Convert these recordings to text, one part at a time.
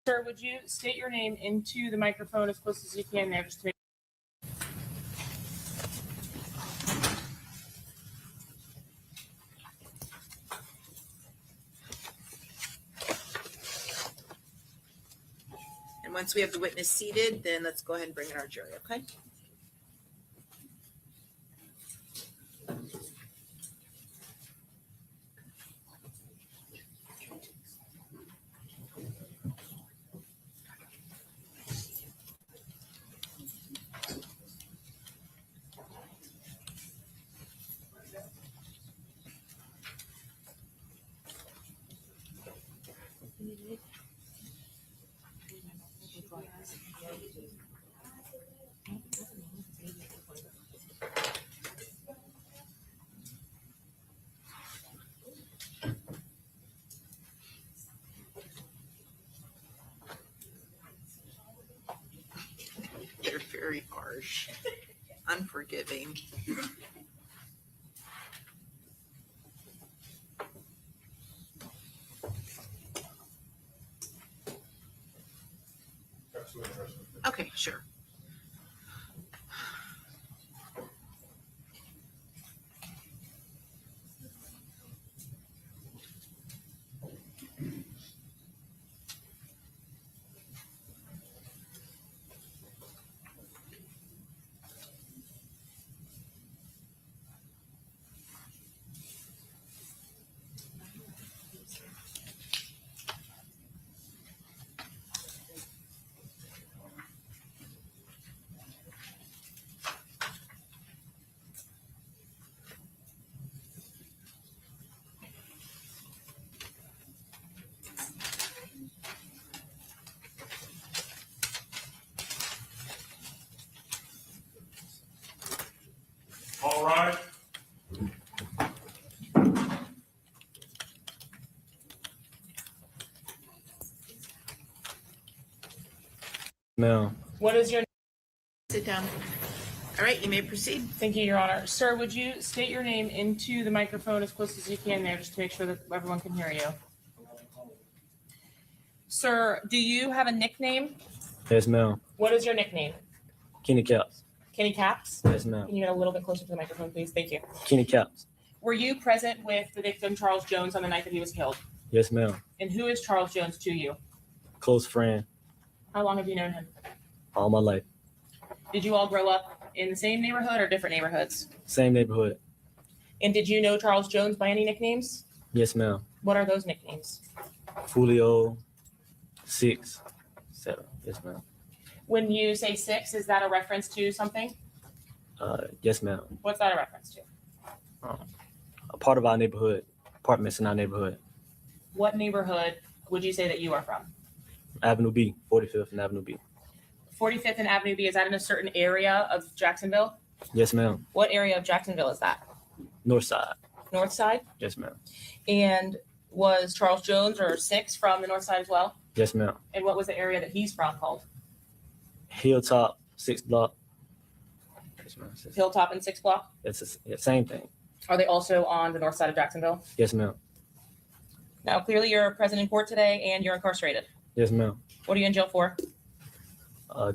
Sir, would you state your name into the microphone as close as you can there, just to make. And once we have the witness seated, then let's go ahead and bring in our jury, okay? They're very harsh, unforgiving. Okay, sure. All right. Ma'am. What is your. Sit down. All right, you may proceed. Thank you, Your Honor. Sir, would you state your name into the microphone as close as you can there, just to make sure that everyone can hear you? Sir, do you have a nickname? Yes, ma'am. What is your nickname? Kenny Caps. Kenny Caps? Yes, ma'am. Can you get a little bit closer to the microphone, please? Thank you. Kenny Caps. Were you present with the victim, Charles Jones, on the night that he was killed? Yes, ma'am. And who is Charles Jones to you? Close friend How long have you known him? all my life. Did you all grow up in the same neighborhood or different neighborhoods? Same neighborhood. And did you know Charles Jones by any nicknames? Yes, ma'am. What are those nicknames? Foolio, 6, 7. Yes, ma'am. When you say 6, is that a reference to something? Yes, ma'am. What's that a reference to? A part of our neighborhood, apartments in our neighborhood. What neighborhood would you say that you are from? Avenue B, 45th and Avenue B. 45th and Avenue B, is that in a certain area of Jacksonville? Yes, ma'am. What area of Jacksonville is that? North side. North side? Yes, ma'am. And was Charles Jones or 6 from the north side as well? Yes, ma'am. And what was the area that he's from called? Hilltop, 6th block. Yes, ma'am. Hilltop and 6th block? It's the same thing. Are they also on the north side of Jacksonville? Yes, ma'am. Now, clearly you're present in court today and you're incarcerated. Yes, ma'am. What are you in jail for?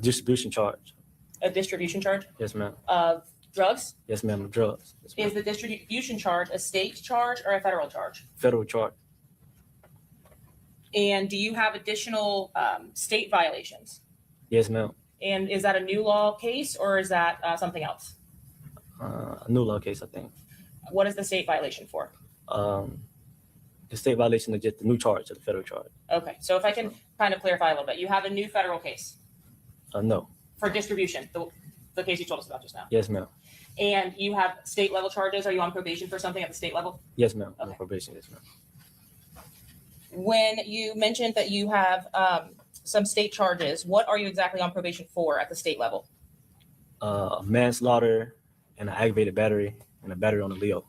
Distribution charge. A distribution charge Yes, ma'am. of drugs? Yes, ma'am. Drugs. Yes, ma'am. Is the distribution charge a state charge or a federal charge? Federal charge. And do you have additional state violations? Yes, ma'am. And is that a new law case or is that something else? A new law case, I think. What is the state violation for? The state violation is just the new charge to the federal charge. Okay, so if I can kind of clarify a little bit, you have a new federal case No. for distribution, the case you told us about just now. Yes, ma'am. And you have state level charges. Are you on probation for something at the state level? Yes, ma'am. I'm on Okay. probation. Yes, ma'am. When you mentioned that you have some state charges, what are you exactly on probation for at the state level? Manslaughter and an aggravated battery and a battery on the Leo.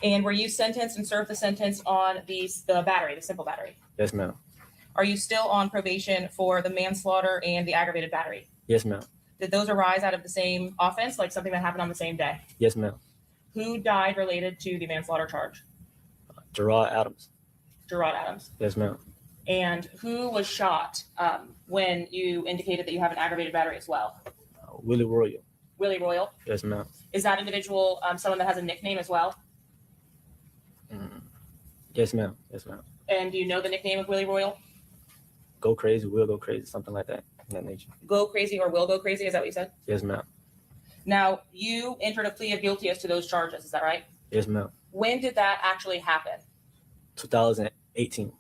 And were you sentenced and served the sentence on the battery, the simple battery? Yes, ma'am. Are you still on probation for the manslaughter and the aggravated battery? Yes, ma'am. Did those arise out of the same offense, like something that happened on the same day? Yes, ma'am. Who died related to the manslaughter charge? Gerard Adams. Gerard Adams. Yes, ma'am. And who was shot when you indicated that you have an aggravated battery as well? Willie Royal. Willie Royal. Yes, ma'am. Is that individual someone that has a nickname as well? Yes, ma'am. Yes, ma'am. And do you know the nickname of Willie Royal? Go crazy, will go crazy, something like that. In that nature. Go crazy or will go crazy? Is that what you said? Yes, ma'am. Now, you entered a plea of guilty as to those charges. Is that right? Yes, ma'am. When did that actually happen? 2018.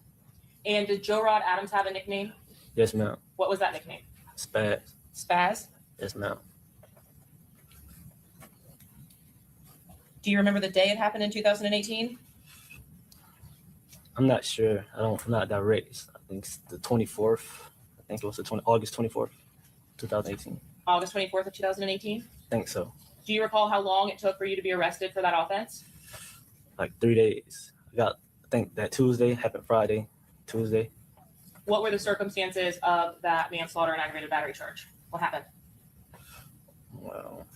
And did Joe Rod Adams have a nickname? Yes, ma'am. What was that nickname? Spaz. Spaz? Yes, ma'am. Do you remember the day it happened in 2018? I'm not sure. I'm not direct. I think it's the 24th. I think it was August 24th, 2018. August 24th of 2018? I think so. Do you recall how long it took for you to be arrested for that offense? Like 3 days. I think that Tuesday happened Friday, Tuesday. What were the circumstances of that manslaughter and aggravated battery charge? What happened? Well,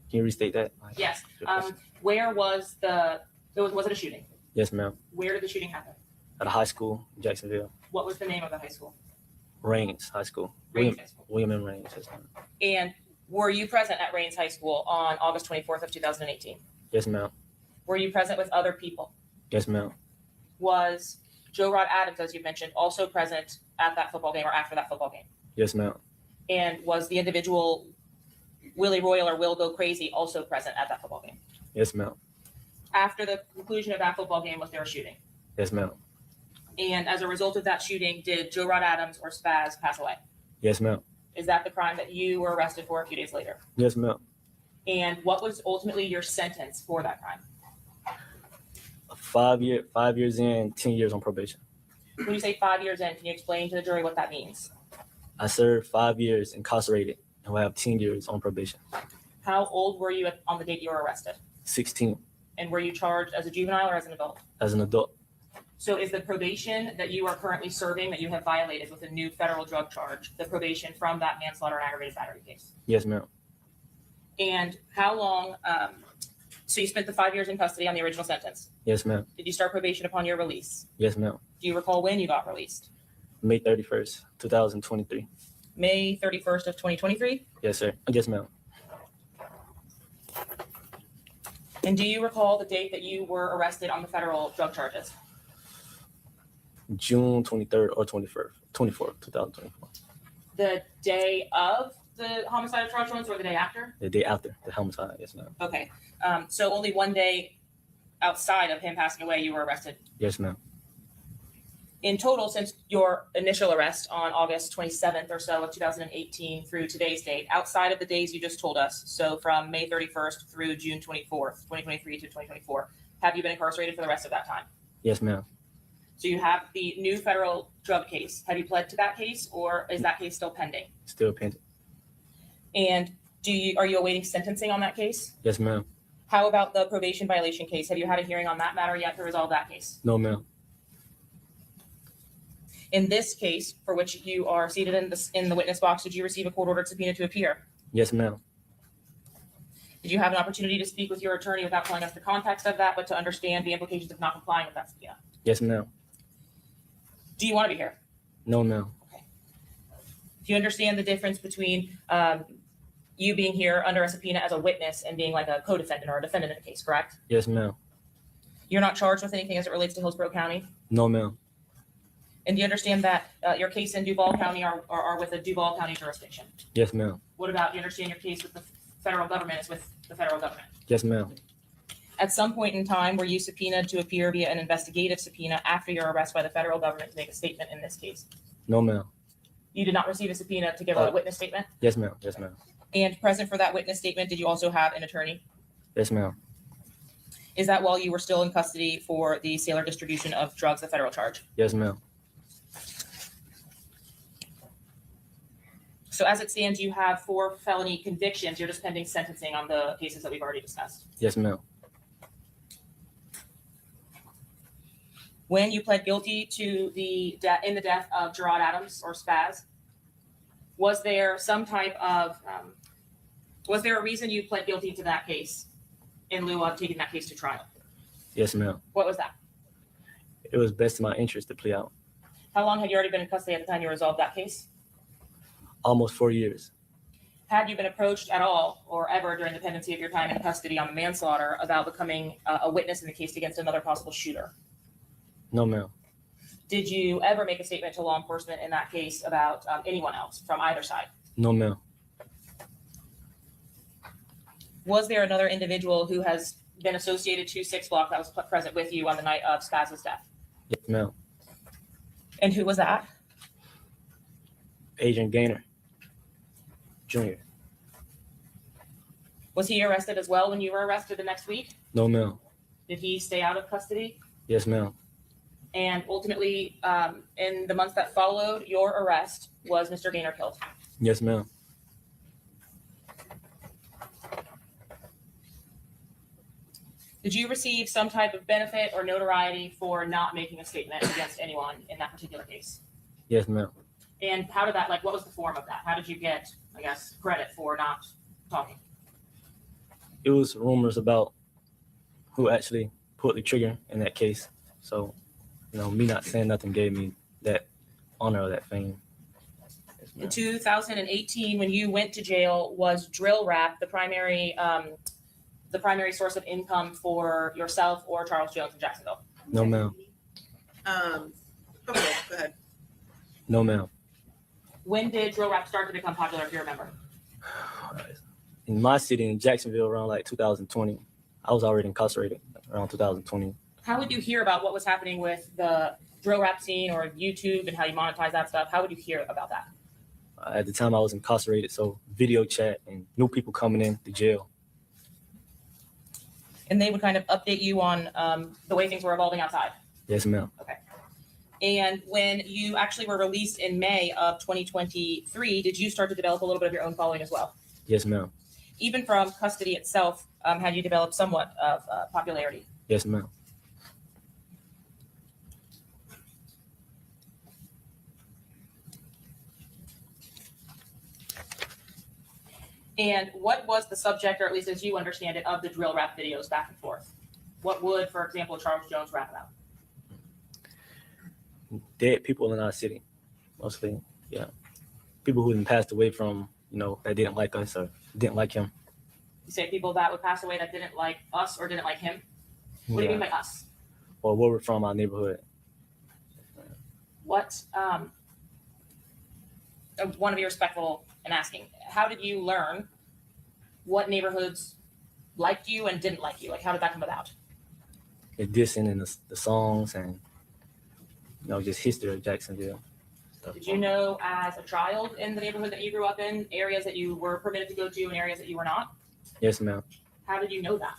can you restate that? Yes. Where was was it a shooting? Yes, ma'am. Where did the shooting happen? At a high school in Jacksonville. What was the name of the high school? Rains High School. Rains High School. William M. Rains. Yes, ma'am. And were you present at Rains High School on August 24th of 2018? Yes, ma'am. Were you present with other people? Yes, ma'am. Was Joe Rod Adams, as you mentioned, also present at that football game or after that football game? Yes, ma'am. And was the individual Willie Royal or Will Go Crazy also present at that football game? Yes, ma'am. After the conclusion of that football game, was there a shooting? Yes, ma'am. And as a result of that shooting, did Joe Rod Adams or Spaz pass away? Yes, ma'am. Is that the crime that you were arrested for a few days later? Yes, ma'am. And what was ultimately your sentence for that crime? 5 years in, 10 years on probation. When you say 5 years in, can you explain to the jury what that means? I served 5 years incarcerated and will have 10 years on probation. How old were you on the date you were arrested? 16 And were you charged as a juvenile or as an adult? as an adult. So is the probation that you are currently serving that you have violated with a new federal drug charge, the probation from that manslaughter and aggravated battery case? Yes, ma'am. And how long, so you spent the 5 years in custody on the original sentence. Yes, ma'am. Did you start probation upon your release? Yes, ma'am. Do you recall when you got released? May 31st, 2023. May 31st of 2023? Yes, sir. Yes, ma'am. And do you recall the date that you were arrested on the federal drug charges? June 23rd or 24th, 2024. The day of the homicide of Charles Jones or the day after? The day after the homicide. Yes, ma'am. Okay. So only one day outside of him passing away, you were arrested. Yes, ma'am. In total, since your initial arrest on August 27th or so of 2018 through today's date, outside of the days you just told us, so from May 31st through June 24th, 2023 to 2024, have you been incarcerated for the rest of that time? Yes, ma'am. So you have the new federal drug case. Have you pled to that case or is that case still pending? Still pending. And are you awaiting sentencing on that case? Yes, ma'am. How about the probation violation case? Have you had a hearing on that matter yet to resolve that case? No, ma'am. In this case, for which you are seated in the witness box, did you receive a court-ordered subpoena to appear? Yes, ma'am. Did you have an opportunity to speak with your attorney without telling us the context of that, but to understand the implications of not complying with that subpoena? Yes, ma'am. Do you want to be here? No, ma'am. Do you understand the difference between you being here under a subpoena as a witness and being like a co-defendant or a defendant in a case, correct? Yes, ma'am. You're not charged with anything as it relates to Hillsborough County? No, ma'am. And do you understand that your case in Duval County are with a Duval County jurisdiction? Yes, ma'am. What about, do you understand your case with the federal government is with the federal government? Yes, ma'am. At some point in time, were you subpoenaed to appear via an investigative subpoena after your arrest by the federal government to make a statement in this case? No, ma'am. You did not receive a subpoena to give a witness statement? Yes, ma'am. Yes, ma'am. And present for that witness statement, did you also have an attorney? Yes, ma'am. Is that while you were still in custody for the sale or distribution of drugs, the federal charge? Yes, ma'am. So as it stands, you have 4 felony convictions. You're just pending sentencing on the cases that we've already discussed. Yes, ma'am. When you pled guilty to the death of Gerard Adams or Spaz, was there some type of, was there a reason you pled guilty to that case in lieu of taking that case to trial? Yes, ma'am. What was that? It was best in my interest to plea out. How long had you already been in custody at the time you resolved that case? Almost 4 years. Had you been approached at all or ever during the pendency of your time in custody on the manslaughter about becoming a witness in the case against another possible shooter? No, ma'am. Did you ever make a statement to law enforcement in that case about anyone else from either side? No, ma'am. Was there another individual who has been associated to 6 Block that was present with you on the night of Spaz's death? Yes, ma'am. And who was that? Adrian Gaynor Jr. Was he arrested as well when you were arrested the next week? No, ma'am. Did he stay out of custody? Yes, ma'am. And ultimately, in the months that followed your arrest, was Mr. Gaynor killed? Yes, ma'am. Did you receive some type of benefit or notoriety for not making a statement against anyone in that particular case? Yes, ma'am. And how did that, what was the form of that? How did you get, I guess, credit for not talking? It was rumors about who actually pulled the trigger in that case. So, me not saying nothing gave me that honor or that fame. Yes, In ma'am. 2018, when you went to jail, was drill rap the primary source of income for yourself or Charles Jones in Jacksonville? No, ma'am. Okay, go ahead. No, ma'am. When did drill rap start to become popular, if you remember? In my city, in Jacksonville, around like 2020, I was already incarcerated around 2020. How would you hear about what was happening with the drill rap scene or YouTube and how you monetize that stuff? How would you hear about that? At the time, I was incarcerated, so video chat and new people coming in to jail. And they would kind of update you on the way things were evolving outside. Yes, ma'am. And when you actually were released in May of 2023, did you start to develop a little bit of your own following as well? Yes, ma'am. Even from custody itself, had you developed somewhat of popularity? Yes, ma'am. And what was the subject, or at least as you understand it, of the drill rap videos back and forth? What would, for example, Charles Jones rap about? Dead people in our city, mostly. Yeah. People who passed away from, that didn't like us or didn't like him. You say people that would pass away that didn't like us or didn't like him? What do you mean by us? Or where we're from, our neighborhood. What, I want to be respectful in asking, how did you learn what neighborhoods liked you and didn't like you? Like, how did that come about? The dissing and the songs and, just history of Jacksonville. Stuff. Did you know as a child in the neighborhood that you grew up in, areas that you were permitted to go to and areas that you were not? Yes, ma'am. How did you know that?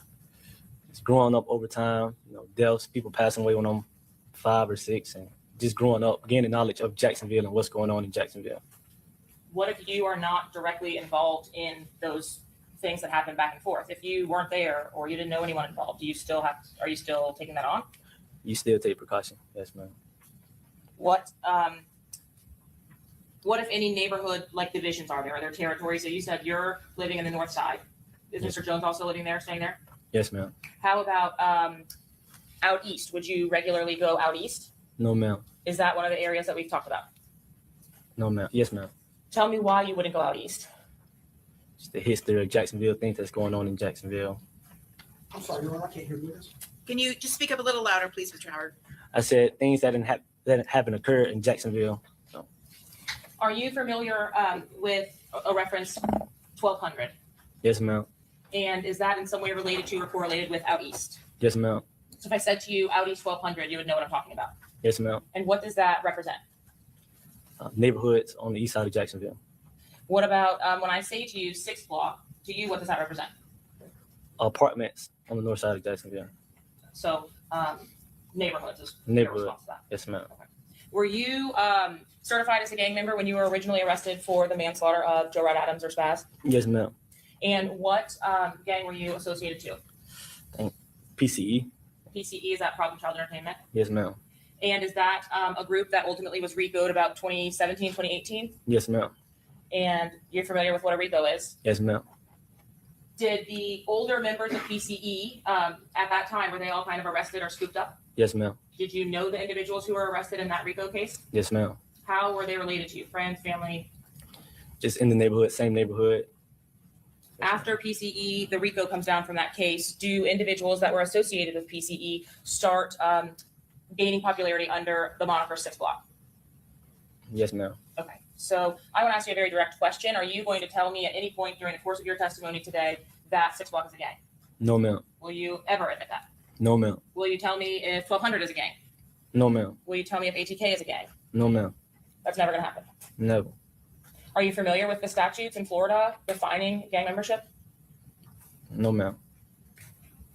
It's growing up over time, deaths, people passing away when I'm 5 or 6, and just growing up, gaining knowledge of Jacksonville and what's going on in Jacksonville. What if you are not directly involved in those things that happen back and forth? If you weren't there or you didn't know anyone involved, are you still taking that on? You still take precaution. Yes, ma'am. What if any neighborhood like divisions are there? Are there territories? So you said you're living in the north side. Is Yes. Mr. Jones also living there, staying there? Yes, ma'am. How about out east? Would you regularly go out east? No, ma'am. Is that one of the areas that we've talked about? No, ma'am. Yes, ma'am. Tell me why you wouldn't go out east. Just the history of Jacksonville, things that's going on in Jacksonville. I'm sorry, Your Honor, I can't hear you. Can you just speak up a little louder, please, Mr. Howard? I said things that haven't occurred in Jacksonville. Are you familiar with a reference 1200? Yes, ma'am. And is that in some way related to or correlated with out east? Yes, ma'am. So if I said to you out east 1200, you would know what I'm talking about. Yes, ma'am. And what does that represent? Neighborhoods on the east side of Jacksonville. What about when I say to you 6 Block, to you, what does that represent? Apartments on the north side of Jacksonville. So neighborhoods is your Neighborhood. response to that. Yes, ma'am. Were you certified as a gang member when you were originally arrested for the manslaughter of Joe Rod Adams or Spaz? Yes, ma'am. And what gang were you associated to? PCE. PCE, is that Problem Child Entertainment? Yes, ma'am. And is that a group that ultimately was RICO'd about 2017, 2018? Yes, ma'am. And you're familiar with what a RICO is? Yes, ma'am. Did the older members of PCE at that time, were they all kind of arrested or scooped up? Yes, ma'am. Did you know the individuals who were arrested in that RICO case? Yes, ma'am. How were they related to you? Friends, family? Just in the neighborhood, same neighborhood. After PCE, the RICO comes down from that case. Do individuals that were associated with PCE start gaining popularity under the moniker 6 Block? Yes, ma'am. Okay, so I want to ask you a very direct question. Are you going to tell me at any point during the course of your testimony today that 6 Block is a gang? No, ma'am. Will you ever admit that? No, ma'am. Will you tell me if 1200 is a gang? No, ma'am. Will you tell me if ATK is a gang? No, ma'am. That's never going to happen. Never. Are you familiar with the statutes in Florida defining gang membership? No, ma'am.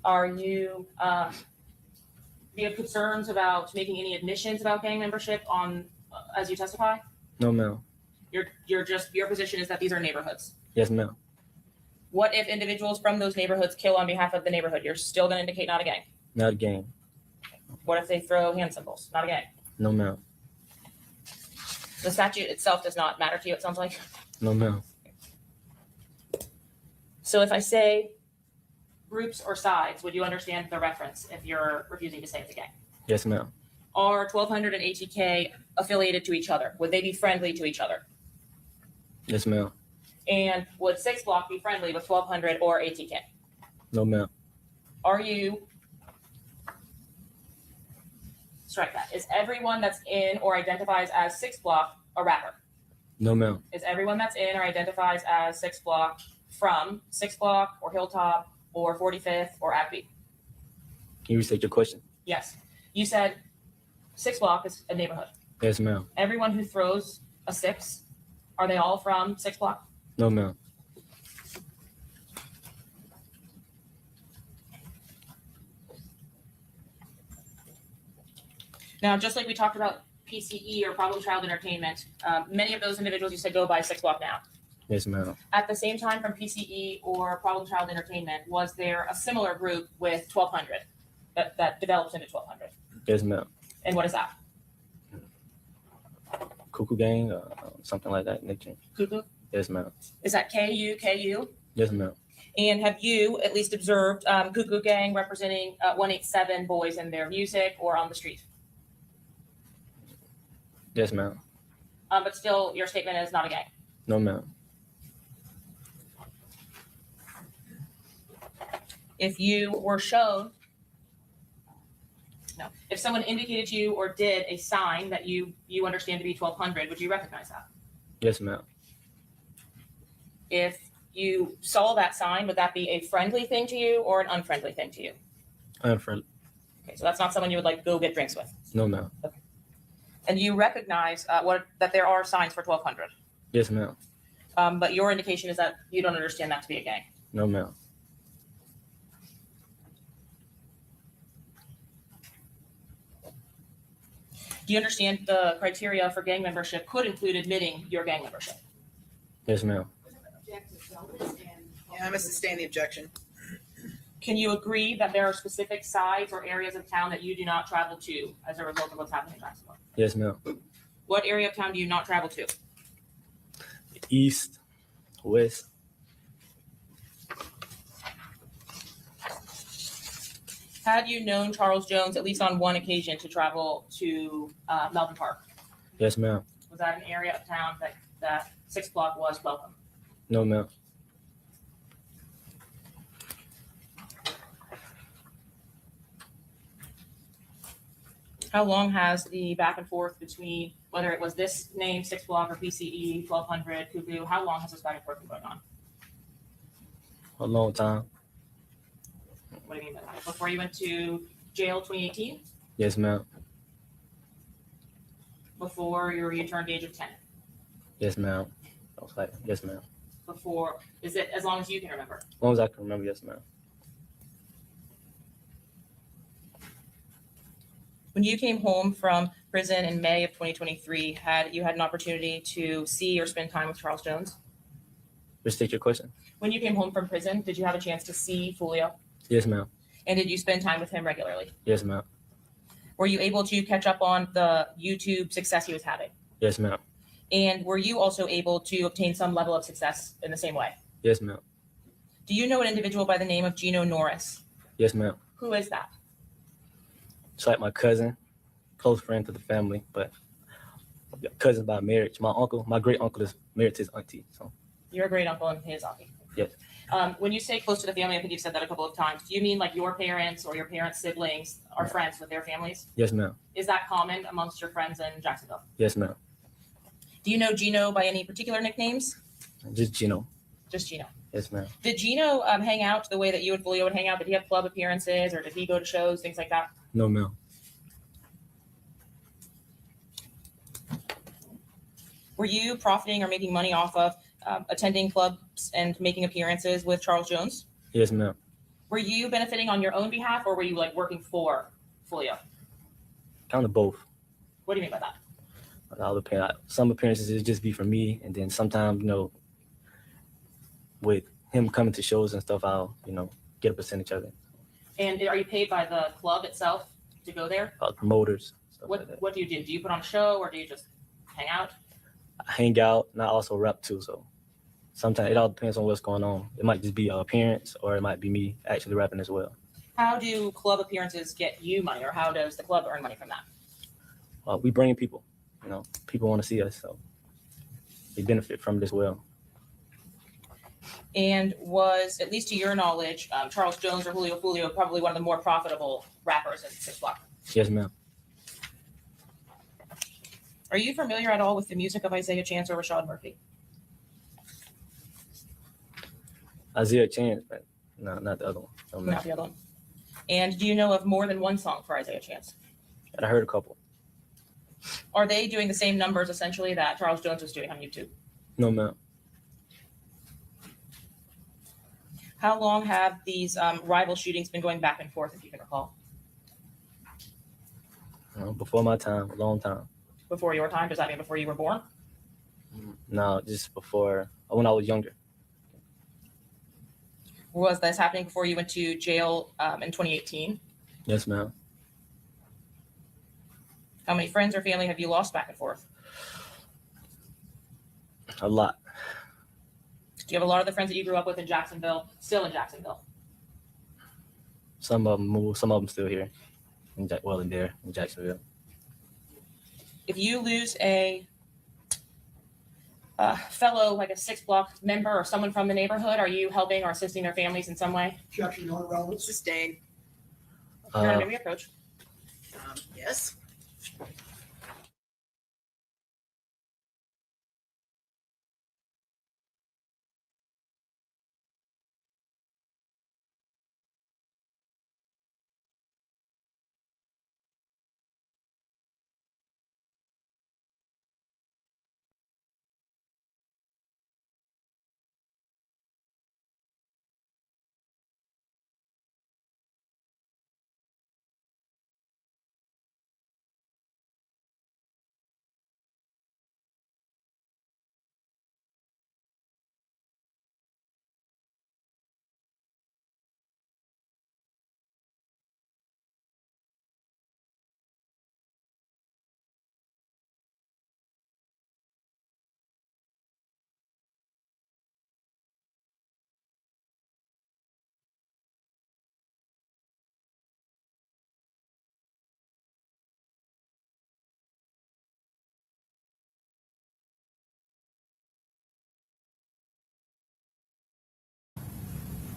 Are you, do you have concerns about making any admissions about gang membership on, as you testify? No, ma'am. Your position is that these are neighborhoods. Yes, ma'am. What if individuals from those neighborhoods kill on behalf of the neighborhood? You're still going to indicate not a gang. Not a gang. What if they throw hand symbols? Not a gang. No, ma'am. The statute itself does not matter to you, it sounds like. No, ma'am. So if I say groups or sides, would you understand the reference if you're refusing to say it's a gang? Yes, ma'am. Are 1200 and ATK affiliated to each other? Would they be friendly to each other? Yes, ma'am. And would 6 Block be friendly with 1200 or ATK? No, ma'am. Are you, strike that, is everyone that's in or identifies as 6 Block a rapper? No, ma'am. Is everyone that's in or identifies as 6 Block from 6 Block or Hilltop or 45th or Appy? Can you restate your question? Yes. You said 6 Block is a neighborhood. Yes, ma'am. Everyone who throws a 6, are they all from 6 Block? No, ma'am. Now, just like we talked about PCE or problem child entertainment, many of those individuals you said go by 6 Block now. Yes, ma'am. At the same time from PCE or problem child entertainment, was there a similar group with 1200 that develops into 1200? Yes, ma'am. And what is that? Cuckoo gang, something like that. Nature. Cuckoo? Yes, ma'am. Is that KU? Yes, ma'am. And have you at least observed Cuckoo Gang representing 187 boys in their music or on the street? Yes, ma'am. But still, your statement is not a gang. No, ma'am. If you were shown, no, if someone indicated to you or did a sign that you understand to be 1200, would you recognize that? Yes, ma'am. If you saw that sign, would that be a friendly thing to you or an unfriendly thing to you? Unfriendly. Okay, so that's not someone you would like go get drinks with. No, ma'am. And you recognize that there are signs for 1200. Yes, ma'am. But your indication is that you don't understand that to be a gang. No, ma'am. Do you understand the criteria for gang membership could include admitting your gang membership? Yes, ma'am. Yeah, I must sustain the objection. Can you agree that there are specific sides or areas of town that you do not travel to as a result of what's happening in Jacksonville? Yes, ma'am. What area of town do you not travel to? East, west. Had you known Charles Jones at least on one occasion to travel to Melvin Park? Yes, ma'am. Was that an area of town that 6 Block was welcome? No, ma'am. How long has the back and forth between whether it was this name, 6 Block, or PCE, 1200, Cuckoo, how long has this back and forth been going on? A long time. What do you mean by that? Before you went to jail 2018? Yes, ma'am. Before you returned the age of 10? Yes, ma'am. I was like, yes, ma'am. Before, is it as long as you can remember? As long as I can remember, yes, ma'am. When you came home from prison in May of 2023, had you had an opportunity to see or spend time with Charles Jones? Restate your question. When you came home from prison, did you have a chance to see Foolio? Yes, ma'am. And did you spend time with him regularly? Yes, ma'am. Were you able to catch up on the YouTube success he was having? Yes, ma'am. And were you also able to obtain some level of success in the same way? Yes, ma'am. Do you know an individual by the name of Gino Norris? Yes, ma'am. Who is that? It's like my cousin. close friend to the family, but cousins by marriage. My great uncle is married to his auntie. So Your great uncle and his auntie. Yes. When you say close to the family, I think you've said that a couple of times. Do you mean like your parents or your parents' siblings are friends with their families? yes, ma'am. Is that common amongst your friends in Jacksonville? Yes, ma'am. Do you know Gino by any particular nicknames? Just Gino. Just Gino. Yes, ma'am. Did Gino hang out the way that you and Foolio would hang out? Did he have club appearances or did he go to shows, things like that? No, ma'am. Were you profiting or making money off of attending clubs and making appearances with Charles Jones? Yes, ma'am. Were you benefiting on your own behalf or were you like working for Foolio? Kind of both. What do you mean by that? Some appearances it just be for me, and then sometimes with him coming to shows and stuff, I'll get a percentage of it. And are you paid by the club itself to go there? Promoters, stuff like that. What do you do? Do you put on a show or do you just hang out? I hang out and I also rap too. So sometimes it all depends on what's going on. It might just be an appearance or it might be me actually rapping as well. How do club appearances get you money or how does the club earn money from that? We bring people. People want to see us, so they benefit from it as well. And was, at least to your knowledge, Charles Jones or Foolio probably one of the more profitable rappers in 6 Block? Yes, ma'am. Are you familiar at all with the music of Isaiah Chance or Rashad Murphy? Isaiah Chance, but no, not the other one. No, ma'am. Not the other one. And do you know of more than one song for Isaiah Chance? I heard a couple. Are they doing the same numbers essentially that Charles Jones was doing on YouTube? No, ma'am. How long have these rival shootings been going back and forth, if you can recall? Before my time, a long time. Before your time? Does that mean before you were born? No, just before, when I was younger. Was this happening before you went to jail in 2018? Yes, ma'am. How many friends or family have you lost back and forth? A lot. Do you have a lot of the friends that you grew up with in Jacksonville still in Jacksonville? Some of them moved, some of them still here. In Jacksonville. If you lose a fellow, like a 6 Block member or someone from the neighborhood, are you helping or assisting their families in some way? Objection, no relevance. Sustain. You're under me approach. Yes.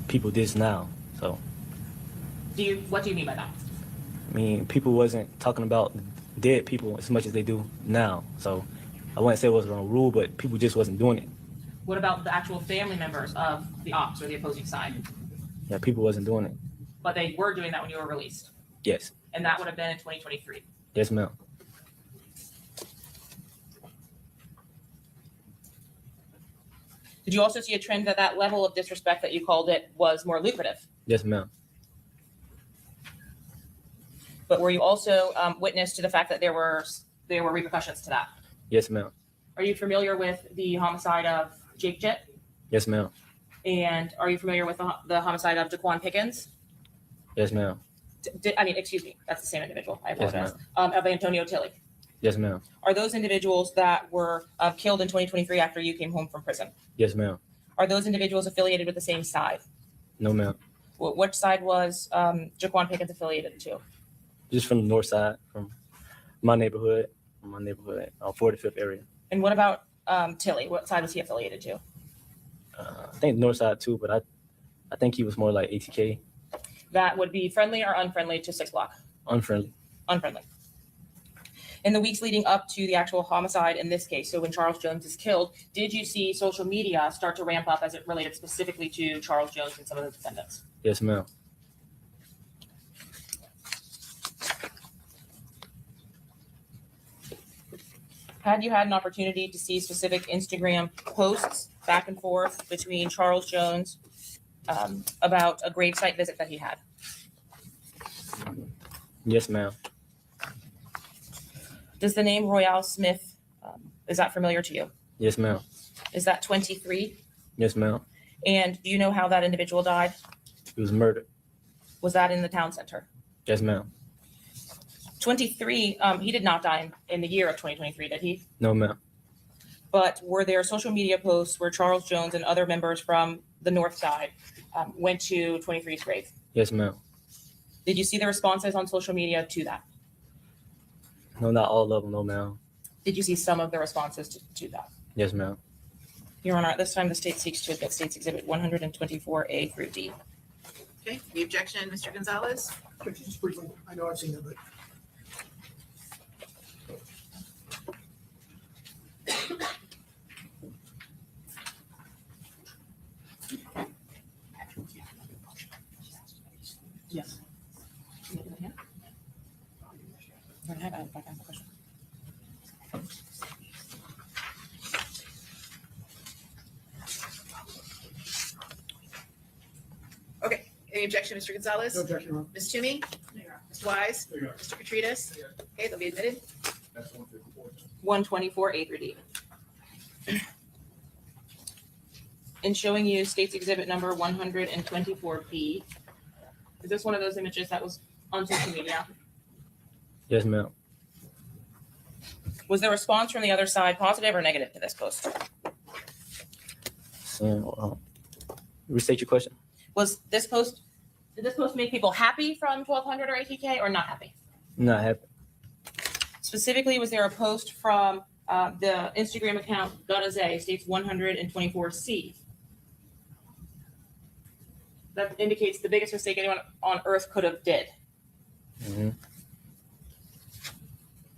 People this now, so. What do you mean by that? I mean, people wasn't talking about dead people as much as they do now. So I wouldn't say it was a rule, but people just wasn't doing it. What about the actual family members of the ops or the opposing side? Yeah, people wasn't doing it. But they were doing that when you were released. Yes. And that would have been in 2023. Yes, ma'am. Did you also see a trend that level of disrespect that you called it was more lucrative? Yes, ma'am. But were you also witness to the fact that there were repercussions to that? Yes, ma'am. Are you familiar with the homicide of Jake Jett? Yes, ma'am. And are you familiar with the homicide of Daquan Pickens? Yes, ma'am. Excuse me, that's the same individual. I Yes, apologize. Of Antonio Tilly. Yes, ma'am. Are those individuals that were killed in 2023 after you came home from prison? Yes, ma'am. Are those individuals affiliated with the same side? No, ma'am. Which side was Jaquan Pickens affiliated to? Just from the north side, from My neighborhood, 45th area. And what about Tilly? What side was he affiliated to? I think north side too, but I think he was more like ATK, That would be friendly or unfriendly to 6 Block? unfriendly. Unfriendly. In the weeks leading up to the actual homicide in this case, so when Charles Jones is killed, did you see social media start to ramp up as it related specifically to Charles Jones and some of the defendants? Yes, ma'am. Had you had an opportunity to see specific Instagram posts back and forth between Charles Jones about a gravesite visit that he had? Yes, ma'am. Does the name Royale Smith, is that familiar to you? Yes, ma'am. Is that 23? Yes, ma'am. And do you know how that individual died? He was murdered. Was that in the town center? Yes, ma'am. 23, he did not die in the year of 2023, did he? No, ma'am. But were there social media posts where Charles Jones and other members from the north side went to 23's grave? Yes, ma'am. Did you see the responses on social media to that? No, not all of them. No, ma'am. Did you see some of the responses to that? Yes, ma'am. Your Honor, at this time, the state seeks to admit State's Exhibit 124A through D. Okay, the objection, Mr. Gonzalez? Just briefly, I know I've seen it, but Yes. Okay, any objection, Mr. Gonzalez? no objection, Your Honor. Ms. Toomey? Mr. Wise? Mr. Katridas? Okay, they'll be admitted. 124A through D. In showing you State's Exhibit number 124B, is this one of those images that was on social media? Yes, ma'am. Was the response from the other side positive or negative to this post? So, restate your question. Was this post, did this post make people happy from 1200 or ATK or not happy? Not happy. Specifically, was there a post from the Instagram account Gadaze states 124C? That indicates the biggest mistake anyone on earth could have did. Mm-hmm.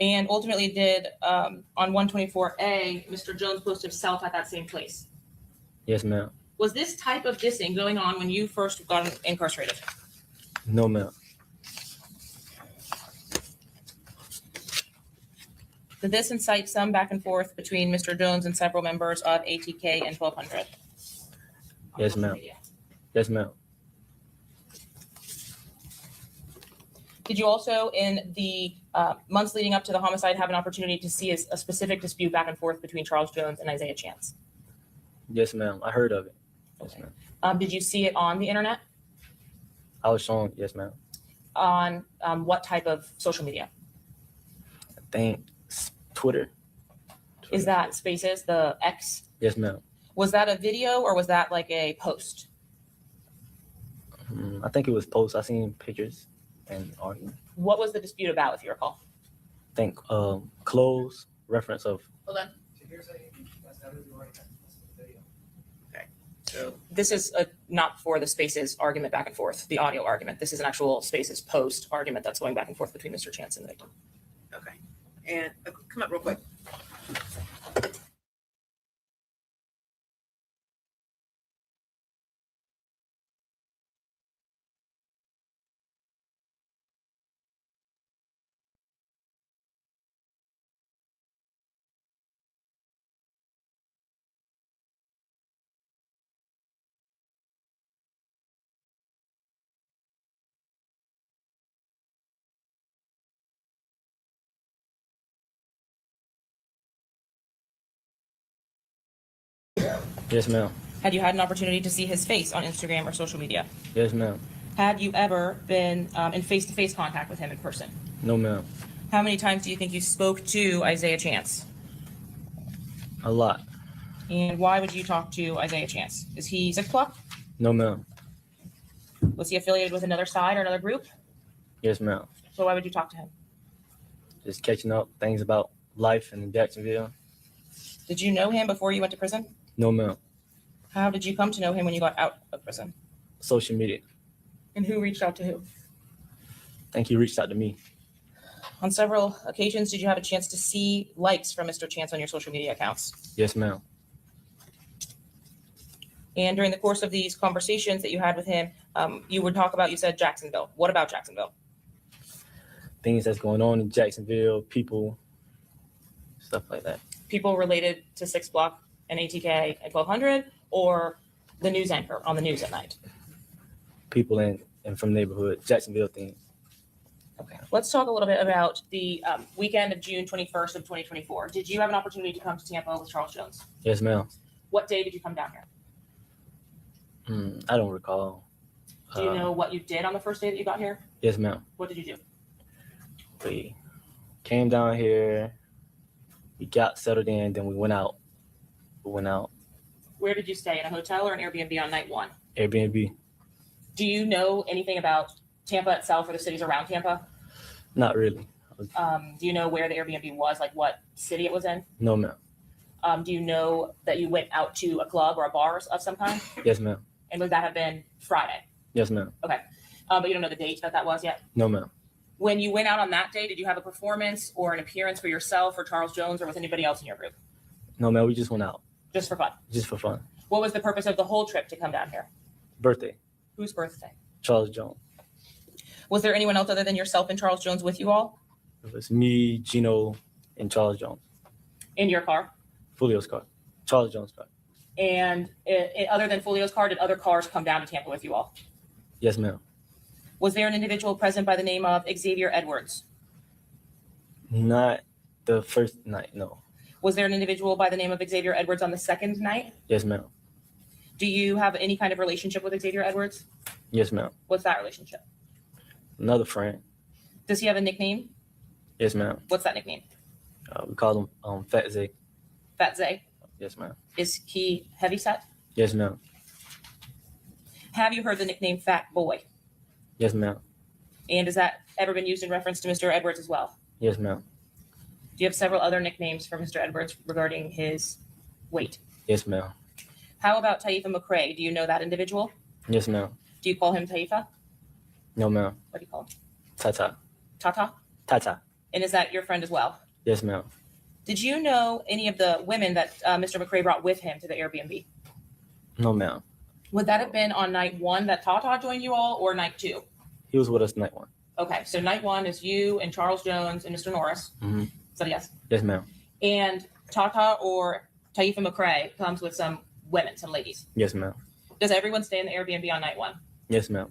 And ultimately did, on 124A, Mr. Jones post himself at that same place. Yes, ma'am. Was this type of dissing going on when you first got incarcerated? No, ma'am. Did this incite some back and forth between Mr. Jones and several members of ATK and 1200? Yes, ma'am. Yes, ma'am. Did you also, in the months leading up to the homicide, have an opportunity to see a specific dispute back and forth between Charles Jones and Isaiah Chance? Yes, ma'am. I heard of it. Yes, ma'am. Did you see it on the internet? I was shown. Yes, ma'am. On what type of social media? I think Twitter. Is that Spaces, the X? Yes, ma'am. Was that a video or was that like a post? I think it was posts. I seen pictures and argument. What was the dispute about, if you recall? I think clothes, reference of. Hold on. So, This is not for the Spaces argument back and forth, the audio argument. This is an actual Spaces post argument that's going back and forth between Mr. Chance and the victim. okay. And come up real quick. Yes, ma'am. Had you had an opportunity to see his face on Instagram or social media? Yes, ma'am. Had you ever been in face-to-face contact with him in person? No, ma'am. How many times do you think you spoke to Isaiah Chance? A lot. And why would you talk to Isaiah Chance? Is he 6 Block? No, ma'am. Was he affiliated with another side or another group? Yes, ma'am. So why would you talk to him? just catching up, things about life in Jacksonville. Did you know him before you went to prison? No, ma'am. How did you come to know him when you got out of prison? Social media. And who reached out to who? I think he reached out to me. On several occasions, did you have a chance to see likes from Mr. Chance on your social media accounts? Yes, ma'am. And during the course of these conversations that you had with him, you would talk about, you said Jacksonville. What about Jacksonville? Things that's going on in Jacksonville, people, stuff like that. People related to 6 Block and ATK and 1200, or the news anchor on the news at night? People in and from neighborhood, Jacksonville things. Okay. Let's talk a little bit about the weekend of June 21st of 2024. Did you have an opportunity to come to Tampa with Charles Jones? Yes, ma'am. What day did you come down here? I don't recall. Do you know what you did on the first day that you got here? Yes, ma'am. What did you do? We came down here, we got settled in, then we went out. Where did you stay? In a hotel or an Airbnb on night 1? Airbnb. Do you know anything about Tampa itself or the cities around Tampa? Not really. Do you know where the Airbnb was, like what city it was in? No, ma'am. Do you know that you went out to a club or a bar of some kind? Yes, ma'am. And would that have been Friday? Yes, ma'am. But you don't know the date that was yet? No, ma'am. When you went out on that day, did you have a performance or an appearance for yourself or Charles Jones or with anybody else in your group? No, ma'am. We just went out. Just for fun? Just for fun. What was the purpose of the whole trip to come down here? Birthday. Whose birthday? Charles Jones. Was there anyone else other than yourself and Charles Jones with you all? It was me, Gino, and Charles Jones. In your car? Foolio's car. Charles Jones' car. And other than Foolio's car, did other cars come down to Tampa with you all? Yes, ma'am. Was there an individual present by the name of Xavier Edwards? Not the first night, no. Was there an individual by the name of Xavier Edwards on the second night? Yes, ma'am. Do you have any kind of relationship with Xavier Edwards? Yes, ma'am. What's that relationship? Another friend. Does he have a nickname? Yes, ma'am. What's that nickname? We call him Fat Zay. Fat Zay. Yes, ma'am. Is he heavyset? Yes, ma'am. Have you heard the nickname Fat Boy? Yes, ma'am. And has that ever been used in reference to Mr. Edwards as well? Yes, ma'am. Do you have several other nicknames for Mr. Edwards regarding his weight? Yes, ma'am. How about Taifa McCrae? Do you know that individual? Yes, ma'am. Do you call him Taifa? No, ma'am. What do you call him? Tata. Tata? Tata. And is that your friend as well? Yes, ma'am. Did you know any of the women that Mr. McCrae brought with him to the Airbnb? No, ma'am. Would that have been on night 1 that Tata joined you all, or night 2? He was with us night 1. Okay, so night 1 is you and Charles Jones and Mr. Norris. Mm-hmm. So yes. Yes, ma'am. And Tata or Taifa McCrae comes with some women, some ladies. Yes, ma'am. Does everyone stay in the Airbnb on night 1? Yes, ma'am.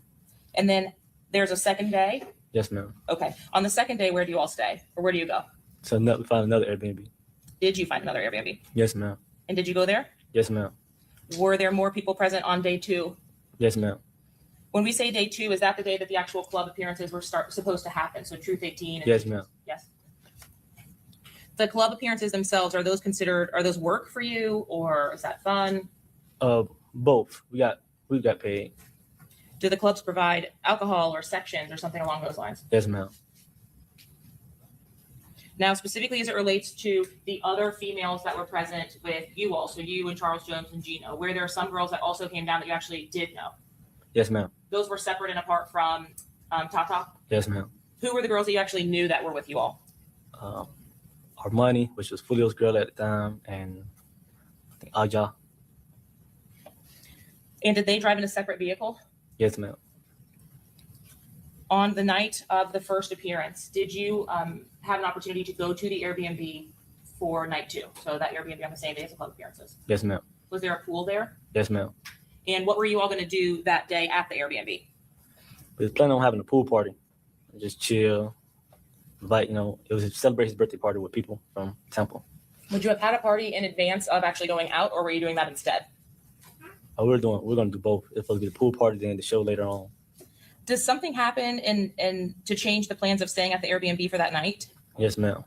And then there's a second day? Yes, ma'am. Okay. On the second day, where do you all stay? Or where do you go? So we found another Airbnb. Did you find another Airbnb? Yes, ma'am. And did you go there? Yes, ma'am. Were there more people present on day 2? Yes, ma'am. When we say day 2, is that the day that the actual club appearances were supposed to happen? So Truth 18? And Yes, ma'am. Yes. The club appearances themselves, are those work for you, or is that fun? Both. We got paid. Do the clubs provide alcohol or sections or something along those lines? Yes, ma'am. Now, specifically as it relates to the other females that were present with you all, so you and Charles Jones and Gino, where there are some girls that also came down that you actually did know. Yes, ma'am. Those were separate and apart from Tata. Yes, ma'am. Who were the girls that you actually knew that were with you all? Armani, which was Foolio's girl at the time, and I think Aja. And did they drive in a separate vehicle? Yes, ma'am. On the night of the first appearance, did you have an opportunity to go to the Airbnb for night 2? So that Airbnb on the same day as the club appearances. Yes, ma'am. Was there a pool there? Yes, ma'am. And what were you all going to do that day at the Airbnb? We was planning on having a pool party, just chill. Invite, it was to celebrate his birthday party with people from Temple. Would you have had a party in advance of actually going out, or were you doing that instead? We're going to do both. It's supposed to be the pool party, then the show later on. Does something happen and to change the plans of staying at the Airbnb for that night? Yes, ma'am.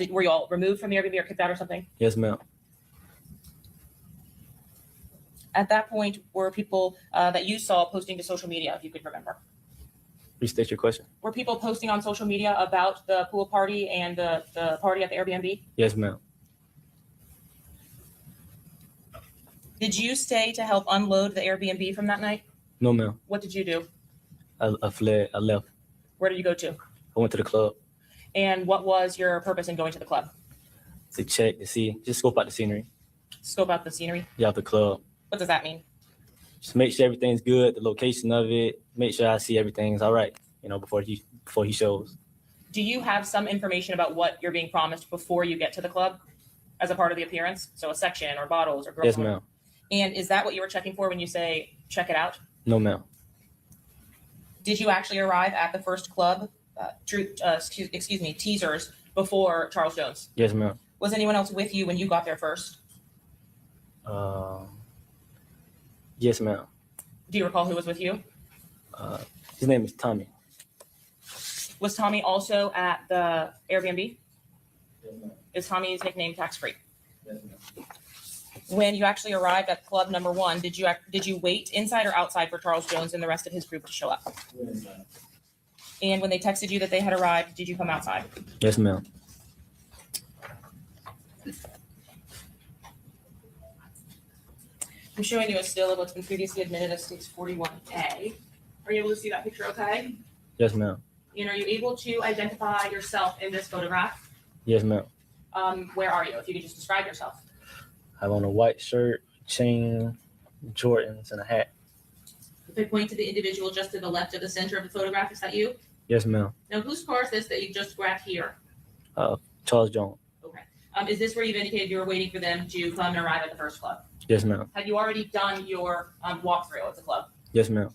Were you all removed from the Airbnb or kicked out or something? Yes, ma'am. At that point, were people that you saw posting to social media, if you could remember? Restate your question. Were people posting on social media about the pool party and the party at the Airbnb? Yes, ma'am. Did you stay to help unload the Airbnb from that night? No, ma'am. What did you do? I fled. I left. Where did you go to? I went to the club And what was your purpose in going to the club? to check, to see, just scope out the scenery. Scope out the scenery. Get out the club. What does that mean? Just make sure everything's good, the location of it. Make sure I see everything's all right, before he shows. Do you have some information about what you're being promised before you get to the club as a part of the appearance? So a section or bottles or girls? Yes, ma'am. And is that what you were checking for when you say check it out? No, ma'am. Did you actually arrive at the first club, teasers, before Charles Jones? Yes, ma'am. Was anyone else with you when you got there first? Yes, ma'am. Do you recall who was with you? His name is Tommy. Was Tommy also at the Airbnb? Yes, ma'am. Is Tommy's nickname Tax Free? Yes, ma'am. When you actually arrived at club number 1, did you wait inside or outside for Charles Jones and the rest of his group to show up? And when they texted you that they had arrived, did you come outside? Yes, ma'am. I'm showing you a still of what's been previously admitted as 641A. Are you able to see that picture okay? Yes, ma'am. And are you able to identify yourself in this photograph? Yes, ma'am. Where are you? If you could just describe yourself. I have on a white shirt, chain, Jordans, and a hat. If I point to the individual just to the left of the center of the photograph, is that you? Yes, ma'am. Now, whose car is this that you just grabbed here? Charles Jones. Okay. Is this where you've indicated you were waiting for them to come and arrive at the first club? Yes, ma'am. Have you already done your walkthrough of the club? Yes, ma'am.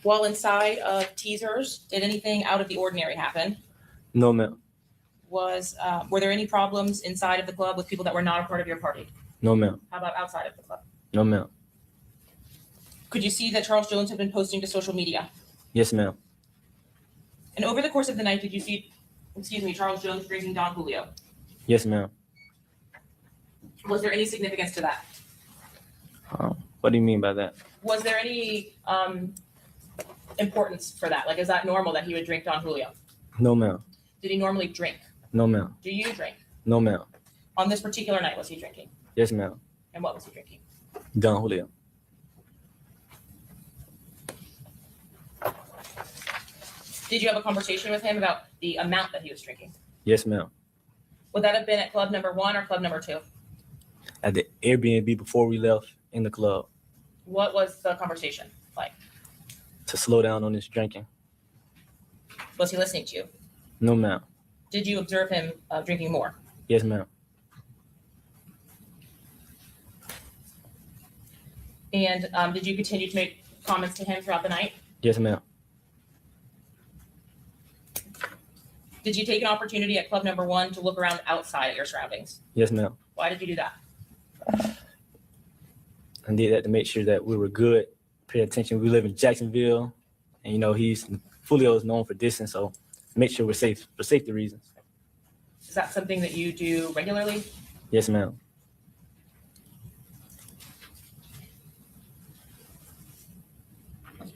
While inside of Teasers, did anything out of the ordinary happen? No, ma'am. Were there any problems inside of the club with people that were not a part of your party? No, ma'am. How about outside of the club? No, ma'am. Could you see that Charles Jones had been posting to social media? Yes, ma'am. And over the course of the night, did you see, Charles Jones drinking Don Julio? Yes, ma'am. Was there any significance to that? What do you mean by that? Was there any importance for that? Like, is that normal that he would drink Don Julio? No, ma'am. Did he normally drink? No, ma'am. Do you drink? No, ma'am. On this particular night, was he drinking? Yes, ma'am. And what was he drinking? Don Julio. Did you have a conversation with him about the amount that he was drinking? Yes, ma'am. Would that have been at club number 1 or club number 2? At the Airbnb before we left in the club What was the conversation like? to slow down on his drinking. Was he listening to you? No, ma'am. Did you observe him drinking more? Yes, ma'am. And did you continue to make comments to him throughout the night? Yes, ma'am. Did you take an opportunity at club number 1 to look around outside at your surroundings? Yes, ma'am. Why did you do that? I did that to make sure that we were good. Pay attention. We live in Jacksonville, and Foolio is known for distance, so make sure we're safe for safety reasons. Is that something that you do regularly? Yes, ma'am.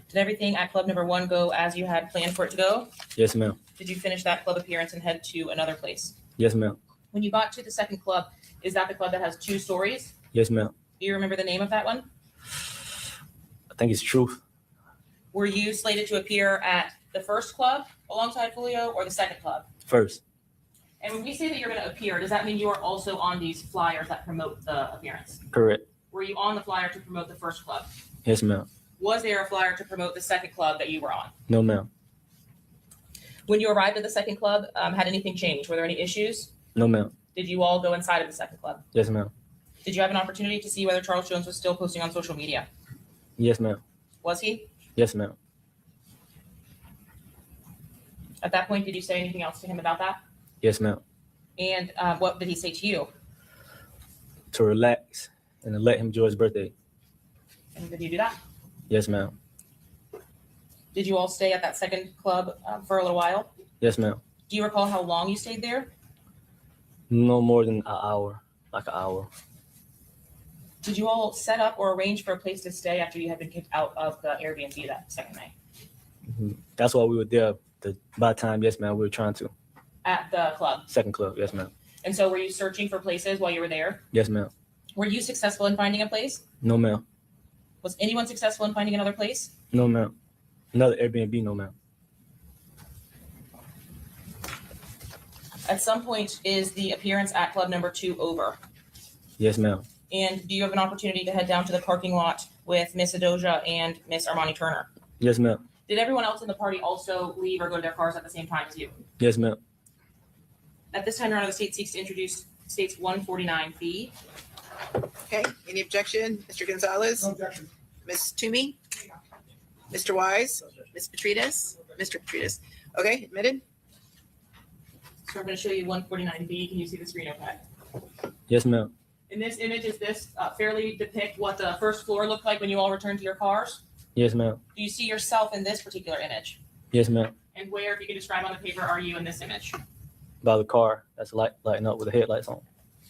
Did everything at club number 1 go as you had planned for it to go? Yes, ma'am. Did you finish that club appearance and head to another place? Yes, ma'am. When you got to the second club, is that the club that has 2 stories? Yes, ma'am. Do you remember the name of that one? I think it's Truth. Were you slated to appear at the first club alongside Foolio or the second club? First. And when we say that you're going to appear, does that mean you are also on these flyers that promote the appearance? Correct. Were you on the flyer to promote the first club? Yes, ma'am. Was there a flyer to promote the second club that you were on? No, ma'am. When you arrived at the second club, had anything changed? Were there any issues? No, ma'am. Did you all go inside of the second club? Yes, ma'am. Did you have an opportunity to see whether Charles Jones was still posting on social media? Yes, ma'am. Was he? Yes, ma'am. At that point, did you say anything else to him about that? Yes, ma'am. And what did he say to you? To relax and to let him enjoy his birthday. And did you do that? Yes, ma'am. Did you all stay at that second club for a little while? Yes, ma'am. Do you recall how long you stayed there? No more than an hour, like an hour. Did you all set up or arrange for a place to stay after you had been kicked out of the Airbnb that second night? That's why we were there. By the time, yes, ma'am, we were trying to. At the club. Second club, yes, ma'am. And so were you searching for places while you were there? Yes, ma'am. Were you successful in finding a place? No, ma'am. Was anyone successful in finding another place? No, ma'am. Another Airbnb, no, ma'am. At some point, is the appearance at club number 2 over? Yes, ma'am. And do you have an opportunity to head down to the parking lot with Miss Adoja and Miss Armani Turner? Yes, ma'am. Did everyone else in the party also leave or go to their cars at the same time as you? Yes, ma'am. At this time, Your Honor, the state seeks to introduce States 149B. Okay, any objection? Mr. Gonzalez? No objection. Ms. Toomey? Mr. Wise? Ms. Petrides? Mr. Petrides. Okay, admitted? So I'm going to show you 149B. Can you see the screen okay? Yes, ma'am. In this image, is this fairly depict what the first floor looked like when you all returned to your cars? Yes, ma'am. Do you see yourself in this particular image? Yes, ma'am. And where, if you can describe on the paper, are you in this image? By the car that's lighting up with the headlights on.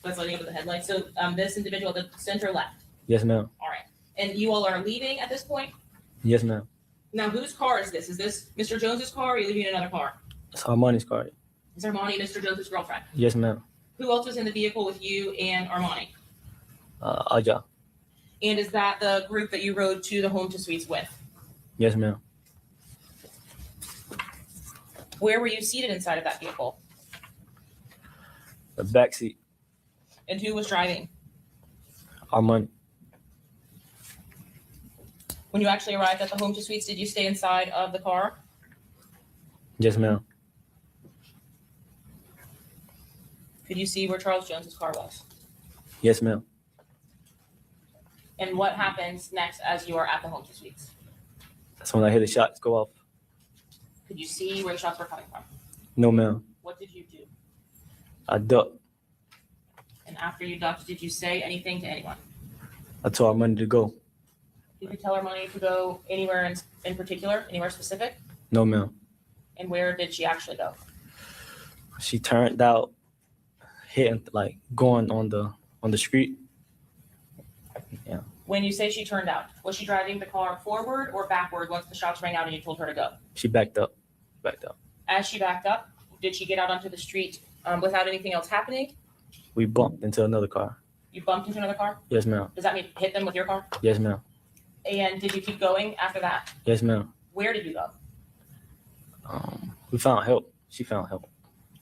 That's lighting up with the headlights. So this individual at the center left. Yes, ma'am. All right. And you all are leaving at this point? Yes, ma'am. Now, whose car is this? Is this Mr. Jones's car or are you leaving in another car? It's Armani's car. Is Armani Mr. Jones's girlfriend? Yes, ma'am. Who else was in the vehicle with you and Armani? Aja. And is that the group that you rode to the home to suites with? Yes, ma'am. Where were you seated inside of that vehicle? The back seat. And who was driving? Armani. When you actually arrived at the home to suites, did you stay inside of the car? Yes, ma'am. Could you see where Charles Jones's car was? Yes, ma'am. And what happens next as you are at the home to suites? That's when I hear the shots go off. Could you see where the shots were coming from? No, ma'am. What did you do? I ducked. And after you ducked, did you say anything to anyone? I told Armani to go. Did you tell Armani to go anywhere in particular, anywhere specific? No, ma'am. And where did she actually go? She turned out, hitting going on the street. Yeah. When you say she turned out, was she driving the car forward or backward once the shots rang out and you told her to go? She backed up. Backed up. As she backed up, did she get out onto the street without anything else happening? We bumped into another car. You bumped into another car? Yes, ma'am. Does that mean hit them with your car? Yes, ma'am. And did you keep going after that? Yes, ma'am. Where did you go? We found help. She found help.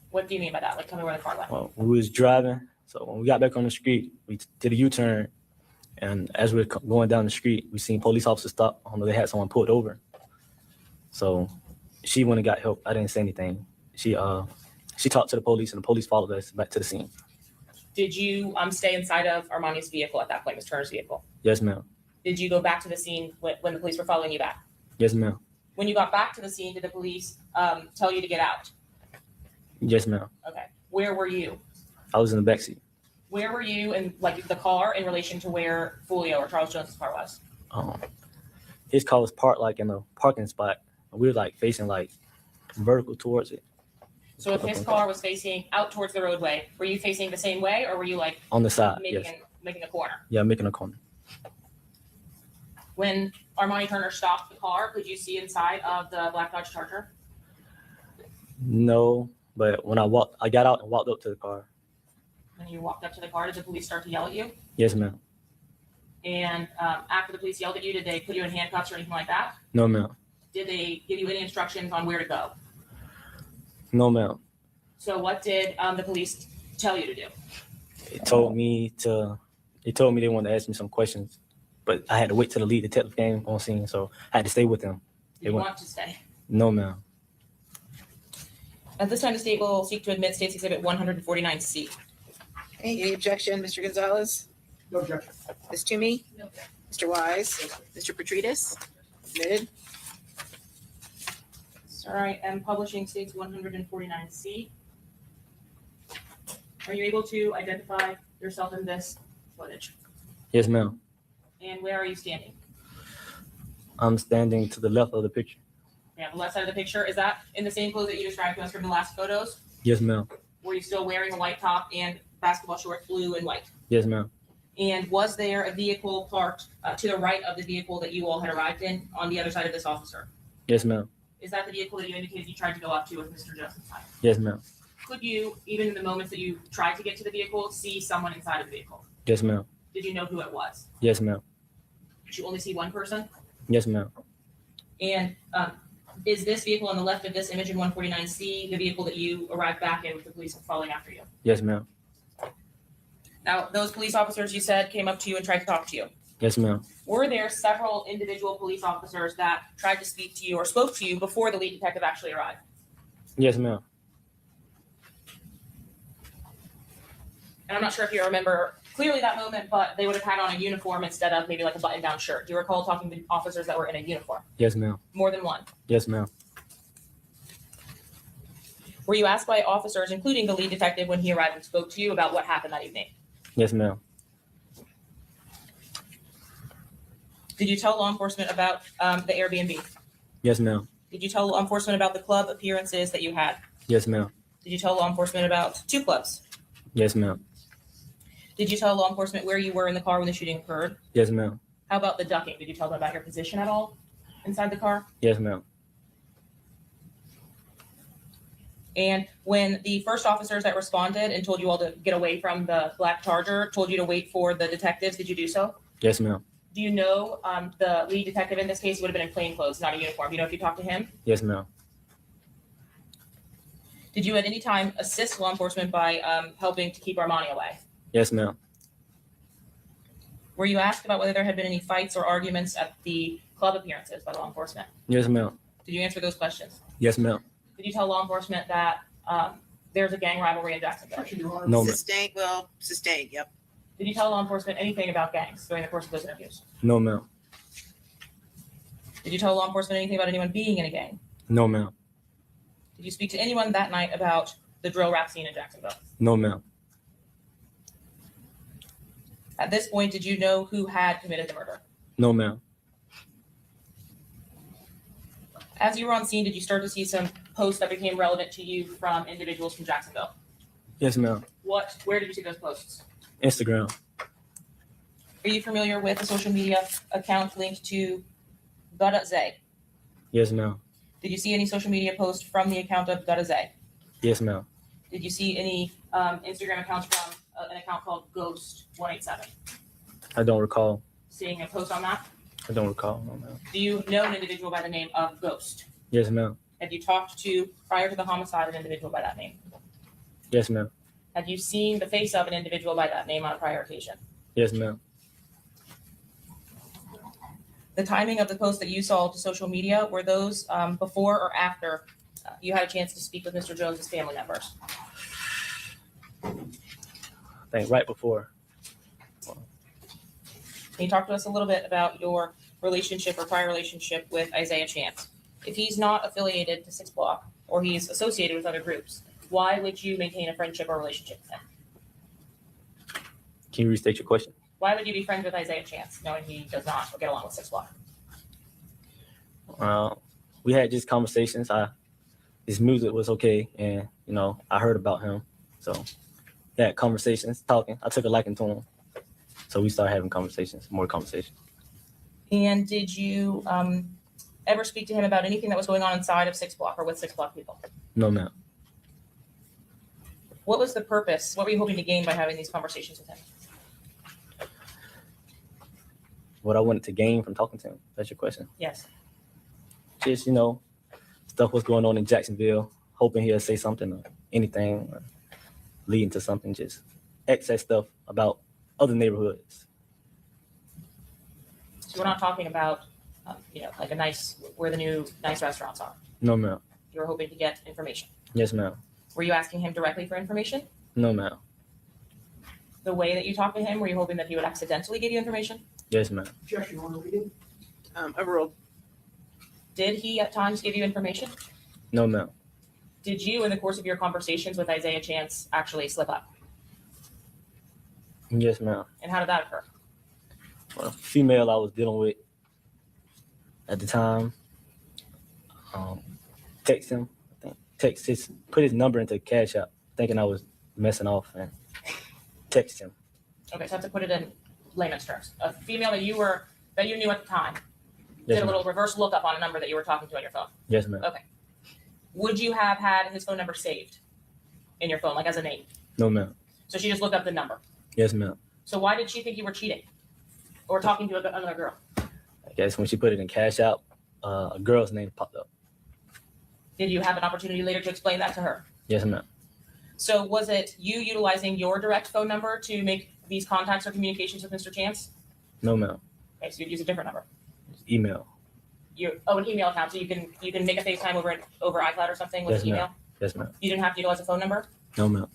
What do you mean by that? Like, tell me where the car went. Well, we was driving. So when we got back on the street, we did a U-turn. And as we were going down the street, we seen police officers stop. They had someone pulled over. So she went and got help. I didn't say anything. She talked to the police, and the police followed us back to the scene. Did you stay inside of Armani's vehicle at that point, Ms. Turner's vehicle? Yes, ma'am. Did you go back to the scene when the police were following you back? Yes, ma'am. When you got back to the scene, did the police tell you to get out? Yes, ma'am. Okay. Where were you? I was in the backseat. Where were you in the car in relation to where Foolio or Charles Jones's car was? His car was parked in a parking spot. And we were facing vertical towards it. So if his car was facing out towards the roadway, were you facing the same way or were you On the side, making, yes. making a corner? Yeah, making a corner. When Armani Turner stopped the car, could you see inside of the Black Dodge Charger? No, but when I got out and walked up to the car. When you walked up to the car, did the police start to yell at you? Yes, ma'am. And after the police yelled at you, did they put you in handcuffs or anything like that? No, ma'am. Did they give you any instructions on where to go? No, ma'am. So what did the police tell you to do? They told me they wanted to ask me some questions, but I had to wait till the lead detective came on scene, so I had to stay with them. Did you want to stay? No, ma'am. At this time, the state will seek to admit State's Exhibit 149C. Okay, any objection? Mr. Gonzalez? No objection. Ms. Toomey? No. Mr. Wise? Mr. Petrides? Admitted? All right, I'm publishing State's 149C. Are you able to identify yourself in this footage? Yes, ma'am. And where are you standing? I'm standing to the left of the picture. Yeah, the left side of the picture. Is that in the same clothes that you described to us from the last photos? Yes, ma'am. Were you still wearing a white top and basketball shorts, blue and white? Yes, ma'am. And was there a vehicle parked to the right of the vehicle that you all had arrived in on the other side of this officer? Yes, ma'am. Is that the vehicle that you indicated you tried to go up to with Mr. Jones inside? Yes, ma'am. Could you, even in the moments that you tried to get to the vehicle, see someone inside of the vehicle? Yes, ma'am. Did you know who it was? Yes, ma'am. Did you only see one person? Yes, ma'am. And is this vehicle on the left of this image in 149C the vehicle that you arrived back in with the police following after you? Yes, ma'am. Now, those police officers you said came up to you and tried to talk to you. Yes, ma'am. Were there several individual police officers that tried to speak to you or spoke to you before the lead detective actually arrived? Yes, ma'am. And I'm not sure if you remember clearly that moment, but they would have had on a uniform instead of maybe like a button-down shirt. Do you recall talking to officers that were in a uniform? Yes, ma'am. More than one? Yes, ma'am. Were you asked by officers, including the lead detective, when he arrived and spoke to you about what happened that evening? Yes, ma'am. Did you tell law enforcement about the Airbnb? Yes, ma'am. Did you tell law enforcement about the club appearances that you had? Yes, ma'am. Did you tell law enforcement about 2 clubs? Yes, ma'am. Did you tell law enforcement where you were in the car when the shooting occurred? Yes, ma'am. How about the ducking? Did you tell them about your position at all inside the car? Yes, ma'am. And when the first officers that responded and told you all to get away from the black Charger told you to wait for the detectives, did you do so? Yes, ma'am. Do you know the lead detective in this case would have been in plain clothes, not a uniform? Do you know if you talked to him? Yes, ma'am. Did you at any time assist law enforcement by helping to keep Armani away? Yes, ma'am. Were you asked about whether there had been any fights or arguments at the club appearances by law enforcement? Yes, ma'am. Did you answer those questions? Yes, ma'am. Did you tell law enforcement that there's a gang rivalry in Jacksonville? Objection, Your Honor. No, ma'am. Sustained, yep. Did you tell law enforcement anything about gangs during the course of those interviews? No, ma'am. Did you tell law enforcement anything about anyone being in a gang? No, ma'am. Did you speak to anyone that night about the drill rap scene in Jacksonville? No, ma'am. At this point, did you know who had committed the murder? No, ma'am. As you were on scene, did you start to see some posts that became relevant to you from individuals from Jacksonville? Yes, ma'am. Where did you see those posts? Instagram. Are you familiar with a social media account linked to Gada Zay? Yes, ma'am. Did you see any social media post from the account of Gada Zay? Yes, ma'am. Did you see any Instagram accounts from an account called Ghost 187? I don't recall. Seeing a post on that? I don't recall. No, ma'am. Do you know an individual by the name of Ghost? Yes, ma'am. Have you talked to, prior to the homicide, an individual by that name? Yes, ma'am. Have you seen the face of an individual by that name on a prior occasion? Yes, ma'am. The timing of the posts that you saw to social media, were those before or after you had a chance to speak with Mr. Jones's family members? I think right before. Can you talk to us a little bit about your relationship or prior relationship with Isaiah Chance? If he's not affiliated to 6 Block or he's associated with other groups, why would you maintain a friendship or relationship with him? Can you restate your question? Why would you be friends with Isaiah Chance, knowing he does not get along with 6 Block? We had just conversations. His music was okay, and I heard about him, so we had conversations, talking. I took a liking to him, so we started having conversations, more conversations. And did you ever speak to him about anything that was going on inside of 6 Block or with 6 Block people? No, ma'am. What was the purpose? What were you hoping to gain by having these conversations with him? What I wanted to gain from talking to him. That's your question. Yes. Just, stuff was going on in Jacksonville, hoping he'll say something or anything or leading to something, just excess stuff about other neighborhoods. So we're not talking about, like where the new nice restaurants are. No, ma'am. You were hoping to get information. Yes, ma'am. Were you asking him directly for information? No, ma'am. The way that you talked to him, were you hoping that he would accidentally give you information? Yes, ma'am. Objection, Your Honor. Reading. Overruled. Did he at times give you information? No, ma'am. Did you, in the course of your conversations with Isaiah Chance, actually slip up? Yes, ma'am. And how did that occur? Well, female I was dealing with at the time, text him, put his number into Cash App, thinking I was messing off, and text him. Okay, so I have to put it in layman's terms, a female that you knew at the time, Yes, did a ma'am. little reverse lookup on a number that you were talking to on your phone. Yes, ma'am. Would you have had his phone number saved in your phone, like as a name? No, ma'am. So she just looked up the number. Yes, ma'am. So why did she think you were cheating or talking to another girl? I guess when she put it in Cash App, a girl's name popped up. Did you have an opportunity later to explain that to her? Yes, ma'am. So was it you utilizing your direct phone number to make these contacts or communications with Mr. Chance? No, ma'am. Okay, so you'd use a different number. Email. An email account, so you can make a FaceTime over iCloud or something with Yes, an email? ma'am. Yes, ma'am. You didn't have to utilize a phone number? No, ma'am.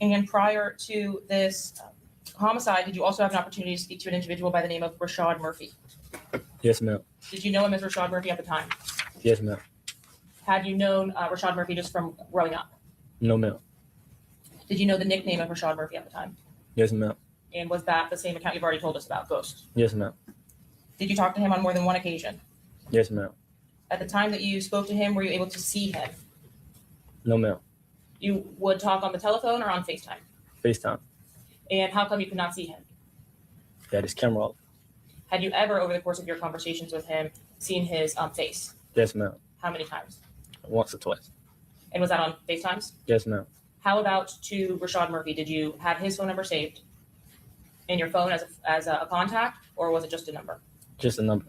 And prior to this homicide, did you also have an opportunity to speak to an individual by the name of Rashad Murphy? Yes, ma'am. Did you know him as Rashad Murphy at the time? Yes, ma'am. Had you known Rashad Murphy just from growing up? No, ma'am. Did you know the nickname of Rashad Murphy at the time? Yes, ma'am. And was that the same account you've already told us about, Ghost? Yes, ma'am. Did you talk to him on more than one occasion? Yes, ma'am. At the time that you spoke to him, were you able to see him? No, ma'am. You would talk on the telephone or on FaceTime? FaceTime. And how come you could not see him? He had his camera off. Had you ever, over the course of your conversations with him, seen his face? Yes, ma'am. How many times? Once or twice. And was that on FaceTimes? Yes, ma'am. How about to Rashad Murphy? Did you have his phone number saved in your phone as a contact, or was it just a number? Just a number.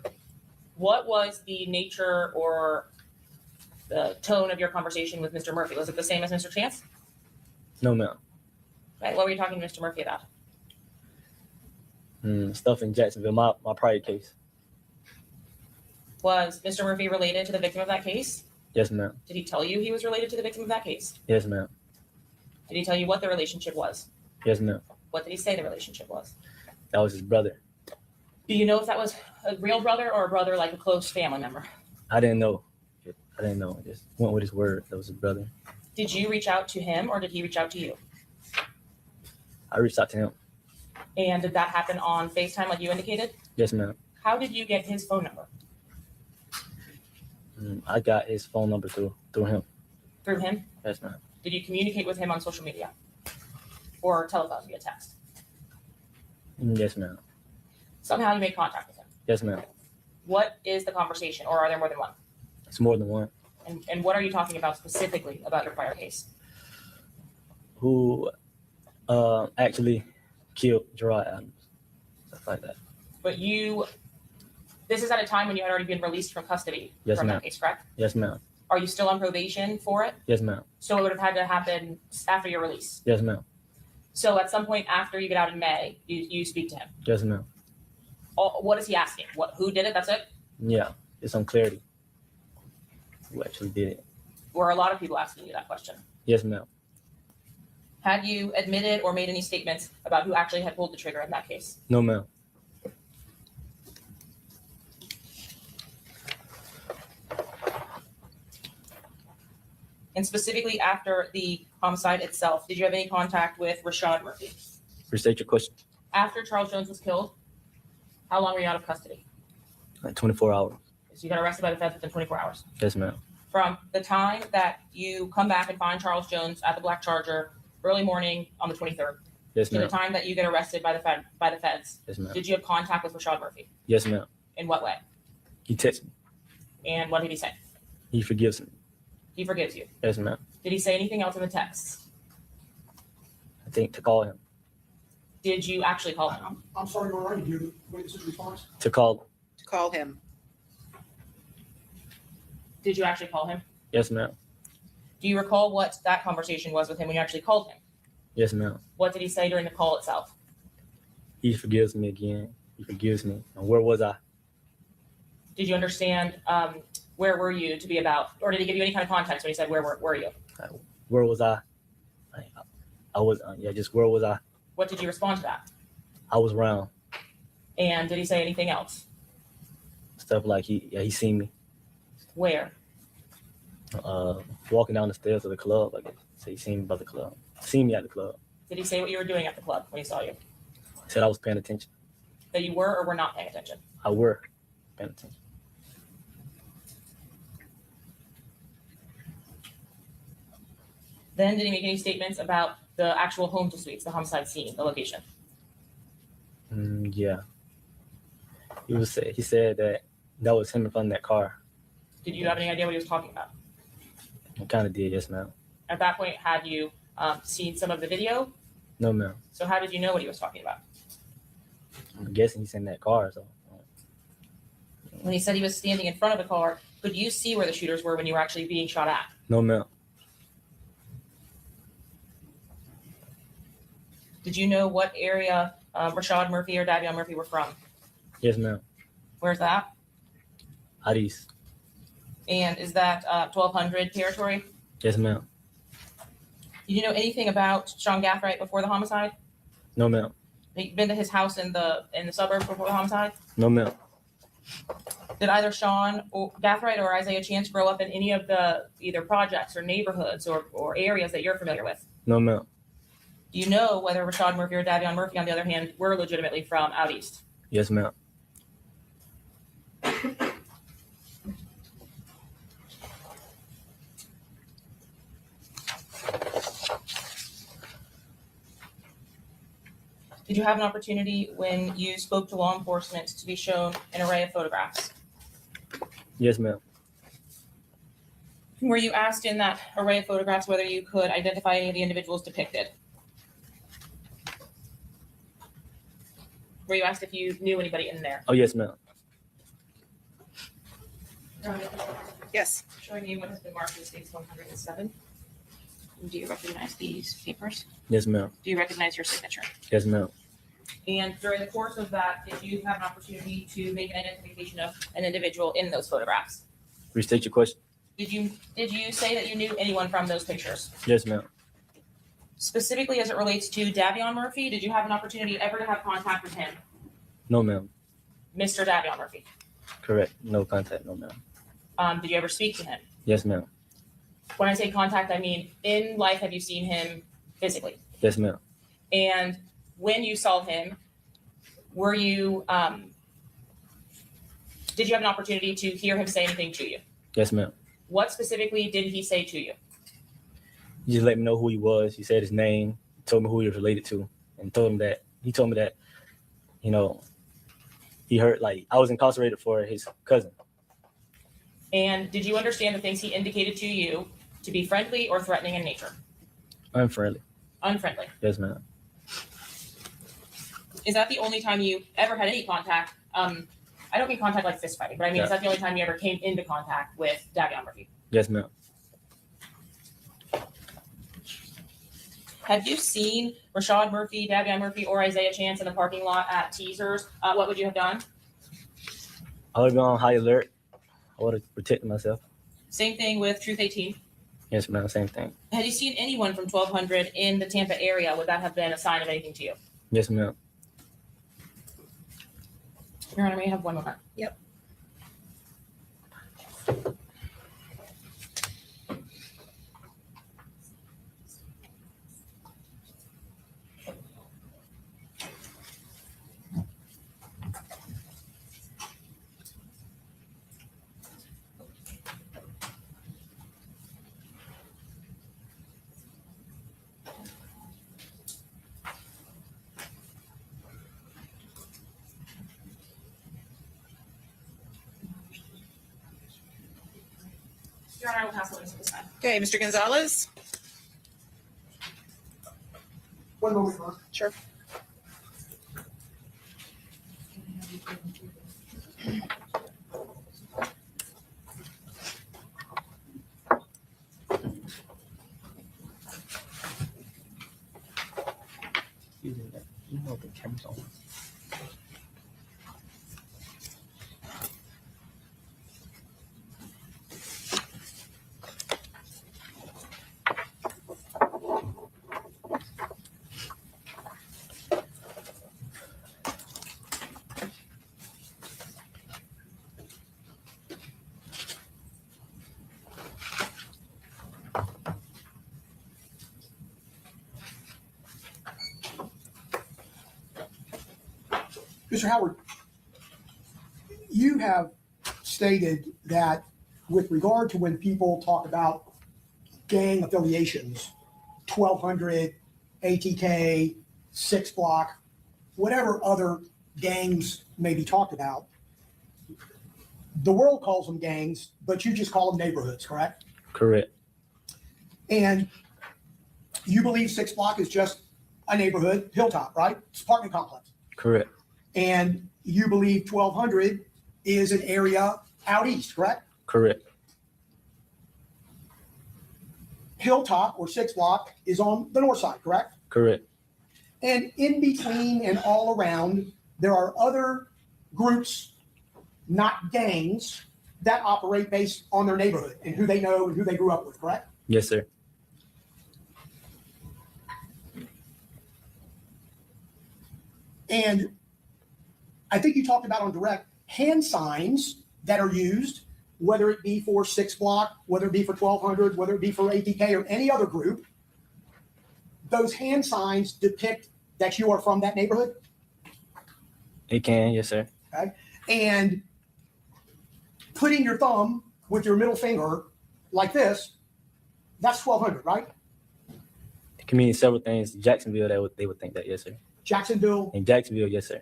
What was the nature or the tone of your conversation with Mr. Murphy? Was it the same as Mr. Chance? No, ma'am. Right. What were you talking to Mr. Murphy about? Stuff in Jacksonville, my prior case. Was Mr. Murphy related to the victim of that case? Yes, ma'am. Did he tell you he was related to the victim of that case? Yes, ma'am. Did he tell you what the relationship was? Yes, ma'am. What did he say the relationship was? That was his brother. Do you know if that was a real brother or a brother like a close family member? I didn't know. I just went with his word. That was his brother. Did you reach out to him or did he reach out to you? I reached out to him. And did that happen on FaceTime like you indicated? Yes, ma'am. How did you get his phone number? I got his phone number through him. Through him? Yes, ma'am. Did you communicate with him on social media? Or telephone via text? Yes, ma'am. Somehow you made contact with him. Yes, ma'am. What is the conversation, or are there more than one? It's more than one. And what are you talking about specifically about your prior case? Who actually killed Gerard Adams? Stuff like that. But this is at a time when you had already been released from custody Yes, from ma'am. that case, correct? Yes, ma'am. Are you still on probation for it? Yes, ma'am. So it would have had to happen after your release. Yes, ma'am. So at some point after you get out in May, you speak to him. Yes, ma'am. What is he asking? Who did it? That's it? Yeah, it's some clarity. Who actually did it? Or a lot of people asking you that question. Yes, ma'am. Had you admitted or made any statements about who actually had pulled the trigger in that case? No, ma'am. And specifically after the homicide itself, did you have any contact with Rashad Murphy? Restate your question. After Charles Jones was killed, how long were you out of custody? Like 24 hours. So you got arrested by the feds within 24 hours. Yes, ma'am. From the time that you come back and find Charles Jones at the Black Charger early morning on the 23rd Yes, to the ma'am. time that you get arrested by the feds, Yes, ma'am. did you have contact with Rashad Murphy? Yes, ma'am. In what way? He texted me. And what did he say? He forgives me. He forgives you. Yes, ma'am. Did he say anything else in the text? I think to call him. Did you actually call him? I'm sorry, Your Honor, you do witness's response? To call. To call him. Did you actually call him? Yes, ma'am. Do you recall what that conversation was with him when you actually called him? Yes, ma'am. What did he say during the call itself? He forgives me again. He forgives me. And where was I? Did you understand where were you to be about? Or did he give you any kind of context when he said, where were you? Where was I? I was, just where was I? What did you respond to that? I was around. And did he say anything else? Stuff like he seen me Where? walking down the stairs of the club, I guess. So he seen me by the club. Seen me at the club. Did he say what you were doing at the club when he saw you? He said I was paying attention. That you were or were not paying attention? I were paying attention. Then did he make any statements about the actual home to suites, the homicide scene, the location? Yeah. He said that was him in front of that car. Did you have any idea what he was talking about? I kind of did, yes, ma'am. At that point, had you seen some of the video? No, ma'am. So how did you know what he was talking about? I'm guessing he's in that car, so. When he said he was standing in front of the car, could you see where the shooters were when you were actually being shot at? No, ma'am. Did you know what area Rashad Murphy or Davion Murphy were from? Yes, ma'am. Where's that? Out east. And is that 1200 territory? Yes, ma'am. Did you know anything about Sean Gathright before the homicide? No, ma'am. Have you been to his house in the suburbs before the homicide? No, ma'am. Did either Sean or Gathright or Isaiah Chance grow up in any of the either projects or neighborhoods or areas that you're familiar with? No, ma'am. Do you know whether Rashad Murphy or Davion Murphy, on the other hand, were legitimately from out east? Yes, ma'am. Did you have an opportunity when you spoke to law enforcement to be shown an array of photographs? Yes, ma'am. Were you asked in that array of photographs whether you could identify any of the individuals depicted? Were you asked if you knew anybody in there? Oh, yes, ma'am. Yes. Showing you what has been marked as case 107. Do you recognize these papers? Yes, ma'am. Do you recognize your signature? Yes, ma'am. And during the course of that, did you have an opportunity to make an identification of an individual in those photographs? Restate your question. Did you say that you knew anyone from those pictures? Yes, ma'am. Specifically as it relates to Davion Murphy, did you have an opportunity ever to have contact with him, No, ma'am. Mr. Davion Murphy? Correct. No contact. No, ma'am. Did you ever speak to him? Yes, ma'am. When I say contact, I mean in life, have you seen him physically? Yes, ma'am. And when you saw him, were you, did you have an opportunity to hear him say anything to you? Yes, ma'am. What specifically did he say to you? He just let me know who he was. He said his name, told me who he was related to, and told me that, you know, he heard, like, I was incarcerated for his cousin. And did you understand the things he indicated to you to be friendly or threatening in nature? Unfriendly. Unfriendly. Yes, ma'am. Is that the only time you ever had any contact? I don't mean contact like fist fighting, but I mean, Yeah. is that the only time you ever came into contact with Davion Murphy? Yes, ma'am. Have you seen Rashad Murphy, Davion Murphy, or Isaiah Chance in the parking lot at Teasers? What would you have done? I would have been on high alert. I would have protected myself. Same thing with Truth 18. Yes, ma'am. Same thing. Had you seen anyone from 1200 in the Tampa area? Would that have been a sign of anything to you? Yes, ma'am. Your Honor, may I have one moment? Yep. Your Honor, I will pass the witness at this time. Okay, Mr. Gonzalez? One moment, Your Honor. Sure. You know the camera's on. Mr. Howard, you have stated that with regard to when people talk about gang affiliations, 1200, ATK, 6 Block, whatever other gangs may be talked about. The world calls them gangs, but you just call them neighborhoods, correct? Correct. And you believe 6 Block is just a neighborhood, Hilltop, right? It's an apartment complex. Correct. And you believe 1200 is an area out east, correct? Correct. Hilltop or 6 Block is on the north side, correct? Correct. And in between and all around, there are other groups, not gangs, that operate based on their neighborhood and who they know and who they grew up with, correct? Yes, sir. And I think you talked about on direct hand signs that are used, whether it be for 6 Block, whether it be for 1200, whether it be for ATK or any other group. Those hand signs depict that you are from that neighborhood. It can. Yes, sir. Okay. And putting your thumb with your middle finger like this, that's 1200, right? It can mean several things. Jacksonville, they would think that. Yes, sir. Jacksonville. In Jacksonville, yes, sir.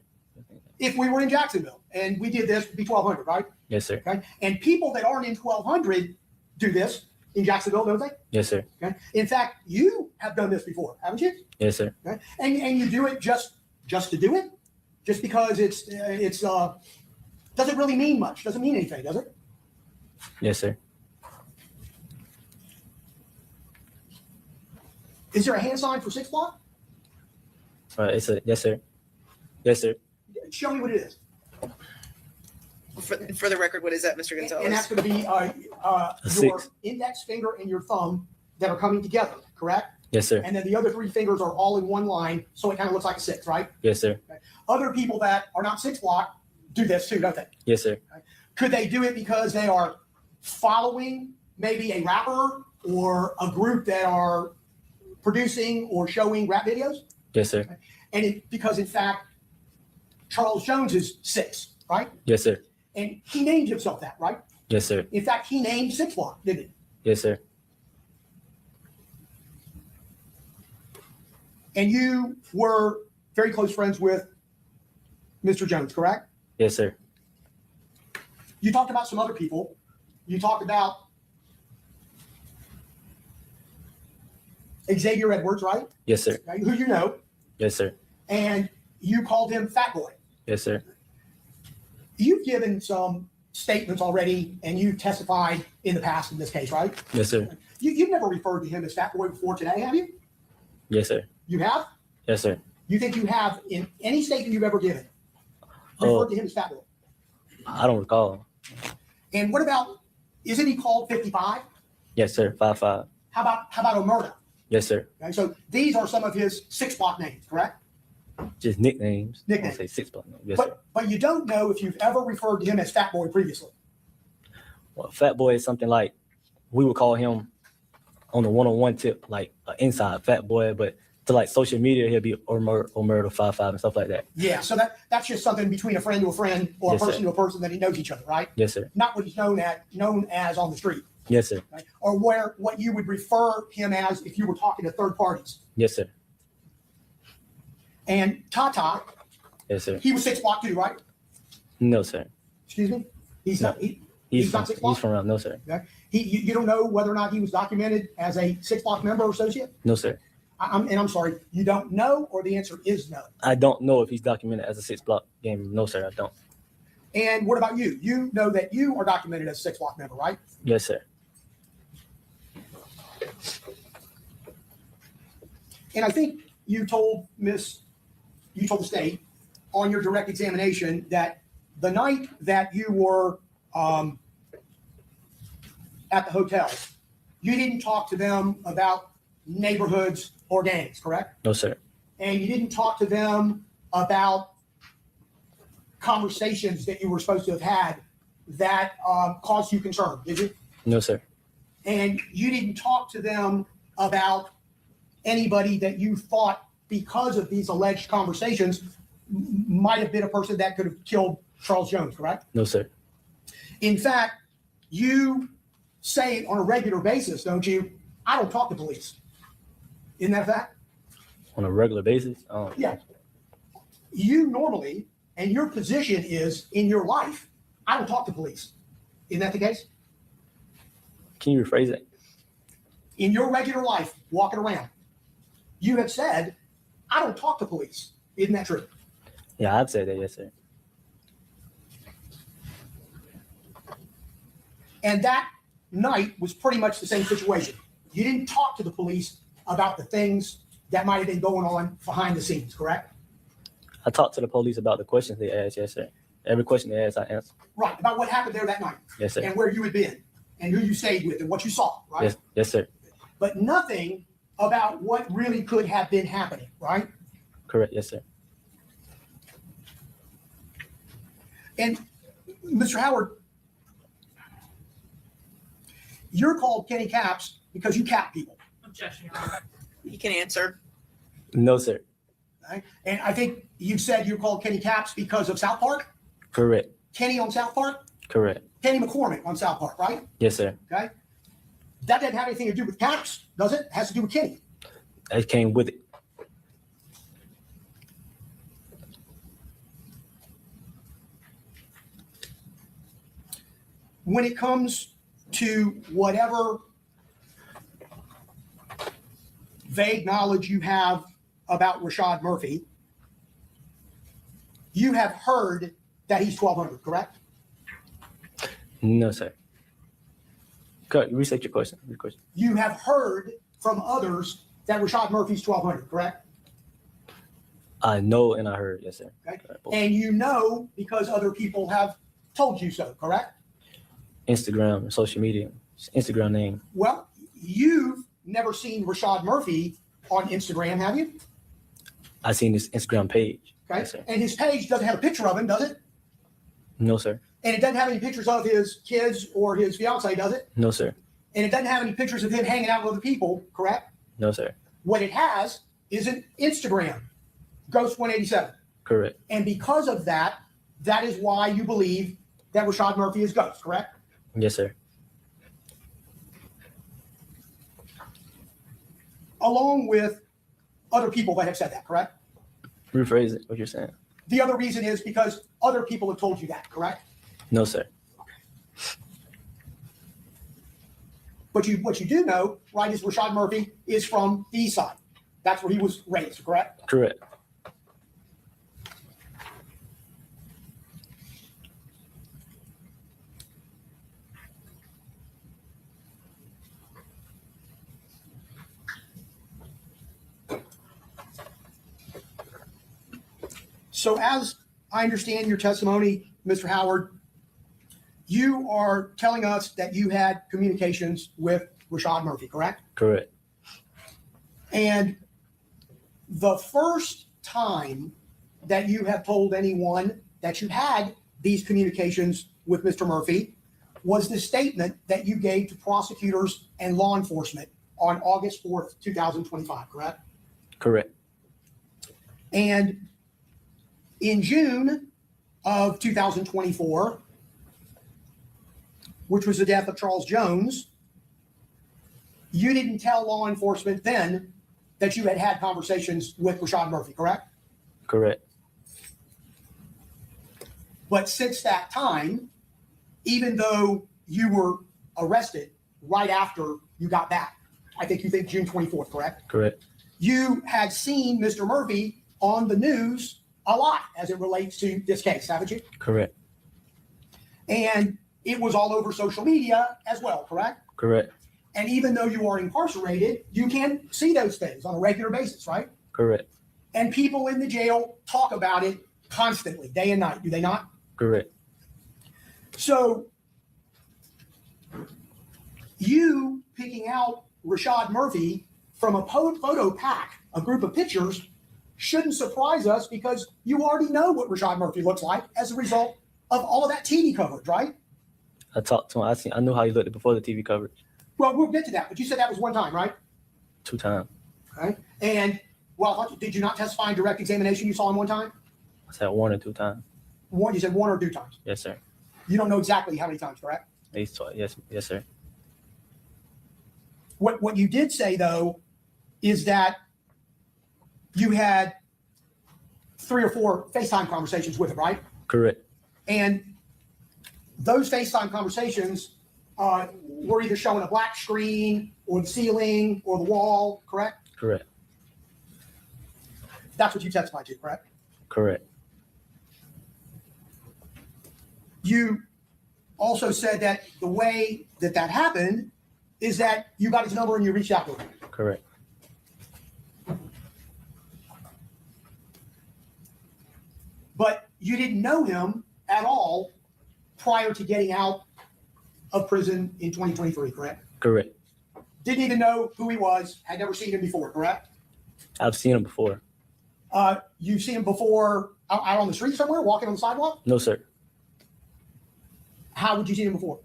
If we were in Jacksonville and we did this, it'd be 1200, right? Yes, sir. Okay. And people that aren't in 1200 do this in Jacksonville, don't they? Yes, sir. Okay. In fact, you have done this before, haven't you? Yes, sir. Okay. And you do it just to do it, just because it's doesn't really mean much. Doesn't mean anything, does it? Yes, sir. Is there a hand sign for 6 Block? It's a yes, sir. Yes, sir. Show me what it is. For the record, what is that, Mr. And Gonzalez? that's going to be your 6. index finger and your thumb that are coming together, correct? Yes, sir. And then the other 3 fingers are all in one line, so it kind of looks like a 6, right? Yes, sir. Other people that are not 6 Block do this too, don't they? Yes, sir. Could they do it because they are following maybe a rapper or a group that are producing or showing rap videos? Yes, sir. And because in fact, Charles Jones is 6, right? Yes, sir. And he named himself that, right? Yes, sir. In fact, he named 6 Block, didn't he? Yes, sir. And you were very close friends with Mr. Jones, correct? Yes, sir. You talked about some other people. You talked about Xavier Edwards, right? Yes, sir. Okay, who you know. Yes, sir. And you called him Fat Boy. Yes, sir. You've given some statements already, and you testified in the past in this case, right? Yes, sir. You've never referred to him as Fat Boy before today, have you? Yes, sir. You have? Yes, sir. You think you have in any statement you've ever given Oh. referred to him as Fat Boy? I don't recall. And what about, isn't he called 55? Yes, sir. 5'5". How about Omerta? Yes, sir. Okay, so these are some of his 6 Block names, correct? Just nicknames. Nicknames. I say 6 block. Yes, sir. But you don't know if you've ever referred to him as Fat Boy previously. Well, Fat Boy is something like we would call him on the one-on-one tip, like an inside Fat Boy, but to like social media, he'll be Omerta 5'5" and stuff like that. Yeah, so that's just something between a friend to a friend or Yes, a person sir. to a person that he knows each other, right? Yes, sir. Not what he's known as on the street, Yes, sir. right? Or what you would refer him as if you were talking to third parties. Yes, sir. And Tata, Yes, sir. he was 6 Block too, right? No, sir. Excuse me? He's No. not. He's He's not from, 6 Block? he's from around. No, sir. Okay. You don't know whether or not he was documented as a 6 Block member or associate? No, sir. I'm sorry, you don't know, or the answer is no. I don't know if he's documented as a 6 block game. No, sir. I don't. And what about you? You know that you are documented as a 6 Block member, right? Yes, sir. And I think you told the state on your direct examination that the night that you were at the hotel, you didn't talk to them about neighborhoods or gangs, correct? No, sir. And you didn't talk to them about conversations that you were supposed to have had that caused you concern, did you? No, sir. And you didn't talk to them about anybody that you thought, because of these alleged conversations, might have been a person that could have killed Charles Jones, correct? No, sir. In fact, you say on a regular basis, don't you? I don't talk to police. Isn't that a fact? On a regular basis. Yeah. You normally, and your position is in your life, I don't talk to police. Isn't that the case? Can you rephrase it? In your regular life, walking around, you have said, I don't talk to police. Isn't that true? Yeah, I've said that. Yes, sir. And that night was pretty much the same situation. You didn't talk to the police about the things that might have been going on behind the scenes, correct? I talked to the police about the questions they asked. Yes, sir. Every question they asked, I answered. Right, about what happened there that night. Yes, sir. And where you had been and who you stayed with and what you saw, right? Yes, yes, sir. But nothing about what really could have been happening, right? Correct. Yes, sir. And Mr. Howard, you're called Kenny Caps because you cap people. Objection, Your Honor. He can answer. No, sir. Right? And I think you said you're called Kenny Caps because of South Park. Correct. Kenny on South Park. Correct. Kenny McCormick on South Park, right? Yes, sir. Okay. That doesn't have anything to do with Caps, does it? It has to do with Kenny. It came with it. When it comes to whatever vague knowledge you have about Rashad Murphy, you have heard that he's 1,200, correct? No, sir. Reset your question. You have heard from others that Rashad Murphy's 1,200, correct? I know and I heard. Yes, sir. Okay. Correct. And you know because other people have told you so, correct? Instagram, social media, Instagram name. Well, you've never seen Rashad Murphy on Instagram, have you? I seen this Instagram page. Okay. Yes, sir. And his page doesn't have a picture of him, does it? No, sir. And it doesn't have any pictures of his kids or his fiance, does it? No, sir. And it doesn't have any pictures of him hanging out with other people, correct? No, sir. What it has is an Instagram, Ghost 187. Correct. And because of that, that is why you believe that Rashad Murphy is Ghost, correct? Yes, sir. Along with other people that have said that, correct? Rephrase it. What you're saying? The other reason is because other people have told you that, correct? No, sir. But what you do know, right, is Rashad Murphy is from the East Side. That's where he was raised, correct? Correct. So as I understand your testimony, Mr. Howard, you are telling us that you had communications with Rashad Murphy, correct? Correct. And the first time that you have told anyone that you had these communications with Mr. Murphy was the statement that you gave to prosecutors and law enforcement on August 4th, 2025, correct? Correct. And in June of 2024, which was the death of Charles Jones, you didn't tell law enforcement then that you had had conversations with Rashad Murphy, correct? Correct. But since that time, even though you were arrested right after you got back, I think you think June 24th, correct? Correct. You had seen Mr. Murphy on the news a lot as it relates to this case, haven't you? Correct. And it was all over social media as well, correct? Correct. And even though you are incarcerated, you can see those things on a regular basis, right? Correct. And people in the jail talk about it constantly, day and night, do they not? Correct. So you picking out Rashad Murphy from a photo pack, a group of pictures, shouldn't surprise us because you already know what Rashad Murphy looks like as a result of all of that TV coverage, right? I talked to him. I knew how he looked before the TV coverage. Well, we'll get to that, but you said that was one time, right? 2 times. Okay. And well, did you not testify in direct examination? You saw him one time? I said 1 or 2 times. One, you said 1 or 2 times. Yes, sir. You don't know exactly how many times, correct? At least twice. Yes, yes, sir. What you did say though is that you had 3 or 4 FaceTime conversations with him, right? Correct. And those FaceTime conversations were either showing a black screen or the ceiling or the wall, correct? Correct. That's what you testified to, correct? Correct. You also said that the way that that happened is that you got his number and you reached out to him. Correct. But you didn't know him at all prior to getting out of prison in 2023, correct? Correct. Didn't even know who he was, had never seen him before, correct? I've seen him before. You've seen him before out on the street somewhere, walking on the sidewalk? No, sir. How would you see him before?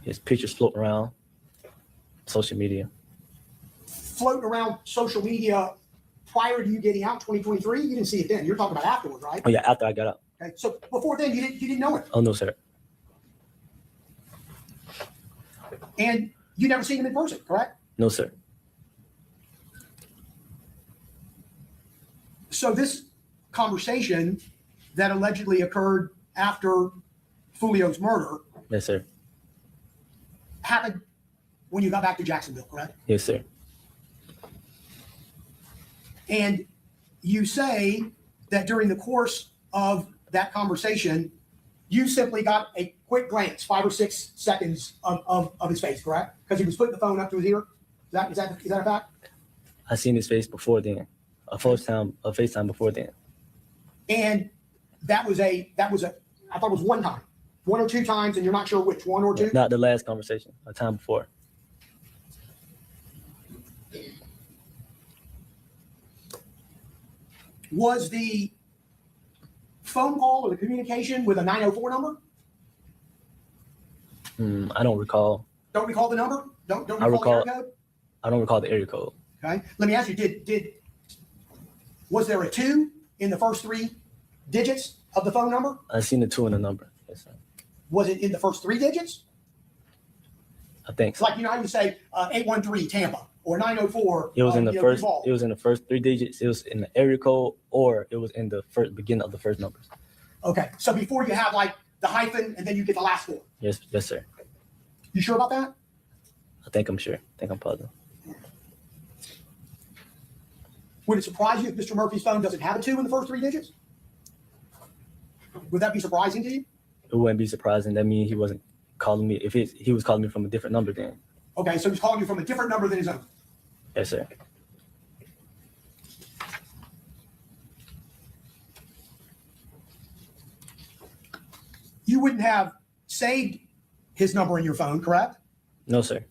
His pictures float around social media. Floating around social media prior to you getting out in 2023? You didn't see it then. You're talking about afterwards, right? Oh yeah, after I got out. Okay. So before then, you didn't know him. Oh no, sir. And you never seen him in person, correct? No, sir. So this conversation that allegedly occurred after Foolio's murder Yes, sir. happened when you got back to Jacksonville, correct? Yes, sir. And you say that during the course of that conversation, you simply got a quick glance, 5 or 6 seconds of his face, correct? Because he was putting the phone up to his ear. Is that a fact? I seen his face before then. A FaceTime before then. And that was I thought it was one time, 1 or 2 times, and you're not sure which, 1 or 2? Not the last conversation. A time before. Was the phone call or the communication with a 904 number? I don't recall. Don't recall the number? Don't I recall recall- the area code? I don't recall the area code. Okay. Let me ask you, was there a 2 in the first 3 digits of the phone number? I seen the 2 in the number. Yes, sir. Was it in the first 3 digits? I think It's so. like, I would say 813 Tampa or 904. It was in the first. Duval. It was in the first 3 digits. It was in the area code, or it was in the first beginning of the first numbers. Okay. So before you have like the hyphen and then you get the last 4. Yes, yes, sir. You sure about that? I think I'm sure. I think I'm positive. Would it surprise you if Mr. Murphy's phone doesn't have a 2 in the first 3 digits? Would that be surprising to you? It wouldn't be surprising. That means he wasn't calling me. If he was calling me from a different number, then Okay, so he's calling you from a different number than his own. yes, sir. You wouldn't have saved his number in your phone, correct? No, sir.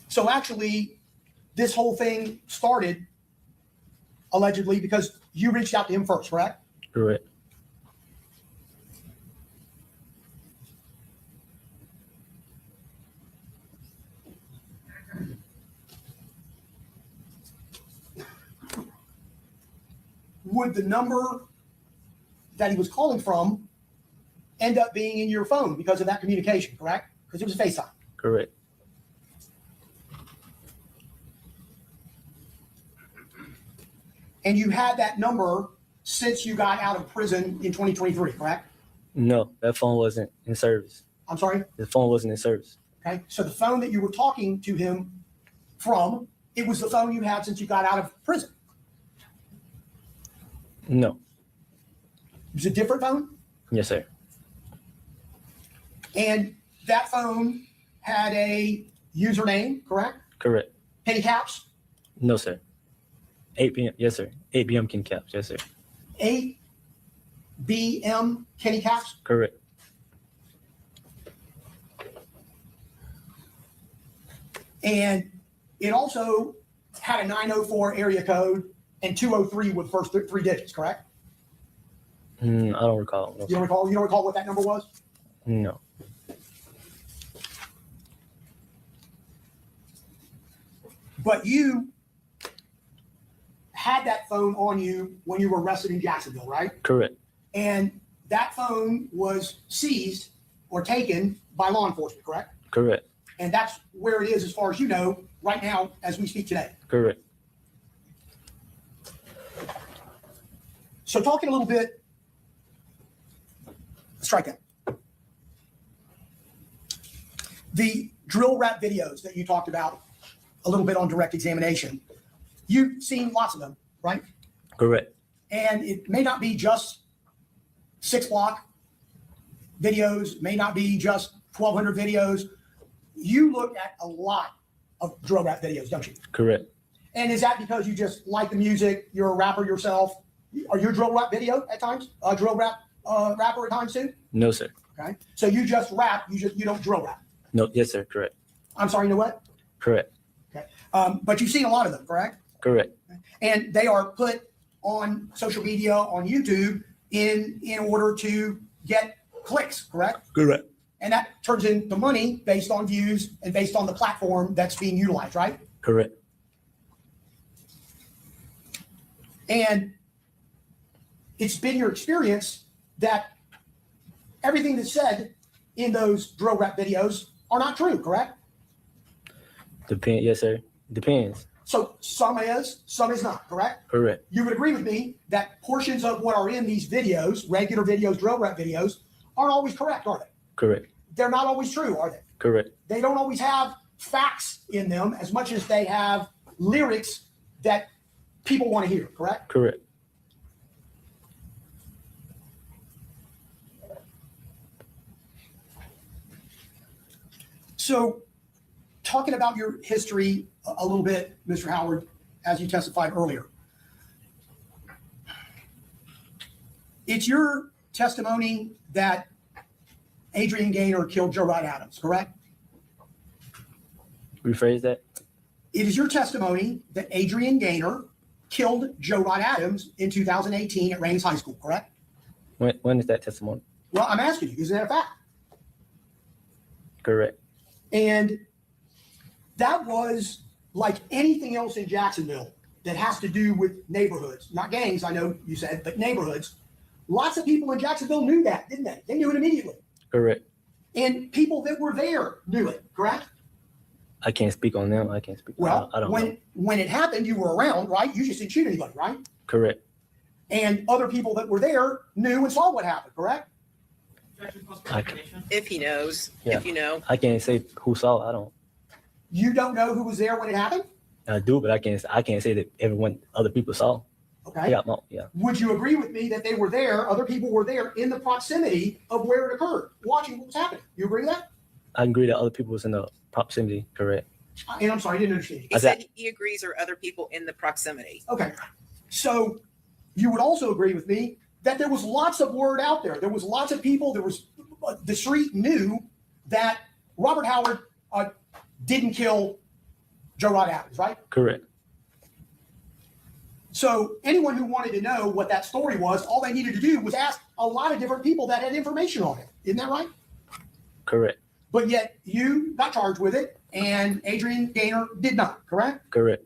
So actually, this whole thing started allegedly because you reached out to him first, correct? Correct. Would the number that he was calling from end up being in your phone because of that communication, correct? Because it was FaceTime. Correct. And you had that number since you got out of prison in 2023, correct? No, that phone wasn't in service. I'm sorry? The phone wasn't in service. Okay. So the phone that you were talking to him from, it was the phone you had since you got out of prison. No. It was a different phone. Yes, sir. And that phone had a username, correct? Correct. Penny caps, No, sir. 8 p.m. Yes, sir. 8 p.m. King Caps. Yes, sir. 8BM Kenny caps. Correct. And it also had a 904 area code and 203 with the first 3 digits, correct? I don't recall. No, You don't recall? You don't recall what that number was? no. But you had that phone on you when you were arrested in Jacksonville, right? Correct. And that phone was seized or taken by law enforcement, correct? Correct. And that's where it is, as far as you know, right now, as we speak today. Correct. So talking a little bit, strike that. The drill rap videos that you talked about a little bit on direct examination, you've seen lots of them, right? Correct. And it may not be just 6 block videos, may not be just 1,200 videos. You look at a lot of drill rap videos, don't you? Correct. And is that because you just like the music? You're a rapper yourself. Are you a drill rap video at times? A drill rap rapper at times too? No, sir. Okay. So you just rap. You don't drill rap. No. Yes, sir. Correct. I'm sorry. You know what? Correct. Okay. But you've seen a lot of them, correct? Correct. And they are put on social media, on YouTube, in order to get clicks, correct? Correct. And that turns into money based on views and based on the platform that's being utilized, right? Correct. And it's been your experience that everything that's said in those drill rap videos are not true, correct? Depend. Yes, sir. Depends. So some is not, correct? Correct. You would agree with me that portions of what are in these videos, regular videos, drill rap videos, aren't always correct, are they? Correct. They're not always true, are they? Correct. They don't always have facts in them as much as they have lyrics that people want to hear, correct? Correct. So talking about your history a little bit, Mr. Howard, as you testified earlier, it's your testimony that Adrian Gaynor killed Joe Wright Adams, correct? Rephrase that. It is your testimony that Adrian Gaynor killed Joe Wright Adams in 2018 at Raines High School, correct? When is that testimony? Well, I'm asking you, isn't that a fact? Correct. And that was like anything else in Jacksonville that has to do with neighborhoods, not gangs, I know you said, but neighborhoods. Lots of people in Jacksonville knew that, didn't they? They knew it immediately. Correct. And people that were there knew it, correct? I can't speak on them. I can't speak. Well, I don't know. when it happened, you were around, right? You just didn't shoot anybody, right? Correct. And other people that were there knew and saw what happened, correct? If he knows, Yeah. if you know. I can't say who saw. I don't. You don't know who was there when it happened? I do, but I can't say that everyone, other people saw. Okay. Yeah. Would you agree with me that they were there, other people were there in the proximity of where it occurred, watching what was happening? You agree with that? I agree that other people was in the proximity. Correct. And I'm sorry, I didn't understand you. He said he agrees or other people in the proximity. Okay. So you would also agree with me that there was lots of word out there. There was lots of people. There was the street knew that Robert Howard didn't kill Joe Wright Adams, right? Correct. So anyone who wanted to know what that story was, all they needed to do was ask a lot of different people that had information on it. Isn't that right? Correct. But yet you got charged with it, and Adrian Gaynor did not, correct? Correct.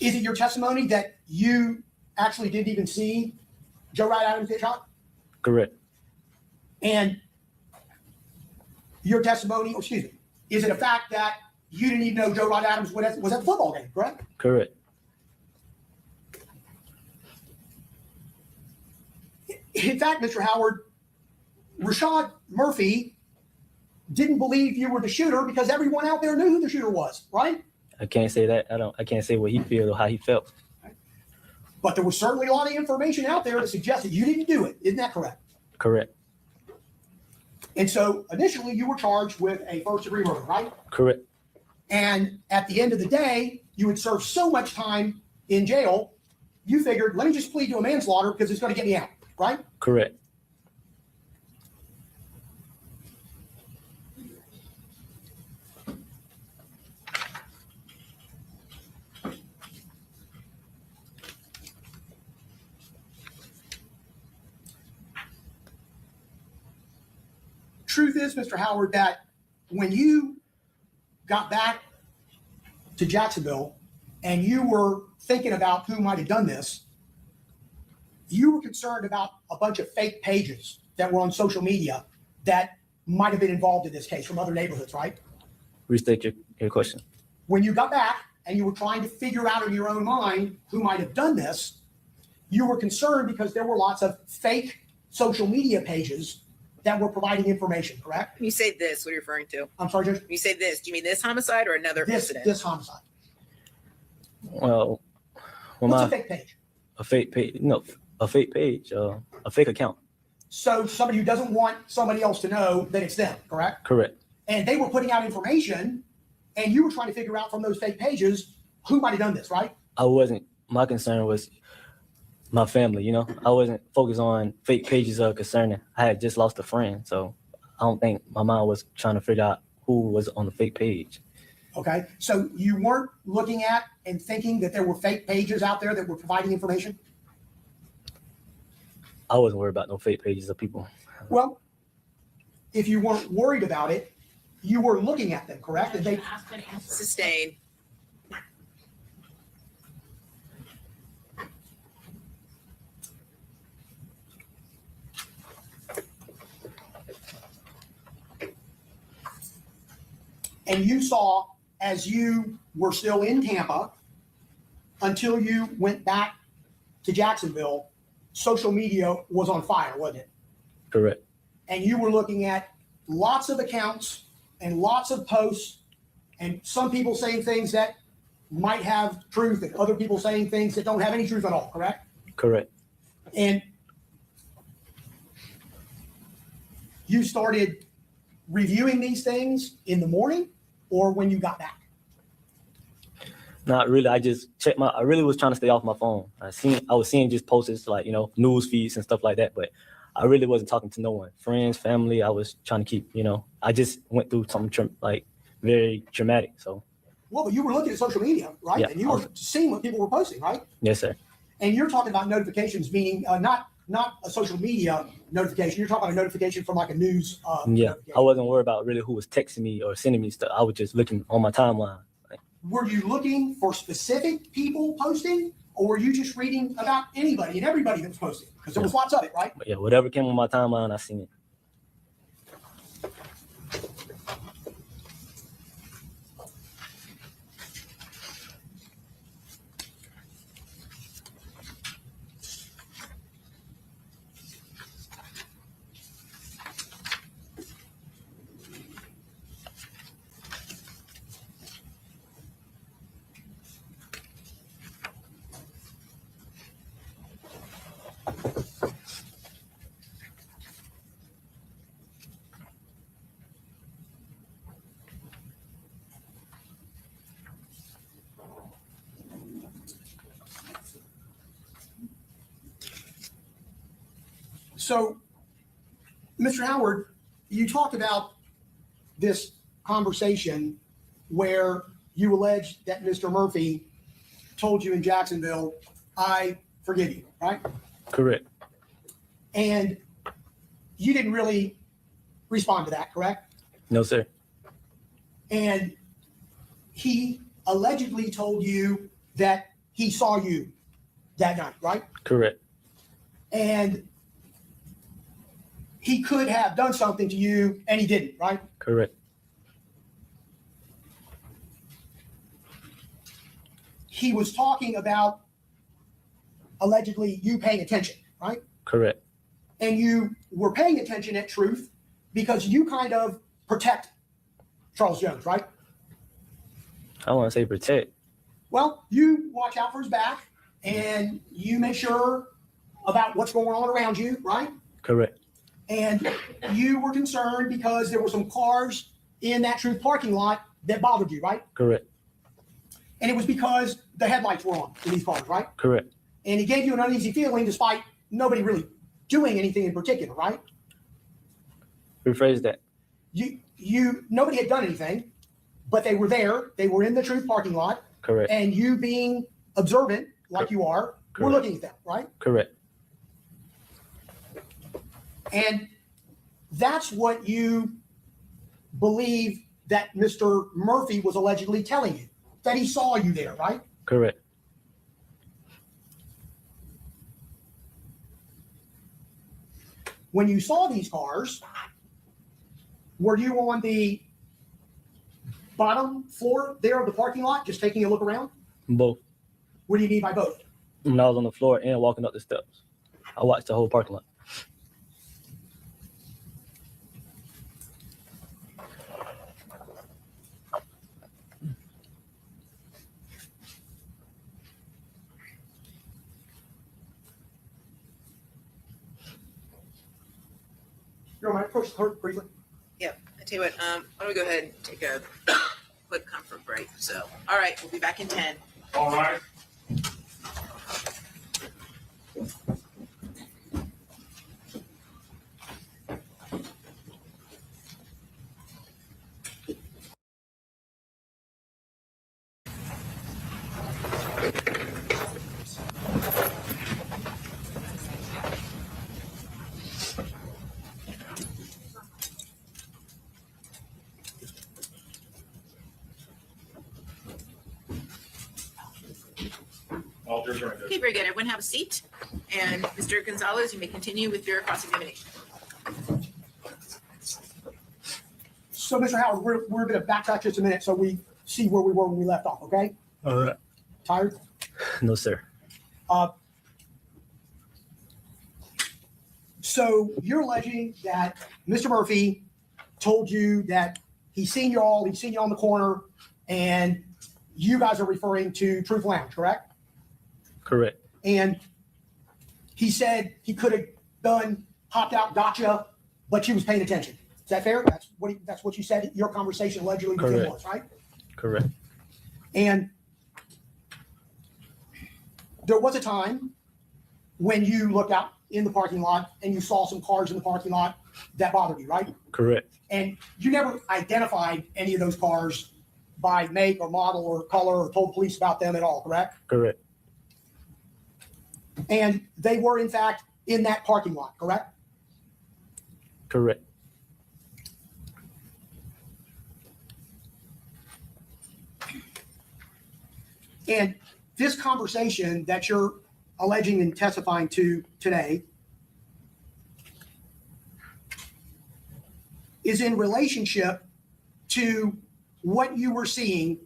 Is it your testimony that you actually didn't even see Joe Wright Adams get shot? Correct. And your testimony, is it a fact that you didn't even know Joe Wright Adams was at the football game, correct? Correct. In fact, Mr. Howard, Rashad Murphy didn't believe you were the shooter because everyone out there knew who the shooter was, right? I can't say that. I can't say what he feel or how he felt. But there was certainly a lot of information out there that suggested you didn't do it. Isn't that correct? Correct. And so initially you were charged with a first-degree murder, right? Correct. And at the end of the day, you would serve so much time in jail, you figured, let me just plead to a manslaughter because it's going to get me out, right? Correct. Truth is, Mr. Howard, that when you got back to Jacksonville and you were thinking about who might have done this, you were concerned about a bunch of fake pages that were on social media that might have been involved in this case from other neighborhoods, right? Restate your question. When you got back and you were trying to figure out in your own mind who might have done this, you were concerned because there were lots of fake social media pages that were providing information, correct? When you say this, what are you referring to? I'm sorry, Judge. When you say this, do you mean this homicide or another incident? This homicide. Well, What's a fake page? a fake page, no, a fake page, a fake account. So somebody who doesn't want somebody else to know that it's them, correct? Correct. And they were putting out information, and you were trying to figure out from those fake pages who might have done this, right? My concern was my family, you know. I wasn't focused on fake pages concerning. I had just lost a friend, so I don't think my mind was trying to figure out who was on the fake page. Okay, so you weren't looking at and thinking that there were fake pages out there that were providing information? I wasn't worried about no fake pages of people. Well, if you weren't worried about it, you were looking at them, correct? And they, Sustained. and you saw as you were still in Tampa until you went back to Jacksonville, social media was on fire, wasn't it? Correct. And you were looking at lots of accounts and lots of posts, and some people saying things that might have truth and other people saying things that don't have any truth at all, correct? Correct. And you started reviewing these things in the morning or when you got back? Not really. I just checked I really was trying to stay off my phone. I was seeing just posts like, news feeds and stuff like that, but I really wasn't talking to no one. Friends, family, I was trying to keep, I just went through something very traumatic. So. Well, but you were looking at social media, right? Yeah, and you were seeing what people were posting, right? Yes, sir. And you're talking about notifications, meaning not a social media notification. You're talking about a notification from like a news. Yeah, I wasn't worried about really who was texting me or sending me stuff. I was just looking on my timeline. Were you looking for specific people posting, or were you just reading about anybody and everybody that was posting? Because there was lots of it, right? But yeah, whatever came on my timeline, I seen it. So, Mr. Howard, you talked about this conversation where you alleged that Mr. Murphy told you in Jacksonville, I forgive you, right? Correct. And you didn't really respond to that, correct? No, sir. And he allegedly told you that he saw you that night, right? Correct. And he could have done something to you and he didn't, right? Correct. He was talking about allegedly you paying attention, right? Correct. And you were paying attention at Truth because you kind of protect Charles Jones, right? I want to say protect. Well, you watch out for his back and you make sure about what's going on around you, right? Correct. And you were concerned because there were some cars in that Truth parking lot that bothered you, right? Correct. And it was because the headlights were on in these cars, right? Correct. And it gave you an uneasy feeling despite nobody really doing anything in particular, right? Rephrase that. Nobody had done anything, but they were there. They were in the Truth parking lot. Correct. And you being observant like you are, were looking at them, right? Correct. And that's what you believe that Mr. Murphy was allegedly telling you, that he saw you there, right? Correct. when you saw these cars, were you on the bottom floor there of the parking lot, just taking a look around? Both. What do you mean by both? When I was on the floor and walking up the steps, I watched the whole parking lot. You want me to push her briefly? I tell you what, why don't we go ahead and take a quick comfort break. So, all right, we'll be back in 10. All right. All yours right there. Okay, very good. Everyone have a seat. And Mr. Gonzalez, you may continue with your cross-examination. So, Mr. Howard, we're going to backtrack just a minute so we see where we were when we left off, okay? All right. Tired? No, sir. So you're alleging that Mr. Murphy told you that he's seen you on the corner, and you guys are referring to Truth Lounge, correct? Correct. And he said he could have hopped out, gotcha, but you was paying attention. Is that fair? That's what you said your conversation allegedly with him Correct. was, right? Correct. And there was a time when you looked out in the parking lot and you saw some cars in the parking lot that bothered you, right? Correct. And you never identified any of those cars by make or model or color or told police about them at all, correct? Correct. And they were, in fact, in that parking lot, correct? Correct. And this conversation that you're alleging and testifying to today is in relationship to what you were seeing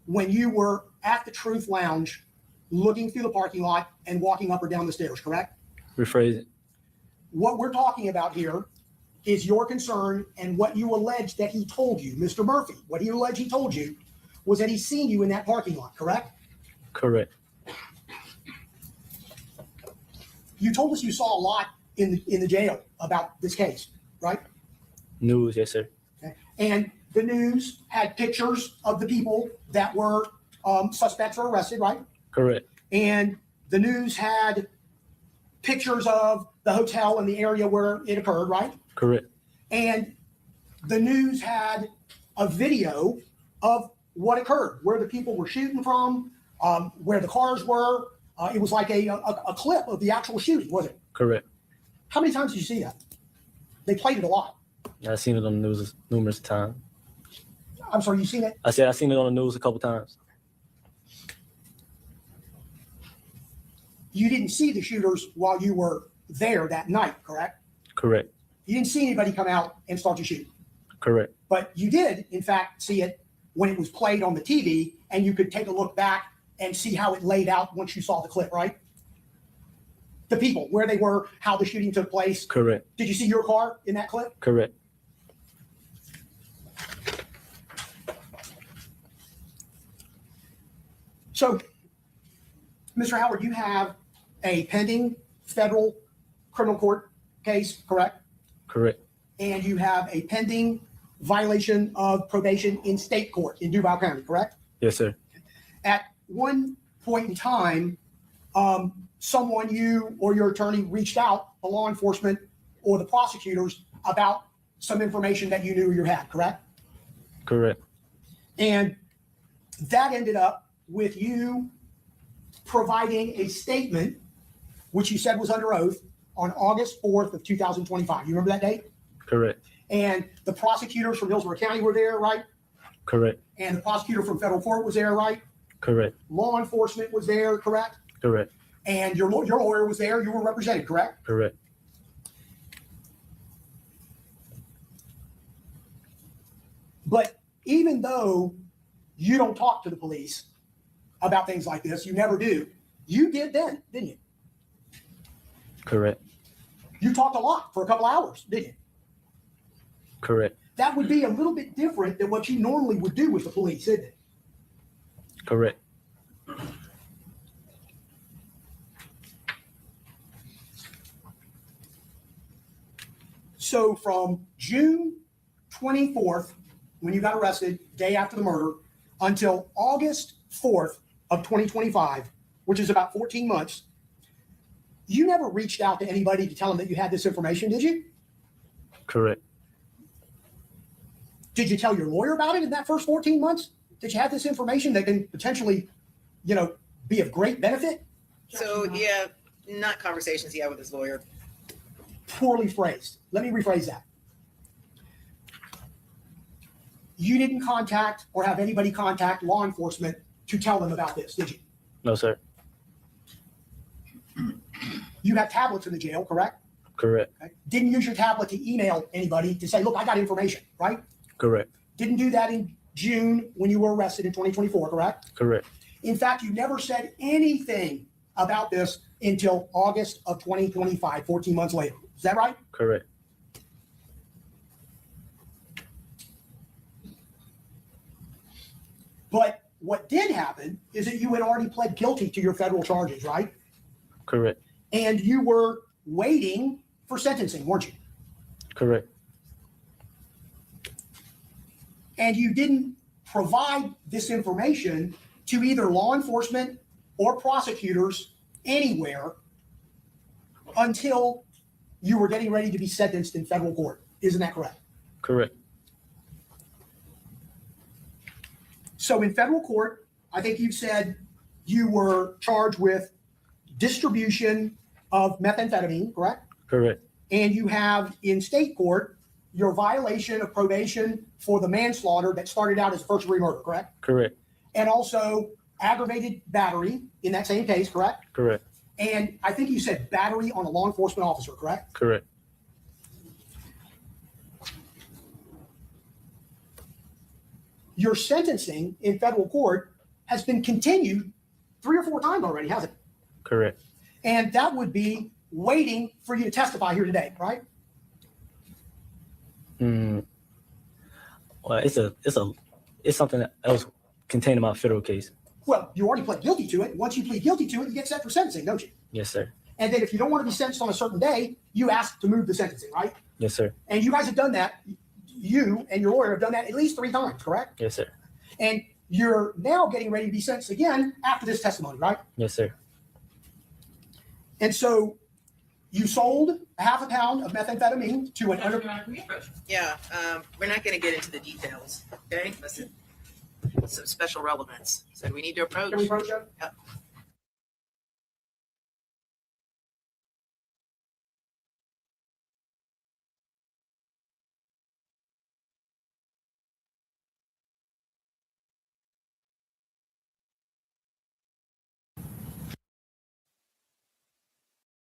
when you were at the Truth Lounge looking through the parking lot and walking up or down the stairs, correct? Rephrase it. What we're talking about here is your concern and what you allege that he told you, Mr. Murphy. What he alleged he told you was that he's seen you in that parking lot, correct? Correct. You told us you saw a lot in the jail about this case, right? News, yes, sir. Okay. And the news had pictures of the people that were suspects or arrested, right? Correct. And the news had pictures of the hotel and the area where it occurred, right? Correct. And the news had a video of what occurred, where the people were shooting from, where the cars were. It was like a clip of the actual shooting, was it? Correct. How many times did you see that? They played it a lot. I've seen it on the news numerous times. I'm sorry, you seen it? I said I've seen it on the news a couple times. You didn't see the shooters while you were there that night, correct? Correct. You didn't see anybody come out and start to shoot. Correct. But you did, in fact, see it when it was played on the TV, and you could take a look back and see how it laid out once you saw the clip, right? The people, where they were, how the shooting took place. Correct. Did you see your car in that clip? Correct. So, Mr. Howard, you have a pending federal criminal court case, correct? Correct. And you have a pending violation of probation in state court in Duval County, correct? Yes, sir. At one point in time, someone, you or your attorney, reached out to law enforcement or the prosecutors about some information that you knew you had, correct? Correct. And that ended up with you providing a statement, which you said was under oath, on August 4th of 2025. You remember that date? Correct. And the prosecutors from Hillsborough County were there, right? Correct. And the prosecutor from federal court was there, right? Correct. Law enforcement was there, correct? Correct. And your lawyer was there. You were represented, correct? Correct. But even though you don't talk to the police about things like this, you never do, you did then, didn't you? Correct. You talked a lot for a couple hours, didn't you? Correct. That would be a little bit different than what you normally would do with the police, isn't it? Correct. So from June 24th, when you got arrested, day after the murder, until August 4th of 2025, which is about 14 months, you never reached out to anybody to tell them that you had this information, did you? Correct. Did you tell your lawyer about it in that first 14 months? Did you have this information that can potentially, be of great benefit? So, yeah, not conversations he had with his lawyer. Poorly phrased. Let me rephrase that. You didn't contact or have anybody contact law enforcement to tell them about this, did you? No, sir. You have tablets in the jail, correct? Correct. Okay. Didn't use your tablet to email anybody to say, look, I got information, right? Correct. Didn't do that in June when you were arrested in 2024, correct? Correct. In fact, you never said anything about this until August of 2025, 14 months later. Is that right? Correct. But what did happen is that you had already pled guilty to your federal charges, right? Correct. And you were waiting for sentencing, weren't you? Correct. And you didn't provide this information to either law enforcement or prosecutors anywhere until you were getting ready to be sentenced in federal court. Isn't that correct? Correct. So in federal court, I think you said you were charged with distribution of methamphetamine, correct? Correct. And you have in state court your violation of probation for the manslaughter that started out as first degree murder, correct? Correct. And also aggravated battery in that same case, correct? Correct. And I think you said battery on a law enforcement officer, correct? Correct. Your sentencing in federal court has been continued 3 or 4 times already, hasn't it? Correct. And that would be waiting for you to testify here today, right? Well, it's something that was contained in my federal case. Well, you already pled guilty to it. Once you plead guilty to it, you get set for sentencing, don't you? Yes, sir. And then if you don't want to be sentenced on a certain day, you ask to move the sentencing, right? Yes, sir. And you guys have done that. You and your lawyer have done that at least 3 times, correct? Yes, sir. And you're now getting ready to be sentenced again after this testimony, right? Yes, sir. And so you sold a half a pound of methamphetamine to an Yeah, we're not going to get into the details, okay? Listen, some special relevance. So we need to approach. Can we approach that? Yep.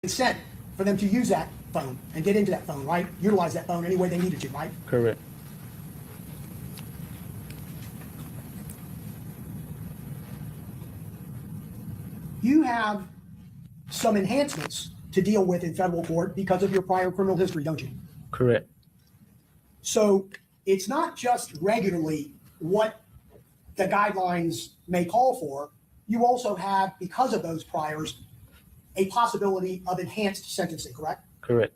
Consent for them to use that phone and get into that phone, right? Utilize that phone any way they needed to, right? Correct. You have some enhancements to deal with in federal court because of your prior criminal history, don't you? Correct. So it's not just regularly what the guidelines may call for. You also have, because of those priors, a possibility of enhanced sentencing, correct? Correct.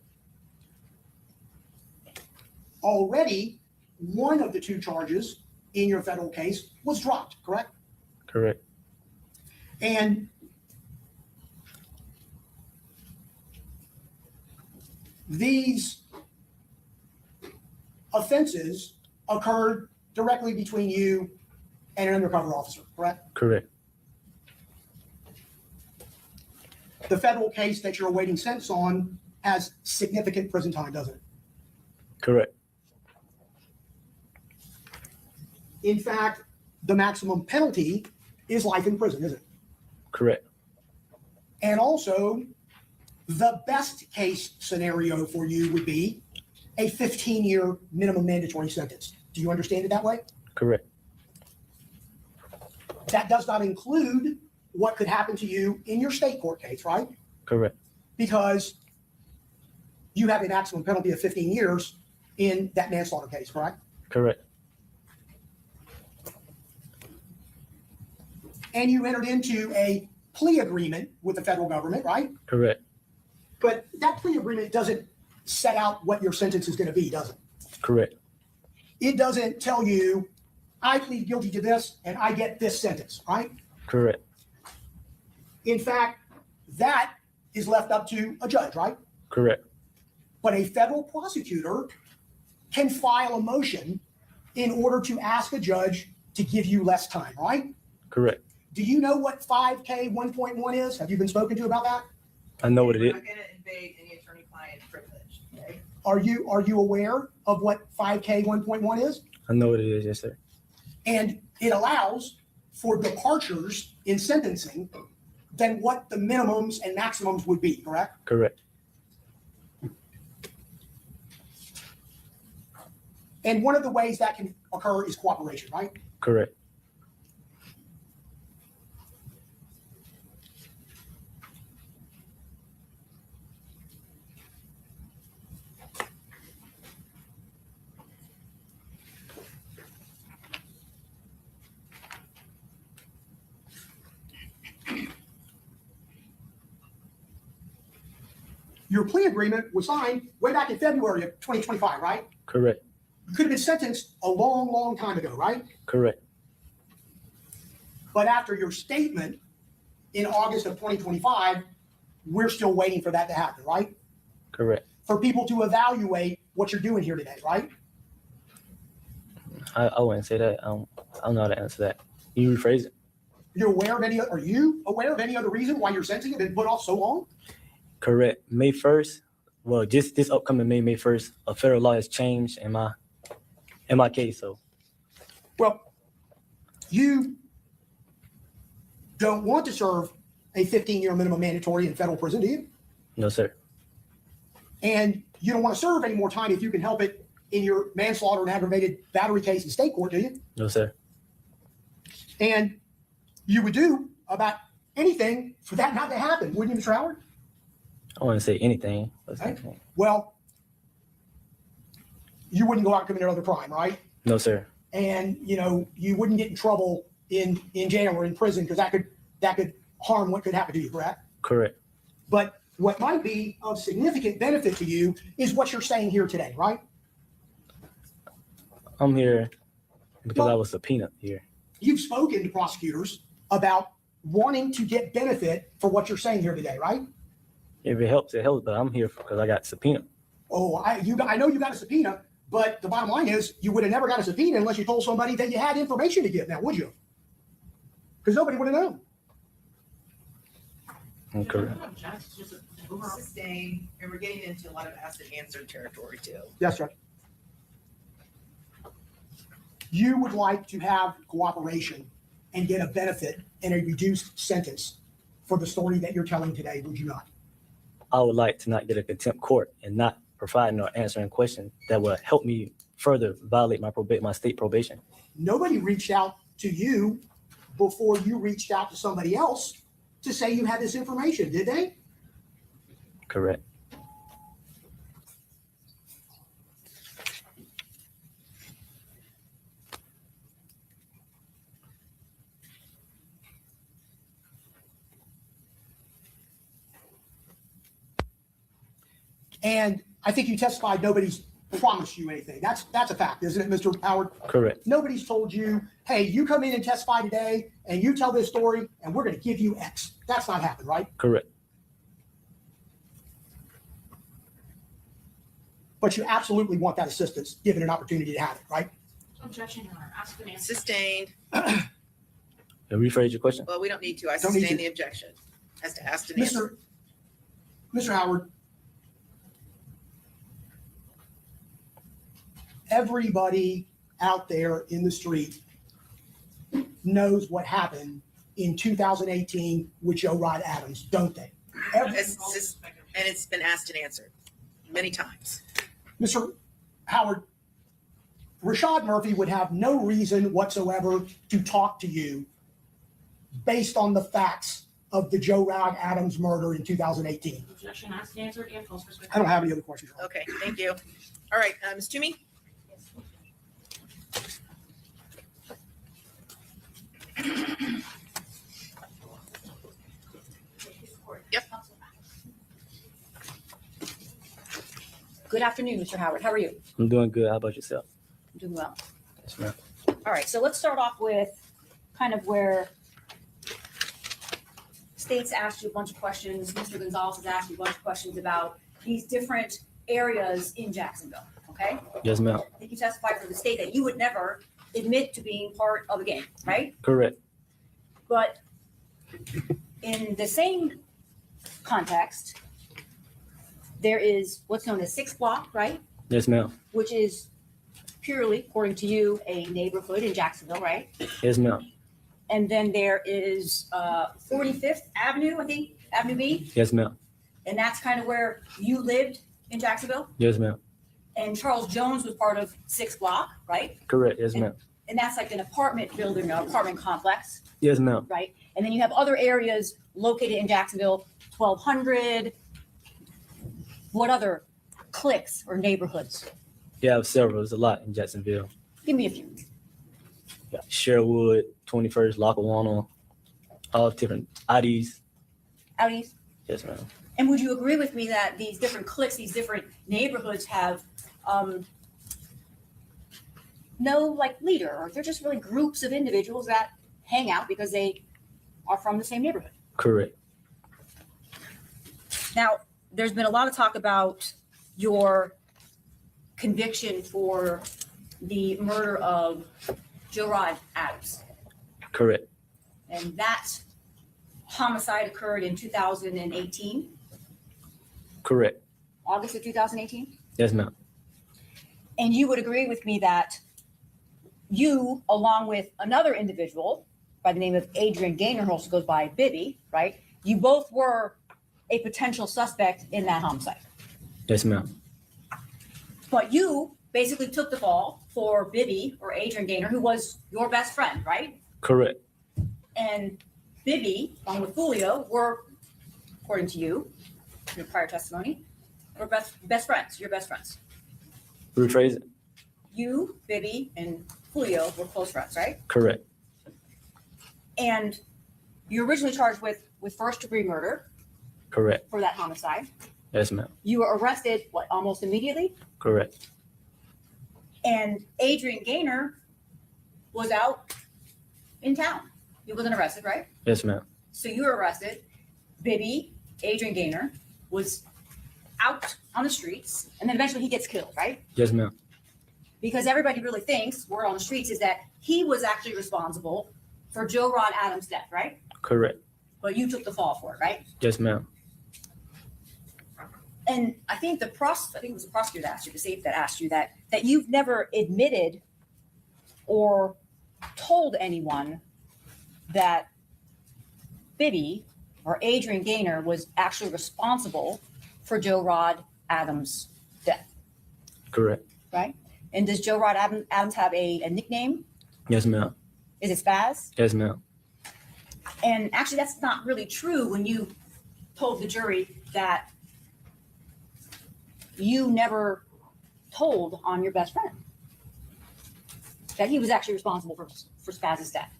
Already, one of the 2 charges in your federal case was dropped, correct? Correct. And these offenses occurred directly between you and an undercover officer, correct? Correct. The federal case that you're awaiting sentence on has significant prison time, doesn't it? Correct. In fact, the maximum penalty is life in prison, isn't it? Correct. And also, the best case scenario for you would be a 15-year minimum mandatory sentence. Do you understand it that way? Correct. That does not include what could happen to you in your state court case, right? Correct. Because you have a maximum penalty of 15 years in that manslaughter case, correct? Correct. And you entered into a plea agreement with the federal government, right? Correct. But that plea agreement doesn't set out what your sentence is going to be, does it? Correct. It doesn't tell you, I plead guilty to this and I get this sentence, right? Correct. In fact, that is left up to a judge, right? Correct. But a federal prosecutor can file a motion in order to ask a judge to give you less time, right? Correct. Do you know what 5K 1.1 is? Have you been spoken to about that? I know what it We're is. not going to invade any attorney-client privilege, okay? Are you aware of what 5K 1.1 is? I know what it is. Yes, sir. And it allows for departures in sentencing than what the minimums and maximums would be, correct? Correct. And one of the ways that can occur is cooperation, right? Correct. Your plea agreement was signed way back in February of 2025, right? Correct. You could have been sentenced a long, long time ago, right? Correct. But after your statement in August of 2025, we're still waiting for that to happen, right? Correct. For people to evaluate what you're doing here today, right? I wouldn't say that. I don't know how to answer that. Can you rephrase it? Are you aware of any other reason why your sentencing has been put off so long? Correct. May 1st. Well, just this upcoming May 1st, a federal law has changed in my case. So Well, you don't want to serve a 15-year minimum mandatory in federal prison, do you? no, sir. And you don't want to serve any more time if you can help it in your manslaughter and aggravated battery case in state court, do you? No, sir. And you would do about anything for that not to happen, wouldn't you, Mr. Howard? I wouldn't say anything. Right. Well, you wouldn't go out and commit another crime, right? No, sir. And you wouldn't get in trouble in jail or in prison because that could harm what could happen to you, correct? Correct. But what might be of significant benefit to you is what you're saying here today, right? I'm here because Well- I was subpoenaed here. You've spoken to prosecutors about wanting to get benefit for what you're saying here today, right? If it helps, it helps. But I'm here because I got subpoenaed. Oh, I know you got a subpoena, but the bottom line is you would have never got a subpoena unless you told somebody that you had information to give. Now, would you? Because nobody would have known. Correct. Sustained, and we're getting into a lot of asked and answered territory too. Yes, sir. You would like to have cooperation and get a benefit and a reduced sentence for the story that you're telling today, would you not? I would like to not get a contempt court and not providing or answering questions that will help me further violate my state probation. Nobody reached out to you before you reached out to somebody else to say you had this information, did they? Correct. And I think you testified nobody's promised you anything. That's a fact, isn't it, Mr. Howard? Correct. Nobody's told you, hey, you come in and testify today and you tell this story and we're going to give you X. That's not happened, right? Correct. But you absolutely want that assistance given an opportunity to have it, right? Objection, Your Honor. Ask and answer. Sustained. And rephrase your question. Well, we don't need to. I Don't need sustain to. the objection. As to asked and answered. Mr. Howard, everybody out there in the street knows what happened in 2018 with Joe Rod Adams, don't they? And it's been asked and answered many times. Mr. Howard, Rashad Murphy would have no reason whatsoever to talk to you based on the facts of the Joe Rod Adams murder in 2018. Objection asked, answered, and false I don't have any other questions. Your Honor. Okay, thank you. All right, Ms. Toomey? Yep. Good afternoon, Mr. Howard. How are you? I'm doing good. How about yourself? I'm doing well. Yes, ma'am. All right, so let's start off with kind of where states asked you a bunch of questions. Mr. Gonzalez has asked you a bunch of questions about these different areas in Jacksonville, okay? Yes, ma'am. I think you testified for the state that you would never admit to being part of a gang, right? Correct. But in the same context, there is what's known as 6 Block, right? Yes, ma'am. Which is purely, according to you, a neighborhood in Jacksonville, right? Yes, ma'am. And then there is 45th Avenue, I think, Avenue B, Yes, ma'am. and that's kind of where you lived in Jacksonville. Yes, ma'am. And Charles Jones was part of 6 Block, right? Correct. Yes, ma'am. And that's like an apartment building, an apartment complex, Yes, ma'am. right? And then you have other areas located in Jacksonville, 1200. What other cliques or neighborhoods? Yeah, I have several. There's a lot in Jacksonville. Give me a few. Yeah. Sherwood, 21st, Lackawanna, all different IDs. Outies. Yes, ma'am. And would you agree with me that these different cliques, these different neighborhoods have no like leader, or they're just really groups of individuals that hang out because they are from the same neighborhood? Correct. Now, there's been a lot of talk about your conviction for the murder of Joe Rod Adams. Correct. And that homicide occurred in 2018, Correct. August of 2018. Yes, ma'am. And you would agree with me that you, along with another individual by the name of Adrian Gaynor, who also goes by Bibby, right? You both were a potential suspect in that homicide. Yes, ma'am. But you basically took the fall for Bibby or Adrian Gaynor, who was your best friend, right? Correct. And Bibby, along with Foolio, were, according to you, your prior testimony, were best friends, your best friends. Rephrase it. You, Bibby, and Foolio were close friends, right? Correct. And you were originally charged with first-degree murder Correct. for that homicide. Yes, ma'am. You were arrested, almost immediately? Correct. And Adrian Gaynor was out in town. He wasn't arrested, right? Yes, ma'am. So you were arrested. Bibby, Adrian Gaynor, was out on the streets, and then eventually he gets killed, right? Yes, ma'am. Because everybody really thinks, word on the streets, is that he was actually responsible for Joe Rod Adams' death, right? Correct. But you took the fall for it, right? Yes, ma'am. And I think it was the prosecutor that asked you, the state that asked you that you've never admitted or told anyone that Bibby or Adrian Gaynor was actually responsible for Joe Rod Adams' death, Correct. right? And does Joe Rod Adams have a nickname? Yes, ma'am. Is it Spaz? Yes, ma'am. And actually, that's not really true when you told the jury that you never told on your best friend that he was actually responsible for Spaz's death.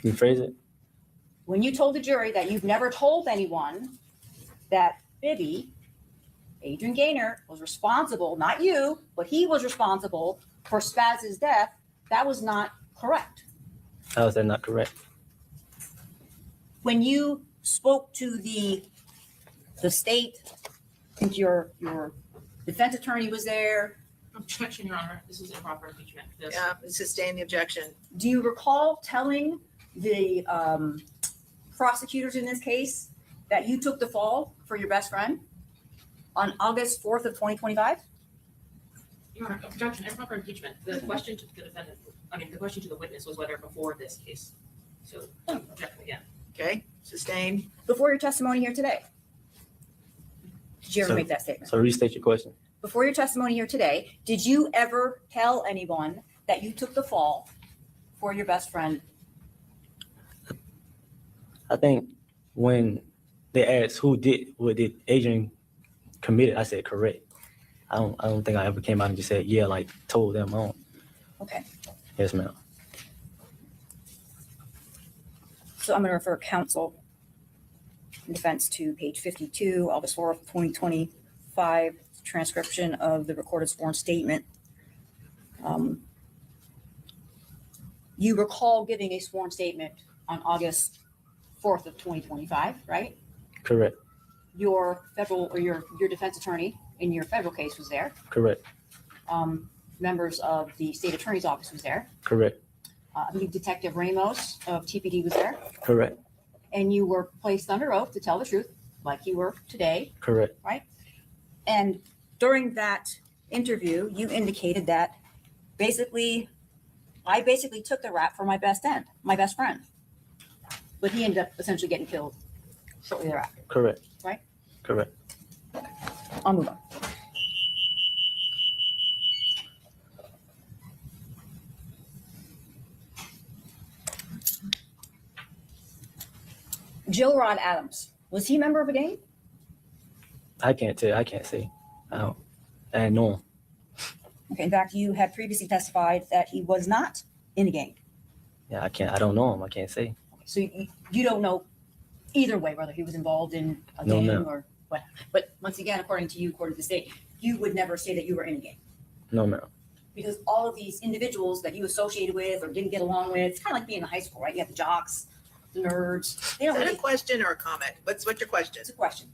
Rephrase it. When you told the jury that you've never told anyone that Bibby, Adrian Gaynor, was responsible, not you, but he was responsible for Spaz's death, that was not correct. How is that not correct? When you spoke to the state, I think your defense attorney was there. Objection, Your Honor. This is improper impeachment. This- Yeah, sustain the objection. Do you recall telling the prosecutors in this case that you took the fall for your best friend on August 4th of 2025? Your Honor, objection, improper impeachment. The question to the defendant, the question to the witness was whether before this case. So, object again. Okay, sustain. Before your testimony here today? Did you ever So- make that statement? So restate your question. before your testimony here today, did you ever tell anyone that you took the fall for your best friend? I think when they asked what did Adrian committed, I said correct. I don't think I ever came out and just said, yeah, like told them on. Okay. Yes, ma'am. So I'm going to refer counsel in defense to page 52, August 4th, 2025, transcription of the recorded sworn statement. You recall giving a sworn statement on August 4th of 2025, right? Correct. Your federal or your defense attorney in your federal case was there. Correct. Members of the state attorney's office was there. Correct. I believe Detective Ramos of TPD was there. Correct. And you were placed under oath to tell the truth, like you were today. Correct. And during that interview, you indicated that I basically took the rap for my best friend. But he ended up essentially getting killed shortly thereafter. Correct. Right? Correct. I'll move on. Joe Rod Adams, was he a member of a gang? I can't tell. I can't say. I didn't know him. Okay, in fact, you had previously testified that he was not in a gang. Yeah, I don't know him. I can't say. So you don't know either way whether he was involved in a No, gang ma'am. or what. But once again, according to the state, you would never say that you were in a gang. No, ma'am. Because all of these individuals that you associated with or didn't get along with, it's kind of like being in high school, right? You have the jocks, the nerds. They Is don't that really, a question or a comment? What's your question? it's a question.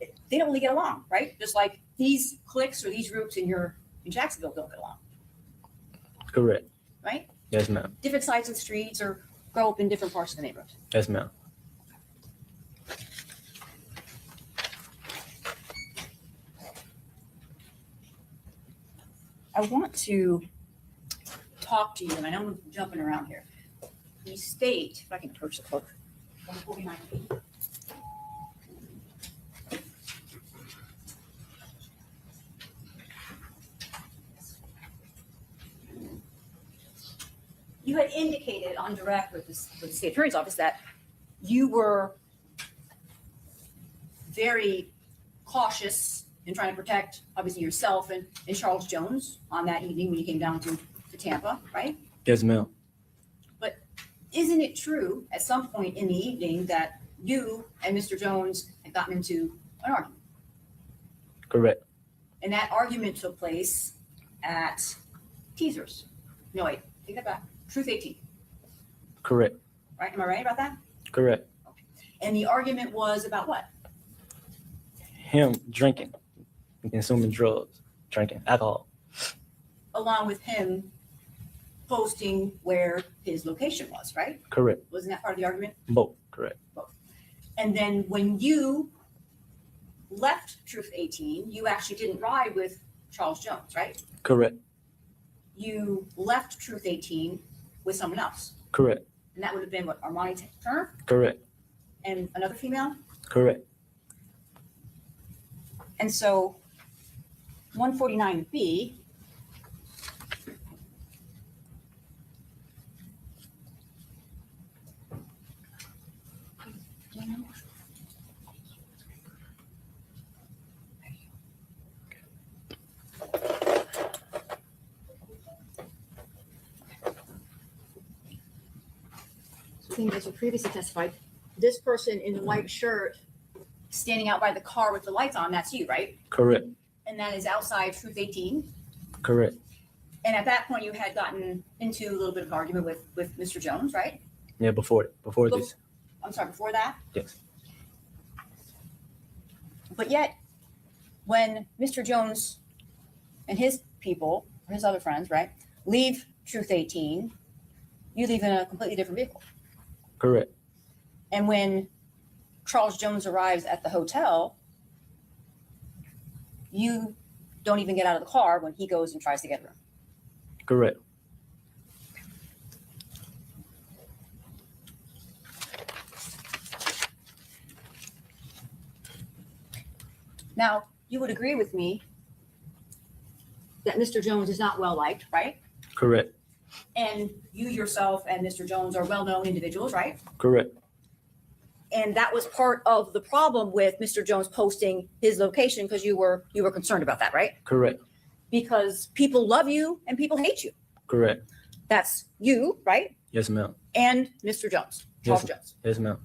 They don't really get along, right? Just like these cliques or these groups in Jacksonville don't get along, Correct. right? Yes, ma'am. Different sides of the streets or grow up in different parts of the neighborhood. Yes, ma'am. I want to talk to you, and I know I'm jumping around here. The state, if I can approach the cloak, 149 feet. You had indicated on direct with the state attorney's office that you were very cautious in trying to protect, obviously, yourself and Charles Jones on that evening when you came down to Tampa, right? Yes, ma'am. Isn't it true at some point in the evening that you and Mr. Jones had gotten into an argument? Correct. And that argument took place at Teasers. No, wait, take that back. Truth 18, Correct. right? Am I right about that? Correct. And the argument was about what? Him drinking, consuming drugs, drinking alcohol. Along with him posting where his location was, right? Correct. Wasn't that part of the argument? Both. Correct. And then when you left Truth 18, you actually didn't ride with Charles Jones, right? Correct. You left Truth 18 with someone else. Correct. And that would have been what, Armani Turner Correct. and another female? Correct. And so 149B as you previously testified, this person in the white shirt standing out by the car with the lights on, that's you, right? Correct. And that is outside Truth 18. Correct. And at that point, you had gotten into a little bit of argument with Mr. Jones, right? Yeah, before this. I'm sorry, before that? Yes. But yet, when Mr. Jones and his people, or his other friends, right, leave Truth 18, you leave in a completely different vehicle. Correct. And when Charles Jones arrives at the hotel, you don't even get out of the car when he goes and tries to get a room. Correct. Now, you would agree with me that Mr. Jones is not well liked, right? Correct. And you yourself and Mr. Jones are well-known individuals, right? Correct. And that was part of the problem with Mr. Jones posting his location because you were concerned about that, right? Correct. Because people love you and people hate you. Correct. That's you, right? Yes, ma'am. And Mr. Jones, Charles Yes. Jones. Yes, ma'am.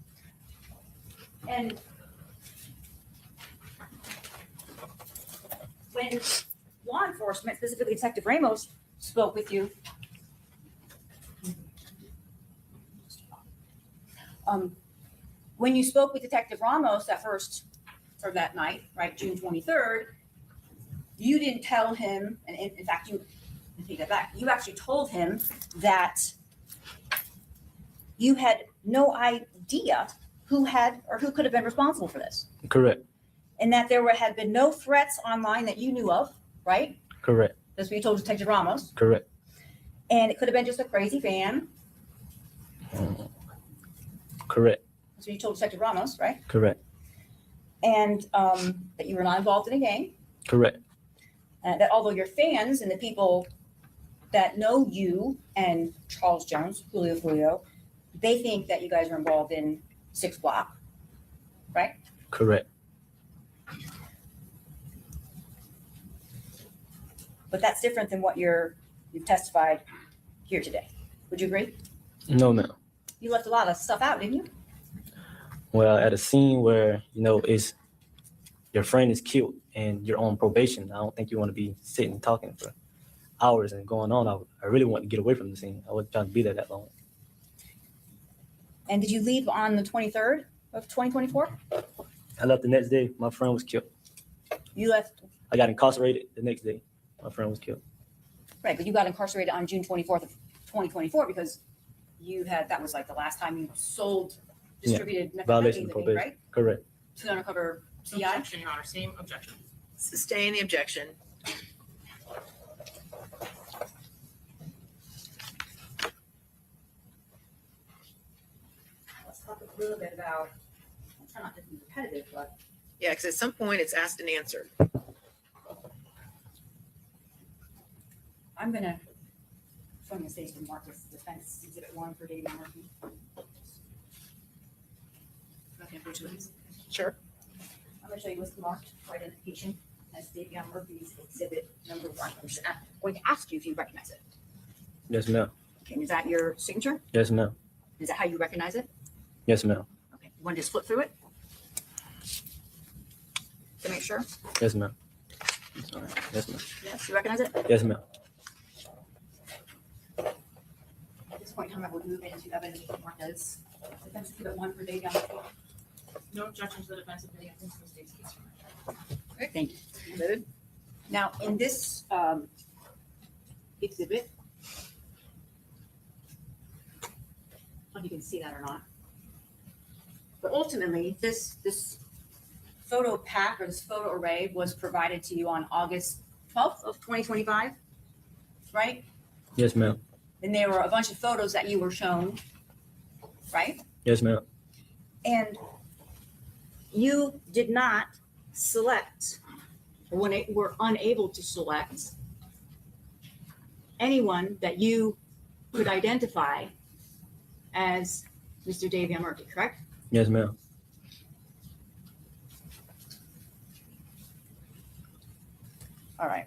And when law enforcement, specifically Detective Ramos, spoke with you, when you spoke with Detective Ramos that night, right, June 23rd, you didn't tell him, and in fact, you take that back, you actually told him that you had no idea who could have been responsible for this, Correct. and that there had been no threats online that you knew of, right? Correct. That's what you told Detective Ramos, Correct. and it could have been just a crazy fan. Correct. That's what you told Detective Ramos, right? Correct. And that you were not involved in a gang. Correct. That although your fans and the people that know you and Charles Jones, Foolio, they think that you guys are involved in 6 Block, right? Correct. But that's different than what you've testified here today. Would you agree? No, ma'am. You left a lot of stuff out, didn't you? Well, at a scene where, is your friend is killed and you're on probation, I don't think you want to be sitting talking for hours and going on. I really want to get away from the scene. I wasn't trying to be there that long. And did you leave on the 23rd of 2024? I left the next day. My friend was killed. You left, I got incarcerated the next day. My friend was killed. right, but you got incarcerated on June 24th of 2024 because that was like the last time you distributed Violation methamphetamine, of probation. right? Correct. To undercover CI? Objection, Your Honor, same objection. Sustain the objection. Let's talk a little bit about, I'm trying not to be repetitive, but Yeah, because at some point it's asked and answered. I'm gonna say to Marcus, defense exhibit 1 for David Murphy. Okay, which ones? Sure. I'm gonna show you what's marked for identification as David Murphy's exhibit number 1. I'm just going to ask you if you recognize it. Yes, ma'am. Okay, is that your signature? Yes, ma'am. Is that how you recognize it? Yes, ma'am. Okay, you want to just flip through it? To make sure? Yes, ma'am. Sorry. Yes, ma'am. Yes, you recognize it? Yes, ma'am. At this point in time, I will move into evidence marked as defense exhibit 1 for David Murphy. No objection to the defense of any of this state's case. Thank you. Noted. Now, in this exhibit, I don't know if you can see that or not, but ultimately, this photo pack or this photo array was provided to you on August 12th of 2025, right? Yes, ma'am. And there were a bunch of photos that you were shown, right? Yes, ma'am. And you did not select, or were unable to select anyone that you could identify as Mr. Davion Murphy, correct? Yes, ma'am. All right.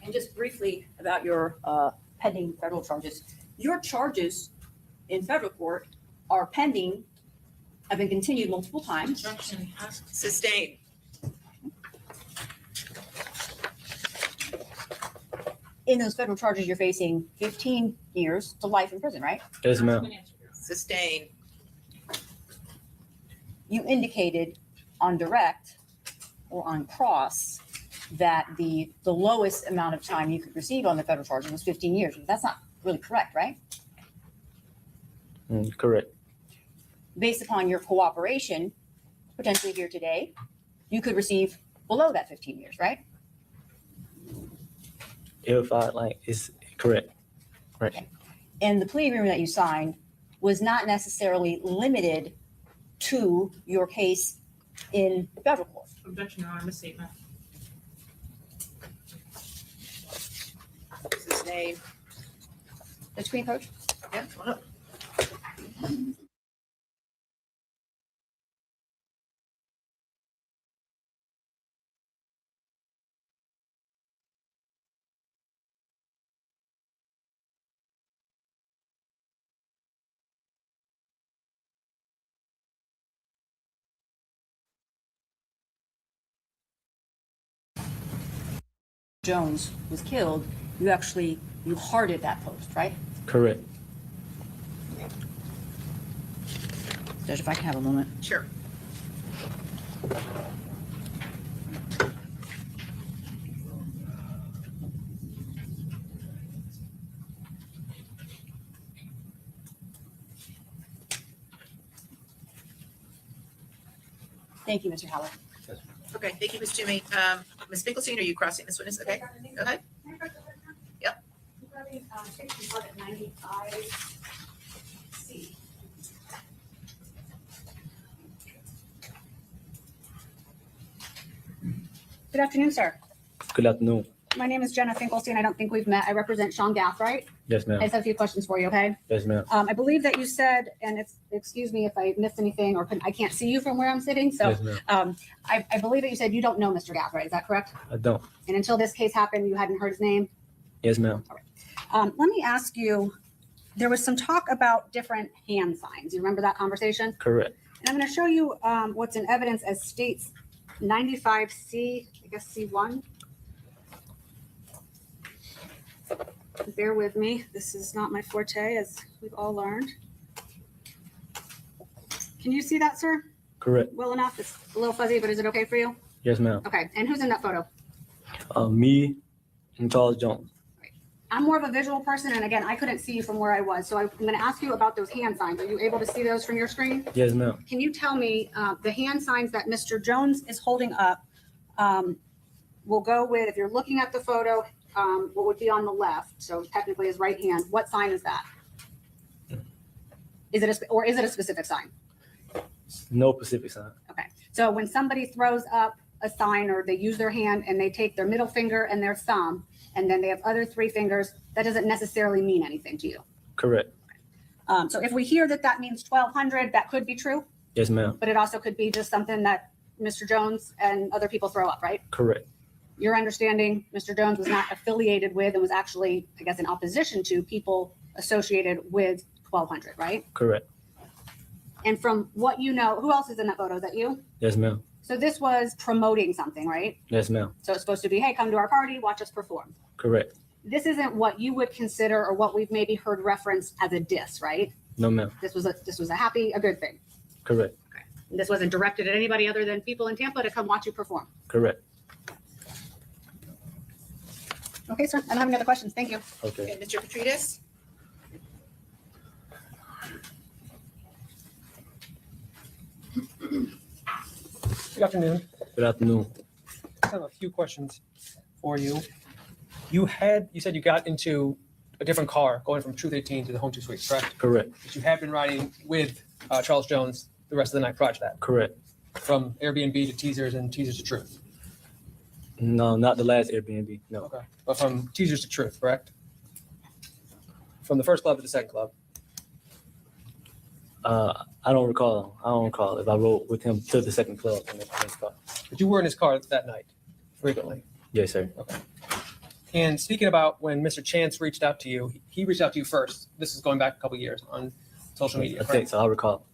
And just briefly about your pending federal charges. Your charges in federal court are pending, have been continued multiple times. Objection, Sustain. In those federal charges, you're facing 15 years to life in prison, right? Yes, ma'am. Sustain. You indicated on direct or on cross that the lowest amount of time you could receive on the federal charges was 15 years. That's not really correct, right? Correct. Based upon your cooperation, potentially here today, you could receive below that 15 years, right? If it's correct. Right. And the plea agreement that you signed was not necessarily limited to your case in federal court. Objection, Your Honor, misstatement. What's his name? Judge Queen, approach. Yeah, come on up. Jones was killed, you hearted that post, right? Correct. Judge, if I can have a moment. Sure. Thank you, Mr. Howard. Okay, thank you, Ms. Toomey. Ms. Finkelstein, are you crossing this witness? Okay, go ahead. Yep. Good afternoon, sir. Good afternoon. My name is Jenna Finkelstein. I don't think we've met. I represent Sean Gaff, right? Yes, I ma'am. just have a few questions for you, okay? Yes, ma'am. I believe that you said, and excuse me if I missed anything or I can't see you from where I'm sitting. So Yes, ma'am. I believe that you said you don't know Mr. Gaff, right? Is that correct? I don't. And until this case happened, you hadn't heard his name? Yes, ma'am. Let me ask you, there was some talk about different hand signs. You remember that conversation? Correct. And I'm going to show you what's in evidence as states 95C, I guess C1. Bear with me. This is not my forte, as we've all learned. Can you see that, sir? Correct. Well enough. It's a little fuzzy, but is it okay for you? Yes, ma'am. Okay. And who's in that photo? Me and Charles Jones. I'm more of a visual person, and again, I couldn't see you from where I was. So I'm going to ask you about those hand signs. Are you able to see those from your screen? Yes, ma'am. Can you tell me the hand signs that Mr. Jones is holding up? We'll go with, if you're looking at the photo, what would be on the left, so technically his right hand, what sign is that? Is it a specific sign? No Pacific sign. Okay. So when somebody throws up a sign or they use their hand and they take their middle finger and their thumb, and then they have other three fingers, that doesn't necessarily mean anything to you. Correct. So if we hear that that means 1,200, that could be true, Yes, ma'am. but it also could be just something that Mr. Jones and other people throw up, right? Correct. Your understanding, Mr. Jones was not affiliated with and was actually, I guess, in opposition to people associated with 1,200, right? Correct. And from what you know, who else is in that photo? Is that you? Yes, ma'am. So this was promoting something, right? Yes, ma'am. So it's supposed to be, hey, come to our party, watch us perform. Correct. This isn't what you would consider or what we've maybe heard referenced as a diss, right? No, ma'am. This was a good thing. Correct. And this wasn't directed at anybody other than people in Tampa to come watch you perform. Correct. Okay, sir. I don't have any other questions. Thank you. Okay. Okay, Mr. Petridis? Good afternoon. Good afternoon. I have a few questions for you. You said you got into a different car going from Truth 18 to the Home 2 Suite, correct? Correct. But you have been riding with Charles Jones the rest of the night prior to that, Correct. from Airbnb to Teasers and Teasers to Truth. No, not the last Airbnb. No. Okay. But from Teasers to Truth, correct? From the first club to the second club. I don't recall. If I rode with him to the second club in his car. But you were in his car that night, frequently. Yes, sir. And speaking about when Mr. Chance reached out to you, he reached out to you first. This is going back a couple years on social media, I correct? think so. I recall.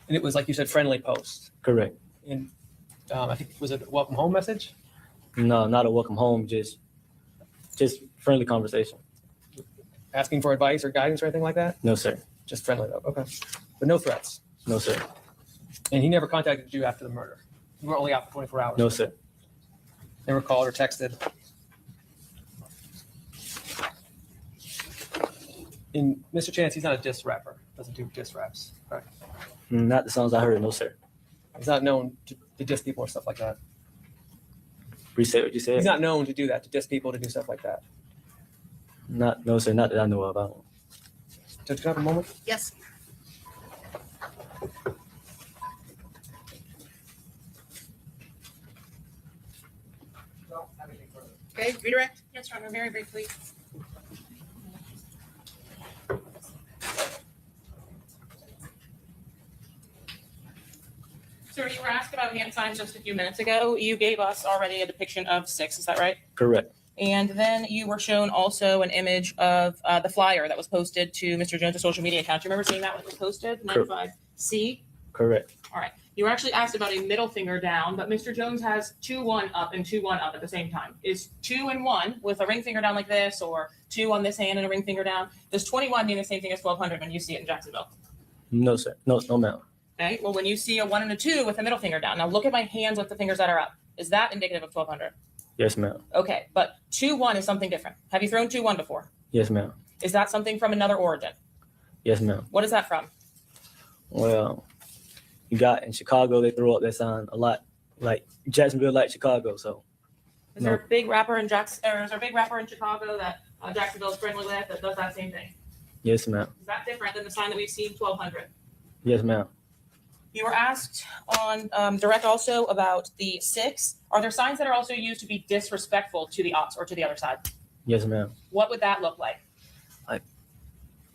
And it was like you said, friendly post. Correct. And I think, was it a welcome home message? No, not a welcome home. Just friendly conversation. Asking for advice or guidance or anything like that? No, sir. Just friendly though. Okay. But no threats. No, sir. And he never contacted you after the murder. You were only out for 24 hours. No, sir. Never called or texted. And Mr. Chance, he's not a diss rapper. Doesn't do diss raps. Right. Not the songs I heard. No, sir. He's not known to diss people or stuff like that. Reset what you said. He's not known to do that, to diss people, to do stuff like that. No, sir. Not that I know of. I don't. Judge, can I have a moment? Yes. Okay, redirect. Yes, Your Honor, very briefly. Sir, you were asked about hand signs just a few minutes ago. You gave us already a depiction of 6, is that right? Correct. And then you were shown also an image of the flyer that was posted to Mr. Jones' social media account. Do you remember seeing that when it was posted? 95C? Correct. All right. You were actually asked about a middle finger down, but Mr. Jones has 2-1 up and 2-1 up at the same time. Is 2 and 1 with a ring finger down like this, or 2 on this hand and a ring finger down? Does 21 mean the same thing as 1200 when you see it in Jacksonville? No, sir. No, ma'am. Okay. Well, when you see a 1 and a 2 with a middle finger down, now look at my hands with the fingers that are up. Is that indicative of 1200? Yes, ma'am. Okay. But 2-1 is something different. Have you thrown 2-1 before? Yes, ma'am. Is that something from another origin? Yes, ma'am. What is that from? Well, you got in Chicago, they throw up that sign a lot, like Jacksonville, like Chicago. So Is there a big rapper in is there a big rapper in Chicago that Jacksonville is friendly with that does that same thing? yes, ma'am. Is that different than the sign that we've seen 1200? Yes, ma'am. You were asked on direct also about the 6. Are there signs that are also used to be disrespectful to the ops or to the other side? Yes, ma'am. What would that look like?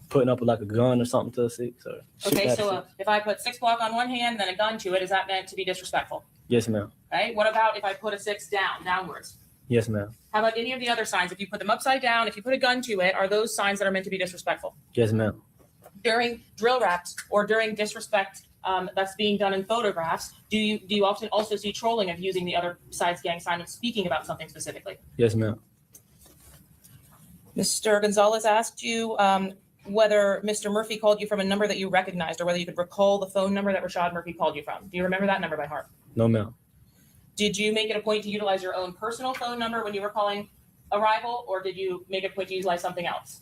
Putting up like a gun or something to a 6 or shoot Okay, at a so 6. if I put 6 block on one hand, then a gun to it, is that meant to be disrespectful? Yes, ma'am. Okay, what about if I put a 6 downwards? Yes, ma'am. How about any of the other signs? If you put them upside down, if you put a gun to it, are those signs that are meant to be disrespectful? Yes, ma'am. During drill raps or during disrespect that's being done in photographs, do you often also see trolling of using the other side's gang sign of speaking about something specifically? Yes, ma'am. Mr. Gonzalez asked you whether Mr. Murphy called you from a number that you recognized or whether you could recall the phone number that Rashad Murphy called you from. Do you remember that number by heart? No, ma'am. Did you make it a point to utilize your own personal phone number when you were calling a rival, or did you make it a point to utilize something else?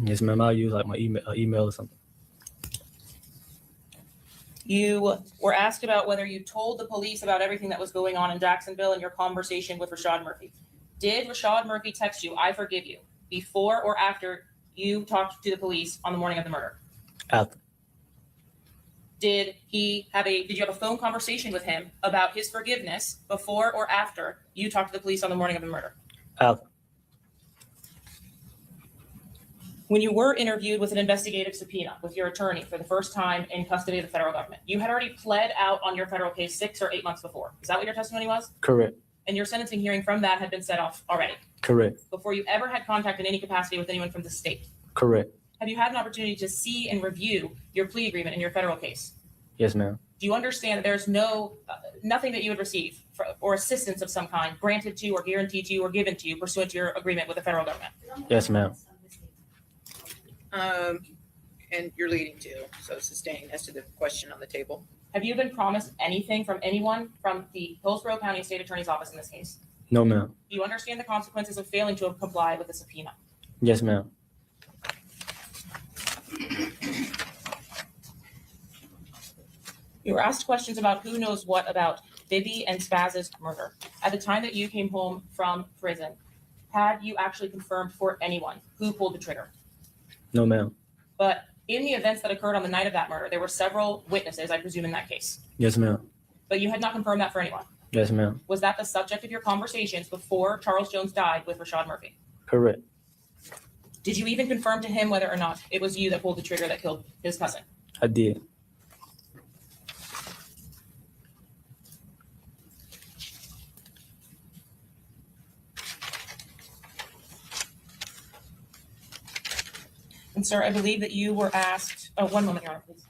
Yes, ma'am. I'll use like my email or something. You were asked about whether you told the police about everything that was going on in Jacksonville in your conversation with Rashad Murphy. Did Rashad Murphy text you, "I forgive you," before or after you talked to the police on the morning of the murder? After. Did you have a phone conversation with him about his forgiveness before or after you talked to the police on the morning of the murder? After. When you were interviewed with an investigative subpoena with your attorney for the first time in custody of the federal government, you had already pled out on your federal case 6 or 8 months before. Is that what your testimony was? Correct. And your sentencing hearing from that had been set off already Correct. before you ever had contact in any capacity with anyone from the state. Correct. Have you had an opportunity to see and review your plea agreement in your federal case? Yes, ma'am. Do you understand that there's nothing that you would receive or assistance of some kind granted to you or guaranteed to you or given to you pursuant to your agreement with the federal government? Yes, ma'am. And you're leading to, so sustain as to the question on the table. Have you been promised anything from anyone from the Hillsborough County State Attorney's Office in this case? No, ma'am. Do you understand the consequences of failing to comply with the subpoena? Yes, ma'am. You were asked questions about who knows what about Bibby and Spaz's murder. At the time that you came home from prison, had you actually confirmed for anyone who pulled the trigger? No, ma'am. But in the events that occurred on the night of that murder, there were several witnesses, I presume, in that case. Yes, ma'am. But you had not confirmed that for anyone. Yes, ma'am. Was that the subject of your conversations before Charles Jones died with Rashad Murphy? Correct. Did you even confirm to him whether or not it was you that pulled the trigger that killed his cousin? I did. And sir, I believe that you were asked, oh, one moment, Your Honor, please.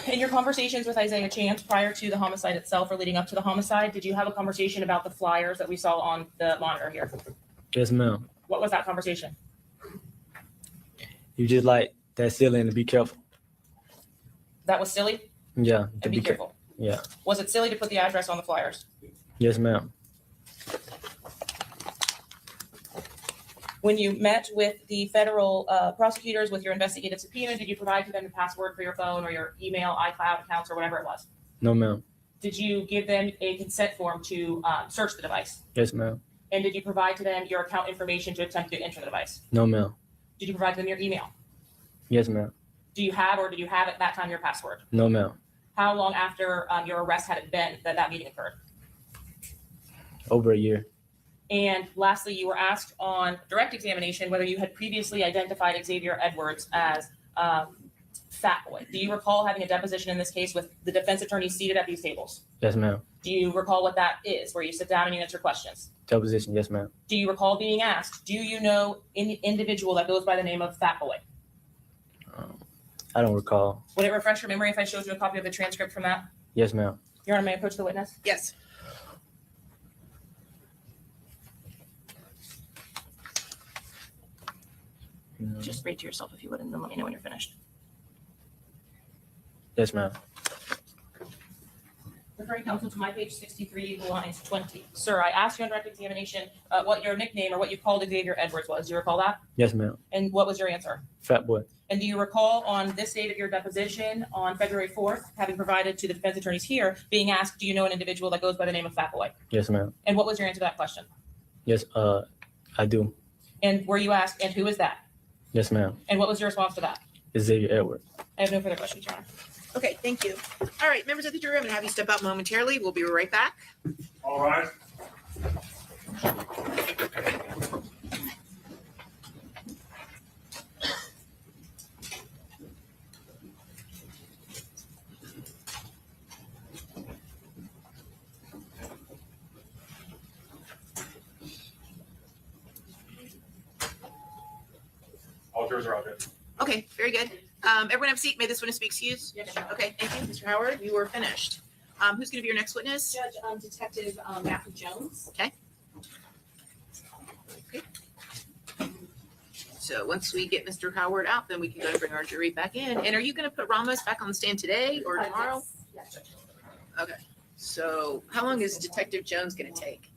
In your conversations with Isaiah Chance prior to the homicide itself or leading up to the homicide, did you have a conversation about the flyers that we saw on the monitor here? Yes, ma'am. What was that conversation? You just like that ceiling to be careful. That was silly? Yeah. To And be careful. Yeah. Was it silly to put the address on the flyers? Yes, ma'am. When you met with the federal prosecutors with your investigative subpoena, did you provide to them the password for your phone or your email, iCloud accounts, or whatever it was? No, ma'am. Did you give them a consent form to search the device? Yes, ma'am. And did you provide to them your account information to attempt to enter the device? No, ma'am. Did you provide to them your email? Yes, ma'am. Do you have or did you have at that time your password? No, ma'am. How long after your arrest had it been that meeting occurred? Over a year. And lastly, you were asked on direct examination whether you had previously identified Xavier Edwards as Fat Boy. Do you recall having a deposition in this case with the defense attorney seated at these tables? Yes, ma'am. Do you recall what that is, where you sit down and you answer questions? Deposition. Yes, ma'am. Do you recall being asked, do you know any individual that goes by the name of Fat Boy? I don't recall. Would it refresh your memory if I showed you a copy of the transcript from that? Yes, ma'am. Your Honor, may I approach the witness? Yes. Just read to yourself if you would, and then let me know when you're finished. Yes, ma'am. Referring counsel to my page 63, lines 20. Sir, I asked you on direct examination what your nickname or what you called Xavier Edwards was. Do you recall that? Yes, ma'am. And what was your answer? Fat boy. And do you recall on this date of your deposition on February 4th, having provided to the defense attorneys here, being asked, do you know an individual that goes by the name of Fat Boy? Yes, ma'am. And what was your answer to that question? Yes, I do. And were you asked, and who is that? Yes, ma'am. And what was your response to that? Xavier Edwards. I have no further questions, Your Honor. Okay, thank you. All right, members of the jury, I'm going to have you step out momentarily. We'll be right back. All rise. All jurors are out, Judge. Okay, very good. Everyone have a seat. May this witness be excused. Yes, Your Honor. Okay, thank you. Mr. Howard, you are finished. Who's going to be your next witness? Judge, Detective Matthew Jones. So once we get Mr. Howard out, then we can go and bring our jury back in. And are you going to put Ramos back on the stand today or tomorrow? Yes, Judge. Okay. So how long is Detective Jones going to take?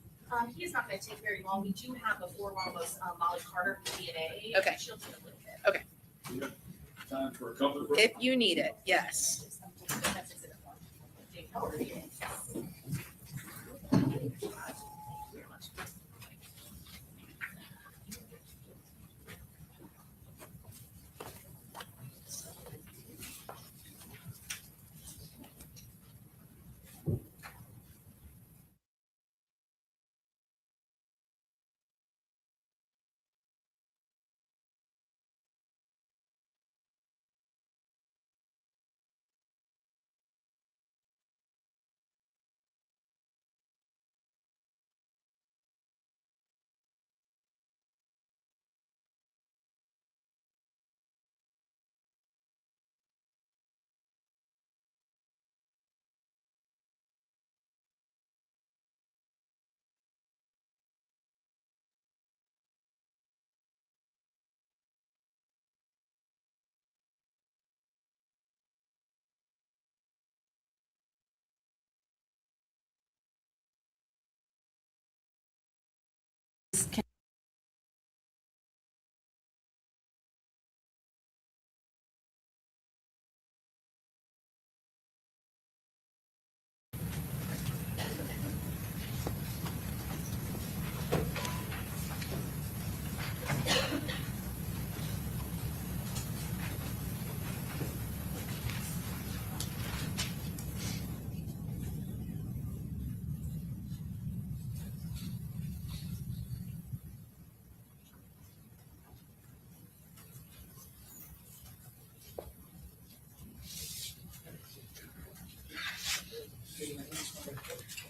He is not going to take very long. We do have before Ramos, Molly Carter from DNA. Okay. She'll take a little bit. Time for a couple of. If you need it, yes. That's exhibit one.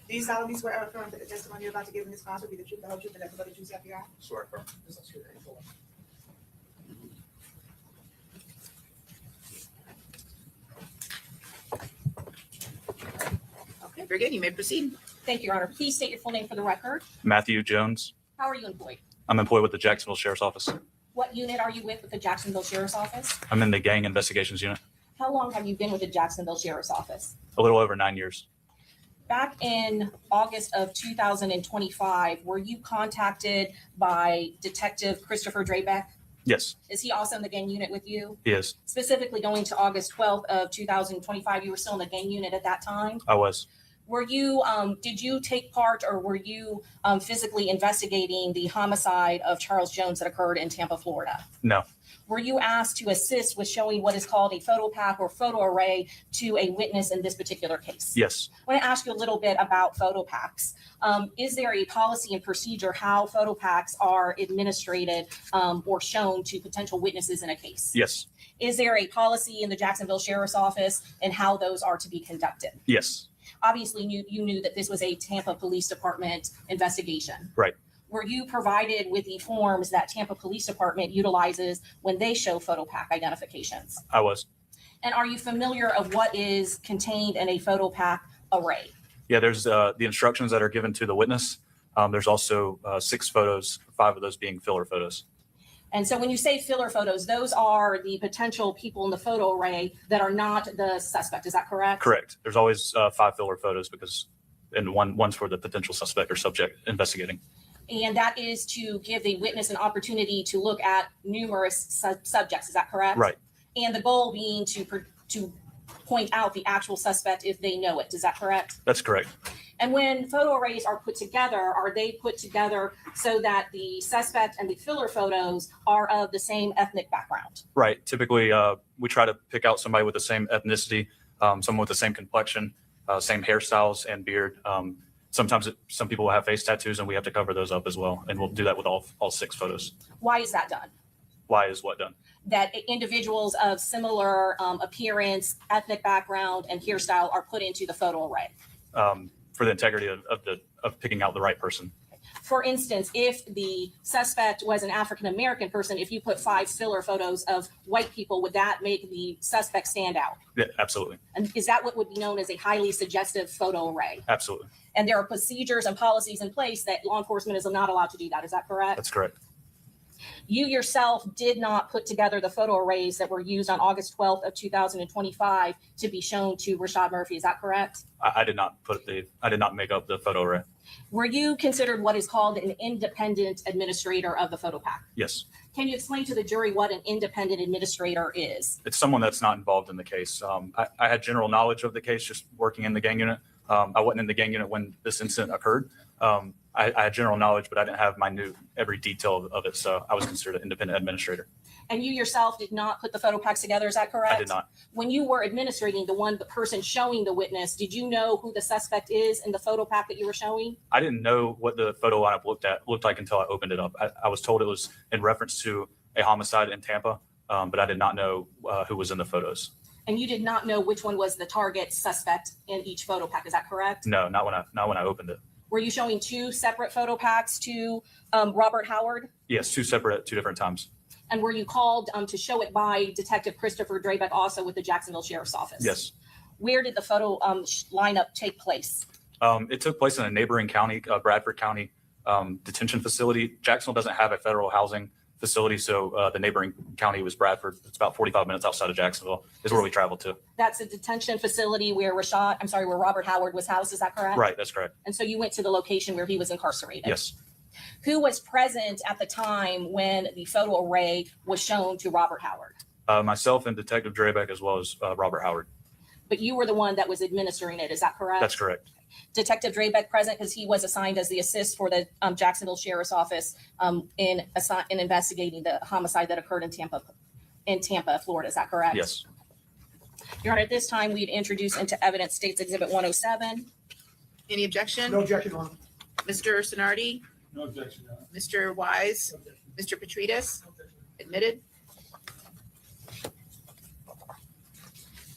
Do you solemnly swear or affirm that the testimony you're about to give in this class will be the truth, the whole truth, and nothing but the truth, so help you God? Swear affirm. Okay, very good. You may proceed. Thank you, Your Honor. Please state your full name for the record. Matthew Jones. How are you employed? I'm employed with the Jacksonville Sheriff's Office. What unit are you with the Jacksonville Sheriff's Office? I'm in the Gang Investigations Unit. How long have you been with the Jacksonville Sheriff's Office? A little over 9 years. Back in August of 2025, were you contacted by Detective Christopher Drabeck? Yes, Is he also in the gang unit with you? he is. Specifically going to August 12th of 2025, you were still in the gang unit at that time? I was. Were you, did you take part or were you physically investigating the homicide of Charles Jones that occurred in Tampa, Florida? No. Were you asked to assist with showing what is called a photo pack or photo array to a witness in this particular case? Yes. I want to ask you a little bit about photo packs. Is there a policy and procedure how photo packs are administered or shown to potential witnesses in a case? Yes. Is there a policy in the Jacksonville Sheriff's Office and how those are to be conducted? Yes. Obviously, you knew that this was a Tampa Police Department investigation. Right. Were you provided with the forms that Tampa Police Department utilizes when they show photo pack identifications? I was. And are you familiar of what is contained in a photo pack array? Yeah, there's the instructions that are given to the witness. There's also 6 photos, 5 of those being filler photos. And so when you say filler photos, those are the potential people in the photo array that are not the suspect. Is that correct? Correct. There's always 5 filler photos and one's for the potential suspect or subject investigating. And that is to give the witness an opportunity to look at numerous subjects. Is that correct? Right. And the goal being to point out the actual suspect if they know it. Is that correct? That's correct. And when photo arrays are put together, are they put together so that the suspect and the filler photos are of the same ethnic background? Right. Typically, we try to pick out somebody with the same ethnicity, someone with the same complexion, same hairstyles and beard. Sometimes some people will have face tattoos, and we have to cover those up as well. And we'll do that with all 6 photos. Why is that done? Why is what done? That individuals of similar appearance, ethnic background, and hairstyle are put into the photo array. For the integrity of picking out the right person. For instance, if the suspect was an African-American person, if you put 5 filler photos of white people, would that make the suspect stand out? Yeah, absolutely. And is that what would be known as a highly suggestive photo array? Absolutely. And there are procedures and policies in place that law enforcement is not allowed to do that. Is that correct? That's correct. You yourself did not put together the photo arrays that were used on August 12th of 2025 to be shown to Rashad Murphy. Is that correct? I did not make up the photo array. Were you considered what is called an independent administrator of the photo pack? Yes. Can you explain to the jury what an independent administrator is? It's someone that's not involved in the case. I had general knowledge of the case just working in the gang unit. I wasn't in the gang unit when this incident occurred. I had general knowledge, but I didn't have every detail of it. So I was considered an independent administrator. And you yourself did not put the photo packs together, is that correct? I did not. When you were administrating the person showing the witness, did you know who the suspect is in the photo pack that you were showing? I didn't know what the photo lineup looked like until I opened it up. I was told it was in reference to a homicide in Tampa, but I did not know who was in the photos. And you did not know which one was the target suspect in each photo pack, is that correct? No, not when I opened it. Were you showing 2 separate photo packs to Robert Howard? Yes, 2 separate at 2 different times. And were you called to show it by Detective Christopher Drabeck, also with the Jacksonville Sheriff's Office? Yes. Where did the photo lineup take place? It took place in a neighboring county, Bradford County detention facility. Jacksonville doesn't have a federal housing facility, so the neighboring county was Bradford. It's about 45 minutes outside of Jacksonville is where we traveled to. That's a detention facility where Robert Howard was housed, is that correct? Right, that's correct. And so you went to the location where he was incarcerated? Yes. Who was present at the time when the photo array was shown to Robert Howard? Myself and Detective Drabeck, as well as Robert Howard. But you were the one that was administering it, is that correct? That's correct. Detective Drabeck present because he was assigned as the assist for the Jacksonville Sheriff's Office in investigating the homicide that occurred in Tampa, Florida. Is that correct? Yes. Your Honor, at this time, we'd introduce into evidence State's Exhibit 107. Any objection? No objection, Your Honor. Mr. Sonardi? No objection, Your Honor. Mr. Wise? Mr. Petrides? Admitted?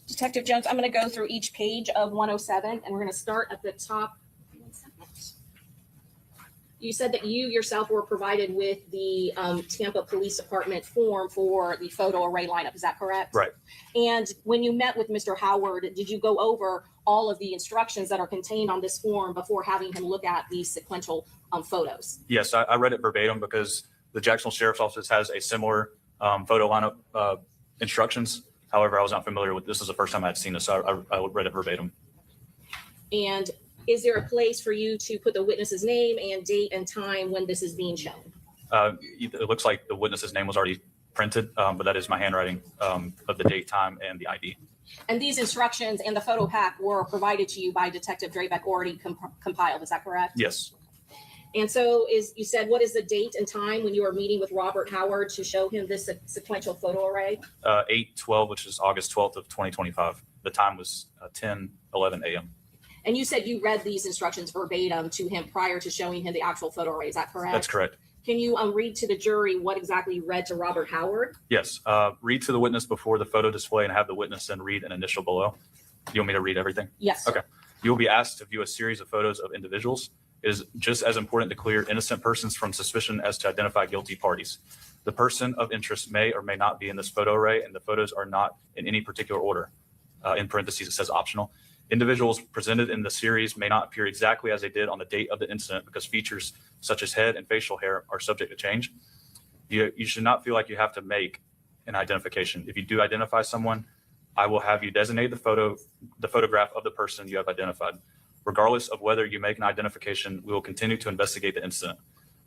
Detective Jones, I'm going to go through each page of 107, and we're going to start at the top. You said that you yourself were provided with the Tampa Police Department form for the photo array lineup. Is that correct? Right. And when you met with Mr. Howard, did you go over all of the instructions that are contained on this form before having him look at these sequential photos? Yes, I read it verbatim because the Jacksonville Sheriff's Office has a similar photo lineup instructions. However, I was not familiar with this. Is the first time I had seen this, so I read it verbatim. And is there a place for you to put the witness's name and date and time when this is being shown? It looks like the witness's name was already printed, but that is my handwriting of the date, time, and the ID. And these instructions and the photo pack were provided to you by Detective Drabeck already compiled, is that correct? Yes. And so you said, what is the date and time when you were meeting with Robert Howard to show him this sequential photo array? 8/12, which is August 12th of 2025. The time was 10:11 a.m. And you said you read these instructions verbatim to him prior to showing him the actual photo array, is that correct? That's correct. Can you read to the jury what exactly you read to Robert Howard? Yes. Read to the witness before the photo display and have the witness then read an initial below. You want me to read everything? Yes, sir. Okay. You will be asked to view a series of photos of individuals. It is just as important to clear innocent persons from suspicion as to identify guilty parties. The person of interest may or may not be in this photo array, and the photos are not in any particular order. In parentheses, it says optional. Individuals presented in the series may not appear exactly as they did on the date of the incident because features such as head and facial hair are subject to change. You should not feel like you have to make an identification. If you do identify someone, I will have you designate the photograph of the person you have identified. Regardless of whether you make an identification, we will continue to investigate the incident.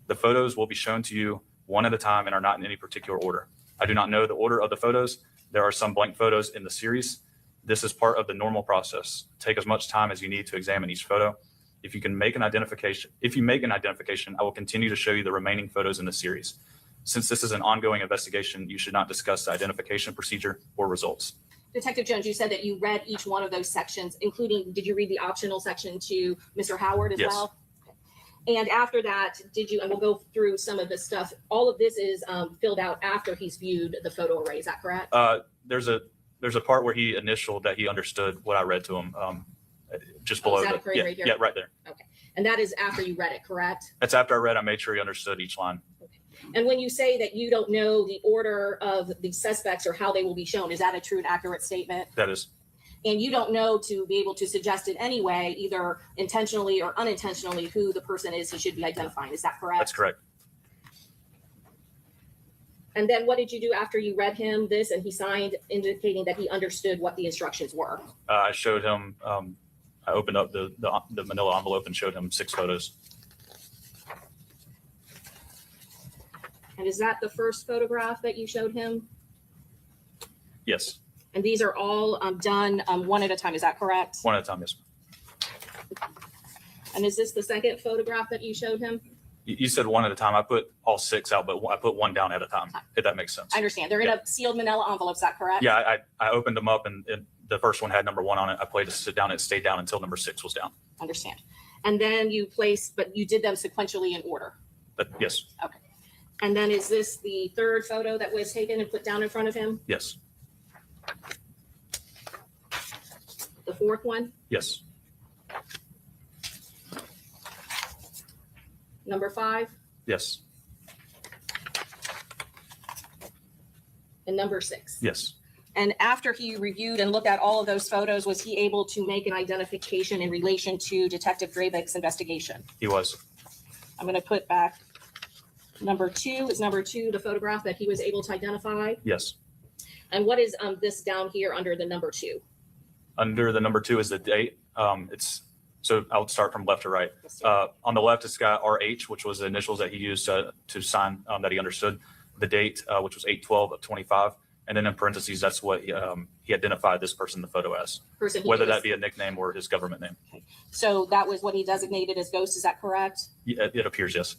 The photos will be shown to you one at a time and are not in any particular order. I do not know the order of the photos. There are some blank photos in the series. This is part of the normal process. Take as much time as you need to examine each photo. If you make an identification, I will continue to show you the remaining photos in the series. Since this is an ongoing investigation, you should not discuss the identification procedure or results. Detective Jones, you said that you read each one of those sections, including, did you read the optional section to Mr. Howard as Yes. well? And after that, and we'll go through some of this stuff, all of this is filled out after he's viewed the photo array, is that correct? There's a part where he initialed that he understood what I read to him, just below. Is that occurring right here? Yeah, right there. And that is after you read it, correct? That's after I read. I made sure he understood each line. And when you say that you don't know the order of the suspects or how they will be shown, is that a true and accurate statement? That is. And you don't know to be able to suggest in any way, either intentionally or unintentionally, who the person is he should be identifying. Is that correct? That's correct. And then what did you do after you read him this and he signed indicating that he understood what the instructions were? I showed him. I opened up the manila envelope and showed him 6 photos. And is that the first photograph that you showed him? Yes. And these are all done one at a time. Is that correct? One at a time. Yes. And is this the second photograph that you showed him? You said one at a time. I put all 6 out, but I put one down at a time, if that makes sense. I understand. They're in a sealed manila envelope. Is that correct? Yeah, I opened them up and the first one had number 1 on it. I played to sit down and it stayed down until number 6 was down. Understand. And then but you did them sequentially in order. But yes, Okay. And then is this the third photo that was taken and put down in front of him? yes, The fourth one? yes, Number 5 yes, and number 6? yes. And after he reviewed and looked at all of those photos, was he able to make an identification in relation to Detective Drabeck's investigation? He was. I'm going to put back number 2. Is number 2 the photograph that he was able to identify? Yes. And what is this down here under the number 2? Under the number 2 is the date. So I'll start from left to right. On the left, it's got RH, which was the initials that he used to sign that he understood. The date, which was 8/12 of 25. And then in parentheses, that's what he identified this person in the photo as, Person he whether was- that be a nickname or his government name. So that was what he designated as Ghost, is that correct? It appears, yes.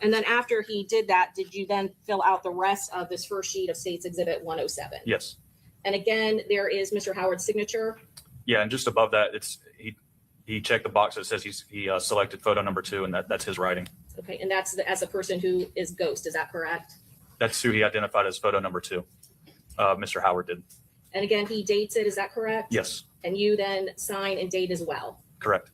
And then after he did that, did you then fill out the rest of this first sheet of State's Exhibit 107? Yes. And again, there is Mr. Howard's signature. Yeah, and just above that, he checked the box that says he selected photo number 2, and that's his writing. Okay, and that's as a person who is Ghost, is that correct? That's who he identified as photo number 2. Mr. Howard did. And again, he dates it, is that correct? Yes, And you then sign and date as well. correct.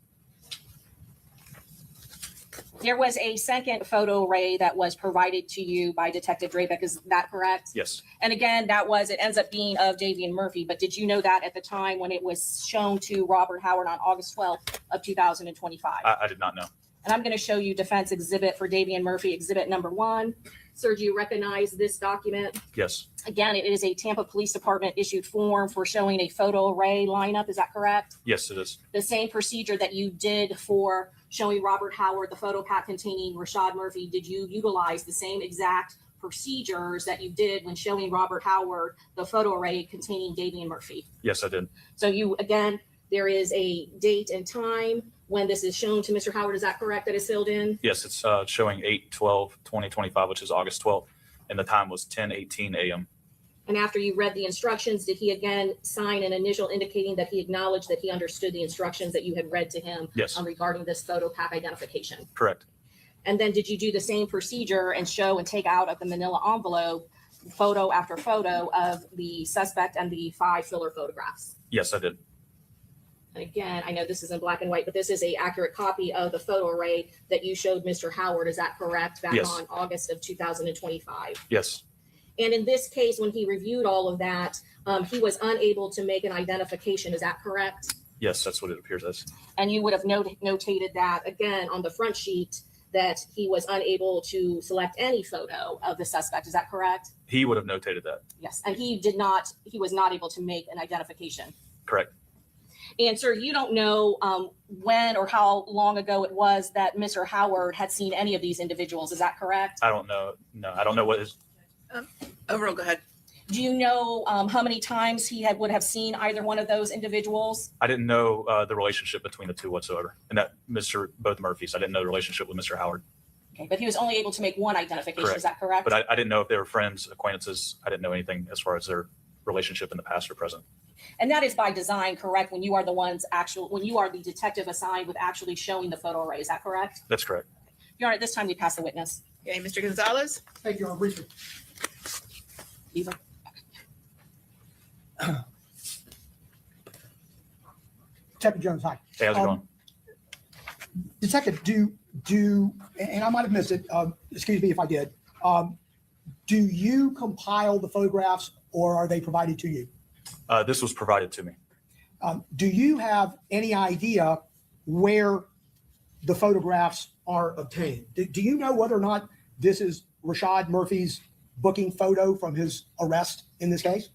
There was a second photo array that was provided to you by Detective Drabeck, is that correct? Yes, And again, it ends up being of Davian Murphy, but did you know that at the time when it was shown to Robert Howard on August 12th of 2025? I did not know. And I'm going to show you defense exhibit for Davian Murphy, exhibit number 1. Sir, do you recognize this document? Yes, Again, it is a Tampa Police Department issued form for showing a photo array lineup. Is that correct? yes, it is. The same procedure that you did for showing Robert Howard the photo pack containing Rashad Murphy, did you utilize the same exact procedures that you did when showing Robert Howard the photo array containing Davian Murphy. Yes, I did. So you, again, there is a date and time when this is shown to Mr. Howard. Is that correct, that is filled in? Yes, it's showing 8/12/2025, which is August 12th, and the time was 10:18 a.m. And after you read the instructions, did he again sign an initial indicating that he acknowledged that he understood the instructions that you had read to him Yes, regarding this photo pack identification? correct. And then did you do the same procedure and show and take out of the manila envelope photo after photo of the suspect and the 5 filler photographs? Yes, I did. And again, I know this is in black and white, but this is a accurate copy of the photo array that you showed Mr. Howard. Is that correct? Back Yes. on August of 2025. Yes, And in this case, when he reviewed all of that, he was unable to make an identification. Is that correct? yes, that's what it appears as. And you would have notated that again on the front sheet that he was unable to select any photo of the suspect. Is that correct? He would have notated that. Yes. And he was not able to make an identification. Correct. And sir, you don't know when or how long ago it was that Mr. Howard had seen any of these individuals. Is that correct? I don't know. No, I don't know what is. Overall, go ahead. Do you know how many times he would have seen either one of those individuals? I didn't know the relationship between the two whatsoever, and that both Murphys. I didn't know the relationship with Mr. Howard. Okay, but he was only able to make one identification. Correct. Is that correct? But I didn't know if they were friends, acquaintances. I didn't know anything as far as their relationship in the past or present. And that is by design, correct? When you are when you are the detective assigned with actually showing the photo array. Is that correct? That's correct. Your Honor, at this time we pass the witness. Okay, Mr. Gonzalez? Thank you, Your Honor. Briefly. Eva. Detective Jones, hi. Hey, how's it going? Detective, and I might have missed it, excuse me if I did. Do you compile the photographs or are they provided to you? This was provided to me. Do you have any idea where the photographs are obtained? Do you know whether or not this is Rashad Murphy's booking photo from his arrest in this case?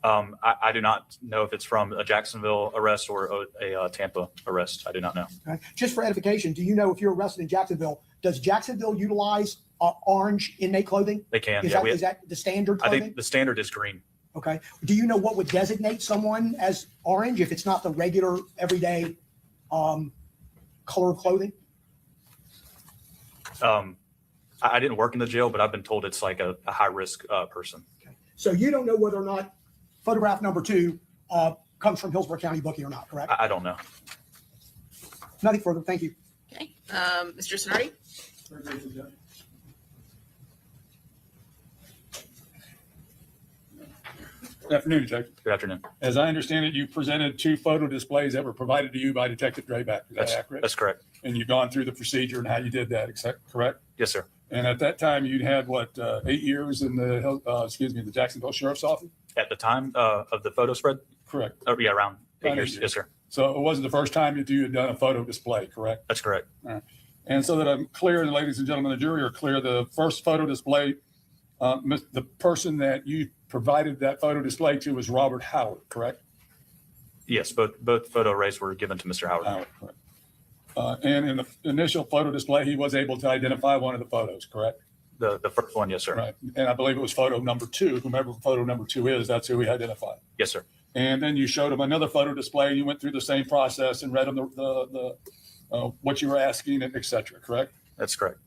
I do not know if it's from a Jacksonville arrest or a Tampa arrest. I do not know. Okay. Just for edification, do you know if you're arrested in Jacksonville, does Jacksonville utilize orange inmate clothing? They can. Is, Yeah, that, is that the standard I clothing? think the standard is green. Okay. Do you know what would designate someone as orange if it's not the regular everyday color of clothing? I didn't work in the jail, but I've been told it's like a high risk person. Okay. So you don't know whether or not photograph number 2 comes from Hillsborough County booking or not, correct? I don't know. Nothing further. Thank you. Okay, Mr. Sonardi? Good afternoon, Detective. Good afternoon. As I understand it, you presented 2 photo displays that were provided to you by Detective Drayback. Is that That's accurate? That's correct. And you've gone through the procedure and how you did that, correct? Yes, sir. And at that time, you'd had what, 8 years in the Jacksonville Sheriff's Office? At the time of the photo spread, Correct. yeah, around 8 years. Understood. Yes, sir. So it wasn't the first time that you had done a photo display, correct? That's correct. And so that I'm clear, and ladies and gentlemen of the jury are clear, the first photo display, the person that you provided that photo display to was Robert Howard, correct? Yes, both photo arrays were given to Mr. Howard. Howard, correct. And in the initial photo display, he was able to identify one of the photos, correct? The first one, yes, sir. Right. And I believe it was photo number 2. Whomever photo number 2 is, that's who he identified. Yes, sir. And then you showed him another photo display. You went through the same process and read him the what you were asking, et cetera, correct? That's correct.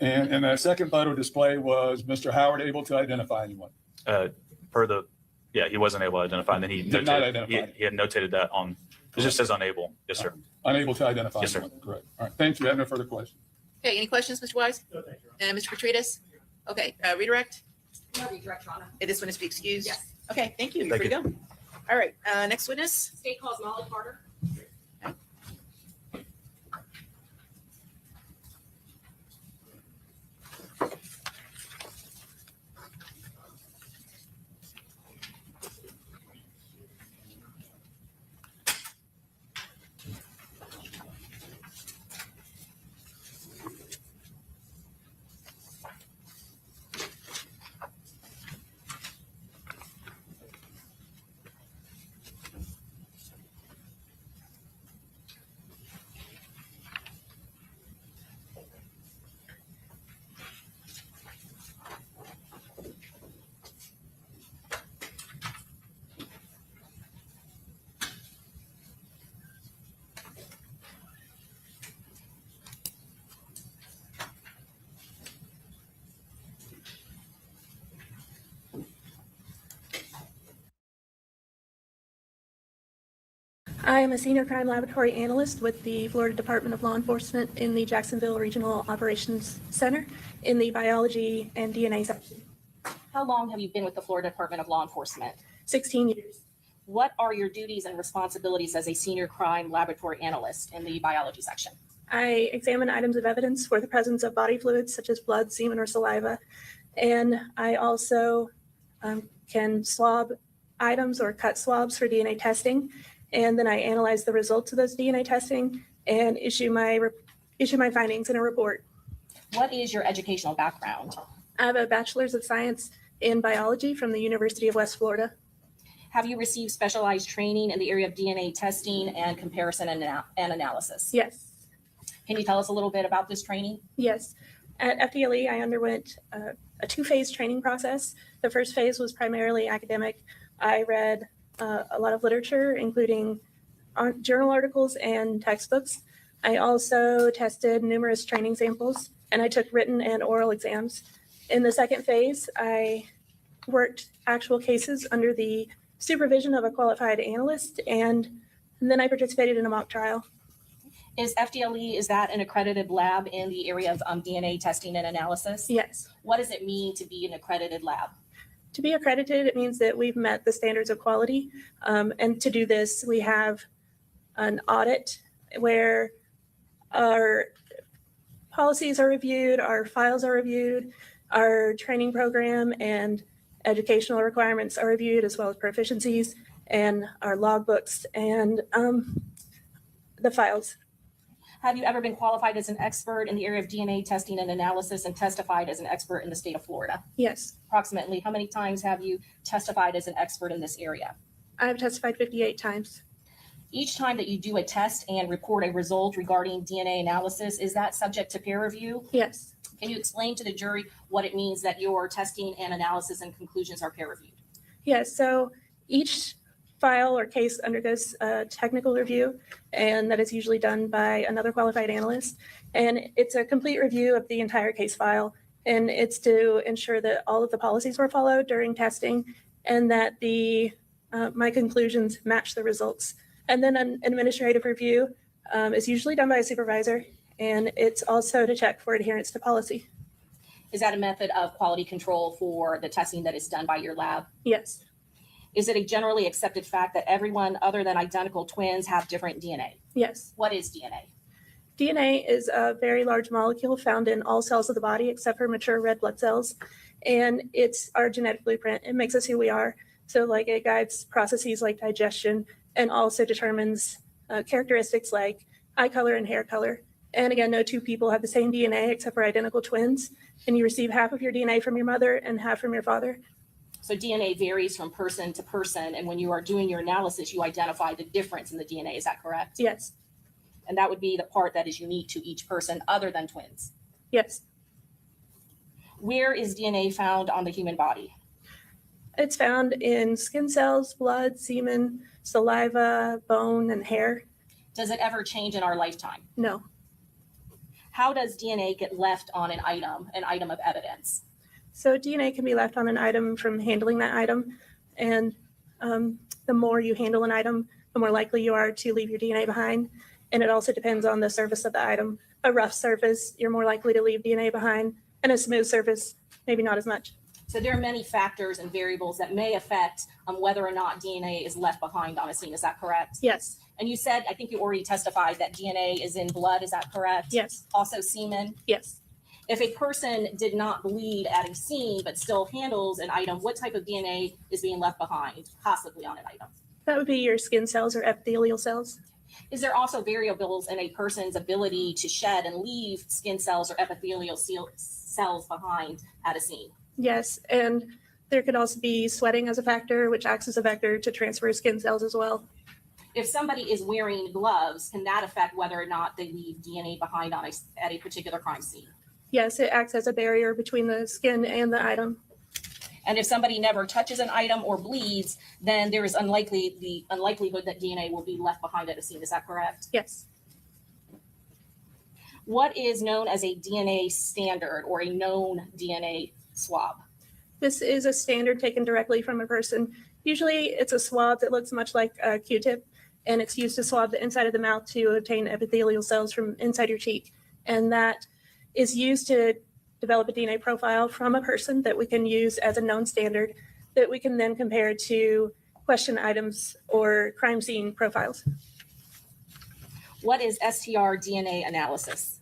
And that second photo display was Mr. Howard able to identify anyone? He wasn't able to identify. And then he Did not identify. he had notated that on. It just says unable. Yes, sir. Unable to identify Yes, sir. anyone, correct. All right, thank you. I have no further questions. Okay, any questions, Mr. Wise? No, thank you. And Mr. Petridis? Okay, redirect? No redirect, Your Honor. This one is to be excused? Yes. Okay, thank you. You're free Thank to go. All right, next witness? State calls Molly Carter. I am a senior crime laboratory analyst with the Florida Department of Law Enforcement in the Jacksonville Regional Operations Center in the biology and DNA section. How long have you been with the Florida Department of Law Enforcement? 16 years. What are your duties and responsibilities as a senior crime laboratory analyst in the biology section? I examine items of evidence for the presence of body fluids such as blood, semen, or saliva. And I also can swab items or cut swabs for DNA testing. And then I analyze the results of those DNA testing and issue my findings in a report. What is your educational background? I have a bachelor's of science in biology from the University of West Florida. Have you received specialized training in the area of DNA testing and comparison and analysis? Yes. Can you tell us a little bit about this training? Yes. At FDLE, I underwent a two-phase training process. The first phase was primarily academic. I read a lot of literature, including journal articles and textbooks. I also tested numerous training samples, and I took written and oral exams. In the second phase, I worked actual cases under the supervision of a qualified analyst, and then I participated in a mock trial. Is FDLE, is that an accredited lab in the area of DNA testing and analysis? Yes. What does it mean to be an accredited lab? To be accredited, it means that we've met the standards of quality. And to do this, we have an audit where our policies are reviewed, our files are reviewed, our training program and educational requirements are reviewed, as well as proficiencies and our logbooks and the files. Have you ever been qualified as an expert in the area of DNA testing and analysis and testified as an expert in the state of Florida? Yes. Approximately how many times have you testified as an expert in this area? I've testified 58 times. Each time that you do a test and report a result regarding DNA analysis, is that subject to peer review? Yes. Can you explain to the jury what it means that your testing and analysis and conclusions are peer reviewed? Yes. So each file or case undergoes a technical review, and that is usually done by another qualified analyst. And it's a complete review of the entire case file. And it's to ensure that all of the policies were followed during testing and that my conclusions match the results. And then an administrative review is usually done by a supervisor, and it's also to check for adherence to policy. Is that a method of quality control for the testing that is done by your lab? Yes. Is it a generally accepted fact that everyone other than identical twins have different DNA? Yes. What is DNA? DNA is a very large molecule found in all cells of the body except for mature red blood cells. And it's our genetic blueprint. It makes us who we are. So like it guides processes like digestion and also determines characteristics like eye color and hair color. And again, no two people have the same DNA except for identical twins. And you receive half of your DNA from your mother and half from your father. So DNA varies from person to person. And when you are doing your analysis, you identify the difference in the DNA. Is that correct? Yes. And that would be the part that is unique to each person other than twins. Yes. Where is DNA found on the human body? It's found in skin cells, blood, semen, saliva, bone, and hair. Does it ever change in our lifetime? No. How does DNA get left on an item of evidence? So DNA can be left on an item from handling that item. And the more you handle an item, the more likely you are to leave your DNA behind. And it also depends on the surface of the item. A rough surface, you're more likely to leave DNA behind. And a smooth surface, maybe not as much. So there are many factors and variables that may affect whether or not DNA is left behind on a scene. Is that correct? Yes. And you said, I think you already testified that DNA is in blood. Is that correct? Yes. Also semen? Yes. If a person did not bleed at a scene but still handles an item, what type of DNA is being left behind, possibly on an item? That would be your skin cells or epithelial cells. Is there also variables in a person's ability to shed and leave skin cells or epithelial cells behind at a scene? Yes. And there could also be sweating as a factor, which acts as a vector to transfer skin cells as well. If somebody is wearing gloves, can that affect whether or not they leave DNA behind at a particular crime scene? Yes, it acts as a barrier between the skin and the item. And if somebody never touches an item or bleeds, then there is the unlikelihood that DNA will be left behind at a scene. Is that correct? Yes. What is known as a DNA standard or a known DNA swab? This is a standard taken directly from a person. Usually it's a swab that looks much like a Q-tip, and it's used to swab the inside of the mouth to obtain epithelial cells from inside your cheek. And that is used to develop a DNA profile from a person that we can use as a known standard that we can then compare to question items or crime scene profiles. What is STR DNA analysis?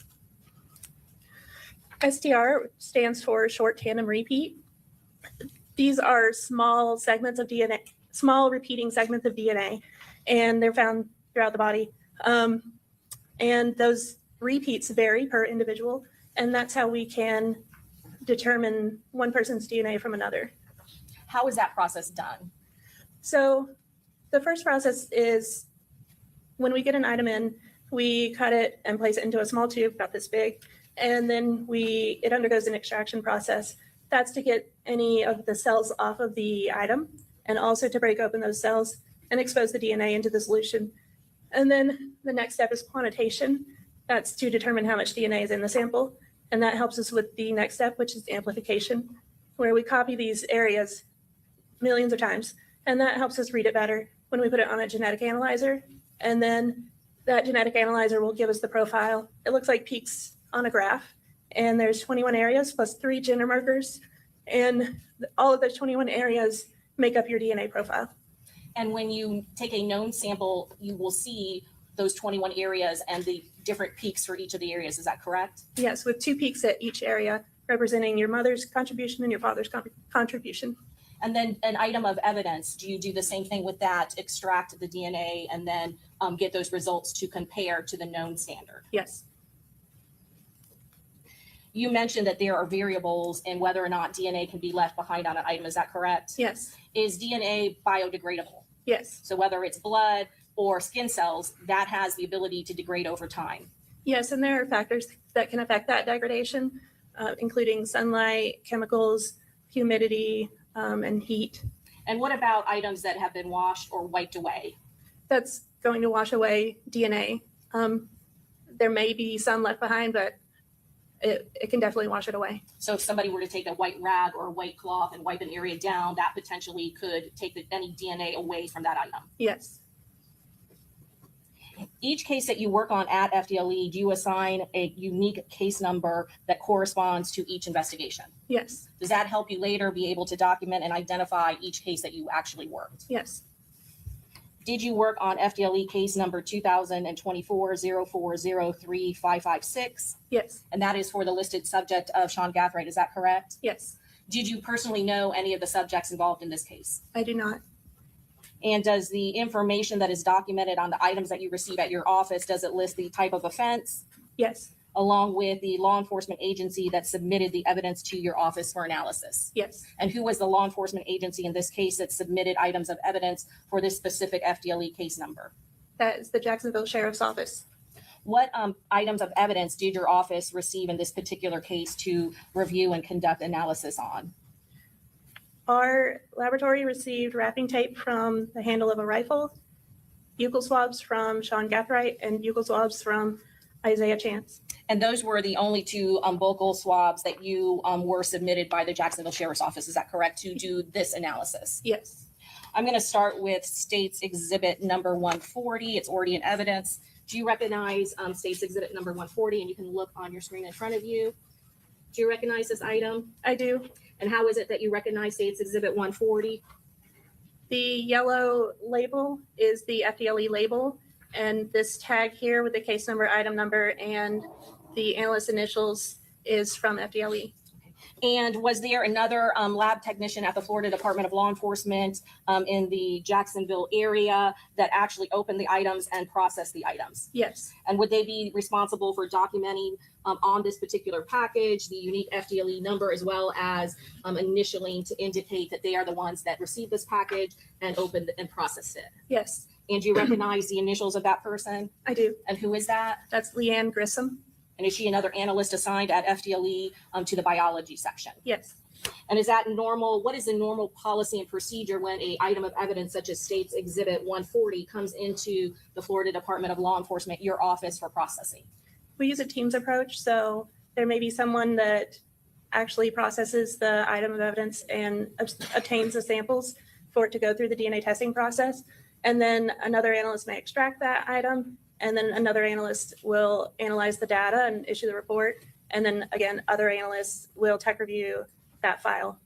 STR stands for short tandem repeat. These are small segments of DNA, small repeating segments of DNA, and they're found throughout the body. And those repeats vary per individual, and that's how we can determine one person's DNA from another. How is that process done? So the first process is when we get an item in, we cut it and place it into a small tube about this big, and then it undergoes an extraction process. That's to get any of the cells off of the item and also to break open those cells and expose the DNA into the solution. And then the next step is quantitation. That's to determine how much DNA is in the sample. And that helps us with the next step, which is amplification, where we copy these areas millions of times. And that helps us read it better when we put it on a genetic analyzer. And then that genetic analyzer will give us the profile. It looks like peaks on a graph. And there's 21 areas plus 3 gender markers. And all of those 21 areas make up your DNA profile. And when you take a known sample, you will see those 21 areas and the different peaks for each of the areas. Is that correct? Yes, with 2 peaks at each area, representing your mother's contribution and your father's contribution. And then an item of evidence, do you do the same thing with that, extract the DNA and then get those results to compare to the known standard? Yes. You mentioned that there are variables in whether or not DNA can be left behind on an item. Is that correct? Yes. Is DNA biodegradable? Yes. So whether it's blood or skin cells, that has the ability to degrade over time. Yes, and there are factors that can affect that degradation, including sunlight, chemicals, humidity, and heat. And what about items that have been washed or wiped away? That's going to wash away DNA. There may be some left behind, but it can definitely wash it away. So if somebody were to take a white rag or a white cloth and wipe an area down, that potentially could take any DNA away from that item. Yes. Each case that you work on at FDLE, do you assign a unique case number that corresponds to each investigation? Yes. Does that help you later be able to document and identify each case that you actually worked? Yes. Did you work on FDLE case number 2024-0403-556? Yes. And that is for the listed subject of Sean Gathright, is that correct? Yes. Did you personally know any of the subjects involved in this case? I do not. And does the information that is documented on the items that you receive at your office, does it list the type of offense Yes. along with the law enforcement agency that submitted the evidence to your office for analysis? Yes. And who was the law enforcement agency in this case that submitted items of evidence for this specific FDLE case number? That is the Jacksonville Sheriff's Office. What items of evidence did your office receive in this particular case to review and conduct analysis on? Our laboratory received wrapping tape from the handle of a rifle, buccal swabs from Sean Gathright, and buccal swabs from Isaiah Chance. And those were the only 2 buccal swabs that you were submitted by the Jacksonville Sheriff's Office, is that correct, to do this analysis? Yes. I'm going to start with State's Exhibit number 140. It's already in evidence. Do you recognize State's Exhibit number 140? And you can look on your screen in front of you. Do you recognize this item? I do. And how is it that you recognize State's Exhibit 140? The yellow label is the FDLE label, and this tag here with the case number, item number, and the analyst initials is from FDLE. And was there another lab technician at the Florida Department of Law Enforcement in the Jacksonville area that actually opened the items and processed the items? Yes. And would they be responsible for documenting on this particular package the unique FDLE number, as well as initialing to indicate that they are the ones that received this package and opened and processed it? Yes, And do you recognize the initials of that person? I do. And who is that? That's Leanne Grissom. And is she another analyst assigned at FDLE to the biology section? Yes. And is that normal? What is the normal policy and procedure when a item of evidence such as State's Exhibit 140 comes into the Florida Department of Law Enforcement, your office, for processing? We use a teams approach, so there may be someone that actually processes the item of evidence and obtains the samples for it to go through the DNA testing process. And then another analyst may extract that item, and then another analyst will analyze the data and issue the report. And then again, other analysts will tech review that file.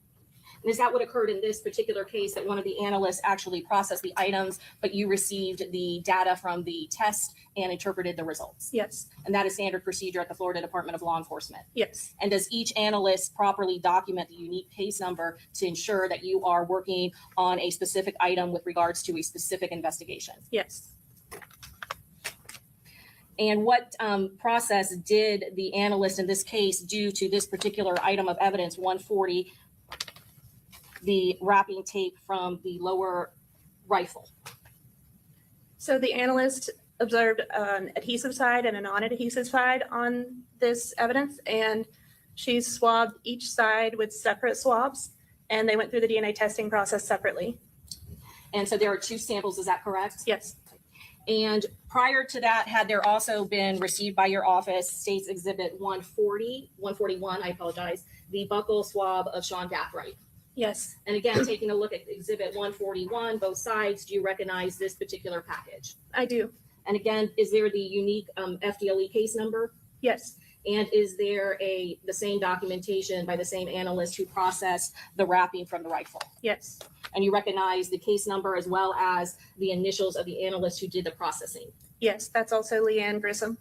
And is that what occurred in this particular case, that one of the analysts actually processed the items, but you received the data from the test and interpreted the results? Yes, And that is standard procedure at the Florida Department of Law Enforcement. yes, And does each analyst properly document the unique case number to ensure that you are working on a specific item with regards to a specific investigation? yes. And what process did the analyst in this case do to this particular item of evidence, 140, the wrapping tape from the lower rifle? So the analyst observed an adhesive side and a non-adhesive side on this evidence, and she swabbed each side with separate swabs, and they went through the DNA testing process separately. And so there are two samples, is that correct? Yes, And prior to that, had there also been received by your office States Exhibit 141, I apologize, the buccal swab of Sean Gathright? yes, And again, taking a look at Exhibit 141, both sides, do you recognize this particular package? I do. And again, is there the unique FDLE case number? Yes, And is there the same documentation by the same analyst who processed the wrapping from the rifle? yes, And you recognize the case number as well as the initials of the analyst who did the processing? yes. That's also Leanne Grissom.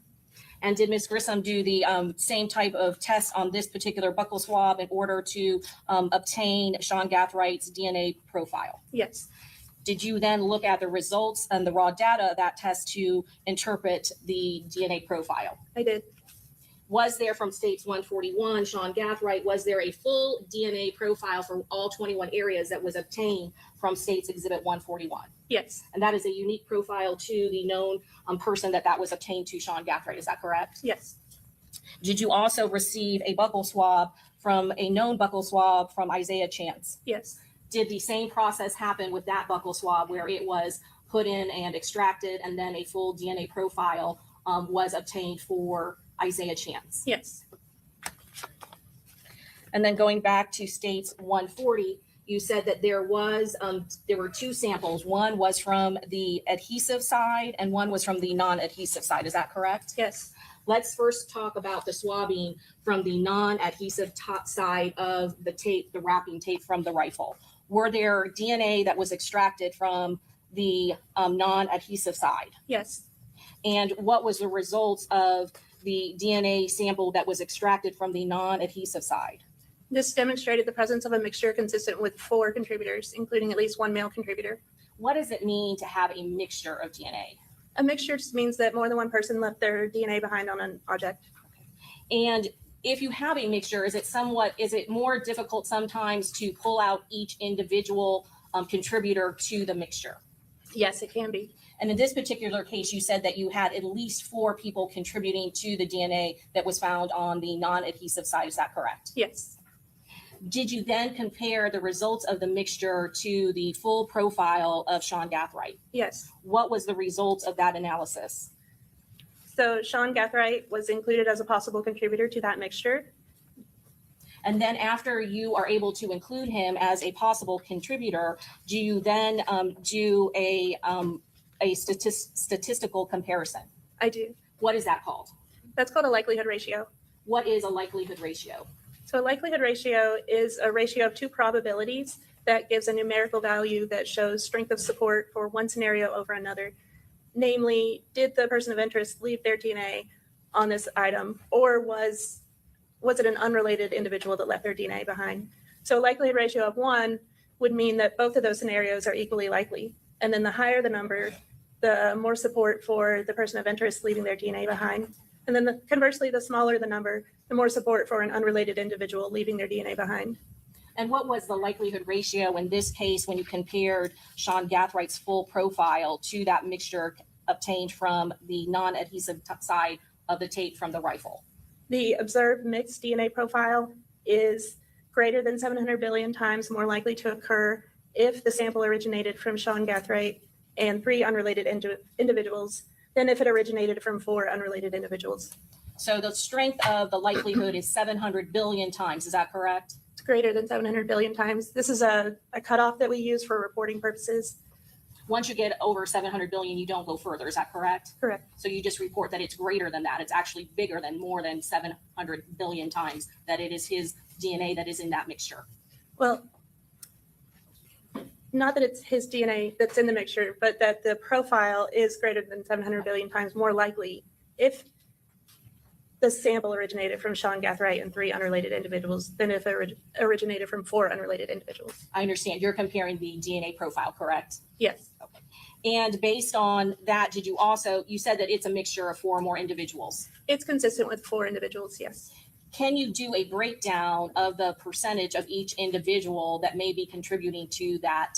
And did Ms. Grissom do the same type of test on this particular buccal swab in order to obtain Sean Gathright's DNA profile? Yes, Did you then look at the results and the raw data of that test to interpret the DNA profile? I did. Was there, from States 141, Sean Gathright, was there a full DNA profile for all 21 areas that was obtained from States Exhibit 141? Yes, And that is a unique profile to the known person that was obtained to Sean Gathright, is that correct? yes, Did you also receive a buccal swab from a known buccal swab from Isaiah Chance? yes, Did the same process happen with that buccal swab where it was put in and extracted and then a full DNA profile was obtained for Isaiah Chance? yes, And then going back to States 140, you said that there were two samples. One was from the adhesive side and one was from the non-adhesive side. Is that correct? yes. Let's first talk about the swabbing from the non-adhesive top side of the tape, the wrapping tape from the rifle. Were there DNA that was extracted from the non-adhesive side? Yes, And what was the results of the DNA sample that was extracted from the non-adhesive side? this demonstrated the presence of a mixture consistent with 4 contributors, including at least 1 male contributor. What does it mean to have a mixture of DNA? A mixture just means that more than one person left their DNA behind on an object. And if you have a mixture, is it more difficult sometimes to pull out each individual contributor to the mixture? Yes, it can be. And in this particular case, you said that you had at least 4 people contributing to the DNA that was found on the non-adhesive side. Is that correct? Yes, Did you then compare the results of the mixture to the full profile of Sean Gathright? yes. What was the results of that analysis? So Sean Gathright was included as a possible contributor to that mixture. And then after you are able to include him as a possible contributor, do you then do a statistical comparison? I do. What is that called? That's called a likelihood ratio. What is a likelihood ratio? So a likelihood ratio is a ratio of 2 probabilities that gives a numerical value that shows strength of support for one scenario over another. Namely, did the person of interest leave their DNA on this item, or was it an unrelated individual that left their DNA behind? So a likelihood ratio of 1 would mean that both of those scenarios are equally likely. And then the higher the number, the more support for the person of interest leaving their DNA behind. And then conversely, the smaller the number, the more support for an unrelated individual leaving their DNA behind. And what was the likelihood ratio in this case when you compared Sean Gathright's full profile to that mixture obtained from the non-adhesive side of the tape from the rifle? The observed mixed DNA profile is greater than 700 billion times more likely to occur if the sample originated from Sean Gathright and 3 unrelated individuals than if it originated from 4 unrelated individuals. So the strength of the likelihood is 700 billion times. Is that correct? It's greater than 700 billion times. This is a cutoff that we use for reporting purposes. Once you get over 700 billion, you don't go further. Is that correct? Correct. So you just report that it's greater than that. It's actually bigger than more than 700 billion times that it is his DNA that is in that mixture. Well, not that it's his DNA that's in the mixture, but that the profile is greater than 700 billion times more likely if the sample originated from Sean Gathright and 3 unrelated individuals than if it originated from 4 unrelated individuals. I understand you're comparing the DNA profile, correct? Yes. And based on that, did you also, you said that it's a mixture of 4 or more individuals. It's consistent with 4 individuals, yes. Can you do a breakdown of the percentage of each individual that may be contributing to that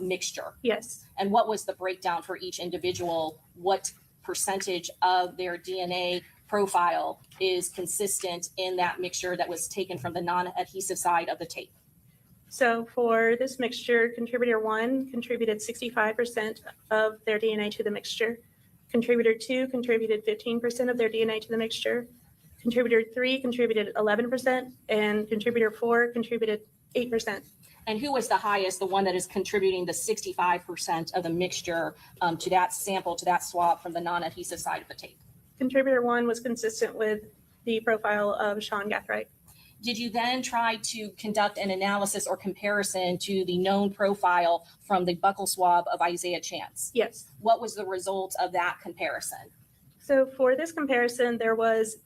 mixture? Yes. And what was the breakdown for each individual? What percentage of their DNA profile is consistent in that mixture that was taken from the non-adhesive side of the tape? So for this mixture, contributor 1 contributed 65% of their DNA to the mixture. Contributor 2 contributed 15% of their DNA to the mixture. Contributor 3 contributed 11%, and contributor 4 contributed 8%. And who was the highest, the one that is contributing the 65% of the mixture to that sample, to that swab from the non-adhesive side of the tape? Contributor 1 was consistent with the profile of Sean Gathright. Did you then try to conduct an analysis or comparison to the known profile from the buccal swab of Isaiah Chance? Yes. What was the result of that comparison? So for this comparison, there was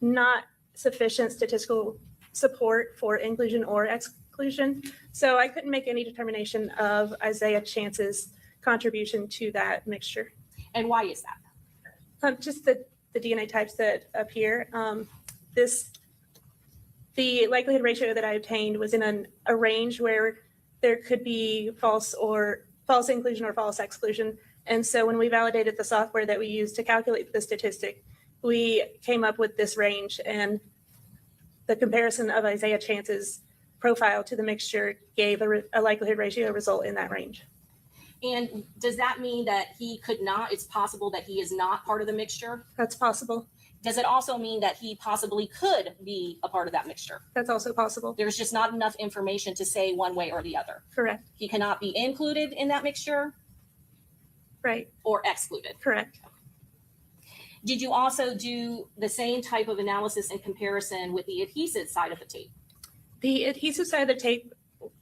not sufficient statistical support for inclusion or exclusion. So I couldn't make any determination of Isaiah Chance's contribution to that mixture. And why is that? Just the DNA types that appear. The likelihood ratio that I obtained was in a range where there could be false inclusion or false exclusion. And so when we validated the software that we used to calculate the statistic, we came up with this range, and the comparison of Isaiah Chance's profile to the mixture gave a likelihood ratio result in that range. And does that mean that he could not, it's possible that he is not part of the mixture? That's possible. Does it also mean that he possibly could be a part of that mixture? That's also possible. There's just not enough information to say one way or the other. Correct. He cannot be included in that mixture Right. or excluded. Correct. Did you also do the same type of analysis and comparison with the adhesive side of the tape? The adhesive side of the tape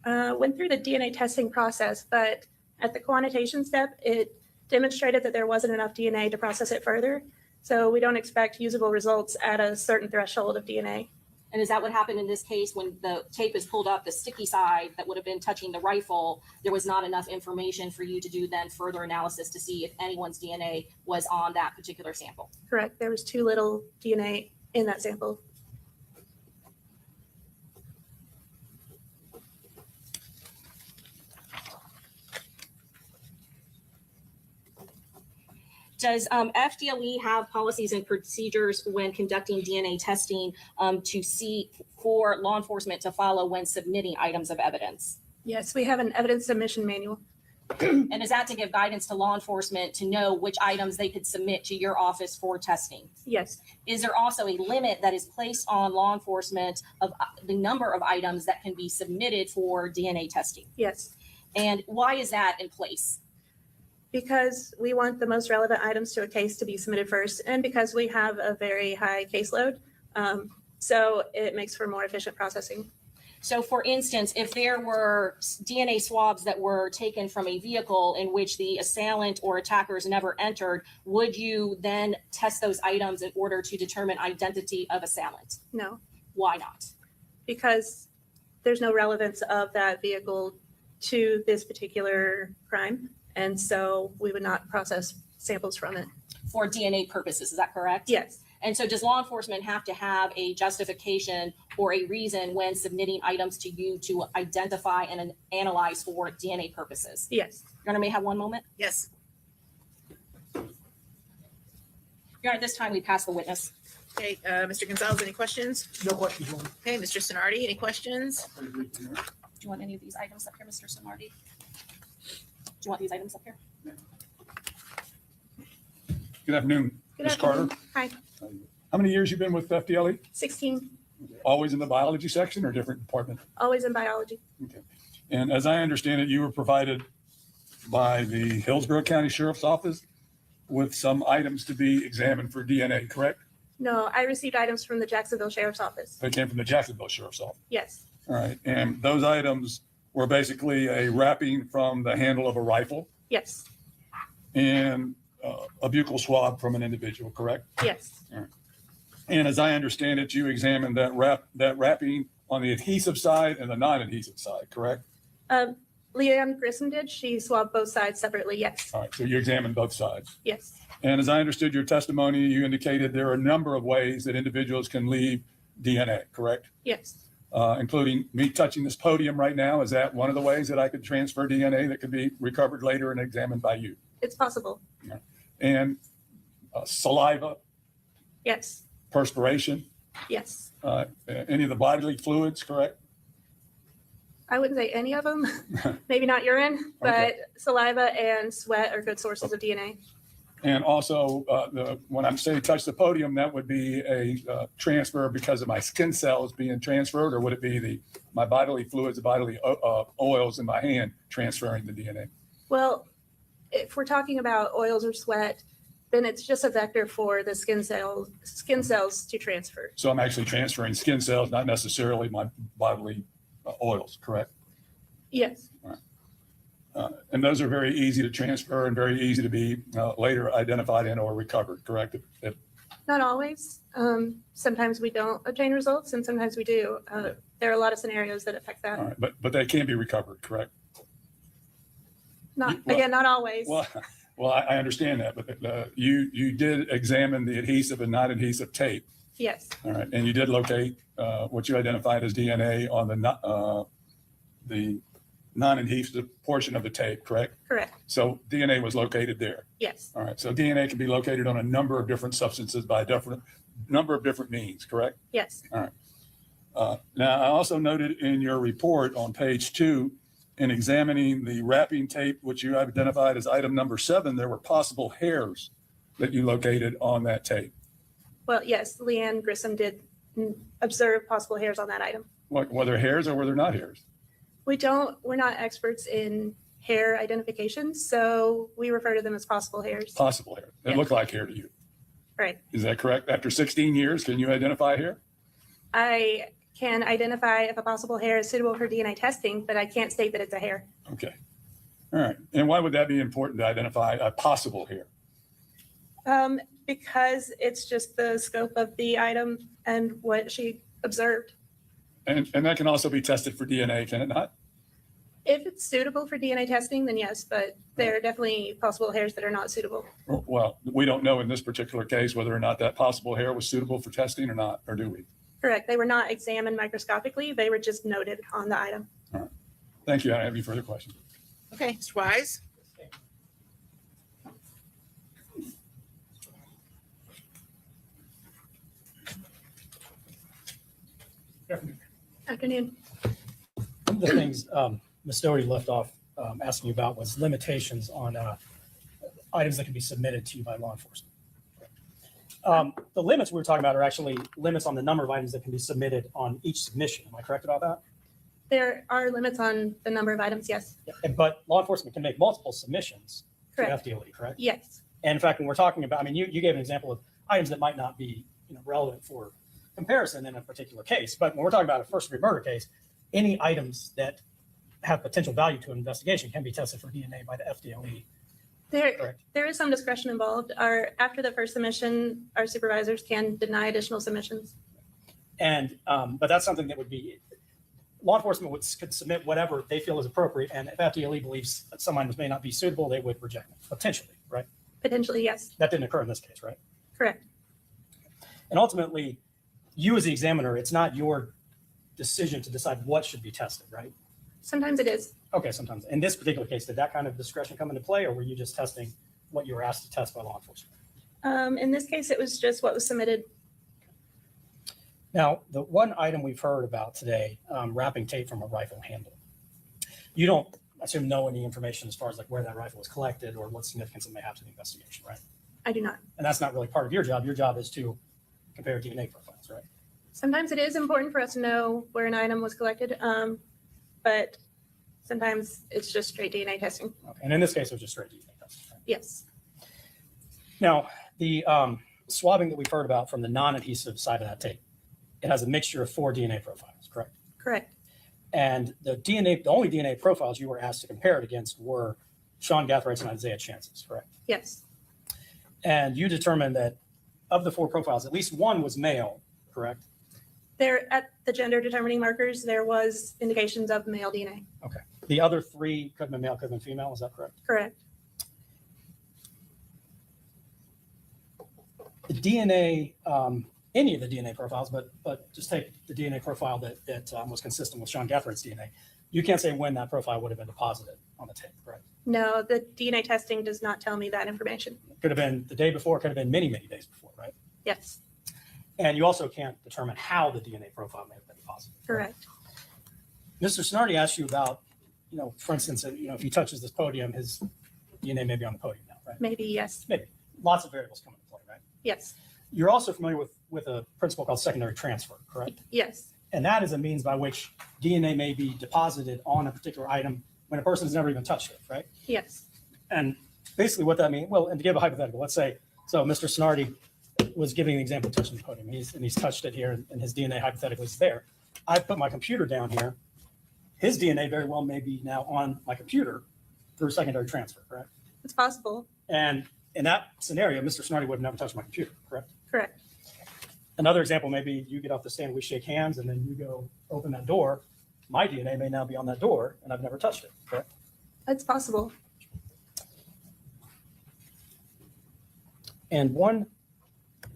went through the DNA testing process, but at the quantitation step, it demonstrated that there wasn't enough DNA to process it further. So we don't expect usable results at a certain threshold of DNA. And is that what happened in this case when the tape is pulled up, the sticky side that would have been touching the rifle, there was not enough information for you to do then further analysis to see if anyone's DNA was on that particular sample? Correct. There was too little DNA in that sample. Does FDLE have policies and procedures when conducting DNA testing to see for law enforcement to follow when submitting items of evidence? Yes, we have an evidence submission manual. And is that to give guidance to law enforcement to know which items they could submit to your office for testing? Yes. Is there also a limit that is placed on law enforcement of the number of items that can be submitted for DNA testing? Yes. And why is that in place? Because we want the most relevant items to a case to be submitted first, and because we have a very high caseload. So it makes for more efficient processing. So for instance, if there were DNA swabs that were taken from a vehicle in which the assailant or attackers never entered, would you then test those items in order to determine identity of assailant? No, Why not? because there's no relevance of that vehicle to this particular crime. And so we would not process samples from it. For DNA purposes, is that correct? Yes. And so does law enforcement have to have a justification or a reason when submitting items to you to identify and analyze for DNA purposes? Yes. Your Honor, may I have one moment? Yes. Your Honor, at this time we pass the witness. Okay, Mr. Gonzalez, any questions? No questions, Your Honor. Okay, Mr. Sonardi, any questions? Do you want any of these items up here, Mr. Sonardi? Do you want these items up here? Good afternoon, Good Ms. Carter. afternoon. Hi. How many years you been with FDLE? 16, Always in the biology section or different department? always in biology. Okay. And as I understand it, you were provided by the Hillsborough County Sheriff's Office with some items to be examined for DNA, correct? No, I received items from the Jacksonville Sheriff's Office. They came from the Jacksonville Sheriff's Office. Yes, All right. And those items were basically a wrapping from the handle of a rifle yes, and a buccal swab from an individual, correct? yes, And as I understand it, you examined that wrapping on the adhesive side and the non-adhesive side, correct? Leanne Grissom did. She swabbed both sides separately. Yes, All right. So you examined both sides. yes, And as I understood your testimony, you indicated there are a number of ways that individuals can leave DNA, correct? yes, Including me touching this podium right now. Is that one of the ways that I could transfer DNA that could be recovered later and examined by you? it's possible. And saliva, Yes, perspiration, yes. any of the bodily fluids, correct? I wouldn't say any of them, maybe not urine, but Okay. saliva and sweat are good sources of DNA. And also, when I'm saying touch the podium, that would be a transfer because of my skin cells being transferred, or would it be my bodily fluids, the bodily oils in my hand transferring the DNA? Well, if we're talking about oils or sweat, then it's just a vector for the skin cells to transfer. So I'm actually transferring skin cells, not necessarily my bodily oils, correct? Yes, And those are very easy to transfer and very easy to be later identified in or recovered, correct? not always. Sometimes we don't obtain results and sometimes we do. There are a lot of scenarios that affect All that. right, but they can be recovered, correct? Not, well- again, not always. Well, I understand that, but you did examine the adhesive and non-adhesive tape, Yes, all right? And you did locate what you identified as DNA on the non-adhesive portion of the tape, correct? correct. So DNA was located there. Yes, All right, so DNA can be located on a number of different substances by a number of different means, correct? yes, Now, I also noted in your report on page 2, in examining the wrapping tape, which you identified as item number 7, there were possible hairs that you located on that tape. well, yes, Leanne Grissom did observe possible hairs on that item. Were there hairs or were there not hairs? We're not experts in hair identification, so we refer to them as possible hairs. Possible hair. It Yeah. looked like hair to you. Right. Is that correct? After 16 years, can you identify hair? I can identify if a possible hair is suitable for DNA testing, but I can't state that it's a hair. Okay. All right. And why would that be important to identify a possible hair? Because it's just the scope of the item and what she observed. And that can also be tested for DNA, can it not? If it's suitable for DNA testing, then yes, but there are definitely possible hairs that are not suitable. Well, we don't know in this particular case whether or not that possible hair was suitable for testing or not, or do we? Correct. They were not examined microscopically. They were just noted on the item. Thank you. I don't have any further questions. Okay, Mr. Wise? Afternoon. One of the things Ms. Doherty left off asking you about was limitations on items that can be submitted to you by law enforcement. The limits we were talking about are actually limits on the number of items that can be submitted on each submission. Am I correct about that? There are limits on the number of items, yes. But law enforcement can make multiple submissions to Correct. FDLE, correct? Yes. And in fact, when we're talking about, I mean, you gave an example of items that might not be relevant for comparison in a particular case. But when we're talking about a first-degree murder case, any items that have potential value to an investigation can be tested for DNA by the FDLE. Correct. There is some discretion involved. After the first submission, our supervisors can deny additional submissions. And but that's something that would be law enforcement could submit whatever they feel is appropriate, and if FDLE believes that some items may not be suitable, they would reject them potentially, right? Potentially, yes. That didn't occur in this case, right? Correct. And ultimately, you as the examiner, it's not your decision to decide what should be tested, right? Sometimes it is. Okay, sometimes. In this particular case, did that kind of discretion come into play, or were you just testing what you were asked to test by law enforcement? In this case, it was just what was submitted. Now, the one item we've heard about today, wrapping tape from a rifle handle. You don't, I assume, know any information as far as like where that rifle was collected or what significance it may have to the investigation, right? I do not. And that's not really part of your job. Your job is to compare DNA profiles, right? Sometimes it is important for us to know where an item was collected, but Sometimes it's just straight DNA testing. Okay. And in this case, it was just straight DNA testing. Right? Yes. Now, the swabbing that we've heard about from the non-adhesive side of that tape, it has a mixture of 4 DNA profiles, correct? Correct. And the only DNA profiles you were asked to compare it against were Sean Gathrights and Isaiah Chance's, correct? Yes. And you determined that of the 4 profiles, at least one was male, correct? There at the gender determining markers, there was indications of male DNA. Okay. The other 3 could have been male, could have been female. Is that correct? Correct. The DNA, any of the DNA profiles, but just take the DNA profile that was consistent with Sean Gathrights' DNA. You can't say when that profile would have been deposited on the tape, correct? No, the DNA testing does not tell me that information. Could have been the day before, could have been many, many days before, right? Yes. And you also can't determine how the DNA profile may have been deposited. Correct. Mr. Snarty asked you about, for instance, if he touches this podium, his DNA may be on the podium now, right? Maybe yes. Maybe. Lots of variables come into play, right? Yes. You're also familiar with a principle called secondary transfer, correct? Yes. And that is a means by which DNA may be deposited on a particular item when a person's never even touched it, right? Yes. And basically what that means, well, and to give a hypothetical, let's say, so Mr. Snarty was giving an example of touching the podium. He's touched it here, and his DNA hypothetically is there. I put my computer down here. His DNA very well may be now on my computer through secondary transfer, correct? It's possible. And in that scenario, Mr. Snarty would have never touched my computer, correct? Correct. Another example may be you get off the stand, we shake hands, and then you go open that door. My DNA may now be on that door, and I've never touched it, correct? It's possible. And one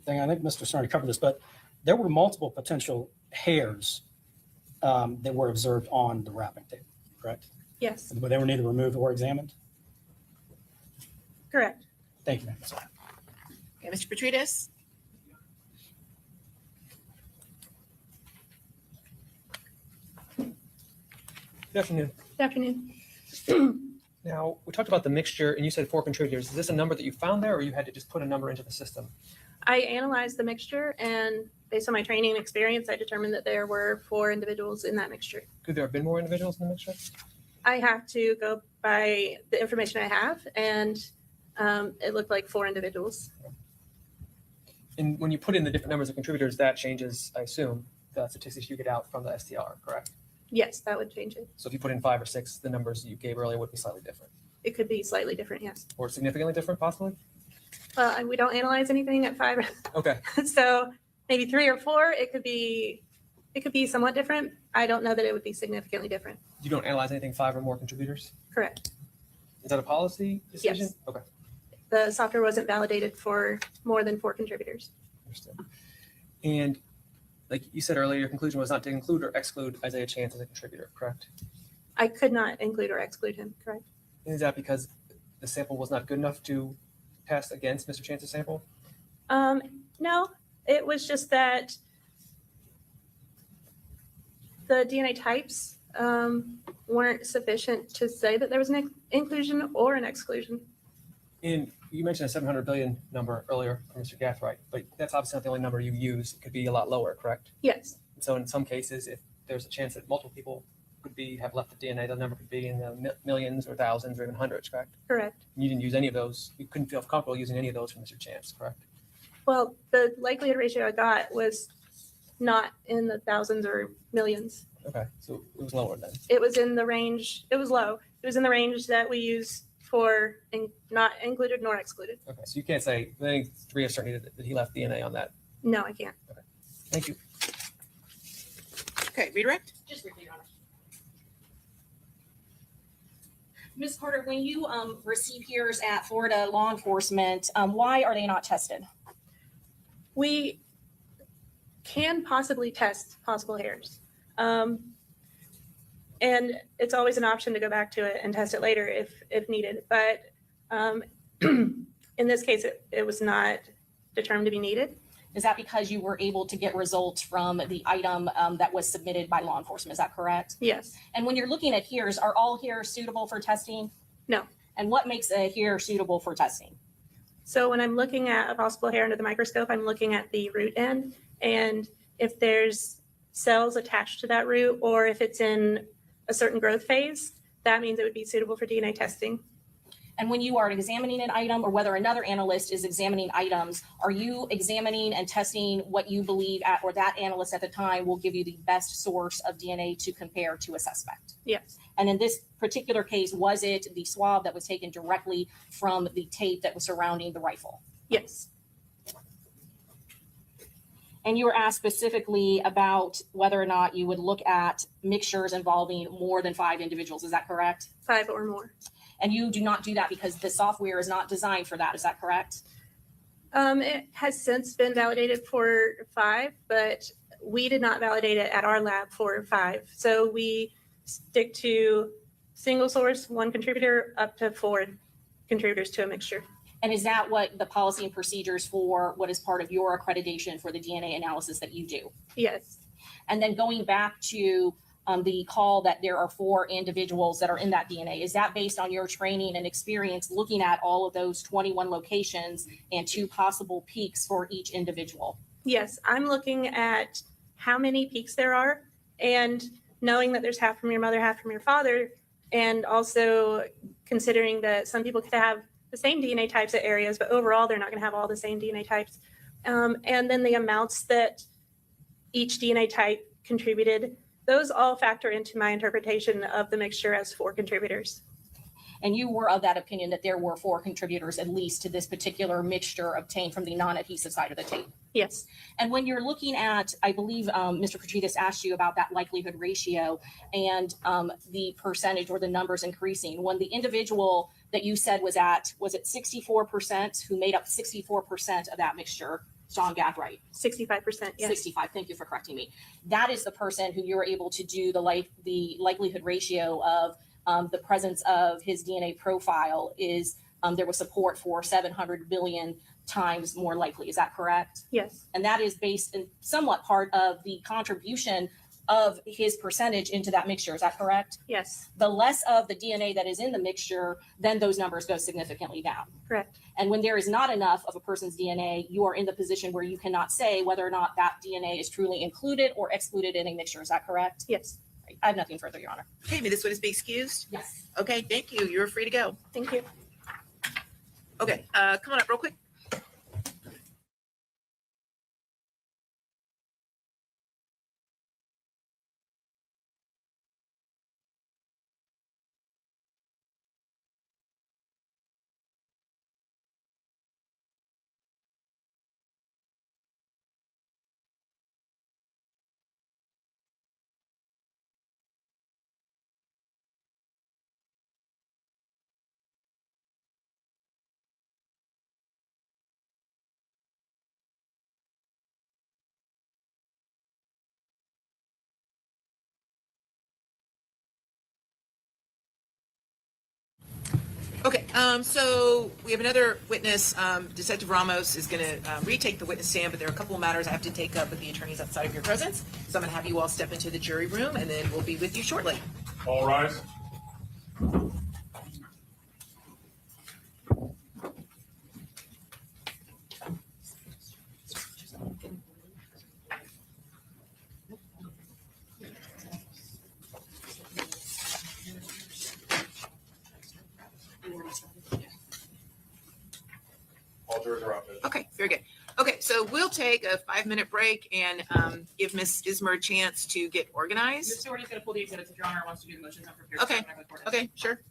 thing, I think Mr. Snarty covered this, but there were multiple potential hairs that were observed on the wrapping tape, correct? Yes. But they were neither removed or examined? Correct. Thank you, ma'am. Okay, Mr. Petridis? Good afternoon. Good afternoon. Now, we talked about the mixture, and you said 4 contributors. Is this a number that you found there, or you had to just put a number into the system? I analyzed the mixture, and based on my training and experience, I determined that there were 4 individuals in that mixture. Could there have been more individuals in the mixture? I have to go by the information I have, and it looked like 4 individuals. And when you put in the different numbers of contributors, that changes, I assume, the statistics you get out from the STR, correct? Yes, that would change it. So if you put in 5 or 6, the numbers you gave earlier would be slightly different, It could be slightly different, yes. or significantly different, possibly? We don't analyze anything at 5, Okay. so maybe 3 or 4. It could be somewhat different. I don't know that it would be significantly different. You don't analyze anything 5 or more contributors? Correct. Is that a policy decision? Yes. Okay. The software wasn't validated for more than 4 contributors. Understood. And like you said earlier, your conclusion was not to include or exclude Isaiah Chance as a contributor, correct? I could not include or exclude him, correct? And is that because the sample was not good enough to test against Mr. Chance's sample? No, it was just that the DNA types weren't sufficient to say that there was an inclusion or an exclusion. And you mentioned a 700 billion number earlier from Mr. Gathright, but that's obviously not the only number you use. It could be a lot lower, correct? Yes, And so in some cases, if there's a chance that multiple people could have left the DNA, the number could be in the millions or thousands or even hundreds, correct? correct. And you didn't use any of those. You couldn't feel comfortable using any of those from Mr. Chance, correct? Well, the likelihood ratio I got was not in the thousands or millions. Okay, so it was lower then. It was in the range, it was low. It was in the range that we use for not included nor excluded. Okay, so you can't say with any degree of certainty that he left DNA on that. No, I can't. Thank you. Okay, redirect? Just briefly, Your Honor. Ms. Carter, when you receive hearers at Florida law enforcement, why are they not tested? We can possibly test possible hairs. And it's always an option to go back to it and test it later if needed. But in this case, it was not determined to be needed. Is that because you were able to get results from the item that was submitted by law enforcement? Is that correct? Yes. And when you're looking at hairs, are all hairs suitable for testing? No. And what makes a hair suitable for testing? So when I'm looking at a possible hair under the microscope, I'm looking at the root end. And if there's cells attached to that root, or if it's in a certain growth phase, that means it would be suitable for DNA testing. And when you are examining an item or whether another analyst is examining items, are you examining and testing what you believe at, or that analyst at the time will give you the best source of DNA to compare to a suspect? Yes. And in this particular case, was it the swab that was taken directly from the tape that was surrounding the rifle? Yes. And you were asked specifically about whether or not you would look at mixtures involving more than 5 individuals. Is that correct? 5 or more. And you do not do that because the software is not designed for that. Is that correct? It has since been validated for 5, but we did not validate it at our lab for 5. So we stick to single source, 1 contributor, up to 4 contributors to a mixture. And is that what the policy and procedures for what is part of your accreditation for the DNA analysis that you do? Yes. And then going back to the call that there are 4 individuals that are in that DNA, is that based on your training and experience looking at all of those 21 locations and 2 possible peaks for each individual? Yes, I'm looking at how many peaks there are and knowing that there's half from your mother, half from your father, and also considering that some people could have the same DNA types at areas, but overall they're not going to have all the same DNA types. And then the amounts that each DNA type contributed, those all factor into my interpretation of the mixture as 4 contributors. And you were of that opinion that there were 4 contributors at least to this particular mixture obtained from the non-adhesive side of the tape. Yes. And when you're looking at, I believe Mr. Petridis asked you about that likelihood ratio and the percentage or the numbers increasing. When the individual that you said was it 64% who made up 64% of that mixture, John Gathright? 65%, yes. 65, thank you for correcting me. That is the person who you're able to do the likelihood ratio of the presence of his DNA profile is there was support for 700 billion times more likely. Is that correct? Yes. And that is based in somewhat part of the contribution of his percentage into that mixture. Is that correct? Yes. The less of the DNA that is in the mixture, then those numbers go significantly down. Correct. And when there is not enough of a person's DNA, you are in the position where you cannot say whether or not that DNA is truly included or excluded in a mixture. Is that correct? Yes. I have nothing further, Your Honor. Okay, may this witness be excused? Yes. Okay, thank you. You're free to go. Thank you. Okay, come on up real quick. Okay, so we have another witness. Detective Ramos is going to retake the witness stand, but there are a couple of matters I have to take up with the attorneys outside of your presence. So I'm going to have you all step into the jury room, and then we'll be with you shortly. All rise. All jurors are up. Okay, very good. Okay, so we'll take a 5-minute break and give Ms. Ismer a chance to get organized. Ms. Doherty's going to pull the exhibits if Your Honor wants to do the motions. I'm prepared. Okay. Okay, sure.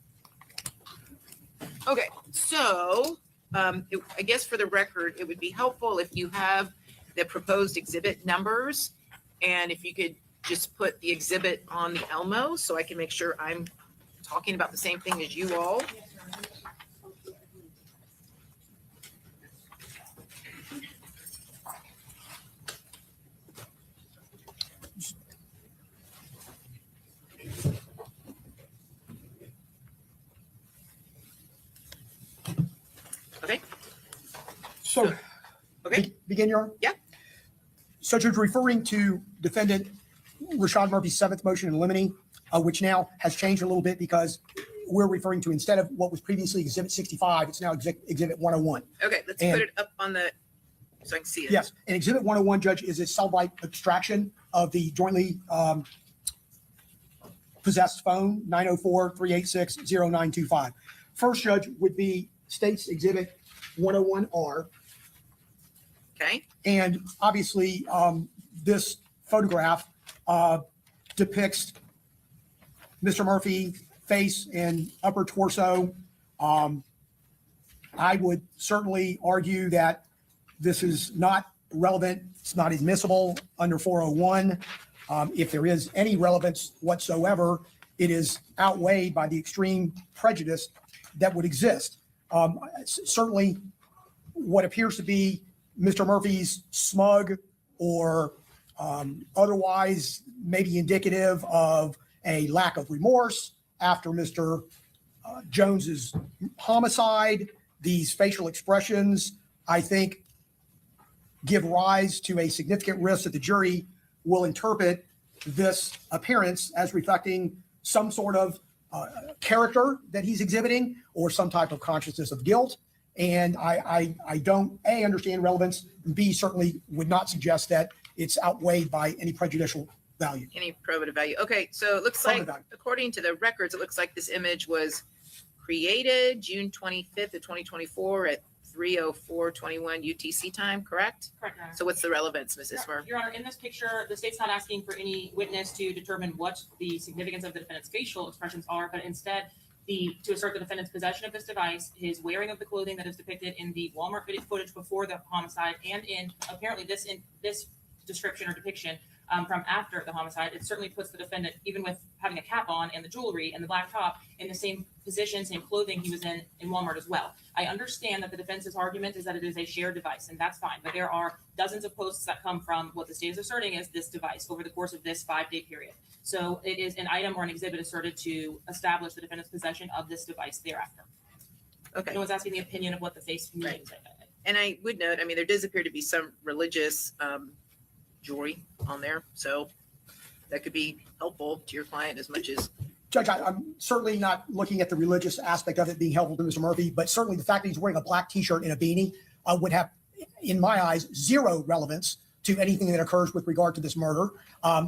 Okay, so I guess for the record, it would be helpful if you have the proposed exhibit numbers, and if you could just put the exhibit on the Elmo so I can make sure I'm talking about the same thing as you all. Okay, So, okay, begin, Your Honor? Yeah. So Judge, referring to defendant Rashad Murphy's 7th motion in limine, which now has changed a little bit because we're referring to, instead of what was previously Exhibit 65, it's now Exhibit 101. okay, let's And- put it up on the, so I can see it. Yes, and Exhibit 101, Judge, is a cell bite extraction of the jointly possessed phone, 904-386-0925. First, Judge, would be State's Exhibit 101R. Okay, And obviously, this photograph depicts Mr. Murphy face and upper torso. I would certainly argue that this is not relevant. It's not admissible under 401. If there is any relevance whatsoever, it is outweighed by the extreme prejudice that would exist. Certainly, what appears to be Mr. Murphy's smug or otherwise maybe indicative of a lack of remorse after Mr. Jones's homicide. These facial expressions, I think, give rise to a significant risk that the jury will interpret this appearance as reflecting some sort of character that he's exhibiting or some type of consciousness of guilt. And I don't, A, understand relevance, and B, certainly would not suggest that it's outweighed by any prejudicial value. any probative value. Okay, so it looks like, Probative value. according to the records, it looks like this image was created June 25th of 2024 at 3:04:21 UTC time, correct? Correct, Your Honor. So what's the relevance, Mrs. Smurf? Your Honor, in this picture, the state's not asking for any witness to determine what the significance of the defendant's facial expressions are, but instead to assert the defendant's possession of this device, his wearing of the clothing that is depicted in the Walmart video footage before the homicide, and in apparently this description or depiction from after the homicide. It certainly puts the defendant, even with having a cap on and the jewelry and the black top, in the same position, same clothing he was in Walmart as well. I understand that the defense's argument is that it is a shared device, and that's fine, but there are dozens of posts that come from what the state is asserting is this device over the course of this 5-day period. So it is an item or an exhibit asserted to establish the defendant's possession of this device thereafter. Okay. No one's asking the opinion of what the face means. Right. And I would note, I mean, there does appear to be some religious jewelry on there, so that could be helpful to your client as much as. Judge, I'm certainly not looking at the religious aspect of it being helpful to Mr. Murphy, but certainly the fact that he's wearing a black T-shirt and a beanie would have, in my eyes, zero relevance to anything that occurs with regard to this murder,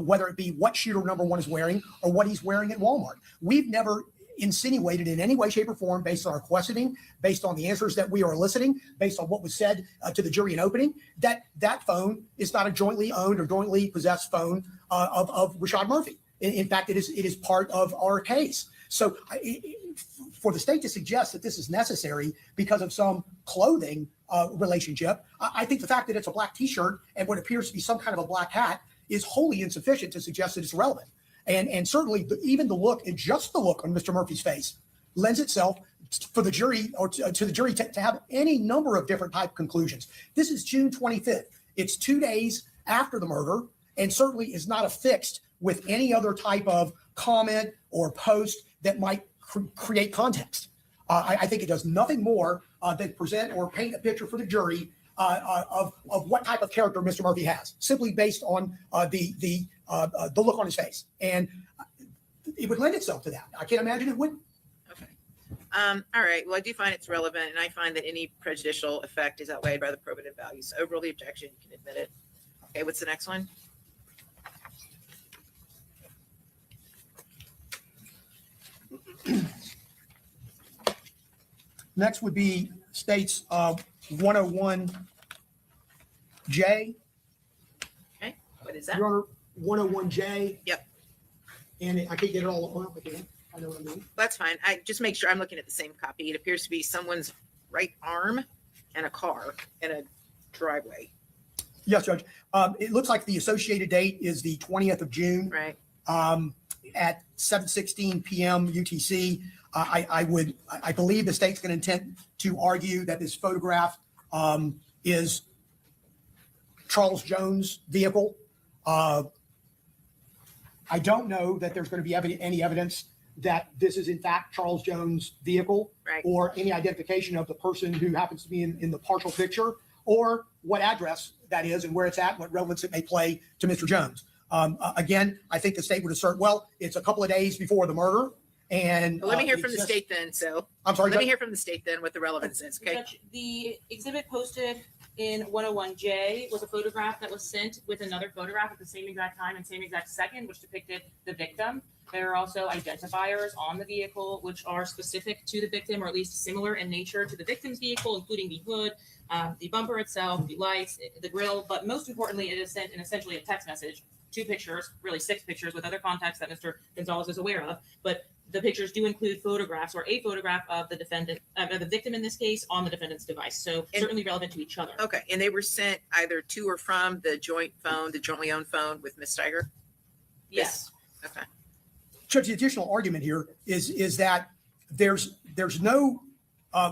whether it be what shooter number one is wearing or what he's wearing at Walmart. We've never insinuated in any way, shape, or form, based on our questioning, based on the answers that we are eliciting, based on what was said to the jury in opening, that that phone is not a jointly owned or jointly possessed phone of Rashad Murphy. In fact, it is part of our case. So for the state to suggest that this is necessary because of some clothing relationship, I think the fact that it's a black T-shirt and what appears to be some kind of a black hat is wholly insufficient to suggest that it's relevant. And certainly even the look and just the look on Mr. Murphy's face lends itself for the jury or to the jury to have any number of different type conclusions. This is June 25th. It's 2 days after the murder and certainly is not affixed with any other type of comment or post that might create context. I think it does nothing more than present or paint a picture for the jury of what type of character Mr. Murphy has, simply based on the look on his face, and it would lend itself to that. I can't imagine it wouldn't. Okay. All right. Well, I do find it's relevant, and I find that any prejudicial effect is outweighed by the probative value. So overrule the objection. You can admit it. Okay. What's the next one? Next would be states 101J. Okay. What is that? Your Honor, 101J. Yep. And I can't get it all up again. I know what I mean. That's fine. I just make sure I'm looking at the same copy. It appears to be someone's right arm and a car in a driveway. Yes, Judge. It looks like the associated date is the 20th of June. Right. At 7:16 p.m. UTC. I believe the state's going to intend to argue that this photograph is Charles Jones' vehicle. I don't know that there's going to be any evidence that this is in fact Charles Jones' vehicle, Right. or any identification of the person who happens to be in the partial picture, or what address that is and where it's at, what relevance it may play to Mr. Jones. Again, I think the state would assert, well, it's a couple of days before the murder. And Well, let me hear it from the exists- state then. So I'm sorry, let me Judge? hear from the state then what the relevance is. Okay. Judge, the exhibit posted in 101J was a photograph that was sent with another photograph at the same exact time and same exact second, which depicted the victim. There are also identifiers on the vehicle which are specific to the victim, or at least similar in nature to the victim's vehicle, including the hood, the bumper itself, the lights, the grille. But most importantly, it is sent in essentially a text message, 2 pictures, really 6 pictures with other context that Mr. Gonzalez is aware of. But the pictures do include photographs, or a photograph of the defendant, the victim in this case, on the defendant's device. So And- certainly relevant to each other. Okay, and they were sent either to or from the joint phone, the jointly owned phone with Ms. Steiger? Yes. Okay. Judge, the additional argument here is that there's no,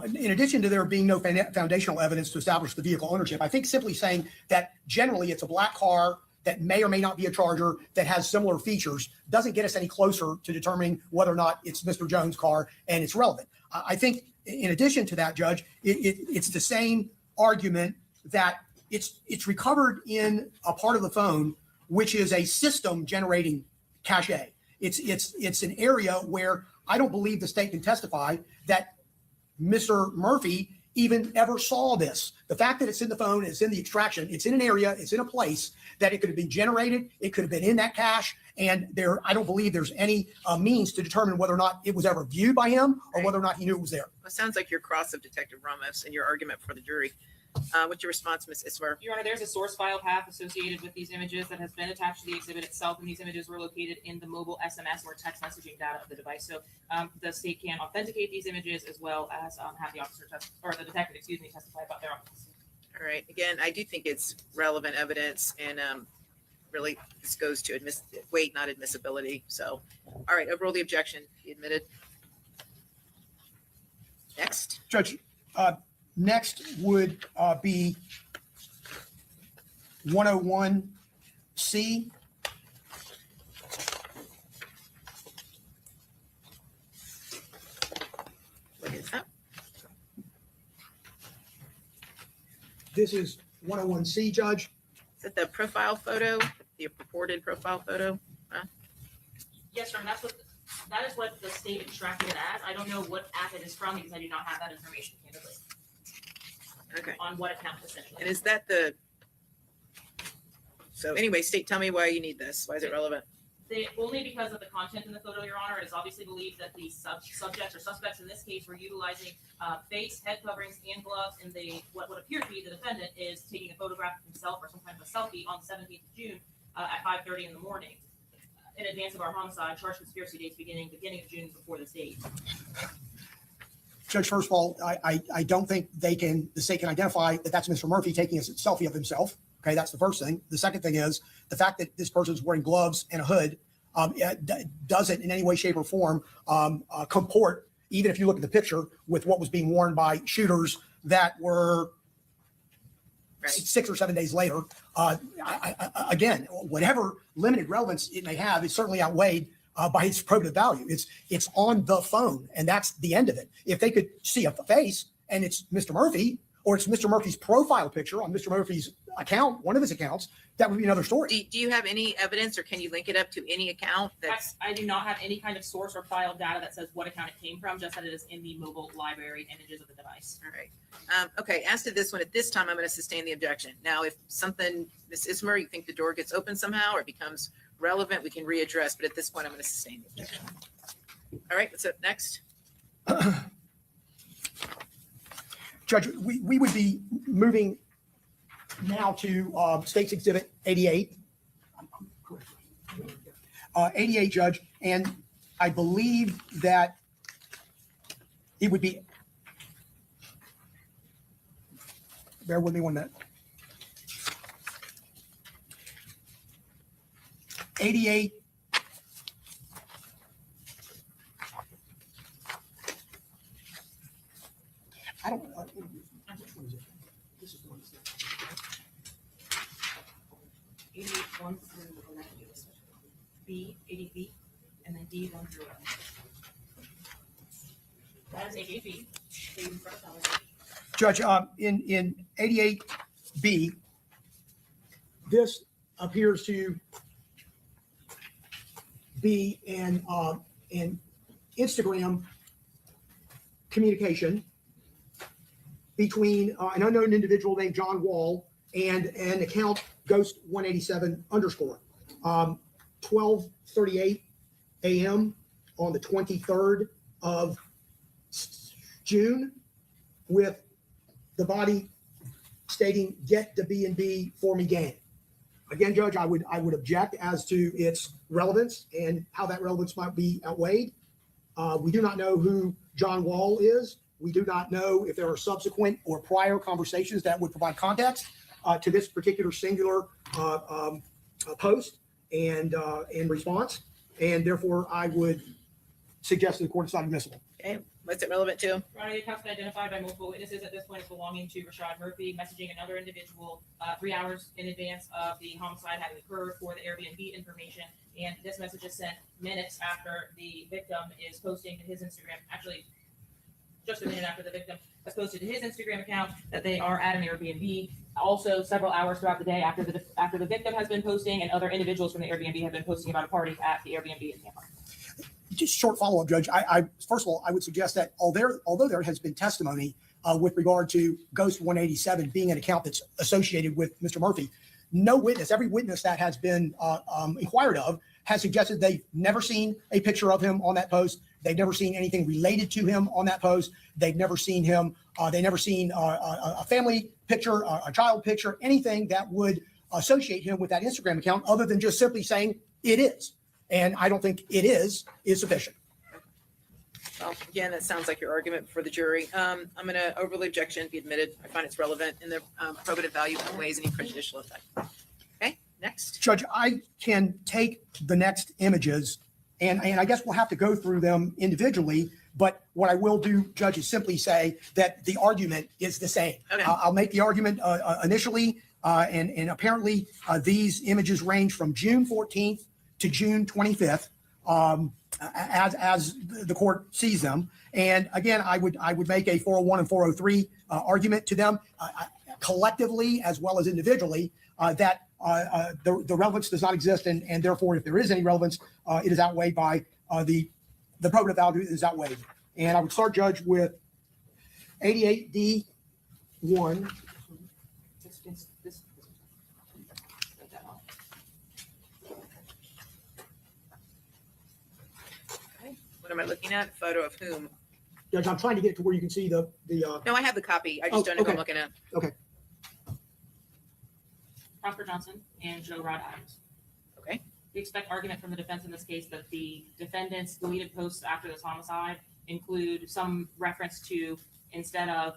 in addition to there being no foundational evidence to establish the vehicle ownership, I think simply saying that generally it's a black car that may or may not be a Charger that has similar features doesn't get us any closer to determining whether or not it's Mr. Jones' car and it's relevant. I think in addition to that, Judge, it's the same argument that it's recovered in a part of the phone, which is a system generating cache. It's an area where I don't believe the state can testify that Mr. Murphy even ever saw this. The fact that it's in the phone, it's in the extraction, it's in an area, it's in a place that it could have been generated, it could have been in that cache, and I don't believe there's any means to determine whether or not it was ever viewed by him or whether or not he knew it was there. Well, it sounds like your cross of Detective Ramos and your argument for the jury. What's your response, Ms. Isler? Your Honor, there's a source file path associated with these images that has been attached to the exhibit itself, and these images were located in the mobile SMS or text messaging data of the device. So the state can authenticate these images as well as have the officer or the detective, testify about their authenticity. All right, again, I do think it's relevant evidence, and really this goes to weight, not admissibility. So, all right, overrule the objection. He admitted. Next. Judge, next would be 101C. What is that? This is 101C, Judge. Is it the profile photo, the purported profile photo? Yes, Your Honor, that is what the state extracted it as. I don't know what app it is from because I do not have that information candidly Okay. on what account essentially. And is that so anyway, state, tell me why you need this. Why is it relevant? Only because of the content in the photo, Your Honor. It is obviously believed that the subjects or suspects in this case were utilizing face, head coverings, and gloves, and what would appear to be the defendant is taking a photograph of himself or some kind of a selfie on the 17th of June at 5:30 in the morning, in advance of our homicide. Charged conspiracy dates beginning of June before this date. Judge, first of all, I don't think the state can identify that that's Mr. Murphy taking a selfie of himself. Okay, that's the first thing. The second thing is the fact that this person is wearing gloves and a hood doesn't in any way, shape, or form comport, even if you look at the picture, with what was being worn by shooters that were Right. 6 or 7 days later. Again, whatever limited relevance it may have is certainly outweighed by its probative value. It's on the phone, and that's the end of it. If they could see a face and it's Mr. Murphy, or it's Mr. Murphy's profile picture on Mr. Murphy's account, one of his accounts, that would be another story. Do you have any evidence, or can you link it up to any account that's I do not have any kind of source or file data that says what account it came from, just that it is in the mobile library images of the device. all right? Okay, as to this one, at this time, I'm going to sustain the objection. Now, if something, Ms. Ismer, you think the door gets open somehow or becomes relevant, we can readdress, but at this point, I'm going to sustain the objection. All right, what's up next? Judge, we would be moving now to State's Exhibit 88. 88, Judge, and I believe that it would be, bear with me 1 minute. 88. I don't. Which one is it? This is the one. 88 1 through 11. B 80B, and then D 1 through 11. That is 88B. Judge, in 88B, this appears to be an Instagram communication between an unknown individual named John Wall and an account Ghost 187 _ 1238 a.m. on the 23rd of June with the body stating, "Get the B&B for me gang." Again, Judge, I would object as to its relevance and how that relevance might be outweighed. We do not know who John Wall is. We do not know if there are subsequent or prior conversations that would provide context to this particular singular post and response. And therefore, I would suggest that the court is not admissible. Okay, what's it relevant to? Your Honor, the account's been identified by multiple witnesses at this point as belonging to Rashad Murphy, messaging another individual 3 hours in advance of the homicide having occurred for the Airbnb information. And this message is sent minutes after the victim is posting to his Instagram, actually just a minute after the victim has posted to his Instagram account that they are at an Airbnb. Also, several hours throughout the day after the victim has been posting, and other individuals from the Airbnb have been posting about a party at the Airbnb in Tampa. Just short follow-up, Judge. I first of all, I would suggest that although there has been testimony with regard to Ghost 187 being an account that's associated with Mr. Murphy, no witness, every witness that has been inquired of has suggested they've never seen a picture of him on that post. They've never seen anything related to him on that post. They've never seen him. They've never seen a family picture, a child picture, anything that would associate him with that Instagram account other than just simply saying it is. And I don't think it is sufficient. Well, again, that sounds like your argument for the jury. I'm going to overrule objection, be admitted. I find it's relevant in the probative value outweighs any prejudicial effect. Okay, next. Judge, I can take the next images and I guess we'll have to go through them individually. But what I will do, Judge, is simply say that the argument is the same. Okay. I'll make the argument initially. And apparently these images range from June 14th to June 25th, as the court sees them. And again, I would make a 401 and 403 argument to them collectively as well as individually that the relevance does not exist, and therefore, if there is any relevance, it is outweighed by the probative value is outweighed. And I would start, Judge, with 88D1. What am I looking at? Photo of whom? Judge, I'm trying to get it to where you can see the. No, I have the copy. I just don't know who I'm looking at. Prosper Johnson and Joe Rod Adams. Okay. We expect argument from the defense in this case that the defendant's deleted posts after this homicide include some reference to, instead of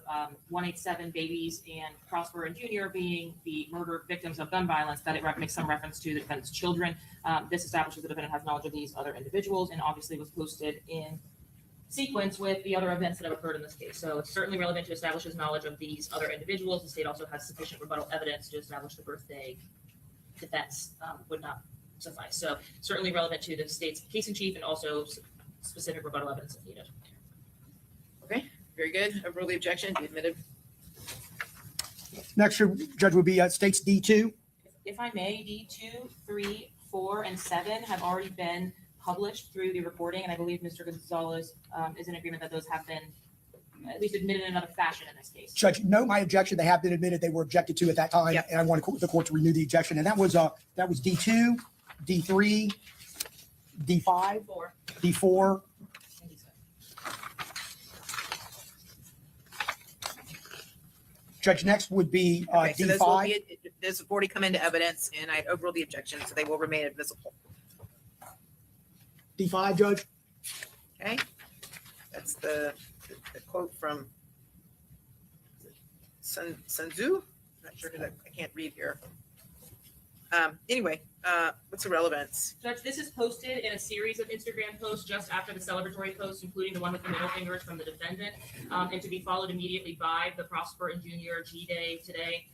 187 babies and Prosper and Junior being the murder victims of gun violence, that it makes some reference to the defendant's children. This establishes the defendant has knowledge of these other individuals and obviously was posted in sequence with the other events that have occurred in this case. So it's certainly relevant to establish his knowledge of these other individuals. The state also has sufficient rebuttal evidence to establish the birthday defense would not suffice. So certainly relevant to the state's case in chief and also specific rebuttal evidence if needed. Okay, very good. Overrule the objection, be admitted. Next, Judge, would be states D2. If I may, D2, 3, 4, and 7 have already been published through the recording, and I believe Mr. Gonzalez is in agreement that those have been at least admitted in another fashion in this case. Judge, no, my objection. They have been admitted. They were objected to at that time, Yep. and I want the court to renew the objection. And that was D2, D3, D5, 4. D4. and D7. Judge, next would be Okay, so D5. those have already come into evidence, and I overrule the objection, so they will remain admissible. D5, Judge. Okay, that's the quote from Sun Tzu. Not sure who that. I can't read here. Anyway, what's the relevance? Judge, this is posted in a series of Instagram posts just after the celebratory post, including the one with the middle fingers from the defendant, and to be followed immediately by the Prosper and Junior G-Day Today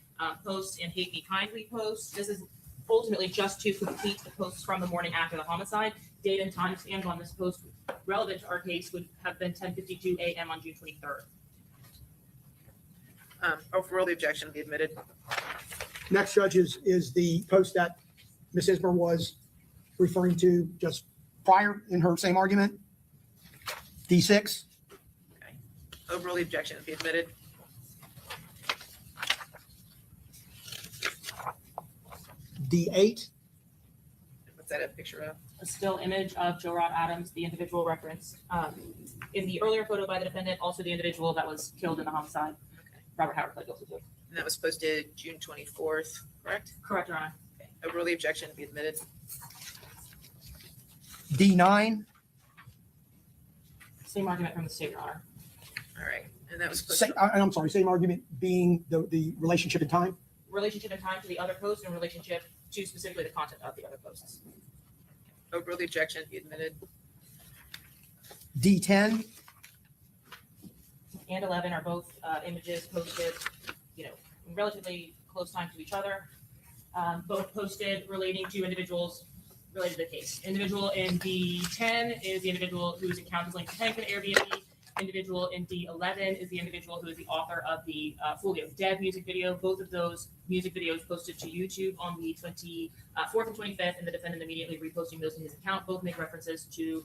post and Hate Me Kindly post. This is ultimately just to complete the posts from the morning after the homicide. Date and time stamped on this post relevant to our case would have been 10:52 a.m. on June 23rd. Overrule the objection, be admitted. Next, Judge, is the post that Ms. Ismer was referring to just prior in her same argument. D6. Okay, overrule the objection, be admitted. D8. What's that a picture of? a still image of Joe Rod Adams, the individual referenced in the earlier photo by the defendant, also the individual that was killed in the homicide. Robert Howard pled guilty to. And that was posted June 24th, correct? Correct, Your Honor. Okay. Overrule the objection to be admitted. D9, Same argument from the state, Your Honor. All right. And that was posted. I'm sorry, same argument being the relationship in time. Relationship in time to the other post and relationship to specifically the content of the other posts. Overrule the objection to be admitted. D10, And 11 are both images posted, in relatively close time to each other. Both posted relating to individuals related to the case. Individual in D10 is the individual whose account is linked to Henkin Airbnb. Individual in D11 is the individual who is the author of the Foolio Dead music video. Both of those music videos posted to YouTube on the 24th and 25th, and the defendant immediately reposting those in his account. Both make references to,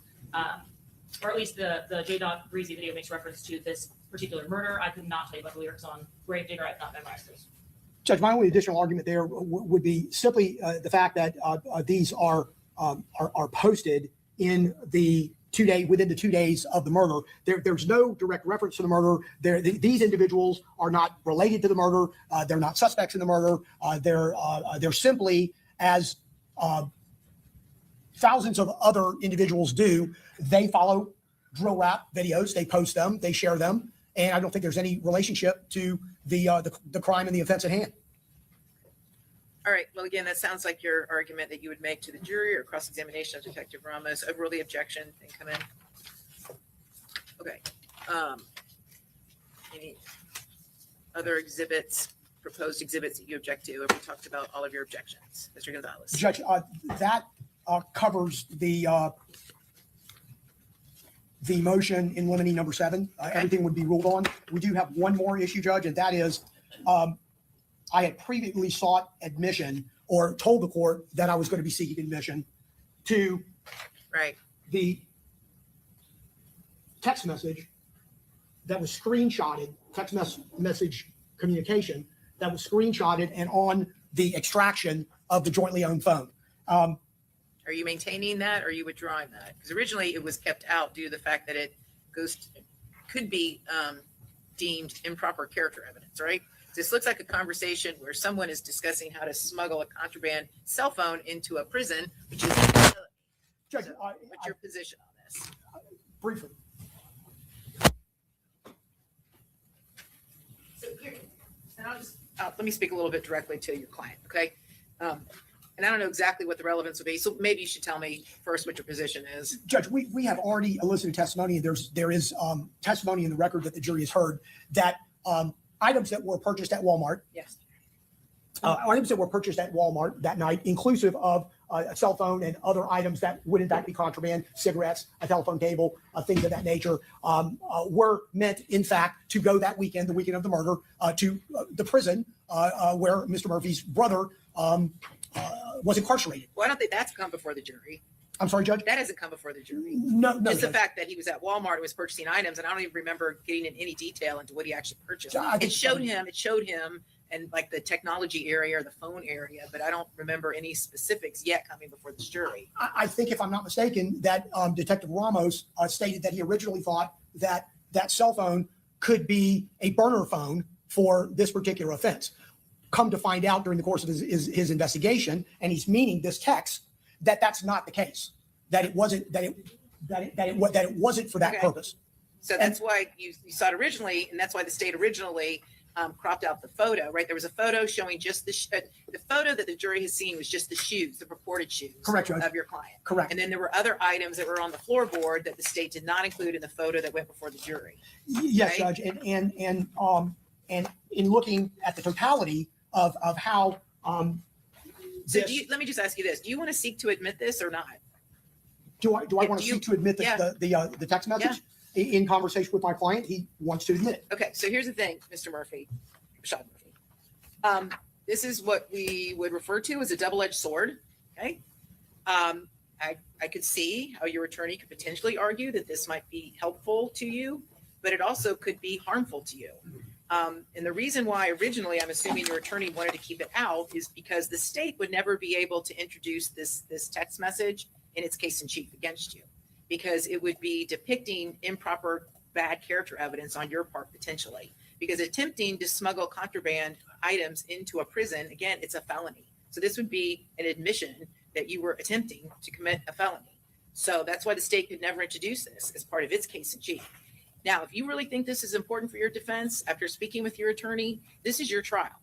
or at least the J. Breezy video makes reference to this particular murder. I could not tell you about the lyrics on Gravedigger. I've not memorized those. Judge, my only additional argument there would be simply the fact that these are posted in the within the 2 days of the murder. There's no direct reference to the murder. These individuals are not related to the murder. They're not suspects in the murder. They're simply, as thousands of other individuals do, they follow drill rap videos. They post them. They share them. And I don't think there's any relationship to the crime and the offense at hand. All right. Well, again, that sounds like your argument that you would make to the jury or cross-examination of Detective Ramos. Overrule the objection and come in. Okay. Any other exhibits, proposed exhibits that you object to? Have we talked about all of your objections? Mr. Gonzalez. Judge, that covers the motion in limine number 7. Everything would be ruled on. We do have one more issue, Judge, and that is I had previously sought admission or told the court that I was going to be seeking admission to Right. the text message that was screenshotted, text message communication that was screenshotted and on the extraction of the jointly owned phone. Are you maintaining that or are you withdrawing that? Because originally it was kept out due to the fact that it could be deemed improper character evidence, right? This looks like a conversation where someone is discussing how to smuggle a contraband cell phone into a prison, which is Judge, what's your position on this? briefly. So here, and let me speak a little bit directly to your client, okay? And I don't know exactly what the relevance would be, so maybe you should tell me first what your position is. Judge, we have already elicited testimony, and there is testimony in the record that the jury has heard that items that were purchased at Walmart, Yes. items that were purchased at Walmart that night, inclusive of a cell phone and other items that would in fact be contraband, cigarettes, a telephone cable, things of that nature, were meant in fact to go that weekend, the weekend of the murder, to the prison where Mr. Murphy's brother was incarcerated. Why don't they, that's come before the jury? I'm sorry, Judge? That hasn't come before the jury. No, Just the Judge. fact that he was at Walmart and was purchasing items, and I don't even remember getting in any detail into what he actually purchased. I think- It showed him and like the technology area or the phone area, but I don't remember any specifics yet coming before the jury. I think, if I'm not mistaken, that Detective Ramos stated that he originally thought that that cell phone could be a burner phone for this particular offense. Come to find out during the course of his investigation, and he's meaning this text, that's not the case. That it wasn't that it wasn't for that Okay. purpose. So that's why you saw it originally, and that's why the state originally cropped out the photo, right? There was a photo showing just the photo that the jury has seen was just the shoes, the purported shoes Correct, Judge. of your client. Correct. And then there were other items that were on the floorboard that the state did not include in the photo that went before the jury. Yes, Right. Judge. And in looking at the totality of how So let me just ask you this: do you want to seek to admit this or not? do I want to do you- seek to admit the text message in conversation with my client? He wants to admit it. Okay, so here's the thing, Mr. Murphy, Rashad Murphy. This is what we would refer to as a double-edged sword. Okay, I could see how your attorney could potentially argue that this might be helpful to you, but it also could be harmful to you. And the reason why originally I'm assuming your attorney wanted to keep it out is because the state would never be able to introduce this text message in its case in chief against you, because it would be depicting improper bad character evidence on your part potentially. Because attempting to smuggle contraband items into a prison, again, it's a felony. So this would be an admission that you were attempting to commit a felony. So that's why the state could never introduce this as part of its case in chief. Now, if you really think this is important for your defense, after speaking with your attorney, this is your trial.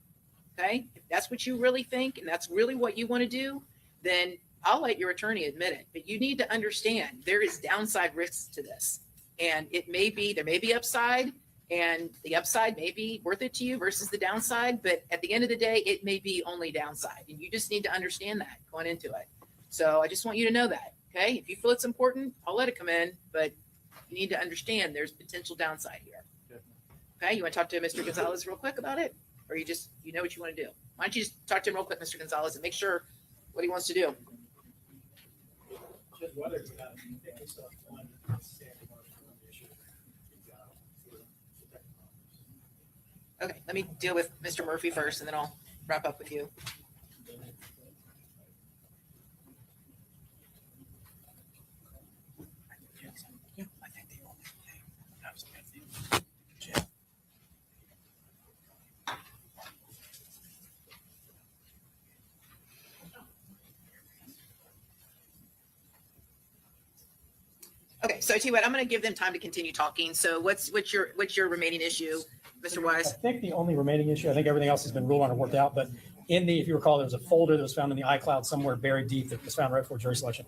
Okay? If that's what you really think and that's really what you want to do, then I'll let your attorney admit it. But you need to understand there is downside risks to this. And there may be upside, and the upside may be worth it to you versus the downside. But at the end of the day, it may be only downside. And you just need to understand that going into it. So I just want you to know that. Okay? If you feel it's important, I'll let it come in. But you need to understand there's potential downside here. Okay? You want to talk to Mr. Gonzalez real quick about it? Or you know what you want to do? Why don't you just talk to him real quick, Mr. Gonzalez, and make sure what he wants to do. Just whether it's based on standing on the issue. Okay, let me deal with Mr. Murphy first, and then I'll wrap up with you. Okay, so I tell you what, I'm going to give them time to continue talking. So what's your remaining issue, Mr. Wise? I think the only remaining issue, I think everything else has been ruled on and worked out, but if you recall, there was a folder that was found in the iCloud somewhere buried deep that was found right before jury selection.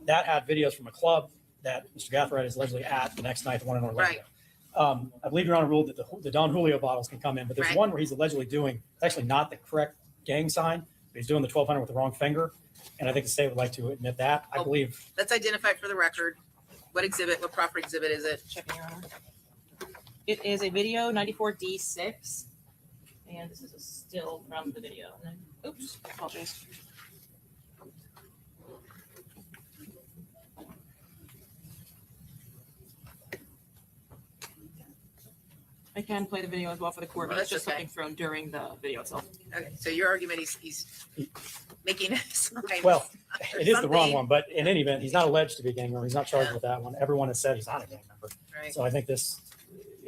That had videos from a club that Mr. Gathright is allegedly at the next night, the one in Orlando. Right. I believe Your Honor ruled that the Don Julio bottles can come in, but there's Right. one where he's allegedly doing, it's actually not the correct gang sign, but he's doing the 1200 with the wrong finger. And I think the state would like to admit that. I Oh. believe Let's identify it for the record. What proper exhibit is it? Checking, Your Honor. It is a video 94D6, and this is a still from the video. And then, oops, apologies. I can play the video as well for the court, but Well, it's just that's okay. something thrown during the video itself. Okay, so your argument, he's making a sign. Well, it is the wrong Something. one, but in any event, he's not alleged to be a gang member. He's not charged with that one. Everyone has said he's not a gang member. Right. So I think it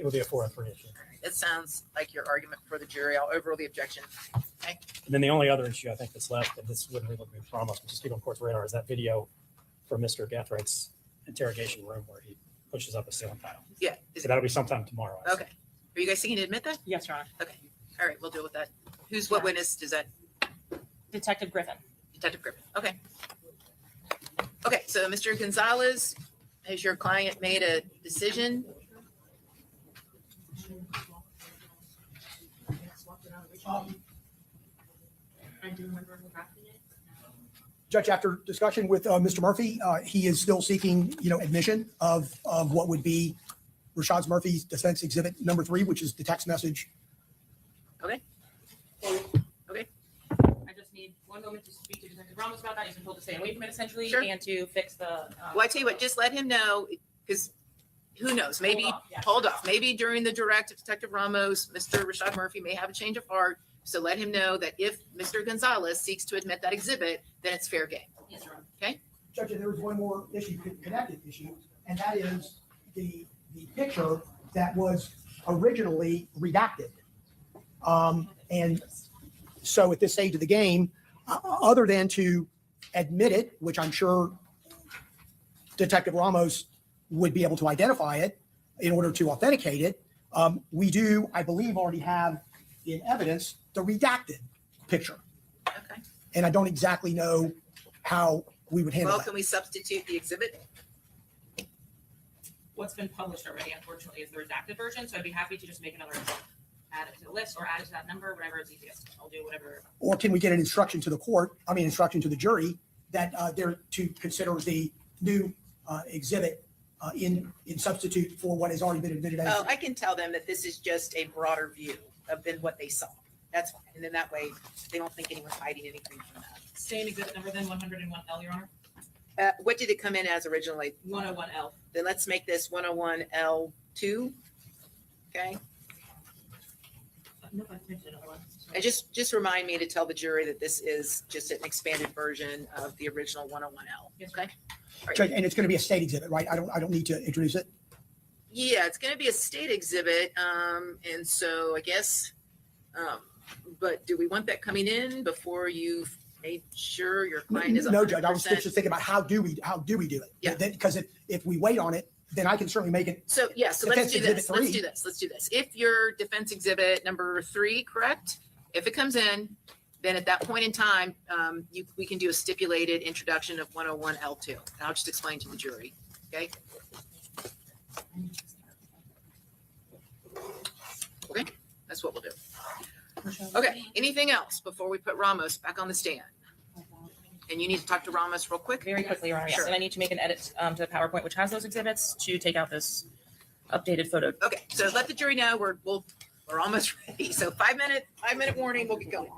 would be a 4-3 issue. It sounds like your argument for the jury. I'll overrule the objection. And then the only other issue I think that's left, and this wouldn't really be from us, but just keep on court's radar, is that video from Mr. Gathwright's interrogation room where he pushes up a ceiling tile. Yeah. So that'll be sometime tomorrow. I Okay. Are you guys seeking to admit that? Yes, Your Honor. Okay. All right, we'll deal with that. What witness is that? Detective Griffin. Detective Griffin. Okay. Okay, so Mr. Gonzalez, has your client made a decision? Judge, after discussion with Mr. Murphy, he is still seeking, admission of what would be Rashad Murphy's defense exhibit number 3, which is the text message. Okay. I just need one moment to speak to Detective Ramos about that. He's been told to stay away from it essentially Sure. and to fix the. Well, I tell you what, just let him know, because who knows, maybe, Hold off, yeah. hold off, maybe during the direct of Detective Ramos, Mr. Rashad Murphy may have a change of heart. So let him know that if Mr. Gonzalez seeks to admit that exhibit, then it's fair game. Yes, Your Honor. Judge, there was one more issue, connected issue, and that is the picture that was originally redacted. And so at this stage of the game, other than to admit it, which I'm sure Detective Ramos would be able to identify it in order to authenticate it, we do, I believe, already have in evidence the redacted picture. Okay. And I don't exactly know how we would handle Well, that. can we substitute the exhibit? What's been published already, unfortunately, is the redacted version, so I'd be happy to just make another exhibit. Add it to the list or add it to that number, whatever is easiest. I'll do whatever. Or can we get an instruction to instruction to the jury that they're to consider the new exhibit in substitute for what has already been admitted as. Oh, I can tell them that this is just a broader view than what they saw. That's fine. And then that way, they don't think anyone's hiding anything from that. Same exhibit number then, 101L, Your Honor. What did it come in as originally? 101L. Then let's make this 101L2. Okay. No, I think And just remind me to tell the jury that this is just an expanded version of the original 101L. Yes, Okay? Judge, and it's going to be a state exhibit, right? I don't need to introduce it. Yeah, it's going to be a state exhibit. And so I guess, but do we want that coming in before you've made sure your client is 100%? No, Judge, I was just thinking about how do we do it? Yeah. Because if we wait on it, then I can certainly make it. So, yeah, so let's Defense do exhibit this. Let's 3. do this. Let's do this. If your defense exhibit number 3, correct? If it comes in, then at that point in time, we can do a stipulated introduction of 101L2. And I'll just explain to the jury. Okay? Okay, that's what we'll do. Okay, anything else before we put Ramos back on the stand? And you need to talk to Ramos real quick? Very quickly, Your Honor, yes. Sure. And I need to make an edit to the PowerPoint, which has those exhibits, to take out this updated photo. Okay, so let the jury know we're almost ready. So 5-minute warning, we'll get going.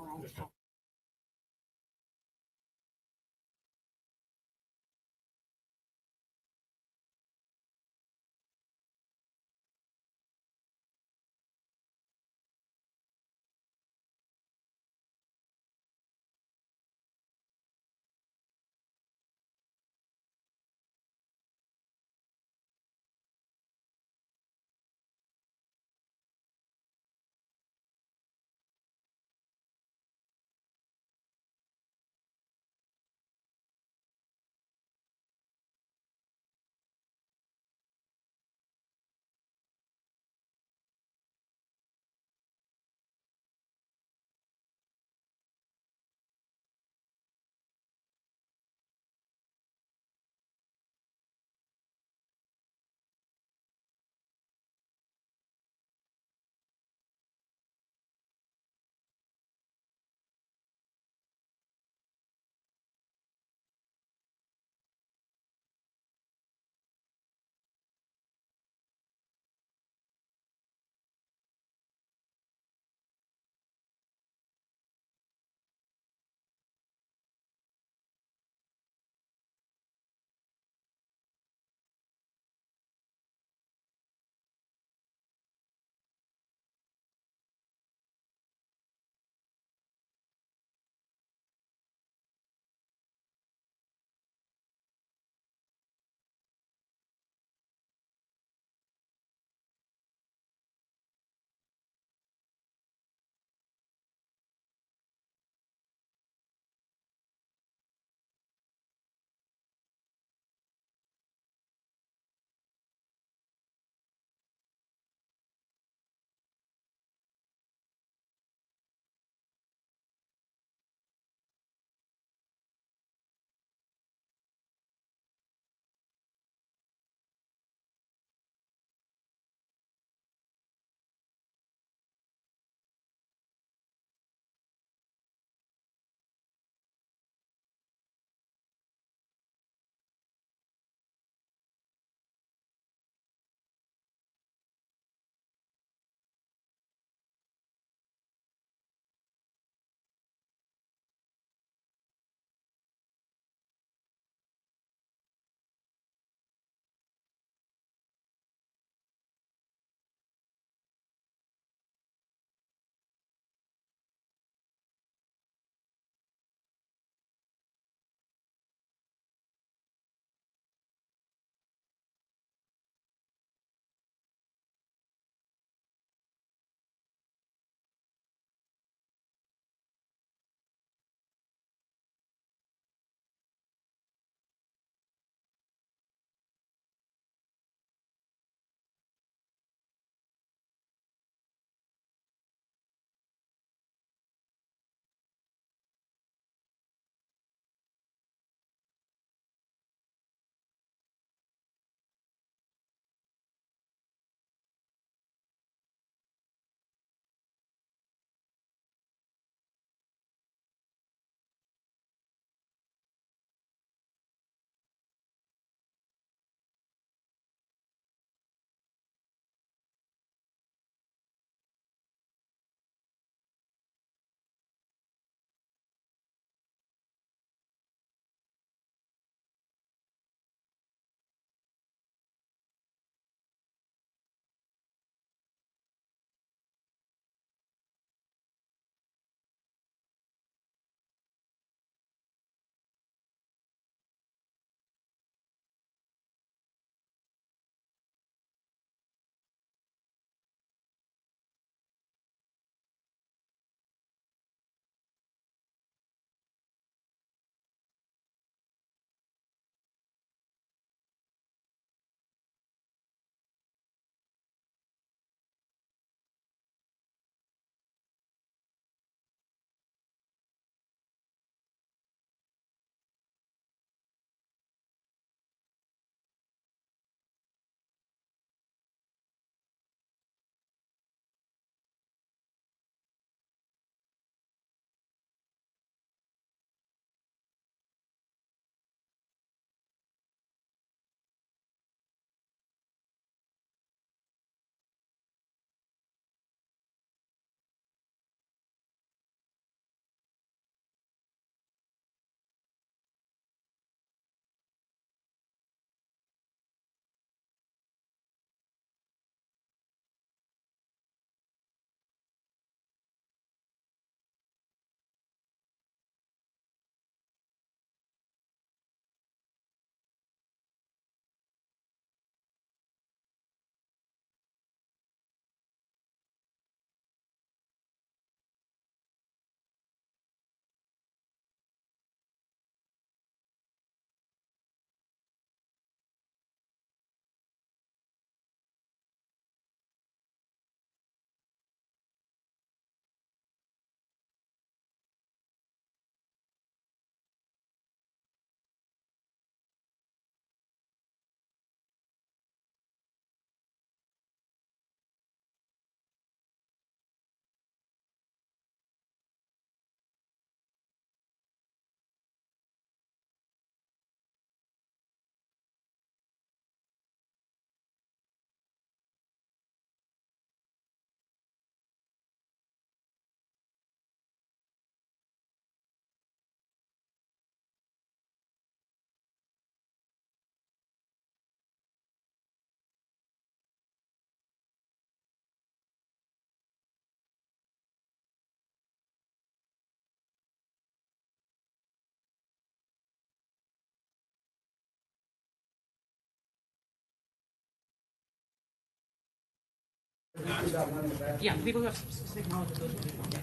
Yeah, people who have specific knowledge of those. Yes.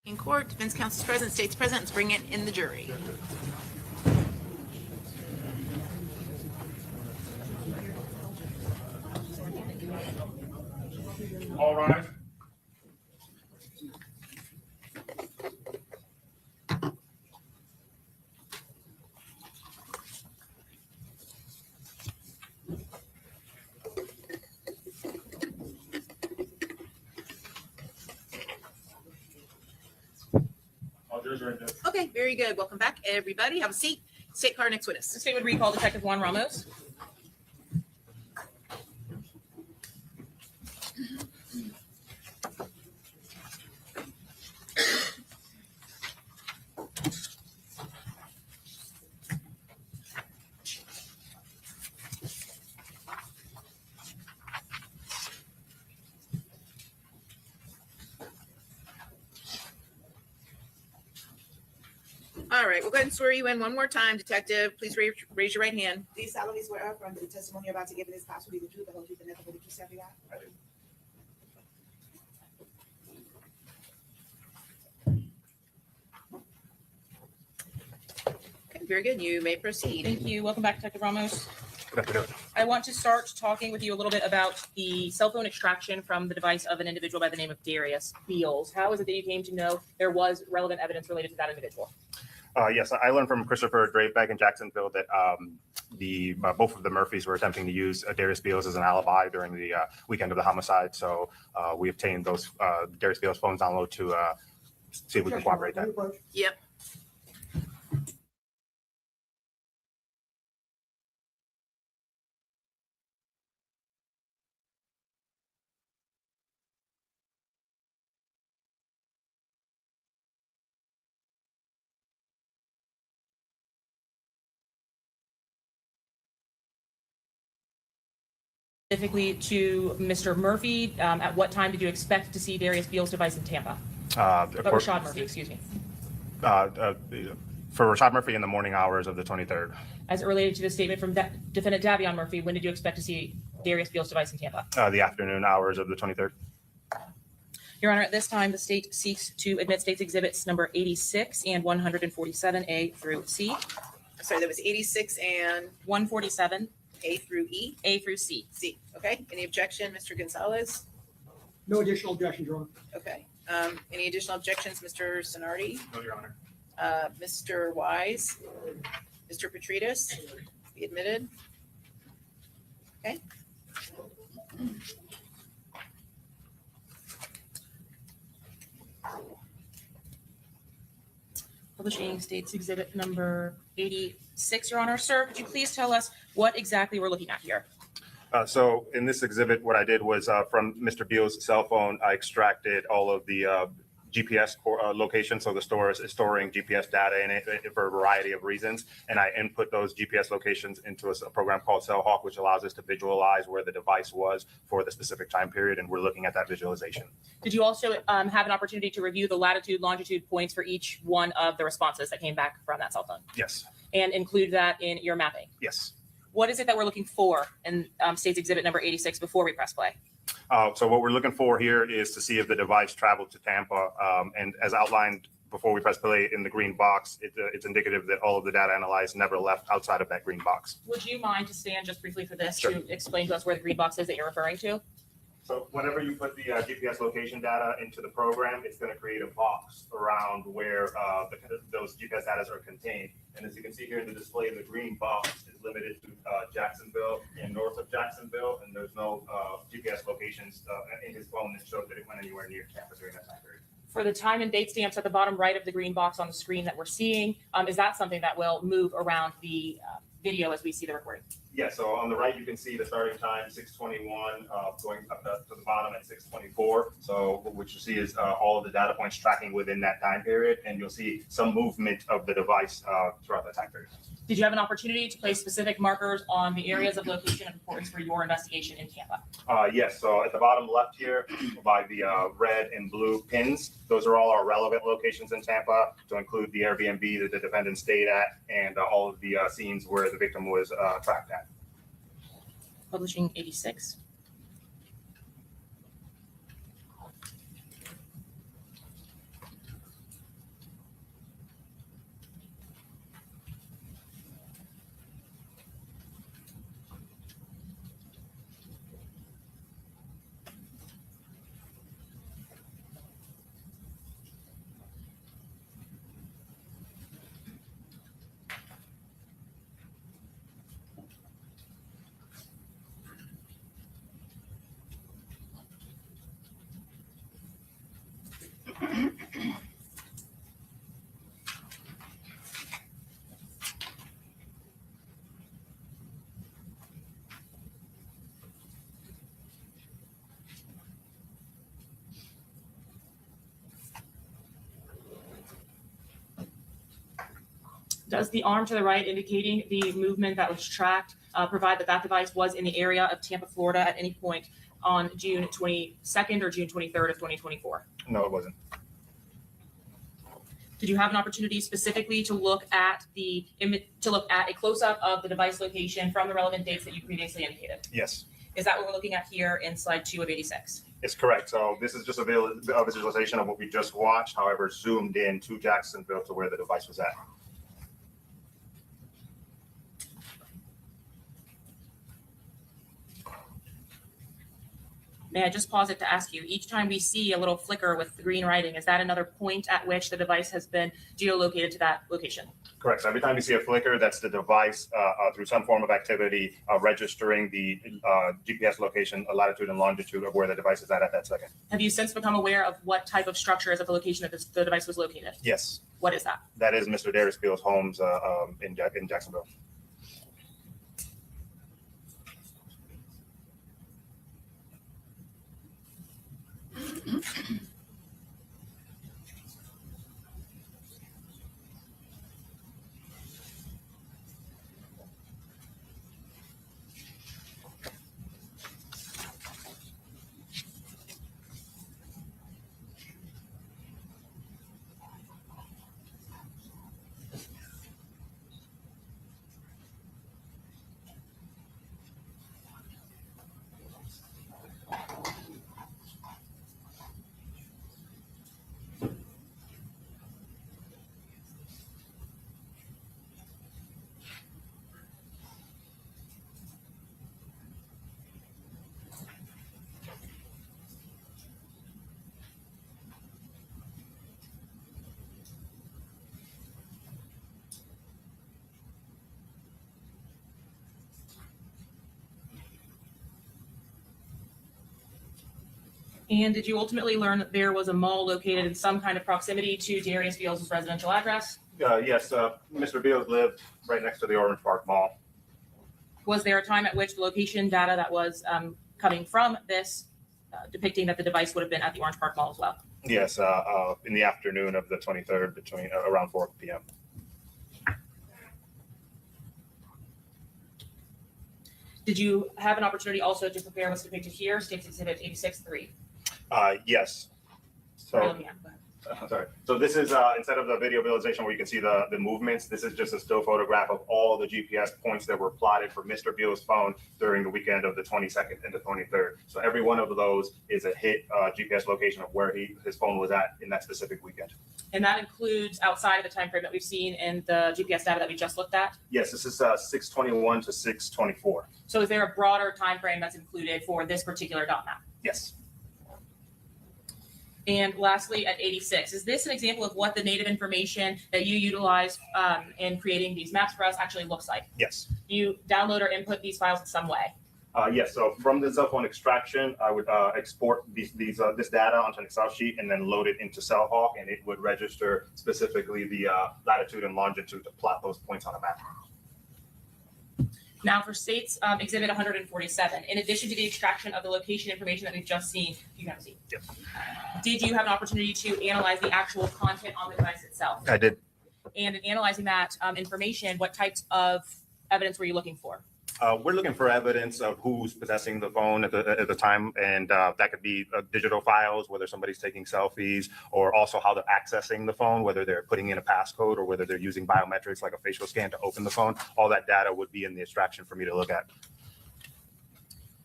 In court, defense counsel's present, state's present, let's bring it in the jury. All rise. All jurors are in there. Okay, very good. Welcome back, everybody. Have a seat. State car next The witness. state would recall Detective Juan Ramos. All right, we'll go ahead and swear you in one more time, detective. Please raise your right hand. Do you solemnly swear or affirm that the testimony you're about to give in this class will be the truth, the whole truth, and nothing but the truth, so help you God? I do. Okay, very good. You may proceed. Thank you. Welcome back, Detective Ramos. Good afternoon. I want to start talking with you a little bit about the cell phone extraction from the device of an individual by the name of Darius Beals. How is it that you came to know there was relevant evidence related to that individual? Yes, I learned from Christopher Drake back in Jacksonville that both of the Murphys were attempting to use Darius Beals as an alibi during the weekend of the homicide. So we obtained those Darius Beals phone download to see if we can cooperate that. Yep. Specifically to Mr. Murphy, at what time did you expect to see Darius Beals' device in Tampa? Rashad Murphy, excuse me. For Rashad Murphy in the morning hours of the 23rd. As it related to the statement from defendant Davion Murphy, when did you expect to see Darius Beals' device in Tampa? The afternoon hours of the 23rd. Your Honor, at this time, the state seeks to admit state's exhibits number 86 and 147A through C, Sorry, that was 86 and 147 A through E. A through C. C. Okay. Any objection, Mr. Gonzalez? No additional objections, Your Honor. Okay. Any additional objections, Mr. Sonardi? No, Your Honor. Mr. Wise? Mr. Petrides? Be admitted. Okay. Publishing state's exhibit number 86, Your Honor. Sir, could you please tell us what exactly we're looking at here? So in this exhibit, what I did was from Mr. Beals' cell phone, I extracted all of the GPS locations. So the store is storing GPS data in it for a variety of reasons. And I input those GPS locations into a program called CellHawk, which allows us to visualize where the device was for the specific time period. And we're looking at that visualization. Did you also have an opportunity to review the latitude, longitude points for each one of the responses that came back from that cell phone Yes. and include that in your mapping? Yes. What is it that we're looking for in state's exhibit number 86 before we press play? So what we're looking for here is to see if the device traveled to Tampa. And as outlined before we press play in the green box, it's indicative that all of the data analyzed never left outside of that green box. Would you mind to stand just briefly for this Sure. to explain to us where the green box is that you're referring to? So whenever you put the GPS location data into the program, it's going to create a box around where those GPS data are contained. And as you can see here in the display, the green box is limited to Jacksonville and north of Jacksonville, and there's no GPS locations in his phone that shows that it went anywhere near Tampa during that time period. For the time and date stamps at the bottom right of the green box on the screen that we're seeing, is that something that will move around the video as we see the recording? Yeah, so on the right, you can see the starting time, 6:21, going up to the bottom at 6:24. So what you see is all of the data points tracking within that time period, and you'll see some movement of the device throughout that time period. Did you have an opportunity to place specific markers on the areas of location of importance for your investigation in Tampa? Yes, so at the bottom left here, by the red and blue pins, those are all our relevant locations in Tampa, to include the Airbnb that the defendant stayed at, and all of the scenes where the victim was tracked at. Publishing 86. Does the arm to the right indicating the movement that was tracked provide that that device was in the area of Tampa, Florida at any point on June 22nd or June 23rd of 2024? No, it wasn't. Did you have an opportunity specifically to look at a close-up of the device location from the relevant dates that you previously indicated? Yes. Is that what we're looking at here in slide 2 of 86? It's correct. So this is just a visualization of what we just watched, however, zoomed in to Jacksonville to where the device was at. May I just pause it to ask you, each time we see a little flicker with the green writing, is that another point at which the device has been geolocated to that location? Correct. So every time you see a flicker, that's the device through some form of activity registering the GPS location, latitude and longitude of where the device is at that second. Have you since become aware of what type of structure is at the location that the device was located? Yes. What is that? That is Mr. Darius Beal's homes in Jacksonville. And did you ultimately learn that there was a mall located in some kind of proximity to Darius Beals' residential address? Yes, Mr. Beals lived right next to the Orange Park Mall. Was there a time at which the location data that was coming from this depicting that the device would have been at the Orange Park Mall as well? Yes, in the afternoon of the 23rd, between around 4 p.m. Did you have an opportunity also to prepare what's depicted here, State's Exhibit 86-3? Yes. So, I'm sorry. So this is instead of the video visualization where you can see the movements, this is just a still photograph of all the GPS points that were plotted for Mr. Beal's phone during the weekend of the 22nd and the 23rd. So every one of those is a hit GPS location of where his phone was at in that specific weekend. And that includes outside of the time frame that we've seen in the GPS data that we just looked at? Yes, this is 6/21 to 6/24. So is there a broader time frame that's included for this particular dot map? Yes. And lastly, at 86, is this an example of what the native information that you utilize in creating these maps for us actually looks like? Yes. Do you download or input these files in some way? Yes. So from the cell phone extraction, I would export this data onto an Excel sheet and then load it into CellHawk, and it would register specifically the latitude and longitude to plot those points on a map. Now for states exhibit 147, in addition to the extraction of the location information that we've just seen, you have seen. Yes. Did you have an opportunity to analyze the actual content on the device itself? I did. And in analyzing that information, what types of evidence were you looking for? We're looking for evidence of who's possessing the phone at the time, and that could be digital files, whether somebody's taking selfies, or also how they're accessing the phone, whether they're putting in a passcode or whether they're using biometrics like a facial scan to open the phone. All that data would be in the extraction for me to look at.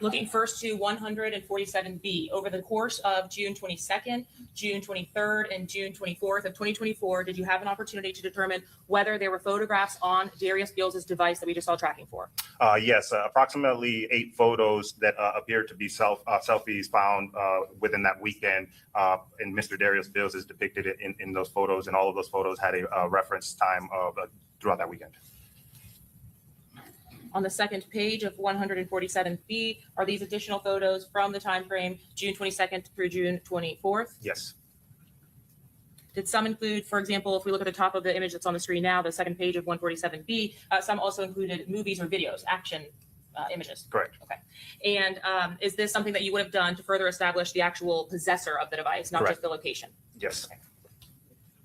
Looking first to 147B, over the course of June 22nd, June 23rd, and June 24th of 2024, did you have an opportunity to determine whether there were photographs on Darius Beals' device that we just saw tracking for? Yes, approximately 8 photos that appear to be selfies found within that weekend. And Mr. Darius Beals is depicted in those photos, and all of those photos had a reference time of throughout that weekend. On the second page of 147B, are these additional photos from the time frame June 22nd through June 24th? Yes. Did some include, for example, if we look at the top of the image that's on the screen now, the second page of 147B, some also included movies or videos, action images? Correct. Okay. And is this something that you would have done to further establish the actual possessor of the device, not Correct. just the location? Yes. Okay.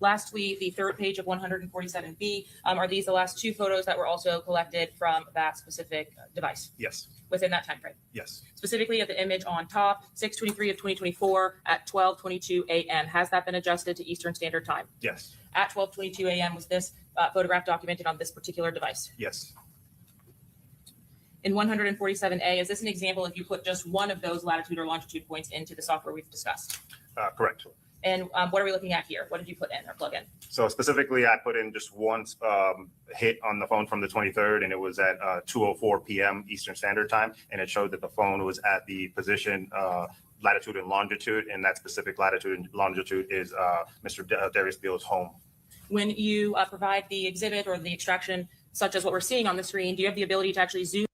Lastly, the third page of 147B, are these the last 2 photos that were also collected from that specific device Yes. within that time frame? Yes. Specifically at the image on top, 6/23 of 2024 at 12:22 a.m. Has that been adjusted to Eastern Standard Time? Yes. At 12:22 a.m. was this photograph documented on this particular device? Yes. In 147A, is this an example if you put just one of those latitude or longitude points into the software we've discussed? Correct. And what are we looking at here? What did you put in or plug in? So specifically, I put in just one hit on the phone from the 23rd, and it was at 2:04 p.m. Eastern Standard Time, and it showed that the phone was at the position latitude and longitude, and that specific latitude and longitude is Mr. Darius Beals' home. When you provide the exhibit or the extraction, such as what we're seeing on the screen, do you have the ability to actually zoom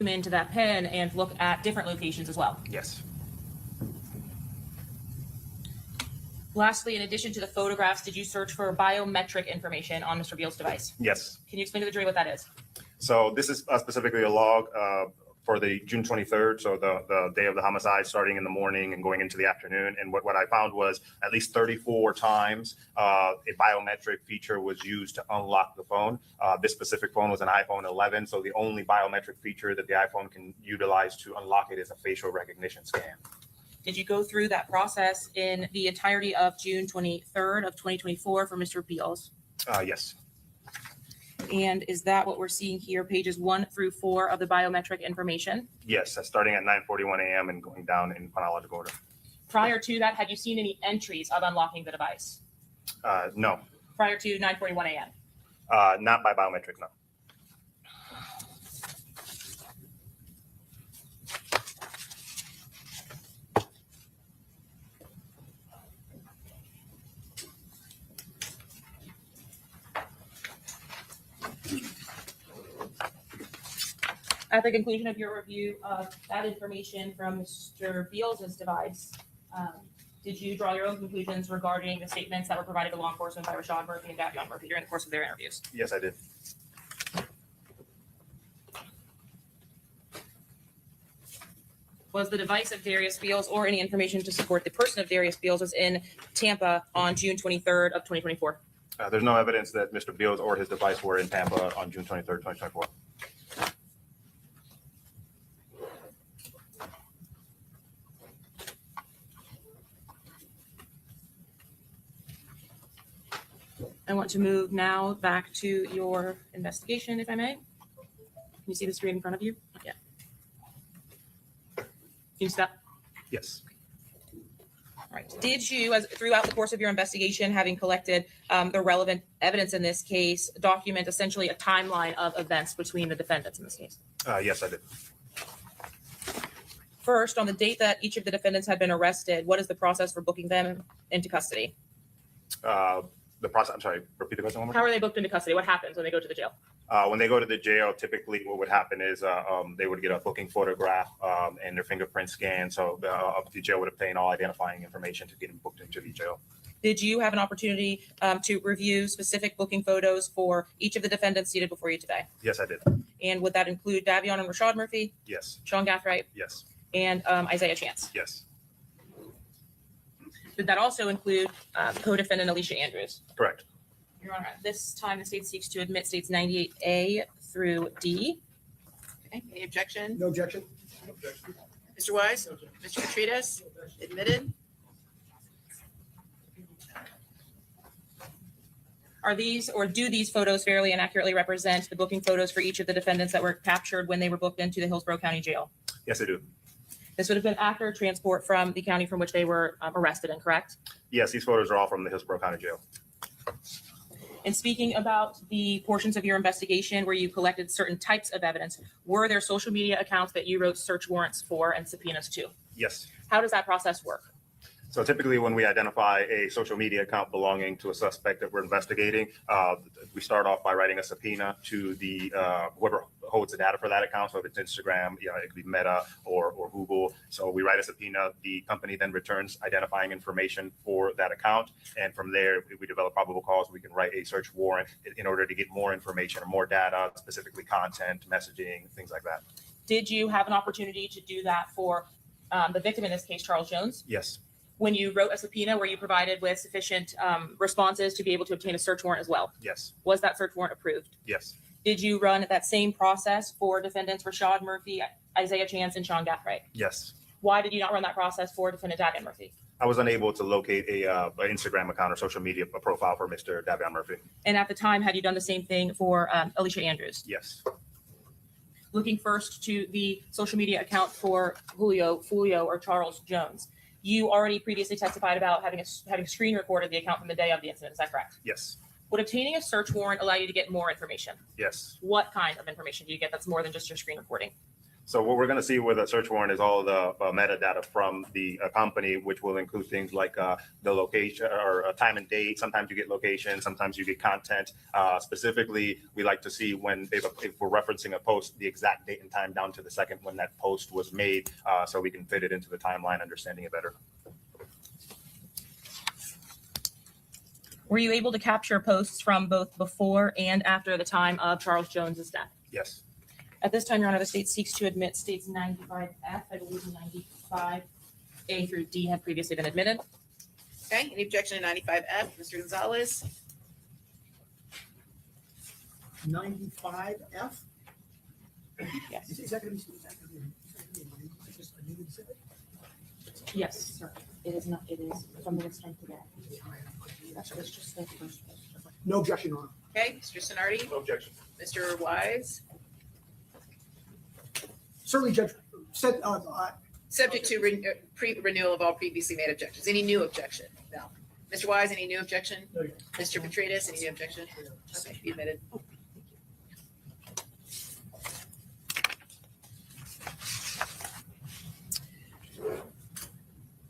into that pen and look at different locations as well. Yes. Lastly, in addition to the photographs, did you search for biometric information on Mr. Beal's device? Yes. Can you explain to the jury what that is? So this is specifically a log for the June 23rd, so the day of the homicide, starting in the morning and going into the afternoon. And what I found was at least 34 times a biometric feature was used to unlock the phone. This specific phone was an iPhone 11, so the only biometric feature that the iPhone can utilize to unlock it is a facial recognition scan. Did you go through that process in the entirety of June 23rd of 2024 for Mr. Beals? Yes. And is that what we're seeing here, pages 1 through 4 of the biometric information? Yes, starting at 9:41 a.m. and going down in chronological order. Prior to that, had you seen any entries of unlocking the device? No, Prior to 9:41 a.m.? not by biometric, no. At the conclusion of your review of that information from Mr. Beals' device, did you draw your own conclusions regarding the statements that were provided to law enforcement by Rashad Murphy and Davion Murphy during the course of their interviews? Yes, I did. Was the device of Darius Beals or any information to support the person of Darius Beals was in Tampa on June 23rd of 2024? There's no evidence that Mr. Beals or his device were in Tampa on June 23rd, 2024. I want to move now back to your investigation, if I may. Can you see the screen in front of you? Yeah. Can you stop? Yes. All right. Did you, as throughout the course of your investigation, having collected the relevant evidence in this case, document essentially a timeline of events between the defendants in this case? Yes, I did. First, on the date that each of the defendants had been arrested, what is the process for booking them into custody? The process, I'm sorry, repeat the question one more How time. are they booked into custody? What happens when they go to the jail? When they go to the jail, typically what would happen is they would get a booking photograph and their fingerprint scan. So the jail would obtain all identifying information to get them booked into the jail. Did you have an opportunity to review specific booking photos for each of the defendants seated before you today? Yes, I did. And would that include Davion and Rashad Murphy, Yes, Sean Gathright, yes, and Isaiah Chance? yes, Did that also include co-defendant Alicia Andrews? correct. Your Honor, at this time, the state seeks to admit states 98A through D. Okay, any objection? No objection. Mr. Wise? Mr. Katridas? Admitted? Are these, or do these photos fairly and accurately represent the booking photos for each of the defendants that were captured when they were booked into the Hillsborough County Jail? Yes, I do. This would have been after transport from the county from which they were arrested in, correct? Yes, these photos are all from the Hillsborough County Jail. And speaking about the portions of your investigation where you collected certain types of evidence, were there social media accounts that you wrote search warrants for and subpoenas to? Yes. How does that process work? So typically when we identify a social media account belonging to a suspect that we're investigating, we start off by writing a subpoena to the whoever holds the data for that account. So if it's Instagram, it could be Meta or Google. So we write a subpoena. The company then returns identifying information for that account. And from there, we develop probable cause. We can write a search warrant in order to get more information or more data, specifically content, messaging, things like that. Did you have an opportunity to do that for the victim in this case, Charles Jones? Yes. When you wrote a subpoena, were you provided with sufficient responses to be able to obtain a search warrant as well? Yes. Was that search warrant approved? Yes. Did you run that same process for defendants Rashad Murphy, Isaiah Chance, and Sean Gathright? Yes. Why did you not run that process for defendant Davion Murphy? I was unable to locate an Instagram account or social media profile for Mr. Davion Murphy. And at the time, had you done the same thing for Alicia Andrews? Yes. Looking first to the social media account for Foolio or Charles Jones. You already previously testified about having screen recorded the account from the day of the incident. Is that correct? Yes. Would obtaining a search warrant allow you to get more information? Yes. What kind of information do you get that's more than just your screen recording? So what we're going to see with a search warrant is all the metadata from the company, which will include things like the location or time and date. Sometimes you get location, sometimes you get content. Specifically, we like to see when if we're referencing a post, the exact date and time down to the second when that post was made, so we can fit it into the timeline, understanding it better. Were you able to capture posts from both before and after the time of Charles Jones's death? Yes. At this time, Your Honor, the state seeks to admit states 95F, I believe 95A through D have previously been admitted. Okay, any objection to 95F? Mr. Gonzalez? 95F? Yes. Is that going to be just a new exhibit? Yes, sir. It is not, it is from the extent today. That's just the first. No objection, Your Honor. Okay, Mr. Sonardi? No objection. Mr. Wise? Certainly, Judge, said, Subject to renewal of all previously made objections. Any new objection? No. Mr. Wise, any new objection? No, Your Honor. Mr. Petrides, any new objection? Okay, be admitted.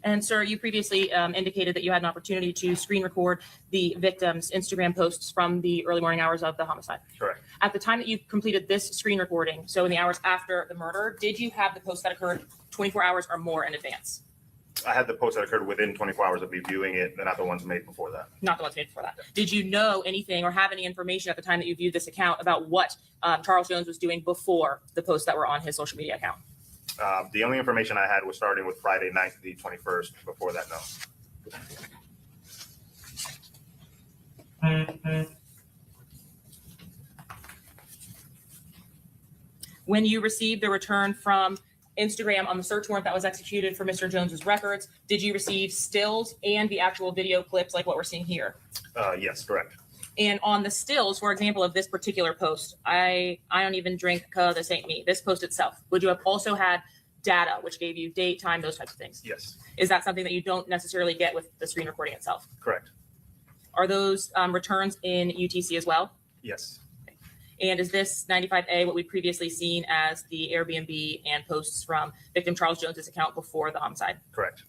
And sir, you previously indicated that you had an opportunity to screen record the victim's Instagram posts from the early morning hours of the homicide. Correct. At the time that you completed this screen recording, so in the hours after the murder, did you have the post that occurred 24 hours or more in advance? I had the post that occurred within 24 hours of me viewing it, not the ones made before that. Not the ones made before that. Did you know anything or have any information at the time that you viewed this account about what Charles Jones was doing before the posts that were on his social media account? The only information I had was starting with Friday night, the 21st. Before that, no. When you received the return from Instagram on the search warrant that was executed for Mr. Jones's records, did you receive stills and the actual video clips like what we're seeing here? Yes, correct. And on the stills, for example, of this particular post, I don't even drink, this ain't me. This post itself, would you have also had data which gave you date, time, those types of things? Yes, Is that something that you don't necessarily get with the screen recording itself? correct. Are those returns in UTC as well? Yes, And is this 95A what we'd previously seen as the Airbnb and posts from victim Charles Jones's account before the homicide? correct.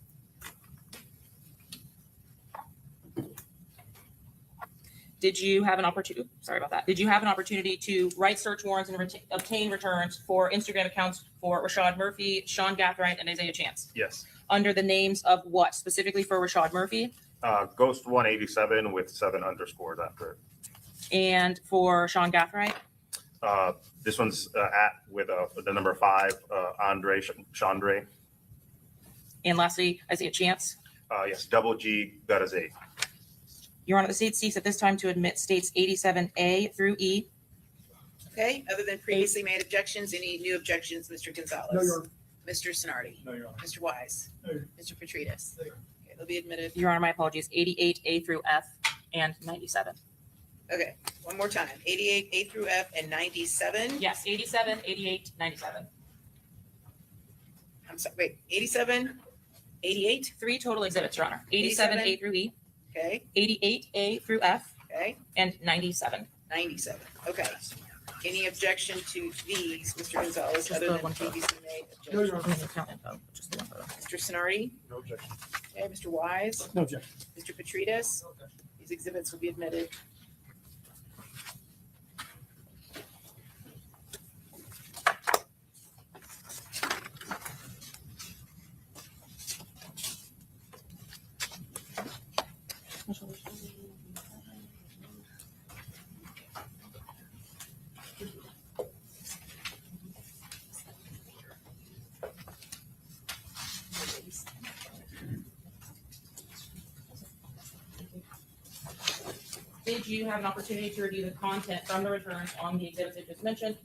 Did you have an opportunity? Sorry about that. Did you have an opportunity to write search warrants and obtain returns for Instagram accounts for Rashad Murphy, Sean Gathright, and Isaiah Chance? Yes. Under the names of what? Specifically for Rashad Murphy Ghost 187 with 7 underscores after it. and for Sean Gathright? This one's at with the number 5, Andre Chandre. And lastly, Isaiah Chance. Yes, double G, that is 8. Your Honor, the state seeks at this time to admit states 87A through E. Okay, other than previously made objections, any new objections, Mr. Gonzalez? No, Your Honor. Mr. Sonardi? No, Your Honor. Mr. Wise? No, Your Mr. Petrides? No, Your Okay, they'll be admitted. Your Honor, my apologies. 88A through F and 97. Okay, one more time. 88, A through F, and 97. Yes, 87, 88, 97. I'm sorry, wait, 87, 88? 3 total exhibits, Your Honor. 87A through E, Okay, 88A through F, okay, and 97. 97. Okay. Any objection to these, Mr. Gonzalez, Just other the than one photo. previously made No, Your objections? Honor. Account info, just the one photo. Mr. Sonardi? No objection. Okay, Mr. Wise? No objection. Mr. Petrides? These exhibits will be admitted. Did you have an opportunity to review the content from the returns on the exhibits I just mentioned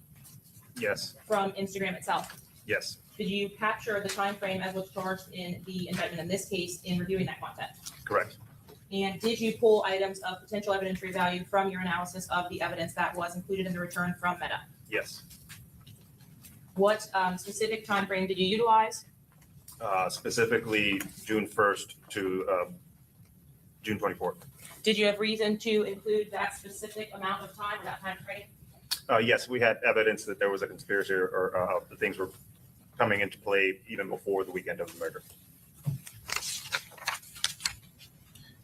Yes, from Instagram itself? yes, Did you capture the time frame as was charged in the indictment in this case in reviewing that content? correct. And did you pull items of potential evidentiary value from your analysis of the evidence that was included in the return from Meta? Yes. What specific time frame did you utilize? Specifically June 1st to June 24th. Did you have reason to include that specific amount of time or that time frame? Yes, we had evidence that there was a conspiracy or the things were coming into play even before the weekend of the murder.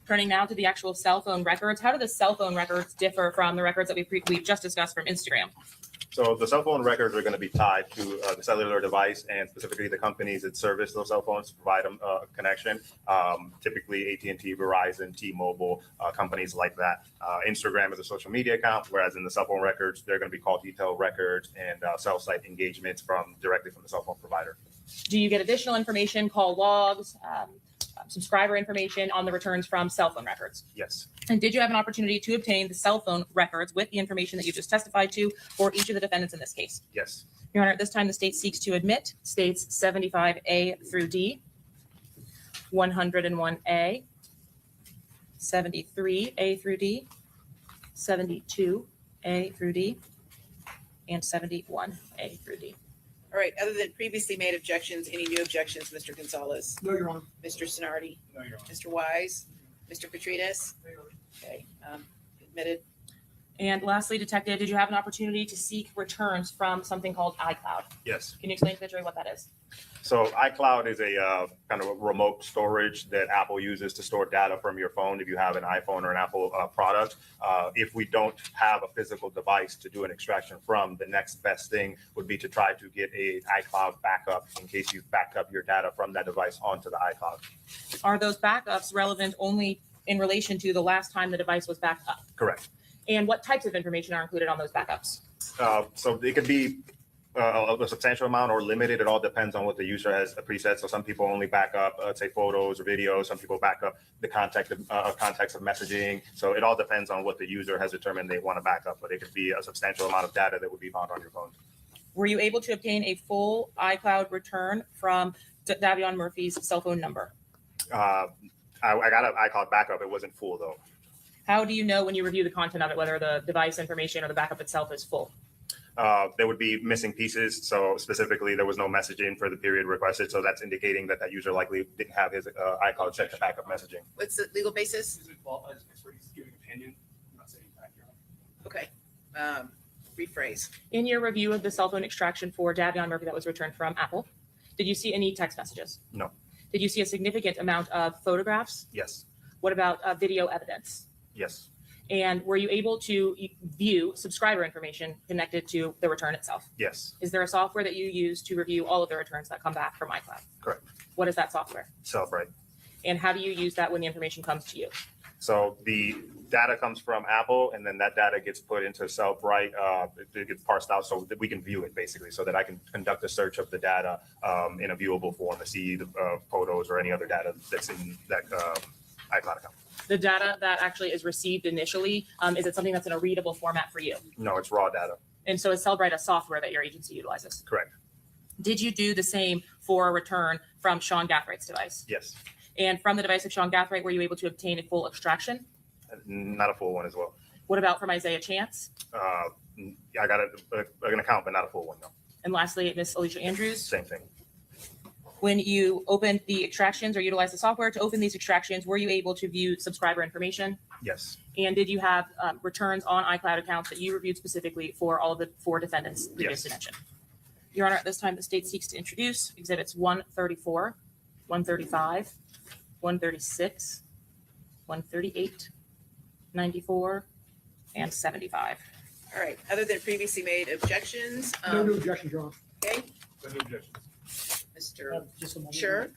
Turning now to the actual cell phone records, how do the cell phone records differ from the records that we've just discussed from Instagram? So the cell phone records are going to be tied to the cellular device and specifically the companies that service those cell phones to provide them a connection. Typically AT&T, Verizon, T-Mobile, companies like that. Instagram is a social media account, whereas in the cell phone records, they're going to be call detail records and cell site engagements directly from the cell phone provider. Do you get additional information, call logs, subscriber information on the returns from cell phone records? Yes. And did you have an opportunity to obtain the cell phone records with the information that you just testified to for each of the defendants in this case? Yes. Your Honor, at this time, the state seeks to admit states 75A through D, 101A, 73A through D, 72A through D, and 71A through D. All right, other than previously made objections, any new objections, Mr. Gonzalez? No, Your Honor. Mr. Sonardi? No, Your Honor. Mr. Wise? Mr. Petrides? Okay, admitted. And lastly, Detective, did you have an opportunity to seek returns from something called iCloud? Yes. Can you explain to the jury what that is? So iCloud is a kind of a remote storage that Apple uses to store data from your phone if you have an iPhone or an Apple product. If we don't have a physical device to do an extraction from, the next best thing would be to try to get a iCloud backup in case you've backed up your data from that device onto the iCloud. Are those backups relevant only in relation to the last time the device was backed up? Correct. And what types of information are included on those backups? So it could be a substantial amount or limited. It all depends on what the user has preset. So some people only back up, say, photos or videos. Some people back up the context of messaging. So it all depends on what the user has determined they want to back up. But it could be a substantial amount of data that would be found on your phone. Were you able to obtain a full iCloud return from Davion Murphy's cell phone number? I got an iCloud backup. It wasn't full, though. How do you know when you review the content of it, whether the device information or the backup itself is full? There would be missing pieces. So specifically, there was no messaging for the period requested. So that's indicating that that user likely didn't have his iCloud set to backup messaging. What's the legal basis? Is it qualified as an expert? He's giving opinion. I'm not saying fact, Your Honor. Okay, rephrase. In your review of the cell phone extraction for Davion Murphy that was returned from Apple, did you see any text messages? No. Did you see a significant amount of photographs? Yes. What about video evidence? Yes. And were you able to view subscriber information connected to the return itself? Yes. Is there a software that you use to review all of the returns that come back from iCloud? Correct. What is that software? Cellbrite. And how do you use that when the information comes to you? So the data comes from Apple, and then that data gets put into Cellbrite. It gets parsed out so that we can view it, basically, so that I can conduct a search of the data in a viewable form to see the photos or any other data that's in that iCloud account. The data that actually is received initially, is it something that's in a readable format for you? No, it's raw data. And so is Cellbrite a software that your agency utilizes? Correct. Did you do the same for a return from Sean Gathrigh's device? Yes. And from the device of Sean Gathright, were you able to obtain a full extraction? Not a full one as well. What about from Isaiah Chance? I got an account, but not a full one, no. And lastly, Miss Alicia Andrews, Same thing. when you opened the extractions or utilized the software to open these extractions, were you able to view subscriber information? Yes. And did you have returns on iCloud accounts that you reviewed specifically for all of the four defendants previously mentioned? Your Honor, at this time, the state seeks to introduce exhibits 134, 135, 136, 138, 94, and 75. All right, other than previously made objections, No new objections, Your Honor. okay, No objections. Mr. Just a moment. Sure.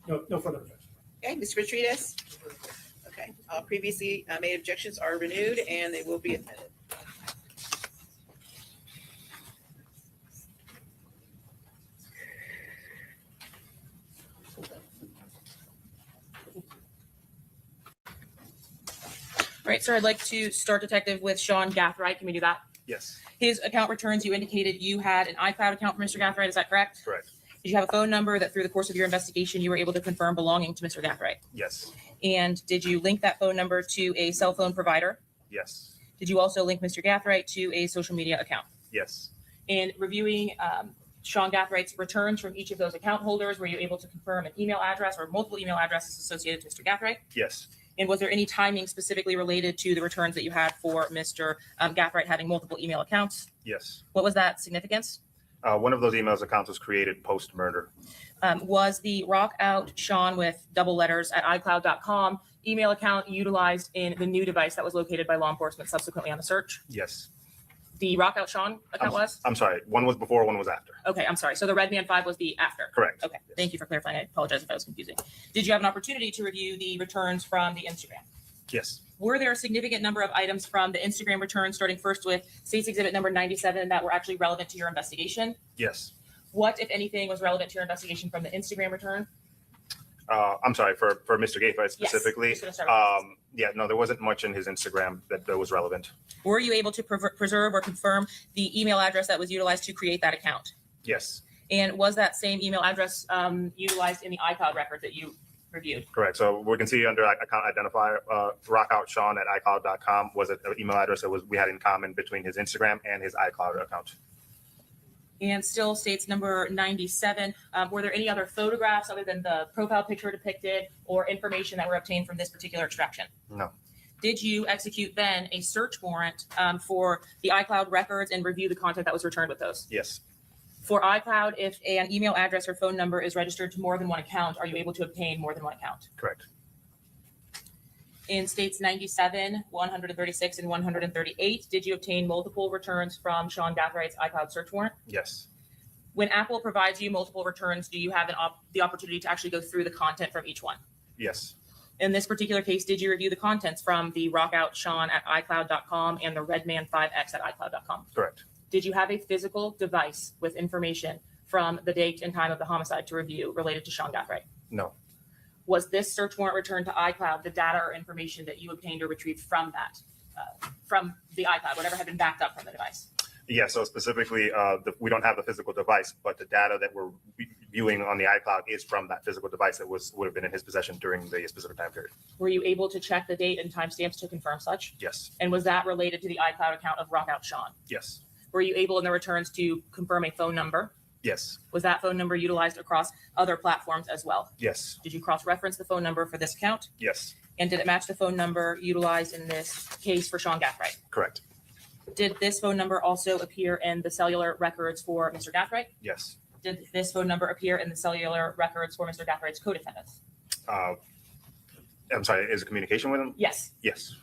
No further objection. Okay, Mr. Petrides? Okay, all previously made objections are renewed and they will be admitted. All right, sir, I'd like to start, Detective, with Sean Gathright. Can we do that? Yes. His account returns, you indicated you had an iCloud account for Mr. Gathright. Is that correct? Correct. Did you have a phone number that through the course of your investigation, you were able to confirm belonging to Mr. Gathright? Yes. And did you link that phone number to a cell phone provider? Yes. Did you also link Mr. Gathright to a social media account? Yes. In reviewing Sean Gathwright's returns from each of those account holders, were you able to confirm an email address or multiple email addresses associated with Mr. Gathright? Yes. And was there any timing specifically related to the returns that you had for Mr. Gathright having multiple email accounts? Yes. What was that significance? One of those emails accounts was created post-murder. Was the rock out Sean with double letters at iCloud.com email account utilized in the new device that was located by law enforcement subsequently on the search? Yes. The rock out Sean account was? I'm sorry. One was before, one was after. Okay, I'm sorry. So the Redman 5 was the after? Correct. Okay, thank you for clarifying. I apologize if I was confusing. Did you have an opportunity to review the returns from the Instagram? Yes. Were there a significant number of items from the Instagram return, starting first with State's Exhibit number 97, that were actually relevant to your investigation? Yes. What, if anything, was relevant to your investigation from the Instagram return? I'm sorry, for Mr. Gathright specifically. Yes, just gonna start with Yeah, no, there wasn't much in his Instagram that was relevant. Were you able to preserve or confirm the email address that was utilized to create that account? Yes. And was that same email address utilized in the iCloud record that you reviewed? Correct. So we can see under account identifier, rockoutsean at iCloud.com was an email address that we had in common between his Instagram and his iCloud account. And still State's number 97. Were there any other photographs other than the profile picture depicted or information that were obtained from this particular extraction? No. Did you execute then a search warrant for the iCloud records and review the content that was returned with those? Yes. For iCloud, if an email address or phone number is registered to more than one account, are you able to obtain more than one account? Correct. In States 97, 136, and 138, did you obtain multiple returns from Sean Gathwright's iCloud search warrant? Yes. When Apple provides you multiple returns, do you have the opportunity to actually go through the content from each one? Yes. In this particular case, did you review the contents from the rockout Sean at iCloud.com and the Redman 5X at iCloud.com? Correct. Did you have a physical device with information from the date and time of the homicide to review related to Sean Gathright? No. Was this search warrant returned to iCloud the data or information that you obtained or retrieved from that, from the iCloud, whatever had been backed up from the device? Yeah, so specifically, we don't have the physical device, but the data that we're viewing on the iCloud is from that physical device that would have been in his possession during the specific time period. Were you able to check the date and timestamps to confirm such? Yes. And was that related to the iCloud account of Rockout Sean? Yes. Were you able in the returns to confirm a phone number? Yes. Was that phone number utilized across other platforms as well? Yes. Did you cross-reference the phone number for this account? Yes. And did it match the phone number utilized in this case for Sean Gathright? Correct. Did this phone number also appear in the cellular records for Mr. Gathright? Yes. Did this phone number appear in the cellular records for Mr. Gathright's co-defendants? I'm sorry, is it communication with him? Yes. Yes.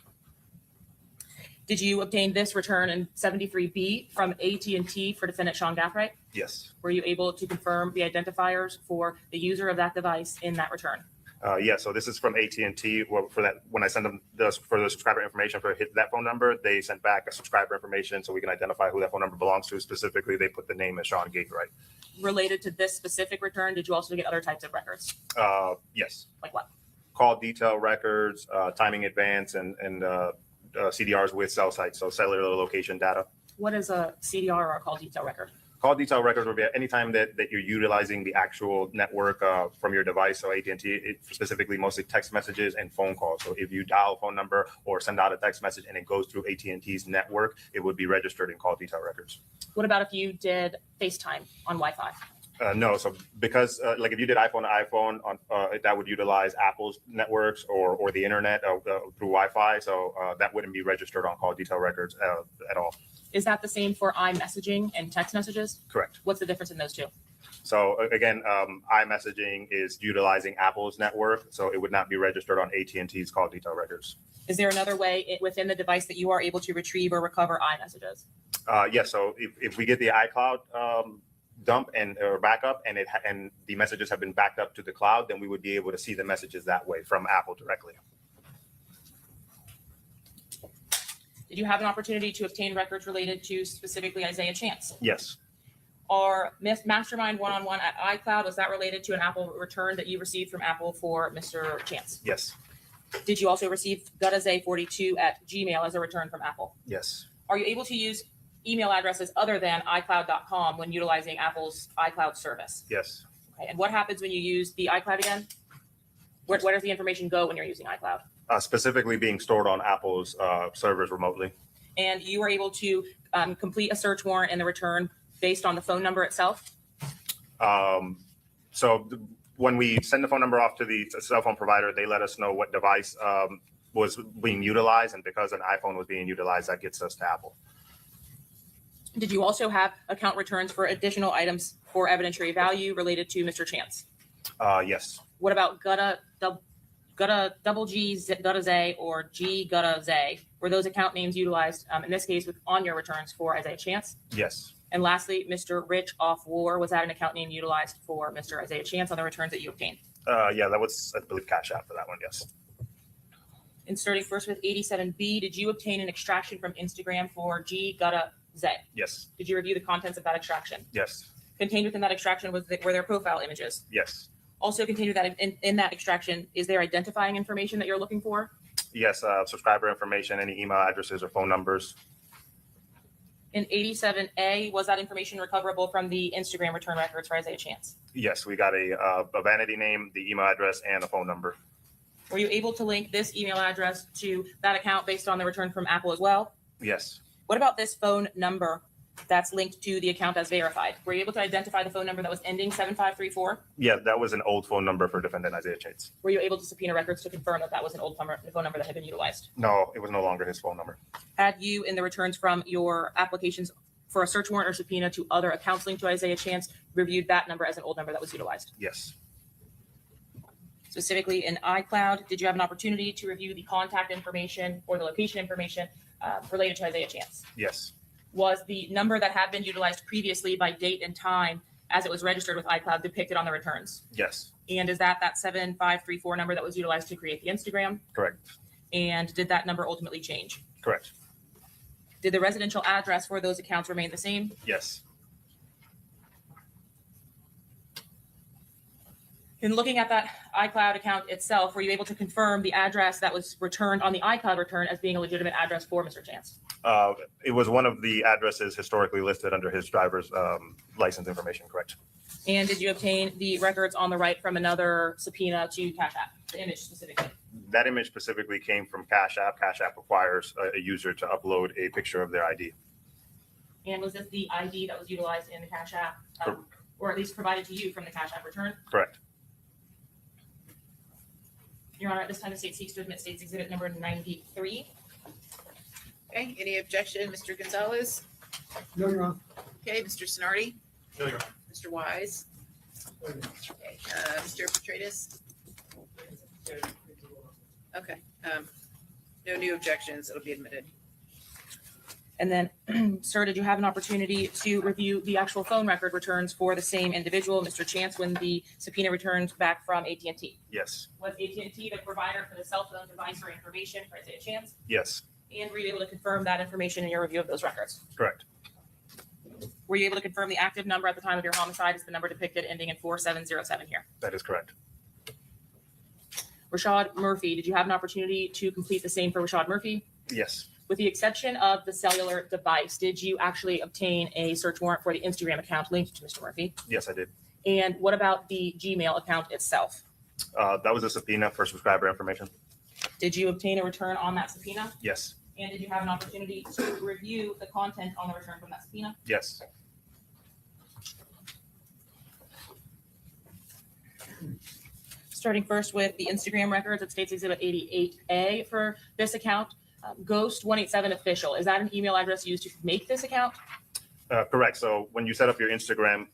Did you obtain this return in 73B from AT&T for defendant Sean Gathright? Yes. Were you able to confirm the identifiers for the user of that device in that return? Yes. So this is from AT&T. Well, for that, when I send them for the subscriber information for that phone number, they sent back a subscriber information so we can identify who that phone number belongs to. Specifically, they put the name as Sean Gathright. Related to this specific return, did you also get other types of records? Yes. Like what? Call detail records, timing advance, and CDRs with cell sites, so cellular location data. What is a CDR or a call detail record? Call detail records will be at any time that you're utilizing the actual network from your device. So AT&T, specifically mostly text messages and phone calls. So if you dial a phone number or send out a text message and it goes through AT&T's network, it would be registered in call detail records. What about if you did FaceTime on Wi-Fi? No, so because like if you did iPhone to iPhone, on that would utilize Apple's networks or the internet through Wi-Fi. So that wouldn't be registered on call detail records at all. Is that the same for iMessaging and text messages? Correct. What's the difference in those two? So again, iMessaging is utilizing Apple's network, so it would not be registered on AT&T's call detail records. Is there another way within the device that you are able to retrieve or recover iMessages? Yes. So if we get the iCloud dump or backup, and the messages have been backed up to the cloud, then we would be able to see the messages that way from Apple directly. Did you have an opportunity to obtain records related to specifically Isaiah Chance? Yes. Our Mastermind one-on-one at iCloud, was that related to an Apple return that you received from Apple for Mr. Chance? Yes. Did you also receive gutazay42 at Gmail as a return from Apple? Yes. Are you able to use email addresses other than iCloud.com when utilizing Apple's iCloud service? Yes. Okay. And what happens when you use the iCloud again? Where does the information go when you're using iCloud? Specifically being stored on Apple's servers remotely. And you were able to complete a search warrant and the return based on the phone number itself? When we send the phone number off to the cell phone provider, they let us know what device was being utilized, and because an iPhone was being utilized, that gets us to Apple. Did you also have account returns for additional items for evidentiary value related to Mr. Chance? Yes, What about gutta double G gutta Z or G gutta Z? Were those account names utilized in this case on your returns for Isaiah Chance? yes, And lastly, Mr. Rich Off War, was that an account name utilized for Mr. Isaiah Chance on the returns that you obtained? yeah, that was, I believe, Cash App for that one. Yes, And starting first with 87B, did you obtain an extraction from Instagram for G gutta Z? yes, Did you review the contents of that extraction? yes, Contained within that extraction were there profile images? yes, Also contained with that in that extraction, is there identifying information that you're looking for? yes. Subscriber information, any email addresses or phone numbers. In 87A, was that information recoverable from the Instagram return records for Isaiah Chance? Yes, we got a vanity name, the email address, and a phone number. Were you able to link this email address to that account based on the return from Apple as well? Yes, What about this phone number that's linked to the account as verified? Were you able to identify the phone number that was ending 7534? yeah, that was an old phone number for defendant Isaiah Chance. Were you able to subpoena records to confirm that that was an old phone number that had been utilized? No, it was no longer his phone number. Had you, in the returns from your applications for a search warrant or subpoena to other accounts linked to Isaiah Chance, reviewed that number as an old number that was utilized? Yes, Specifically in iCloud, did you have an opportunity to review the contact information or the location information related to Isaiah Chance? yes, Was the number that had been utilized previously by date and time as it was registered with iCloud depicted on the returns? yes, And is that 7534 number that was utilized to create the Instagram? correct, And did that number ultimately change? correct, Did the residential address for those accounts remain the same? yes, In looking at that iCloud account itself, were you able to confirm the address that was returned on the iCloud return as being a legitimate address for Mr. Chance? It was one of the addresses historically listed under his driver's license information, correct? And did you obtain the records on the right from another subpoena to Cash App, the image specifically? That image specifically came from Cash App. Cash App requires a user to upload a picture of their ID. And was this the ID that was utilized in the Cash App, Correct. or at least provided to you from the Cash App return? Correct. Your Honor, at this time, the state seeks to admit State's Exhibit number 93. Okay, any objection, Mr. Gonzalez? No, Your Honor. Okay, Mr. Snarty? No, Your Honor. Mr. Wise? Okay, Mr. Petratus? Okay, no new objections, it'll be admitted. And then, sir, did you have an opportunity to review the actual phone record returns for the same individual, Mr. Chance, when the subpoena returned back from AT&T? Yes, Was AT&T the provider for the cell phone device or information for Isaiah Chance? yes, And were you able to confirm that information in your review of those records? correct. Were you able to confirm the active number at the time of your homicide is the number depicted ending in 4707 here? That is correct. Rashad Murphy, did you have an opportunity to complete the same for Rashad Murphy? Yes, With the exception of the cellular device, did you actually obtain a search warrant for the Instagram account linked to Mr. Murphy? yes, I did. And what about the Gmail account itself? That was a subpoena for subscriber information. Did you obtain a return on that subpoena? Yes, And did you have an opportunity to review the content on the return from that subpoena? yes, Starting first with the Instagram records at State's Exhibit 88A for this account. Ghost 187 official, is that an email address used to make this account? correct. So when you set up your Instagram,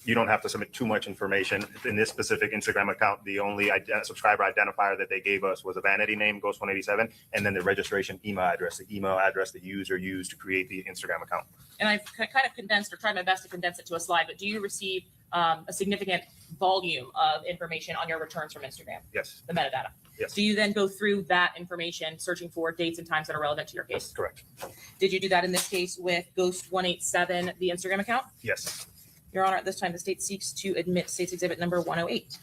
you don't have to submit too much information. In this specific Instagram account, the only subscriber identifier that they gave us was a vanity name, Ghost187, and then the registration email address, the email address the user used to create the Instagram account. And I've kind of condensed or tried my best to condense it to a slide, but do you receive a significant volume of information on your returns from Instagram, Yes, the metadata? yes, Do you then go through that information, searching for dates and times that are relevant to your case? correct. Did you do that in this case with Ghost187, the Instagram account? Yes, Your Honor, at this time, the state seeks to admit State's Exhibit number 108.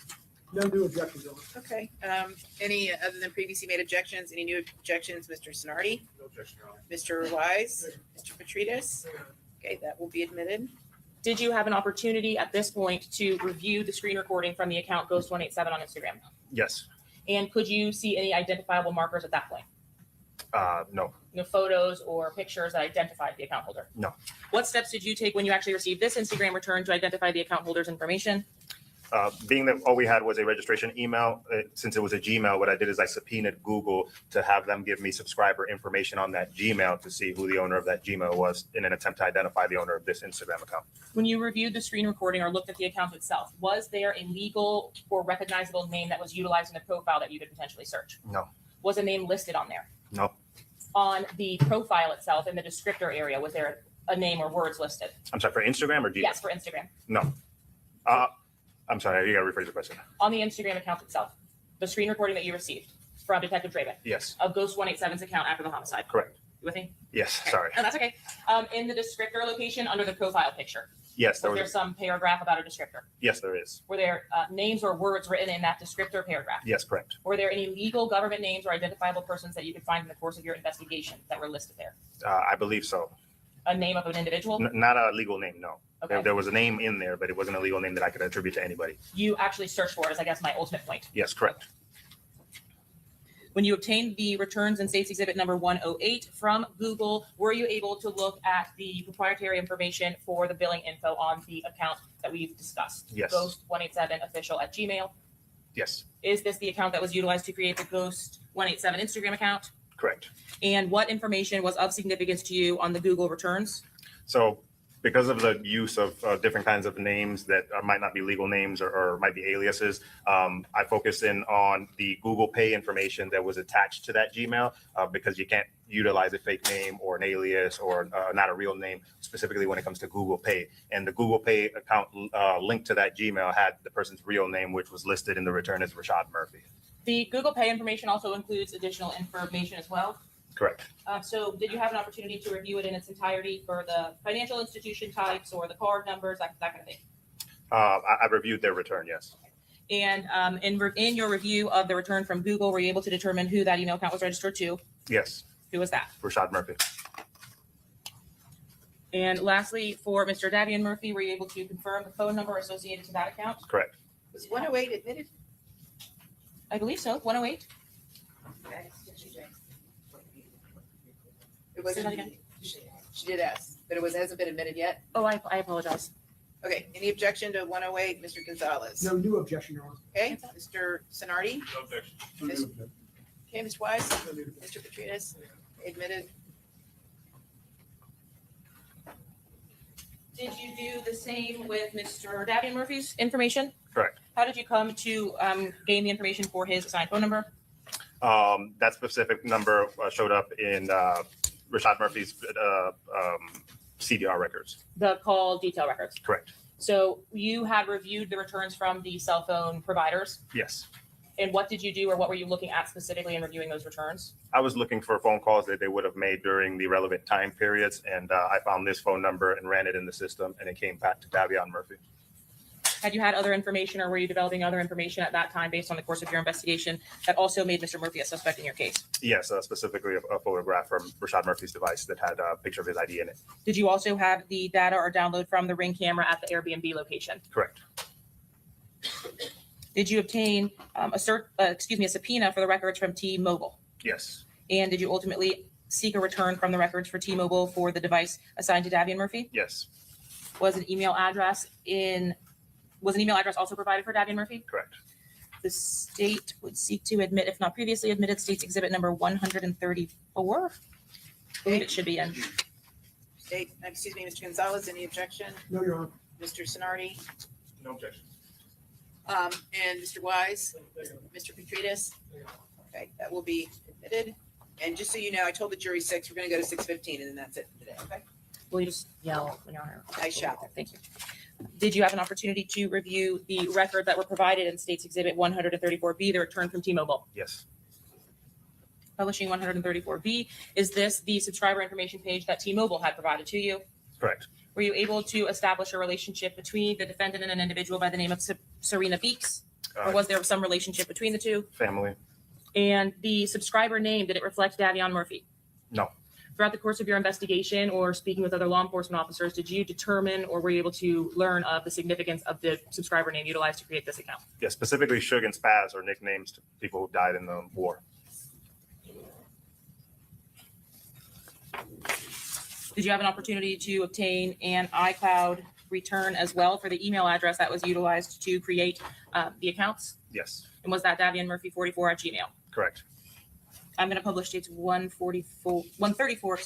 No new objections, Your Honor. Okay, any other than previously made objections, any new objections, Mr. Snarty? No objection, Your Honor. Mr. Wise? Mr. Petrides? Okay, that will be admitted. Did you have an opportunity at this point to review the screen recording from the account Ghost187 on Instagram? yes. And could you see any identifiable markers at that point? No, No photos or pictures that identified the account holder? No. What steps did you take when you actually received this Instagram return to identify the account holder's information? being that all we had was a registration email, since it was a Gmail, what I did is I subpoenaed Google to have them give me subscriber information on that Gmail to see who the owner of that Gmail was in an attempt to identify the owner of this Instagram account. When you reviewed the screen recording or looked at the account itself, was there a legal or recognizable name that was utilized in the profile that you could potentially search? No. Was a name listed on there? No. On the profile itself in the descriptor area, was there a name or words listed? I'm sorry, for Instagram or Gmail? Yes, for Instagram. No. I'm sorry, you gotta rephrase the question. On the Instagram account itself, the screen recording that you received from Detective Draven Yes, of Ghost 187's account after the homicide. correct. You with me? Yes, Okay. sorry. No, that's okay. In the descriptor location under the profile picture, Yes, there was there was, some paragraph about a descriptor? yes, there is. Were there names or words written in that descriptor paragraph? Yes, correct. Were there any legal government names or identifiable persons that you could find in the course of your investigation that were listed there? I believe so. A name of an individual? Not a legal name, no. Okay. There was a name in there, but it wasn't a legal name that I could attribute to anybody. You actually searched for it, is I guess my ultimate point. Yes, correct. When you obtained the returns in States Exhibit number 108 from Google, were you able to look at the proprietary information for the billing info on the account that we've discussed? Yes. Ghost187official@gmail. Yes, Is this the account that was utilized to create the Ghost 187 Instagram account? correct. And what information was of significance to you on the Google returns? So because of the use of different kinds of names that might not be legal names or might be aliases, I focused in on the Google Pay information that was attached to that Gmail because you can't utilize a fake name or an alias or not a real name, specifically when it comes to Google Pay. And the Google Pay account linked to that Gmail had the person's real name, which was listed in the return as Rashad Murphy. The Google Pay information also includes additional information as well. Correct. So did you have an opportunity to review it in its entirety for the financial institution types or the card numbers, that kind of thing? I reviewed their return, yes. And in your review of the return from Google, were you able to determine who that email account was registered to? Yes, Who was that? Rashad Murphy. And lastly, for Mr. Davian Murphy, were you able to confirm the phone number associated to that account? Correct. Was 108 admitted? I believe so, 108. It Say that wasn't, again. she did ask, but hasn't been admitted yet? Oh, I apologize. Okay, any objection to 108, Mr. Gonzalez? No new objection, Your Honor. Okay, Mr. Sonardi? No objection. Okay, Ms. Wise? Mr. Petrides? Admitted? Did you do the same with Mr. Davian Murphy's information? Correct. How did you come to gain the information for his assigned phone number? That specific number showed up in Rashad Murphy's CDR records. The call detail records. Correct. So you had reviewed the returns from the cell phone providers, Yes. and what did you do, or what were you looking at specifically in reviewing those returns? I was looking for phone calls that they would have made during the relevant time periods, and I found this phone number and ran it in the system, and it came back to Davion Murphy. Had you had other information, or were you developing other information at that time based on the course of your investigation that also made Mr. Murphy a suspect in your case? Yes, specifically a photograph from Rashad Murphy's device that had a picture of his ID in it. Did you also have the data or download from the Ring camera at the Airbnb location? Correct. Did you obtain a subpoena for the records from T-Mobile? Yes. And did you ultimately seek a return from the records for T-Mobile for the device assigned to Davian Murphy? Yes. Was an email address also provided for Davian Murphy? Correct. The state would seek to admit, if not previously admitted, State's Exhibit number 134. I believe it should be in. Excuse me, Mr. Gonzalez, any objection? No, Your Honor. Mr. Sonardi? No objection. And Mr. Wise? Mr. Petrides? Okay, that will be admitted. And just so you know, I told the jury 6, we're gonna go to 6:15, and then that's it for today, okay? Will you just yell when you're on? I shall. Thank you. Did you have an opportunity to review the record that were provided in State's Exhibit 134B, the return from T-Mobile? Yes. Publishing 134B, is this the subscriber information page that T-Mobile had provided to you? Correct. Were you able to establish a relationship between the defendant and an individual by the name of Serena Beeks? Or was there some relationship between the two? Family. And the subscriber name, did it reflect Davion Murphy? No. Throughout the course of your investigation or speaking with other law enforcement officers, did you determine or were you able to learn of the significance of the subscriber name utilized to create this account? Yes, specifically Suge and Spaz are nicknames to people who died in the war. Did you have an opportunity to obtain an iCloud return as well for the email address that was utilized to create the accounts? Yes, And was that davianmurphy44@gmail.com? correct. I'm going to publish dates 134,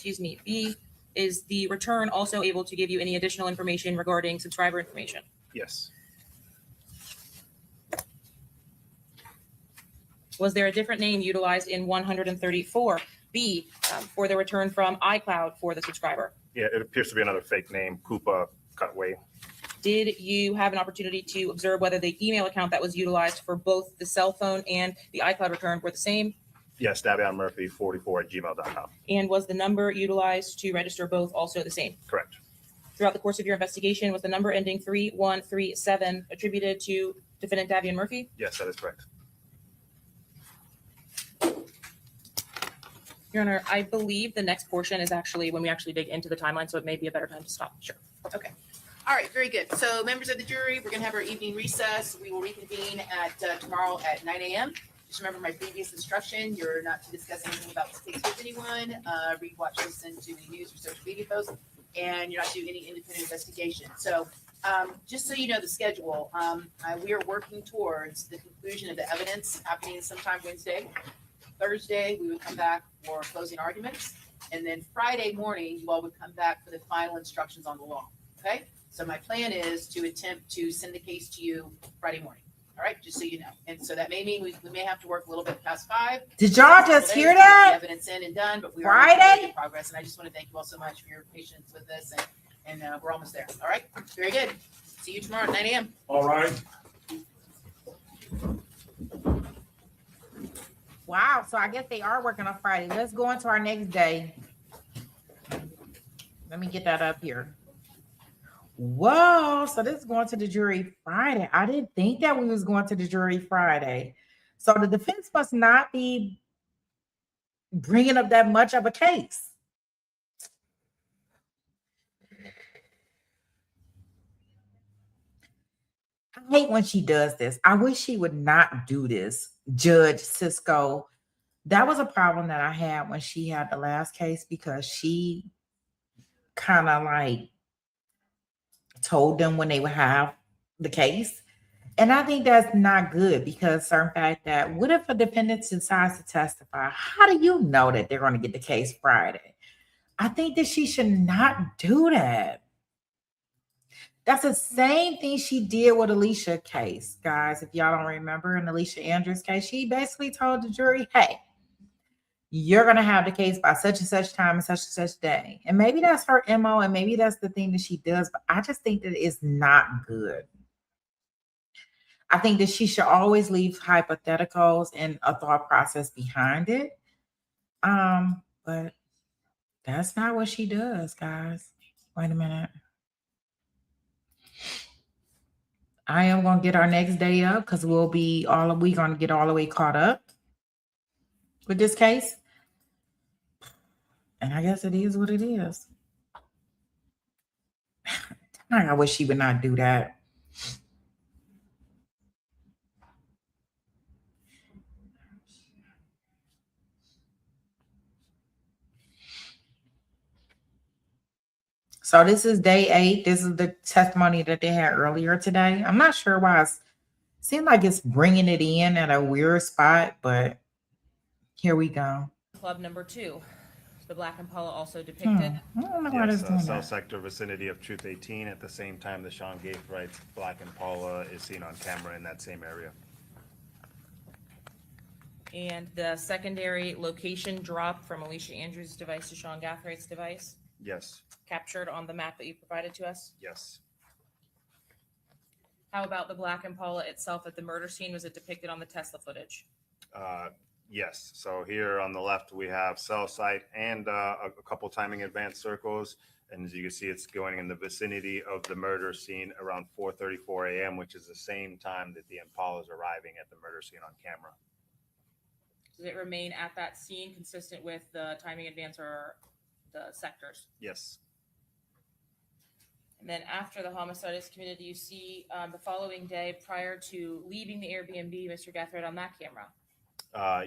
B. Is the return also able to give you any additional information regarding subscriber information? Yes. Was there a different name utilized in 134, B, for the return from iCloud for the subscriber? Yeah, it appears to be another fake name, Koopa Cutway. Did you have an opportunity to observe whether the email account that was utilized for both the cell phone and the iCloud return were the same? Yes, davianmurphy44@gmail.com. And was the number utilized to register both also the same? Correct. Throughout the course of your investigation, was the number ending 3137 attributed to defendant Davian Murphy? Yes, that is correct. Your Honor, I believe the next portion is actually when we actually dig into the timeline, so it may be a better time to stop. Sure. Okay. All right, very good. So members of the jury, we're going to have our evening recess. We will reconvene at tomorrow at 9 a.m. Just remember my previous instruction. You're not to discuss anything about this case with anyone, read, watch, listen to any news or social media posts, and you're not to do any independent investigation. So just so you know the schedule, we are working towards the conclusion of the evidence happening sometime Wednesday. Thursday, we would come back for closing arguments. And then Friday morning, you all would come back for the final instructions on the law. Okay? So my plan is to attempt to send the case to you Friday morning. All right, just so you know. And so that may mean we may have to work a little bit past 5. Did y'all just hear that? Evidence in and done, but we are Friday? making progress. And I just want to thank you all so much for your patience with this. And we're almost there. All right, very good. See you tomorrow at 9 a.m. All right. Wow, so I guess they are working on Friday. Let's go into our next day. Let me get that up here. Whoa, so this is going to the jury Friday. I didn't think that we was going to the jury Friday. So the defense must not be bringing up that much of a case. I hate when she does this. I wish she would not do this, Judge Cisco. That was a problem that I had when she had the last case because she kind of like told them when they would have the case. And I think that's not good because certain fact that what if a defendant decides to testify? How do you know that they're going to get the case Friday? I think that she should not do that. That's the same thing she did with Alicia case, guys. If y'all don't remember, in Alicia Andrews case, she basically told the jury, hey, you're going to have the case by such and such time and such day. And maybe that's her MO and maybe that's the thing that she does, but I just think that it's not good. I think that she should always leave hypotheticals and a thought process behind it. But that's not what she does, guys. Wait a minute. I am going to get our next day up because we're going to get all the way caught up with this case. And I guess it is what it is. I wish she would not do that. So this is day 8. This is the testimony that they had earlier today. I'm not sure why it seems like it's bringing it in at a weird spot, but here we go. Club number 2. The Black Impala also I depicted. don't know why Yes, it's doing cell that. sector vicinity of Truth 18. At the same time, the Sean Gaithright Black Impala is seen on camera in that same area. And the secondary location drop from Alicia Andrews' device to Sean Gaithright's device Yes, captured on the map that you provided to us. yes. How about the Black Impala itself at the murder scene? Was it depicted on the Tesla footage? Yes. So here on the left, we have cell site and a couple timing advance circles. And as you can see, it's going in the vicinity of the murder scene around 4:34 a.m., which is the same time that the Impala is arriving at the murder scene on camera. Does it remain at that scene consistent with the timing advance or the sectors? Yes. And then after the homicide is committed, you see the following day prior to leaving the Airbnb, Mr. Gaithright on that camera?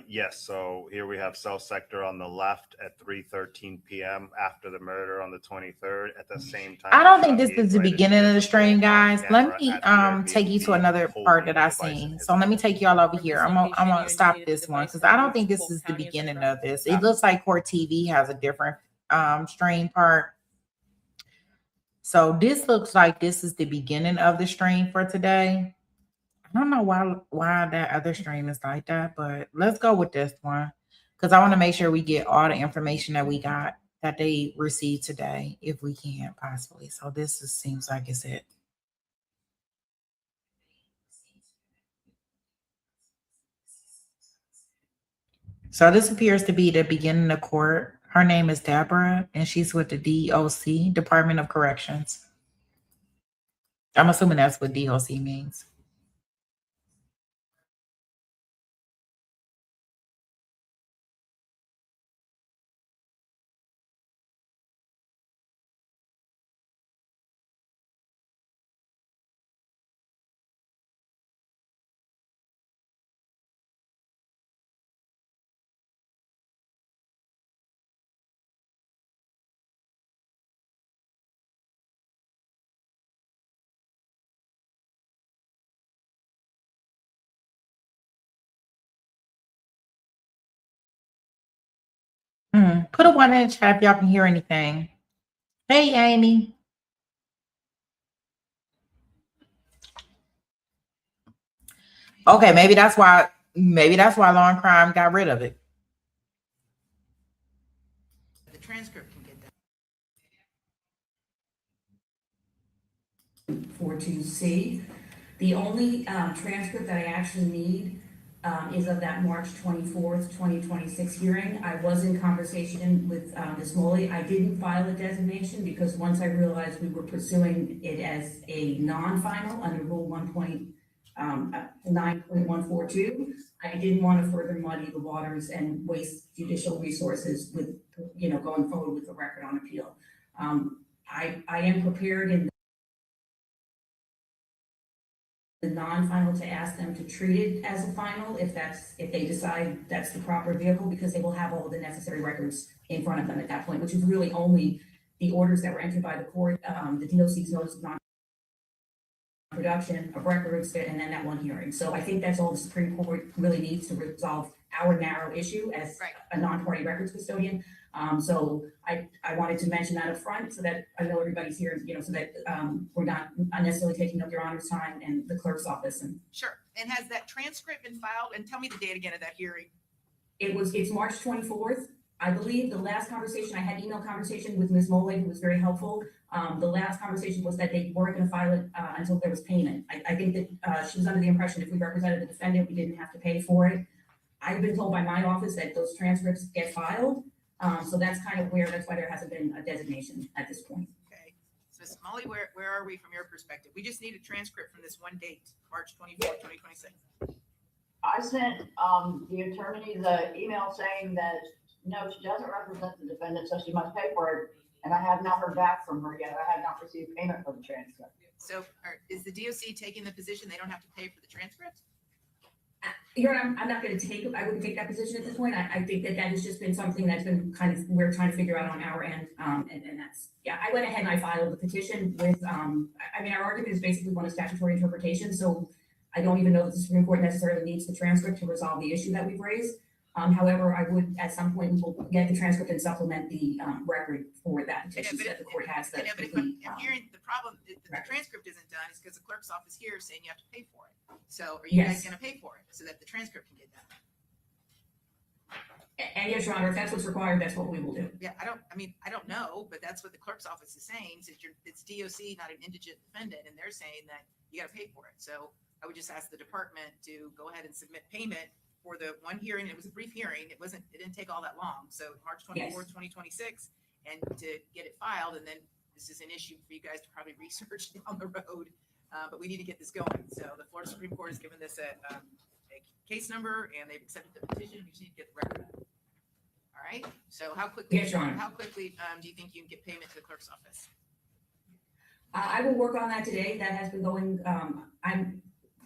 Yes, so here we have cell sector on the left at 3:13 p.m. after the murder on the 23rd. At the same time, I don't think this is the beginning of the stream, guys. Let me take you to Airbnb another part that I device seen. as So let me well. take y'all over here. I'm gonna Location stop unit this one device because I don't removed think this Polk is the County, is that beginning correct? of this. It looks like Court TV has a different stream part. So this looks like this is the beginning of the stream for today. I don't know why that other stream is like that, but let's go with this one because I want to make sure we get all the information that we got that they received today, if we can possibly. So this seems like it's it. So this appears to be the beginning of court. Her name is Deborah, and she's with the DOC, Department of Corrections. I'm assuming that's what DOC means. Put a 1 in the chat if y'all can hear anything. Hey, Amy. Okay, maybe that's why Law and Crime got rid of it. The transcript can get that. For to see. The only transcript that I actually need is of that March 24th, 2026 hearing. I was in conversation with Ms. Moley. I didn't file a designation because once I realized we were pursuing it as a non-final under Rule 9.142, I didn't want to further muddy the waters and waste judicial resources with, going forward with the record on appeal. I am prepared in the non-final to ask them to treat it as a final if they decide that's the proper vehicle, because they will have all of the necessary records in front of them at that point, which is really only the orders that were entered by the court, the DOC's notice of non-production of records, and then that one hearing. So I think that's all the Supreme Court really needs to resolve our narrow issue as a non-party records custodian. So I wanted to mention that up front so that I know everybody's here, so that we're not unnecessarily taking up your honor's time and the clerk's office. And Sure. And has that transcript been filed? And tell me the date again of that hearing. it's March 24th. I believe the last conversation, I had email conversation with Ms. Moley, who was very helpful. The last conversation was that they weren't going to file it until there was payment. I think that she was under the impression if we represented the defendant, we didn't have to pay for it. I've been told by my office that those transcripts get filed. So that's kind of that's why there hasn't been a designation at this point. Okay. So Ms. Molly, where are we from your perspective? We just need a transcript from this one date, March 24th, 2026. I sent the attorney the email saying that, no, she doesn't represent the defendant, so she must pay for it. And I have not heard back from her yet. I have not received payment for the transcript. So is the DOC taking the position they don't have to pay for the transcript? Your Honor, I'm not going to I wouldn't take that position at this point. I think that has just been something that's been we're trying to figure out on our end. And that's, I went ahead and I filed the petition with, our argument is basically one of statutory interpretation. So I don't even know that the Supreme Court necessarily needs the transcript to resolve the issue that we've raised. However, I would, at some point, we'll get the transcript and supplement the record for that petition so that the court has the. I'm hearing the problem, the transcript isn't done is because the clerk's office here is saying you have to pay for it. So are you guys going to pay for it so that the transcript can get done? And yes, Your Honor, if that's what's required, that's what we will do. Yeah, I don't know, but that's what the clerk's office is saying. Since it's DOC, not an indigent defendant, and they're saying that you got to pay for it. So I would just ask the department to go ahead and submit payment for the one hearing. It was a brief hearing. It didn't take all that long. So March 24th, 2026, and to get it filed. And then this is an issue for you guys to probably research down the road. But we need to get this going. So the Florida Supreme Court has given this a case number, and they've accepted the petition. We just need to get the record. All right. So how quickly? Yes, Your Honor. How quickly do you think you can get payment to the clerk's office? I will work on that today. That has been going.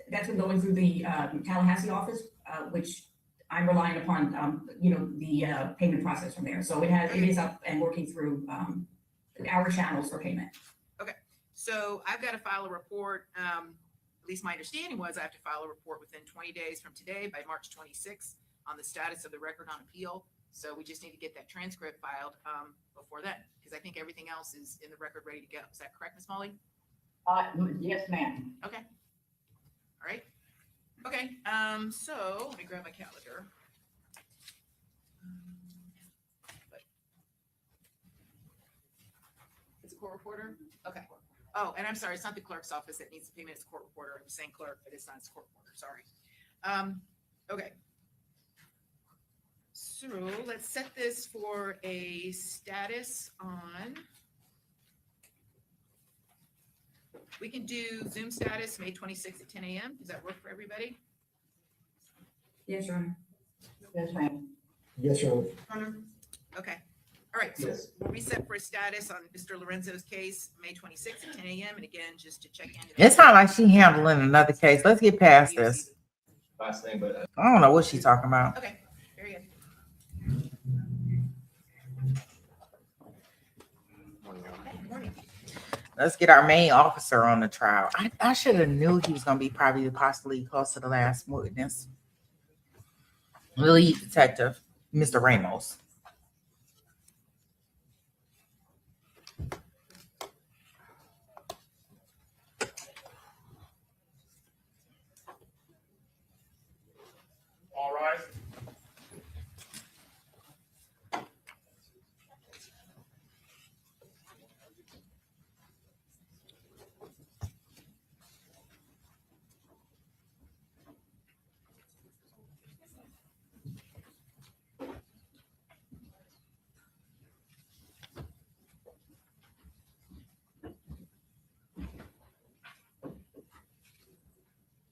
That's been going through the Tallahassee office, which I'm relying upon, the payment process from there. So it is up and working through, our channels for payment. So I've got to file a report. At least my understanding was I have to file a report within 20 days from today by March 26th on the status of the record on appeal. So we just need to get that transcript filed before then, because I think everything else is in the record ready to go. Is that correct, Ms. Molly? Yes, ma'am. Okay. All right. Okay. So let me grab my calendar. It's a court reporter? Okay. Oh, and I'm sorry, it's not the clerk's office that needs the payment, it's the court reporter. I'm saying clerk, but it's not, it's court reporter, sorry. Okay. So let's set this for a status on. We can do Zoom status May 26th at 10 a.m. Does that work for everybody? Yes, Your Honor. Yes, ma'am. Yes, Your Honor. Okay. All right, so Yes. we'll reset for a status on Mr. Lorenzo's case, May 26th at 10 a.m. And again, just to check in. It's not like she handling another case. Let's get past this. Last thing, but I don't know what she's talking about. Okay, very good. Morning. Let's get our main officer on the trial. I should have knew he was going to be probably possibly close to the last witness. Lead detective, Mr. Ramos. All right.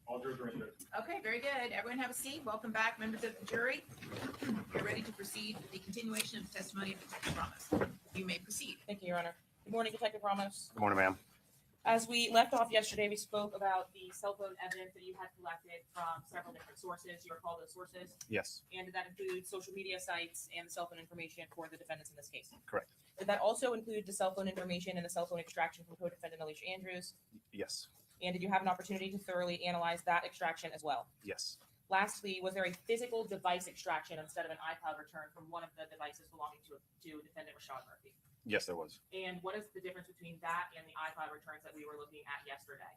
All jurors are rendered. Okay, very good. Everyone have a seat. Welcome back, members of the jury. You're ready to proceed with the continuation of the testimony of Detective Ramos. You may proceed. Thank you, Your Honor. Good morning, Detective Ramos. Good morning, ma'am. As we left off yesterday, we spoke about the cell phone evidence that you had collected from several different sources. You recall those sources? Yes, And did that include social media sites and the cell phone information for the defendants in this case? correct. Did that also include the cell phone information and the cell phone extraction from co-defendant Alicia Andrews? Yes, And did you have an opportunity to thoroughly analyze that extraction as well? yes. Lastly, was there a physical device extraction instead of an iCloud return from one of the devices belonging to defendant Rashad Murphy? Yes, there was. And what is the difference between that and the iCloud returns that we were looking at yesterday?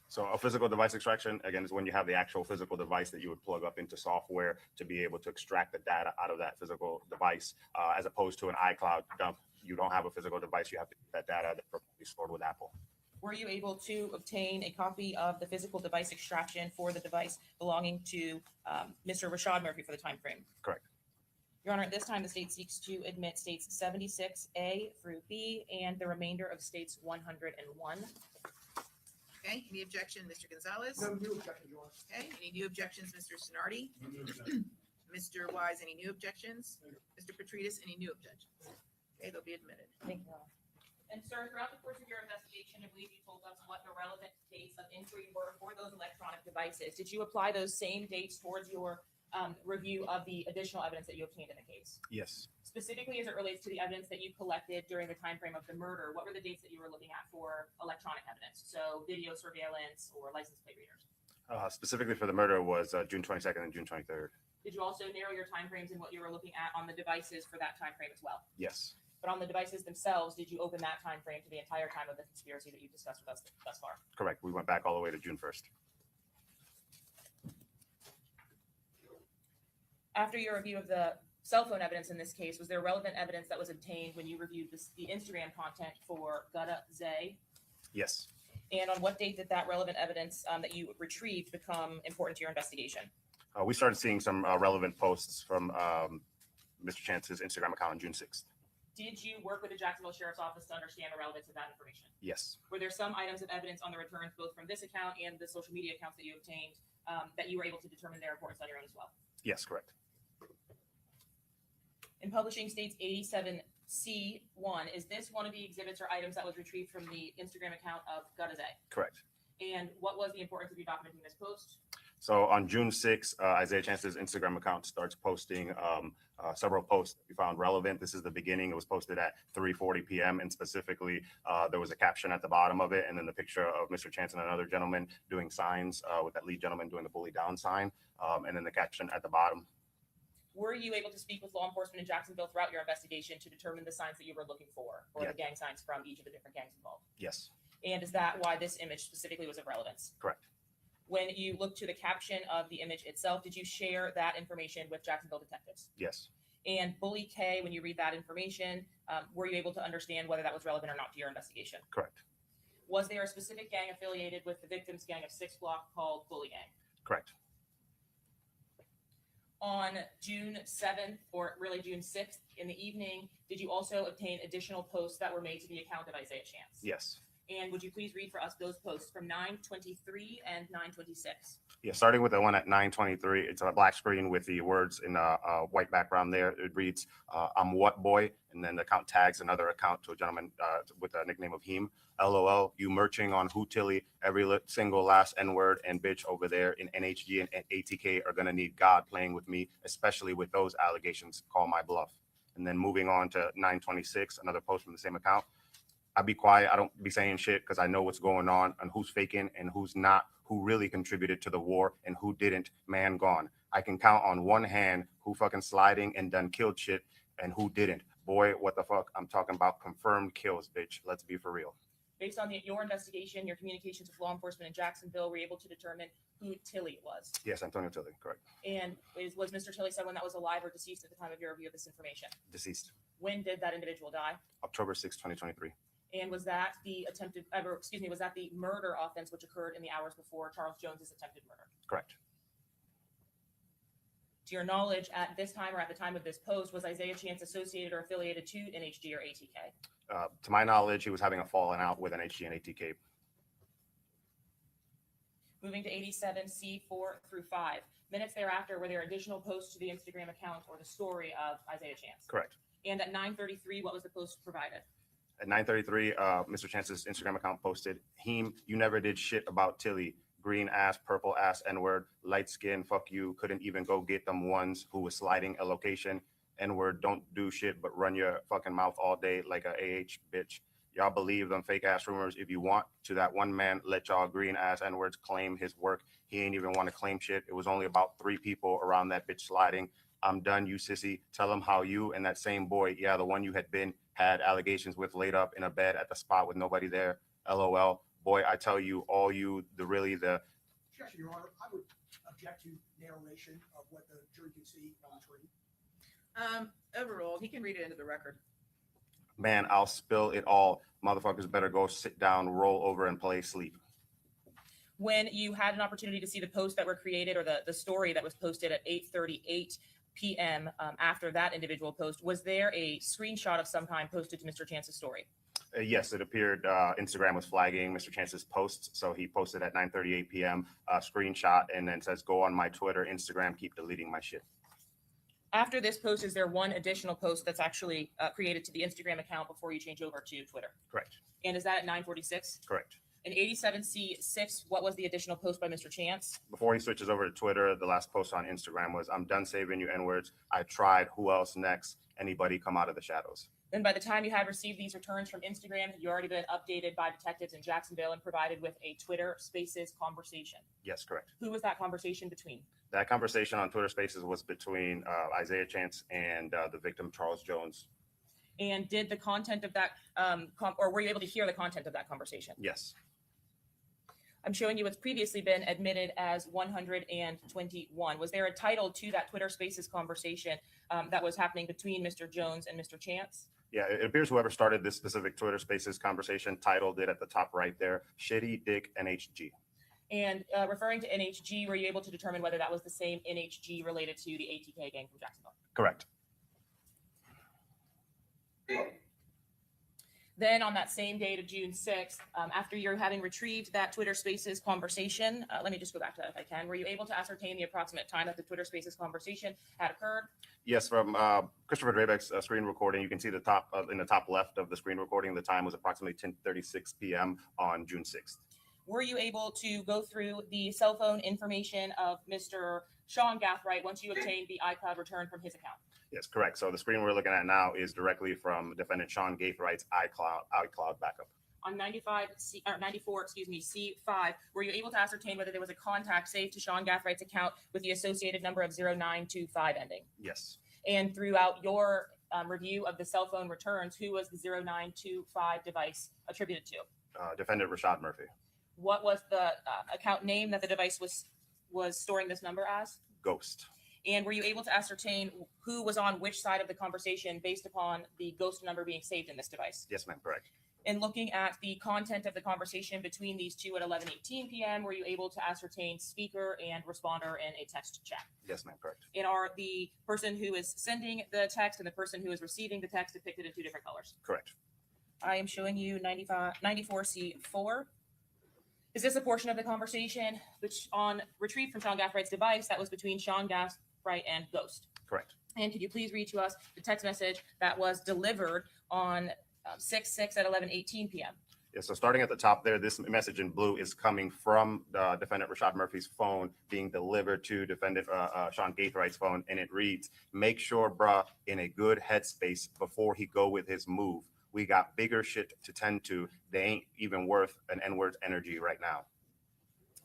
So a physical device extraction, again, is when you have the actual physical device that you would plug up into software to be able to extract the data out of that physical device, as opposed to an iCloud dump. You don't have a physical device. You have to get that data that's probably stored with Apple. Were you able to obtain a copy of the physical device extraction for the device belonging to Mr. Rashad Murphy for the time frame? Correct. Your Honor, at this time, the state seeks to admit states 76A through B and the remainder of states 101. Okay, any objection, Mr. Gonzalez? No new objection, Your Honor. Okay, any new objections, Mr. Sonardi? Mr. Wise, any new objections? Mr. Petrides, any new objections? Okay, they'll be admitted. Thank you, Your Honor. And sir, throughout the course of your investigation, I believe you told us what the relevant dates of inquiry were for those electronic devices. Did you apply those same dates towards your review of the additional evidence that you obtained in the case? Yes. Specifically as it relates to the evidence that you collected during the time frame of the murder, what were the dates that you were looking at for electronic evidence? So video surveillance or license plate readers? Specifically for the murder was June 22nd and June 23rd. Did you also narrow your time frames in what you were looking at on the devices for that time frame as well? Yes. But on the devices themselves, did you open that time frame to the entire time of the conspiracy that you discussed with us thus far? Correct. We went back all the way to June 1st. After your review of the cell phone evidence in this case, was there relevant evidence that was obtained when you reviewed the Instagram content for Gutta Zay? Yes. And on what date did that relevant evidence that you retrieved become important to your investigation? We started seeing some relevant posts from Mr. Chance's Instagram account on June 6th. Did you work with the Jacksonville Sheriff's Office to understand the relevance of that information? Yes. Were there some items of evidence on the returns, both from this account and the social media accounts that you obtained, that you were able to determine their importance on your own as well? Yes, correct. In publishing states 87C1, is this one of the exhibits or items that was retrieved from the Instagram account of Gutta Zay? Correct. And what was the importance of you documenting this post? So on June 6th, Isaiah Chance's Instagram account starts posting several posts that we found relevant. This is the beginning. It was posted at 3:40 p.m. and specifically there was a caption at the bottom of it, and then the picture of Mr. Chance and another gentleman doing signs with that lead gentleman doing the bully down sign, and then the caption at the bottom. Were you able to speak with law enforcement in Jacksonville throughout your investigation to determine the signs that you were looking for, or Yeah. the gang signs from each of the different gangs involved? Yes, And is that why this image specifically was of relevance? correct. When you looked to the caption of the image itself, did you share that information with Jacksonville detectives? Yes, And Bully K, when you read that information, were you able to understand whether that was relevant or not to your investigation? correct. Was there a specific gang affiliated with the victim's gang of 6 Block called Bully Gang? Correct. On June 7th, or really June 6th in the evening, did you also obtain additional posts that were made to the account of Isaiah Chance? Yes. And would you please read for us those posts from 9:23 and 9:26? Yeah, starting with the one at 9:23, it's a black screen with the words in a white background there. It reads, I'm what boy? And then the account tags another account to a gentleman with a nickname of Heem. LOL, you merching on Who Tilly, every single last N-word and bitch over there in NHG and ATK are going to need God playing with me, especially with those allegations. Call my bluff. And then moving on to 9:26, another post from the same account. I be quiet. I don't be saying shit because I know what's going on and who's faking and who's not, who really contributed to the war and who didn't. Man gone. I can count on one hand who fucking sliding and done killed shit and who didn't. Boy, what the fuck? I'm talking about confirmed kills, bitch. Let's be for real. Based on your investigation, your communications with law enforcement in Jacksonville, were you able to determine who Tilly was? Yes, Antonio Tilly, correct. And was Mr. Tilly someone that was alive or deceased at the time of your review of this information? Deceased. When did that individual die? October 6, 2023. And was that the was that the murder offense which occurred in the hours before Charles Jones's attempted murder? Correct. To your knowledge, at this time or at the time of this post, was Isaiah Chance associated or affiliated to NHG or ATK? To my knowledge, he was having a falling out with NHG and ATK. Moving to 87C 4 through 5. Minutes thereafter, were there additional posts to the Instagram account or the story of Isaiah Chance? Correct. And at 9:33, what was the post provided? At 9:33, Mr. Chance's Instagram account posted, Heem, you never did shit about Tilly. Green ass, purple ass, N-word, light skin, fuck you. Couldn't even go get them ones who was sliding a location. N-word, don't do shit but run your fucking mouth all day like a AH bitch. Y'all believe them fake ass rumors if you want. To that one man, let y'all green ass N-words claim his work. He ain't even want to claim shit. It was only about 3 people around that bitch sliding. I'm done, you sissy. Tell him how you and that same boy, yeah, the one you had allegations with laid up in a bed at the spot with nobody there. LOL. Boy, I tell you, all you, Objection, Your Honor. I would object to narration of what the jury can see on the screen. Overruled. He can read it into the record. man, I'll spill it all. Motherfuckers better go sit down, roll over, and play sleep. When you had an opportunity to see the posts that were created or the story that was posted at 8:38 p.m. After that individual post, was there a screenshot of some kind posted to Mr. Chance's story? Yes, it appeared Instagram was flagging Mr. Chance's posts. So he posted at 9:38 p.m. a screenshot and then says, go on my Twitter, Instagram, keep deleting my shit. After this post, is there one additional post that's actually created to the Instagram account before you change over to Twitter? Correct. And is that at 9:46? Correct. In 87C6, what was the additional post by Mr. Chance? Before he switches over to Twitter, the last post on Instagram was, I'm done saving you N-words. I tried. Who else next? Anybody come out of the shadows? Then by the time you had received these returns from Instagram, had you already been updated by detectives in Jacksonville and provided with a Twitter Spaces conversation? Yes, correct. Who was that conversation between? That conversation on Twitter Spaces was between Isaiah Chance and the victim, Charles Jones. And did the content of that, or were you able to hear the content of that conversation? Yes. I'm showing you what's previously been admitted as 121. Was there a title to that Twitter Spaces conversation that was happening between Mr. Jones and Mr. Chance? Yeah, it appears whoever started this specific Twitter Spaces conversation titled it at the top right there, Shitty Dick NHG. And referring to NHG, were you able to determine whether that was the same NHG related to the ATK gang from Jacksonville? Correct. Then on that same date of June 6th, after you're having retrieved that Twitter Spaces conversation, let me just go back to that if I can. Were you able to ascertain the approximate time that the Twitter Spaces conversation had occurred? Yes, from Christopher Drabeck's screen recording, you can see the top in the top left of the screen recording. The time was approximately 10:36 p.m. on June 6th. were you able to go through the cell phone information of Mr. Sean Gathright once you obtained the iCloud return from his account? Yes, correct. So the screen we're looking at now is directly from defendant Sean Gaithright's iCloud backup. On 94, C5, were you able to ascertain whether there was a contact saved to Sean Gaathright's account with the associated number of 0925 ending? Yes. And throughout your review of the cell phone returns, who was the 0925 device attributed to? Defendant Rashad Murphy. What was the account name that the device was storing this number as? Ghost. And were you able to ascertain who was on which side of the conversation based upon the ghost number being saved in this device? Yes, ma'am, correct. In looking at the content of the conversation between these two at 11:18 p.m., were you able to ascertain speaker and responder in a text chat? Yes, ma'am, correct. And are the person who is sending the text and the person who is receiving the text depicted in two different colors? Correct. I am showing you 94C4. Is this a portion of the conversation which on retrieved from Sean Gaathright's device that was between Sean Gaathrite and Ghost? Correct. And could you please read to us the text message that was delivered on 6/6 at 11:18 p.m.? Yeah, so starting at the top there, this message in blue is coming from defendant Rashad Murphy's phone being delivered to defendant Sean Gaithright's phone, and it reads, "Make sure, bruh, in a good headspace before he go with his move. We got bigger shit to tend to. They ain't even worth an N-word's energy right now."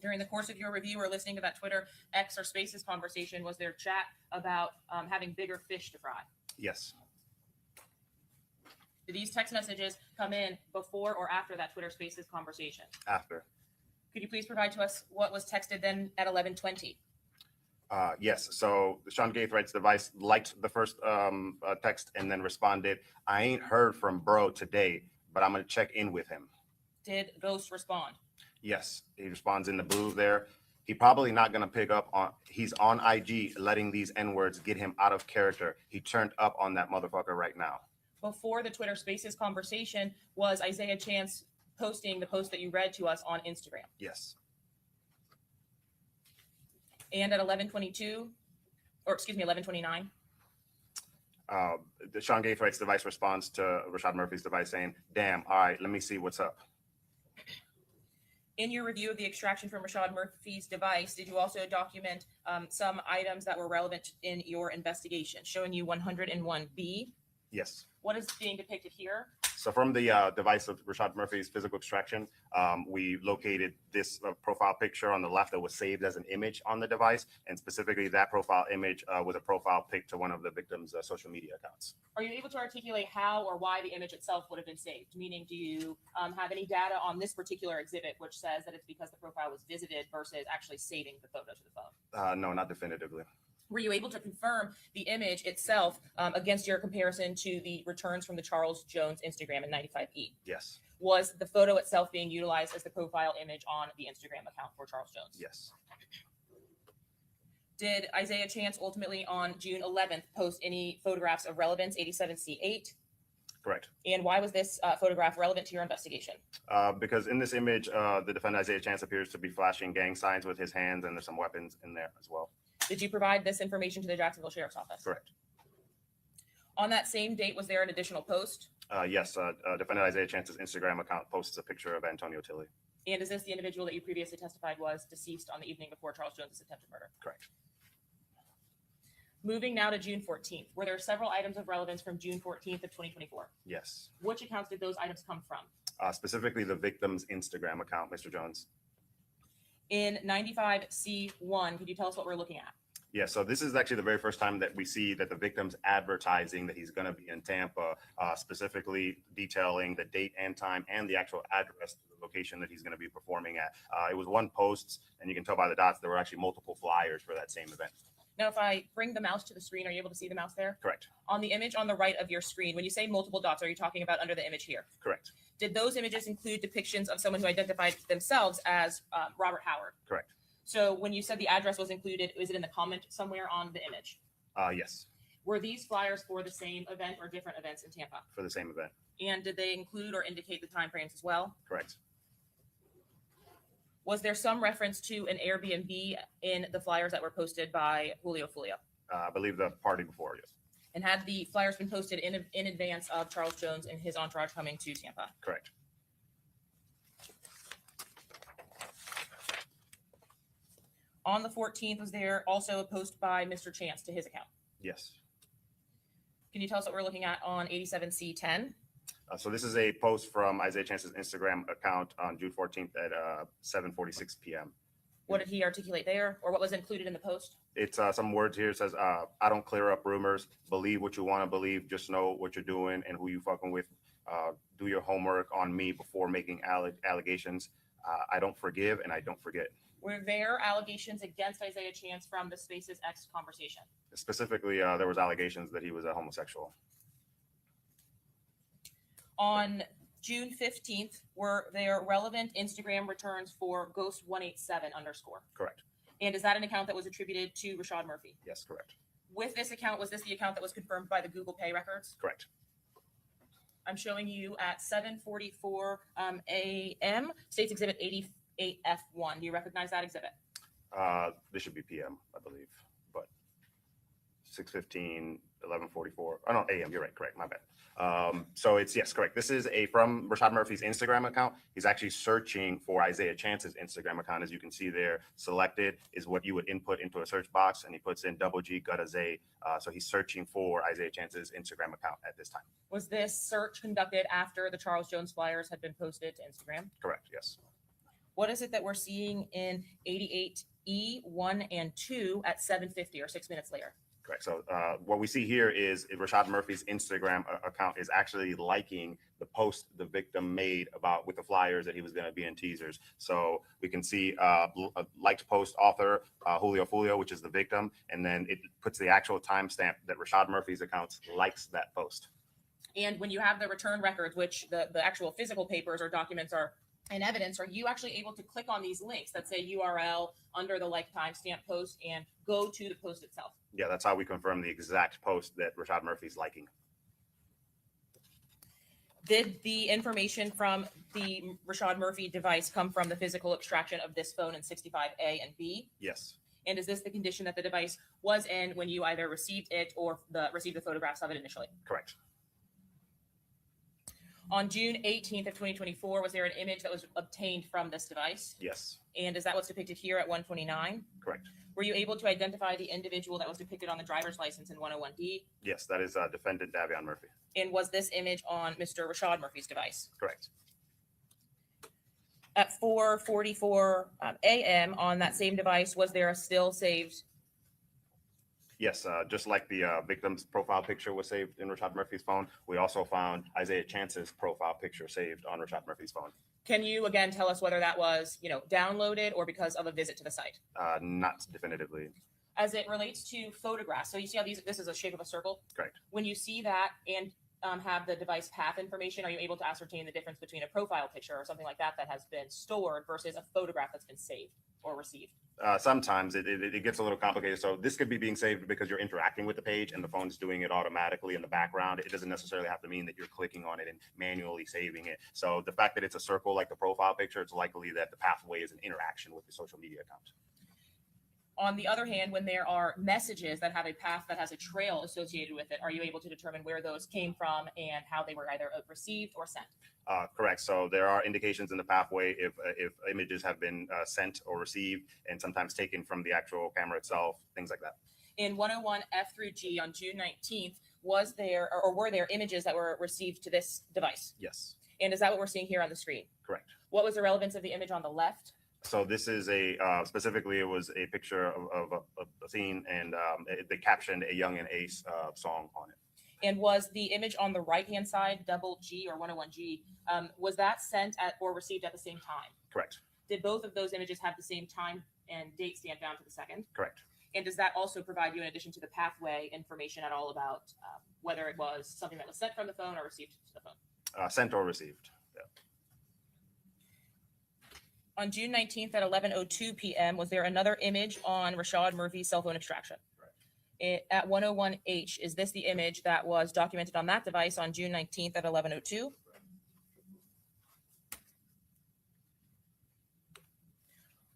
During the course of your review or listening to that Twitter X or Spaces conversation, was there chat about having bigger fish to fry? Yes. Did these text messages come in before or after that Twitter Spaces conversation? After. Could you please provide to us what was texted then at 11:20? Yes. So Sean Gaithright's device liked the first text and then responded, "I ain't heard from bro today, but I'm going to check in with him." Did Ghost respond? Yes. He responds in the blue there. He probably not going to pick up on, he's on IG letting these N-words get him out of character. He turned up on that motherfucker right now. Before the Twitter Spaces conversation, was Isaiah Chance posting the post that you read to us on Instagram? Yes. And at 11:22, or excuse me, 11:29? The Sean Gaithright's device responds to Rashad Murphy's device saying, "Damn, all right, let me see what's up." In your review of the extraction from Rashad Murphy's device, did you also document some items that were relevant in your investigation, showing you 101B? Yes. What is being depicted here? So from the device of Rashad Murphy's physical extraction, we located this profile picture on the left that was saved as an image on the device, and specifically that profile image was a profile pic to one of the victim's social media accounts. Are you able to articulate how or why the image itself would have been saved? Meaning, do you have any data on this particular exhibit which says that it's because the profile was visited versus actually saving the photo to the phone? No, not definitively. Were you able to confirm the image itself against your comparison to the returns from the Charles Jones Instagram in 95E? Yes. Was the photo itself being utilized as the profile image on the Instagram account for Charles Jones? Yes. Did Isaiah Chance ultimately on June 11th post any photographs of relevance 87C8? Correct. And why was this photograph relevant to your investigation? Because in this image, the defendant Isaiah Chance appears to be flashing gang signs with his hands, and there's some weapons in there as well. Did you provide this information to the Jacksonville Sheriff's Office? Correct. On that same date, was there an additional post? Yes. Defendant Isaiah Chance's Instagram account posts a picture of Antonio Tilley. And is this the individual that you previously testified was deceased on the evening before Charles Jones' attempted murder? Correct. Moving now to June 14th, were there several items of relevance from June 14th of 2024? Yes. Which accounts did those items come from? Specifically the victim's Instagram account, Mr. Jones. In 95C1, could you tell us what we're looking at? Yeah, so this is actually the very first time that we see that the victim's advertising that he's going to be in Tampa, specifically detailing the date and time and the actual address to the location that he's going to be performing at. It was one post, and you can tell by the dots there were actually multiple flyers for that same event. Now, if I bring the mouse to the screen, are you able to see the mouse there? Correct. On the image on the right of your screen, when you say multiple dots, are you talking about under the image here? Correct. Did those images include depictions of someone who identified themselves as Robert Howard? Correct. So when you said the address was included, is it in the comment somewhere on the image? Yes. Were these flyers for the same event or different events in Tampa? For the same event. And did they include or indicate the timeframes as well? Correct. Was there some reference to an Airbnb in the flyers that were posted by Foolio? I believe the party before, yes. And had the flyers been posted in advance of Charles Jones and his entourage coming to Tampa? Correct. On the 14th, was there also a post by Mr. Chance to his account? Yes. Can you tell us what we're looking at on 87C10? So this is a post from Isaiah Chance's Instagram account on June 14th at 7:46 p.m. What did he articulate there, or what was included in the post? It's some words here. It says, I don't clear up rumors. Believe what you want to believe. Just know what you're doing and who you fucking with. Do your homework on me before making allegations. I don't forgive and I don't forget. Were there allegations against Isaiah Chance from the Spaces X conversation? Specifically, there was allegations that he was a homosexual. On June 15th, were there relevant Instagram returns for Ghost187 _? Correct. And is that an account that was attributed to Rashad Murphy? Yes, correct. With this account, was this the account that was confirmed by the Google Pay records? Correct. I'm showing you at 7:44 a.m. States Exhibit 88F1. Do you recognize that exhibit? This should be PM, I believe, but 6:15, 11:44. Oh no, AM. You're right. Correct. My bad. So it's yes, correct. This is from Rashad Murphy's Instagram account. He's actually searching for Isaiah Chance's Instagram account. As you can see there, selected is what you would input into a search box, and he puts in double G Gutta Zay. So he's searching for Isaiah Chance's Instagram account at this time. Was this search conducted after the Charles Jones flyers had been posted to Instagram? Correct. Yes. What is it that we're seeing in 88E1 and 2 at 7:50 or 6 minutes later? Correct. So what we see here is Rashad Murphy's Instagram account is actually liking the post the victim made about with the flyers that he was going to be in teasers. So we can see a liked post author, Foolio, which is the victim, and then it puts the actual timestamp that Rashad Murphy's account likes that post. And when you have the return records, which the actual physical papers or documents are in evidence, are you actually able to click on these links that say URL under the like timestamp post and go to the post itself? Yeah, that's how we confirm the exact post that Rashad Murphy's liking. Did the information from the Rashad Murphy device come from the physical extraction of this phone in 65A and B? Yes. And is this the condition that the device was in when you either received it or received the photographs of it initially? Correct. On June 18th of 2024, was there an image that was obtained from this device? Yes. And is that what's depicted here at 129? Correct. Were you able to identify the individual that was depicted on the driver's license in 101D? Yes, that is defendant Davion Murphy. And was this image on Mr. Rashad Murphy's device? Correct. At 4:44 a.m. on that same device, was there a still saved? Yes, just like the victim's profile picture was saved in Rashad Murphy's phone, we also found Isaiah Chance's profile picture saved on Rashad Murphy's phone. Can you again tell us whether that was, downloaded or because of a visit to the site? Not definitively. As it relates to photographs, so you see how this is a shape of a circle? Correct. When you see that and have the device path information, are you able to ascertain the difference between a profile picture or something like that that has been stored versus a photograph that's been saved or received? Sometimes it gets a little complicated. So this could be being saved because you're interacting with the page and the phone's doing it automatically in the background. It doesn't necessarily have to mean that you're clicking on it and manually saving it. So the fact that it's a circle like the profile picture, it's likely that the pathway is an interaction with the social media account. On the other hand, when there are messages that have a path that has a trail associated with it, are you able to determine where those came from and how they were either received or sent? Correct. So there are indications in the pathway if images have been sent or received, and sometimes taken from the actual camera itself, things like that. In 101 F through G on June 19th, was there or were there images that were received to this device? Yes. And is that what we're seeing here on the screen? Correct. What was the relevance of the image on the left? So this is specifically, it was a picture of a scene, and they captioned a Young and Ace song on it. And was the image on the right-hand side, double G or 101G, was that sent at or received at the same time? Correct. Did both of those images have the same time and date stamp down to the second? Correct. And does that also provide you, in addition to the pathway, information at all about whether it was something that was sent from the phone or received to the phone? Sent or received. Yeah. On June 19th at 11:02 p.m., was there another image on Rashad Murphy's cell phone extraction? At 101H, is this the image that was documented on that device on June 19th at 11:02?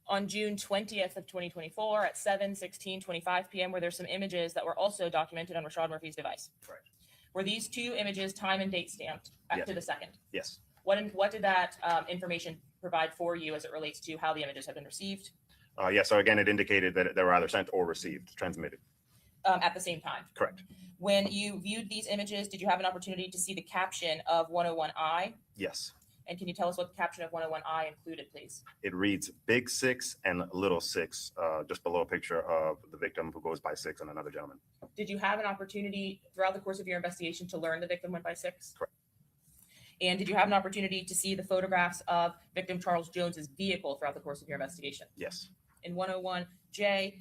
On June 20th of 2024 at 7:16:25 p.m., were there some images that were also documented on Rashad Murphy's device? Correct. Were these two images time and date stamped Yes. to the second? Yes. What did that information provide for you as it relates to how the images have been received? Yeah, so again, it indicated that they were either sent or received, transmitted. At the same time. Correct. When you viewed these images, did you have an opportunity to see the caption of 101I? Yes. And can you tell us what the caption of 101I included, please? It reads Big Six and Little Six, just below a picture of the victim who goes by Six and another gentleman. Did you have an opportunity throughout the course of your investigation to learn the victim went by Six? Correct. And did you have an opportunity to see the photographs of victim Charles Jones's vehicle throughout the course of your investigation? Yes. In 101J,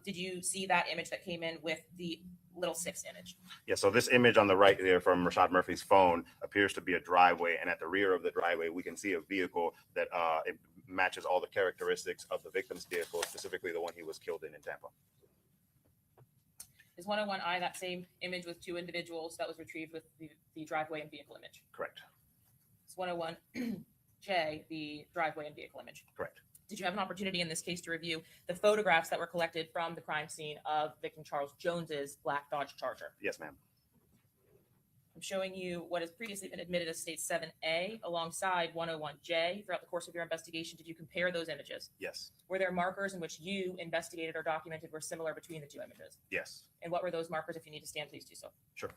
did you see that image that came in with the little Six image? Yeah, so this image on the right there from Rashad Murphy's phone appears to be a driveway, and at the rear of the driveway, we can see a vehicle that it matches all the characteristics of the victim's vehicle, specifically the one he was killed in Tampa. Is 101I that same image with two individuals that was retrieved with the driveway and vehicle image? Correct. It's 101J, the driveway and vehicle image. Correct. Did you have an opportunity in this case to review the photographs that were collected from the crime scene of victim Charles Jones's black Dodge Charger? Yes, ma'am. I'm showing you what has previously been admitted as State 7A alongside 101J. Throughout the course of your investigation, did you compare those images? Yes. Were there markers in which you investigated or documented were similar between the two images? Yes. And what were those markers? If you need to stand, please do so. Sure.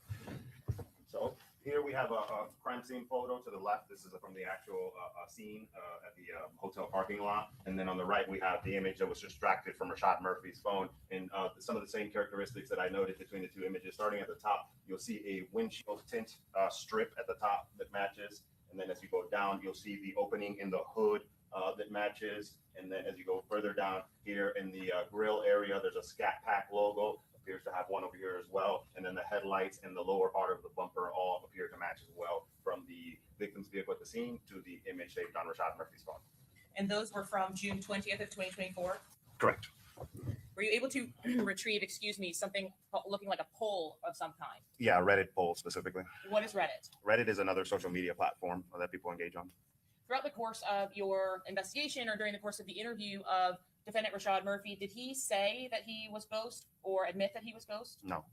So here we have a crime scene photo to the left. This is from the actual scene at the hotel parking lot. And then on the right, we have the image that was extracted from Rashad Murphy's phone. And some of the same characteristics that I noted between the two images. Starting at the top, you'll see a windshield tint strip at the top that matches. And then as you go down, you'll see the opening in the hood that matches. And then as you go further down here in the grill area, there's a Scat Pack logo. Appears to have one over here as well. And then the headlights and the lower part of the bumper all appear to match as well, from the victim's vehicle at the scene to the image saved on Rashad Murphy's phone. And those were from June 20th of 2024? Correct. Were you able to retrieve, something looking like a poll of some kind? Yeah, Reddit poll specifically. What is Reddit? Reddit is another social media platform that people engage on. Throughout the course of your investigation or during the course of the interview of defendant Rashad Murphy, did he say that he was ghost or admit that he was ghost? No.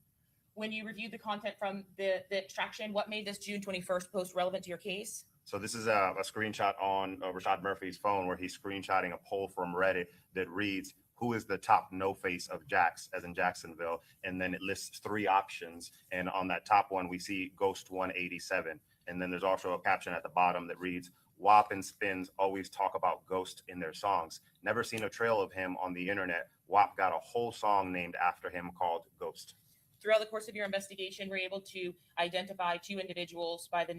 When you reviewed the content from the extraction, what made this June 21st post relevant to your case? So this is a screenshot on Rashad Murphy's phone where he's screenshotting a poll from Reddit that reads, who is the top no face of Jax, as in Jacksonville? And then it lists three options. And on that top one, we see Ghost 187. And then there's also a caption at the bottom that reads, WAP and Spins always talk about Ghost in their songs. Never seen a trail of him on the internet. WAP got a whole song named after him called Ghost. Throughout the course of your investigation, we're able to identify two individuals by the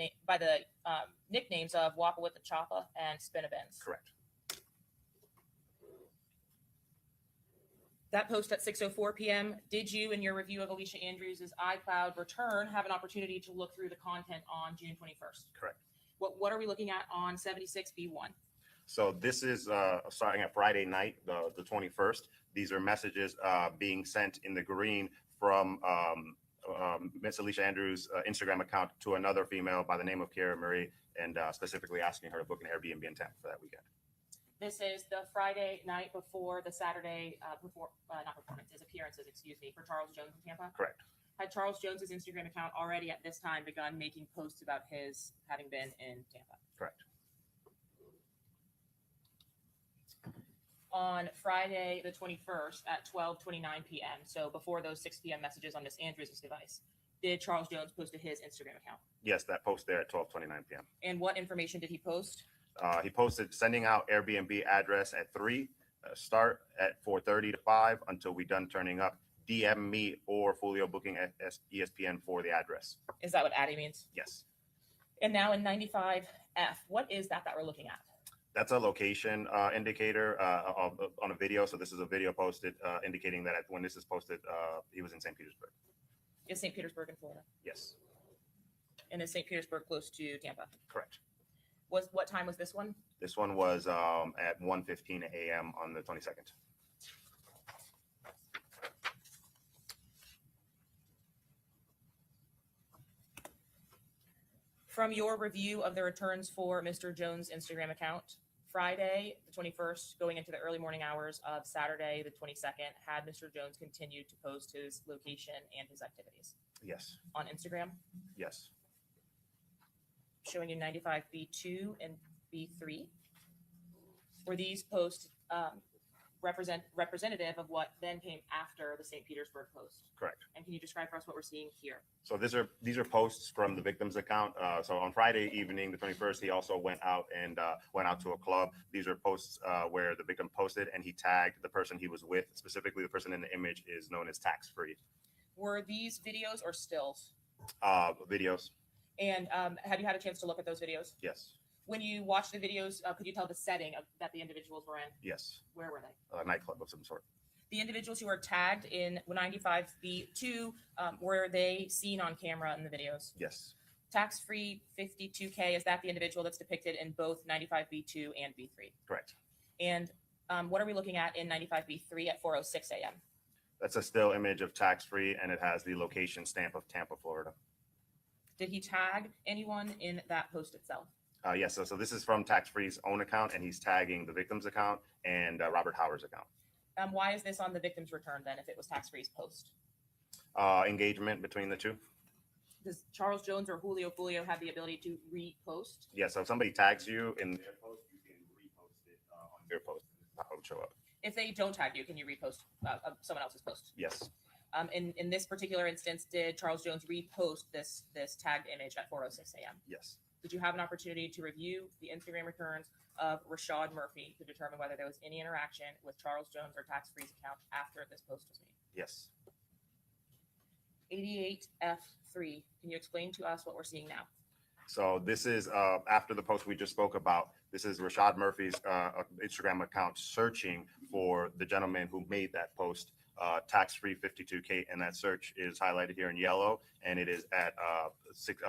nicknames of Wappa with the Choppa and Spinabens. Correct. That post at 6:04 p.m., did you, in your review of Alicia Andrews' iCloud return, have an opportunity to look through the content on June 21st? Correct. What are we looking at on 76B1? So this is starting at Friday night, the 21st. These are messages being sent in the green from Miss Alicia Andrews' Instagram account to another female by the name of Kiara Marie, and specifically asking her to book an Airbnb in Tampa for that weekend. This is the Friday night before the Saturday appearances, for Charles Jones in Tampa? Correct. Had Charles Jones's Instagram account already at this time begun making posts about his having been in Tampa? Correct. On Friday, the 21st at 12:29 p.m., so before those 6 p.m. messages on Miss Andrews' device, did Charles Jones post to his Instagram account? Yes, that post there at 12:29 p.m. And what information did he post? He posted sending out Airbnb address at 3, start at 4:30 to 5 until we done turning up. DM me or Foolio booking at ESPN for the address. Is that what Addy means? Yes. And now in 95F, what is that we're looking at? That's a location indicator on a video. So this is a video posted indicating that when this is posted, he was in St. Petersburg. Is St. Petersburg in Florida? Yes. And is St. Petersburg close to Tampa? Correct. What time was this one? This one was at 1:15 a.m. on the 22nd. From your review of the returns for Mr. Jones' Instagram account, Friday, the 21st, going into the early morning hours of Saturday, the 22nd, had Mr. Jones continued to post his location and his activities? Yes. On Instagram? Yes. Showing you 95B2 and B3. Were these posts representative of what then came after the St. Petersburg post? Correct. And can you describe for us what we're seeing here? So these are posts from the victim's account. So on Friday evening, the 21st, he also went out to a club. These are posts where the victim posted and he tagged the person he was with. Specifically, the person in the image is known as Tax Free. Were these videos or stills? Videos. And have you had a chance to look at those videos? Yes. When you watched the videos, could you tell the setting that the individuals were in? Yes. Where were they? A nightclub of some sort. The individuals who are tagged in 95B2, were they seen on camera in the videos? Yes. Tax-free 52K, is that the individual that's depicted in both 95B2 and B3? Correct. And what are we looking at in 95B3 at 4:06 a.m.? That's a still image of Tax Free, and it has the location stamp of Tampa, Florida. Did he tag anyone in that post itself? Yes. So this is from Tax Free's own account, and he's tagging the victim's account and Robert Howard's account. Why is this on the victim's return then, if it was Tax-free's post? Engagement between the two. Does Charles Jones or Foolio have the ability to repost? Yeah. So if somebody tags you in their post, you can repost it on your post. How it would show up. If they don't tag you, can you repost someone else's post? Yes. In this particular instance, did Charles Jones repost this tagged image at 4:06 a.m.? Yes. Did you have an opportunity to review the Instagram returns of Rashad Murphy to determine whether there was any interaction with Charles Jones or Tax Free's account after this post was made? Yes. 88F3. Can you explain to us what we're seeing now? So this is after the post we just spoke about. This is Rashad Murphy's Instagram account searching for the gentleman who made that post, Tax-free 52K, and that search is highlighted here in yellow, and it is at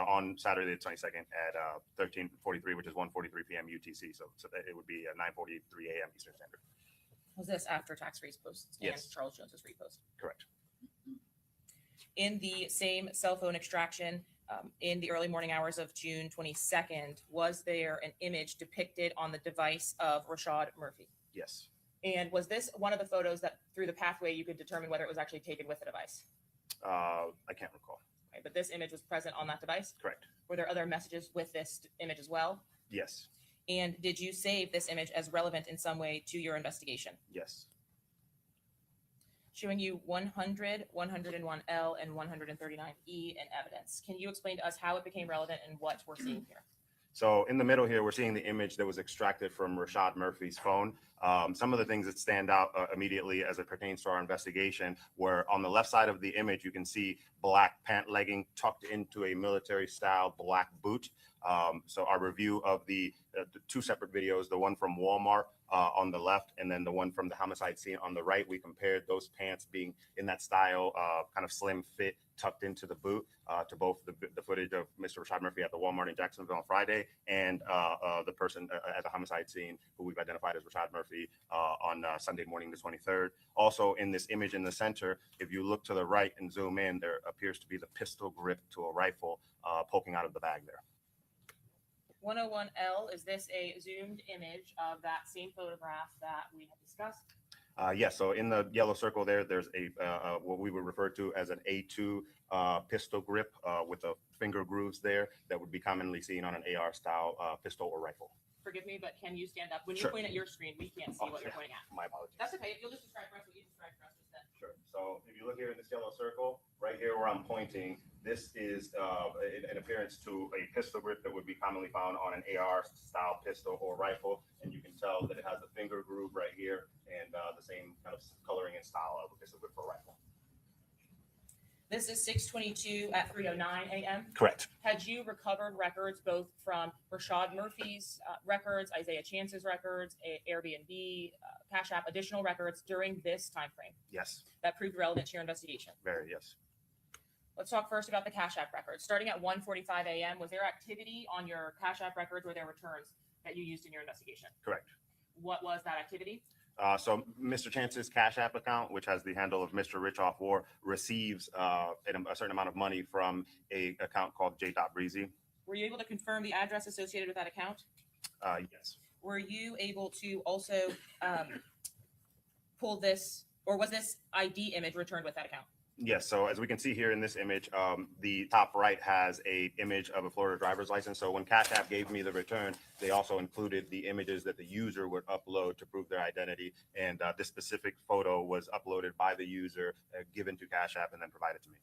on Saturday the 22nd at 13:43, which is 1:43 p.m. UTC. So it would be 9:43 a.m. Eastern Standard. Was this after Tax Free's posts and Yes. Charles Jones's repost? Correct. In the same cell phone extraction, in the early morning hours of June 22nd, was there an image depicted on the device of Rashad Murphy? Yes. And was this one of the photos that through the pathway you could determine whether it was actually taken with the device? I can't recall. Okay, but this image was present on that device? Correct. Were there other messages with this image as well? Yes. And did you save this image as relevant in some way to your investigation? Yes. Showing you 100, 101L, and 139E in evidence. Can you explain to us how it became relevant and what we're seeing here? So in the middle here, we're seeing the image that was extracted from Rashad Murphy's phone. Some of the things that stand out immediately as it pertains to our investigation were on the left side of the image, you can see black pant legging tucked into a military style black boot. So our review of the two separate videos, the one from Walmart on the left and then the one from the homicide scene on the right, we compared those pants being in that style, kind of slim fit, tucked into the boot to both the footage of Mr. Rashad Murphy at the Walmart in Jacksonville on Friday and the person at the homicide scene who we've identified as Rashad Murphy on Sunday morning, the 23rd. Also in this image in the center, if you look to the right and zoom in, there appears to be the pistol grip to a rifle poking out of the bag there. 101L, is this a zoomed image of that same photograph that we have discussed? Yes. So in the yellow circle there, there's a what we would refer to as an A2 pistol grip with the finger grooves there that would be commonly seen on an AR style pistol or rifle. Forgive me, but can you stand up? When you Sure. point at your screen, we can't see what you're pointing at. My apologies. That's okay. You'll just describe for us what you described for us just then. Sure. So if you look here in this yellow circle, right here where I'm pointing, this is an appearance to a pistol grip that would be commonly found on an AR style pistol or rifle. And you can tell that it has a finger groove right here and the same kind of coloring and style of a pistol grip for a rifle. This is 6:22 at 3:09 a.m. Correct. Had you recovered records both from Rashad Murphy's records, Isaiah Chance's records, Airbnb, Cash App, additional records during this time frame Yes. that proved relevant to your investigation? Very, yes. Let's talk first about the Cash App records. Starting at 1:45 a.m., was there activity on your Cash App records or their returns that you used in your investigation? Correct. What was that activity? So Mr. Chance's Cash App account, which has the handle of Mr. Richoff War, receives a certain amount of money from a account called J.Breezy. Were you able to confirm the address associated with that account? Yes. Were you able to also pull this, or was this ID image returned with that account? Yes, so as we can see here in this image, the top right has a image of a Florida driver's license. So when Cash App gave me the return, they also included the images that the user would upload to prove their identity. And this specific photo was uploaded by the user, given to Cash App, and then provided to me.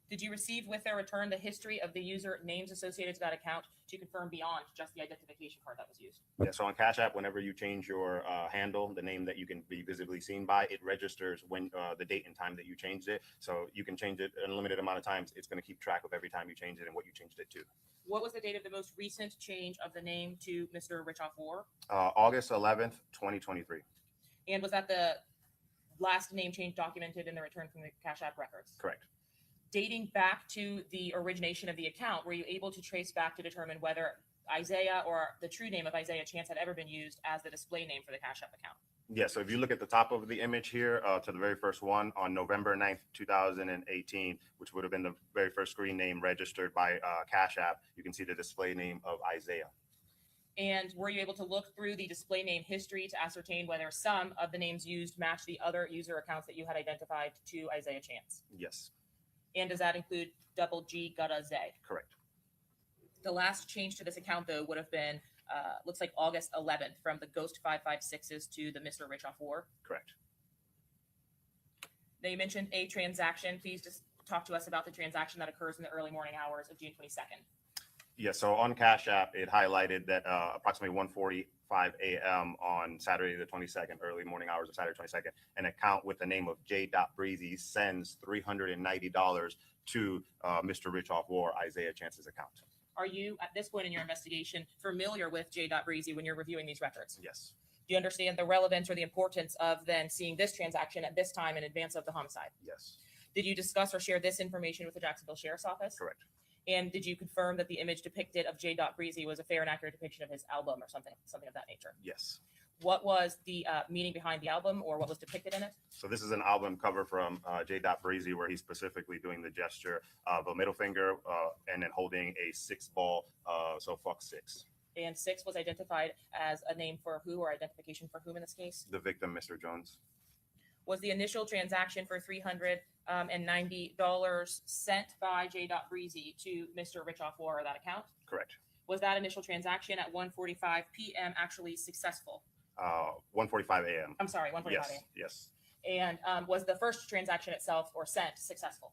Did you receive with their return the history of the user names associated to that account to confirm beyond just the identification card that was used? Yeah, so on Cash App, whenever you change your handle, the name that you can be visibly seen by, it registers when the date and time that you changed it. So you can change it an unlimited amount of times. It's going to keep track of every time you change it and what you changed it to. What was the date of the most recent change of the name to Mr. Richoff War? August 11th, 2023. And was that the last name change documented in the return from the Cash App records? Correct. Dating back to the origination of the account, were you able to trace back to determine whether Isaiah or the true name of Isaiah Chance had ever been used as the display name for the Cash App account? Yeah, so if you look at the top of the image here to the very first one on November 9th, 2018, which would have been the very first screen name registered by Cash App, you can see the display name of Isaiah. And were you able to look through the display name history to ascertain whether some of the names used match the other user accounts that you had identified to Isaiah Chance? Yes. And does that include double G Gutta Zay? Correct. The last change to this account, though, would have been, looks like August 11th, from the Ghost 556s to the Mr. Richoff War. Correct. Now, you mentioned a transaction. Please just talk to us about the transaction that occurs in the early morning hours of June 22nd. Yeah, so on Cash App, it highlighted that approximately 1:45 a.m. on Saturday the 22nd, early morning hours of Saturday 22nd, an account with the name of J. Breezy sends $390 to Mr. Richoff War, Isaiah Chance's account. Are you, at this point in your investigation, familiar with J. Breezy when you're reviewing these records? Yes. Do you understand the relevance or the importance of then seeing this transaction at this time in advance of the homicide? Yes. Did you discuss or share this information with the Jacksonville Sheriff's Office? Correct. And did you confirm that the image depicted of J. Breezy was a fair and accurate depiction of his album or something of that nature? Yes. What was the meaning behind the album, or what was depicted in it? So this is an album cover from J. Breezy, where he's specifically doing the gesture of a middle finger and then holding a 6-ball, so fuck 6. And 6 was identified as a name for who, or identification for whom in this case? The victim, Mr. Jones. Was the initial transaction for $390 sent by J. Breezy to Mr. Richoff War, or that account? Correct. Was that initial transaction at 1:45 p.m. actually successful? 1:45 a.m. I'm sorry, 1:45 Yes. a.m. Yes. And was the first transaction itself or sent successful?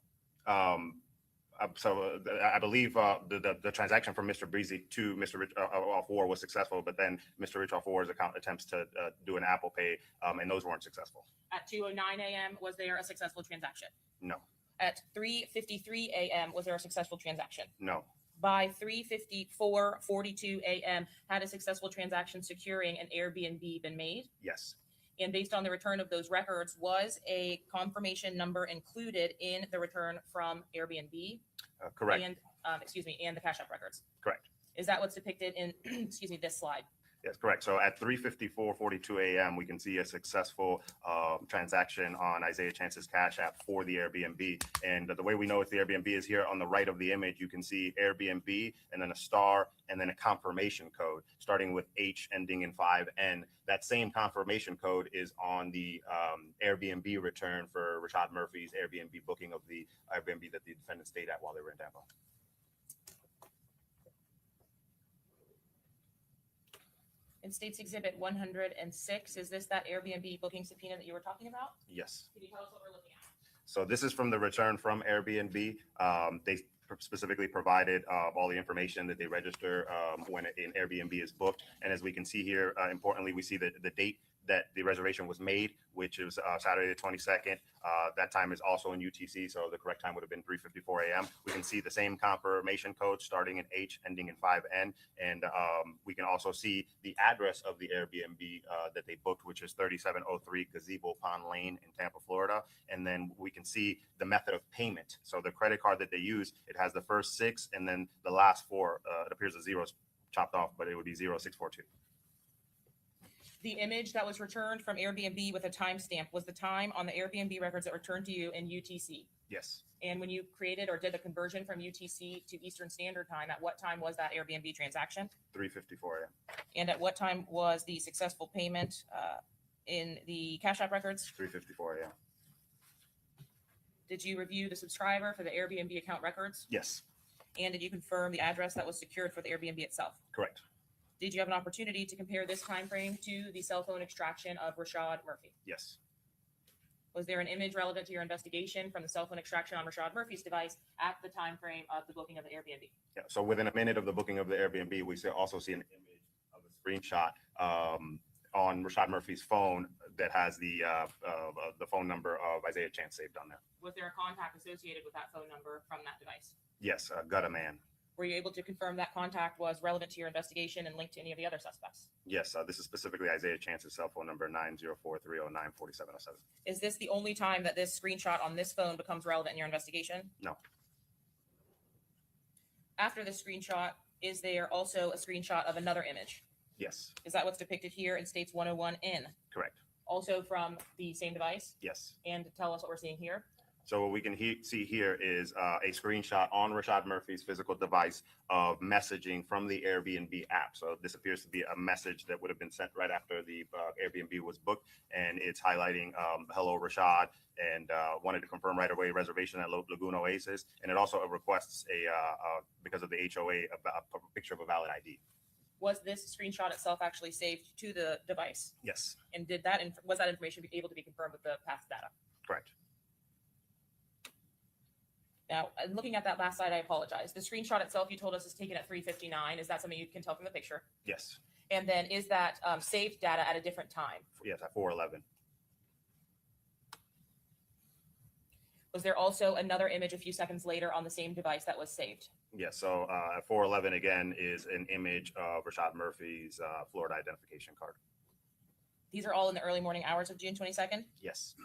So I believe the transaction from Mr. Breezy to Mr. Richoff War was successful, but then Mr. Richoff War's account attempts to do an Apple Pay, and those weren't successful. At 2:09 a.m., was there a successful transaction? No. At 3:53 a.m., was there a successful transaction? No. By 3:42 a.m., had a successful transaction securing an Airbnb been made? Yes. And based on the return of those records, was a confirmation number included in the return from Airbnb? Correct. And, and the Cash App records? Correct. Is that what's depicted in, this slide? Yes, correct. So at 3:42 a.m., we can see a successful transaction on Isaiah Chance's Cash App for the Airbnb. And the way we know it's the Airbnb is here on the right of the image. You can see Airbnb and then a star and then a confirmation code starting with H ending in 5N. That same confirmation code is on the Airbnb return for Rashad Murphy's Airbnb booking of the Airbnb that the defendant stayed at while they were in Tampa. In State's Exhibit 106, is this that Airbnb booking subpoena that you were talking about? Yes. Can you tell us what we're looking at? So this is from the return from Airbnb. They specifically provided all the information that they register when an Airbnb is booked. And as we can see here, importantly, we see the date that the reservation was made, which is Saturday the 22nd. That time is also in UTC, so the correct time would have been 3:54 a.m. We can see the same confirmation code starting in H, ending in 5N, and we can also see the address of the Airbnb that they booked, which is 3703 Gazebo Pond Lane in Tampa, Florida. And then we can see the method of payment. So the credit card that they use, it has the first 6 and then the last 4. It appears the zeros chopped off, but it would be 0642. The image that was returned from Airbnb with a timestamp was the time on the Airbnb records that returned to you in UTC. Yes. And when you created or did the conversion from UTC to Eastern Standard Time, at what time was that Airbnb transaction? 3:54 a.m. And at what time was the successful payment in the Cash App records? 3:54 a.m. Did you review the subscriber for the Airbnb account records? Yes, And did you confirm the address that was secured for the Airbnb itself? correct. Did you have an opportunity to compare this time frame to the cell phone extraction of Rashad Murphy? Yes, Was there an image relevant to your investigation from the cell phone extraction on Rashad Murphy's device at the time frame of the booking of the Airbnb? yeah. So within a minute of the booking of the Airbnb, we also see an image of a screenshot on Rashad Murphy's phone that has the phone number of Isaiah Chance saved on there. Was there a contact associated with that phone number from that device? Yes, Gutta Man. Were you able to confirm that contact was relevant to your investigation and linked to any of the other suspects? Yes, this is specifically Isaiah Chance's cell phone number 904-309-4707. Is this the only time that this screenshot on this phone becomes relevant in your investigation? No. After this screenshot, is there also a screenshot of another image? Yes, Is that what's depicted here in States 101N? correct. Also from the same device? Yes. And tell us what we're seeing here. So what we can see here is a screenshot on Rashad Murphy's physical device of messaging from the Airbnb app. So this appears to be a message that would have been sent right after the Airbnb was booked, and it's highlighting "Hello, Rashad," and wanted to confirm right away reservation at Lagoon Oasis, and it also requests because of the HOA a picture of a valid ID. Was this screenshot itself actually saved to the device? Yes, And was that information able to be confirmed with the past data? correct. Now, looking at that last slide, I apologize. The screenshot itself, you told us, is taken at 3:59. Is that something you can tell from the picture? Yes, And then is that saved data at a different time? yes, at 4:11. Was there also another image a few seconds later on the same device that was saved? Yes, so at 4:11 again is an image of Rashad Murphy's Florida identification card. These are all in the early morning hours of June 22nd. Yes,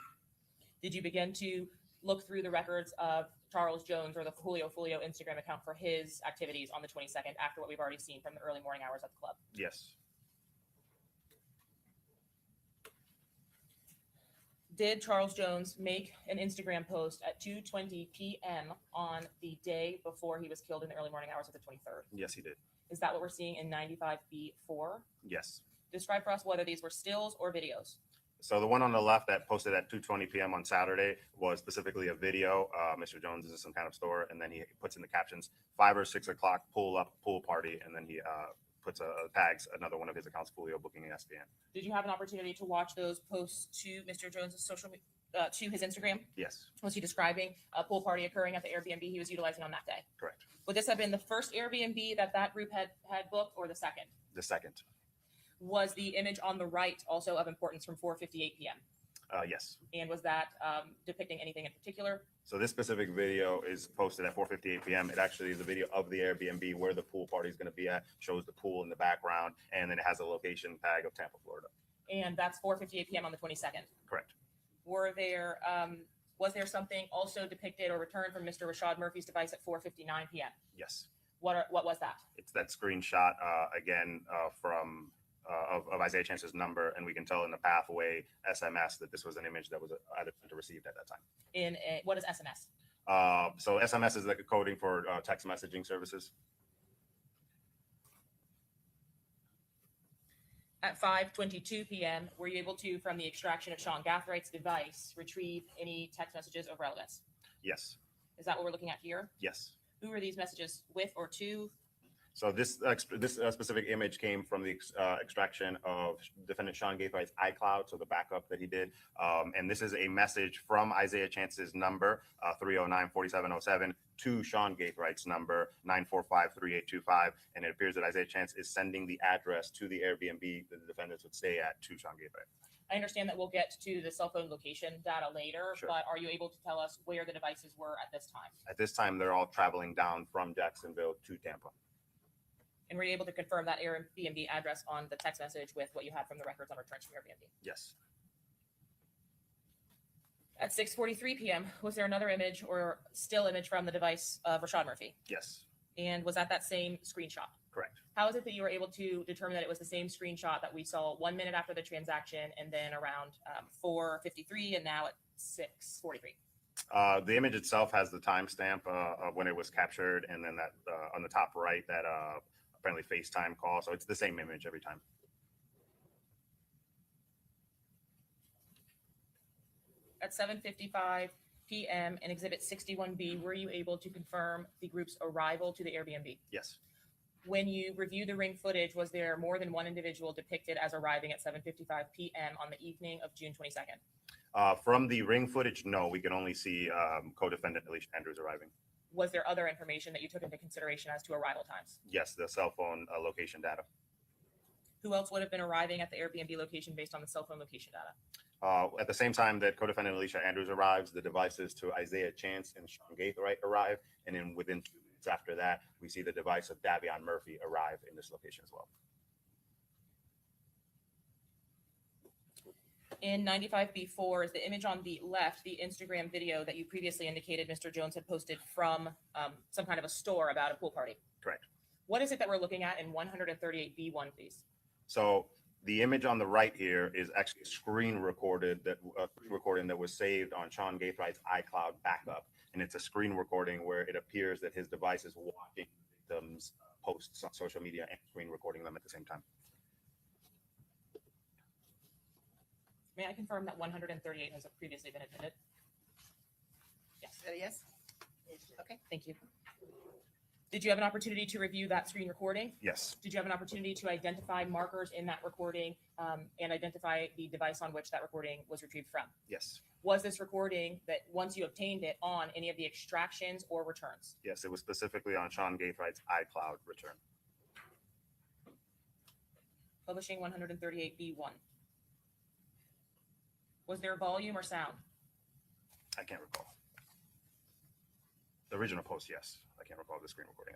Did you begin to look through the records of Charles Jones or the Foolio Instagram account for his activities on the 22nd after what we've already seen from the early morning hours at the club? yes. Did Charles Jones make an Instagram post at 2:20 p.m. on the day before he was killed in the early morning hours of the 23rd? Yes, he did. Is that what we're seeing in 95B4? Yes. Describe for us whether these were stills or videos. So the one on the left that posted at 2:20 p.m. on Saturday was specifically a video. Mr. Jones is in some kind of store, and then he puts in the captions 5 or 6 o'clock pool party, and then he tags another one of his accounts, Foolio Booking ESPN. Did you have an opportunity to watch those posts to Mr. Jones's to his Instagram? Yes, Was he describing a pool party occurring at the Airbnb he was utilizing on that day? correct. Would this have been the first Airbnb that group had booked, or the second? The second. Was the image on the right also of importance from 4:58 p.m.? Yes. And was that depicting anything in particular? So this specific video is posted at 4:58 p.m. It actually is a video of the Airbnb where the pool party is going to be at, shows the pool in the background, and then it has a location tag of Tampa, Florida. And that's 4:58 p.m. on the 22nd. Correct. Was there something also depicted or returned from Mr. Rashad Murphy's device at 4:59 p.m.? Yes. What was that? It's that screenshot again from of Isaiah Chance's number, and we can tell in the pathway SMS that this was an image that was received at that time. What is SMS? So SMS is like a coding for text messaging services. At 5:22 p.m., were you able to, from the extraction of Sean Gathwright's device, retrieve any text messages of relevance? Yes. Is that what we're looking at here? Yes. Who were these messages with or to? So this specific image came from the extraction of defendant Sean Gathwright's iCloud, so the backup that he did. And this is a message from Isaiah Chance's number, 309-4707, to Sean Gathwright's number, 945-3825. And it appears that Isaiah Chance is sending the address to the Airbnb that the defendants would stay at to Sean Gathwright. I understand that we'll get to the cell phone location data later, Sure. but are you able to tell us where the devices were at this time? At this time, they're all traveling down from Jacksonville to Tampa. And were you able to confirm that Airbnb address on the text message with what you had from the records on returns from Airbnb? Yes. At 6:43 p.m., was there another image or still image from the device of Rashad Murphy? Yes. And was that same screenshot? Correct. How is it that you were able to determine that it was the same screenshot that we saw 1 minute after the transaction and then around 4:53 and now at 6:43? The image itself has the timestamp of when it was captured, and then that on the top right, that apparently FaceTime call. So it's the same image every time. At 7:55, p.m. in Exhibit 61B, were you able to confirm the group's arrival to the Airbnb? Yes. When you reviewed the ring footage, was there more than one individual depicted as arriving at 7:55 p.m. on the evening of June 22nd? From the ring footage, no, we can only see co-defendant Alicia Andrews arriving. Was there other information that you took into consideration as to arrival times? Yes, the cell phone location data. Who else would have been arriving at the Airbnb location based on the cell phone location data? At the same time that co-defendant Alicia Andrews arrives, the devices to Isaiah Chance and Sean Gaithright arrive, and then within 2 minutes after that, we see the device of Davion Murphy arrive in this location as well. In 95B4, is the image on the left the Instagram video that you previously indicated Mr. Jones had posted from some kind of a store about a pool party? Correct. What is it that we're looking at in 138B1, please? So the image on the right here is actually a screen recording that was saved on Sean Gaithright's iCloud backup, and it's a screen recording where it appears that his device is watching victims' posts on social media and screen recording them at the same time. May I confirm that 138 has previously been admitted? Yes. Is that a yes? Okay, thank you. Did you have an opportunity to review that screen recording? Yes. Did you have an opportunity to identify markers in that recording and identify the device on which that recording was retrieved from? Yes. Was this recording that once you obtained it on any of the extractions or returns? Yes, it was specifically on Sean Gaithright's iCloud return. Publishing 138B1. Was there volume or sound? I can't recall. The original post, yes. I can't recall the screen recording.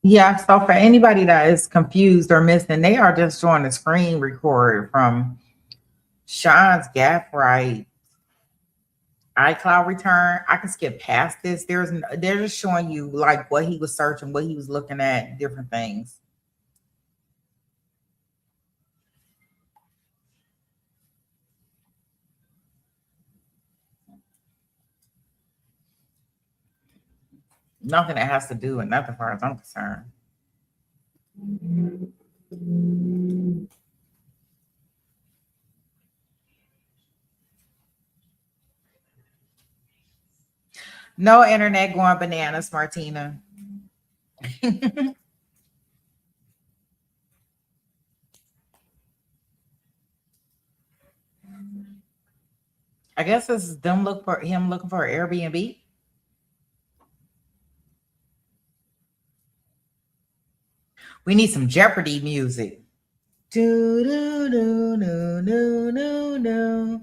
Yeah, so for anybody that is confused or missing, they are just showing the screen record from Sean's Gaffright iCloud return. I can skip past this. They're just showing you like what he was searching, what he was looking at, different things. Nothing that has to do with nothing, as far as I'm concerned. No internet going bananas, Martina. I guess this is them looking for Airbnb. We need some Jeopardy music. Do do do no no no no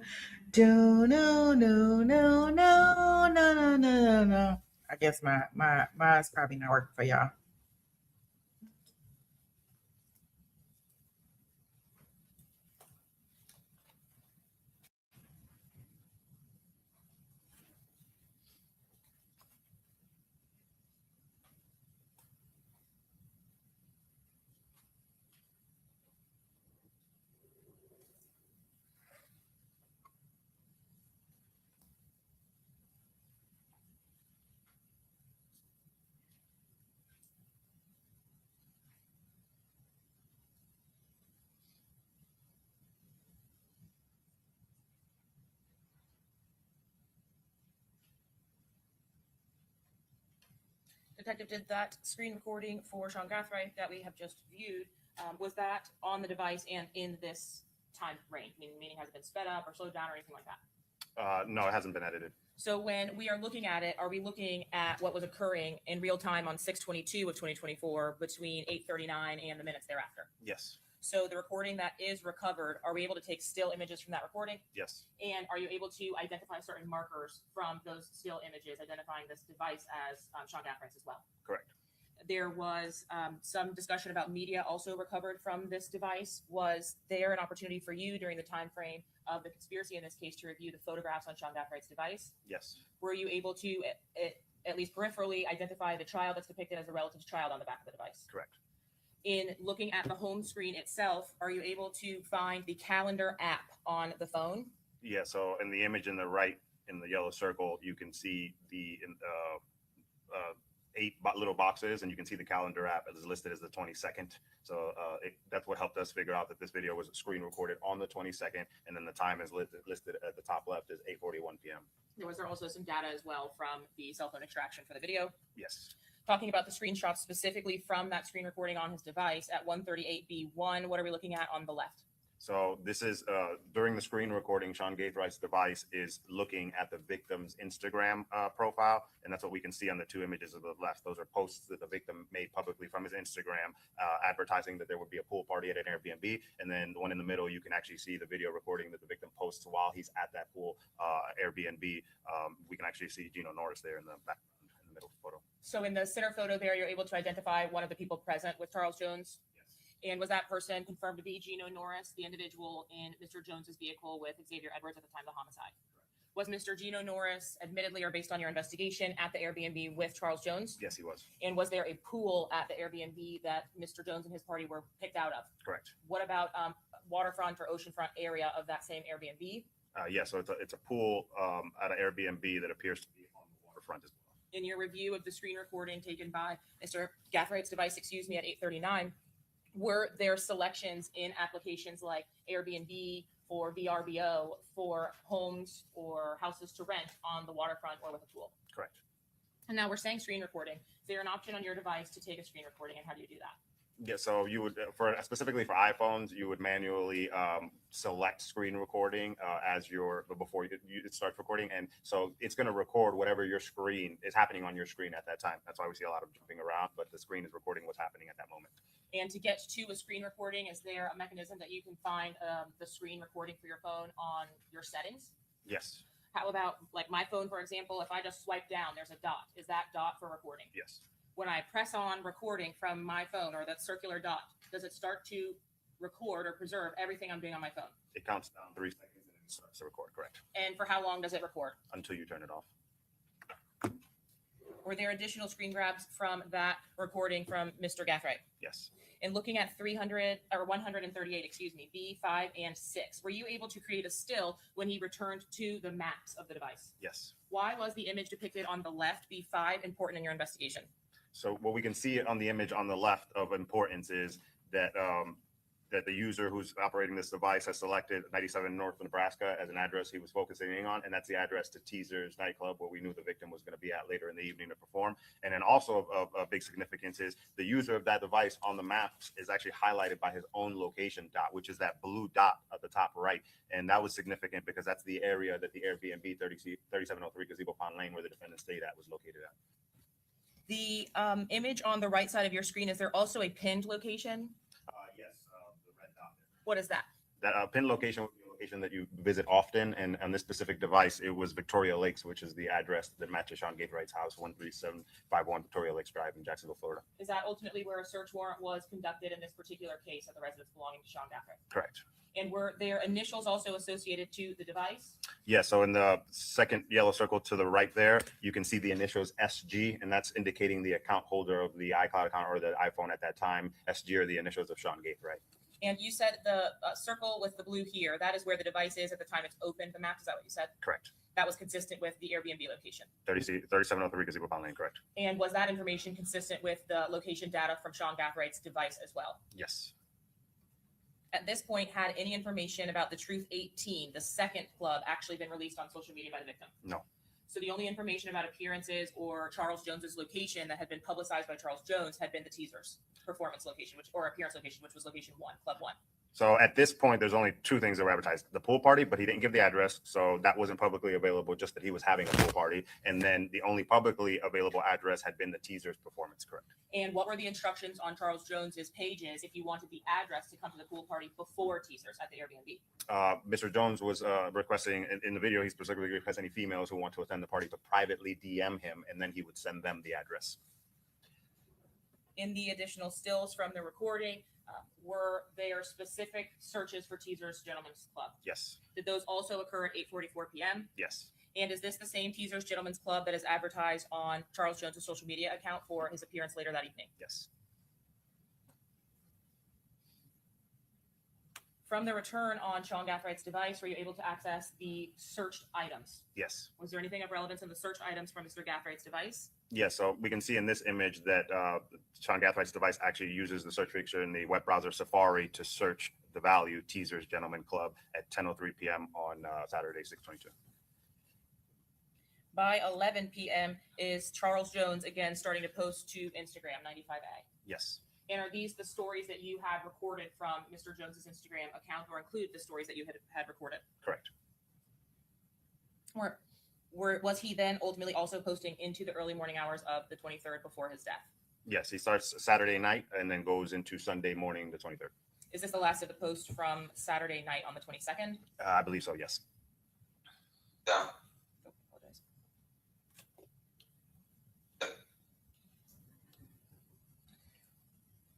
do no no no no no no no no. I guess mine's probably not working for y'all. Detective, did that screen recording for Sean Gathright that we have just viewed, was that on the device and in this time range? Meaning has it been sped up or slowed down or anything like that? No, it hasn't been edited. So when we are looking at it, are we looking at what was occurring in real time on 6/22 of 2024 between 8:39 and the minutes thereafter? Yes. So the recording that is recovered, are we able to take still images from that recording? Yes. And are you able to identify certain markers from those still images, identifying this device as Sean Gaffright's as well? Correct. There was some discussion about media also recovered from this device. Was there an opportunity for you during the time frame of the conspiracy in this case to review the photographs on Sean Gaffright's device? Yes. Were you able to, at least peripherally, identify the child that's depicted as a relative's child on the back of the device? Correct. In looking at the home screen itself, are you able to find the calendar app on the phone? Yeah. So in the image in the right, in the yellow circle, you can see the 8 little boxes, and you can see the calendar app is listed as the 22nd. So that's what helped us figure out that this video was screen recorded on the 22nd, and then the time is listed at the top left as 8:41 p.m. Was there also some data as well from the cell phone extraction for the video? Yes. Talking about the screenshots specifically from that screen recording on his device at 138B1, what are we looking at on the left? So this is during the screen recording, Sean Gathwright's device is looking at the victim's Instagram profile, and that's what we can see on the 2 images of the left. Those are posts that the victim made publicly from his Instagram, advertising that there would be a pool party at an Airbnb. And then the one in the middle, you can actually see the video recording that the victim posts while he's at that pool Airbnb. We can actually see Gino Norris there in the background in the middle photo. So in the center photo there, you're able to identify one of the people present with Charles Jones? And was that person confirmed to be Gino Norris, the individual in Mr. Jones's vehicle with Xavier Edwards at the time of the homicide? Was Mr. Gino Norris, admittedly or based on your investigation, at the Airbnb with Charles Jones? Yes, he was. And was there a pool at the Airbnb that Mr. Jones and his party were picked out of? Correct. What about waterfront or oceanfront area of that same Airbnb? Yeah, so it's a pool at an Airbnb that appears to be on the waterfront as well. In your review of the screen recording taken by Mr. Gathwright's device, at 8:39, were there selections in applications like Airbnb or VRBO for homes or houses to rent on the waterfront or with a pool? Correct. And now we're saying screen recording. Is there an option on your device to take a screen recording, and how do you do that? Yeah, so you would, specifically for iPhones, you would manually select screen recording before you start recording. And so it's going to record whatever your screen is happening on your screen at that time. That's why we see a lot of jumping around, but the screen is recording what's happening at that moment. And to get to a screen recording, is there a mechanism that you can find the screen recording for your phone on your settings? Yes. How about like my phone, for example, if I just swipe down, there's a dot. Is that dot for recording? Yes. when I press on recording from my phone or that circular dot, does it start to record or preserve everything I'm doing on my phone? It counts down 3 seconds and it starts to record, correct? And for how long does it record? Until you turn it off. Were there additional screen grabs from that recording from Mr. Gathright? Yes. And looking at 300 or 138, excuse me, B5 and 6, were you able to create a still when he returned to the maps of the device? Yes. Why was the image depicted on the left, B5, important in your investigation? So what we can see on the image on the left of importance is that that the user who's operating this device has selected 97 North Nebraska as an address he was focusing on, and that's the address to Teaser's nightclub where we knew the victim was going to be at later in the evening to perform. And then also of big significance is the user of that device on the maps is actually highlighted by his own location dot, which is that blue dot at the top right. And that was significant because that's the area that the Airbnb 3703 Gazebo Pond Lane, where the defendant stayed at, was located at. The image on the right side of your screen, is there also a pinned location? Yes, the red dot. What is that? That pin location would be a location that you visit often, and on this specific device, it was Victoria Lakes, which is the address that matches Sean Gatebright's house, 13751 Victoria Lakes Drive in Jacksonville, Florida. Is that ultimately where a search warrant was conducted in this particular case at the residence belonging to Sean Gathright? Correct. And were there initials also associated to the device? Yeah, so in the second yellow circle to the right there, you can see the initials SG, and that's indicating the account holder of the iCloud account or the iPhone at that time. SG are the initials of Sean Gatebright. And you said the circle with the blue here, that is where the device is at the time it's opened, the map, is that what you said? Correct. That was consistent with the Airbnb location. 3703 Gazebo Pond Lane, correct. And was that information consistent with the location data from Sean Gaathright's device as well? Yes. At this point, had any information about the Truth 18, the second club, actually been released on social media by the victim? No. So the only information about appearances or Charles Jones's location that had been publicized by Charles Jones had been the teaser's performance location, or appearance location, which was location 1, club 1. So at this point, there's only 2 things that were advertised. The pool party, but he didn't give the address, so that wasn't publicly available, just that he was having a pool party. And then the only publicly available address had been the teaser's performance, correct. And what were the instructions on Charles Jones's pages if you wanted the address to come to the pool party before teasers at the Airbnb? Mr. Jones was requesting, in the video, he specifically requests any females who want to attend the party to privately DM him, and then he would send them the address. In the additional stills from the recording, were there specific searches for Teaser's Gentlemen's Club? Yes. Did those also occur at 8:44 p.m.? Yes. And is this the same Teaser's Gentlemen's Club that is advertised on Charles Jones' social media account for his appearance later that evening? Yes. From the return on Sean Gaathright's device, were you able to access the searched items? Yes. Was there anything of relevance in the searched items from Mr. Gaathright's device? Yes, so we can see in this image that Sean Gaathright's device actually uses the search feature in the web browser Safari to search the value Teaser's Gentleman Club at 10:03 p.m. on Saturday, 6/22. By 11 p.m., is Charles Jones again starting to post to Instagram 95A? Yes. And are these the stories that you had recorded from Mr. Jones's Instagram account, or include the stories that you had recorded? Correct. Was he then ultimately also posting into the early morning hours of the 23rd before his death? Yes, he starts Saturday night and then goes into Sunday morning, the 23rd. Is this the last of the post from Saturday night on the 22nd? I believe so, yes. Oh, apologize.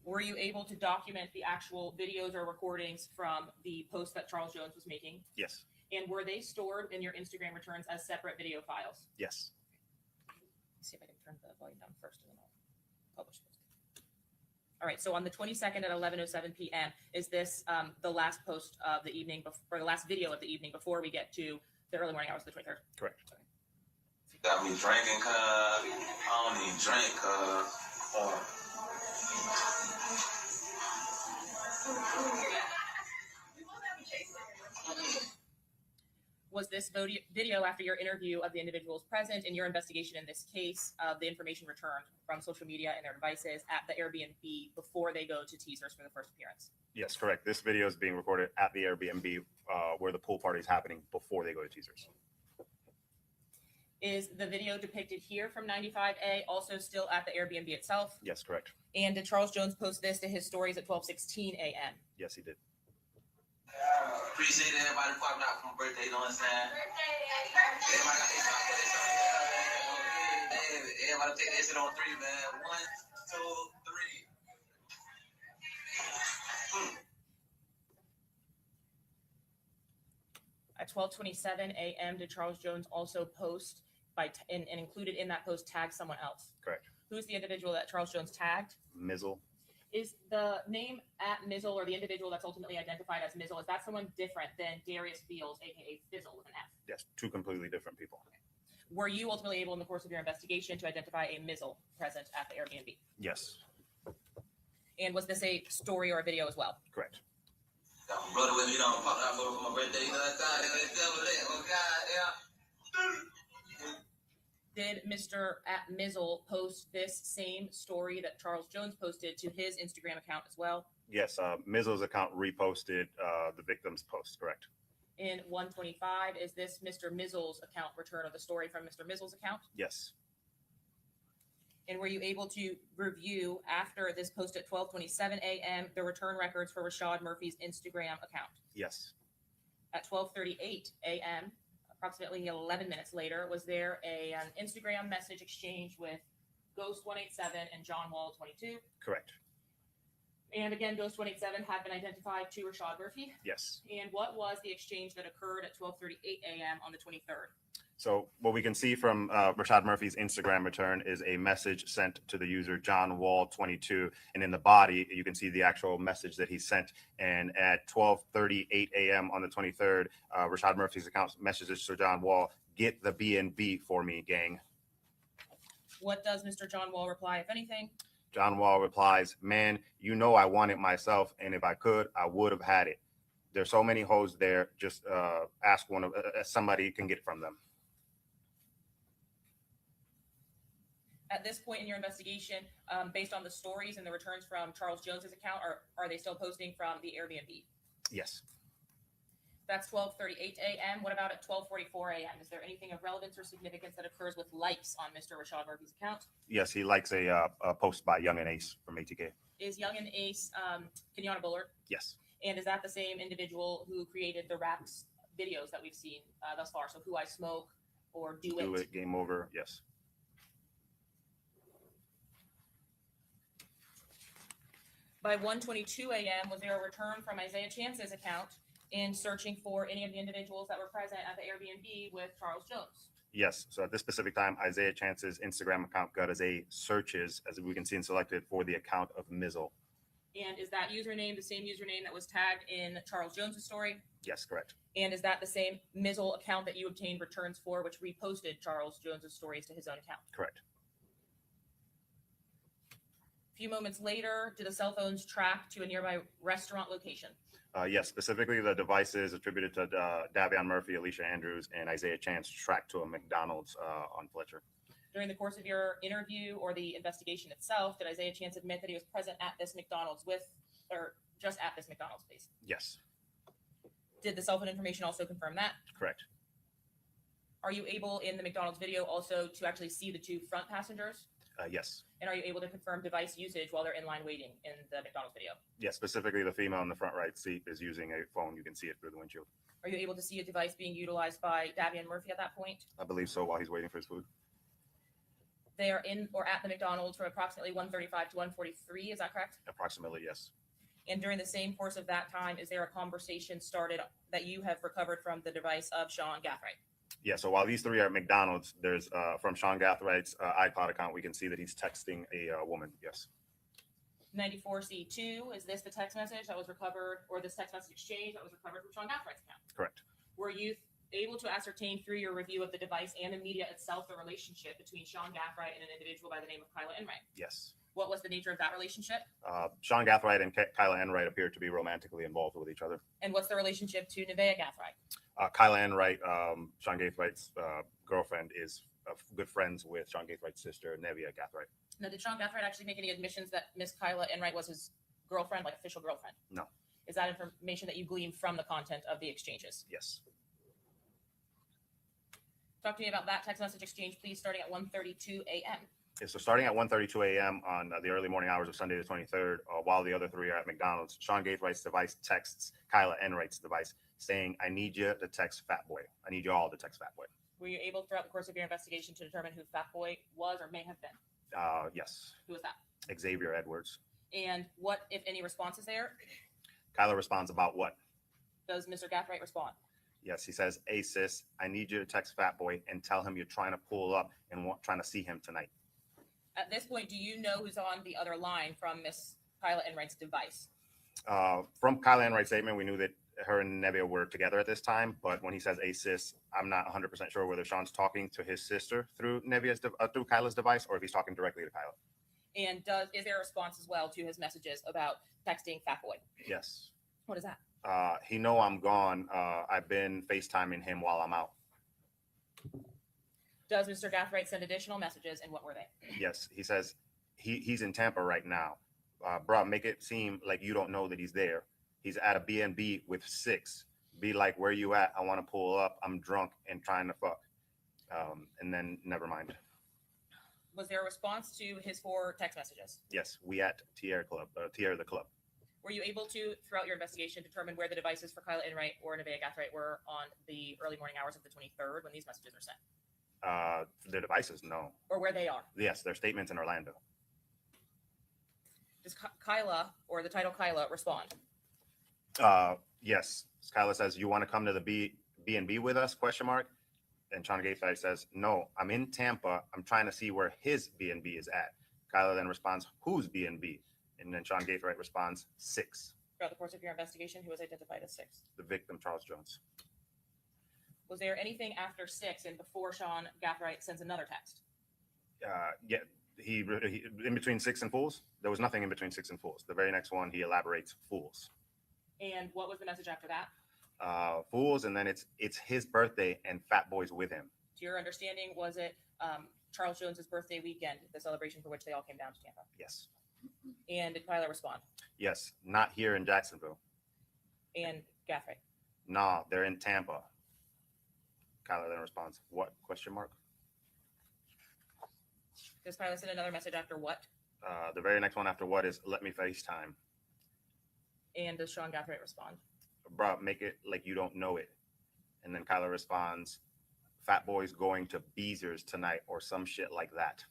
Were you able to document the actual videos or recordings from the post that Charles Jones was making? Yes. And were they stored in your Instagram returns as separate video files? Yes. Let's see if I can turn the volume down first and then I'll publish this. All right, so on the 22nd at 11:07 p.m., is this the last post of the evening, or the last video of the evening before we get to the early morning hours of the 23rd? Correct. Got me drinking, I don't even drink, Was this video after your interview of the individuals present in your investigation in this case of the information returned from social media and their devices at the Airbnb before they go to Teasers for the first appearance? Yes, correct. This video is being recorded at the Airbnb where the pool party is happening before they go to Teasers. Is the video depicted here from 95A also still at the Airbnb itself? Yes, correct. And did Charles Jones post this to his stories at 12:16 a.m.? Yes, he did. Appreciate everybody popping out for my birthday, you know what I'm saying? Everybody about to take that shit on 3, man. 1, 2, 3. At 12:27 a.m., did Charles Jones also post and included in that post tag someone else? Correct. Who's the individual that Charles Jones tagged? Mizzle. Is the name at Mizzle, or the individual that's ultimately identified as Mizzle, is that someone different than Darius Beals, aka Fizzle with an F? Yes, two completely different people. Were you ultimately able in the course of your investigation to identify a Mizzle present at the Airbnb? Yes, And was this a story or a video as well? correct. Got my brother with me, pop that photo for my birthday. You know that time? Oh, God, yeah. Did Mr. at Mizzle post this same story that Charles Jones posted to his Instagram account as well? Yes, Mizzle's account reposted the victim's post, correct. In 125, is this Mr. Mizzle's account return of the story from Mr. Mizzle's account? Yes, And were you able to review after this post at 12:27 a.m. the return records for Rashad Murphy's Instagram account? yes. At 12:38 a.m., approximately 11 minutes later, was there an Instagram message exchange with Ghost 187 and John Wall 22? Correct. And again, Ghost 187 had been identified to Rashad Murphy. Yes. And what was the exchange that occurred at 12:38 a.m. on the 23rd? So what we can see from Rashad Murphy's Instagram return is a message sent to the user John Wall 22, and in the body you can see the actual message that he sent. And at 12:38 a.m. on the 23rd, Rashad Murphy's account messages to John Wall, "Get the B&B for me, gang." What does Mr. John Wall reply, if anything? John Wall replies, "Man, you know I want it myself, and if I could, I would have had it. There's so many hoes there. Just ask one of somebody can get it from them." At this point in your investigation, based on the stories and the returns from Charles Jones's account, are they still posting from the Airbnb? Yes. That's 12:38 a.m. What about at 12:44 a.m.? Is there anything of relevance or significance that occurs with likes on Mr. Rashad Murphy's account? Yes, he likes a post by Young and Ace from ATK. Is Young and Ace Kenyatta Bullard? Yes. And is that the same individual who created the raps videos that we've seen thus far? So Who I Smoke or Do It? Game Over. Yes. By 1:22 a.m., was there a return from Isaiah Chance's account in searching for any of the individuals that were present at the Airbnb with Charles Jones? Yes. So at this specific time, Isaiah Chance's Instagram account got as a searches, as we can see and selected, for the account of Mizzle. And is that username the same username that was tagged in Charles Jones's story? Yes, correct. And is that the same Mizzle account that you obtained returns for, which reposted Charles Jones's stories to his own account? Correct. A few moments later, do the cell phones track to a nearby restaurant location? Yes, specifically the devices attributed to Davion Murphy, Alicia Andrews, and Isaiah Chance tracked to a McDonald's on Fletcher. During the course of your interview or the investigation itself, did Isaiah Chance admit that he was present at this McDonald's or just at this McDonald's, please? Yes, Did the cell phone information also confirm that? correct. Are you able in the McDonald's video also to actually see the two front passengers? Yes. And are you able to confirm device usage while they're in line waiting in the McDonald's video? Yes, specifically the female in the front right seat is using a phone. You can see it through the windshield. Are you able to see a device being utilized by Davion Murphy at that point? I believe so, while he's waiting for his food. They are in or at the McDonald's from approximately 1:35 to 1:43. Is that correct? Approximately, yes. And during the same course of that time, is there a conversation started that you have recovered from the device of Sean Gathright? Yeah, so while these three are at McDonald's, there's from Sean Gathright's iCloud account, we can see that he's texting a woman. Yes. 94C2, is this the text message that was recovered, or this text message exchange that was recovered from Sean Gathright's account? Correct. Were you able to ascertain through your review of the device and the media itself the relationship between Sean Gathright and an individual by the name of Kyla Enright? Yes. What was the nature of that relationship? Sean Gathright and Kyla Enright appear to be romantically involved with each other. And what's the relationship to Nevaeh Gathright? Kyla Enright, Sean Gathright's girlfriend, is good friends with Sean Gathright's sister, Nevaeh Gathright. Now, did Sean Gathright actually make any admissions that Miss Kyla Enright was his girlfriend, like official girlfriend? No. Is that information that you gleaned from the content of the exchanges? Yes. Talk to me about that text message exchange, please, starting at 1:32 a.m. Yeah, so starting at 1:32 a.m. on the early morning hours of Sunday the 23rd, while the other three are at McDonald's, Sean Gathright's device texts Kyla Enright's device saying, "I need you to text Fat Boy. I need you all to text Fat Boy." Were you able throughout the course of your investigation to determine who Fat Boy was or may have been? Yes. Who was that? Xavier Edwards. And what, if any, response is there? Kyler responds about what? Does Mr. Gathright respond? Yes, he says, "Hey sis, I need you to text Fat Boy and tell him you're trying to pull up and trying to see him tonight." At this point, do you know who's on the other line from Miss Kyla Enright's device? From Kyla Enright's statement, we knew that her and Nevia were together at this time, but when he says, "Hey sis," I'm not 100% sure whether Sean's talking to his sister through through Kyla's device, or if he's talking directly to Kyla. And is there a response as well to his messages about texting Fat Boy? Yes. What is that? He know I'm gone. I've been FaceTiming him while I'm out. Does Mr. Gathright send additional messages, and what were they? Yes, he says he's in Tampa right now. Bro, make it seem like you don't know that he's there. He's at a B&B with 6. Be like, "Where you at? I want to pull up. I'm drunk and trying to fuck." And then never mind. Was there a response to his 4 text messages? Yes, we at Tierra the club. Were you able to, throughout your investigation, determine where the devices for Kyla Enright or Nevaeh Gathright were on the early morning hours of the 23rd when these messages are sent? The devices, no. Or where they are? Yes, their statements in Orlando. Does Kyla, or the title Kyla, respond? Yes, Kyla says, "You want to come to the B&B with us? ? And Sean Gathright says, "No, I'm in Tampa. I'm trying to see where his B&B is at." Kyla then responds, "Whose B&B?" And then Sean Gathright responds, 6. Throughout the course of your investigation, who was identified as 6? The victim, Charles Jones. Was there anything after 6 and before Sean Gathright sends another text? Yeah, he in between 6 and Fools. There was nothing in between 6 and Fools. The very next one, he elaborates Fools. And what was the message after that? Fools, and then it's his birthday and Fat Boy's with him. To your understanding, was it Charles Jones's birthday weekend, the celebration for which they all came down to Tampa? Yes. And did Kyla respond? Yes, not here in Jacksonville. And Gathright? Nah, they're in Tampa. Kyla then responds, "What?" ? Does Kyla send another message after what? The very next one after what is, "Let me FaceTime." And does Sean Gathright respond? Bro, make it like you don't know it. And then Kyla responds, "Fat Boy's going to Beezer's tonight," or some shit like that.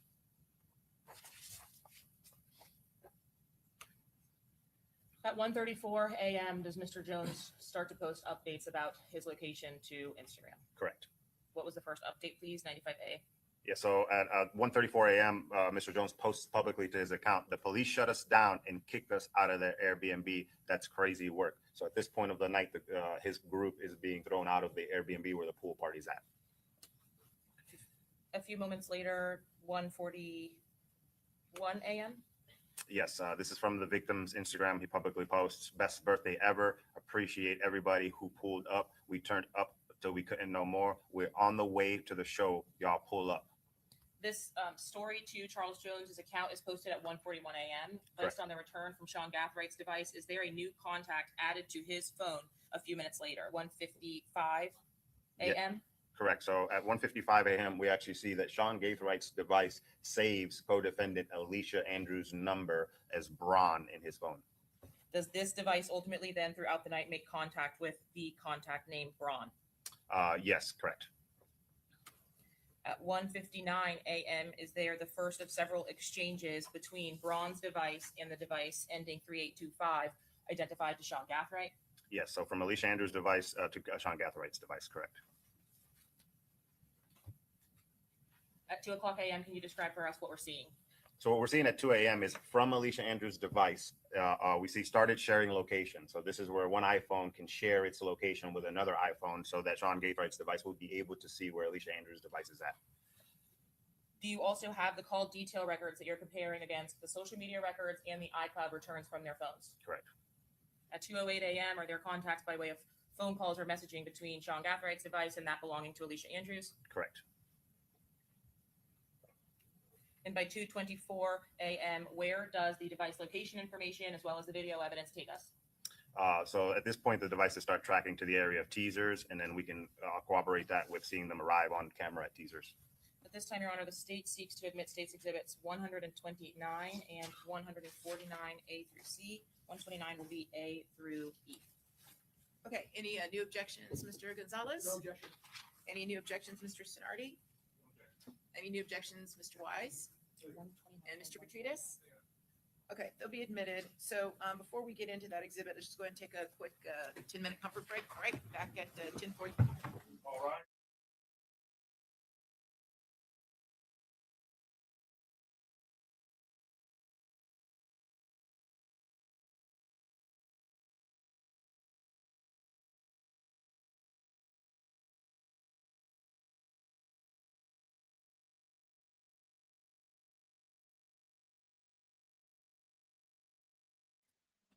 At 1:34 a.m., does Mr. Jones start to post updates about his location to Instagram? Correct. What was the first update, please? 95A. Yeah, so at 1:34 a.m., Mr. Jones posts publicly to his account, "The police shut us down and kicked us out of their Airbnb. That's crazy work." So at this point of the night, his group is being thrown out of the Airbnb where the pool party's at. A few moments later, 1:41 a.m. Yes, this is from the victim's Instagram. He publicly posts, "Best birthday ever. Appreciate everybody who pulled up. We turned up till we couldn't no more. We're on the way to the show. Y'all pull up." This story to Charles Jones's account is posted at 1:41 a.m. Based Correct. on the return from Sean Gathwright's device, is there a new contact added to his phone a few minutes later, 1:55 a.m.? Correct. So at 1:55 a.m., we actually see that Sean Gathwright's device saves co-defendant Alicia Andrews' number as Braun in his phone. Does this device ultimately then throughout the night make contact with the contact named Braun? Yes, correct. At 1:59 a.m., is there the first of several exchanges between Braun's device and the device ending 3825 identified to Sean Gathright? Yes. So from Alicia Andrews' device to Sean Gathwright's device, correct. At 2 o'clock a.m., can you describe for us what we're seeing? So what we're seeing at 2 a.m. is from Alicia Andrews' device, we see started sharing location. So this is where one iPhone can share its location with another iPhone so that Sean Gathwright's device will be able to see where Alicia Andrews' device is at. Do you also have the call detail records that you're comparing against the social media records and the iCloud returns from their phones? Correct. At 2:08 a.m., are there contacts by way of phone calls or messaging between Sean Gathwright's device and that belonging to Alicia Andrews? Correct. And by 2:24 a.m., where does the device location information as well as the video evidence take us? So at this point, the devices start tracking to the area of teasers, and then we can corroborate that with seeing them arrive on camera at teasers. At this time, Your Honor, the state seeks to admit state's exhibits 129 and 149 A through C. 129 will be A through E. Okay, any new objections, Mr. Gonzalez? No objection. Any new objections, Mr. Sonardi? Any new objections, Mr. Wise? And Mr. Petridis? Okay, they'll be admitted. So before we get into that exhibit, let's just go ahead and take a quick 10-minute comfort break. All right, back at 10:40. All right.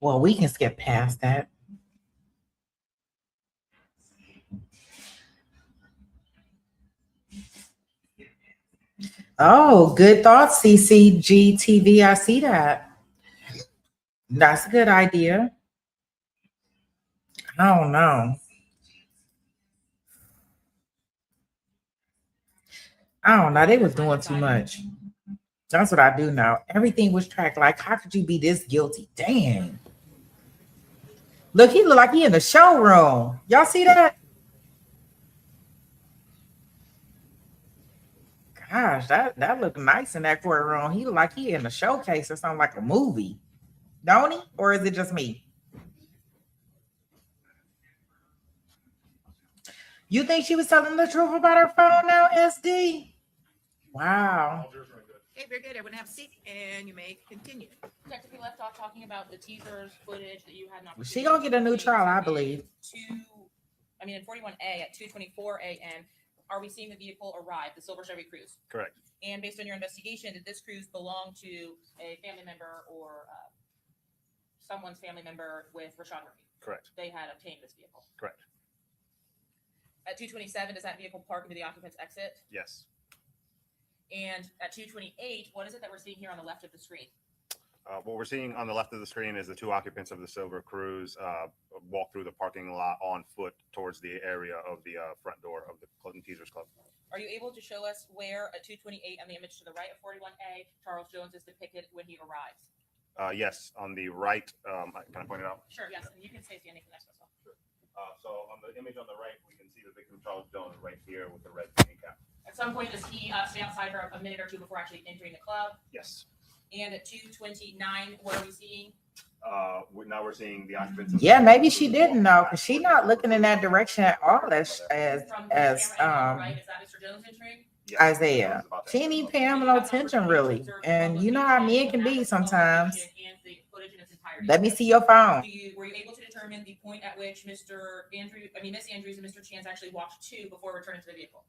Well, we can skip past that. Oh, good thought, CCGTV. I see that. That's a good idea. I don't know. They was doing too much. That's what I do now. Everything was tracked. Like, how could you be this guilty? Dang. Look, he look like he in the showroom. Y'all see that? Gosh, that looked nice in that courtroom. He look like he in a showcase or something, like a movie. Don't he? Or is it just me? You think she was telling the truth about her phone now, SD? Wow. Okay, very good. Everyone have a seat, and you may continue. Detective, we left off talking about the teasers footage that you had not. She gonna get a new trial, I believe. In 41A at 2:24 a.m. Are we seeing the vehicle arrive, the silver Chevy Cruze? Correct. And based on your investigation, did this Cruze belong to a family member or someone's family member with Rashad Murphy? Correct. They had obtained this vehicle. Correct. At 2:27, does that vehicle park into the occupant's exit? Yes. And at 2:28, what is it that we're seeing here on the left of the screen? What we're seeing on the left of the screen is the two occupants of the silver Cruze walk through the parking lot on foot towards the area of the front door of the Clinton Teasers Club. Are you able to show us where at 2:28 on the image to the right of 41A, Charles Jones is depicted when he arrives? Yes, on the right. Can I point it out? Sure, yes, and you can say standing for next as well. So on the image on the right, we can see the victim Charles Jones right here with the red beanie cap. At some point, does he stay outside for a minute or two before actually entering the club? Yes. And at 2:29, what are we seeing? Now we're seeing the occupants. Yeah, maybe she didn't know because she not looking in that direction at all as From the camera angle on the right, is that Mr. Jones entering? Yes. Isaiah. She ain't even paying him no attention really. And you know how men can be sometimes. And the footage in its entirety. Let me see your phone. Were you able to determine the point at which Miss Andrews and Mr. Chance actually walked to before returning to the vehicle?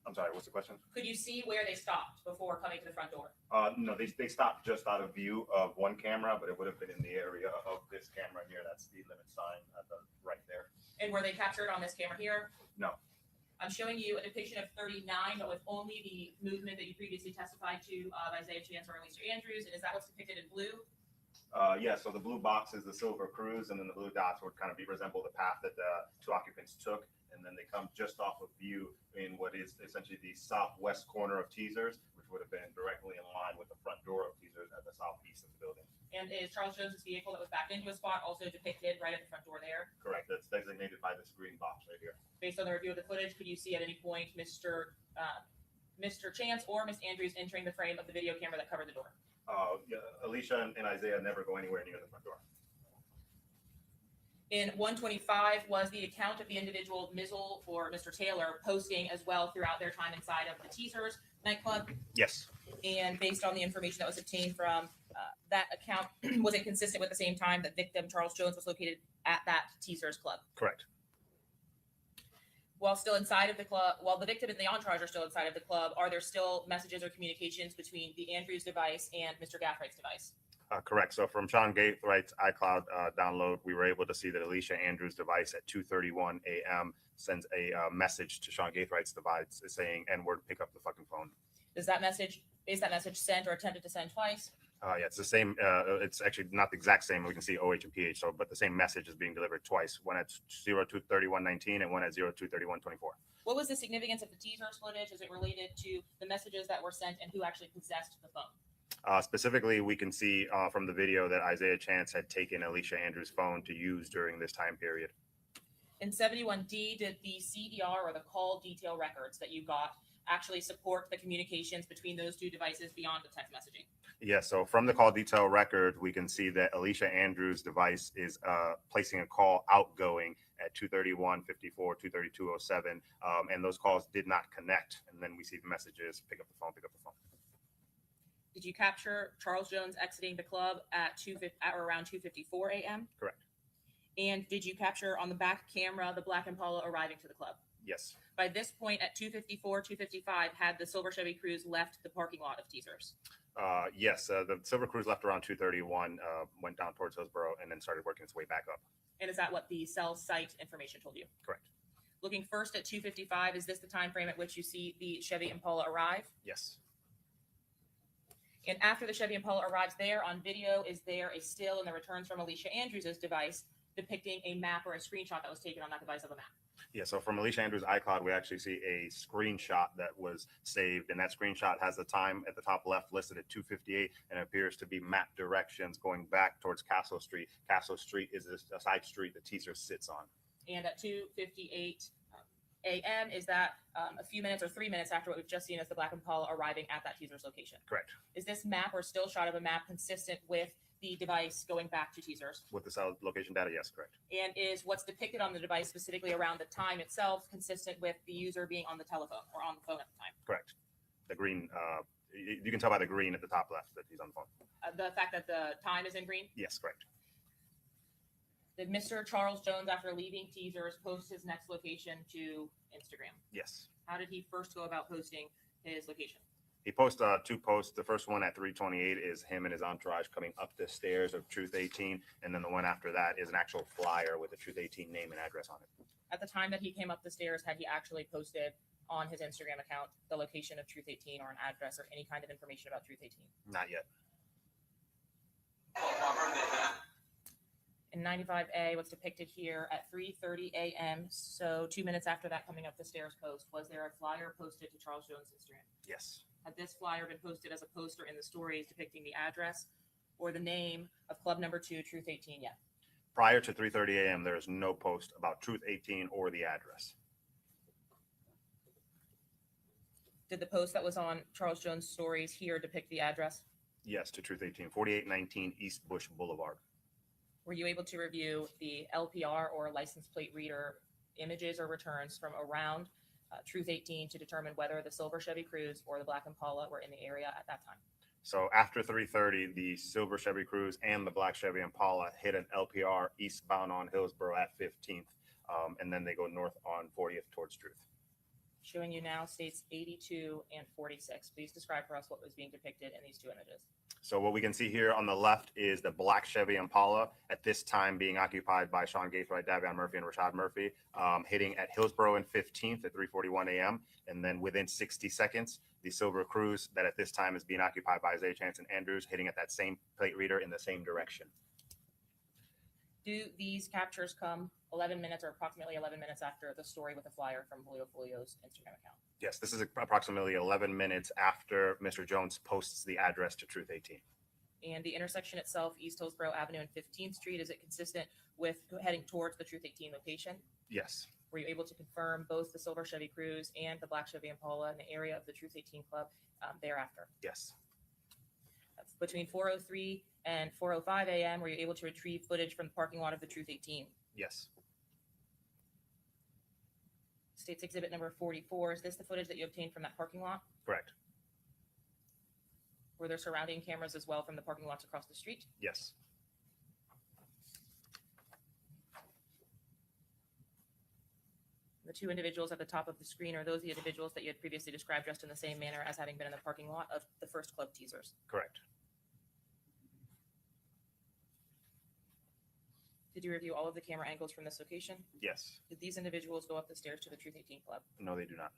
I'm sorry, what's the question? Could you see where they stopped before coming to the front door? No, they stopped just out of view of one camera, but it would have been in the area of this camera here. That speed limit sign at the right there. And were they captured on this camera here? No. I'm showing you a depiction of 39, but with only the movement that you previously testified to of Isaiah Chance or Alicia Andrews. And is that what's depicted in blue? Yeah, so the blue box is the silver Cruze, and then the blue dots would kind of resemble the path that the two occupants took. And then they come just off of view in what is essentially the southwest corner of Teasers, which would have been directly in line with the front door of Teasers at the southeast of the building. And is Charles Jones's vehicle that was backed into a spot also depicted right at the front door there? Correct. That's designated by this green box right here. Based on the review of the footage, could you see at any point Mr. Chance or Miss Andrews entering the frame of the video camera that covered the door? Yeah, Alicia and Isaiah never go anywhere near the front door. In 125 was the account of the individual Mizzle or Mr. Taylor posting as well throughout their time inside of the Teasers nightclub. Yes. And based on the information that was obtained from that account, was it consistent with the same time that victim Charles Jones was located at that Teasers club? Correct. While still inside of the club, while the victim and the on-charge are still inside of the club, are there still messages or communications between the Andrews device and Mr. Gaffright's device? Correct. So from Sean Gaithwright's iCloud download, we were able to see that Alicia Andrews' device at 2:31 a.m. sends a message to Sean Gaithwright's device saying "N-word, pick up the fucking phone." Is that message sent or attempted to send twice? Yeah, it's the same. It's actually not the exact same. We can see OH and PH. So, but the same message is being delivered twice. One at 02:31:19 and one at 02:31:24. What was the significance of the Teasers footage as it related to the messages that were sent and who actually possessed the phone? Specifically, we can see from the video that Isaiah Chance had taken Alicia Andrews' phone to use during this time period. In 71D, did the CDR or the call detail records that you got actually support the communications between those two devices beyond the text messaging? Yes, so from the call detail record, we can see that Alicia Andrews' device is placing a call outgoing at 2:31:54, 2:32:07, and those calls did not connect. And then we see the messages, pick up the phone, pick up the phone. Did you capture Charles Jones exiting the club at around 2:54 a.m.? Correct. And did you capture on the back camera the Black Impala arriving to the club? Yes. By this point at 2:54, 2:55, had the Silver Chevy Cruze left the parking lot of Teasers? Yes, the Silver Cruise left around 2:31, went down towards Hillsborough, and then started working its way back up. And is that what the cell site information told you? Correct. Looking first at 2:55, is this the time frame at which you see the Chevy Impala arrive? Yes. And after the Chevy Impala arrives there on video, is there a still in the returns from Alicia Andrews' device depicting a map or a screenshot that was taken on that device of a map? Yeah, so from Alicia Andrews' iCloud, we actually see a screenshot that was saved, and that screenshot has the time at the top left listed at 2:58, and appears to be map directions going back towards Castle Street. Castle Street is a side street that Teaser sits on. And at 2:58 a.m., is that a few minutes or 3 minutes after what we've just seen as the Black Impala arriving at that Teaser's location? Correct. Is this map or still shot of a map consistent with the device going back to Teasers? With the cell location data, yes, correct. And is what's depicted on the device, specifically around the time itself, consistent with the user being on the telephone or on the phone at the time? Correct. The green, you can tell by the green at the top left that he's on the phone. The fact that the time is in green? Yes, correct. Did Mr. Charles Jones, after leaving Teasers, post his next location to Instagram? Yes. How did he first go about posting his location? He posts two posts. The first one at 3:28 is him and his entourage coming up the stairs of Truth 18. And then the one after that is an actual flyer with the Truth 18 name and address on it. At the time that he came up the stairs, had he actually posted on his Instagram account the location of Truth 18 or an address or any kind of information about Truth 18? Not yet. In 95A, what's depicted here at 3:30 a.m., so 2 minutes after that coming up the stairs post, was there a flyer posted to Charles Jones' Instagram? Yes. Had this flyer been posted as a poster in the stories depicting the address or the name of club number 2, Truth 18 yet? Prior to 3:30 a.m., there is no post about Truth 18 or the address. Did the post that was on Charles Jones' stories here depict the address? Yes, to Truth 18, 4819 East Bush Boulevard. Were you able to review the LPR or license plate reader images or returns from around Truth 18 to determine whether the silver Chevy Cruze or the Black Impala were in the area at that time? So after 3:30, the silver Chevy Cruze and the black Chevy Impala hit an LPR eastbound on Hillsborough at 15th, and then they go north on 40th towards Truth. Showing you now states 82 and 46. Please describe for us what was being depicted in these two images. So what we can see here on the left is the black Chevy Impala, at this time being occupied by Sean Gaithright, Davion Murphy, and Rashad Murphy, hitting at Hillsborough and 15th at 3:41 a.m. And then within 60 seconds, the silver Cruze that at this time is being occupied by Isaiah Chanson Andrews, hitting at that same plate reader in the same direction. Do these captures come 11 minutes or approximately 11 minutes after the story with the flyer from Folio's Instagram account? Yes, this is approximately 11 minutes after Mr. Jones posts the address to Truth 18. And the intersection itself, East Hillsborough Avenue and 15th Street, is it consistent with heading towards the Truth 18 location? Yes. Were you able to confirm both the silver Chevy Cruze and the black Chevy Impala in the area of the Truth 18 Club thereafter? Yes. Between 4:03 and 4:05 a.m., were you able to retrieve footage from the parking lot of the Truth 18? Yes. States Exhibit number 44. Is this the footage that you obtained from that parking lot? Correct. Were there surrounding cameras as well from the parking lots across the street? Yes. The two individuals at the top of the screen, are those the individuals that you had previously described dressed in the same manner as having been in the parking lot of the first club Teasers? Correct. Did you review all of the camera angles from this location? Yes. Did these individuals go up the stairs to the Truth 18 Club? No, they do not.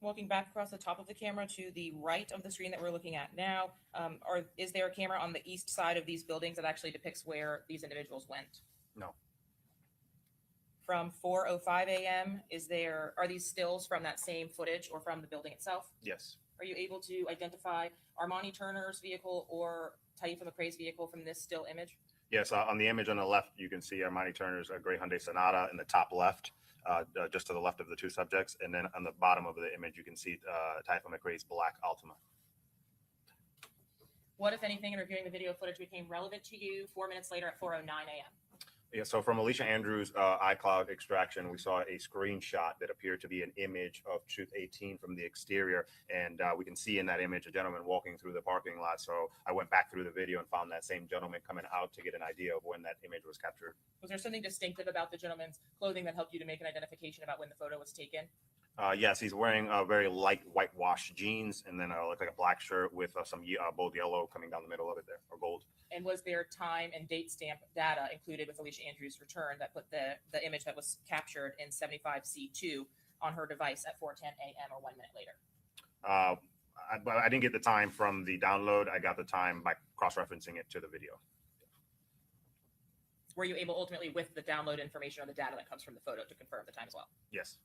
Walking back across the top of the camera to the right of the screen that we're looking at now, is there a camera on the east side of these buildings that actually depicts where these individuals went? No. From 4:05 a.m., are these stills from that same footage or from the building itself? Yes. Are you able to identify Armani Turner's vehicle or Taifa McRae's vehicle from this still image? Yes, on the image on the left, you can see Armani Turner's gray Hyundai Sonata in the top left, just to the left of the two subjects. And then on the bottom of the image, you can see Taifa McRae's black Altima. What, if anything, in reviewing the video footage became relevant to you 4 minutes later at 4:09 a.m.? Yeah, so from Alicia Andrews' iCloud extraction, we saw a screenshot that appeared to be an image of Truth 18 from the exterior. And we can see in that image a gentleman walking through the parking lot. So I went back through the video and found that same gentleman coming out to get an idea of when that image was captured. Was there something distinctive about the gentleman's clothing that helped you to make an identification about when the photo was taken? Yes, he's wearing very light whitewash jeans and then like a black shirt with some bold yellow coming down the middle of it there, or gold. And was there time and date stamp data included with Alicia Andrews' return that put the image that was captured in 75C2 on her device at 4:10 a.m. or 1 minute later? I didn't get the time from the download. I got the time by cross-referencing it to the video. Were you able ultimately, with the download information or the data that comes from the photo, to confirm the time as well? Yes.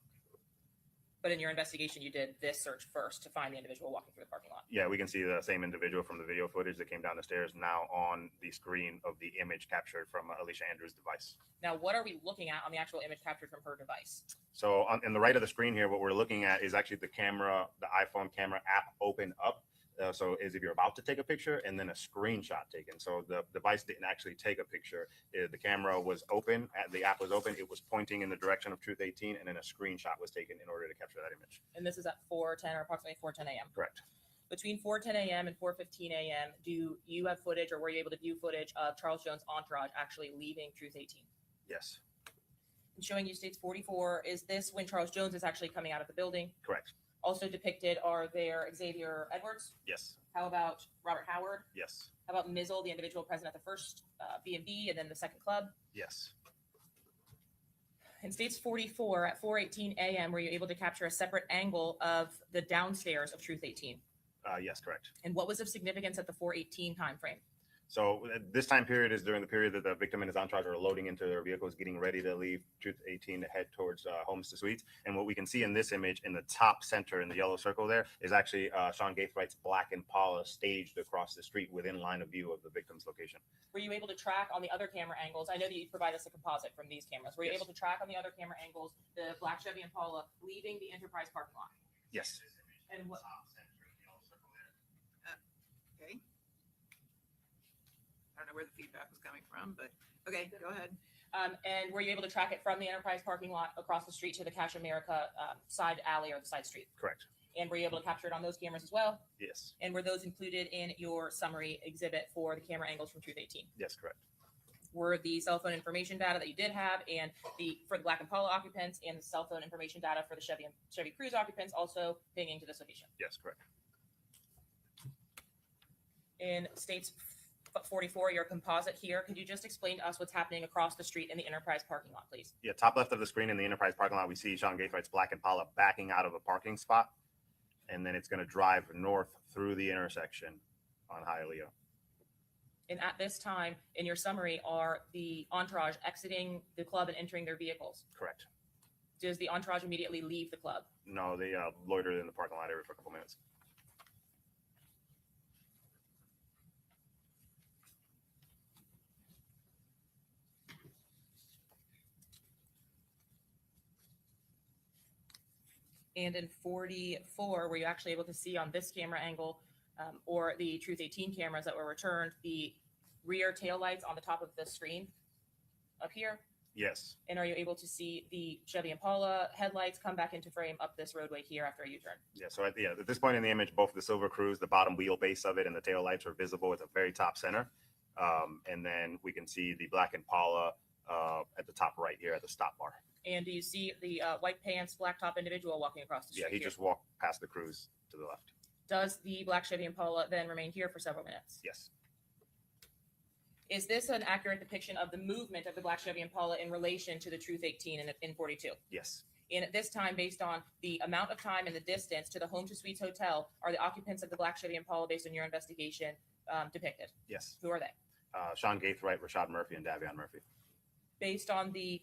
But in your investigation, you did this search first to find the individual walking through the parking lot. Yeah, we can see the same individual from the video footage that came down the stairs now on the screen of the image captured from Alicia Andrews' device. Now, what are we looking at on the actual image captured from her device? So on the right of the screen here, what we're looking at is actually the iPhone camera app open up. So as if you're about to take a picture and then a screenshot taken. So the device didn't actually take a picture. The camera was open, the app was open. It was pointing in the direction of Truth 18, and then a screenshot was taken in order to capture that image. And this is at 4:10 or approximately 4:10 a.m. Correct. Between 4:10 a.m. and 4:15 a.m., do you have footage, or were you able to view footage of Charles Jones' entourage actually leaving Truth 18? Yes. And showing you states 44, is this when Charles Jones is actually coming out of the building? Correct. Also depicted are there Xavier Edwards? Yes. How about Robert Howard? Yes. How about Mizzle, the individual present at the first B&B and then the second club? Yes. In states 44 at 4:18 a.m., were you able to capture a separate angle of the downstairs of Truth 18? Yes, correct. And what was of significance at the 4:18 time frame? So this time period is during the period that the victim and his entourage are loading into their vehicles, getting ready to leave Truth 18 to head towards Homes to Suites. And what we can see in this image in the top center in the yellow circle there is actually Sean Gaithwright's black Impala staged across the street within line of view of the victim's location. Were you able to track on the other camera angles? I know that you provide us a composite from these cameras. Were you Yes. able to track on the other camera angles the black Chevy Impala leaving the Enterprise parking lot? Yes. And what? Okay. I don't know where the feedback was coming from, but okay, go ahead. And were you able to track it from the Enterprise parking lot across the street to the Cash America side alley or the side street? Correct. And were you able to capture it on those cameras as well? Yes. And were those included in your summary exhibit for the camera angles from Truth 18? Yes, correct. Were the cell phone information data that you did have and for the Black Impala occupants and the cell phone information data for the Chevy Cruze occupants also pinging to this location? Yes, correct. In states 44, your composite here, could you just explain to us what's happening across the street in the Enterprise parking lot, please? Yeah, top left of the screen in the Enterprise parking lot, we see Sean Gaithwright's black Impala backing out of a parking spot. And then it's going to drive north through the intersection on Hialeah. And at this time, in your summary, are the entourage exiting the club and entering their vehicles? Correct. Does the entourage immediately leave the club? No, they loitered in the parking lot area for a couple minutes. And in 44, were you actually able to see on this camera angle or the Truth 18 cameras that were returned, the rear taillights on the top of the screen up here? Yes. And are you able to see the Chevy Impala headlights come back into frame up this roadway here after a U-turn? Yeah, so at this point in the image, both the Silver Cruze, the bottom wheelbase of it, and the taillights are visible at the very top center. And then we can see the black Impala at the top right here at the stop bar. And do you see the white pants, black top individual walking across the street? Yeah, he here? just walked past the Cruze to the left. Does the black Chevy Impala then remain here for several minutes? Yes. Is this an accurate depiction of the movement of the black Chevy Impala in relation to the Truth 18 in 42? Yes. And at this time, based on the amount of time and the distance to the Home to Suites Hotel, are the occupants of the black Chevy Impala, based on your investigation, depicted? Yes. Who are they? Sean Gaithright, Rashad Murphy, and Davion Murphy. Based on the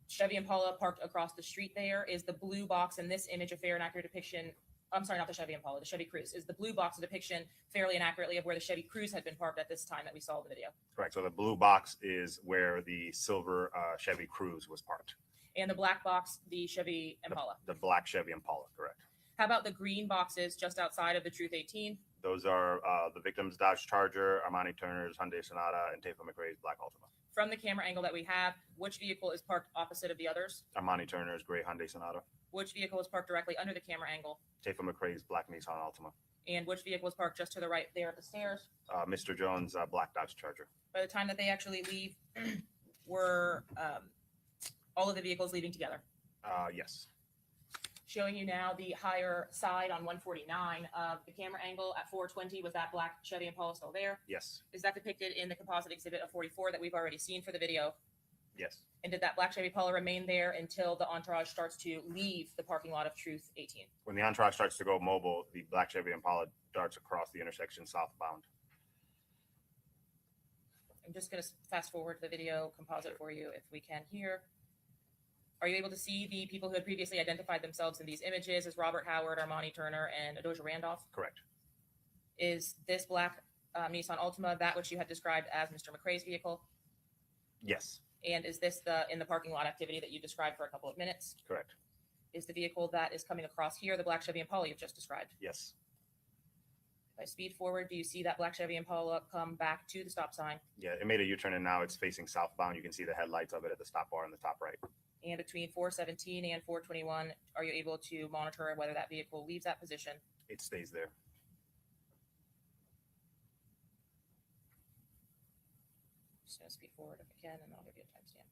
Chevy Impala parked across the street there, is the blue box in this image a fair and accurate depiction? I'm sorry, not the Chevy Impala, the Chevy Cruze. Is the blue box a depiction fairly and accurately of where the Chevy Cruze had been parked at this time that we saw in the video? Correct. So the blue box is where the silver Chevy Cruze was parked. And the black box, the Chevy Impala. The black Chevy Impala, correct. How about the green boxes just outside of the Truth 18? Those are the victim's Dodge Charger, Armani Turner's Hyundai Sonata, and Tafa McRae's black Altima. From the camera angle that we have, which vehicle is parked opposite of the others? Armani Turner's gray Hyundai Sonata. Which vehicle is parked directly under the camera angle? Tafa McRae's black Nissan Altima. And which vehicle is parked just to the right there at the stairs? Mr. Jones' black Dodge Charger. By the time that they actually leave, were all of the vehicles leaving together? Yes. Showing you now the higher side on 149 of the camera angle at 420. Was that black Chevy Impala still there? Yes. Is that depicted in the composite exhibit of 44 that we've already seen for the video? Yes. And did that black Chevy Impala remain there until the entourage starts to leave the parking lot of Truth 18? When the entourage starts to go mobile, the black Chevy Impala darts across the intersection southbound. I'm just going to fast forward the video composite for you if we can here. Are you able to see the people who had previously identified themselves in these images as Robert Howard, Armani Turner, and Adoja Randolph? Correct. Is this black Nissan Altima that which you had described as Mr. McRae's vehicle? Yes. And is this in the parking lot activity that you described for a couple of minutes? Correct. Is the vehicle that is coming across here the black Chevy Impala you've just described? Yes. If I speed forward, do you see that black Chevy Impala come back to the stop sign? Yeah, it made a U-turn and now it's facing southbound. You can see the headlights of it at the stop bar in the top right. And between 417 and 421, are you able to monitor whether that vehicle leaves that position? It stays there. Just going to speed forward if I can, and then I'll give you a timestamp.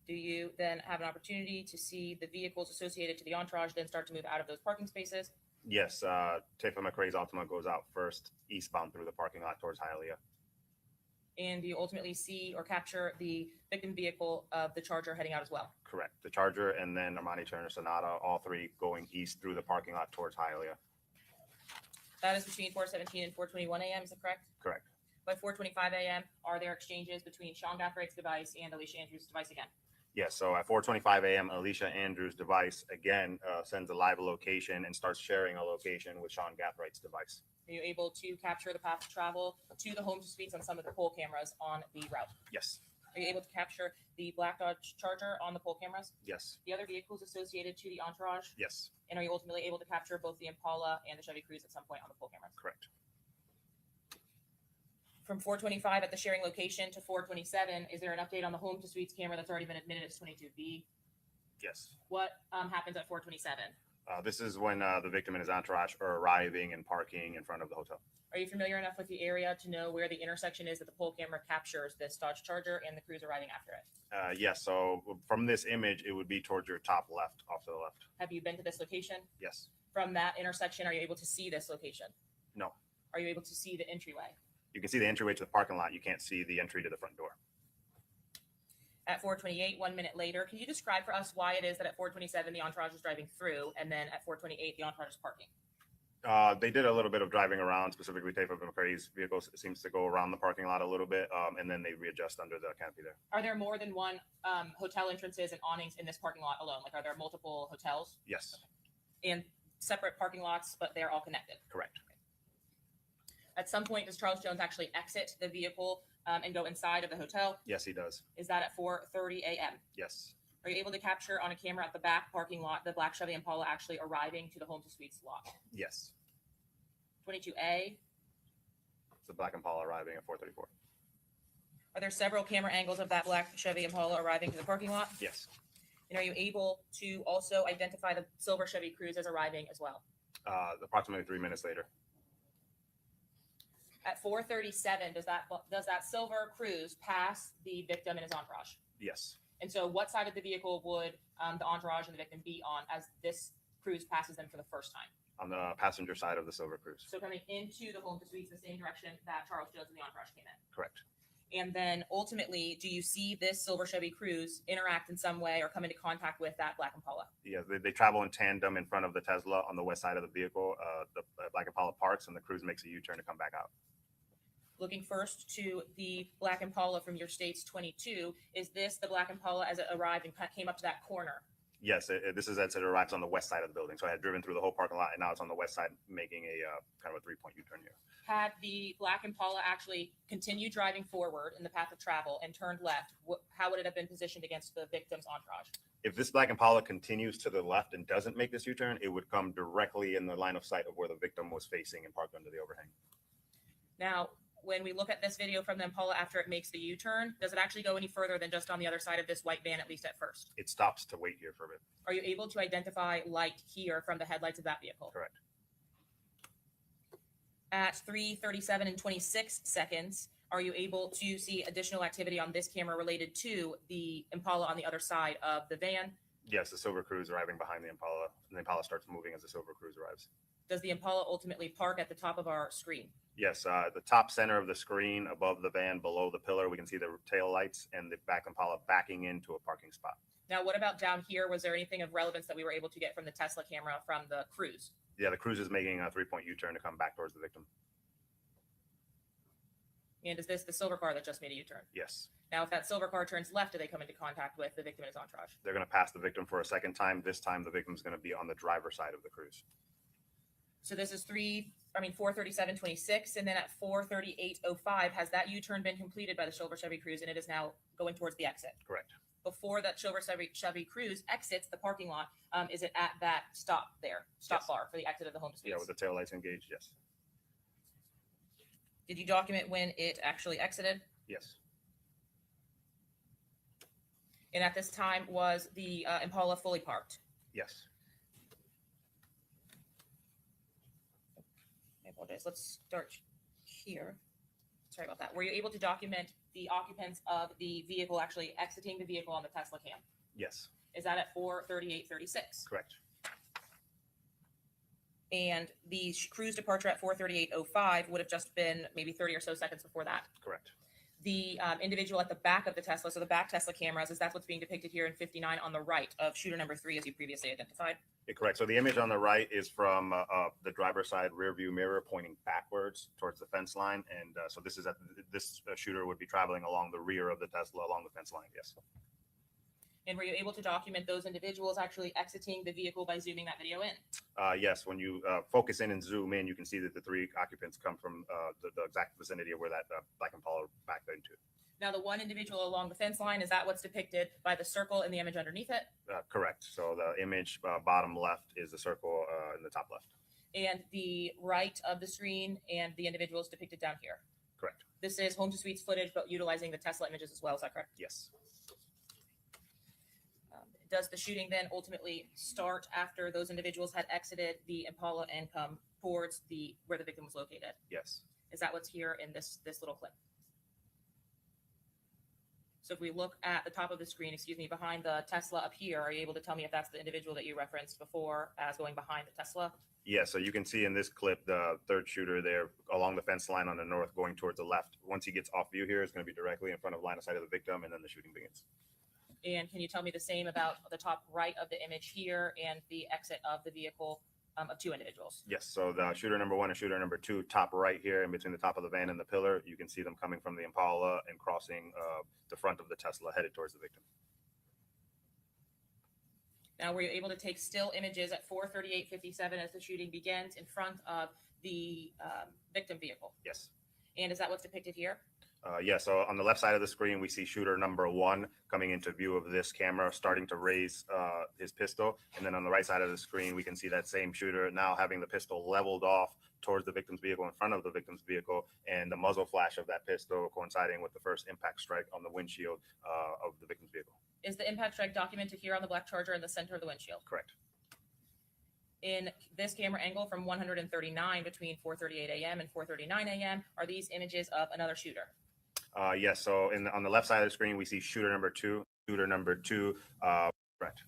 Do you then have an opportunity to see the vehicles associated to the entourage then start to move out of those parking spaces? Yes, Tafa McRae's Altima goes out first, eastbound through the parking lot towards Hialeah. And do you ultimately see or capture the victim vehicle of the Charger heading out as well? Correct. The Charger and then Armani Turner Sonata, all three going east through the parking lot towards Hialeah. That is between 4:17 and 4:21 a.m., is that correct? Correct. By 4:25 a.m., are there exchanges between Sean Gathraight's device and Alicia Andrews' device again? Yes, so at 4:25 a.m., Alicia Andrews' device again sends a live location and starts sharing a location with Sean Gathraight's device. Are you able to capture the path of travel to the Home to Suites on some of the poll cameras on the route? Yes. Are you able to capture the black Dodge Charger on the poll cameras? Yes. The other vehicles associated to the entourage? Yes. And are you ultimately able to capture both the Impala and the Chevy Cruze at some point on the poll cameras? Correct. From 425 at the sharing location to 427, is there an update on the Home to Suites camera that's already been admitted as 22B? Yes. What happens at 427? This is when the victim and his entourage are arriving and parking in front of the hotel. Are you familiar enough with the area to know where the intersection is that the poll camera captures this Dodge Charger and the Cruze arriving after it? Yes, so from this image, it would be towards your top left, off to the left. Have you been to this location? Yes. From that intersection, are you able to see this location? No. Are you able to see the entryway? You can see the entryway to the parking lot. You can't see the entry to the front door. At 428, 1 minute later, can you describe for us why it is that at 427 the entourage is driving through and then at 428 the entourage is parking? They did a little bit of driving around, specifically Tafa McRae's vehicle seems to go around the parking lot a little bit, and then they readjust under the canopy there. Are there more than one hotel entrances and awnings in this parking lot alone? Like, are there multiple hotels? Yes. And separate parking lots, but they're all connected? Correct. At some point, does Charles Jones actually exit the vehicle and go inside of the hotel? Yes, he does. Is that at 4:30 a.m.? Yes. Are you able to capture on a camera at the back parking lot the black Chevy Impala actually arriving to the Home to Suites lot? Yes. 22A. It's the black Impala arriving at 4:34. Are there several camera angles of that black Chevy Impala arriving to the parking lot? Yes. And are you able to also identify the silver Chevy Cruze as arriving as well? Approximately 3 minutes later. At 4:37, does that silver Cruze pass the victim and his entourage? Yes. And so what side of the vehicle would the entourage and the victim be on as this Cruze passes them for the first time? On the passenger side of the Silver Cruze. So coming into the Home to Suites the same direction that Charles Jones and the entourage came in. Correct. And then ultimately, do you see this silver Chevy Cruze interact in some way or come into contact with that black Impala? Yeah, they travel in tandem in front of the Tesla on the west side of the vehicle. The black Impala parks and the Cruze makes a U-turn to come back out. Looking first to the black Impala from your state's 22, is this the black Impala as it arrived and came up to that corner? Yes, this is as it arrives on the west side of the building. So I had driven through the whole parking lot, and now it's on the west side, making a kind of a 3-point U-turn here. Had the black Impala actually continued driving forward in the path of travel and turned left, how would it have been positioned against the victim's entourage? If this black Impala continues to the left and doesn't make this U-turn, it would come directly in the line of sight of where the victim was facing and parked under the overhang. Now, when we look at this video from the Impala after it makes the U-turn, does it actually go any further than just on the other side of this white van, at least at first? It stops to wait here for a bit. Are you able to identify light here from the headlights of that vehicle? Correct. At 3:37 and 26 seconds, are you able to see additional activity on this camera related to the Impala on the other side of the van? Yes, the silver Cruze arriving behind the Impala, and the Impala starts moving as the silver Cruze arrives. Does the Impala ultimately park at the top of our screen? Yes, the top center of the screen above the van, below the pillar, we can see the tail lights and the back Impala backing into a parking spot. Now, what about down here? Was there anything of relevance that we were able to get from the Tesla camera from the Cruze? Yeah, the Cruze is making a 3-point U-turn to come back towards the victim. And is this the silver car that just made a U-turn? Yes. Now, if that silver car turns left, do they come into contact with the victim and his entourage? They're going to pass the victim for a second time. This time, the victim's going to be on the driver's side of the Cruze. So this is 4:37:26, and then at 4:38:05, has that U-turn been completed by the silver Chevy Cruze, and it is now going towards the exit? Correct. Before that silver Chevy Cruze exits the parking lot, is it at that stop Yes. bar for the exit of the home suites? Yeah, with the tail lights engaged, yes. Did you document when it actually exited? Yes. And at this time, was the Impala fully parked? Yes. I apologize. Let's start here. Sorry about that. Were you able to document the occupants of the vehicle actually exiting the vehicle on the Tesla cam? Yes. Is that at 4:38:36? Correct. And the Cruze departure at 4:38:05 would have just been maybe 30 or so seconds before that. Correct. The individual at the back of the Tesla, so the back Tesla cameras, is that what's being depicted here in 59 on the right of shooter number 3, as you previously identified? Yeah, correct. So the image on the right is from the driver's side rear view mirror pointing backwards towards the fence line. And so this is this shooter would be traveling along the rear of the Tesla along the fence line. Yes. And were you able to document those individuals actually exiting the vehicle by zooming that video in? Yes. When you focus in and zoom in, you can see that the 3 occupants come from the exact vicinity of where that black Impala backed into. Now, the one individual along the fence line, is that what's depicted by the circle in the image underneath it? Correct. So the image bottom left is the circle in the top left. And the right of the screen and the individuals depicted down here? Correct. This is home to suites footage, but utilizing the Tesla images as well. Is that correct? Yes. Does the shooting then ultimately start after those individuals had exited the Impala and come towards where the victim was located? Yes. Is that what's here in this little clip? So if we look at the top of the screen, behind the Tesla up here, are you able to tell me if that's the individual that you referenced before as going behind the Tesla? Yeah, so you can see in this clip the third shooter there along the fence line on the north going towards the left. Once he gets off view here, it's going to be directly in front of line of sight of the victim, and then the shooting begins. And can you tell me the same about the top right of the image here and the exit of the vehicle of 2 individuals? Yes, so the shooter number 1 and shooter number 2, top right here in between the top of the van and the pillar, you can see them coming from the Impala and crossing the front of the Tesla headed towards the victim. Now, were you able to take still images at 4:38:57 as the shooting begins in front of the victim vehicle? Yes. And is that what's depicted here? Yeah, so on the left side of the screen, we see shooter number 1 coming into view of this camera, starting to raise his pistol. And then on the right side of the screen, we can see that same shooter now having the pistol leveled off towards the victim's vehicle, in front of the victim's vehicle, and the muzzle flash of that pistol coinciding with the first impact strike on the windshield of the victim's vehicle. Is the impact strike documented here on the black Charger in the center of the windshield? Correct. In this camera angle from 139 between 4:38 a.m. and 4:39 a.m., are these images of another shooter? Yes, so on the left side of the screen, we see shooter number 2, correct.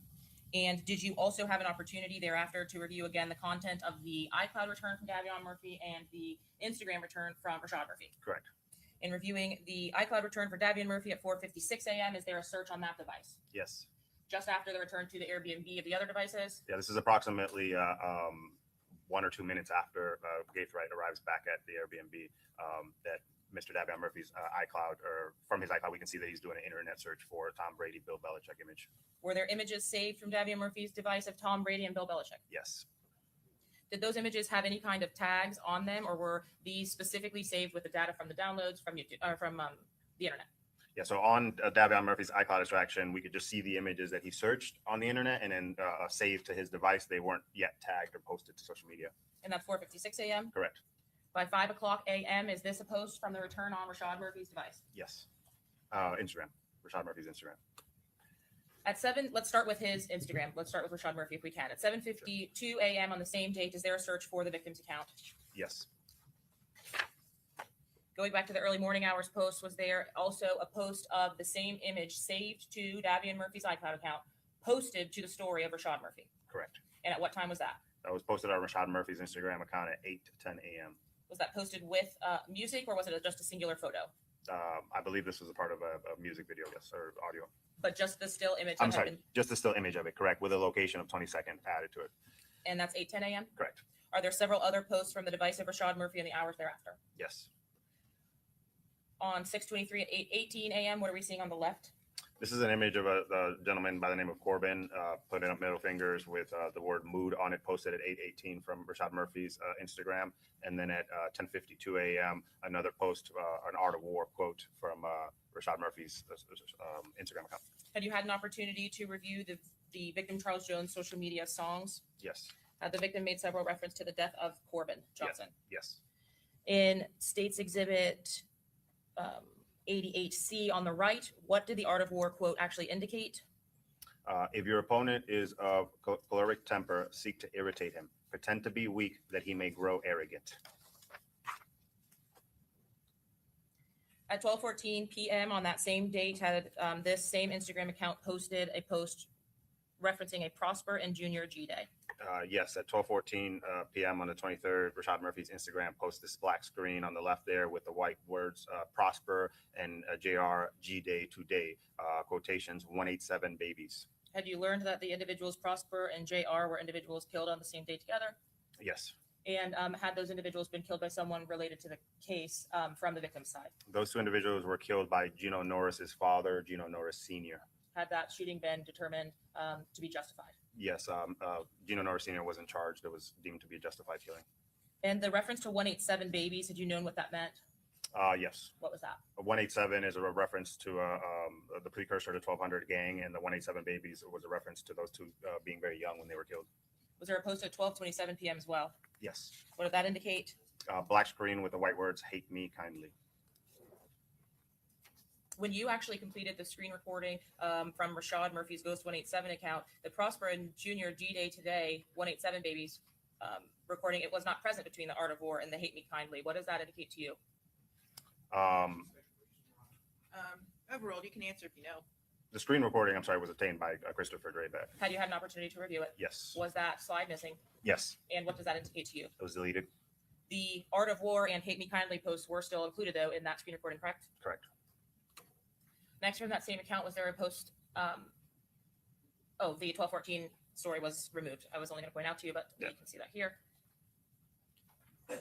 And did you also have an opportunity thereafter to review again the content of the iCloud return from Davion Murphy and the Instagram return from Rashad Murphy? Correct. In reviewing the iCloud return for Davian Murphy at 4:56 a.m., is there a search on that device? Yes. Just after the return to the Airbnb of the other devices? Yeah, this is approximately 1 or 2 minutes after Gaithright arrives back at the Airbnb that Mr. Davion Murphy's iCloud, or from his iCloud, we can see that he's doing an internet search for Tom Brady, Bill Belichick image. Were there images saved from Davion Murphy's device of Tom Brady and Bill Belichick? Yes. Did those images have any kind of tags on them, or were these specifically saved with the data from the downloads from YouTube, or from the internet? Yeah, so on Davion Murphy's iCloud extraction, we could just see the images that he searched on the internet and then saved to his device. They weren't yet tagged or posted to social media. And that's 4:56 a.m.? Correct. By 5 o'clock a.m., is this a post from the return on Rashad Murphy's device? Yes. Instagram. Rashad Murphy's Instagram. At 7, let's start with his Instagram. Let's start with Rashad Murphy if we can. At 7:52 a.m. on the same date, is there a search for the victim's account? Yes. Going back to the early morning hours post, was there also a post of the same image saved to Davion Murphy's iCloud account, posted to the story of Rashad Murphy? Correct. And at what time was that? That was posted on Rashad Murphy's Instagram account at 8 to 10 a.m. Was that posted with music, or was it just a singular photo? I believe this was a part of a music video, yes, or audio. But just the still image that I'm had sorry, been, just the still image of it, correct, with a location of 22nd added to it. and that's 8:10 a.m.? Correct. Are there several other posts from the device of Rashad Murphy in the hours thereafter? Yes. On 6:23 at 8:18 a.m., what are we seeing on the left? This is an image of a gentleman by the name of Corbin putting up middle fingers with the word mood on it, posted at 8:18 from Rashad Murphy's Instagram. And then at 10:52 a.m., another post, an Art of War quote from Rashad Murphy's Instagram account. Had you had an opportunity to review the victim Charles Jones' social media songs? Yes. The victim made several reference to the death of Corbin Johnson. Yes. In States Exhibit 88C on the right, what did the Art of War quote actually indicate? If your opponent is of choleric temper, seek to irritate him. Pretend to be weak that he may grow arrogant. At 12:14 p.m. on that same date, had this same Instagram account posted a post referencing a Prosper and Junior G Day. Yes, at 12:14 p.m. on the 23rd, Rashad Murphy's Instagram posts this black screen on the left there with the white words Prosper and JR G Day today, quotations 187 babies. Had you learned that the individuals Prosper and JR were individuals killed on the same day together? Yes. And had those individuals been killed by someone related to the case from the victim's side? Those two individuals were killed by Gino Norris's father, Gino Norris Sr. Had that shooting been determined to be justified? Yes, Gino Norris Sr. wasn't charged. It was deemed to be a justified killing. And the reference to 187 babies, had you known what that meant? Yes. What was that? 187 is a reference to the precursor to 1200 gang, and the 187 babies was a reference to those two being very young when they were killed. Was there a post at 12:27 p.m. as well? Yes. What did that indicate? Black screen with the white words, hate me kindly. When you actually completed the screen recording from Rashad Murphy's Ghost 187 account, the Prosper and Junior G Day Today 187 babies recording, it was not present between the Art of War and the Hate Me Kindly. What does that indicate to you? Overall, you can answer if you know. The screen recording, I'm sorry, was obtained by Christopher Drayback. Had you had an opportunity to review it? Yes. Was that slide missing? Yes. And what does that indicate to you? It was deleted. The Art of War and Hate Me Kindly posts were still included, though, in that screen recording, correct? Correct. Next, from that same account, was there a post? The 1214 story was removed. I was only going to point out to you, but you can see that here.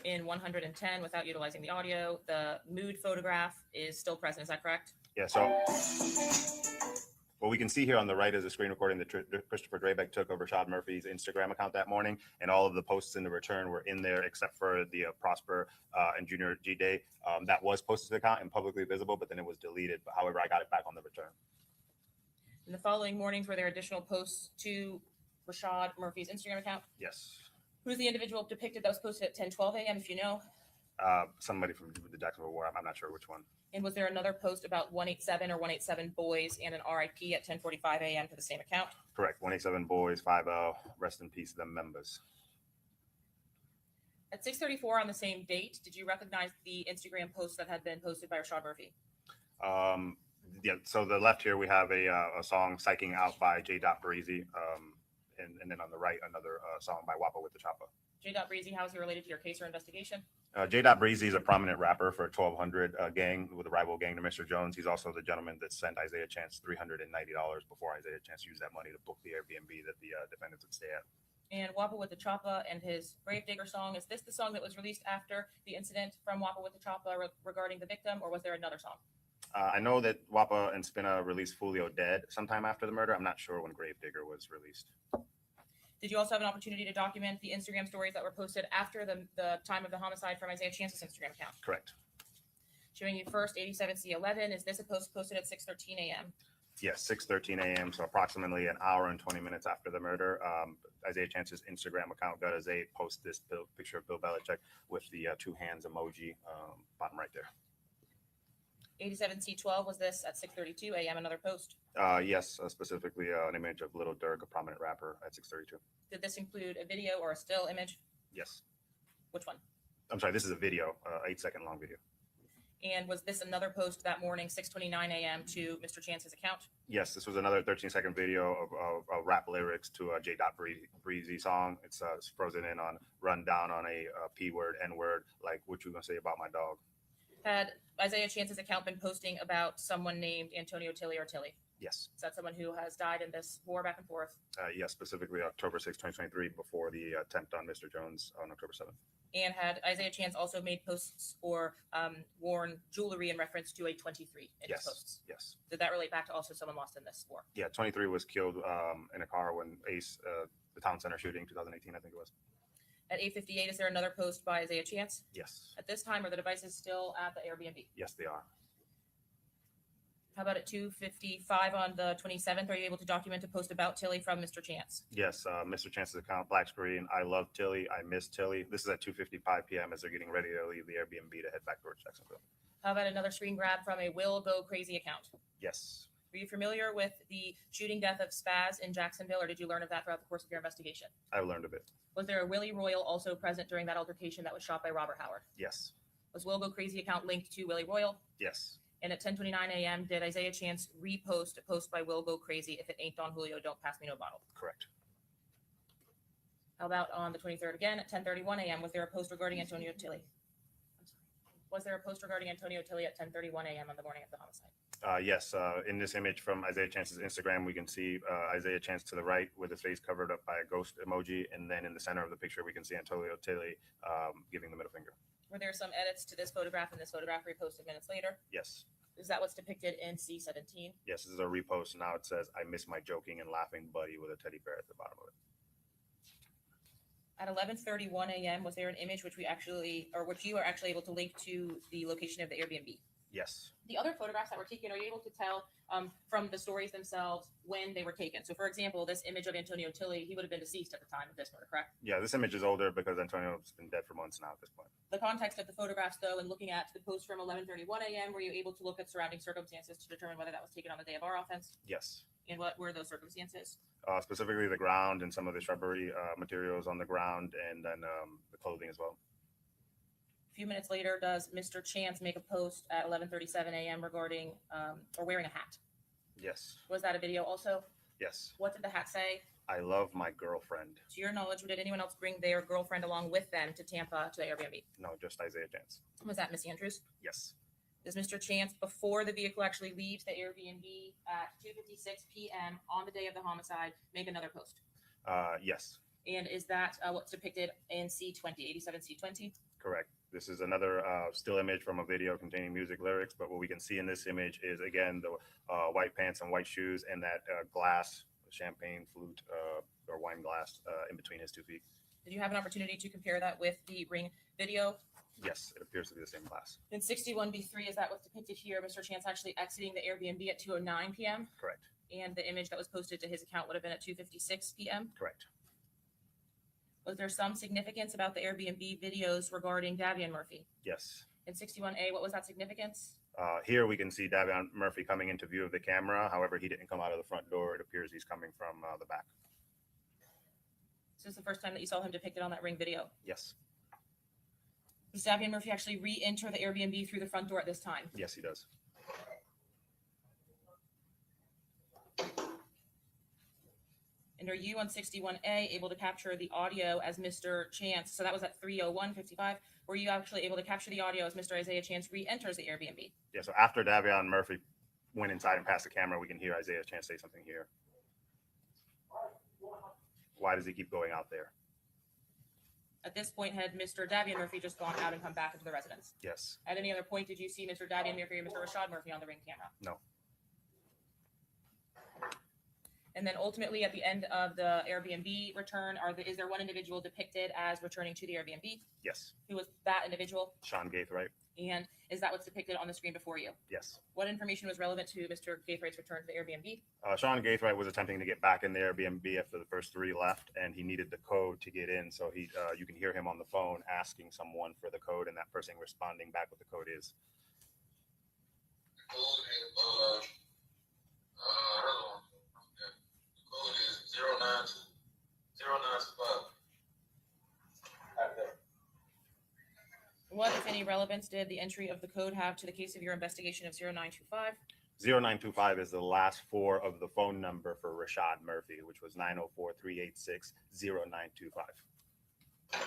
In 110, without utilizing the audio, the mood photograph is still present. Is that correct? Yeah, so what we can see here on the right is a screen recording that Christopher Draybeck took of Rashad Murphy's Instagram account that morning, and all of the posts in the return were in there except for the Prosper and Junior G Day. That was posted to the account and publicly visible, but then it was deleted. But however, I got it back on the return. In the following mornings, were there additional posts to Rashad Murphy's Instagram account? Yes. Who's the individual depicted that was posted at 10:12 a.m., if you know? Somebody from the Jacksonville War. I'm not sure which one. And was there another post about 187 or 187 boys and an RIP at 10:45 a.m. to the same account? Correct. 187 boys, 50. Rest in peace, them members. At 6:34 on the same date, did you recognize the Instagram post that had been posted by Rashad Murphy? Yeah. So the left here we have a song "Psyching Out" by J. Breezy, and then on the right another song by Wappa with the Choppa. J. Breezy, how is he related to your case or investigation? J. Breezy is a prominent rapper for 1200 gang with a rival gang to Mr. Jones. He's also the gentleman that sent Isaiah Chance $390 before Isaiah Chance used that money to book the Airbnb that the defendants would stay at. And Wappa with the Choppa and his Gravedigger song. Is this the song that was released after the incident from Wappa with the Choppa regarding the victim, or was there another song? I know that Wappa and Spinna released Foolio Dead sometime after the murder. I'm not sure when Gravedigger was released. Did you also have an opportunity to document the Instagram stories that were posted after the time of the homicide from Isaiah Chance's Instagram account? Correct. Showing you first 87C11. Is this a post posted at 6:13 a.m.? Yes, 6:13 a.m. So approximately an hour and 20 minutes after the murder. Isaiah Chance's Instagram account, got Isaiah post this picture of Bill Belichick with the two hands emoji, bottom right there. 87C12. Was this at 6:32 a.m.? Another post. Yes, specifically an image of Little Durk, a prominent rapper, at 6:32. Did this include a video or a still image? Yes. Which one? I'm sorry, this is a video, 8-second long video. And was this another post that morning, 6:29 a.m. to Mr. Chance's account? Yes, this was another 13-second video of rap lyrics to a J. Breezy song. It's frozen in on run down on a P word, N word, like what you gonna say about my dog. Had Isaiah Chance's account been posting about someone named Antonio Tilly or Tilly? Yes. Is that someone who has died in this war back and forth? Yes, specifically October 6, 2023, before the attempt on Mr. Jones on October 7th. And had Isaiah Chance also made posts or worn jewelry in reference to a 23 in his posts? Yes. Did that relate back to also someone lost in this war? Yeah, 23 was killed in a car when Ace, the town center shooting, 2018, I think it was. At 8:58, is there another post by Isaiah Chance? Yes. At this time, are the devices still at the Airbnb? Yes, they are. How about at 2:55 on the 27th? Are you able to document a post about Tilly from Mr. Chance? Yes, Mr. Chance's account, black screen. I love Tilly. I miss Tilly. This is at 2:55 p.m. as they're getting ready to leave the Airbnb to head back towards Jacksonville. How about another screen grab from a Will Go Crazy account? Yes. Were you familiar with the shooting death of Spaz in Jacksonville, or did you learn of that throughout the course of your investigation? I learned of it. Was there a Willie Royal also present during that altercation that was shot by Robert Howard? Yes. Was Will Go Crazy account linked to Willie Royal? Yes. And at 10:29 a.m., did Isaiah Chance repost a post by Will Go Crazy? If it ain't Don Julio, don't pass me no bottle. Correct. How about on the 23rd again at 10:31 a.m.? Was there a post regarding Antonio Tilly? I'm sorry. Was there a post regarding Antonio Tilly at 10:31 a.m. on the morning of the homicide? Yes. In this image from Isaiah Chance's Instagram, we can see Isaiah Chance to the right with his face covered up by a ghost emoji. And then in the center of the picture, we can see Antonio Tilly giving the middle finger. Were there some edits to this photograph and this photograph reposted minutes later? Yes. Is that what's depicted in C17? Yes, this is a repost. Now it says, I miss my joking and laughing buddy with a teddy bear at the bottom of it. At 11:31 a.m., was there an image which you are actually able to link to the location of the Airbnb? Yes. The other photographs that were taken, are you able to tell from the stories themselves when they were taken? So, for example, this image of Antonio Tilly, he would have been deceased at the time of this murder, correct? Yeah, this image is older because Antonio's been dead for months now at this point. The context of the photographs, though, and looking at the post from 11:31 a.m., were you able to look at surrounding circumstances to determine whether that was taken on the day of our offense? Yes. And what were those circumstances? Specifically the ground and some of the shrubbery materials on the ground, and then the clothing as well. A few minutes later, does Mr. Chance make a post at 11:37 a.m. regarding or wearing a hat? Yes. Was that a video also? Yes. What did the hat say? I love my girlfriend. To your knowledge, did anyone else bring their girlfriend along with them to Tampa to the Airbnb? No, just Isaiah Chance. Was that Miss Andrews? Yes. Does Mr. Chance, before the vehicle actually leaves the Airbnb at 2:56 p.m. on the day of the homicide, make another post? Yes. And is that what's depicted in C20, 87C20? Correct. This is another still image from a video containing music lyrics, but what we can see in this image is, again, the white pants and white shoes and that glass, champagne flute or wine glass in between his 2 feet. Did you have an opportunity to compare that with the ring video? Yes, it appears to be the same glass. In 61B3, is that what's depicted here? Mr. Chance actually exiting the Airbnb at 2:09 p.m.? Correct. And the image that was posted to his account would have been at 2:56 p.m.? Correct. Was there some significance about the Airbnb videos regarding Davian Murphy? Yes. In 61A, what was that significance? Here we can see Davion Murphy coming into view of the camera. However, he didn't come out of the front door. It appears he's coming from the back. Is this the first time that you saw him depicted on that ring video? Yes. Does Davian Murphy actually re-enter the Airbnb through the front door at this time? Yes, he does. In And are you on 61A able to capture the audio as Mr. Chance? So that was at 3:01:55. Were you actually able to capture the audio as Mr. Isaiah Chance re-enters the Airbnb? Yeah, so after Davion Murphy went inside and passed the camera, we can hear Isaiah Chance say something here. Why does he keep going out there? At this point, had Mr. Davion Murphy just gone out and come back into the residence? Yes. At any other point, did you see Mr. Davion Murphy or Mr. Rashad Murphy on the ring camera? No. And then ultimately, at the end of the Airbnb return, is there one individual depicted as returning to the Airbnb? Yes. Who was that individual? Sean Gaithright. And is that what's depicted on the screen before you? Yes. What information was relevant to Mr. Gaithright's return to the Airbnb? Sean Gaithright was attempting to get back in the Airbnb after the first three left, and he needed the code to get in. So you can hear him on the phone asking someone for the code, and that person responding back what the code is. Code is 0925. What, if any, relevance did the entry of the code have to the case of your investigation of 0925? 0925 is the last four of the phone number for Rashad Murphy, which was 904-386-0925.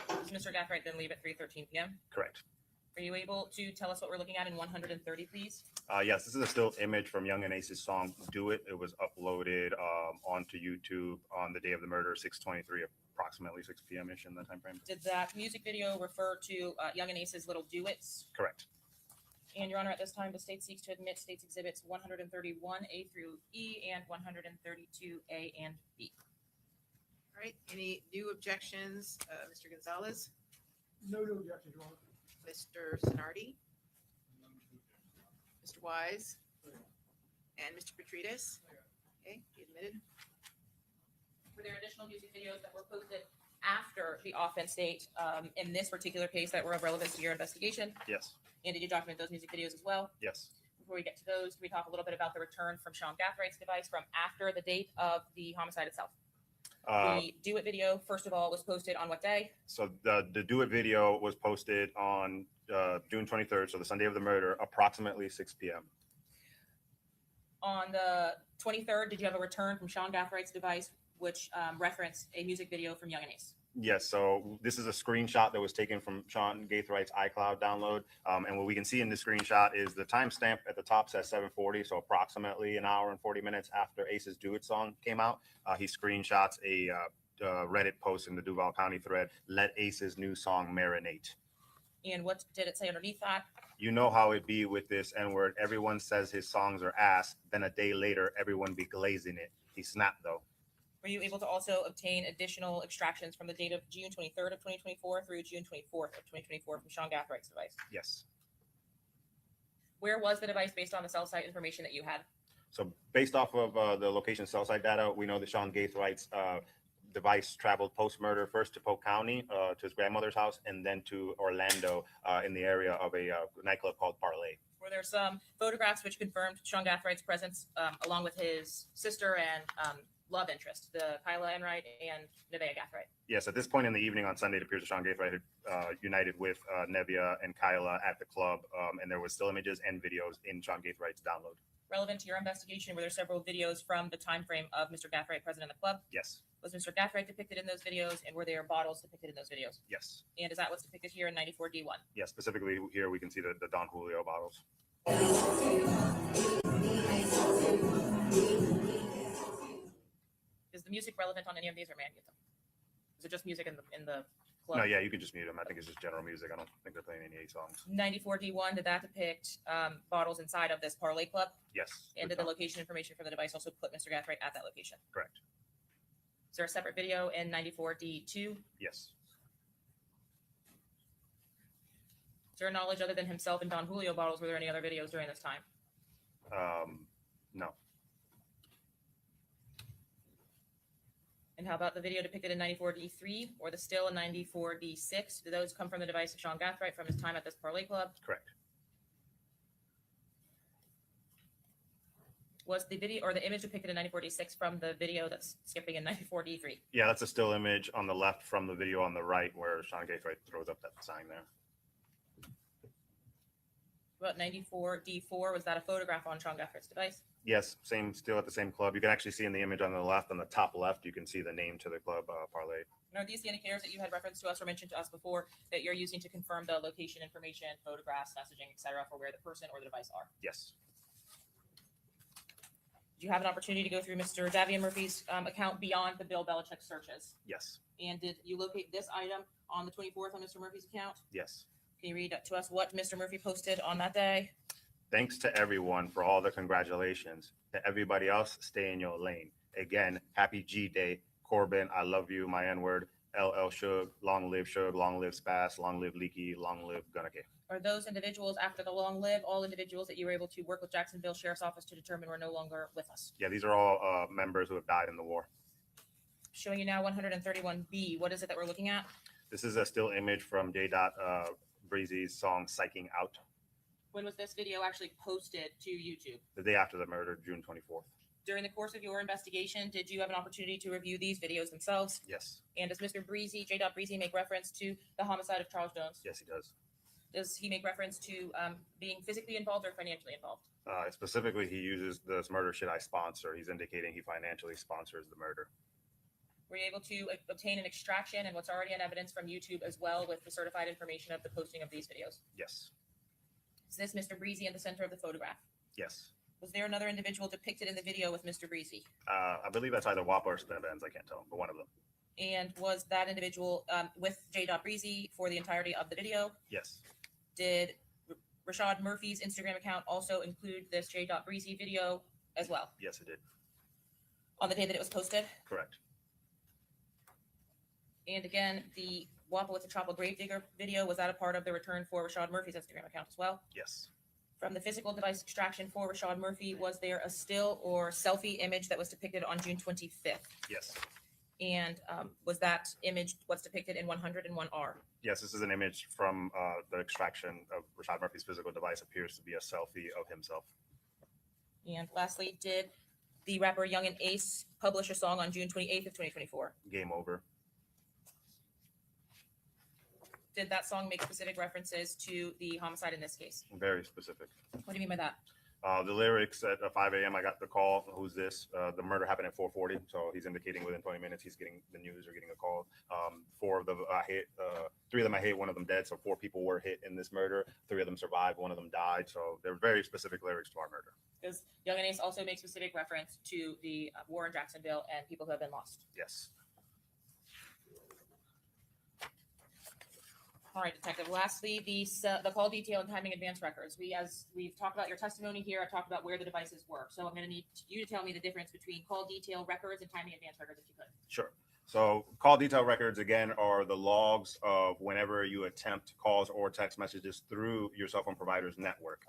Does Mr. Gathright then leave at 3:13 p.m.? Correct. Are you able to tell us what we're looking at in 130, please? Yes, this is a still image from Young and Ace's song "Do It." It was uploaded onto YouTube on the day of the murder, 6:23, approximately 6 p.m. ish in that time frame. Did that music video refer to Young and Ace's Little Duets? Correct. And Your Honor, at this time, the state seeks to admit states exhibits 131A through E and 132A and B. All right, any new objections? Mr. Gonzalez, No new objections, Your Honor. Mr. Sonardi, Mr. Wise, and Mr. Petrides? Okay, you admitted. Were there additional music videos that were posted after the offense date in this particular case that were of relevance to your investigation? Yes. And did you document those music videos as well? Yes. Before we get to those, can we talk a little bit about the return from Sean Gathright's device from after the date of the homicide itself? The Do It video, first of all, was posted on what day? So the Do It video was posted on June 23rd, so the Sunday of the murder, approximately 6 p.m. On the 23rd, did you have a return from Sean Gathright's device, which referenced a music video from Young and Ace? Yes, so this is a screenshot that was taken from Sean Gathright's iCloud download. And what we can see in this screenshot is the timestamp at the top says 7:40, so approximately an hour and 40 minutes after Ace's Do It song came out. He screenshots a Reddit post in the Duval County thread, "Let Ace's new song marinate." And what did it say underneath that? You know how it be with this N-word. Everyone says his songs are ass. Then a day later, everyone be glazing it. He snapped, though. Were you able to also obtain additional extractions from the date of June 23rd of 2024 through June 24th of 2024 from Sean Gathright's device? Yes. Where was the device based on the cell site information that you had? So based off of the location cell site data, we know that Sean Gathright's device traveled post-murder first to Polk County, to his grandmother's house, and then to Orlando in the area of a nightclub called Parlay. Were there some photographs which confirmed Sean Gathright's presence along with his sister and love interest, the Kyla Enright and Nevaeh Gathright? Yes, at this point in the evening on Sunday, it appears that Sean Gaithright had united with Nevaeh and Kyla at the club, and there was still images and videos in Sean Gathright's download. Relevant to your investigation, were there several videos from the time frame of Mr. Gathright present in the club? Yes. Was Mr. Gathright depicted in those videos, and were there bottles depicted in those videos? Yes. And is that what's depicted here in 94D1? Yes, specifically here we can see the Don Julio bottles. Is the music relevant on any of these, or may I mute them? Is it just music in the club? No, yeah, you could just mute them. I think it's just general music. I don't think they're playing any A songs. 94D1, did that depict bottles inside of this parlay club? Yes. And did the location information for the device also put Mr. Gathright at that location? Correct. Is there a separate video in 94D2? Yes. Is there knowledge other than himself and Don Julio bottles? Were there any other videos during this time? No. And how about the video depicted in 94D3 or the still in 94D6? Do those come from the device of Sean Gathright from his time at this parlay club? Correct. Was the video or the image depicted in 94D6 from the video that's skipping in 94D3? Yeah, that's a still image on the left from the video on the right where Sean Gaithright throws up that sign there. About 94D4, was that a photograph on Sean Gefford's device? Yes, still at the same club. You can actually see in the image on the left, on the top left, you can see the name to the club, Parlay. And are these the indicators that you had referenced to us or mentioned to us before that you're using to confirm the location information, photographs, messaging, etc., for where the person or the device are? Yes. Did you have an opportunity to go through Mr. Davian Murphy's account beyond the Bill Belichick searches? Yes. And did you locate this item on the 24th on Mr. Murphy's account? Yes. Can you read to us what Mr. Murphy posted on that day? Thanks to everyone for all the congratulations. To everybody else, stay in your lane. Again, happy G Day. Corbin, I love you, my N-word. LL Shug, long live Spaz, long live Leaky, long live Gunake. Are those individuals after the long live all individuals that you were able to work with Jacksonville Sheriff's Office to determine were no longer with us? Yeah, these are all members who have died in the war. Showing you now 131B. What is it that we're looking at? This is a still image from J. Breezy's song Psyching Out, When was this video actually posted to YouTube? the day after the murder, June 24th. During the course of your investigation, did you have an opportunity to review these videos themselves? Yes. And does Mr. Breezy, J. Breezy, make reference to the homicide of Charles Jones? Yes, he does. Does he make reference to being physically involved or financially involved? Specifically, he uses this murder shit I sponsor. He's indicating he financially sponsors the murder. Were you able to obtain an extraction and what's already on evidence from YouTube as well with the certified information of the posting of these videos? Yes. Is this Mr. Breezy in the center of the photograph? Yes. Was there another individual depicted in the video with Mr. Breezy? I believe that's either WAPA or defendants. I can't tell, but one of them. And was that individual with J. Breezy for the entirety of the video? Yes. Did Rashad Murphy's Instagram account also include this J. Breezy video as well Yes, it did. on the day that it was posted? Correct. And again, the Wappa with the Chopper Gravedigger video, was that a part of the return for Rashad Murphy's Instagram account as well? Yes. From the physical device extraction for Rashad Murphy, was there a still or selfie image that was depicted on June 25th? Yes. And was that image what's depicted in 101R? Yes, this is an image from the extraction of Rashad Murphy's physical device. Appears to be a selfie of himself. And lastly, did the rapper Young and Ace publish a song on June 28th of 2024? Game over. Did that song make specific references to the homicide in this case? Very specific. What do you mean by that? The lyrics at 5 a.m. I got the call. Who's this? The murder happened at 4:40, so he's indicating within 20 minutes he's getting the news or getting a call. Four of them I hit. 3 of them I hit. One of them dead. So 4 people were hit in this murder. 3 of them survived. 1 of them died. So they're very specific lyrics to our murder. Does Young and Ace also make specific reference to the war in Jacksonville and people who have been lost? Yes. All right, Detective. Lastly, the call detail and timing advance records. As we've talked about your testimony here, I've talked about where the devices were. So I'm going to need you to tell me the difference between call detail records and timing advance records, if you could. Sure. So call detail records, again, are the logs of whenever you attempt calls or text messages through your cell phone provider's network.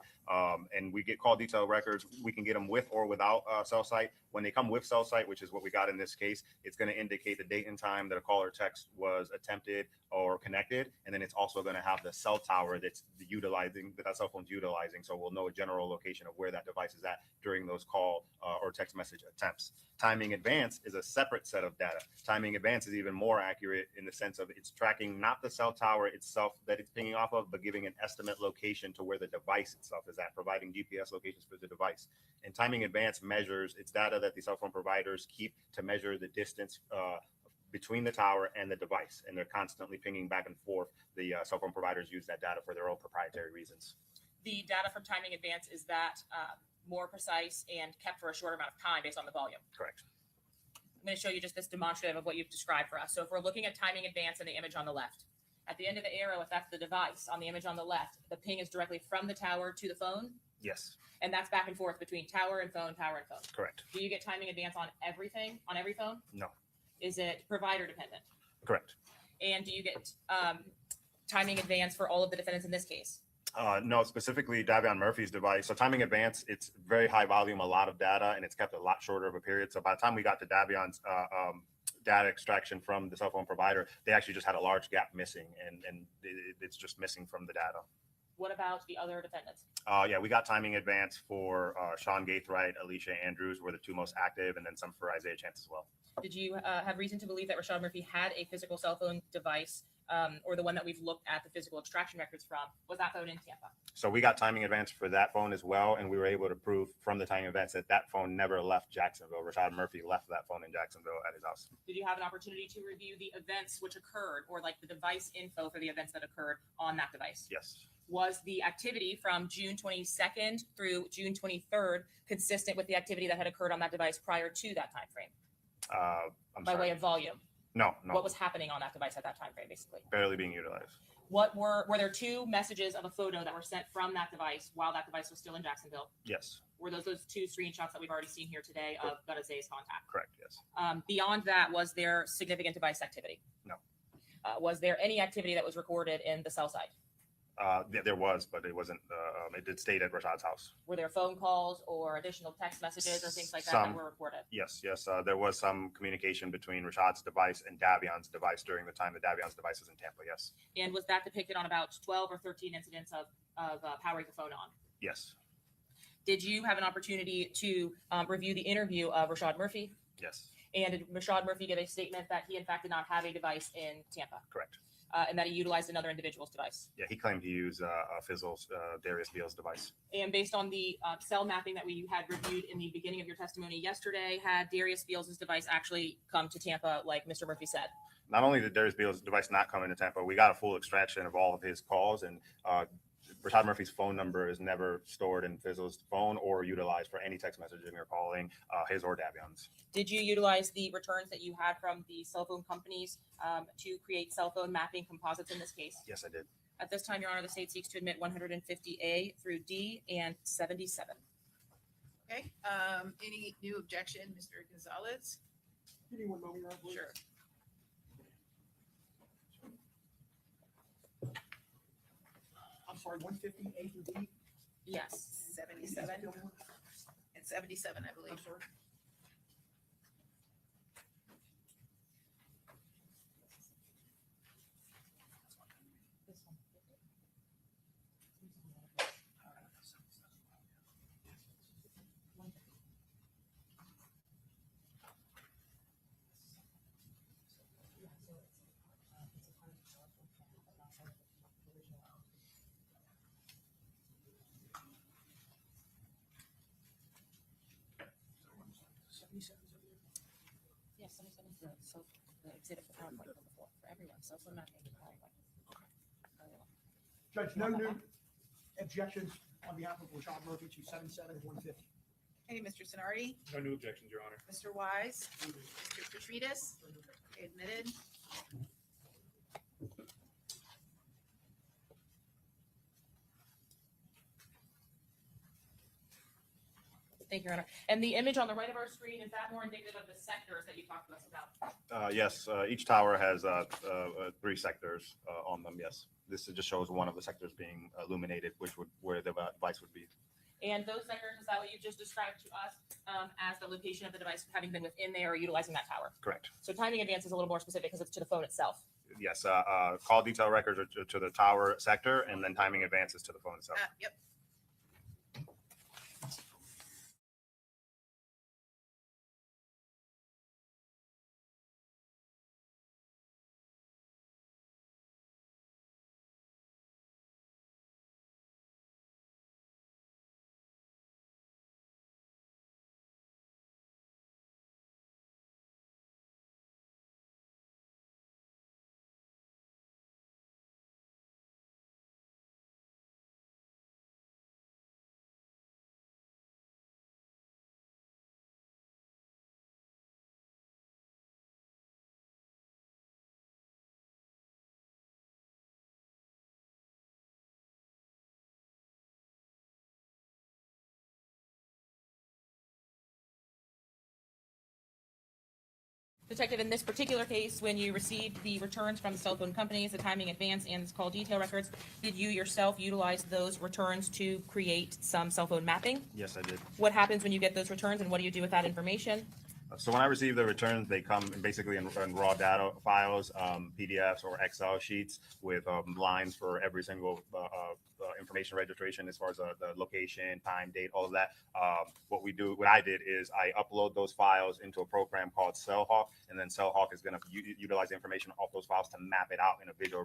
And we get call detail records. We can get them with or without cell site. When they come with cell site, which is what we got in this case, it's going to indicate the date and time that a call or text was attempted or connected. And then it's also going to have the cell tower that's utilizing, that cell phone's utilizing. So we'll know a general location of where that device is at during those call or text message attempts. Timing advance is a separate set of data. Timing advance is even more accurate in the sense of it's tracking not the cell tower itself that it's pinging off of, but giving an estimate location to where the device itself is at, providing GPS locations for the device. And timing advance measures, it's data that the cell phone providers keep to measure the distance between the tower and the device. And they're constantly pinging back and forth. The cell phone providers use that data for their own proprietary reasons. The data from timing advance, is that more precise and kept for a short amount of time based on the volume? Correct. I'm going to show you just this demonstrative of what you've described for us. So if we're looking at timing advance in the image on the left, at the end of the arrow, if that's the device on the image on the left, the ping is directly from the tower to the phone. Yes. And that's back and forth between tower and phone, tower and phone. Correct. Do you get timing advance on everything, on every phone? No. Is it provider dependent? Correct. And do you get timing advance for all of the defendants in this case? No, specifically Davion Murphy's device. So timing advance, it's very high volume, a lot of data, and it's kept a lot shorter of a period. So by the time we got to Davion's data extraction from the cell phone provider, they actually just had a large gap missing, and it's just missing from the data. What about the other defendants? Yeah, we got timing advance for Sean Gaithright, Alicia Andrews were the 2 most active, and then some for Isaiah Chance as well. Did you have reason to believe that Rashad Murphy had a physical cell phone device or the one that we've looked at the physical extraction records from, was that phone in Tampa? So we got timing advance for that phone as well, and we were able to prove from the timing advance that that phone never left Jacksonville. Rashad Murphy left that phone in Jacksonville at his house. Did you have an opportunity to review the events which occurred, or like the device info for the events that occurred on that device? Yes. Was the activity from June 22nd through June 23rd consistent with the activity that had occurred on that device prior to that time frame, I'm by sorry. way of volume? No. What was happening on that device at that time frame, basically? Barely being utilized. What were there two messages of a photo that were sent from that device while that device was still in Jacksonville? Yes. Were those two screenshots that we've already seen here today of Gadaze's contact? Correct. Yes. Beyond that, was there significant device activity? No. Was there any activity that was recorded in the cell site? There was, but it wasn't. It did stay at Rashad's house. Were there phone calls or additional text messages or things like that Some. that were recorded? Yes. There was some communication between Rashad's device and Davion's device during the time that Davion's device was in Tampa. Yes. And was that depicted on about 12 or 13 incidents of powering the phone on? Yes. Did you have an opportunity to review the interview of Rashad Murphy? Yes. And did Rashad Murphy give a statement that he in fact did not have a device in Tampa? Correct. And that he utilized another individual's device? Yeah, he claimed he used Fizzle's, Darius Beal's device. And based on the cell mapping that we had reviewed in the beginning of your testimony yesterday, had Darius Beal's device actually come to Tampa like Mr. Murphy said? Not only did Darius Beal's device not come into Tampa, we got a full extraction of all of his calls, and Rashad Murphy's phone number is never stored in Fizzle's phone or utilized for any text messaging or calling, his or Davion's. Did you utilize the returns that you had from the cell phone companies to create cell phone mapping composites in this case? Yes, I did. At this time, Your Honor, the state seeks to admit 150A through D and 77. Okay, any new objection, Mr. Gonzalez? Give me 1 moment, Your Honor, please. Sure. I'm sorry, 150 A through D? Yes. 77 and 77, I believe. I'm sorry. Yes, 77 is the exhibit for PowerPoint from before, for everyone, cell phone mapping. Judge, no new objections on behalf of Rashad Murphy to 77 and 150. Hey, Mr. Sonardi, No new objections, Your Honor. Mr. Wise, Mr. Petridis, okay, admitted. Thank you, Your Honor. And the image on the right of our screen, is that more indicative of the sectors that you talked to us about? Yes, each tower has 3 sectors on them. Yes, this just shows one of the sectors being illuminated, where the device would be. And those sectors, is that what you just described to us as the location of the device having been within there or utilizing that tower? Correct. So timing advance is a little more specific because it's to the phone itself. Yes, call detail records are to the tower sector, and then timing advances to the phone itself. Yep. Detective, in this particular case, when you received the returns from the cell phone companies, the timing advance and call detail records, did you yourself utilize those returns to create some cell phone mapping? Yes, I did. What happens when you get those returns and what do you do with that information? So when I receive the returns, they come basically in raw data files, PDFs or Excel sheets with lines for every single information registration as far as the location, time, date, all of that. What I did is I upload those files into a program called CellHawk, and then CellHawk is going to utilize the information off those files to map it out in a visual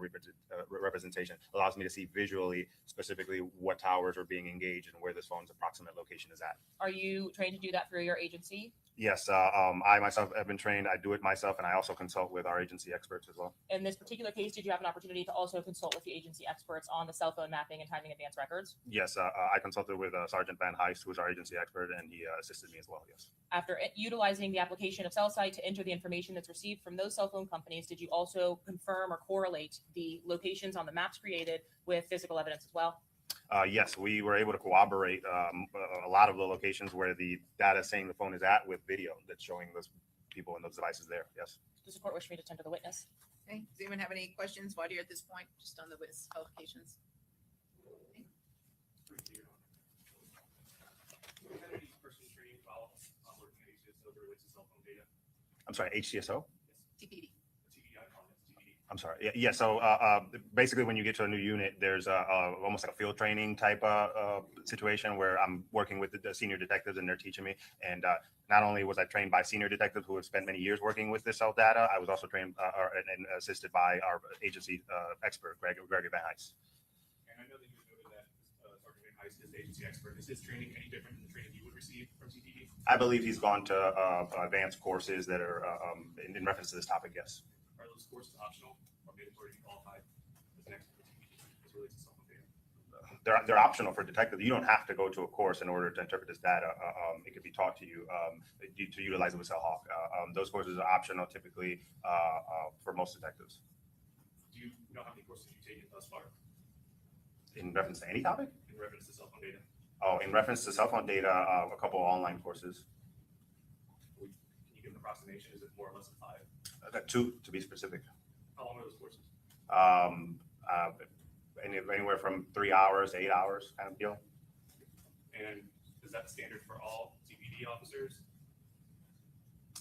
representation. Allows me to see visually, specifically what towers are being engaged and where this phone's approximate location is at. Are you trained to do that through your agency? Yes, I myself have been trained. I do it myself, and I also consult with our agency experts as well. In this particular case, did you have an opportunity to also consult with the agency experts on the cell phone mapping and timing advance records? Yes, I consulted with Sergeant Van Heist, who's our agency expert, and he assisted me as well, yes. After utilizing the application of CellSite to enter the information that's received from those cell phone companies, did you also confirm or correlate the locations on the maps created with physical evidence as well? Yes, we were able to corroborate a lot of the locations where the data saying the phone is at with video that's showing those people and those devices there. Yes. Does the court wish me to tender the witness? Okay, does anyone have any questions while you're at this point, just on the witness qualifications? I'm sorry, HCSO? TPD. I'm sorry. Yeah. So basically, when you get to a new unit, there's almost like a field training type situation where I'm working with the senior detectives and they're teaching me. And not only was I trained by senior detectives who have spent many years working with this cell data, I was also trained and assisted by our agency expert, Gregory Van Heist. And I know that you noted that Sergeant Van Heist is the agency expert. Is his training any different than the training you would receive from TPD? I believe he's gone to advanced courses that are in reference to this topic. Yes. Are those courses optional or mandatory to be qualified as an expert as relates to cell phone data? They're optional for detectives. You don't have to go to a course in order to interpret this data. It could be taught to you to utilize it with CellHawk. Those courses are optional typically for most detectives. Do you know how many courses you've taken thus far? In reference to any topic? In reference to cell phone data? Oh, in reference to cell phone data, a couple of online courses. Can you give an approximation? Is it more or less than 5? 2 to be specific. How long are those courses? Anywhere from 3 hours to 8 hours kind of deal. And is that standard for all TPD officers?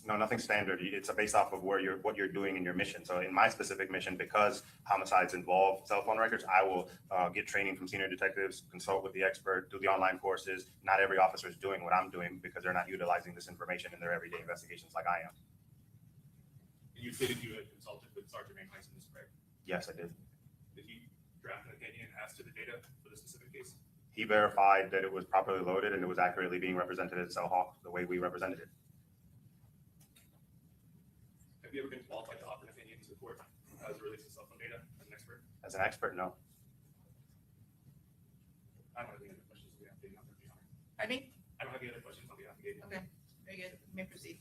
No, nothing standard. It's based off of what you're doing in your mission. So in my specific mission, because homicides involve cell phone records, I will get training from senior detectives, consult with the expert, do the online courses. Not every officer is doing what I'm doing because they're not utilizing this information in their everyday investigations like I am. And you stated you had consulted with Sergeant Van Heist in this, correct? Yes, I did. Did he draft an opinion as to the data for this specific case? He verified that it was properly loaded and it was accurately being represented at CellHawk the way we represented it. Have you ever been qualified to offer an opinion to the court as it relates to cell phone data as an expert? As an expert, no. I don't have any other questions on the application. Pardon me? I don't have any other questions on the application. Okay, very good. You may proceed.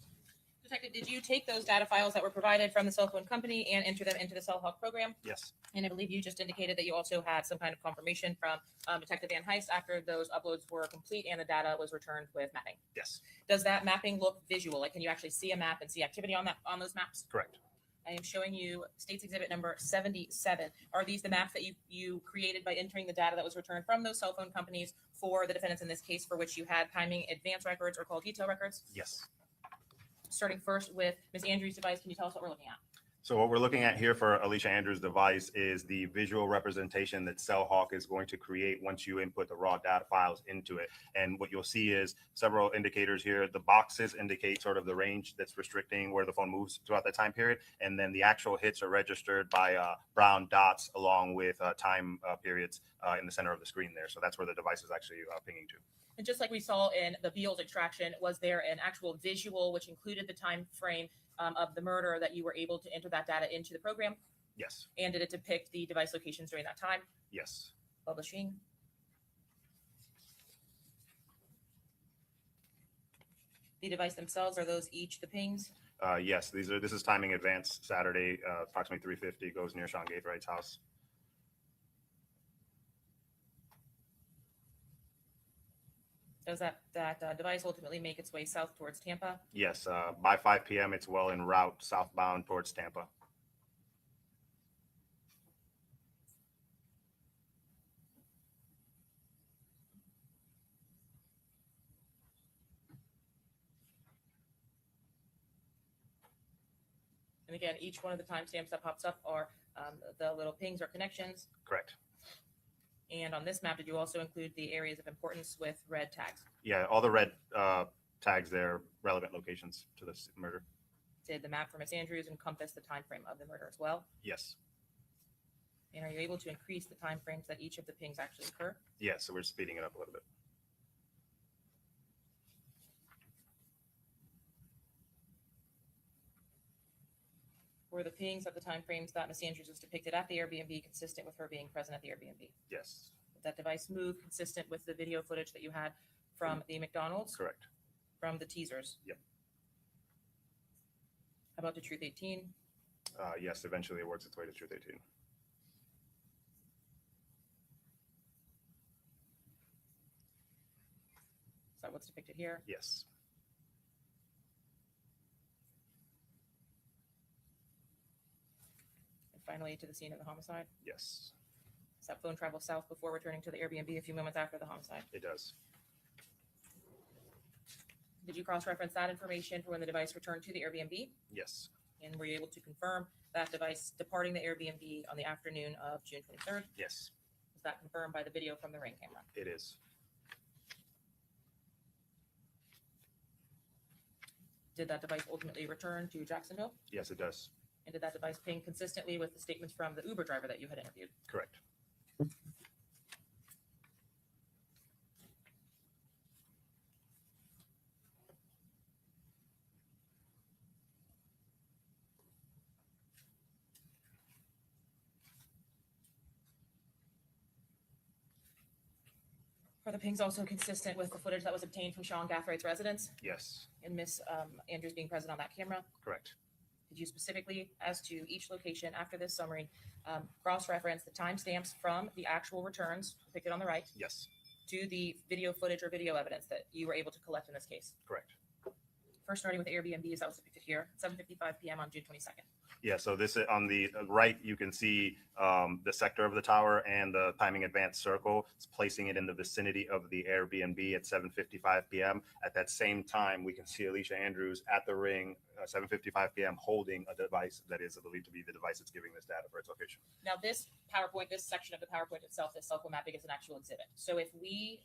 Detective, did you take those data files that were provided from the cell phone company and enter them into the CellHawk program? Yes. And I believe you just indicated that you also had some kind of confirmation from Detective Van Heist after those uploads were complete and the data was returned with mapping. Yes. Does that mapping look visual? Like, can you actually see a map and see activity on those maps? Correct. I am showing you State's Exhibit number 77. Are these the maps that you created by entering the data that was returned from those cell phone companies for the defendants in this case, for which you had timing advance records or call detail records? Yes. Starting first with Ms. Andrews' device, can you tell us what we're looking at? So what we're looking at here for Alicia Andrews' device is the visual representation that CellHawk is going to create once you input the raw data files into it. And what you'll see is several indicators here. The boxes indicate sort of the range that's restricting where the phone moves throughout that time period. And then the actual hits are registered by brown dots along with time periods in the center of the screen there. So that's where the device is actually pinging to. And just like we saw in the Beals extraction, was there an actual visual which included the time frame of the murder that you were able to enter that data into the program? Yes. And did it depict the device locations during that time? Yes. Publishing. The device themselves, are those each the pings? Yes, this is timing advance Saturday, approximately 3:50, goes near Sean Gatebright's house. Does that device ultimately make its way south towards Tampa? Yes, by 5 p.m. it's well en route southbound towards Tampa. And again, each one of the timestamps that pops up are the little pings or connections. Correct. And on this map, did you also include the areas of importance with red tags? Yeah, all the red tags there, relevant locations to this murder. Did the map for Miss Andrews encompass the time frame of the murder as well? Yes. And are you able to increase the time frames that each of the pings actually occur? Yeah, so we're speeding it up a little bit. Were the pings at the time frames that Miss Andrews was depicted at the Airbnb consistent with her being present at the Airbnb? Yes. Did that device move consistent with the video footage that you had from the McDonald's? Correct. From the teasers? Yep. How about the Truth 18? Yes, eventually it works its way to Truth 18. Is that what's depicted here? Yes. And finally, to the scene of the homicide? Yes, Does that phone travel south before returning to the Airbnb a few moments after the homicide? it does. Did you cross-reference that information for when the device returned to the Airbnb? Yes. And were you able to confirm that device departing the Airbnb on the afternoon of June 23rd? Yes, Was that confirmed by the video from the Ring camera? it is. Did that device ultimately return to Jacksonville? Yes, it does. And did that device ping consistently with the statements from the Uber driver that you had interviewed? Correct. Are the pings also consistent with the footage that was obtained from Sean Gathwaite's residence Yes, and Miss Andrews being present on that camera? correct. Did you specifically, as to each location after this summary, cross-reference the timestamps from the actual returns depicted on the right Yes, to the video footage or video evidence that you were able to collect in this case? correct. First, starting with Airbnbs, that was depicted here, 7:55 p.m. on June 22nd. Yeah, so this is on the right, you can see the sector of the tower and the timing advance circle. It's placing it in the vicinity of the Airbnb at 7:55 p.m. At that same time, we can see Alicia Andrews at the Ring, 7:55 p.m., holding a device that is believed to be the device that's giving this data for its location. Now, this PowerPoint, this section of the PowerPoint itself, this cell phone mapping is an actual exhibit. So if we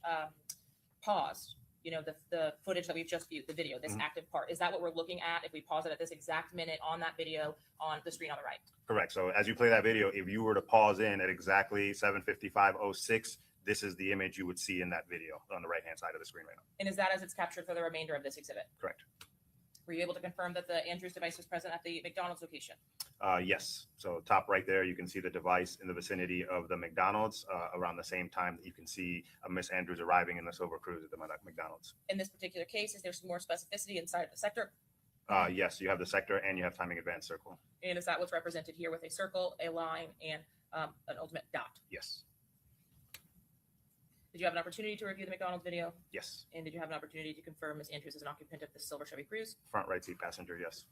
pause, you know, the footage that we've just viewed, the video, this active part, is that what we're looking at if we pause it at this exact minute on that video on the screen on the right? Correct. So as you play that video, if you were to pause in at exactly 7:55:06, this is the image you would see in that video on the right-hand side of the screen right now. And is that as it's captured for the remainder of this exhibit? Correct. Were you able to confirm that the Andrews device was present at the McDonald's location? Yes. So top right there, you can see the device in the vicinity of the McDonald's around the same time that you can see Miss Andrews arriving in the Silver Cruise at the McDonald's. In this particular case, is there some more specificity inside of the sector? Yes, you have the sector and you have timing advance circle. And is that what's represented here with a circle, a line, and an ultimate dot? Yes. Did you have an opportunity to review the McDonald's video? Yes. And did you have an opportunity to confirm Ms. Andrews is an occupant of the Silver Chevy Cruise? Front right seat passenger, yes.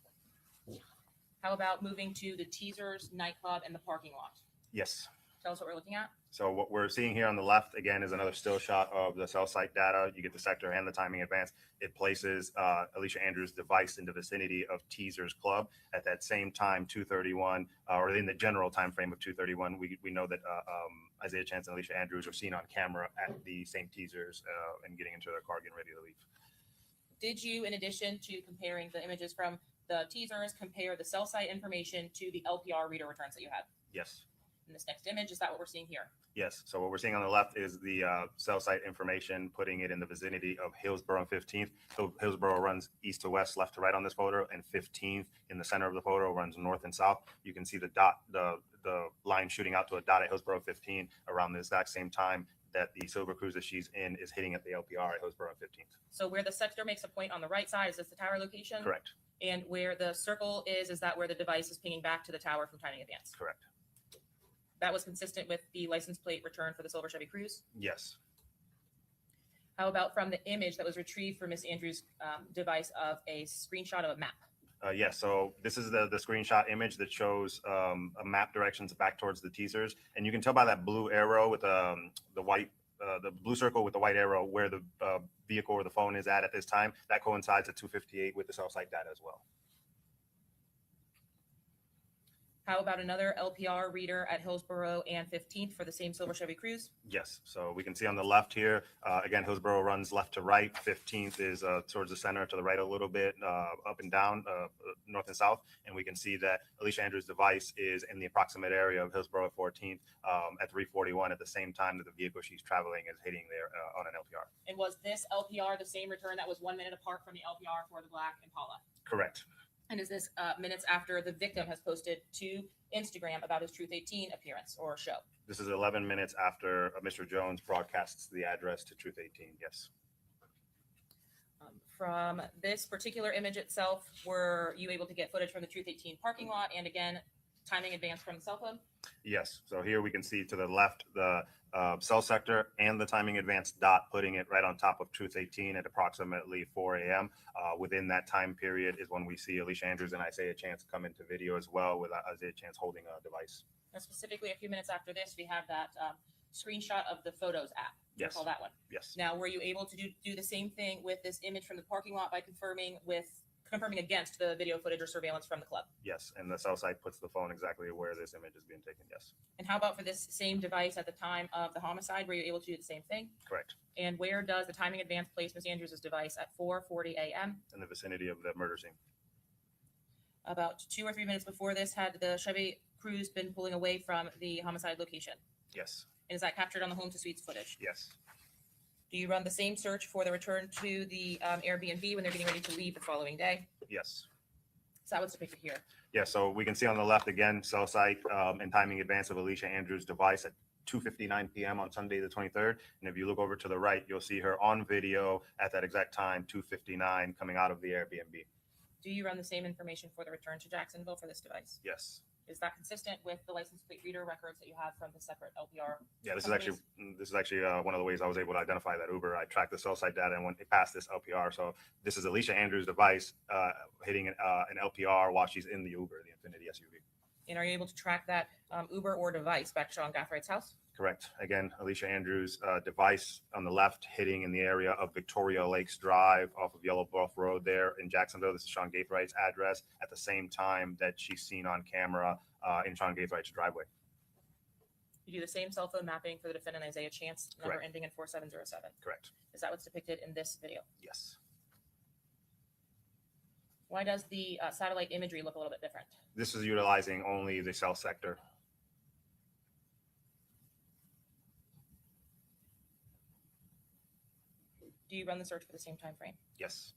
How about moving to the Teasers nightclub and the parking lot? Yes. Tell us what we're looking at. So what we're seeing here on the left, again, is another still shot of the cell site data. You get the sector and the timing advance. It places Alicia Andrews' device in the vicinity of Teasers Club. At that same time, 2:31, or in the general time frame of 2:31, we know that Isaiah Chance and Alicia Andrews are seen on camera at the same Teasers and getting into their car, getting ready to leave. Did you, in addition to comparing the images from the Teasers, compare the cell site information to the LPR reader returns that you had? Yes. In this next image, is that what we're seeing here? Yes. So what we're seeing on the left is the cell site information, putting it in the vicinity of Hillsborough and 15th. So Hillsborough runs east to west, left to right on this photo, and 15th in the center of the photo runs north and south. You can see the dot, the line shooting out to a dot at Hillsborough 15 around the exact same time that the Silver Cruise that she's in is hitting at the LPR at Hillsborough and 15th. So where the sector makes a point on the right side, is this the tower location? Correct. And where the circle is that where the device is pinging back to the tower from timing advance? Correct. That was consistent with the license plate return for the Silver Chevy Cruise? Yes. How about from the image that was retrieved from Miss Andrews' device of a screenshot of a map? Yes, so this is the screenshot image that shows a map directions back towards the Teasers. And you can tell by that blue arrow with the white, the blue circle with the white arrow where the vehicle or the phone is at this time. That coincides at 2:58 with the cell site data as well. How about another LPR reader at Hillsborough and 15th for the same silver Chevy Cruze? Yes, so we can see on the left here, again, Hillsborough runs left to right. 15th is towards the center to the right a little bit, up and down, north and south. And we can see that Alicia Andrews' device is in the approximate area of Hillsborough 14th at 3:41 at the same time that the vehicle she's traveling is hitting there on an LPR. And was this LPR the same return that was 1 minute apart from the LPR for the black Impala? Correct. And is this minutes after the victim has posted to Instagram about his Truth 18 appearance or show? This is 11 minutes after Mr. Jones broadcasts the address to Truth 18, yes. From this particular image itself, were you able to get footage from the Truth 18 parking lot and again, timing advance from the cell phone? Yes, so here we can see to the left the cell sector and the timing advance dot, putting it right on top of Truth 18 at approximately 4 a.m. Within that time period is when we see Alicia Andrews and Isaiah Chance come into video as well, with Isaiah Chance holding a device. And specifically, a few minutes after this, we have that screenshot of the Photos app. Yes. Call that one. Yes. Now, were you able to do the same thing with this image from the parking lot by confirming against the video footage or surveillance from the club? Yes, and the cell site puts the phone exactly where this image is being taken, yes. And how about for this same device at the time of the homicide? Were you able to do the same thing? Correct. And where does the timing advance place Ms. Andrews' device at 4:40 a.m.? In the vicinity of the murder scene. About 2 or 3 minutes before this, had the Chevy Cruze been pulling away from the homicide location? Yes. And is that captured on the home to suites footage? Yes. Do you run the same search for the return to the Airbnb when they're getting ready to leave the following day? Yes. Is that what's depicted here? Yeah, so we can see on the left again, cell site and timing advance of Alicia Andrews' device at 2:59 p.m. on Sunday the 23rd. And if you look over to the right, you'll see her on video at that exact time, 2:59, coming out of the Airbnb. Do you run the same information for the return to Jacksonville for this device? Yes. Is that consistent with the license plate reader records that you have from the separate LPR? Yeah, this companies? is actually one of the ways I was able to identify that Uber. I tracked the cell site data and when it passed this LPR. So this is Alicia Andrews' device hitting an LPR while she's in the Uber, the Infiniti SUV. And are you able to track that Uber or device back to Sean Gaffright's house? Correct. Again, Alicia Andrews' device on the left hitting in the area of Victoria Lakes Drive off of Yellow Bluff Road there in Jacksonville. This is Sean Gaithwright's address at the same time that she's seen on camera in Sean Gaithwright's driveway. You do the same cell phone mapping for the defendant Isaiah Chance, number Correct. ending in 4707. Correct. Is that what's depicted in this video? Yes. Why does the satellite imagery look a little bit different? This is utilizing only the cell sector. Do you run the search for the same time frame? Yes.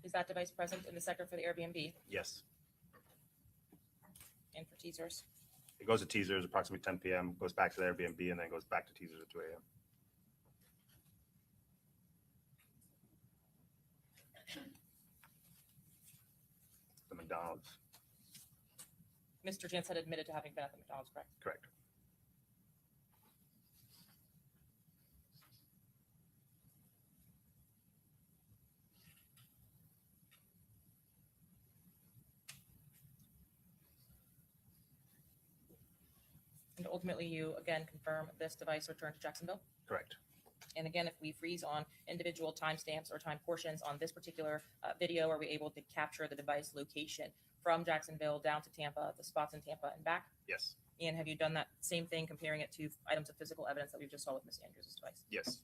Is that device present in the sector for the Airbnb Yes. and for teasers? It goes to teasers approximately 10 p.m., goes back to the Airbnb, and then goes back to teasers at 2 a.m. The McDonald's. Mr. Chance had admitted to having been at the McDonald's, correct? Correct. And ultimately, you again confirm this device returned to Jacksonville? Correct. And again, if we freeze on individual timestamps or time portions on this particular video, are we able to capture the device location from Jacksonville down to Tampa, the spots in Tampa and back? Yes. And have you done that same thing, comparing it to items of physical evidence that we just saw with Ms. Andrews' device? Yes.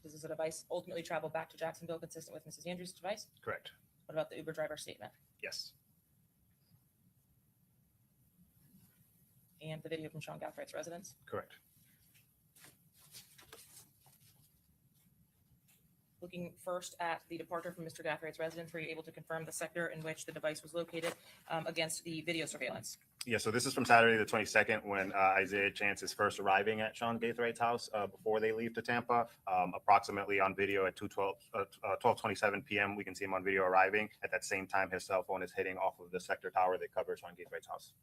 Does this device ultimately travel back to Jacksonville consistent with Mrs. Andrews' device? Correct. What about the Uber driver statement Yes. and the video from Sean Gaffright's residence? Correct. Looking first at the departure from Mr. Gaffright's residence, were you able to confirm the sector in which the device was located against the video surveillance? Yeah, so this is from Saturday the 22nd when Isaiah Chance is first arriving at Sean Gaithwright's house before they leave to Tampa. Approximately on video at 12:27 p.m., we can see him on video arriving. At that same time, his cell phone is hitting off of the sector tower that covers Sean Gaithwright's house.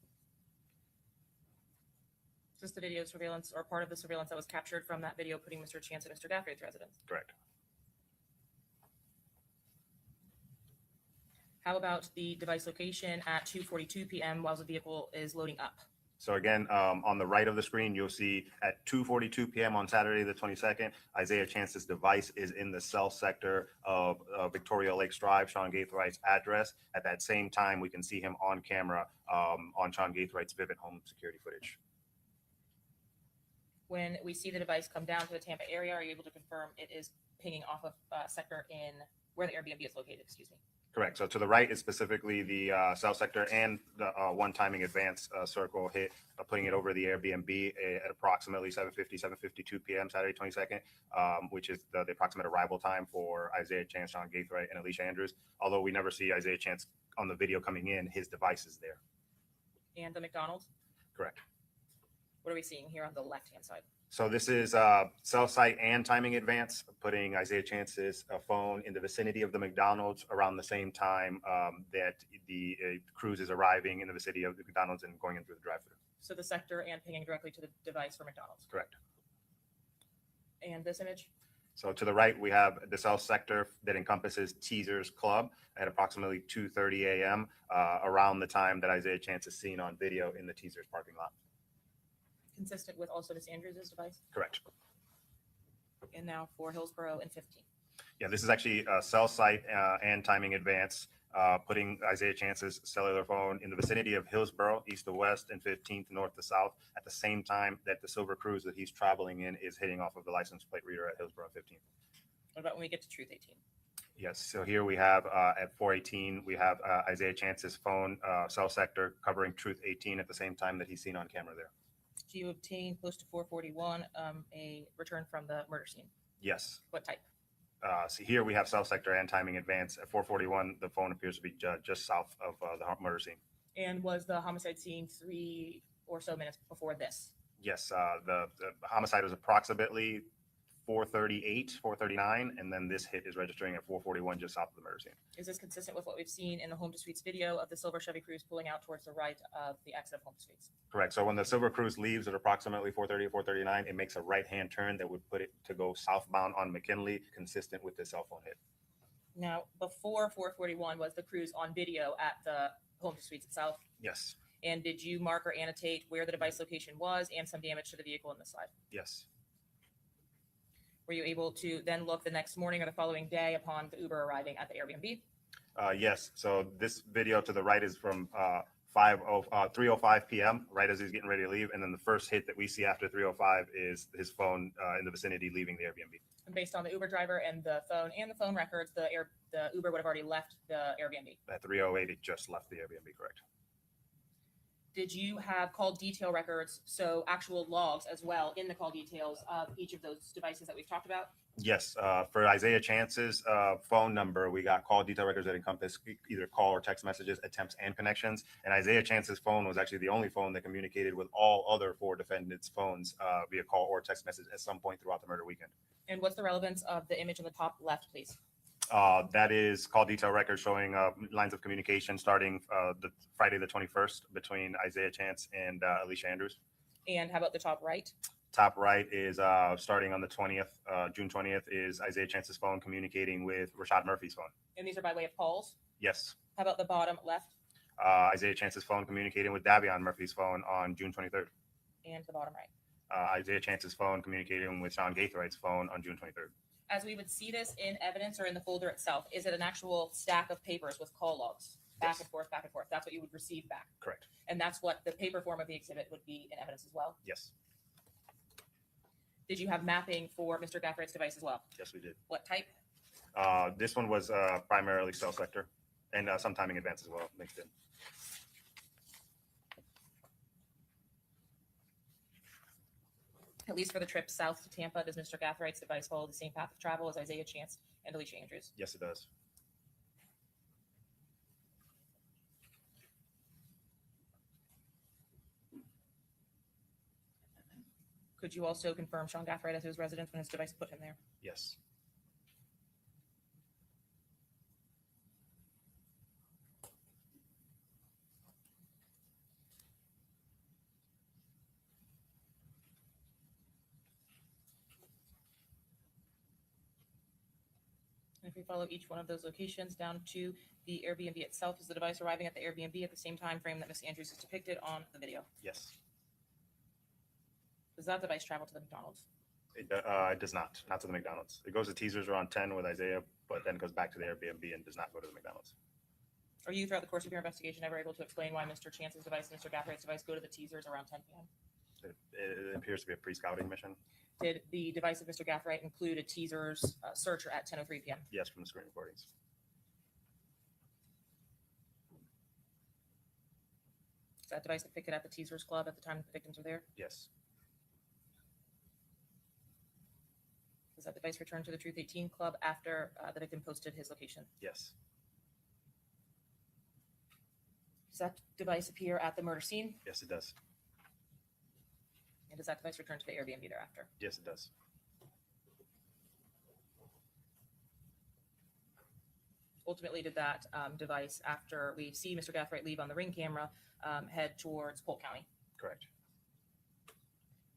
Is this the video surveillance or part of the surveillance that was captured from that video putting Mr. Chance at Mr. Gaffright's residence? Correct. How about the device location at 2:42 p.m. while the vehicle is loading up? So again, on the right of the screen, you'll see at 2:42 p.m. on Saturday, the 22nd, Isaiah Chance's device is in the cell sector of Victoria Lakes Drive, Sean Gaithwright's address. At that same time, we can see him on camera on Sean Gaithwright's Vivid home security footage. When we see the device come down to the Tampa area, are you able to confirm it is pinging off of sector in where the Airbnb is located? Excuse me. Correct. So to the right is specifically the cell sector and the one timing advance circle hit, putting it over the Airbnb at approximately 7:52 p.m. Saturday 22nd, which is the approximate arrival time for Isaiah Chance, Sean Gaithwright, and Alicia Andrews. Although we never see Isaiah Chance on the video coming in, his device is there. And the McDonald's? Correct. What are we seeing here on the left-hand side? So this is cell site and timing advance, putting Isaiah Chance's phone in the vicinity of the McDonald's around the same time that the cruise is arriving in the vicinity of the McDonald's and going in through the drive-thru. So the sector and pinging directly to the device for McDonald's. Correct. And this image? So to the right, we have the cell sector that encompasses Teasers Club at approximately 2:30 a.m. Around the time that Isaiah Chance is seen on video in the Teasers parking lot. Consistent with also Miss Andrews' device? Correct. And now for Hillsborough and 15. Yeah, this is actually a cell site and timing advance, putting Isaiah Chance's cellular phone in the vicinity of Hillsborough, east to west, and 15th north to south, at the same time that the silver cruise that he's traveling in is hitting off of the license plate reader at Hillsborough 15th. What about when we get to Truth 18? Yes, so here we have at 4:18, we have Isaiah Chance's phone cell sector covering Truth 18 at the same time that he's seen on camera there. Do you obtain close to 4:41 a return from the murder scene? Yes. What type? So here we have cell sector and timing advance. At 4:41, the phone appears to be just south of the murder scene. And was the homicide scene 3 or so minutes before this? Yes, the homicide was approximately 4:38, 4:39, and then this hit is registering at 4:41 just south of the murder scene. Is this consistent with what we've seen in the Home to Suites video of the silver Chevy Cruze pulling out towards the right of the exit of Home to Suites? Correct. So when the Silver Cruise leaves at approximately 4:30, 4:39, it makes a right-hand turn that would put it to go southbound on McKinley, consistent with the cell phone hit. Now, before 4:41, was the cruise on video at the Home to Suites itself? Yes. And did you mark or annotate where the device location was and some damage to the vehicle in the slide? Yes. Were you able to then look the next morning or the following day upon the Uber arriving at the Airbnb? Yes. So this video to the right is from 3:05 p.m. right as he's getting ready to leave, and then the first hit that we see after 3:05 is his phone in the vicinity leaving the Airbnb. And based on the Uber driver and the phone records, the Uber would have already left the Airbnb. At 3:08, it just left the Airbnb. Correct. Did you have call detail records, so actual logs as well in the call details of each of those devices that we've talked about? Yes. For Isaiah Chance's phone number, we got call detail records that encompass either call or text messages, attempts, and connections. And Isaiah Chance's phone was actually the only phone that communicated with all other 4 defendants' phones via call or text message at some point throughout the murder weekend. And what's the relevance of the image on the top left, please? That is call detail records showing lines of communication starting the Friday the 21st between Isaiah Chance and Alicia Andrews. And how about the top right? Top right is starting on the 20th, June 20th, is Isaiah Chance's phone communicating with Rashad Murphy's phone. And these are by way of calls? Yes. How about the bottom left? Isaiah Chance's phone communicating with Davion Murphy's phone on June 23rd. And the bottom right? Isaiah Chance's phone communicating with Sean Gaithwright's phone on June 23rd. As we would see this in evidence or in the folder itself, is it an actual stack of papers with call logs? Back and forth, back and forth. That's what you would receive back. Correct. And that's what the paper form of the exhibit would be in evidence as well? Yes. Did you have mapping for Mr. Gaffrey's device as well? Yes, we did. What type? This one was primarily cell sector and some timing advance as well mixed in. At least for the trip south to Tampa, does Mr. Gaffrey's device follow the same path of travel as Isaiah Chance and Alicia Andrews? Yes, it does. Could you also confirm Sean Gaffrey as his residence when his device put him there? Yes. If we follow each one of those locations down to the Airbnb itself, is the device arriving at the Airbnb at the same time frame that Ms. Andrews is depicted on the video? Yes. Does that device travel to the McDonald's? It does not to the McDonald's. It goes to teasers around 10 with Isaiah, but then goes back to the Airbnb and does not go to the McDonald's. Are you, throughout the course of your investigation, ever able to explain why Mr. Chance's device and Mr. Gathrigh's device go to the teasers around 10 p.m.? It appears to be a pre-scouting mission. Did the device of Mr. Gathright include a teaser's searcher at 10:03 p.m.? Yes, from the screen recordings. Is that device depicted at the teasers club at the time the victims were there? Yes. Does that device return to the Truth 18 club after the victim posted his location? Yes. Does that device appear at the murder scene? Yes, it does. And does that device return to the Airbnb thereafter? Yes, it does. Ultimately, did that device, after we see Mr. Gathright leave on the Ring camera, head towards Polk County? Correct.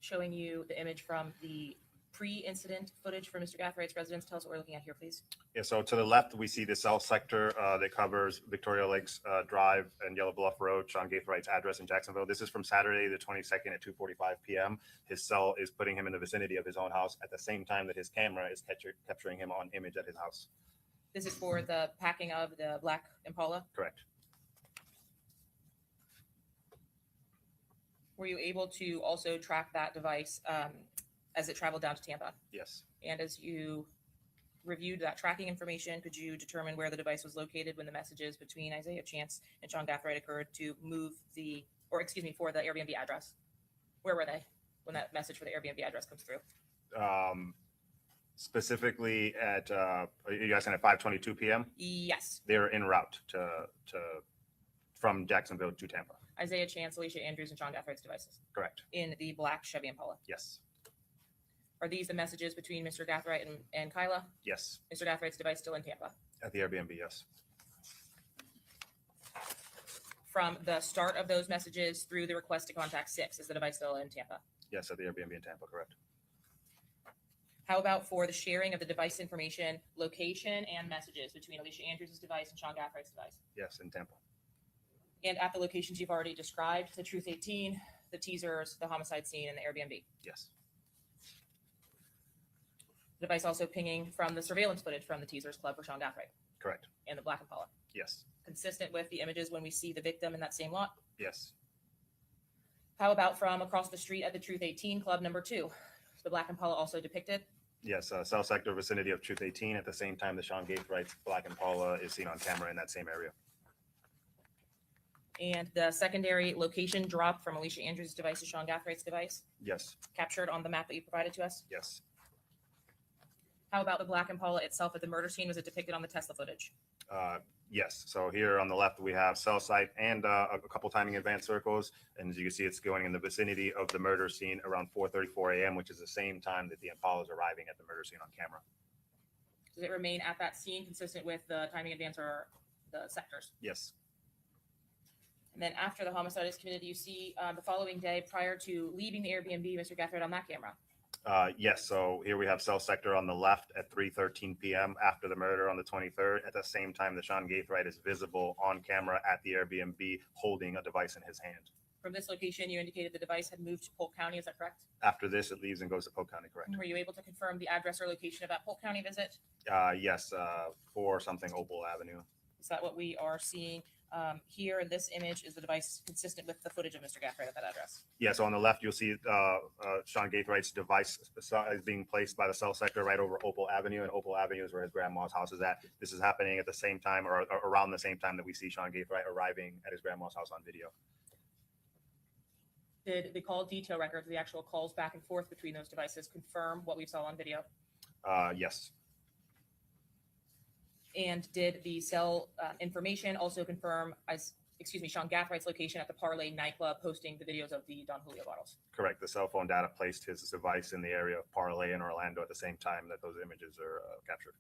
Showing you the image from the pre-incident footage for Mr. Gathright's residence. Tell us what we're looking at here, please. Yeah, so to the left, we see the cell sector that covers Victoria Lakes Drive and Yellow Bluff Road, Sean Gathright's address in Jacksonville. This is from Saturday, the 22nd at 2:45 p.m. His cell is putting him in the vicinity of his own house at the same time that his camera is capturing him on image at his house. This is for the packing of the black Impala. Correct. Were you able to also track that device as it traveled down to Tampa? Yes. And as you reviewed that tracking information, could you determine where the device was located when the messages between Isaiah Chance and Sean Gathright occurred to move for the Airbnb address? Where were they when that message for the Airbnb address comes through? Specifically at, are you asking at 5:22 p.m.? Yes. They're en route from Jacksonville to Tampa. Isaiah Chance, Alicia Andrews, and Sean Gathright's devices Correct. in the black Chevy Impala. Yes. Are these the messages between Mr. Gathright and Kyla? Yes. Mr. Gathright's device still in Tampa? At the Airbnb, yes. From the start of those messages through the request to contact 6, is the device still in Tampa? Yes, at the Airbnb in Tampa, correct. How about for the sharing of the device information, location, and messages between Alicia Andrews' device and Sean Gathright's device? Yes, in Tampa. And at the locations you've already described, the Truth 18, the teasers, the homicide scene, and the Airbnb? Yes. The device also pinging from the surveillance footage from the teasers club for Sean Gathright Correct. and the black Impala? Yes. Consistent with the images when we see the victim in that same lot? Yes. How about from across the street at the Truth 18 club number 2? Is the black Impala also depicted? Yes, cell sector vicinity of Truth 18 at the same time that Sean Gathright's black Impala is seen on camera in that same area. And the secondary location drop from Alicia Andrews' device to Sean Gathright's device Yes. captured on the map that you provided to us? Yes. How about the black Impala itself at the murder scene? Was it depicted on the Tesla footage? Yes. So here on the left, we have cell site and a couple timing advance circles. And as you can see, it's going in the vicinity of the murder scene around 4:34 a.m., which is the same time that the Impala is arriving at the murder scene on camera. Does it remain at that scene consistent with the timing advance or the sectors? Yes. And then after the homicide is committed, you see the following day prior to leaving the Airbnb, Mr. Gathright on that camera. Yes. So here we have cell sector on the left at 3:13 p.m. after the murder on the 23rd, at the same time that Sean Gathright is visible on camera at the Airbnb holding a device in his hand. From this location, you indicated the device had moved to Polk County. Is that correct? After this, it leaves and goes to Polk County, correct? Were you able to confirm the address or location of that Polk County visit? Yes, 4-something Opal Avenue. Is that what we are seeing here in this image? Is the device consistent with the footage of Mr. Gathright at that address? Yeah, so on the left, you'll see Sean Gathright's device is being placed by the cell sector right over Opal Avenue, and Opal Avenue is where his grandma's house is at. This is happening at the same time or around the same time that we see Sean Gathright arriving at his grandma's house on video. Did the call detail records, the actual calls back and forth between those devices, confirm what we saw on video? Yes. And did the cell information also confirm, Sean Gathright's location at the Parlay nightclub hosting the videos of the Don Julio bottles? Correct. The cell phone data placed his device in the area of Parlay in Orlando at the same time that those images are captured.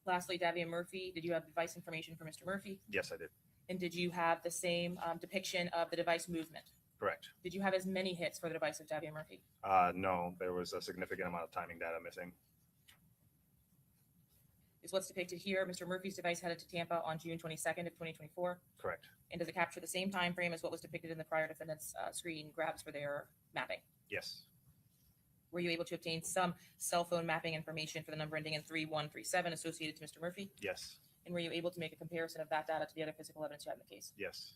Lastly, Davia Murphy, did you have device information for Mr. Murphy? Yes, I did. And did you have the same depiction of the device movement? Correct. Did you have as many hits for the device of Davia Murphy? No, there was a significant amount of timing data missing. Is what's depicted here Mr. Murphy's device headed to Tampa on June 22nd of 2024? Correct. And does it capture the same time frame as what was depicted in the prior defendant's screen grabs for their mapping? Yes. Were you able to obtain some cell phone mapping information for the number ending in 3137 associated to Mr. Murphy? Yes. And were you able to make a comparison of that data to the other physical evidence you have in the case? Yes.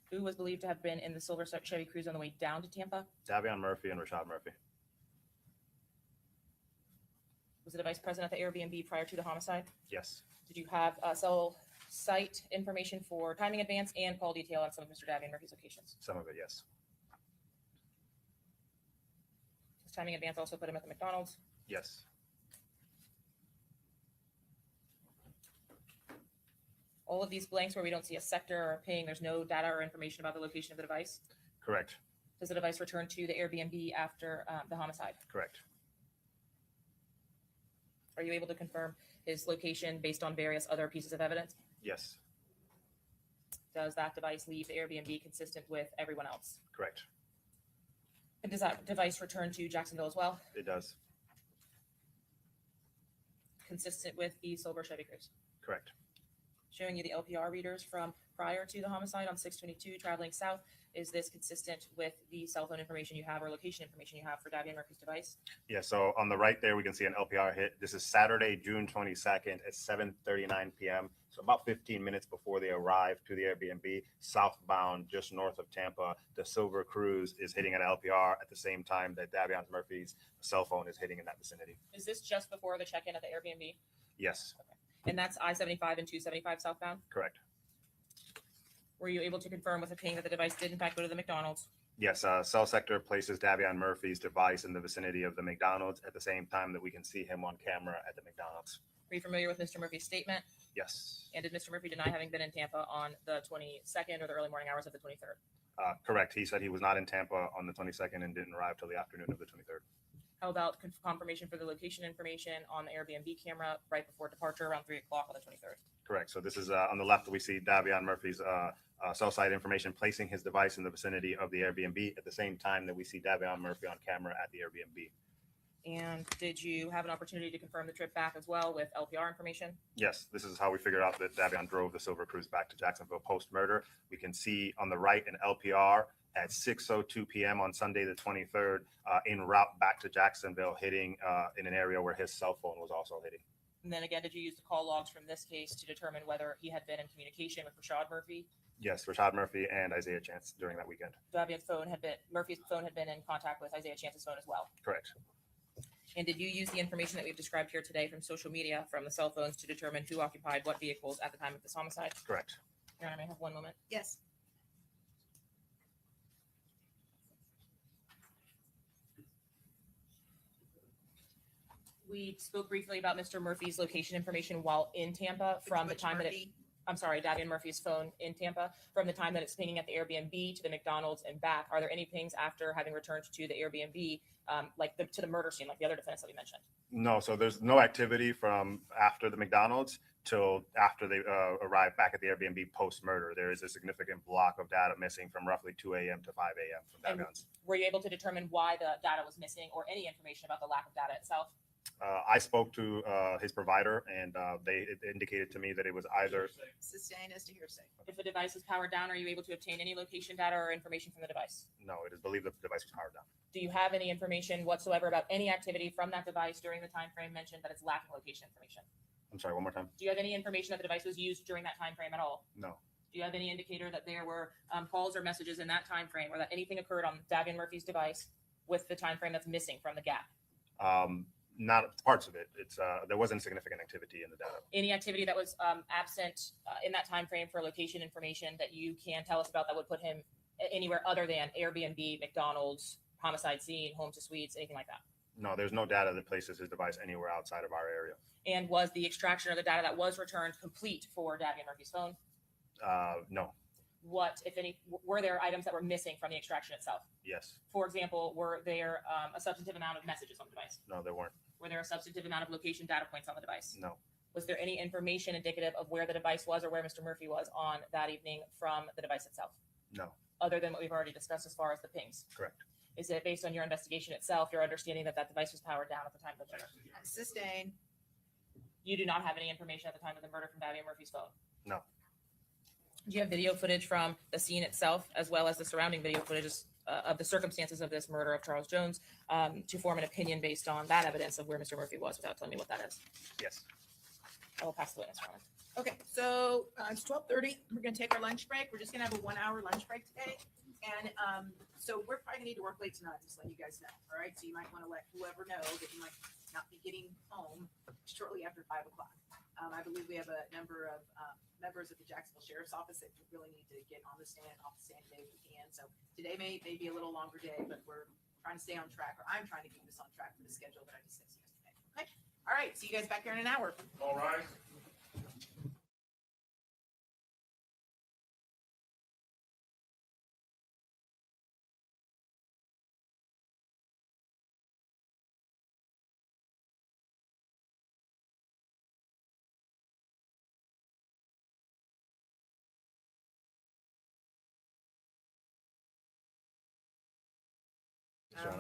Who was believed to have been in the silver Chevy Cruze on the way down to Tampa? Davion Murphy and Rashad Murphy. Was the device present at the Airbnb prior to the homicide? Yes. Did you have cell site information for timing advance and call detail on some of Mr. Davion Murphy's locations? Some of it, yes. Does timing advance also put him at the McDonald's? Yes. All of these blanks where we don't see a sector or a ping, there's no data or information about the location of the device? Correct. Does the device return to the Airbnb after the homicide? Correct. Are you able to confirm his location based on various other pieces of evidence? Yes. Does that device leave the Airbnb consistent with everyone else? Correct. And does that device return to Jacksonville as well, It does. consistent with the silver Chevy Cruze? Correct. Showing you the LPR readers from prior to the homicide on 622 traveling south. Is this consistent with the cell phone information you have or location information you have for Davion Murphy's device? Yeah, so on the right there, we can see an LPR hit. This is Saturday, June 22nd at 7:39 p.m. So about 15 minutes before they arrive to the Airbnb, southbound just north of Tampa, the Silver Cruze is hitting an LPR at the same time that Davion Murphy's cell phone is hitting in that vicinity. Is this just before the check-in at the Airbnb? Yes, And that's I-75 and 275 southbound? correct. Were you able to confirm with a ping that the device did in fact go to the McDonald's? Yes, cell sector places Davion Murphy's device in the vicinity of the McDonald's at the same time that we can see him on camera at the McDonald's. Are you familiar with Mr. Murphy's statement? Yes, And did Mr. Murphy deny having been in Tampa on the 22nd or the early morning hours of the 23rd? correct. He said he was not in Tampa on the 22nd and didn't arrive till the afternoon of the 23rd. How about confirmation for the location information on the Airbnb camera right before departure around 3 o'clock on the 23rd? Correct. So this is on the left, we see Davion Murphy's cell site information placing his device in the vicinity of the Airbnb at the same time that we see Davion Murphy on camera at the Airbnb. And did you have an opportunity to confirm the trip back as well with LPR information? Yes, this is how we figured out that Davion drove the Silver Cruze back to Jacksonville post-murder. We can see on the right an LPR at 6:02 p.m. on Sunday the 23rd en route back to Jacksonville, hitting in an area where his cell phone was also hitting. And then again, did you use the call logs from this case to determine whether he had been in communication with Rashad Murphy? Yes, Rashad Murphy and Isaiah Chance during that weekend. Murphy's phone had been in contact with Isaiah Chance's phone as well. Correct. And did you use the information that we've described here today from social media, from the cell phones, to determine who occupied what vehicles at the time of this homicide? Correct. Your Honor, may I have one moment? Yes. We spoke briefly about Mr. Murphy's location information while in Tampa from the time that Davion Murphy's phone in Tampa, from the time that it's pinging at the Airbnb to the McDonald's and back. Are there any pings after having returned to the Airbnb, to the murder scene, like the other defendants that we mentioned? No, so there's no activity from after the McDonald's till after they arrive back at the Airbnb post-murder. There is a significant block of data missing from roughly 2 a.m. to 5 a.m. from Davion's. Were you able to determine why the data was missing or any information about the lack of data itself? I spoke to his provider, and they indicated to me that it was either. Sustained as to hearsay. If the device is powered down, are you able to obtain any location data or information from the device? No, it is believed that the device was powered down. Do you have any information whatsoever about any activity from that device during the time frame mentioned that it's lacking location information? I'm sorry, one more time. Do you have any information that the device was used during that time frame at all? No. Do you have any indicator that there were calls or messages in that time frame, or that anything occurred on Davion Murphy's device with the time frame that's missing from the gap? Not parts of it. It's there wasn't significant activity in the data. Any activity that was absent in that time frame for location information that you can tell us about that would put him anywhere other than Airbnb, McDonald's, homicide scene, home to suites, anything like that? No, there's no data that places his device anywhere outside of our area. And was the extraction of the data that was returned complete for Davion Murphy's phone? No. What, if any, were there items that were missing from the extraction itself? Yes. For example, were there a substantive amount of messages on the device? No, there weren't. Were there a substantive amount of location data points on the device? No. Was there any information indicative of where the device was or where Mr. Murphy was on that evening from the device itself? No. Other than what we've already discussed as far as the pings? Correct. Is it based on your investigation itself, your understanding that that device was powered down at the time of the murder? Sustain. You do not have any information at the time of the murder from Davia Murphy's phone? No. Do you have video footage from the scene itself, as well as the surrounding video footage of the circumstances of this murder of Charles Jones, to form an opinion based on that evidence of where Mr. Murphy was without telling me what that is? Yes. I will pass the witness around. Okay, so it's 12:30. We're gonna take our lunch break. We're just gonna have a 1-hour lunch break today. And so we're probably gonna need to work late tonight, just let you guys know. All right, so you might want to let whoever know that you might not be getting home shortly after 5 o'clock. I believe we have a number of members of the Jacksonville Sheriff's Office that really need to get on the stand, off the stand today if we can. So today may be a little longer day, but we're trying to stay on track, or I'm trying to keep us on track for the schedule that I discussed yesterday. Okay, all right, see you guys back here in an hour. All right.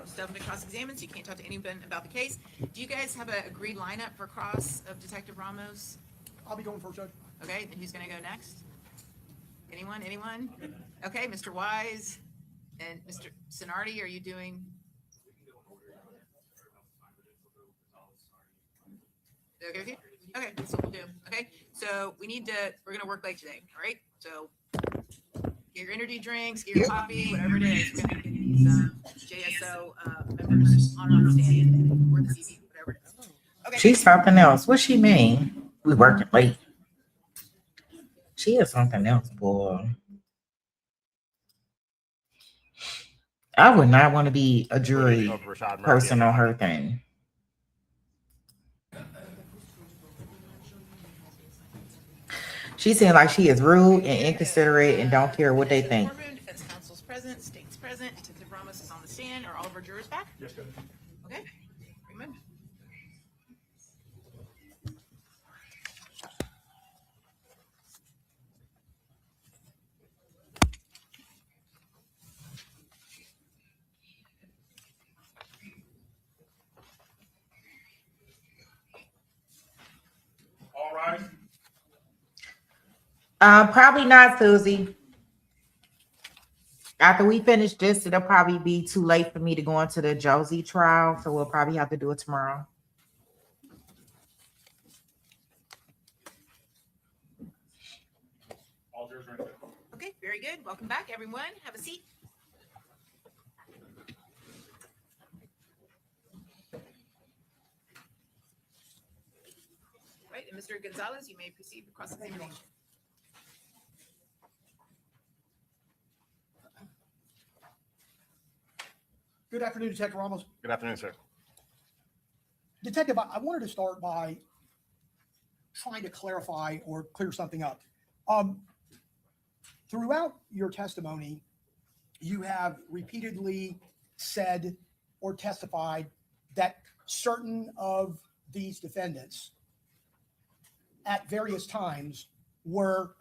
Stuff to cross-examine, so you can't talk to anyone about the case. Do you guys have a agreed lineup for cross of Detective Ramos? I'll be going first, Judge. Okay, then who's gonna go next? Anyone? Okay, Mr. Wise and Mr. Sonardi, are you doing? Okay, with you? Okay, that's what we'll do. Okay, so we're gonna work late today, all right? So get your energy drinks, get your coffee, whatever it is. We're gonna get these JSO members on the stand, or the CD, whatever it is. Okay. She's something else. What she mean? We working late. She is something else, boy. I would not want to be a jury Of Rashad Murphy. person on her thing. She seems like she is rude and inconsiderate and don't care what they think. Courtroom, defense counsel's present, state's present, Detective Ramos is on the stand. Are all of our jurors back? Yes, Judge. Okay. Remember. All right. Probably not, Susie. After we finish this, it'll probably be too late for me to go into the Josie trial, so we'll probably have to do it tomorrow. All jurors are in. Okay, very good. Welcome back, everyone. Have a seat. Right, and Mr. Gonzalez, you may proceed with cross-examination. Good afternoon, Detective Ramos. Good afternoon, sir. Detective, I wanted to start by trying to clarify or clear something up. Throughout your testimony, you have repeatedly said or testified that certain of these defendants at various times were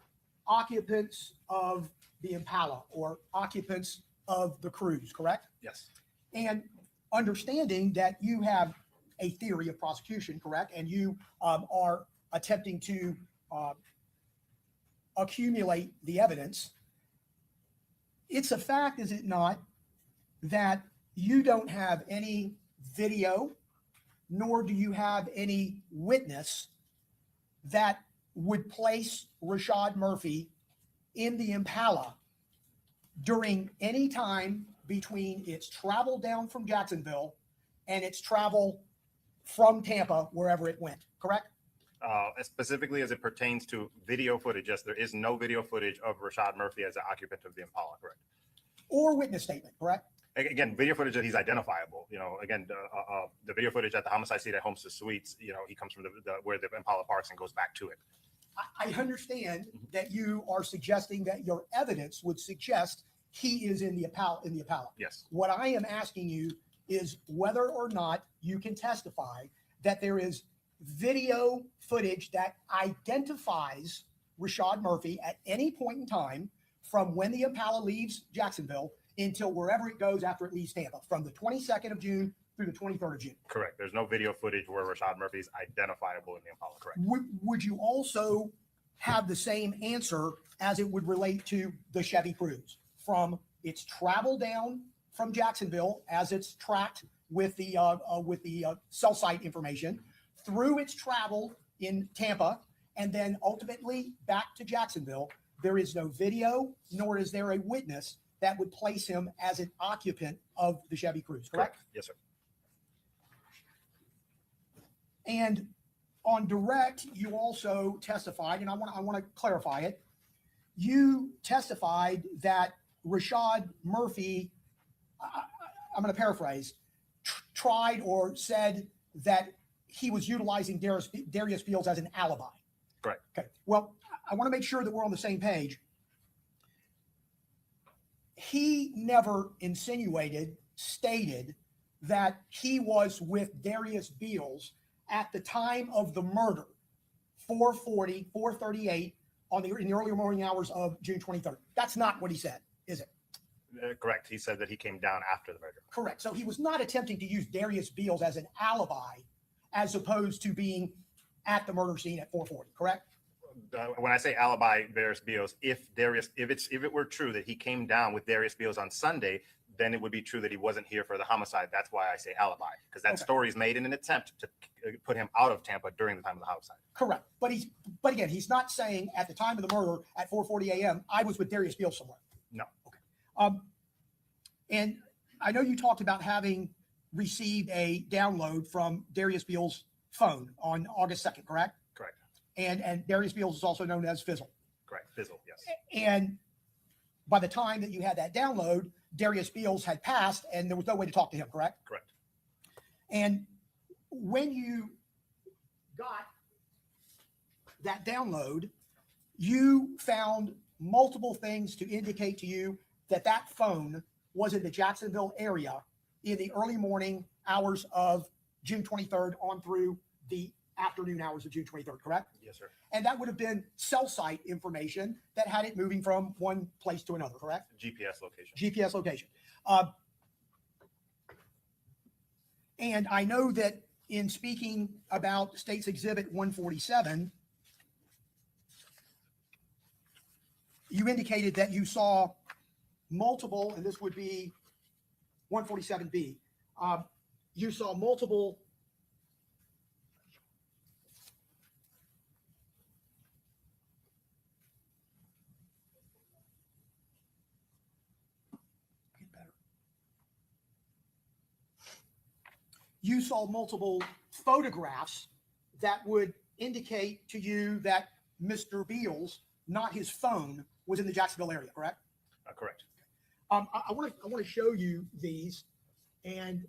occupants of the Impala or occupants of the cruise, correct? Yes. And understanding that you have a theory of prosecution, correct? And you are attempting to accumulate the evidence. It's a fact, is it not, that you don't have any video, nor do you have any witness that would place Rashad Murphy in the Impala during any time between its travel down from Jacksonville and its travel from Tampa, wherever it went, correct? Specifically as it pertains to video footage, yes, there is no video footage of Rashad Murphy as an occupant of the Impala, correct? Or witness statement, correct? Again, video footage that he's identifiable. You know, again, the video footage at the homicide scene at Homestead Suites, you know, he comes from where the Impala parks and goes back to it. I understand that you are suggesting that your evidence would suggest he is in the Impala. Yes. What I am asking you is whether or not you can testify that there is video footage that identifies Rashad Murphy at any point in time from when the Impala leaves Jacksonville until wherever it goes after it leaves Tampa, from the 22nd of June through the 23rd of June. Correct. There's no video footage where Rashad Murphy is identifiable in the Impala. Correct. Would you also have the same answer as it would relate to the Chevy Cruze, from its travel down from Jacksonville as it's tracked with the cell site information, through its travel in Tampa, and then ultimately back to Jacksonville? There is no video, nor is there a witness that would place him as an occupant of the Chevy Cruze, correct? Yes, sir. And on direct, you also testified, and I want to clarify it. You testified that Rashad Murphy, I'm going to paraphrase, tried or said that he was utilizing Darius Beals as an alibi. Correct. Okay. Well, I want to make sure that we're on the same page. He never insinuated, stated that he was with Darius Beals at the time of the murder, 4:40, 4:38 in the early morning hours of June 23rd. That's not what he said, is it? Correct. He said that he came down after the murder. Correct. So he was not attempting to use Darius Beals as an alibi, as opposed to being at the murder scene at 4:40. Correct. When I say alibi, Darius Beals, if it were true that he came down with Darius Beals on Sunday, then it would be true that he wasn't here for the homicide. That's why I say alibi, because that story is made in an attempt to put him out of Tampa during the time of the homicide. Correct. But again, he's not saying at the time of the murder at 4:40 a.m. I was with Darius Beals somewhere. No. Okay. And I know you talked about having received a download from Darius Beals' phone on August 2nd, correct? Correct. And Darius Beals is also known as Fizzle. Correct. Fizzle, yes. And by the time that you had that download, Darius Beals had passed and there was no way to talk to him, correct? Correct. And when you got that download, you found multiple things to indicate to you that that phone was in the Jacksonville area in the early morning hours of June 23rd on through the afternoon hours of June 23rd, correct? Yes, sir. And that would have been cell site information that had it moving from one place to another, correct? GPS location. GPS location. And I know that in speaking about State's Exhibit 147, you indicated that you saw multiple, and this would be 147B, you saw multiple you saw multiple photographs that would indicate to you that Mr. Beals, not his phone, was in the Jacksonville area, correct? Correct. I want to show you these and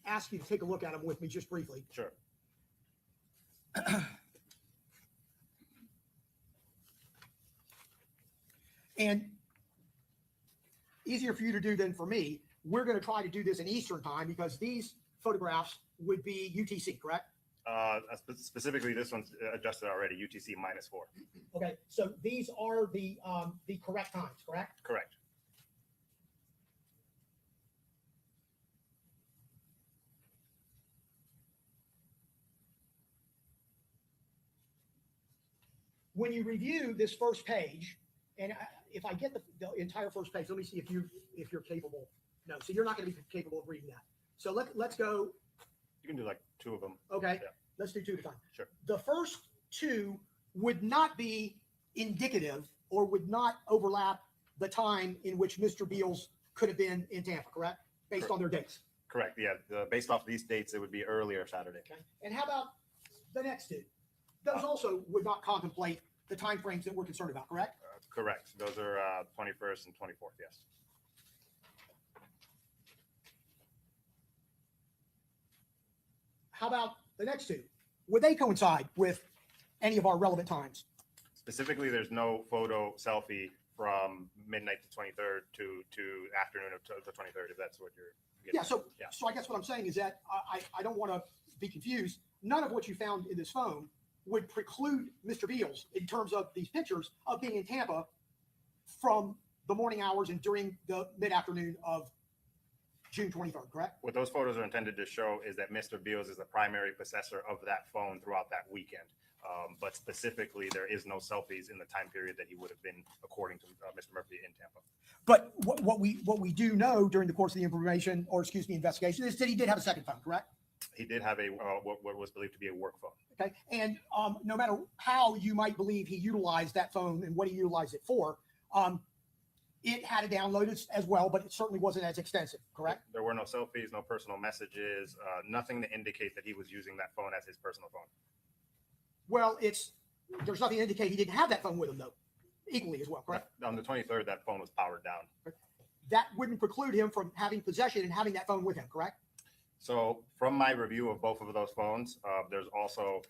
ask you to take a look at them with me just briefly. Sure. And easier for you to do than for me. We're going to try to do this in Eastern time because these photographs would be UTC, correct? Specifically, this one's adjusted already, UTC -4. Okay, so these are the correct times, correct? Correct. When you review this first page, and if I get the entire first page, let me see if you're capable. No, so you're not going to be capable of reading that. So let's go. You can do like two of them. Okay, Yeah. let's do two at a time. Sure. The first two would not be indicative or would not overlap the time in which Mr. Beals could have been in Tampa, correct? Based on their dates. Correct. Yeah. Based off these dates, it would be earlier Saturday. Okay. And how about the next two? Those also would not contemplate the timeframes that we're concerned about, correct? Correct. Those are 21st and 24th. Yes. How about the next two? Would they coincide with any of our relevant times? Specifically, there's no photo selfie from midnight to 23rd to afternoon of the 23rd, if that's what you're getting Yeah, so at. so I guess what I'm saying is that I don't want to be confused. None of what you found in this phone would preclude Mr. Beals, in terms of these pictures, of being in Tampa from the morning hours and during the mid-afternoon of June 23rd, correct? What those photos are intended to show is that Mr. Beals is the primary possessor of that phone throughout that weekend. But specifically, there is no selfies in the time period that he would have been, according to Mr. Murphy in Tampa. But what we do know during the course of the investigation is that he did have a second phone, correct? He did have a what was believed to be a work phone. Okay, and no matter how you might believe he utilized that phone and what he utilized it for, it had a download as well, but it certainly wasn't as extensive, correct? There were no selfies, no personal messages, nothing to indicate that he was using that phone as his personal phone. Well, there's nothing to indicate he didn't have that phone with him, though, equally as well, correct? On the 23rd, that phone was powered down. That wouldn't preclude him from having possession and having that phone with him, correct? So from my review of both of those phones, there's also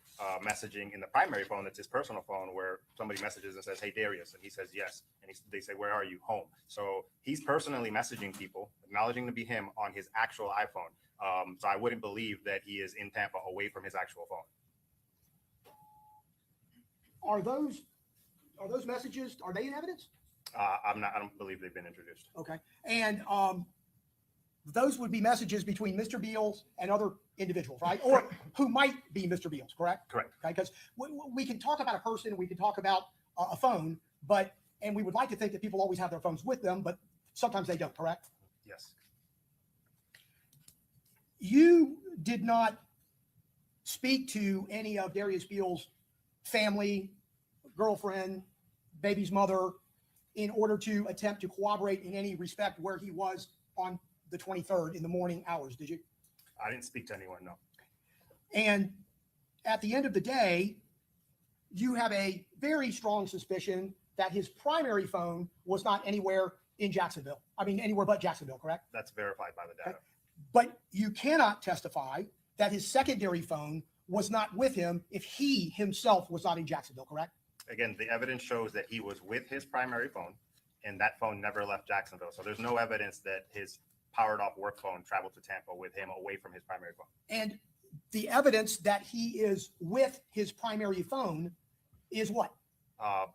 messaging in the primary phone that's his personal phone where somebody messages and says, "Hey, Darius," and he says yes. And they say, "Where are you?" "Home." So he's personally messaging people, acknowledging to be him on his actual iPhone. So I wouldn't believe that he is in Tampa away from his actual phone. Are those messages, are they in evidence? I don't believe they've been introduced. Okay. And those would be messages between Mr. Beals and other individuals, right? Or who might be Mr. Beals, correct? Correct. Okay, because we can talk about a person and we can talk about a phone, and we would like to think that people always have their phones with them, but sometimes they don't, correct? Yes. You did not speak to any of Darius Beals' family, girlfriend, baby's mother, in order to attempt to corroborate in any respect where he was on the 23rd in the morning hours, did you? I didn't speak to anyone, no. And at the end of the day, you have a very strong suspicion that his primary phone was not anywhere in Jacksonville. I mean, anywhere but Jacksonville, correct? That's verified by the data. But you cannot testify that his secondary phone was not with him if he himself was not in Jacksonville, correct? Again, the evidence shows that he was with his primary phone and that phone never left Jacksonville. So there's no evidence that his powered off work phone traveled to Tampa with him away from his primary phone. And the evidence that he is with his primary phone is what?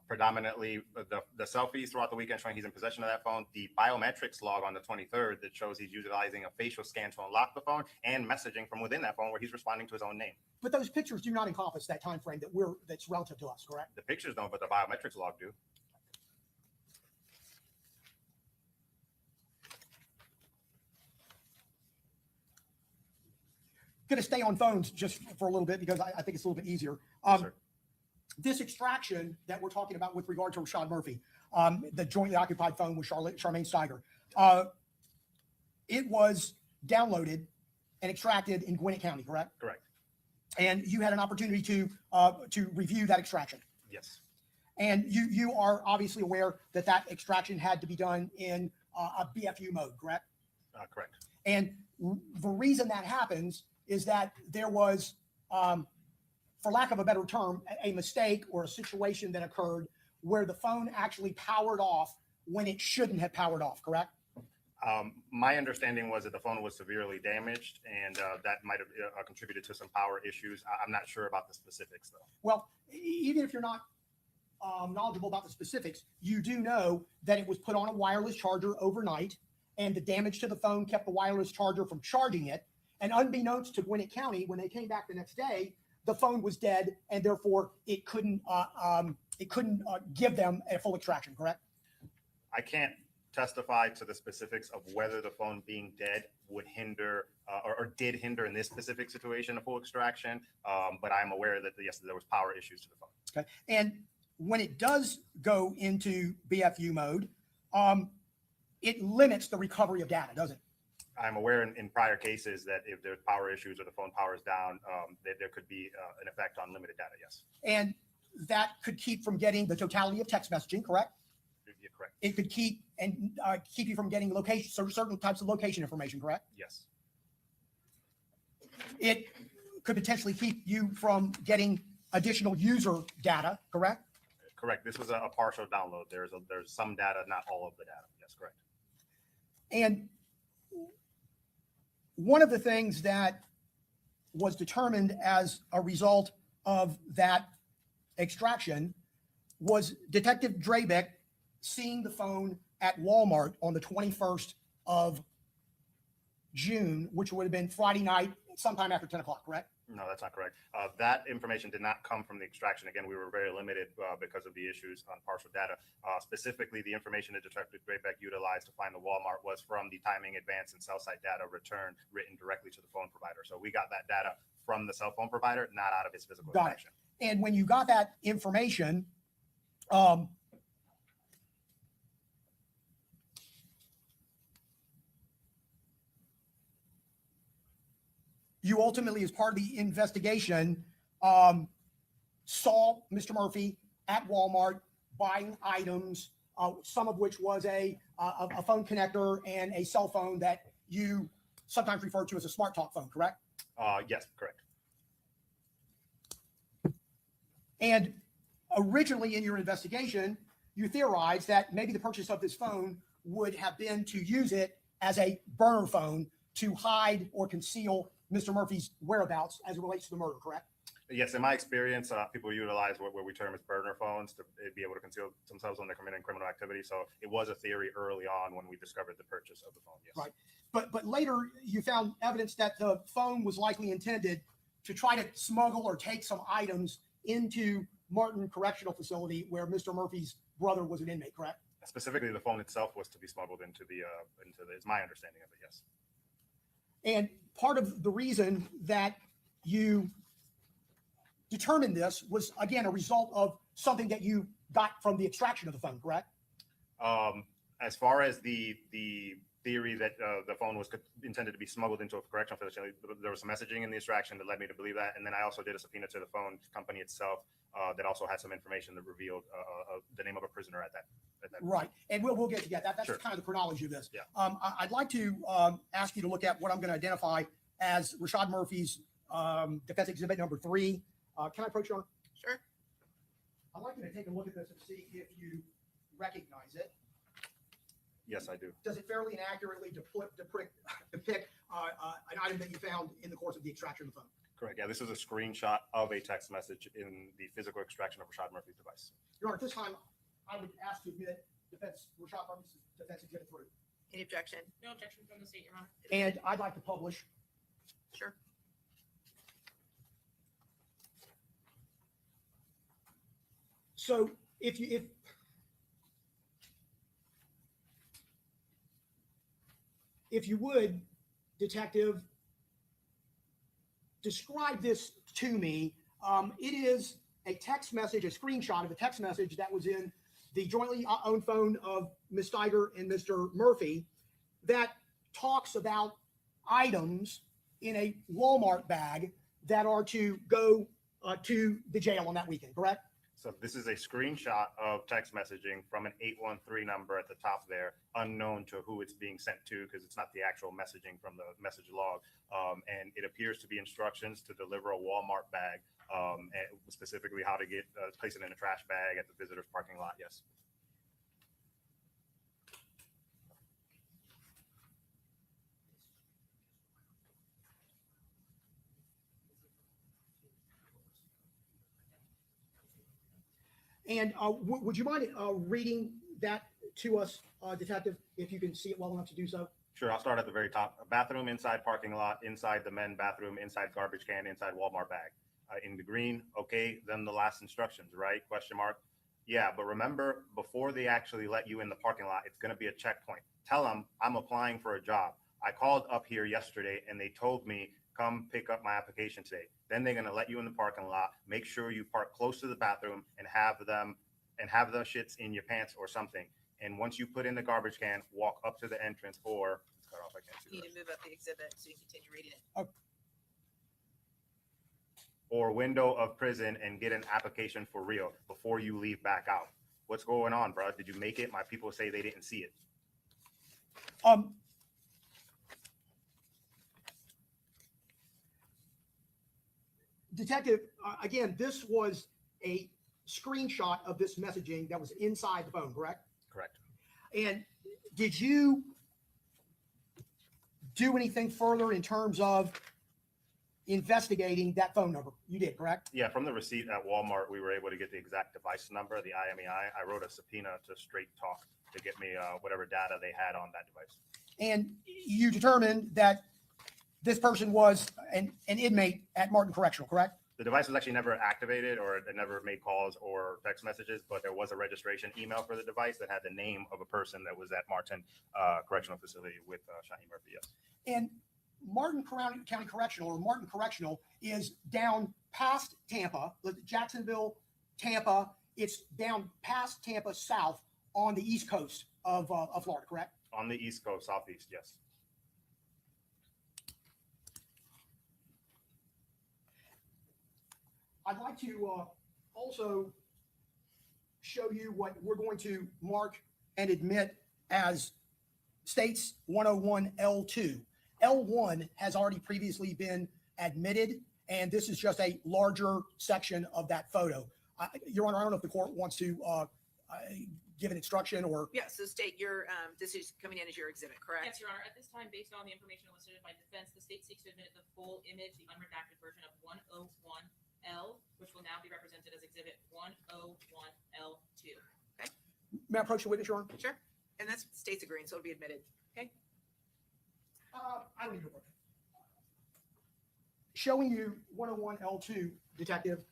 Predominantly the selfies throughout the weekend showing he's in possession of that phone, the biometrics log on the 23rd that shows he's utilizing a facial scan to unlock the phone, and messaging from within that phone where he's responding to his own name. But those pictures do not encompass that time frame that's relative to us, correct? The pictures don't, but the biometrics log do. Going to stay on phones just for a little bit because I think it's a little bit easier. This extraction that we're talking about with regard to Rashad Murphy, the jointly occupied phone with Charmaine Steiger, it was downloaded and extracted in Gwinnett County, correct? Correct. And you had an opportunity to review that extraction. Yes. And you are obviously aware that that extraction had to be done in a BFU mode, correct? Correct. And the reason that happens is that there was, for lack of a better term, a mistake or a situation that occurred where the phone actually powered off when it shouldn't have powered off, correct? My understanding was that the phone was severely damaged and that might have contributed to some power issues. I'm not sure about the specifics, though. Well, even if you're not knowledgeable about the specifics, you do know that it was put on a wireless charger overnight, and the damage to the phone kept the wireless charger from charging it. And unbeknownst to Gwinnett County, when they came back the next day, the phone was dead, and therefore it couldn't give them a full extraction, correct? I can't testify to the specifics of whether the phone being dead would hinder or did hinder in this specific situation a full extraction, but I'm aware that, yes, there was power issues to the phone. Okay. And when it does go into BFU mode, it limits the recovery of data, doesn't it? I'm aware in prior cases that if there's power issues or the phone powers down, that there could be an effect on limited data, yes. And that could keep from getting the totality of text messaging, correct? You're correct. It could keep you from getting location, certain types of location information, correct? Yes. It could potentially keep you from getting additional user data, correct? Correct. This was a partial download. There's some data, not all of the data. Yes, correct. And one of the things that was determined as a result of that extraction was Detective Drabeck seeing the phone at Walmart on the 21st of June, which would have been Friday night, sometime after 10 o'clock, correct? No, that's not correct. That information did not come from the extraction. Again, we were very limited because of the issues on partial data. Specifically, the information that Detective Graybeck utilized to find the Walmart was from the timing, advance, and cell site data return written directly to the phone provider. So we got that data from the cell phone provider, not out of its physical Got it. extraction. And when you got that information, you ultimately, as part of the investigation, saw Mr. Murphy at Walmart buying items, some of which was a phone connector and a cell phone that you sometimes refer to as a smart talk phone, correct? Yes, correct. And originally in your investigation, you theorized that maybe the purchase of this phone would have been to use it as a burner phone to hide or conceal Mr. Murphy's whereabouts as it relates to the murder, correct? Yes, in my experience, people utilize what we term as burner phones to be able to conceal themselves when they're committing criminal activity. So it was a theory early on when we discovered the purchase of the phone. Yes. Right. But later you found evidence that the phone was likely intended to try to smuggle or take some items into Martin Correctional Facility where Mr. Murphy's brother was an inmate, correct? Specifically, the phone itself was to be smuggled into the it's my understanding of it. Yes. And part of the reason that you determined this was, again, a result of something that you got from the extraction of the phone, correct? As far as the theory that the phone was intended to be smuggled into a correctional facility, there was some messaging in the extraction that led me to believe that. And then I also did a subpoena to the phone company itself that also had some information that revealed the name of a prisoner at that. Right. And we'll get to that. That's Sure. kind of the chronology of this. Yeah. I'd like to ask you to look at what I'm going to identify as Rashad Murphy's defense exhibit number 3. Can I approach you on? Sure. I'd like you to take a look at this and see if you recognize it. Yes, I do. Does it fairly and accurately depict an item that you found in the course of the extraction of the phone? Correct. Yeah, this is a screenshot of a text message in the physical extraction of Rashad Murphy's device. Your Honor, at this time, I would ask to admit Rashad Murphy's defense exhibit 3. Any objection? No objection from the state, Your Honor. And I'd like to publish. Sure. So if you would, detective, describe this to me. It is a text message, a screenshot of a text message that was in the jointly owned phone of Ms. Steiger and Mr. Murphy that talks about items in a Walmart bag that are to go to the jail on that weekend, correct? So this is a screenshot of text messaging from an 813 number at the top there, unknown to who it's being sent to because it's not the actual messaging from the message log. And it appears to be instructions to deliver a Walmart bag, and specifically how to get place it in a trash bag at the visitor's parking lot. Yes. And would you mind reading that to us, detective, if you can see it well enough to do so? Sure. I'll start at the very top. A bathroom inside parking lot, inside the men bathroom, inside garbage can, inside Walmart bag. In the green, okay. Then the last instructions, right? Question mark. Yeah, but remember, before they actually let you in the parking lot, it's going to be a checkpoint. Tell them I'm applying for a job. I called up here yesterday and they told me come pick up my application today. Then they're going to let you in the parking lot. Make sure you park close to the bathroom and have the shits in your pants or something. And once you put in the garbage can, walk up to the entrance or it's cut off. I can't see. You need to move up the exhibit so you can continue reading it. Oh. Or window of prison and get an application for real before you leave back out. What's going on, bro? Did you make it? My people say they didn't see it. Detective, again, this was a screenshot of this messaging that was inside the phone, correct? Correct. And did you do anything further in terms of investigating that phone number. You did, correct? Yeah, from the receipt at Walmart, we were able to get the exact device number, the IMEI. I wrote a subpoena to Straight Talk to get me whatever data they had on that device. And you determined that this person was an inmate at Martin Correctional, correct? The device was actually never activated, or it never made calls or text messages, but there was a registration email for the device that had the name of a person that was at Martin Correctional Facility with Shaheem Murphy. Yes. And Martin County Correctional, or Martin Correctional, is down past Tampa, Jacksonville, Tampa. It's down past Tampa south on the east coast of Florida, correct? On the East Coast, Southeast, yes. I'd like to also show you what we're going to mark and admit as States 101 L2. L1 has already previously been admitted, and this is just a larger section of that photo. Your Honor, I don't know if the court wants to give an instruction or. Yeah, so state your, this is coming in as your exhibit, correct? Yes, Your Honor. At this time, based on the information elicited by defense, the state seeks to admit the full image, the unredacted version of 101L, which will now be represented as exhibit 101L2. May I approach the witness, Your Honor? Sure. And that's state's agreeing, so it'll be admitted. Okay. I don't need to approach. Showing you 101 L2, Detective.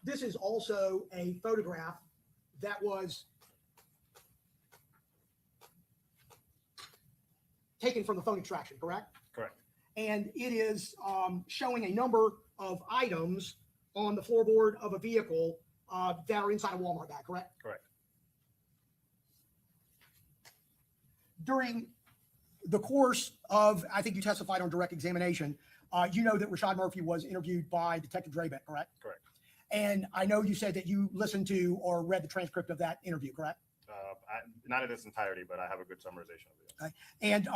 This is also a photograph that was taken from the phone extraction, correct? Correct. And it is showing a number of items on the floorboard of a vehicle that are inside a Walmart bag, correct? Correct. During the course of, I think you testified on direct examination, you know that Rashad Murphy was interviewed by Detective Drabek, correct? Correct. And I know you said that you listened to or read the transcript of that interview, correct? Not in its entirety, but I have a good summarization of it. Okay. And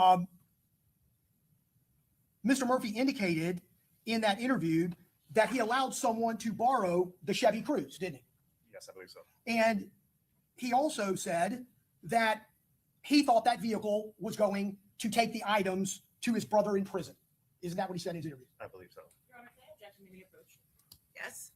Mr. Murphy indicated in that interview that he allowed someone to borrow the Chevy Cruze, didn't he? Yes, I believe so. And he also said that he thought that vehicle was going to take the items to his brother in prison. Isn't that what he said in his interview? I believe so. Your Honor, can I object to the approach? Yes.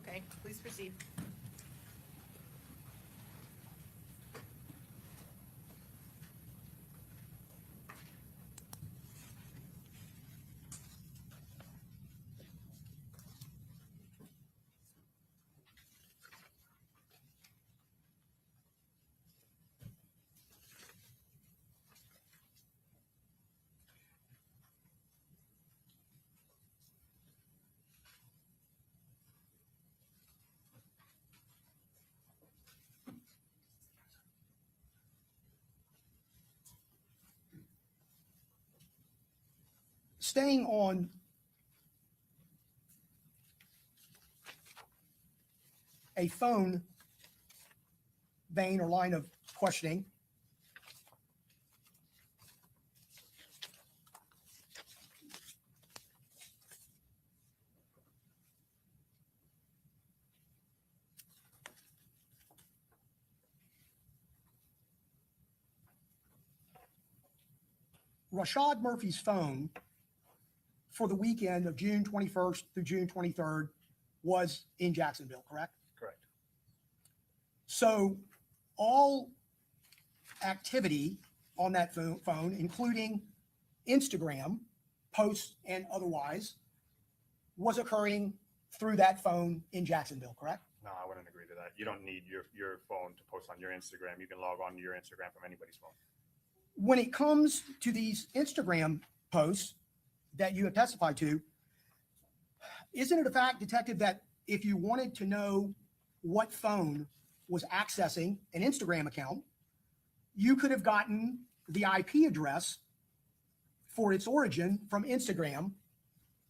Okay, please proceed. Staying on a phone vein or line of questioning, Rashad Murphy's phone for the weekend of June 21st through June 23rd was in Jacksonville, correct? Correct. So all activity on that phone, including Instagram posts and otherwise, was occurring through that phone in Jacksonville, correct? No, I wouldn't agree to that. You don't need your phone to post on your Instagram. You can log on to your Instagram from anybody's phone. When it comes to these Instagram posts that you have testified to, isn't it a fact, Detective, that if you wanted to know what phone was accessing an Instagram account, you could have gotten the IP address for its origin from Instagram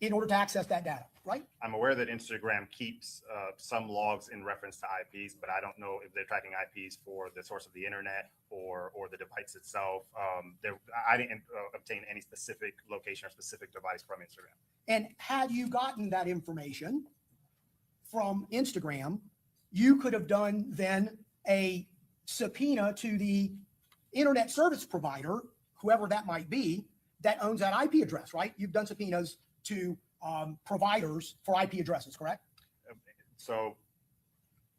in order to access that data, right? I'm aware that Instagram keeps some logs in reference to IPs, but I don't know if they're tracking IPs for the source of the internet or the device itself. I didn't obtain any specific location or specific device from Instagram. And had you gotten that information from Instagram, you could have done then a subpoena to the internet service provider, whoever that might be, that owns that IP address, right? You've done subpoenas to providers for IP addresses, correct? So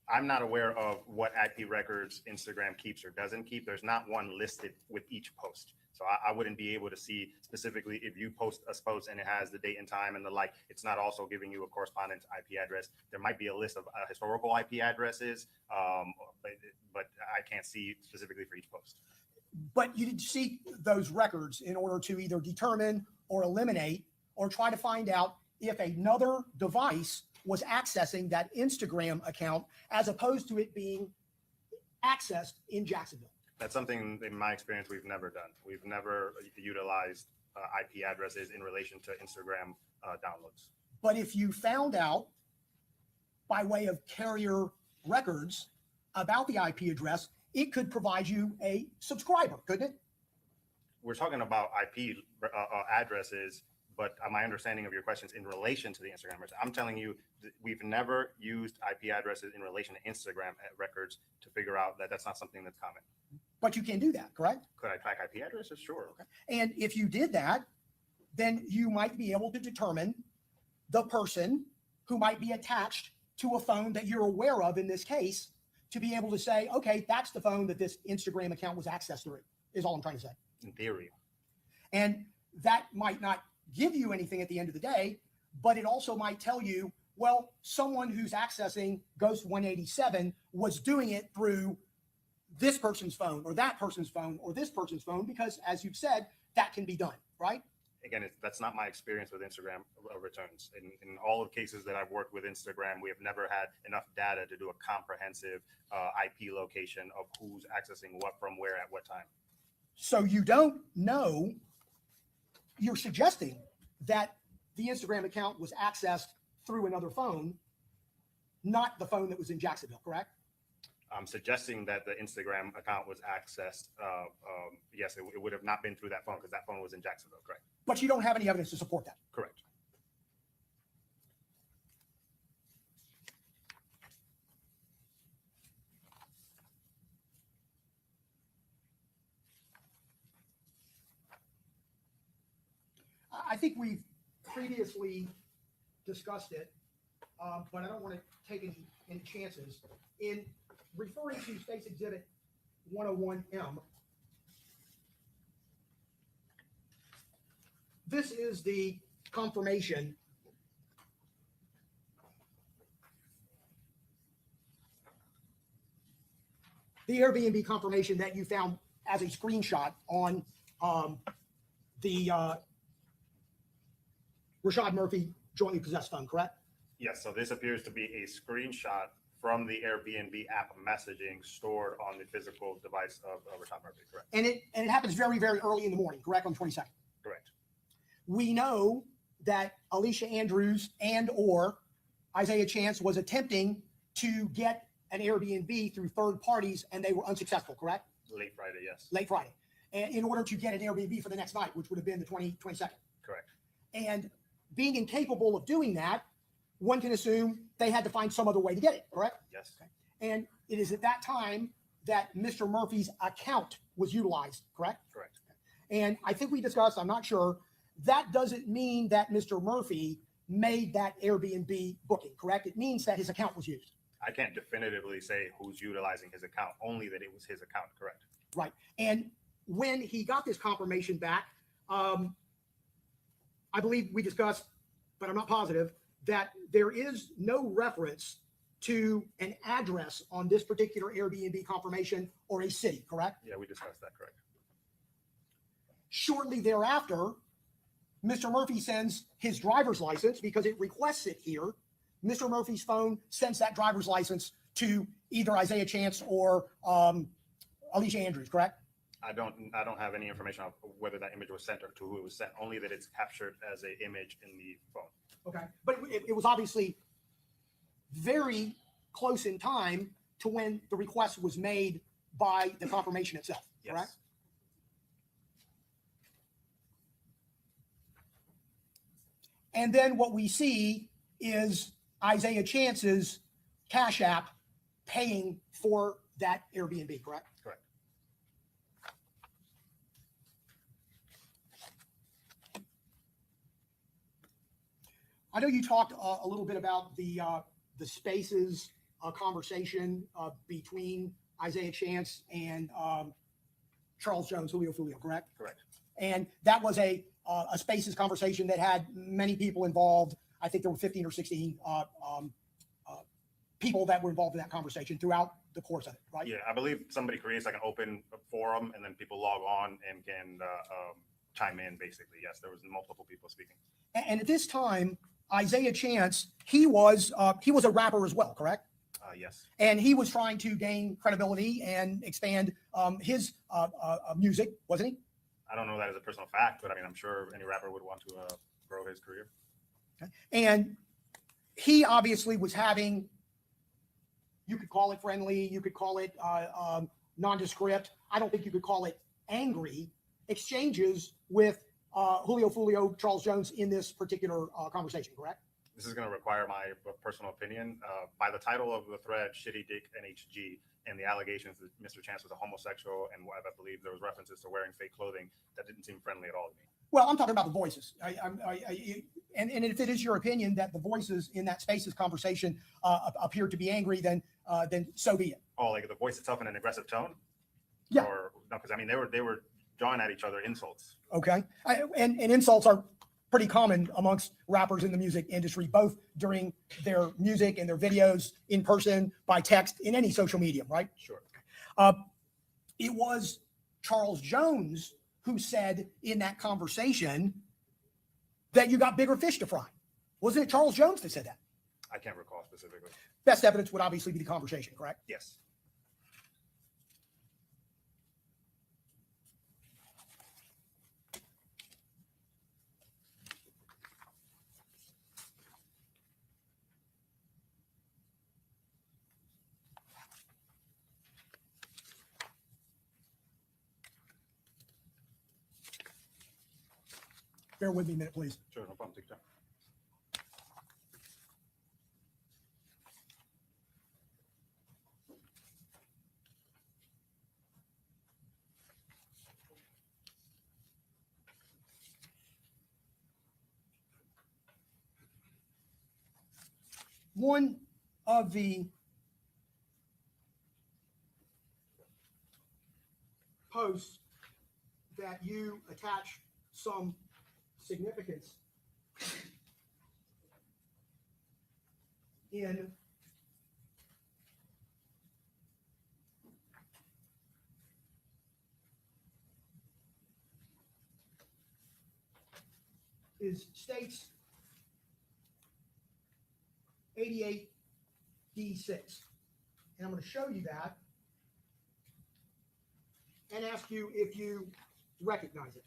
I'm not aware of what IP records Instagram keeps or doesn't keep. There's not one listed with each post. So I wouldn't be able to see specifically if you post a post and it has the date and time and the like. It's not also giving you a correspondence IP address. There might be a list of historical IP addresses, but I can't see specifically for each post. But you did seek those records in order to either determine or eliminate or try to find out if another device was accessing that Instagram account as opposed to it being accessed in Jacksonville. That's something in my experience we've never done. We've never utilized IP addresses in relation to Instagram downloads. But if you found out by way of carrier records about the IP address, it could provide you a subscriber, couldn't it? We're talking about IP addresses, but my understanding of your questions in relation to the Instagram records, I'm telling you that we've never used IP addresses in relation to Instagram records to figure out that that's not something that's common. But you can do that, correct? Could I track IP addresses? Sure. Okay. And if you did that, then you might be able to determine the person who might be attached to a phone that you're aware of in this case to be able to say, okay, that's the phone that this Instagram account was accessed through, is all I'm trying to say. In theory. And that might not give you anything at the end of the day, but it also might tell you, well, someone who's accessing Ghost 187 was doing it through this person's phone or that person's phone or this person's phone, because as you've said, that can be done, right? Again, that's not my experience with Instagram returns. In all of the cases that I've worked with Instagram, we have never had enough data to do a comprehensive IP location of who's accessing what from where at what time. So you don't know, you're suggesting that the Instagram account was accessed through another phone, not the phone that was in Jacksonville, correct? I'm suggesting that the Instagram account was accessed. Yes, it would have not been through that phone because that phone was in Jacksonville, correct? But you don't have any evidence to support that. Correct. I think we've previously discussed it, but I don't want to take any chances. In referring to State's Exhibit 101M, this is the confirmation the Airbnb confirmation that you found as a screenshot on the Rashad Murphy jointly possessed phone, correct? Yes, so this appears to be a screenshot from the Airbnb app messaging stored on the physical device of Rashad Murphy, correct? And it happens very, very early in the morning, correct, on 22nd? Correct. We know that Alicia Andrews and or Isaiah Chance was attempting to get an Airbnb through third parties, and they were unsuccessful, correct? Late Friday, yes. Late Friday. And in order to get an Airbnb for the next night, which would have been the 22nd. Correct. And being incapable of doing that, one can assume they had to find some other way to get it, correct? Yes. Okay. And it is at that time that Mr. Murphy's account was utilized, correct? Correct. And I think we discussed, I'm not sure, that doesn't mean that Mr. Murphy made that Airbnb booking, correct? It means that his account was used. I can't definitively say who's utilizing his account, only that it was his account, correct? Right. And when he got this confirmation back, I believe we discussed, but I'm not positive, that there is no reference to an address on this particular Airbnb confirmation or a city, correct? Yeah, we discussed that, correct. Shortly thereafter, Mr. Murphy sends his driver's license because it requests it here. Mr. Murphy's phone sends that driver's license to either Isaiah Chance or Alicia Andrews, correct? I don't have any information on whether that image was sent or to who it was sent, only that it's captured as an image in the phone. Okay. But it was obviously very close in time to when the request was made by the confirmation itself, Yes. correct? And then what we see is Isaiah Chance's Cash App paying for that Airbnb, correct? Correct. I know you talked a little bit about the Spaces conversation between Isaiah Chance and Charles Jones, Foolio, correct? Correct. And that was a Spaces conversation that had many people involved. I think there were 15 or 16 people that were involved in that conversation throughout the course of it, right? Yeah, I believe somebody creates like an open forum and then people log on and can chime in, basically. Yes, there was multiple people speaking. And at this time, Isaiah Chance, he was a rapper as well, correct? Yes. And he was trying to gain credibility and expand his music, wasn't he? I don't know that as a personal fact, but I mean, I'm sure any rapper would want to grow his career. Okay. And he obviously was having, you could call it friendly, you could call it nondescript. I don't think you could call it angry exchanges with Foolio, Charles Jones in this particular conversation, correct? This is going to require my personal opinion. By the title of the thread, Shitty Dick NHG, and the allegations that Mr. Chance was a homosexual, and I believe there was references to wearing fake clothing, that didn't seem friendly at all to me. Well, I'm talking about the voices. And if it is your opinion that the voices in that Spaces conversation appear to be angry, then so be it. Oh, like the voice itself in an aggressive tone? Yeah. Or no, because I mean they were drawing at each other insults. Okay. And insults are pretty common amongst rappers in the music industry, both during their music and their videos, in person, by text, in any social medium, right? Sure. It was Charles Jones who said in that conversation that you got bigger fish to fry. Wasn't it Charles Jones that said that? I can't recall specifically. Best evidence would obviously be the conversation, correct? Yes. Bear with me a minute, please. Sure, no problem. Take your time. One of the posts that you attach some significance in states 88D6. And I'm going to show you that and ask you if you recognize it.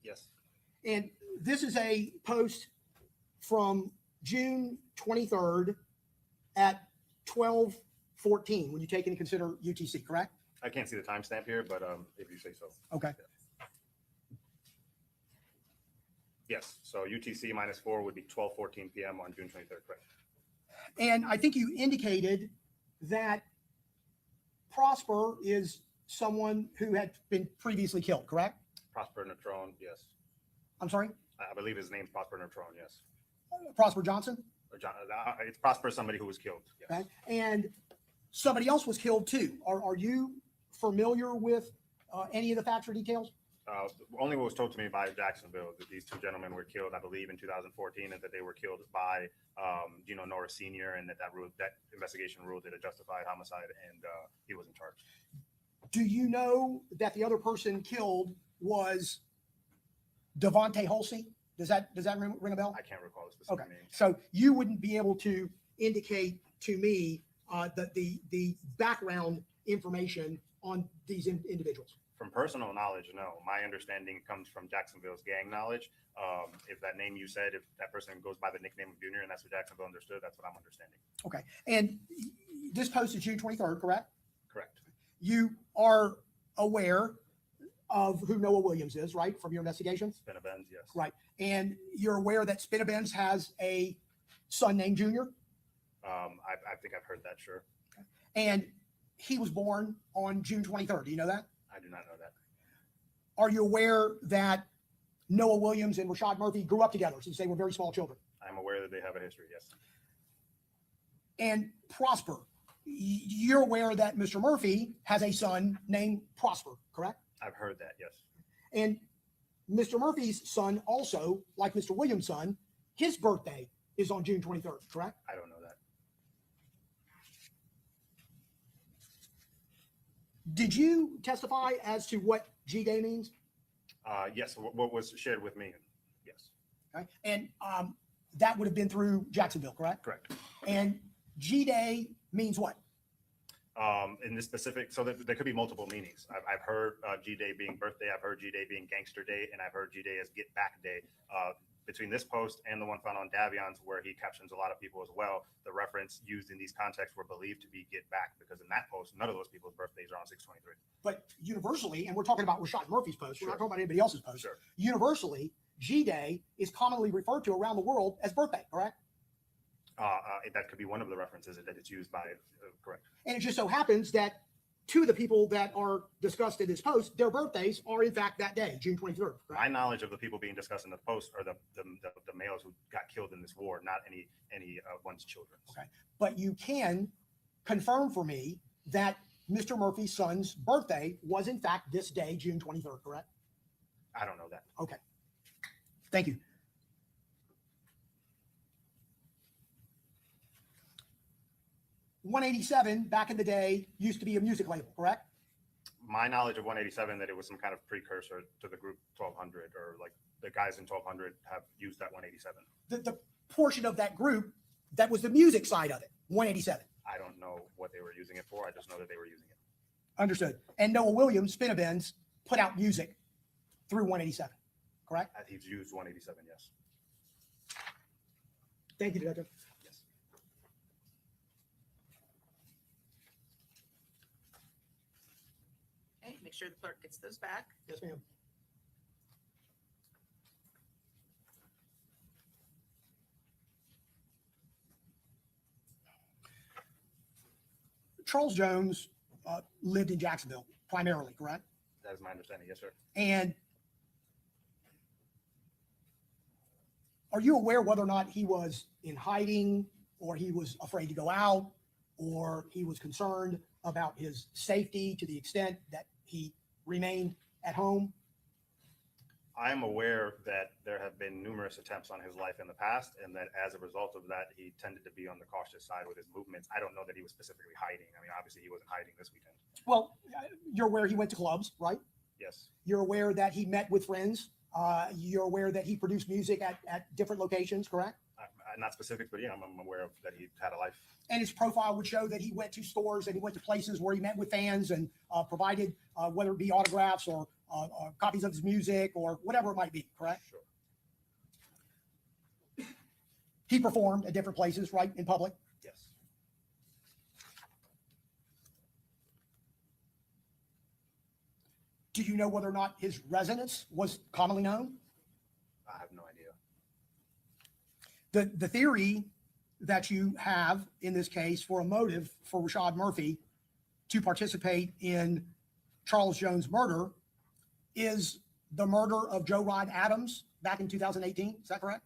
Yes. And this is a post from June 23rd at 12:14 when you take into consider UTC, correct? I can't see the timestamp here, but if you say so. Okay. Yes. So UTC -4 would be 12:14 p.m. on June 23rd, correct? And I think you indicated that Prosper is someone who had been previously killed, correct? Prosper Neutron, yes. I'm sorry? I believe his name's Prosper Neutron, yes. Prosper Johnson? Or John, it's Prosper, somebody who was killed. Yes. Okay. And somebody else was killed too. Are you familiar with any of the facts or details? Only what was told to me by Jacksonville that these two gentlemen were killed, I believe, in 2014, and that they were killed by Gino Norris Sr., and that investigation ruled it a justified homicide, and he wasn't charged. Do you know that the other person killed was Devontae Holsey? Does that ring a bell? I can't recall the specific name. So you wouldn't be able to indicate to me the background information on these individuals? From personal knowledge, no. My understanding comes from Jacksonville's gang knowledge. If that name you said, if that person goes by the nickname of Junior and that's what Jacksonville understood, that's what I'm understanding. Okay. And this post is June 23rd, correct? Correct. You are aware of who Noah Williams is, right, from your investigations? Benz, yes. Right. And you're aware that Benz has a son named Junior? I think I've heard that, sure. And he was born on June 23rd. Do you know that? I do not know that. Are you aware that Noah Williams and Rashad Murphy grew up together since they were very small children? I'm aware that they have a history, yes. And Prosper, you're aware that Mr. Murphy has a son named Prosper, correct? I've heard that, yes. And Mr. Murphy's son also, like Mr. Williams' son, his birthday is on June 23rd, correct? I don't know that. Did you testify as to what G-Day means? Yes, what was shared with me, yes. Okay. And that would have been through Jacksonville, correct? Correct. And G-Day means what? In this specific, so there could be multiple meanings. I've heard G-Day being birthday, I've heard G-Day being gangster day, and I've heard G-Day as get back day. Between this post and the one found on Davion's, where he captions a lot of people as well, the reference used in these contexts were believed to be get back, because in that post, none of those people's birthdays are on 6/23. But universally, and we're talking about Rashad Murphy's post, Sure. we're not talking about anybody else's post. Sure. Universally, G-Day is commonly referred to around the world as birthday, correct? That could be one of the references that it's used by, correct. And it just so happens that two of the people that are discussed in this post, their birthdays are in fact that day, June 23rd. Correct? My knowledge of the people being discussed in the post are the males who got killed in this war, not any one's children. Okay. But you can confirm for me that Mr. Murphy's son's birthday was in fact this day, June 23rd, correct? I don't know that. Okay. Thank you. $187 back in the day used to be a music label, correct? My knowledge of 187, that it was some kind of precursor to the group 1200, or like the guys in 1200 have used that 187. The portion of that group that was the music side of it, 187. I don't know what they were using it for. I just know that they were using it. Understood. And Noah Williams, Benz, put out music through 187, correct? He's used 187, yes. Thank you, Detective. Yes. Okay, make sure the clerk gets those back. Yes, ma'am. Charles Jones lived in Jacksonville primarily, correct? That is my understanding. Yes, sir. And are you aware whether or not he was in hiding, or he was afraid to go out, or he was concerned about his safety to the extent that he remained at home? I am aware that there have been numerous attempts on his life in the past, and that as a result of that, he tended to be on the cautious side with his movements. I don't know that he was specifically hiding. I mean, obviously, he wasn't hiding this weekend. Well, you're aware he went to clubs, right? Yes. You're aware that he met with friends. You're aware that he produced music at different locations, correct? Not specific, but yeah, I'm aware of that he had a life. And his profile would show that he went to stores and he went to places where he met with fans and provided, whether it be autographs or copies of his music or whatever it might be, correct? Sure. He performed at different places, right, in public? Yes. Do you know whether or not his residence was commonly known? I have no idea. The theory that you have in this case for a motive for Rashad Murphy to participate in Charles Jones' murder is the murder of Joe Rod Adams back in 2018. Is that correct?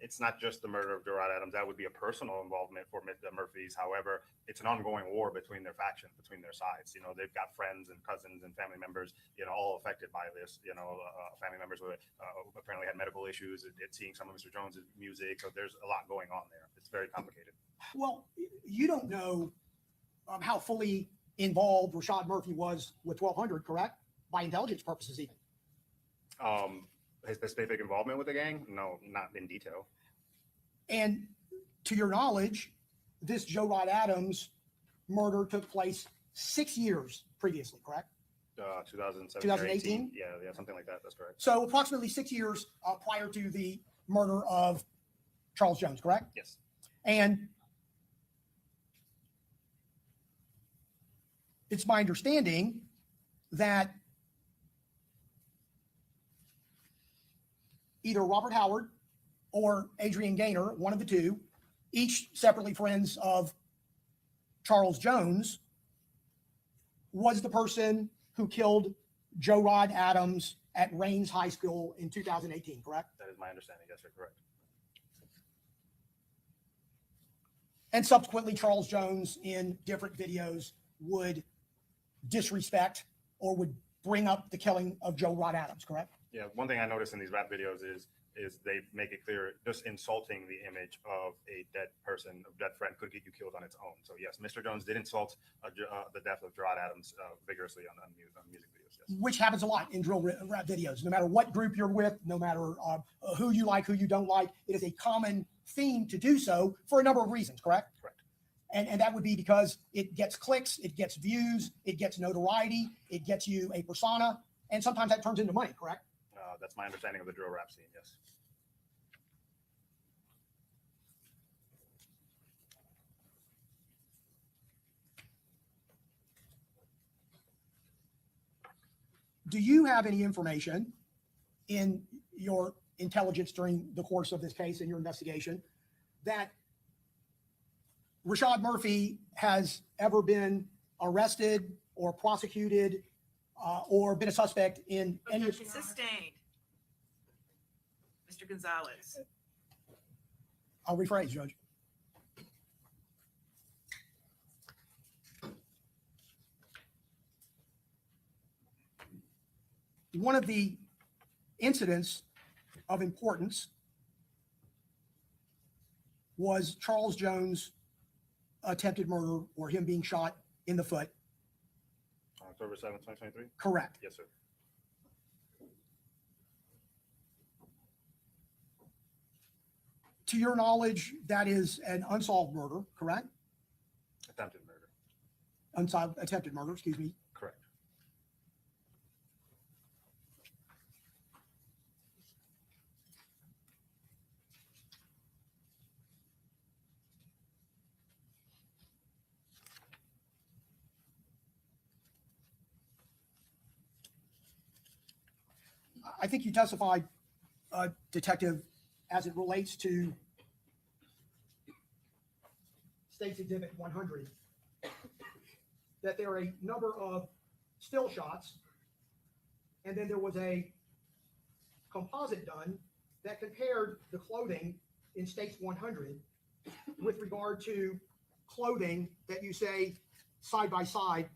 It's not just the murder of Gerard Adams. That would be a personal involvement for the Murphys. However, it's an ongoing war between their factions, between their sides. You know, they've got friends and cousins and family members, you know, all affected by this. You know, family members who apparently had medical issues at seeing some of Mr. Jones's music. So there's a lot going on there. It's very complicated. Well, you don't know how fully involved Rashad Murphy was with 1200, correct? By intelligence purposes, even. His specific involvement with the gang? No, not in detail. And to your knowledge, this Joe Rod Adams murder took place 6 years previously, correct? 2017, 2018? Yeah, something like that. That's correct. So approximately 6 years prior to the murder of Charles Jones, correct? Yes. And it's my understanding that either Robert Howard or Adrian Gaynor, one of the two, each separately friends of Charles Jones, was the person who killed Joe Rod Adams at Rains High School in 2018, correct? That is my understanding. Yes, you're correct. And subsequently, Charles Jones in different videos would disrespect or would bring up the killing of Joe Rod Adams, correct? Yeah, one thing I noticed in these rap videos is they make it clear just insulting the image of a dead person, a dead friend could get you killed on its own. So yes, Mr. Jones did insult the death of Gerard Adams vigorously on music videos. Yes. Which happens a lot in drill rap videos. No matter what group you're with, no matter who you like, who you don't like, it is a common theme to do so for a number of reasons, correct? Correct. And that would be because it gets clicks, it gets views, it gets notoriety, it gets you a persona, and sometimes that turns into money, correct? That's my understanding of the drill rap scene, yes. Do you have any information in your intelligence during the course of this case and your investigation that Rashad Murphy has ever been arrested or prosecuted or been a suspect in any of... Sustained. Mr. Gonzalez. I'll rephrase, Judge. One of the incidents of importance was Charles Jones' attempted murder or him being shot in the foot. October 7th, 2023? Correct. Yes, sir. To your knowledge, that is an unsolved murder, correct? Attempted murder. Unsolved, attempted murder, excuse me. Correct. I think you testified, Detective, as it relates to State's Exhibit 100, that there are a number of still shots, and then there was a composite done that compared the clothing in State's 100 with regard to clothing that you say side by side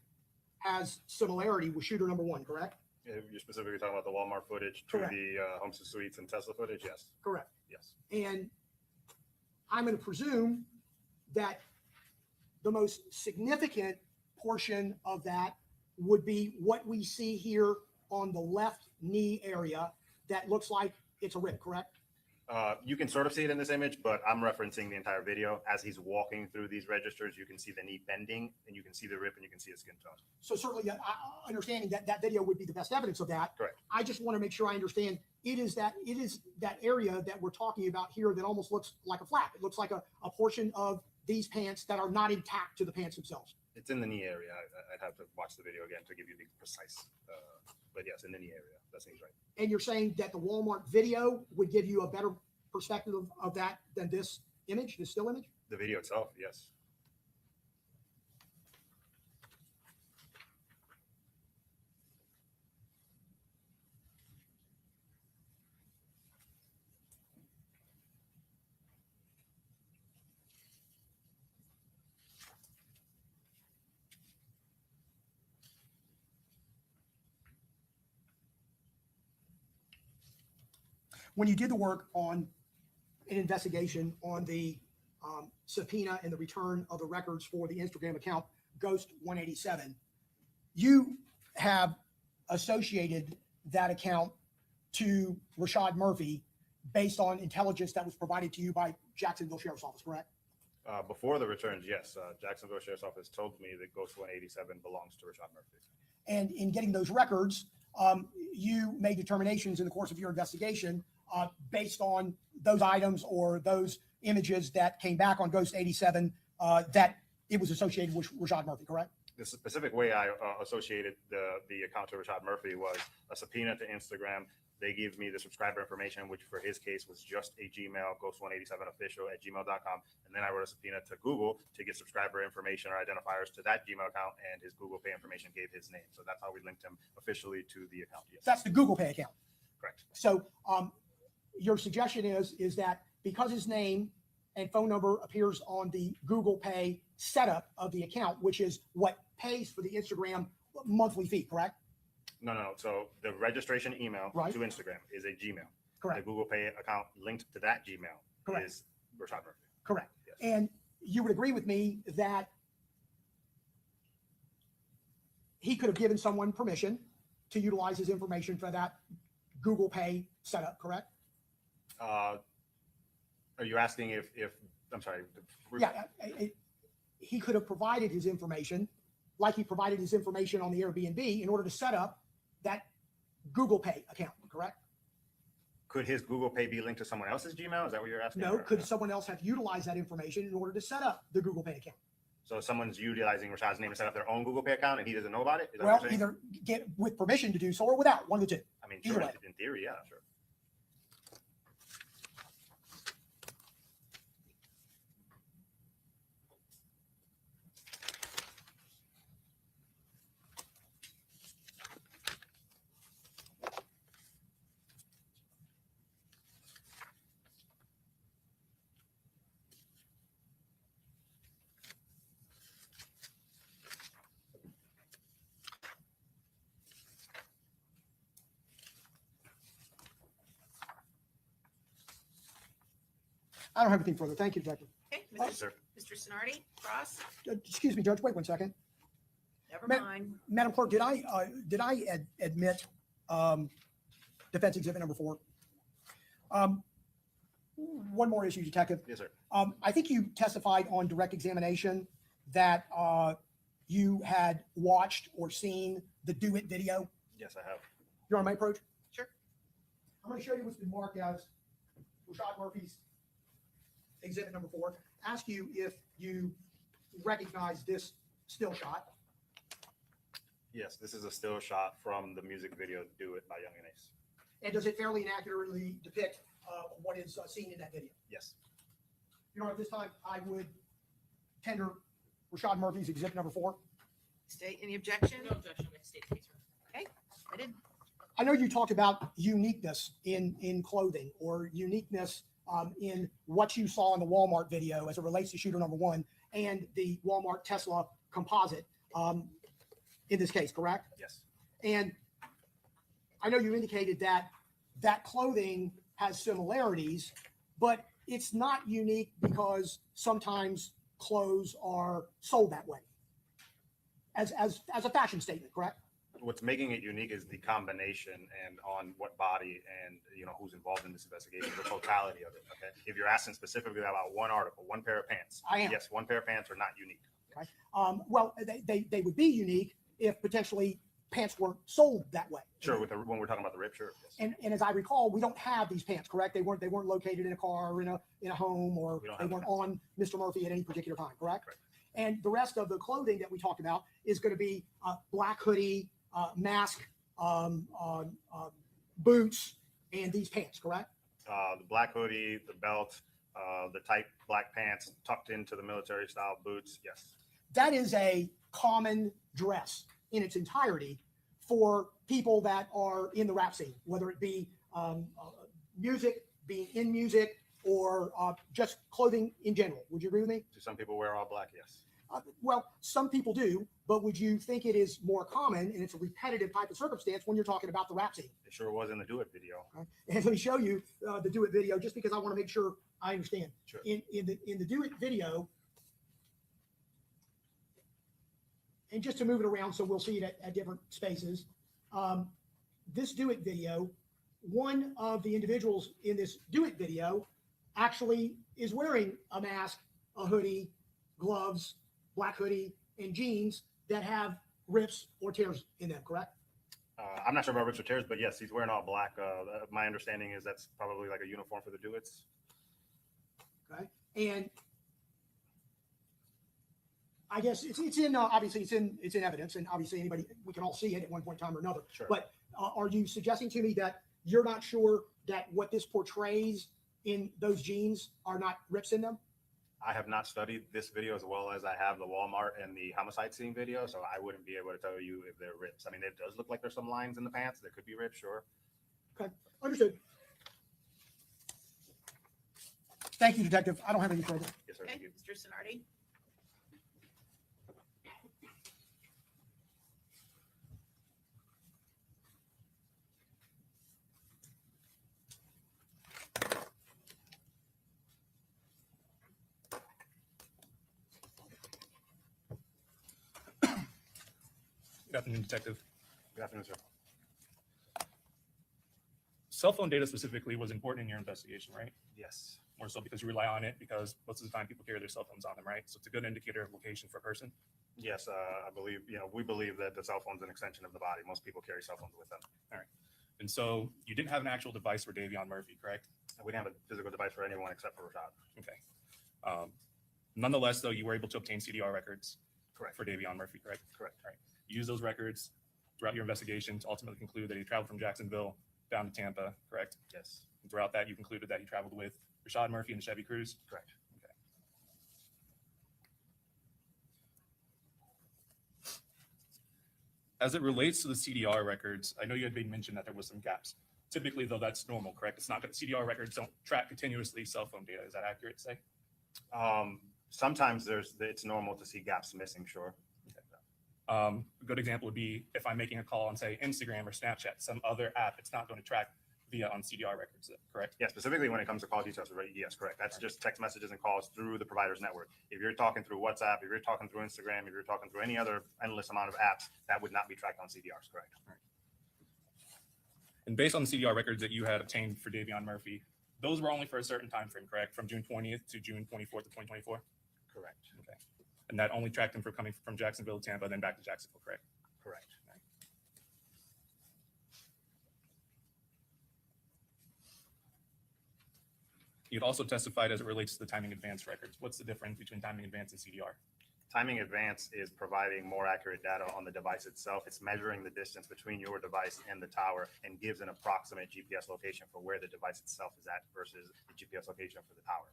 has similarity with shooter number one, correct? You're specifically talking about the Walmart footage to Correct. the Homes and Suites and Tesla footage? Yes. Correct. Yes. And I'm going to presume that the most significant portion of that would be what we see here on the left knee area that looks like it's a rip, correct? You can sort of see it in this image, but I'm referencing the entire video. As he's walking through these registers, you can see the knee bending, and you can see the rip, and you can see his skin tone. So certainly understanding that that video would be the best evidence of that. Correct. I just want to make sure I understand it is that area that we're talking about here that almost looks like a flap. It looks like a portion of these pants that are not intact to the pants themselves. It's in the knee area. I'd have to watch the video again to give you the precise, but yes, in the knee area. That seems right. And you're saying that the Walmart video would give you a better perspective of that than this image, this still image? The video itself, yes. when you did the work on an investigation on the subpoena and the return of the records for the Instagram account Ghost 187, you have associated that account to Rashad Murphy based on intelligence that was provided to you by Jacksonville Sheriff's Office, correct? Before the returns, yes, Jacksonville Sheriff's Office told me that Ghost 187 belongs to Rashad Murphy. And in getting those records, you made determinations in the course of your investigation based on those items or those images that came back on Ghost 87 that it was associated with Rashad Murphy, correct? The specific way I associated the account to Rashad Murphy was a subpoena to Instagram. They gave me the subscriber information, which for his case was just a Gmail, ghost187official@gmail.com. And then I wrote a subpoena to Google to get subscriber information or identifiers to that Gmail account, and his Google Pay information gave his name. So that's how we linked him officially to the account. Yes. That's the Google Pay account. Correct. So your suggestion is that because his name and phone number appears on the Google Pay setup of the account, which is what pays for the Instagram monthly fee, correct? No. So the registration email to Instagram is a Gmail. Correct. The Google Pay account linked to that Gmail is Rashad Murphy. Correct. Yes. And you would agree with me that he could have given someone permission to utilize his information for that Google Pay setup, correct? Are you asking if I'm sorry? Yeah, he could have provided his information like he provided his information on the Airbnb in order to set up that Google Pay account, correct? Could his Google Pay be linked to someone else's Gmail? Is that what you're asking? No, could someone else have utilized that information in order to set up the Google Pay account? So someone's utilizing Rashad's name to set up their own Google Pay account and he doesn't know about it? Is that Well, what you're saying? either get with permission to do so or without, one of the two. I mean, either sure, way. in theory, yeah, sure. I don't have anything further. Thank you, Detective. Okay, Sir. Mr. Sonardi, Cross, Excuse me, Judge, wait 1 second. never Ma- mind. Madam Clerk, did I admit defense exhibit number 4? One more issue, Detective. Yes, sir. I think you testified on direct examination that you had watched or seen the Do It video. Yes, I have. You're on my approach? Sure. I'm going to show you what's been marked as Rashad Murphy's exhibit number 4. Ask you if you recognize this still shot. Yes, this is a still shot from the music video Do It by Young and Ace. And does it fairly and accurately depict what is seen in that video? Yes. You know, at this time, I would tender Rashad Murphy's exhibit number 4. State any objection? No objection, state the case. Okay, I did. I know you talked about uniqueness in clothing or uniqueness in what you saw in the Walmart video as it relates to shooter number 1 and the Walmart Tesla composite in this case, correct? Yes. And I know you indicated that that clothing has similarities, but it's not unique because sometimes clothes are sold that way as a fashion statement, correct? What's making it unique is the combination and on what body and who's involved in this investigation, the totality of it. Okay. If you're asking specifically about one article, one pair of pants, I am. yes, one pair of pants are not unique. Okay. Well, they would be unique if potentially pants weren't sold that way. Sure, when we're talking about the rip shirt. Yes. And as I recall, we don't have these pants, correct? They weren't located in a car or in a home, or We don't they have weren't them. on Mr. Murphy at any particular time, correct? Correct. And the rest of the clothing that we talked about is going to be black hoodie, mask, boots, and these pants, correct? The black hoodie, the belt, the tight black pants tucked into the military style boots. Yes. That is a common dress in its entirety for people that are in the rap scene, whether it be music, being in music, or just clothing in general. Would you agree with me? Do some people wear all black? Yes. Well, some people do, but would you think it is more common and it's a repetitive type of circumstance when you're talking about the rap scene? It sure was in the Do It video. Okay. And let me show you the Do It video, just because I want to make sure I understand. Sure. In the Do It video, and just to move it around so we'll see it at different spaces. This Do It video, one of the individuals in this Do It video actually is wearing a mask, a hoodie, gloves, black hoodie, and jeans that have rips or tears in them, correct? I'm not sure about rips or tears, but yes, he's wearing all black. My understanding is that's probably like a uniform for the Do It's. Okay. And I guess it's in obviously it's in evidence, and obviously we can all see it at one point in time or another. Sure. But are you suggesting to me that you're not sure that what this portrays in those jeans are not rips in them? I have not studied this video as well as I have the Walmart and the homicide scene video, so I wouldn't be able to tell you if they're rips. I mean, it does look like there's some lines in the pants. There could be rips, sure. Okay, understood. Thank you, Detective. I don't have any further. Yes, sir. Okay, Thank you. Mr. Sonardi? Good afternoon, Detective. Good afternoon, sir. Cell phone data specifically was important in your investigation, right? Yes. More so because you rely on it because most of the time people carry their cell phones on them, right? So it's a good indicator of location for a person. Yes, I believe, we believe that the cell phone's an extension of the body. Most people carry cell phones with them. All right. And so you didn't have an actual device for Davion Murphy, correct? We didn't have a physical device for anyone except for Rashad. Okay. Nonetheless, though, you were able to obtain CDR records Correct. for Davion Murphy, correct? Correct. All right. You used those records throughout your investigation to ultimately conclude that he traveled from Jacksonville down to Tampa, correct? Yes. And throughout that, you concluded that he traveled with Rashad Murphy in the Chevy Cruze? Correct. Okay. As it relates to the CDR records, I know you had made mention that there was some gaps. Typically, though, that's normal, correct? It's not that CDR records don't track continuously cell phone data. Is that accurate to say? Sometimes it's normal to see gaps missing, sure. A good example would be if I'm making a call on, say, Instagram or Snapchat, some other app, it's not going to track via on CDR records, correct? Yeah, specifically when it comes to call details, right? Yes, correct. That's just text messages and calls through the provider's network. If you're talking through WhatsApp, if you're talking through Instagram, if you're talking through any other endless amount of apps, that would not be tracked on CDRs, correct? And based on the CDR records that you had obtained for Davion Murphy, those were only for a certain time frame, correct? From June 20th to June 24th of 2024? Correct. Okay. And that only tracked him for coming from Jacksonville to Tampa, then back to Jacksonville, correct? Correct. Right. You'd also testified as it relates to the timing advance records. What's the difference between timing advance and CDR? Timing advance is providing more accurate data on the device itself. It's measuring the distance between your device and the tower and gives an approximate GPS location for where the device itself is at versus the GPS location for the tower.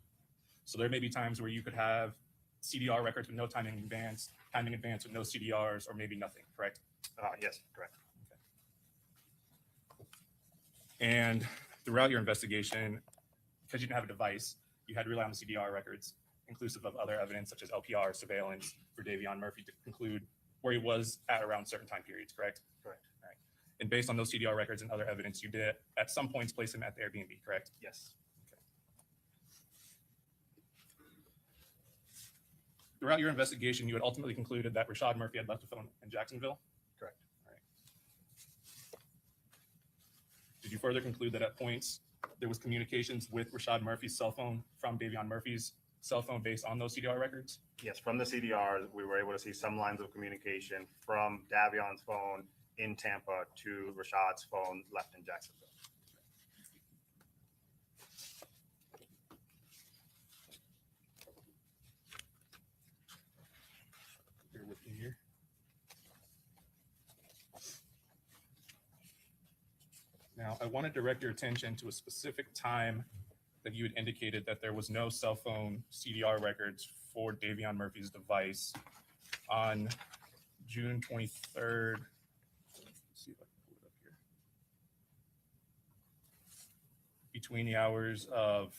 So there may be times where you could have CDR records with no timing advance with no CDRs, or maybe nothing, correct? Yes, correct. Okay. And throughout your investigation, because you didn't have a device, you had to rely on the CDR records, inclusive of other evidence such as LPR surveillance for Davion Murphy to conclude where he was at around certain time periods, correct? Correct. All right. And based on those CDR records and other evidence, you did at some points place him at the Airbnb, correct? Yes. Okay. Throughout your investigation, you had ultimately concluded that Rashad Murphy had left a phone in Jacksonville? Correct. All right. Did you further conclude that at points there was communications with Rashad Murphy's cell phone from Davion Murphy's cell phone based on those CDR records? Yes, from the CDRs, we were able to see some lines of communication from Davion's phone in Tampa to Rashad's phone left in Jacksonville. Bear with me here. Now, I want to direct your attention to a specific time that you had indicated that there was no cell phone CDR records for Davion Murphy's device on June 23rd. Let's see if I can pull it up here. Between the hours of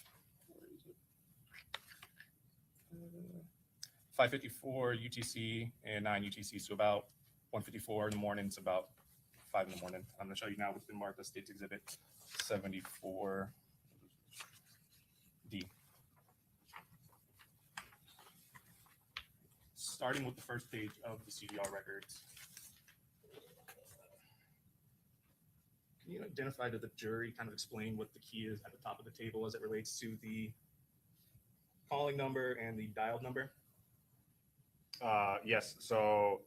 5:54 UTC and 9 UTC, so about 1:54 in the morning to about 5 in the morning. I'm going to show you now what's been marked as State's Exhibit 74D. Starting with the first page of the CDR records. Can you identify to the jury, kind of explain what the key is at the top of the table as it relates to the calling number and the dialed number? Yes. So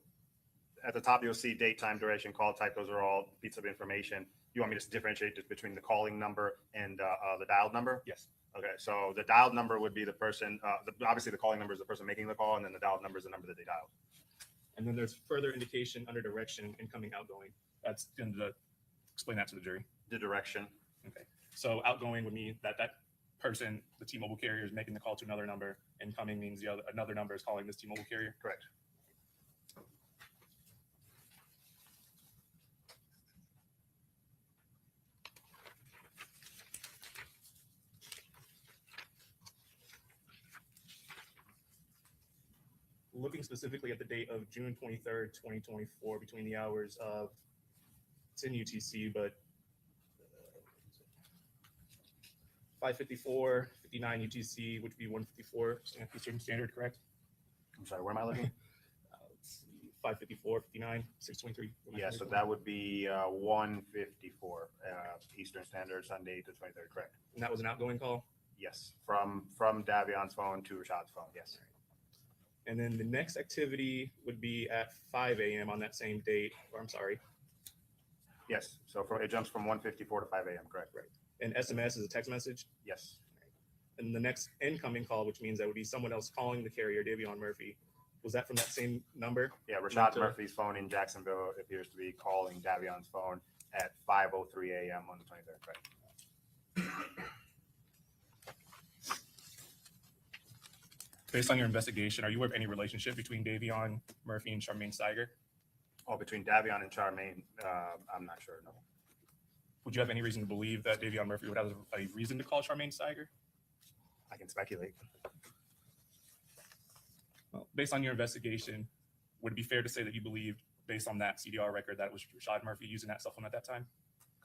at the top, you'll see date, time, duration, call type. Those are all bits of information. You want me to differentiate just between the calling number and the dialed number? Yes. Okay. So the dialed number would be the person, obviously the calling number is the person making the call, and then the dialed number is the number that they dialed. And then there's further indication under direction, incoming, outgoing. That's going to explain that to the jury. The direction. Okay. So outgoing would mean that that person, the T-Mobile carrier, is making the call to another number. Incoming means another number is calling this T-Mobile carrier. Correct. Looking specifically at the date of June 23rd, 2024, between the hours of, it's in UTC, but 5:54, 59 UTC, which would be 1:54 Eastern Standard, correct? I'm sorry, where am I looking? Let's see, 5:54, 59, 6:23. Yeah, so that would be 1:54 Eastern Standard, Sunday the 23rd, correct? And that was an outgoing call? Yes, from Davion's phone to Rashad's phone, yes. And then the next activity would be at 5 a.m. on that same date, or I'm sorry. Yes, so it jumps from 1:54 to 5 a.m., correct? Right. And SMS is a text message? Yes. And the next incoming call, which means that would be someone else calling the carrier, Davion Murphy. Was that from that same number? Yeah, Rashad Murphy's phone in Jacksonville appears to be calling Davion's phone at 5:03 a.m. on the 23rd, correct? Based on your investigation, are you aware of any relationship between Davion Murphy and Charmaine Steiger? Oh, between Davion and Charmaine, I'm not sure, no. Would you have any reason to believe that Davion Murphy would have a reason to call Charmaine Steiger? I can speculate. Well, based on your investigation, would it be fair to say that you believed, based on that CDR record, that it was Rashad Murphy using that cell phone at that time,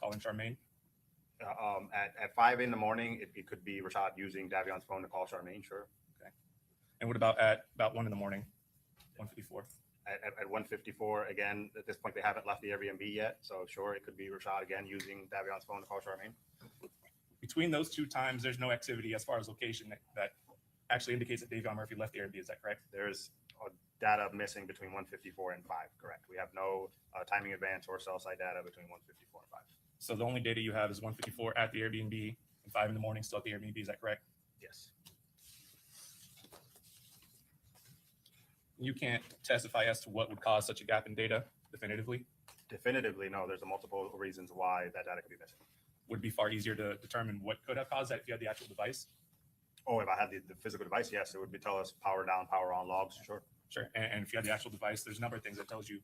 calling Charmaine? At 5 in the morning, it could be Rashad using Davion's phone to call Charmaine, sure. Okay. And what about at about 1 in the morning, 1:54? At 1:54, again, at this point, they haven't left the Airbnb yet. So sure, it could be Rashad again using Davion's phone to call Charmaine. Between those two times, there's no activity as far as location that actually indicates that Davion Murphy left the Airbnb. Is that correct? There's data missing between 1:54 and 5, correct. We have no timing advance or cell site data between 1:54 and 5. So the only data you have is 1:54 at the Airbnb and 5 in the morning still at the Airbnb. Is that correct? Yes. You can't testify as to what would cause such a gap in data definitively? Definitively, no. There's multiple reasons why that data could be missing. Would it be far easier to determine what could have caused that if you had the actual device? Oh, if I had the physical device, yes, it would tell us power down, power on logs, sure. Sure. And if you had the actual device, there's a number of things that tells you,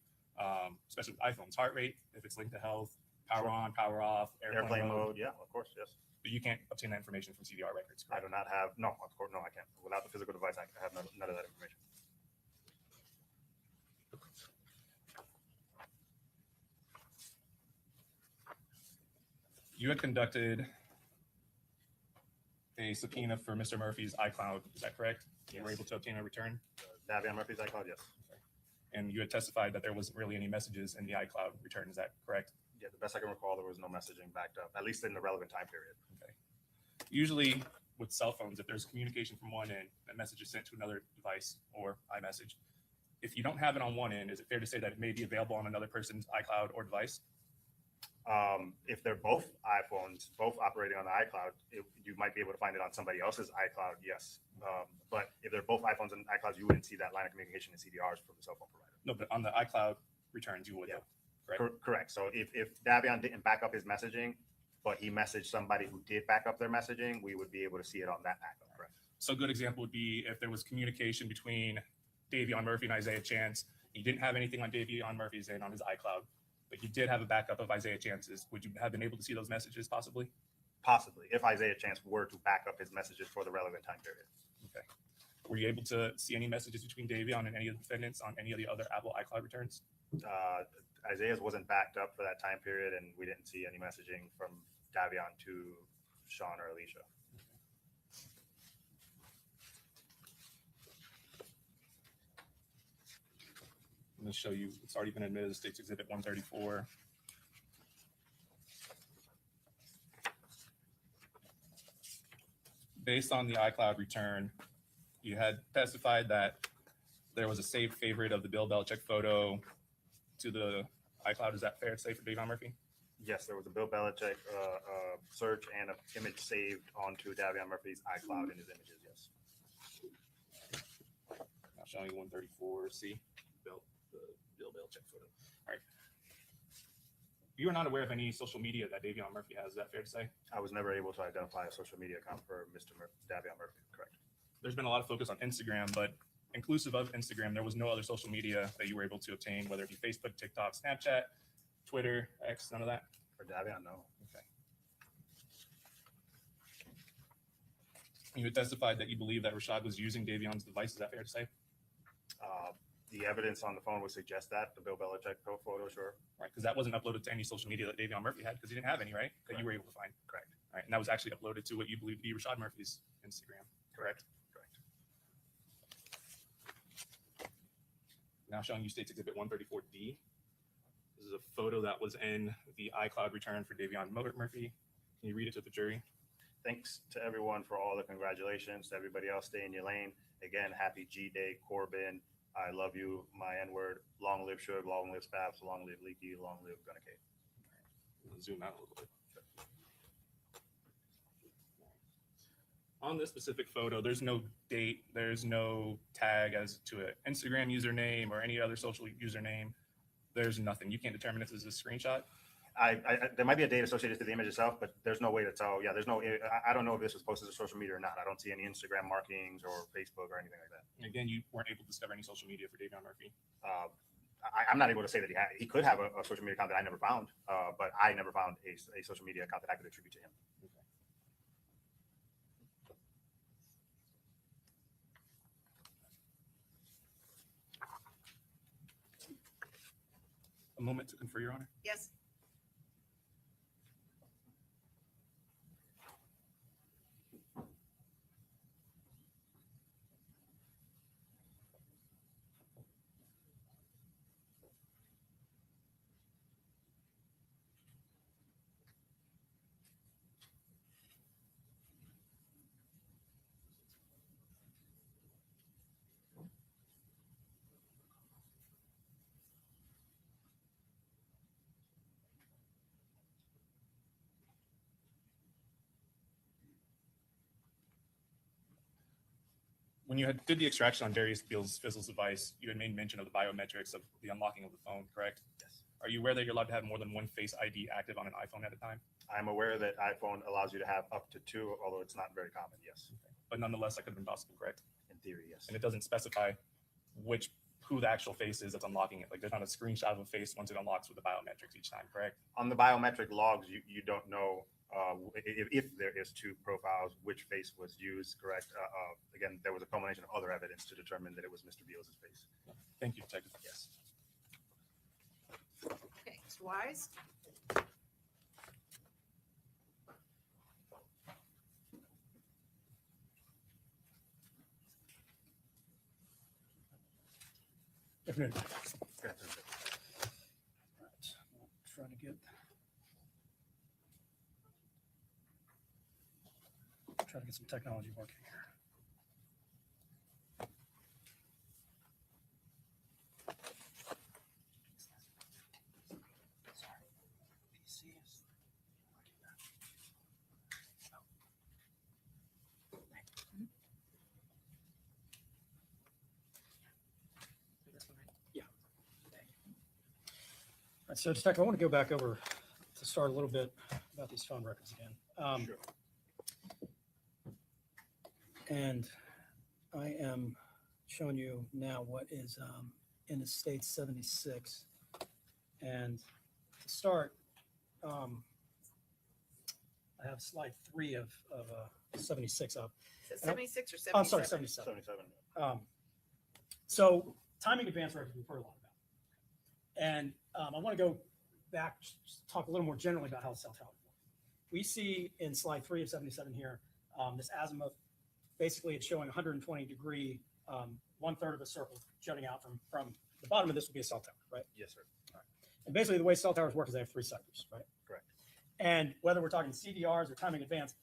especially with iPhones, heart rate, if it's linked to health, power on, power off, airplane mode. Yeah, of course, yes. But you can't obtain that information from CDR records, correct? I do not have, no, of course, no, I can't. Without the physical device, I have none of that information. You had conducted a subpoena for Mr. Murphy's iCloud, is that correct? You were able to obtain a return? Davion Murphy's iCloud, yes. And you had testified that there wasn't really any messages in the iCloud return, is that correct? Yeah, the best I can recall, there was no messaging backed up, at least in the relevant time period. Okay. Usually with cell phones, if there's communication from one end, that message is sent to another device or iMessage. If you don't have it on one end, is it fair to say that it may be available on another person's iCloud or device? If they're both iPhones, both operating on the iCloud, you might be able to find it on somebody else's iCloud, yes. But if they're both iPhones and iClouds, you wouldn't see that line of communication in CDRs from the cell phone provider. No, but on the iCloud returns, you would, though, correct? Correct. So if Davion didn't back up his messaging, but he messaged somebody who did back up their messaging, we would be able to see it on that backup, correct? So a good example would be if there was communication between Davion Murphy and Isaiah Chance. He didn't have anything on Davion Murphy's end on his iCloud, but you did have a backup of Isaiah Chance's. Would you have been able to see those messages possibly? Possibly, if Isaiah Chance were to back up his messages for the relevant time period. Okay. Were you able to see any messages between Davion and any of the defendants on any of the other Apple iCloud returns? Isaiah's wasn't backed up for that time period, and we didn't see any messaging from Davion to Sean or Alicia. I'm going to show you, it's already been admitted as State's Exhibit 134. Based on the iCloud return, you had testified that there was a saved favorite of the Bill Belichick photo to the iCloud. Is that fair to say for Davion Murphy? Yes, there was a Bill Belichick search and an image saved onto Davion Murphy's iCloud in his images, yes. Now showing you 134C, the Bill Belichick photo. All right. You are not aware of any social media that Davion Murphy has. Is that fair to say? I was never able to identify a social media account for Mr. Davion Murphy, correct. There's been a lot of focus on Instagram, but inclusive of Instagram, there was no other social media that you were able to obtain, whether it be Facebook, TikTok, Snapchat, Twitter, X, none of that? For Davion, no. Okay. You had testified that you believe that Rashad was using Davion's device. Is that fair to say? The evidence on the phone would suggest that, the Bill Belichick photo, sure. Right, because that wasn't uploaded to any social media that Davion Murphy had, because he didn't have any, right? That you were able to find. Correct. All right, and that was actually uploaded to what you believe to be Rashad Murphy's Instagram, correct? Correct. Now showing you State's Exhibit 134D. This is a photo that was in the iCloud return for Davion Murphy. Can you read it to the jury? Thanks to everyone for all the congratulations. To everybody else, stay in your lane. Again, happy G-Day, Corbin. I love you, my N-word. Long live Suge, long live Spaps, long live Leaky, long live Gunna K. Zoom out a little bit. On this specific photo, there's no date, there's no tag as to an Instagram username or any other social username. There's nothing. You can't determine if this is a screenshot. There might be a date associated to the image itself, but there's no way to tell. Yeah, there's no. I don't know if this was posted to social media or not. I don't see any Instagram markings or Facebook or anything like that. And again, you weren't able to discover any social media for Davion Murphy. I'm not able to say that he could have a social media account that I never found, but I never found a social media account that I could attribute to him. Okay. A moment to confer, Your Honor. Yes. When you did the extraction on Darius Fizzle's device, you had made mention of the biometrics of the unlocking of the phone, correct? Yes. Are you aware that you're allowed to have more than one Face ID active on an iPhone at a time? I'm aware that iPhone allows you to have up to two, although it's not very common. Yes. Okay. But nonetheless, that could have been possible, correct? In theory, yes. And it doesn't specify who the actual face is that's unlocking it. Like there's not a screenshot of a face once it unlocks with the biometrics each time, correct? On the biometric logs, you don't know if there is two profiles, which face was used, correct? Again, there was a culmination of other evidence to determine that it was Mr. Beals' face. Thank you, Detective. Yes. Okay, Mr. Wise? Afternoon. Good. Right. Trying to get some technology working here. All right, so Detective, I want to go back over to start a little bit about these phone records again. Sure. And I am showing you now what is in the state 76. And to start, I have slide 3 of 76 up. Is it 76 or 77? I'm sorry, 77. 77. So timing advance records we've heard a lot about. And I want to go back, just talk a little more generally about how cell towers work. We see in slide 3 of 77 here, this azimuth, basically it's showing 120 degree, 1/3 of a circle jutting out from the bottom of this would be a cell tower, right? Yes, sir. All right. And basically the way cell towers work is they have 3 sectors, right? Correct. And whether we're talking CDRs or timing advance,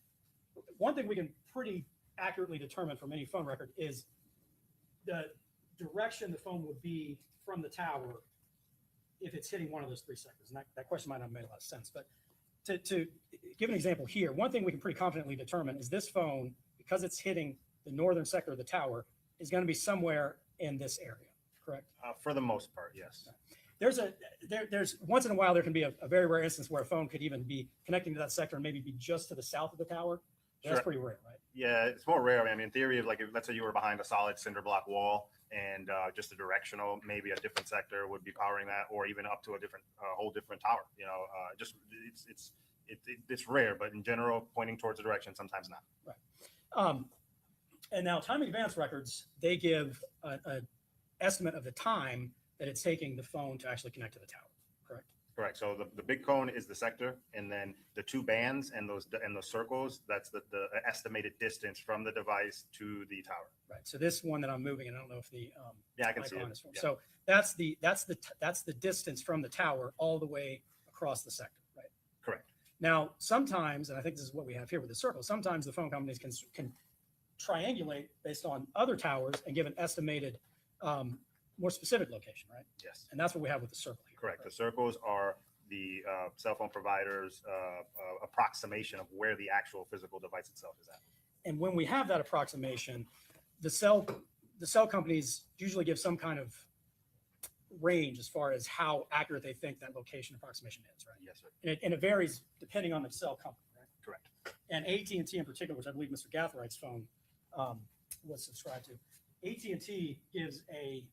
one thing we can pretty accurately determine from any phone record is the direction the phone would be from the tower if it's hitting one of those 3 sectors. And that question might not have made a lot of sense. But to give an example here, one thing we can pretty confidently determine is this phone, because it's hitting the northern sector of the tower, is going to be somewhere in this area, correct? For the most part, yes. There's once in a while there can be a very rare instance where a phone could even be connecting to that sector and maybe be just to the south of the tower. That's Sure. pretty rare, right? Yeah, it's more rare. I mean, in theory, like if, let's say you were behind a solid cinder block wall and just a directional, maybe a different sector would be powering that, or even up to a different, whole different tower. You know, just it's rare, but in general, pointing towards a direction, sometimes not. Right. And now timing advance records, they give an estimate of the time that it's taking the phone to actually connect to the tower, correct? Correct. So the big cone is the sector, and then the 2 bands and those circles, that's the estimated distance from the device to the tower. Right. So this one that I'm moving, and I don't know if the yeah, I can see icon it. is- Yeah. So that's the distance from the tower all the way across the sector, right? Correct. Now, sometimes, and I think this is what we have here with the circle, sometimes the phone companies can triangulate based on other towers and give an estimated, more specific location, right? Yes. And that's what we have with the circle here. Correct. The circles are the cell phone provider's approximation of where the actual physical device itself is at. And when we have that approximation, the cell companies usually give some kind of range as far as how accurate they think that location approximation is, right? Yes, sir. And it varies depending on the cell company, right? Correct. And AT&T in particular, which I believe Mr. Gathride's phone was subscribed to, AT&T gives a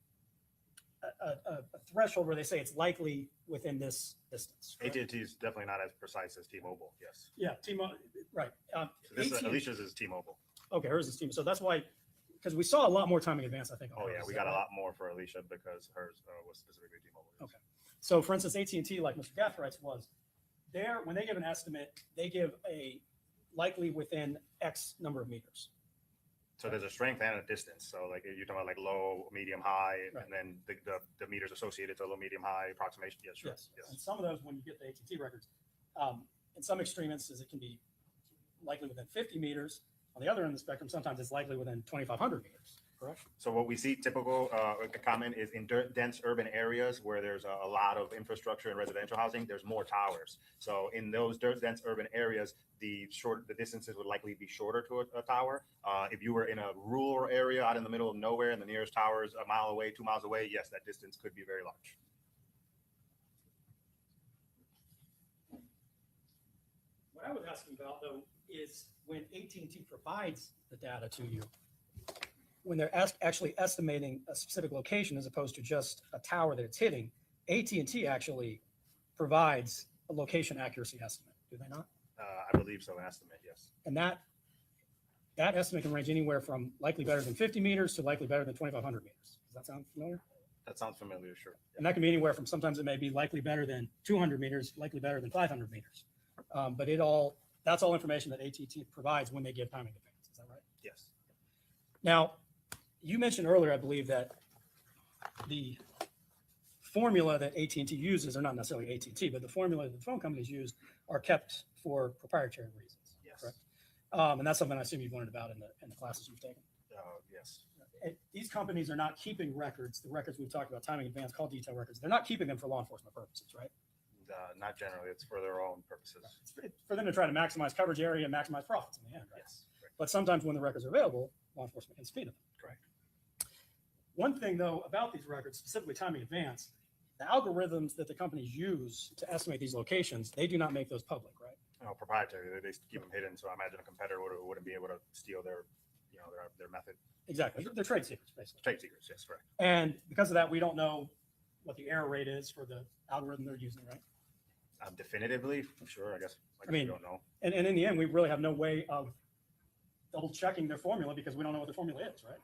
threshold where they say it's likely within this distance. Correct? AT&T is definitely not as precise as T-Mobile. Yes. Yeah, T-Mobile, right. So this AT&T Alicia's is T-Mobile. Okay, hers is T-Mobile. So that's why, because we saw a lot more timing advance, I think. on Oh hers. yeah, Is we that got a right? lot more for Alicia because hers was specifically T-Mobile. Okay. So for instance, AT&T, like Mr. Gathride's was, when they give an estimate, they give a likely within X number of meters. So there's a strength and a distance. So like you're talking about like low, medium, high, Right. and then the meters associated to low, medium, high approximation. Yes, sure. Yes. And some of those, when you get the AT&T records, in some extreme instances, it can be likely within 50 meters. On the other end of the spectrum, sometimes it's likely within 2,500 meters, correct? So what we see typical common is in dense urban areas where there's a lot of infrastructure and residential housing, there's more towers. So in those dense urban areas, the distances would likely be shorter to a tower. If you were in a rural area out in the middle of nowhere and the nearest tower is a mile away, 2 miles away, yes, that distance could be very large. What I was asking about, though, is when AT&T provides the data to you, when they're actually estimating a specific location as opposed to just a tower that it's hitting, AT&T actually provides a location accuracy estimate, do they not? I believe so, an estimate, yes. And that estimate can range anywhere from likely better than 50 meters to likely better than 2,500 meters. Does that sound familiar? That sounds familiar, sure. And that can be anywhere from, sometimes it may be likely better than 200 meters, likely better than 500 meters. But that's all information that AT&T provides when they give timing advance. Is that right? Yes. Now, you mentioned earlier, I believe, that the formula that AT&T uses, or not necessarily AT&T, but the formula that the phone companies use are kept for proprietary reasons. Yes. Correct? And that's something I assume you've learned about in the classes you've taken. Yes. These companies are not keeping records, the records we've talked about, timing advance, call detail records. They're not keeping them for law enforcement purposes, right? Not generally. It's for their own purposes. It's for them to try to maximize coverage area and maximize profits in the end, right? Yes. Correct. But sometimes when the records are available, law enforcement can speed them. Correct. One thing, though, about these records, specifically timing advance, the algorithms that the companies use to estimate these locations, they do not make those public, right? No, proprietary. They keep them hidden. So I imagine a competitor wouldn't be able to steal their method. Exactly. They're trade secrets, basically. Trade secrets, yes, correct. And because of that, we don't know what the error rate is for the algorithm they're using, right? Definitively, sure, I guess. I mean, we don't know. And in the end, we really have no way of double checking their formula because we don't know what the formula is, right?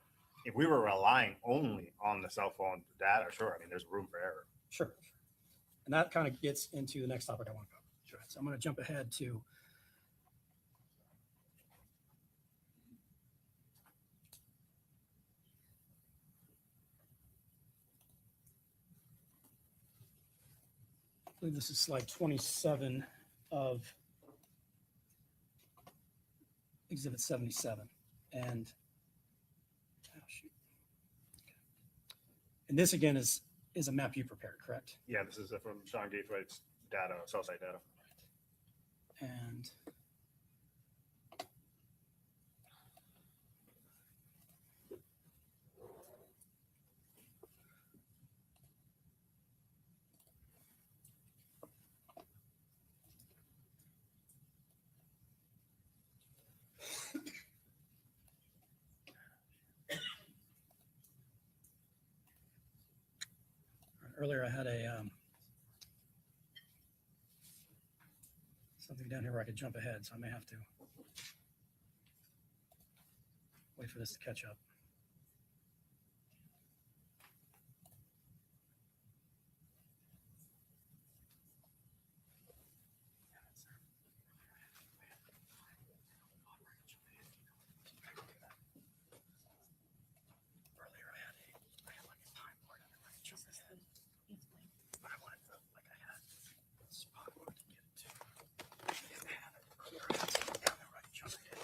If we were relying only on the cell phone data, sure. I mean, there's room for error. Sure. And that kind of gets into the next topic I want to cover. Sure. So I'm going to jump ahead to I believe this is slide 27 of Exhibit 77. And oh, shoot. Okay. And this again is a map you prepared, correct? Yeah, this is from Sean Gaithwaite's data, cell site data. And earlier I had a something down here where I could jump ahead, so I may have to wait for this to catch up. Earlier I had like a time board and I could jump ahead, but I wanted to, like I had a spot where I could get it to. Earlier I had something down there where I could jump ahead.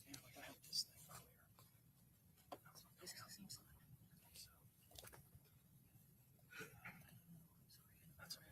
Yeah, like I had this thing earlier. That's okay.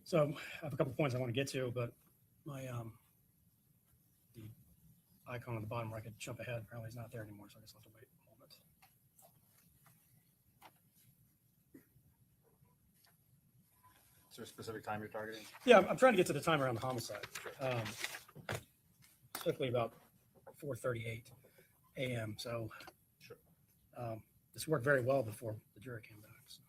So I have a couple points I want to get to, but my the icon on the bottom where I could jump ahead apparently is not there anymore, so I guess I'll have to wait a moment. Is there a specific time you're targeting? Yeah, I'm trying to get to the time around the homicide. Quickly about 4:38 a.m. So sure. This worked very well before the jury came back. So.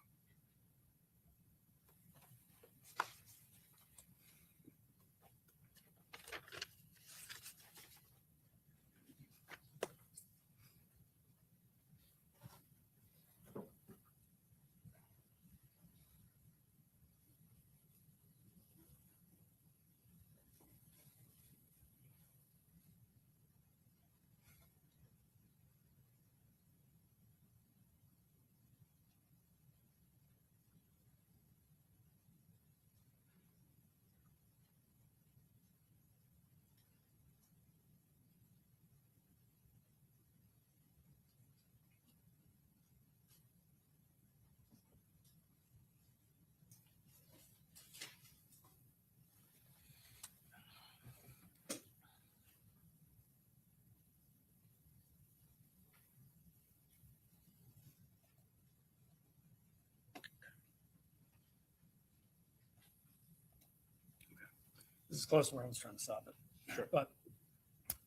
This is close to where I was trying to stop it. Sure. But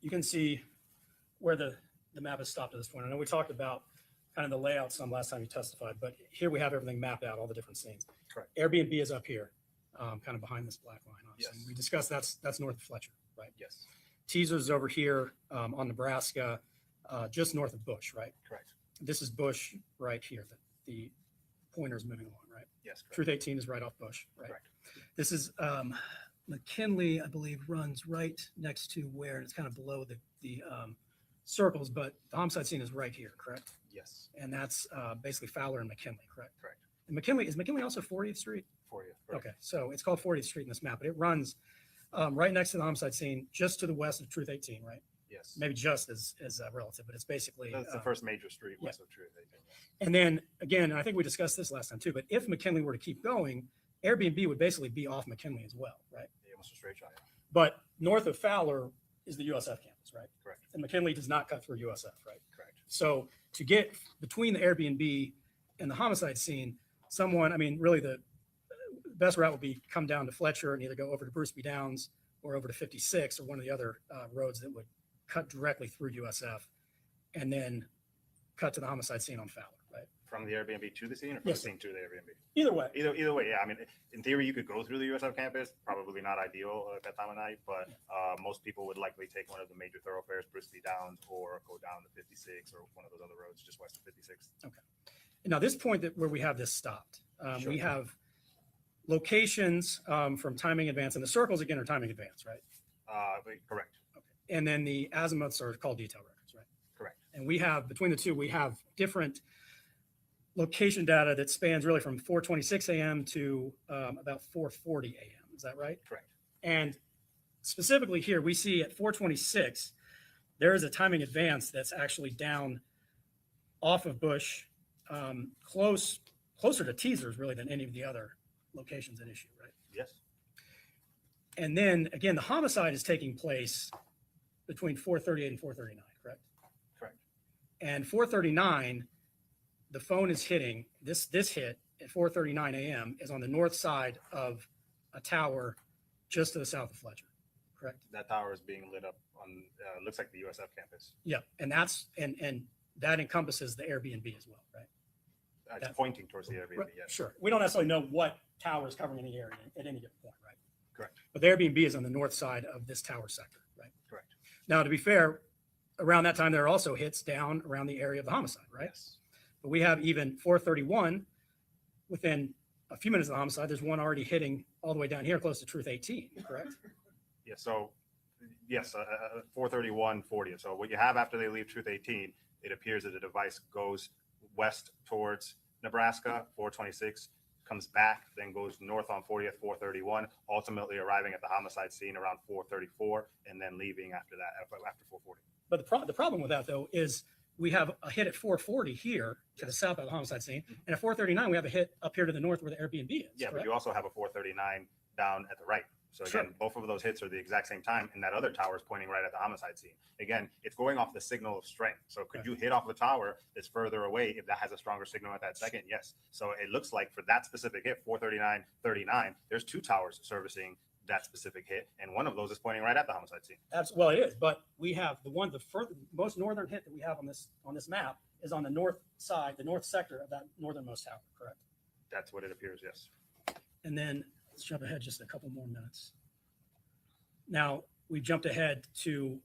you can see where the map has stopped at this point. I know we talked about kind of the layout some last time you testified, but here we have everything mapped out, all the different scenes. Correct. Airbnb is up here, kind of behind this black line. Obviously. Yes. We discussed that's north of Fletcher, right? Yes. Teaser's over here on Nebraska, just north of Bush, right? Correct. This is Bush right here. The pointer's moving along, right? Yes. Correct. Truth 18 is right off Bush, right? Correct. This is McKinley, I believe, runs right next to where, and it's kind of below the Circles, but the homicide scene is right here, correct? Yes, And that's basically Fowler and McKinley, correct? correct. And McKinley, is McKinley also 40th Street? For you. Correct. Okay, so it's called 40th Street in this map, but it runs right next to the homicide scene, just to the west of Truth 18, right? Yes. Maybe just as relative, but it's basically. That's the first major street west of Truth. And then again, I think we discussed this last time too, but if McKinley were to keep going, Airbnb would basically be off McKinley as well, right? Yeah, almost a straight shot. Yeah. But north of Fowler is the USF campus, right? Correct. And McKinley does not cut through USF, right? Correct. So to get between the Airbnb and the homicide scene, someone, I mean, really the best route would be come down to Fletcher and either go over to Bruce B. Downs or over to 56 or one of the other roads that would cut directly through USF and then cut to the homicide scene on Fowler, right? From the Airbnb to the scene, or from Yes. the scene to the Airbnb? Either way. Either way, yeah. I mean, in theory, you could go through the USF campus. Probably not ideal at that time of night, but most people would likely take one of the major thoroughfares, Bruce B. Downs, or go down to 56 or one of those other roads just west of 56. Okay. Now, this point that where we have this stopped, Sure. we have locations from timing advance, and the circles again are timing advance, right? Correct. And then the azimuths are called detail records, right? Correct. And we have, between the two, we have different location data that spans really from 4:26 a.m. to about 4:40 a.m. Is that right? Correct. And specifically here, we see at 4:26, there is a timing advance that's actually down off of Bush, closer to teasers really than any of the other locations at issue, right? Yes. And then again, the homicide is taking place between 4:38 and 4:39, correct? Correct. And 4:39, the phone is hitting, this hit at 4:39 a.m. is on the north side of a tower just to the south of Fletcher, correct? That tower is being lit up on, looks like the USF campus. Yeah, and that's, and that encompasses the Airbnb as well, right? It's That- pointing towards the Airbnb, Right, yes. Sure. We don't necessarily know what tower is covering any area at any given point, right? Correct. But the Airbnb is on the north side of this tower sector, right? Correct. Now, to be fair, around that time, there are also hits down around the area of the homicide, right? Yes. But we have even 4:31, within a few minutes of the homicide, there's one already hitting all the way down here close to Truth 18, correct? Yeah, so, yes, 4:31, 40. So what you have after they leave Truth 18, it appears that the device goes west towards Nebraska, 4:26, comes back, then goes north on 40th, 4:31, ultimately arriving at the homicide scene around 4:34, and then leaving after that, after 4:40. But the problem with that, though, is we have a hit at 4:40 here to the south of the homicide scene, and at 4:39, we have a hit up here to the north where the Airbnb is. Yeah, but correct? you also have a 4:39 down at the right. So again, Sure. both of those hits are the exact same time, and that other tower is pointing right at the homicide scene. Again, it's going off the signal of strength. So could you hit off the tower that's further away if that has a stronger signal at that second? Yes. So it looks like for that specific hit, 4:39, 39, there's two towers servicing that specific hit, and one of those is pointing right at the homicide scene. Well, it is, but we have the most northern hit that we have on this map is on the north side, the north sector of that northernmost tower, correct? That's what it appears, yes. And then let's jump ahead just a couple more minutes. Now we've jumped ahead to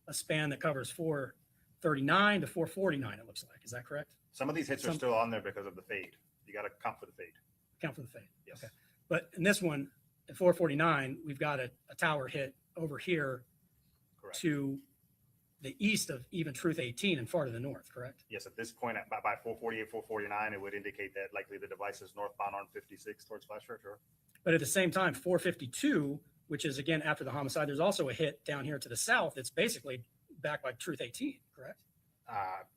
a span that covers 4:39 to 4:49. It looks like, is that correct? Some of these hits are still on there because of the fade. You got to count for the fade. Count for the fade. Yes. Okay. But in this one, at 4:49, we've got a tower hit over here Correct. to the east of even Truth 18 and far to the north, correct? Yes, at this point, by 4:48, 4:49, it would indicate that likely the device is northbound on 56 towards Fletcher. Sure. But at the same time, 4:52, which is again after the homicide, there's also a hit down here to the south that's basically back by Truth 18, correct?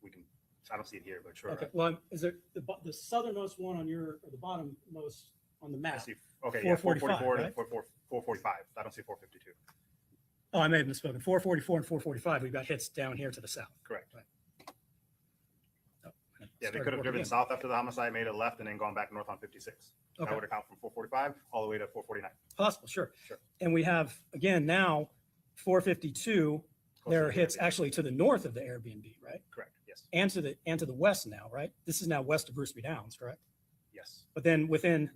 We can. I don't see it here, but sure. Okay. Well, is there the southernmost one on your, or the bottommost on the I map? see. Okay, yeah, 444 right? to 445. I don't see 452. Oh, I may have misspoken. 444 and 445, we've got hits down here to the south. Correct. Right. Oh, Yeah, they started could have working driven in. south after the homicide, made a left, and then gone back north on 56. Okay. That would account from 445 all the way to 449. Possible, sure. Sure. And we have, again, now 452, there are hits actually to the north of the Airbnb, right? Correct. Yes. And to the west now, right? This is now west of Bruce B. Downs, correct? Yes. But then within,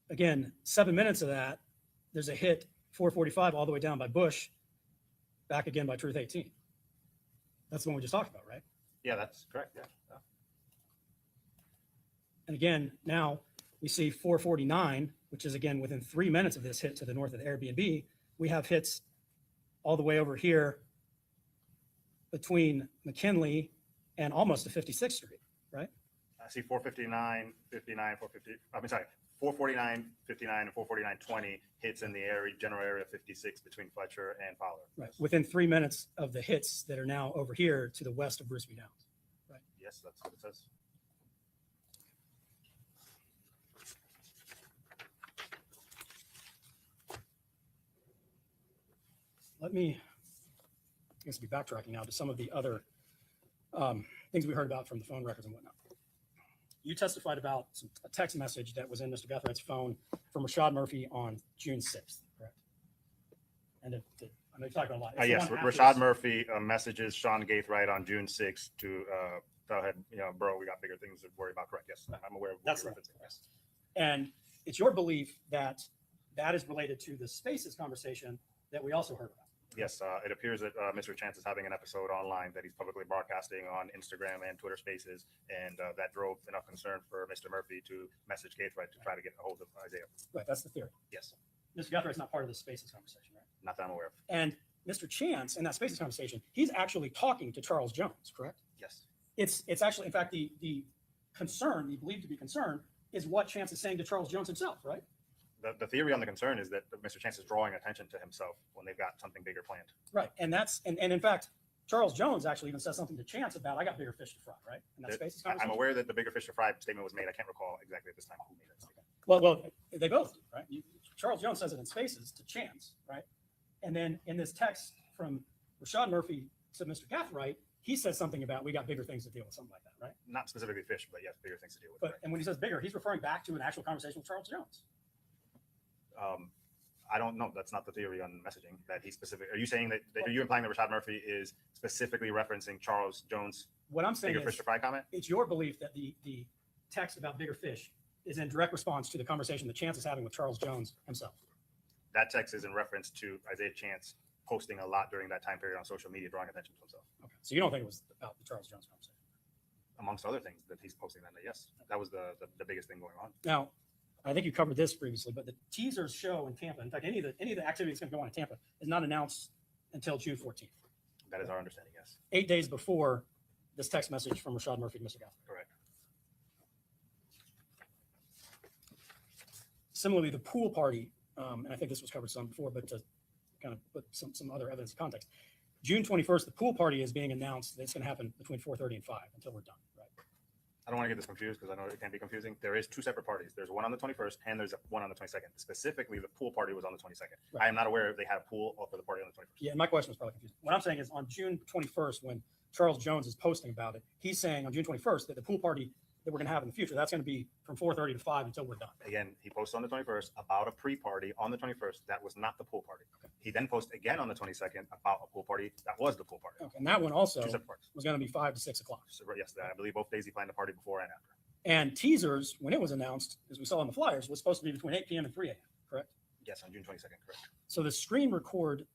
again, 7 minutes of that, there's a hit 445 all the way down by Bush, back again by Truth 18. That's the one we just talked about, right? Yeah, that's correct. Yeah. And again, now we see 449, which is again within 3 minutes of this hit to the north of the Airbnb. We have hits all the way over here between McKinley and almost to 56th Street, right? I see 459, 59, 450, I'm sorry, 449, 59, and 449, 20 hits in the area, general area of 56 between Fletcher and Fowler. Right. Within 3 minutes of the hits that are now over here to the west of Bruce B. Downs. Right. Yes, that's what it says. Let me, I guess, be backtracking now to some of the other things we heard about from the phone records and whatnot. You testified about a text message that was in Mr. Guthright's phone from Rashad Murphy on June 6th, correct? And I know you talked about a lot. It's the Yes, one after Rashad this. Murphy messages Sean Gaithright on June 6th to tell him, bro, we got bigger things to worry about. Correct. Yes, I'm aware of what That's you're the one. referencing. Yes. And it's your belief that that is related to the Spaces conversation that we also heard about. Yes, it appears that Mr. Chance is having an episode online that he's publicly broadcasting on Instagram and Twitter Spaces, and that drove enough concern for Mr. Murphy to message Gaithright to try to get a hold of Isaiah. Right, that's the theory. Yes, Mr. Guthright's not part of the Spaces conversation, right? not that I'm aware of. And Mr. Chance, in that Spaces conversation, he's actually talking to Charles Jones, correct? Yes, It's actually, in fact, the concern, the believed to be concern, is what Chance is saying to Charles Jones himself, right? the theory on the concern is that Mr. Chance is drawing attention to himself when they've got something bigger planned. Right, and in fact, Charles Jones actually even says something to Chance about, I got bigger fish to fry, right? In that Spaces I'm conversation. aware that the bigger fish to fry statement was made. I can't recall exactly at this time who made that statement. Well, they both do, right? Charles Jones says it in Spaces to Chance, right? And then in this text from Rashad Murphy to Mr. Guthright, he says something about we got bigger things to deal with, something like that, right? Not specifically fish, but yes, bigger things to deal with. But and when he says bigger, he's referring back to an actual conversation with Charles Jones. I don't know. That's not the theory on messaging that he's specific. Are you saying that are you implying that Rashad Murphy is specifically referencing Charles Jones' What I'm saying bigger fish is to fry comment? it's your belief that the text about bigger fish is in direct response to the conversation that Chance is having with Charles Jones himself. That text is in reference to Isaiah Chance posting a lot during that time period on social media, drawing attention to himself. Okay. So you don't think it was about the Charles Jones conversation? Amongst other things that he's posting that day. Yes, that was the biggest thing going on. Now, I think you covered this previously, but the teasers show in Tampa, in fact, any of the activity that's going to go on in Tampa is not announced until June 14th. That is our understanding, yes. 8 days before this text message from Rashad Murphy to Mr. Guthright. Correct. Similarly, the pool party, and I think this was covered some before, but to kind of put some other evidence in context. June 21st, the pool party is being announced. It's going to happen between 4:30 and 5 until we're done, right? I don't want to get this confused because I know it can be confusing. There is two separate parties. There's one on the 21st and there's one on the 22nd. Specifically, the pool party was on the 22nd. Right. I am not aware if they had a pool for the party on the 21st. Yeah, my question was probably confusing. What I'm saying is on June 21st, when Charles Jones is posting about it, he's saying on June 21st that the pool party that we're going to have in the future, that's going to be from 4:30 to 5 until we're done. Again, he posted on the 21st about a pre-party on the 21st. That was not the pool party. Okay. He then posted again on the 22nd about a pool party. That was the pool party. Okay, and that one also Two separate parties. was going to be 5 to 6 o'clock. So, yes, I believe both days he planned the party before and after. And teasers, when it was announced, as we saw on the flyers, was supposed to be between 8 p.m. and 3 a.m., correct? Yes, on June 22nd, correct. So the screen record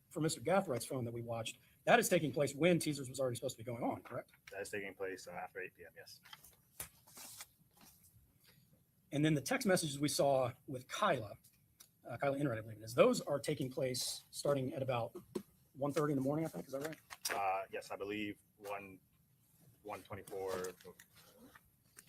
for Mr. Guthright's phone that we watched, that is taking place when teasers was already supposed to be going on, correct? That is taking place after 8 p.m., yes. And then the text messages we saw with Kyla Enright, I believe it is, those are taking place starting at about 1:30 in the morning, I think. Is that right? Yes, I believe 1:24,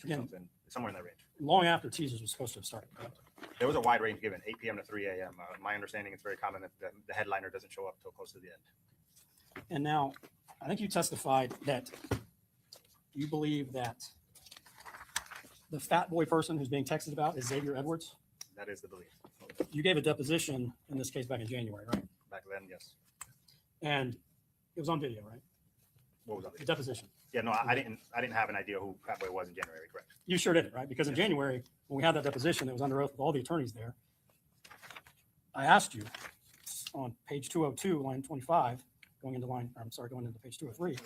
Again, something, somewhere in that range. long after teasers was supposed to have started, correct? There was a wide range given, 8 p.m. to 3 a.m. My understanding, it's very common that the headliner doesn't show up till close to the end. And now, I think you testified that you believe that the fat boy person who's being texted about is Xavier Edwards. That is the belief. You gave a deposition in this case back in January, right? Back then, yes. And it was on video, right? What was on The the deposition. Yeah, no, I didn't have an idea who Fatboy was in January, correct? You sure didn't, right? Because in January, when we had that deposition, it was under oath with all the attorneys there. I asked you on page 202, line 25, going into page 203.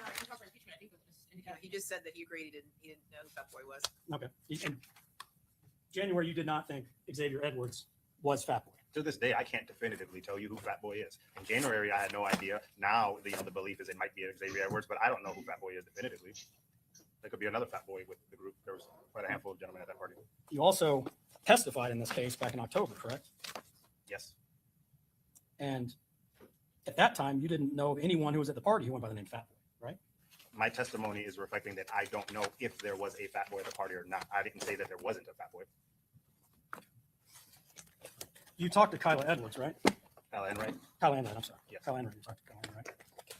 No, he just said that he agreed he didn't know who that boy was. Okay. In January, you did not think Xavier Edwards was Fat Boy. To this day, I can't definitively tell you who Fatboy is. In January, I had no idea. Now, the belief is it might be Xavier Edwards, but I don't know who Fatboy is definitively. There could be another Fatboy with the group. There was quite a handful of gentlemen at that party. You also testified in this case back in October, correct? Yes. And At that time, you didn't know of anyone who was at the party who went by the name Fat Boy, right? My testimony is reflecting that I don't know if there was a fat boy at the party or not. I didn't say that there wasn't a fat boy. You talked to Kyla Edwards, right? Kyla Enright? Kyla Enright, I'm sorry. Yes. Kyla Enright, you talked to Kyla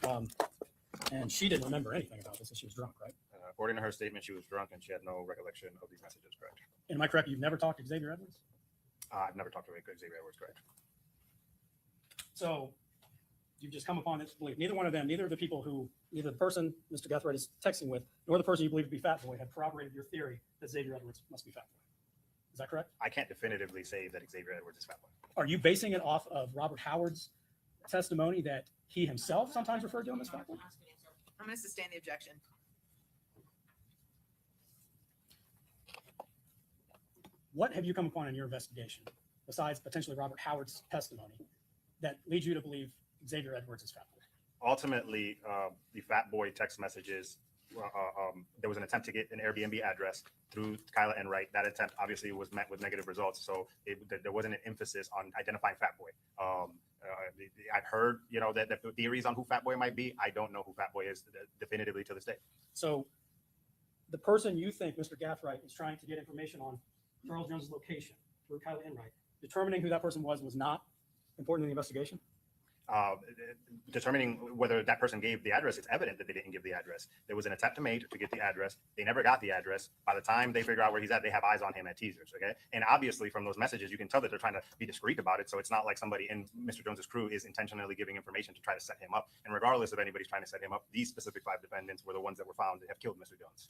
Enright. And she didn't remember anything about this, and she was drunk, right? According to her statement, she was drunk and she had no recollection of these messages, correct? And am I correct? You've never talked to Xavier Edwards? I've never talked to Xavier Edwards, correct? So you've just come upon this belief. Neither one of them, neither of the people who, neither the person Mr. Guthrie is texting with, nor the person you believe to be Fat Boy had corroborated your theory that Xavier Edwards must be Fat Boy. Is that correct? I can't definitively say that Xavier Edwards is fat boy. Are you basing it off of Robert Howard's testimony that he himself sometimes referred to him as Fat Boy? I'm going to sustain the objection. What have you come upon in your investigation, besides potentially Robert Howard's testimony, that leads you to believe Xavier Edwards is Fat Boy? Ultimately, the fat boy text messages, there was an attempt to get an Airbnb address through Kyla Enright. That attempt obviously was met with negative results. So there wasn't an emphasis on identifying fat boy. I've heard, that the theories on who fat boy might be. I don't know who fat boy is definitively to this day. So the person you think Mr. Gathright is trying to get information on Charles Jones's location through Kyla Enright, determining who that person was not important in the investigation? Determining whether that person gave the address, it's evident that they didn't give the address. There was an attempt made to get the address. They never got the address. By the time they figure out where he's at, they have eyes on him at teasers. Okay. And obviously from those messages, you can tell that they're trying to be discreet about it. So it's not like somebody in Mr. Jones's crew is intentionally giving information to try to set him up. And regardless of anybody's trying to set him up, these specific 5 defendants were the ones that were found to have killed Mr. Jones.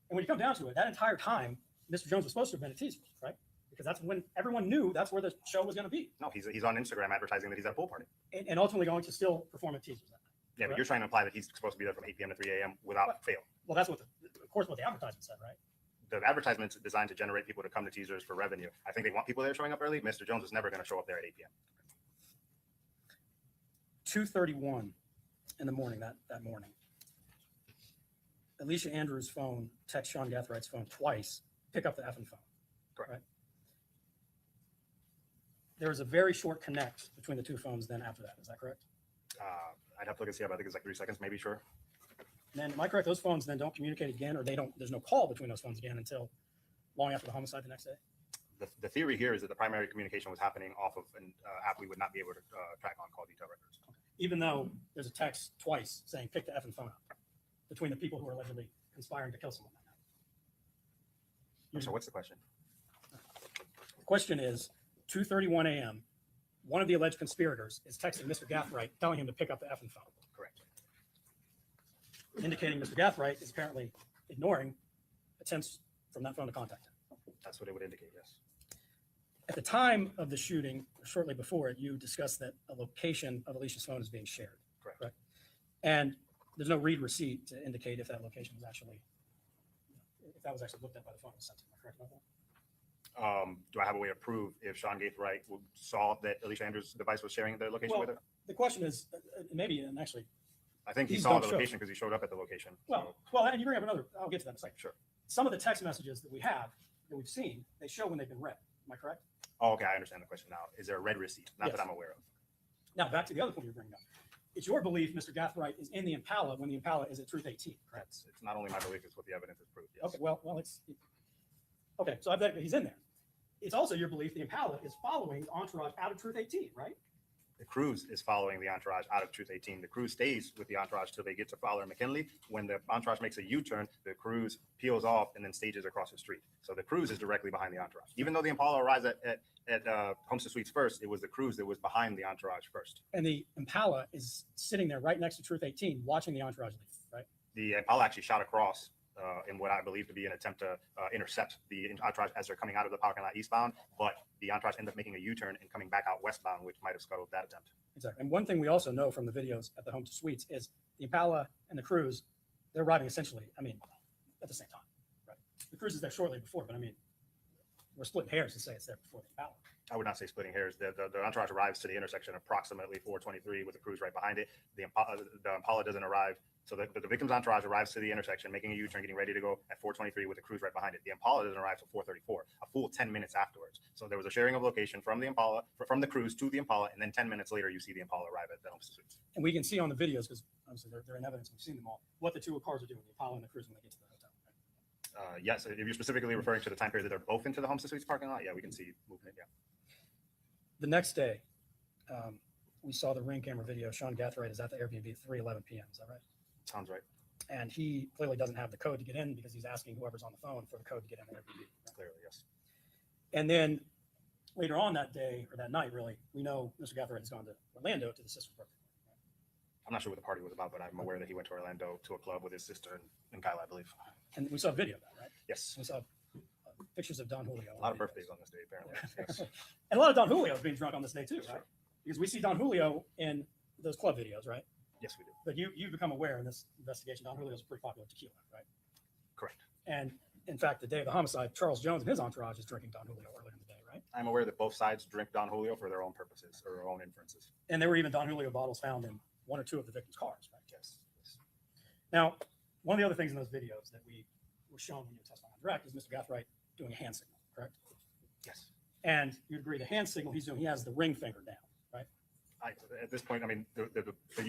And when you come down to it, that entire time, Mr. Jones was supposed to have been at teasers, right? Because that's when everyone knew that's where the show was going to be. No, he's on Instagram advertising that he's at a pool party. And ultimately going to still perform at teasers that night. Yeah, but you're trying to imply that he's supposed to be there from 8 p.m. to 3 a.m. without fail. Well, that's what, of course, what the advertisement said, right? The advertisement's designed to generate people to come to teasers for revenue. I think they want people there showing up early. Mr. Jones is never going to show up there at 8 p.m. 2:31 in the morning, that morning, Alicia Andrews' phone texts Sean Gathright's phone twice, pick up the effing phone. Correct. Right? There was a very short connect between the two phones then after that. Is that correct? I'd have to look and see, but I think it's like 3 seconds, maybe, sure. And then, am I correct? Those phones then don't communicate again, or there's no call between those phones again until long after the homicide the next day? The theory here is that the primary communication was happening off of an app we would not be able to track on called detail records. Even though there's a text twice saying pick the effing phone up between the people who are allegedly conspiring to kill someone that night. So what's the question? The question is, 2:31 a.m., one of the alleged conspirators is texting Mr. Gathright, telling him to pick up the effing phone. Correct. Indicating Mr. Gathright is apparently ignoring attempts from that phone to contact him. That's what it would indicate, yes. At the time of the shooting, or shortly before it, you discussed that a location of Alicia's phone is being shared. Correct. And there's no read receipt to indicate if that location was actually, if that was actually looked at by the phone. Am I correct about that? Do I have a way to prove if Sean Gathright saw that Alicia Andrews' device was sharing the location with her? The question is, maybe, and actually, I think he these saw don't the show. location because he showed up at the location. Well, and you bring up another, I'll get to that in a second. Sure. Some of the text messages that we have, that we've seen, they show when they've been read. Am I correct? Oh, okay, I understand the question now. Is there a red receipt? Not Yes. that I'm aware of. Now, back to the other point you're bringing up. It's your belief Mr. Gathright is in the Impala when the Impala is at Truth 18, correct? It's not only my belief, it's what the evidence has proved. Yes. Okay, well, okay, so I bet he's in there. It's also your belief the Impala is following the entourage out of Truth 18, right? The cruise is following the entourage out of Truth 18. The cruise stays with the entourage till they get to Fowler and McKinley. When the entourage makes a U-turn, the cruise peels off and then stages across the street. So the cruise is directly behind the entourage. Even though the Impala arrives at Homestead Suites first, it was the cruise that was behind the entourage first. And the Impala is sitting there right next to Truth 18, watching the entourage leave, right? The Impala actually shot across in what I believe to be an attempt to intercept the entourage as they're coming out of the parking lot eastbound, but the entourage ended up making a U-turn and coming back out westbound, which might have scuttled that attempt. Exactly. And one thing we also know from the videos at the Homestead Suites is the Impala and the cruise, they're arriving essentially, at the same time, right? The cruise is there shortly before, but we're splitting hairs to say it's there before the Impala. I would not say splitting hairs. The entourage arrives to the intersection approximately 4:23 with the cruise right behind it. The Impala doesn't arrive So the victim's entourage arrives to the intersection, making a U-turn, getting ready to go at 4:23 with the cruise right behind it. The Impala doesn't arrive till 4:34, a full 10 minutes afterwards. So there was a sharing of location from the Impala, from the cruise to the Impala, and then 10 minutes later, you see the Impala arrive at the Homestead Suites. And we can see on the videos, because obviously they're in evidence, we've seen them all, what the two cars are doing, the Impala and the cruise when they get to the hotel. Yes, if you're specifically referring to the time period that they're both into the Homestead Suites parking lot, yeah, we can see movement, yeah. The next day, we saw the ring camera video. Sean Gathright is at the Airbnb at 3:11 p.m. Is that right? Sounds right. And he clearly doesn't have the code to get in because he's asking whoever's on the phone for the code to get in the Airbnb. Right? Clearly, yes. And then later on that day, or that night, really, we know Mr. Gathright has gone to Orlando to the sister's birthday. I'm not sure what the party was about, but I'm aware that he went to Orlando to a club with his sister and Kyla, I believe. And we saw a video of that, right? Yes. We saw pictures of Don Julio. A lot of birthdays on this day, apparently. Yes. And a lot of Don Julio being drunk on this day too, right? Because we see Don Julio in those club videos, right? Yes, we do. But you've become aware in this investigation, Don Julio is a pretty popular tequila, right? Correct. And in fact, the day of the homicide, Charles Jones and his entourage is drinking Don Julio earlier in the day, right? I'm aware that both sides drink Don Julio for their own purposes or their own inferences. And there were even Don Julio bottles found in one or two of the victims' cars, right? Yes. Yes. Now, one of the other things in those videos that we were shown when you were testifying on direct is Mr. Gathright doing a hand signal, correct? Yes. And you'd agree the hand signal he's doing, he has the ring finger down, right? At this point, I mean, you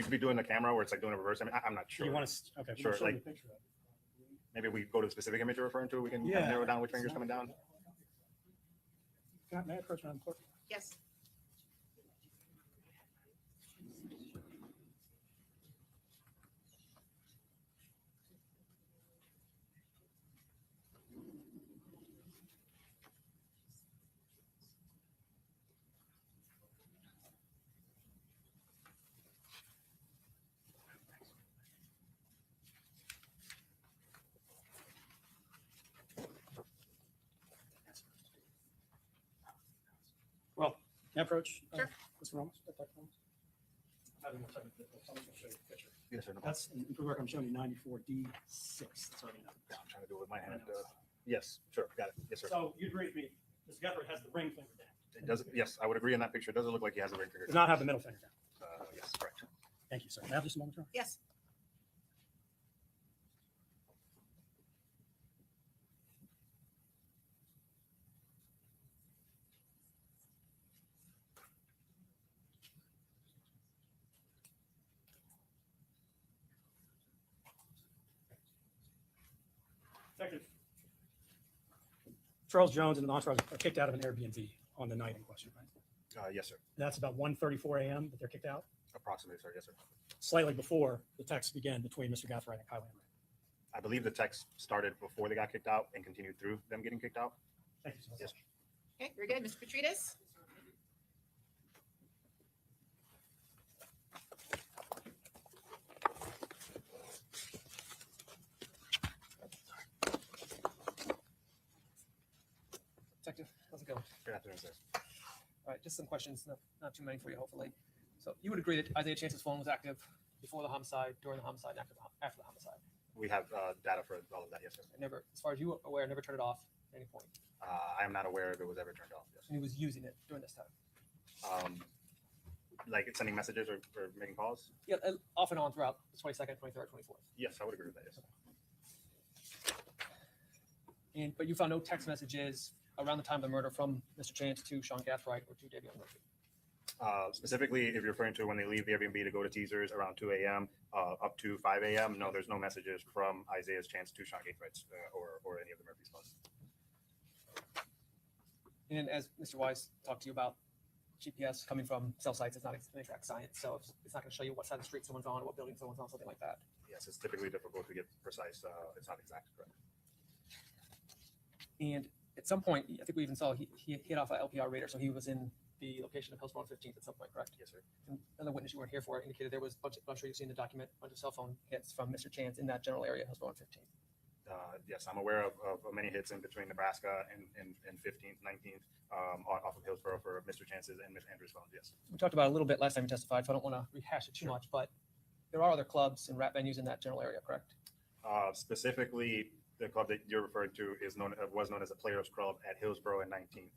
could be doing the camera where it's like doing a reverse. I mean, I'm not sure. You want to, okay, Sure, show me like- the picture of it. Maybe we go to the specific image you're referring to. We can Yeah. narrow down which finger's coming down. May I approach Madam Clerk? Yes. Well, can I approach? Sure. Mr. Ramos? Dr. Ramos? Having a second, I'm going to show you the picture. Yes, sir. No problem. That's, in for the record, I'm showing you 94D6. That's already done. Yeah, I'm trying to do it with my hand. Yes, sure. Got it. Yes, sir. So you agree with me, Mr. Gathright has the ring finger down. It does. Yes, I would agree in that picture. It doesn't look like he has a ring finger. Does not have the middle finger down. Yes, correct. Thank you, sir. May I have just a moment, sir? Yes. Detective. Charles Jones and an entourage are kicked out of an Airbnb on the night in question, right? Yes, sir. That's about 1:34 a.m. that they're kicked out, Approximately, sir. Yes, sir. slightly before the text began between Mr. Gathright and Kyla. I believe the text started before they got kicked out and continued through them getting kicked out. Thank you so much. Yes. Okay, very good. Mr. Petrides? Detective, how's it going? Good afternoon, sir. All right, just some questions, not too many for you, hopefully. So you would agree that Isaiah Chance's phone was active before the homicide, during the homicide, and after the homicide? We have data for all of that. Yes, sir. It never, as far as you were aware, never turned it off at any point. I am not aware if it was ever turned off. Yes. And he was using it during this time. Like it's sending messages or making calls. Yeah, off and on throughout the 22nd, 23rd, 24th. Yes, I would agree with that. Yes. But you found no text messages around the time of the murder from Mr. Chance to Sean Gathright or to Davion Murphy. Specifically, if you're referring to when they leave the Airbnb to go to teasers around 2 a.m. Up to 5 a.m., no, there's no messages from Isaiah's Chance to Sean Gathright or any of the Murphy's phones. And as Mr. Wise talked to you about, GPS coming from cell sites is not an exact science, so it's not going to show you what side of the street someone's on, what building someone's on, something like that. Yes, it's typically difficult to get precise. It's not exact, correct? And at some point, I think we even saw he hit off a LPR radar, so he was in the location of Hillsborough 15th at some point, correct? Yes, sir. And another witness you weren't here for indicated there was I'm sure you've seen the document, a bunch of cell phone hits from Mr. Chance in that general area, Hillsborough 15th. Yes, I'm aware of many hits in between Nebraska and 15th, 19th off of Hillsborough for Mr. Chance's and Ms. Andrews' phones. Yes. We talked about it a little bit last time you testified, so I don't want to rehash it too much, but there are other clubs and rap venues in that general area, correct? Specifically, the club that you're referring to was known as the Players Club at Hillsborough and 19th.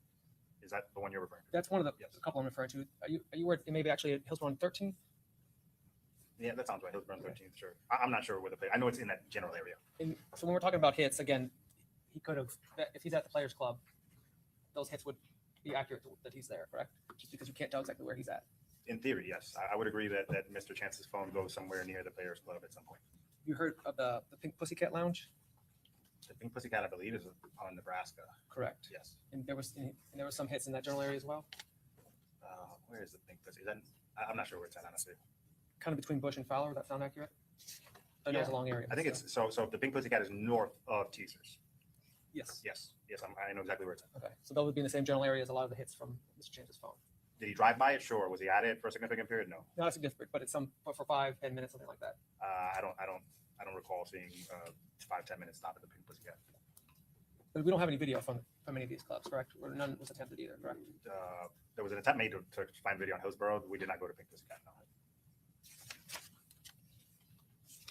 Is that the one you're referring to? That's one of the couple I'm referring to. Are you aware it may be actually at Hillsborough 13th? Yeah, that sounds right. Hillsborough 13th, sure. I'm not sure where the play. I know it's in that general area. And so when we're talking about hits, again, he could have, if he's at the Players Club, those hits would be accurate that he's there, correct? Just because you can't tell exactly where he's at. In theory, yes. I would agree that Mr. Chance's phone goes somewhere near the Players Club at some point. You heard of the Pink Pussycat Lounge? The Pink Pussycat, I believe, is on Nebraska. Correct. Yes. And there was some hits in that general area as well? Where is the Pink Pussy? I'm not sure where it's at, honestly. Kind of between Bush and Fowler, that sound accurate? I know it's a long area. I think it's so. The Pink Pussycat is north of Teasers. Yes. Yes. I know exactly where it's at. Okay, so those would be in the same general area as a lot of the hits from Mr. Chance's phone. Did he drive by it? Sure. Was he at it for a significant period? No. Not significant, but it's for 5-10 minutes, something like that. I don't recall seeing 5-10 minutes stop at the Pink Pussycat. But we don't have any video from any of these clubs, correct? Or none was attempted either, correct? There was an attempt made to find video on Hillsborough. We did not go to Pink Pussycat. No.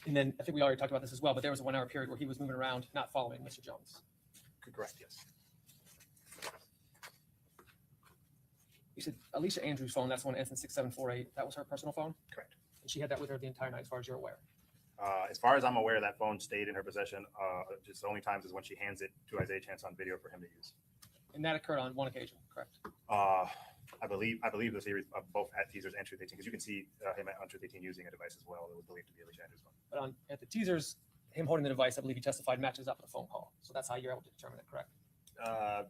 And then I think we already talked about this as well, but there was a 1 hour period where he was moving around, not following Mr. Jones. Correct. Yes. You said Alicia Andrews' phone, that's one ends in 6748. That was her personal phone? Correct. And she had that with her the entire night, as far as you're aware. As far as I'm aware, that phone stayed in her possession. Just the only times is when she hands it to Isaiah Chance on video for him to use. And that occurred on one occasion, correct? I believe the series of both at Teasers and Truth 18, because you can see him on Truth 18 using a device as well that was believed to be Alicia Andrews' phone. But at the teasers, him holding the device, I believe he testified matches up with a phone call. So that's how you're able to determine it, correct?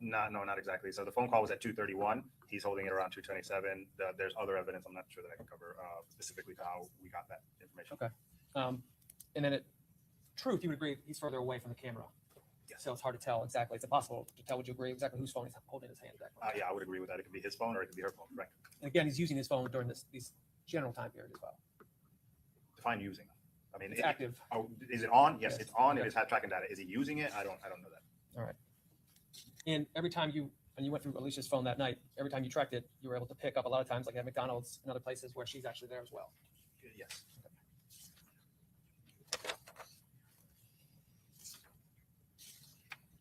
Not exactly. So the phone call was at 2:31. He's holding it around 2:27. There's other evidence I'm not sure that I can cover specifically to how we got that information. Okay. And then at Truth, you would agree he's further away from the camera. Yes. So it's hard to tell exactly. It's impossible to tell. Would you agree exactly whose phone he's holding in his hand? Exactly. Yeah, I would agree with that. It could be his phone or it could be her phone. Right. And again, he's using his phone during these general time period as well. Define using. I mean, It's active. Oh, is it on? Yes, Yes. it's on. Okay. It is tracking data. Is he using it? I don't know that. All right. And every time when you went through Alicia's phone that night, every time you tracked it, you were able to pick up a lot of times, like at McDonald's and other places where she's actually there as well. Yes.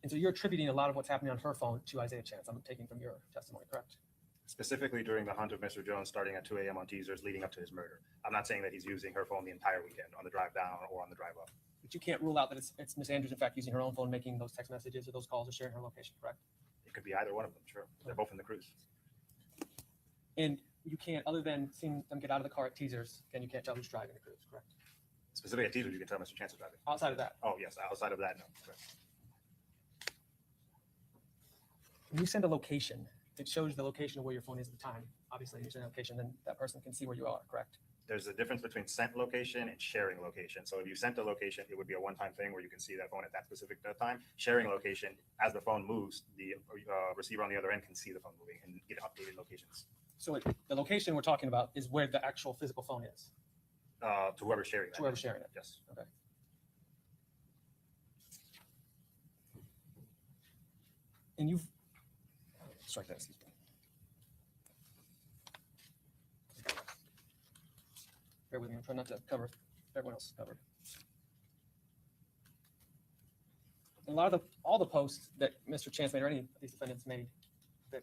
And so you're attributing a lot of what's happening on her phone to Isaiah Chance. I'm taking from your testimony, correct? Specifically during the hunt of Mr. Jones starting at 2 a.m. on Teasers leading up to his murder. I'm not saying that he's using her phone the entire weekend on the drive down or on the drive up. But you can't rule out that it's Miss Andrews, in fact, using her own phone, making those text messages or those calls or sharing her location, correct? It could be either one of them, sure. They're both in the cruise. And you can't, other than seeing them get out of the car at Teasers, again, you can't tell who's driving the cruise, correct? Specifically at Teasers, you can tell Mr. Chance is driving. Outside of that. Oh, yes. Outside of that, no. Correct. When you send a location, it shows the location of where your phone is at the time. Obviously, you send a location, then that person can see where you are, correct? There's a difference between sent location and sharing location. So if you sent a location, it would be a one-time thing where you can see that phone at that specific time. Sharing location, as the phone moves, the receiver on the other end can see the phone moving and get updated locations. So the location we're talking about is where the actual physical phone is. To whoever's sharing that. To whoever's sharing it. Yes. Okay. And you've strike that, excuse me. Bear with me, I'm trying not to cover everyone else covered. And all the posts that Mr. Chance made or any of these defendants made that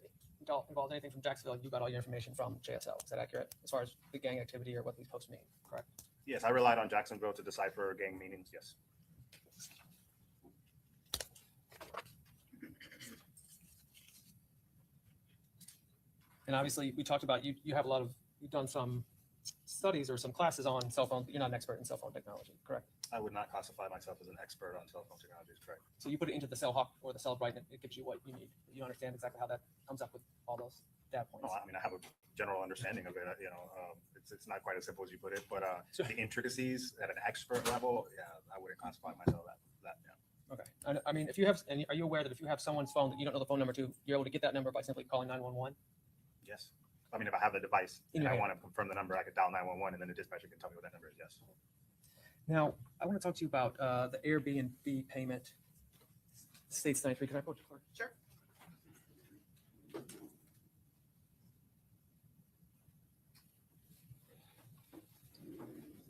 involved anything from Jacksonville, you got all your information from JSL. Is that accurate? As far as the gang activity or what these posts mean, correct? Yes, I relied on Jacksonville to decipher gang meanings, yes. And obviously, we talked about you've done some studies or some classes on cell phone. You're not an expert in cell phone technology, correct? I would not classify myself as an expert on cell phone technologies, correct? So you put it into the Cellhawk or the Cellbrite, and it gives you what you need. You understand exactly how that comes up with all those data points. No, I mean, I have a general understanding of it. It's not quite as simple as you put it, but the intricacies at an expert level, yeah, I wouldn't classify myself that. Yeah. Okay. I mean, are you aware that if you have someone's phone that you don't know the phone number to, you're able to get that number by simply calling 911? Yes. I mean, if I have the device In and your I hand. want to confirm the number, I could dial 911 and then the dispatcher can tell me what that number is. Yes. Now, I want to talk to you about the Airbnb payment. States 93. Can I quote you, Clark? Sure.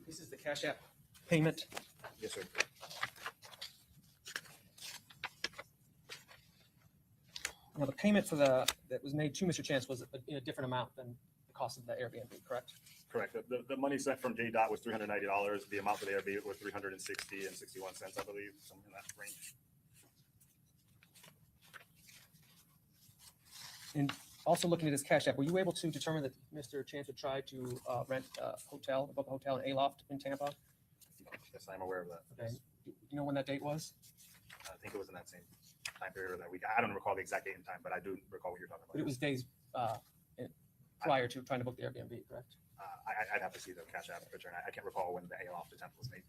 This is the Cash App payment. Yes, sir. Now, the payment that was made to Mr. Chance was a different amount than the cost of the Airbnb, correct? Correct. The money sent from JDOT was $390. The amount for the Airbnb was $360.61, I believe, something in that range. And also looking at his Cash App, were you able to determine that Mr. Chance would try to rent a hotel, book a hotel in Aloft in Tampa? Yes, I'm aware of that. Okay. Do you know when that date was? I think it was in that same time period or that week. I don't recall the exact date and time, but I do recall what you're talking But it about. was days prior to trying to book the Airbnb, correct? I'd have to see the Cash App return. I can't recall when the Aloft attempt was made.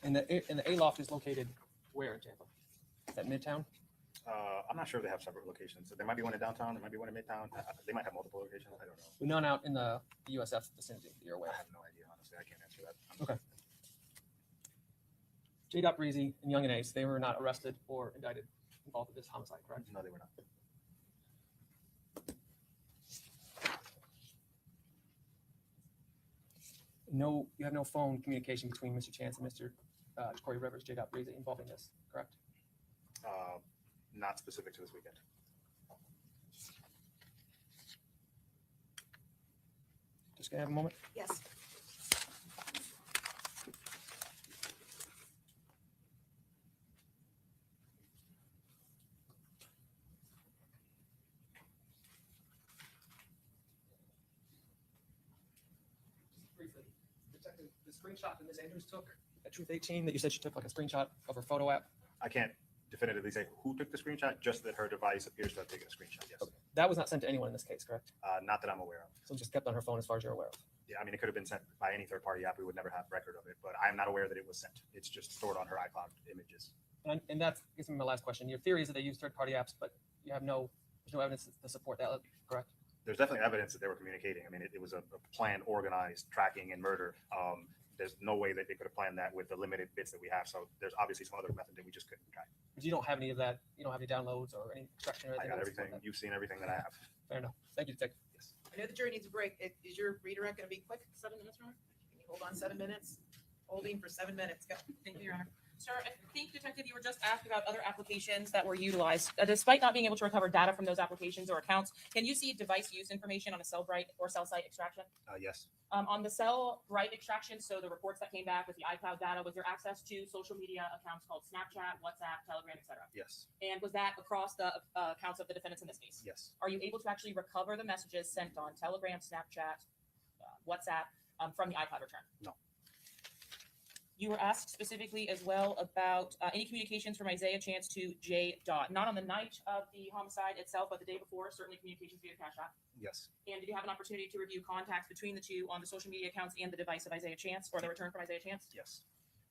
And the Aloft is located where in Tampa? Is that Midtown? I'm not sure if they have separate locations. So there might be one in downtown, there might be one in Midtown. They might have multiple locations. I don't know. But none out in the USF vicinity that you're aware I of. have no idea, honestly. I can't answer that. Okay. J. Breezy and Young and Ace, they were not arrested or indicted involved with this homicide, correct? No, they were not. No, you have no phone communication between Mr. Chance and Mr. Corey Rivers, J. Breezy, involving this, correct? Not specific to this weekend. Just gonna have a moment. Yes. Briefly, Detective, the screenshot that Ms. Andrews took at Truth 18 that you said she took like a screenshot of her photo app. I can't definitively say who took the screenshot, just that her device appears to have taken a screenshot, yes. That was not sent to anyone in this case, correct? Not that I'm aware of. So just kept on her phone as far as you're aware of. Yeah, I mean, it could have been sent by any third-party app. We would never have record of it, but I'm not aware that it was sent. It's just stored on her iCloud images. And that gets me my last question. Your theory is that they use third-party apps, but you have there's no evidence to support that, correct? There's definitely evidence that they were communicating. I mean, it was a planned, organized tracking and murder. There's no way that they could have planned that with the limited bits that we have. So there's obviously some other method that we just couldn't track. But you don't have any of that. You don't have any downloads or any extraction or I anything. got that would support everything. that? You've seen everything that I have. Fair enough. Thank you, Detective. Yes. I know the jury needs a break. Is your redirect going to be quick? 7 minutes, Your Honor? Can you hold on 7 minutes? Holding for 7 minutes. Go. Thank you, Your Honor. Sir, I think, Detective, you were just asked about other applications that were utilized. Despite not being able to recover data from those applications or accounts, can you see device use information on a cell write or cell site extraction? Yes. On the cell write extraction, so the reports that came back with the iCloud data, was there access to social media accounts called Snapchat, WhatsApp, Telegram, etc.? Yes. And was that across the accounts of the defendants in this case? Yes. Are you able to actually recover the messages sent on Telegram, Snapchat, WhatsApp from the iCloud return? No. You were asked specifically as well about any communications from Isaiah Chance to J. Dot, not on the night of the homicide itself, but the day before, certainly communications via Cash App. Yes. And did you have an opportunity to review contacts between the two on the social media accounts and the device of Isaiah Chance, or the return from Isaiah Chance? Yes.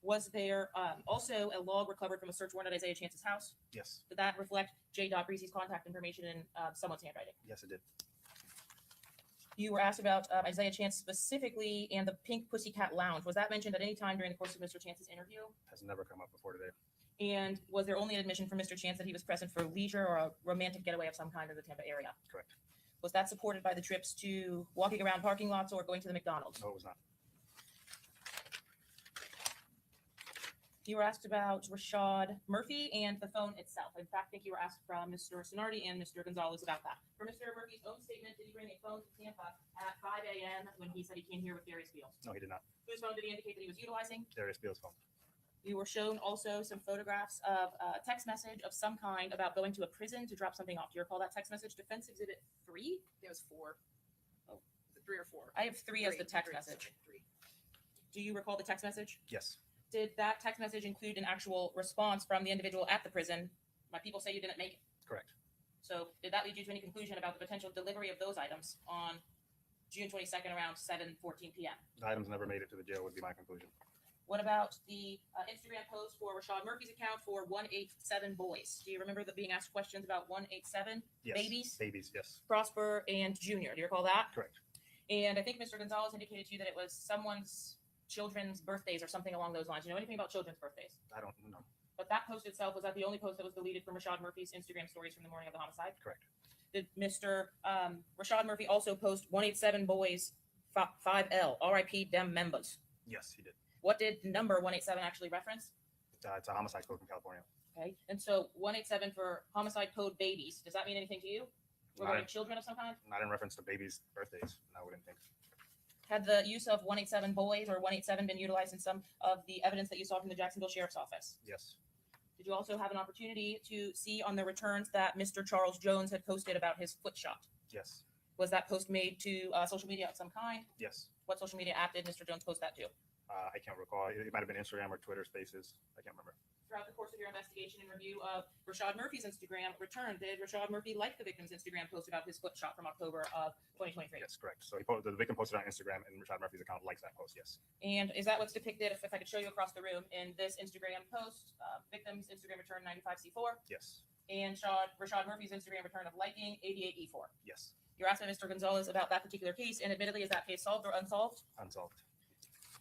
Was there also a log recovered from a search warrant at Isaiah Chance's house? Yes. Did that reflect J. Dot Breezy's contact information in someone's handwriting? Yes, it did. You were asked about Isaiah Chance specifically and the Pink Pussycat Lounge. Was that mentioned at any time during the course of Mr. Chance's interview? Has never come up before today. And was there only an admission from Mr. Chance that he was present for leisure or a romantic getaway of some kind in the Tampa area? Correct. Was that supported by the trips to walking around parking lots or going to the McDonald's? No, it was not. You were asked about Rashad Murphy and the phone itself. In fact, I think you were asked from Mr. Sonardi and Mr. Gonzalez about that. For Mr. Murphy's own statement, did he bring a phone to Tampa at 5 a.m. when he said he came here with Darius Beals? No, he did not. Whose phone did he indicate that he was utilizing? Darius Beals' phone. You were shown also some photographs of a text message of some kind about going to a prison to drop something off. Do you recall that text message? Defense Exhibit 3? There was 4. Oh, is it 3 or 4? I have 3 as the text Three. message. Do you recall the text message? Yes. Did that text message include an actual response from the individual at the prison? My people say you didn't make it. Correct. So did that lead you to any conclusion about the potential delivery of those items on June 22nd around 7:14 p.m.? The items never made it to the jail would be my conclusion. What about the Instagram post for Rashad Murphy's account for 187 Boys? Do you remember being asked questions about 187 Yes. babies? Babies, yes. Prosper and Junior. Do you recall that? Correct. And I think Mr. Gonzalez indicated to you that it was someone's children's birthdays or something along those lines. You know anything about children's birthdays? I don't know. But that post itself, was that the only post that was deleted from Rashad Murphy's Instagram stories from the morning of the homicide? Correct. Did Mr. Rashad Murphy also post 187 Boys 5L, RIP them members? Yes, he did. What did number 187 actually reference? It's a homicide code from California. Okay, and so 187 for homicide code babies, does that mean anything to you? Regarding Not, children of some kind? not in reference to babies' birthdays. I wouldn't think. Had the use of 187 boys or 187 been utilized in some of the evidence that you saw from the Jacksonville Sheriff's Office? Yes. Did you also have an opportunity to see on the returns that Mr. Charles Jones had posted about his foot shot? Yes. Was that post made to social media of some kind? Yes. What social media app did Mr. Jones post that to? I can't recall. It might have been Instagram or Twitter Spaces. I can't remember. Throughout the course of your investigation and review of Rashad Murphy's Instagram return, did Rashad Murphy like the victim's Instagram post about his foot shot from October of 2023? Yes, correct. So the victim posted on Instagram, and Rashad Murphy's account likes that post. Yes. And is that what's depicted, if I could show you across the room, in this Instagram post, victim's Instagram return 95C4, Yes. and Rashad Murphy's Instagram return of liking 88E4? Yes. You're asked by Mr. Gonzalez about that particular case, and admittedly, is that case solved or unsolved? Unsolved.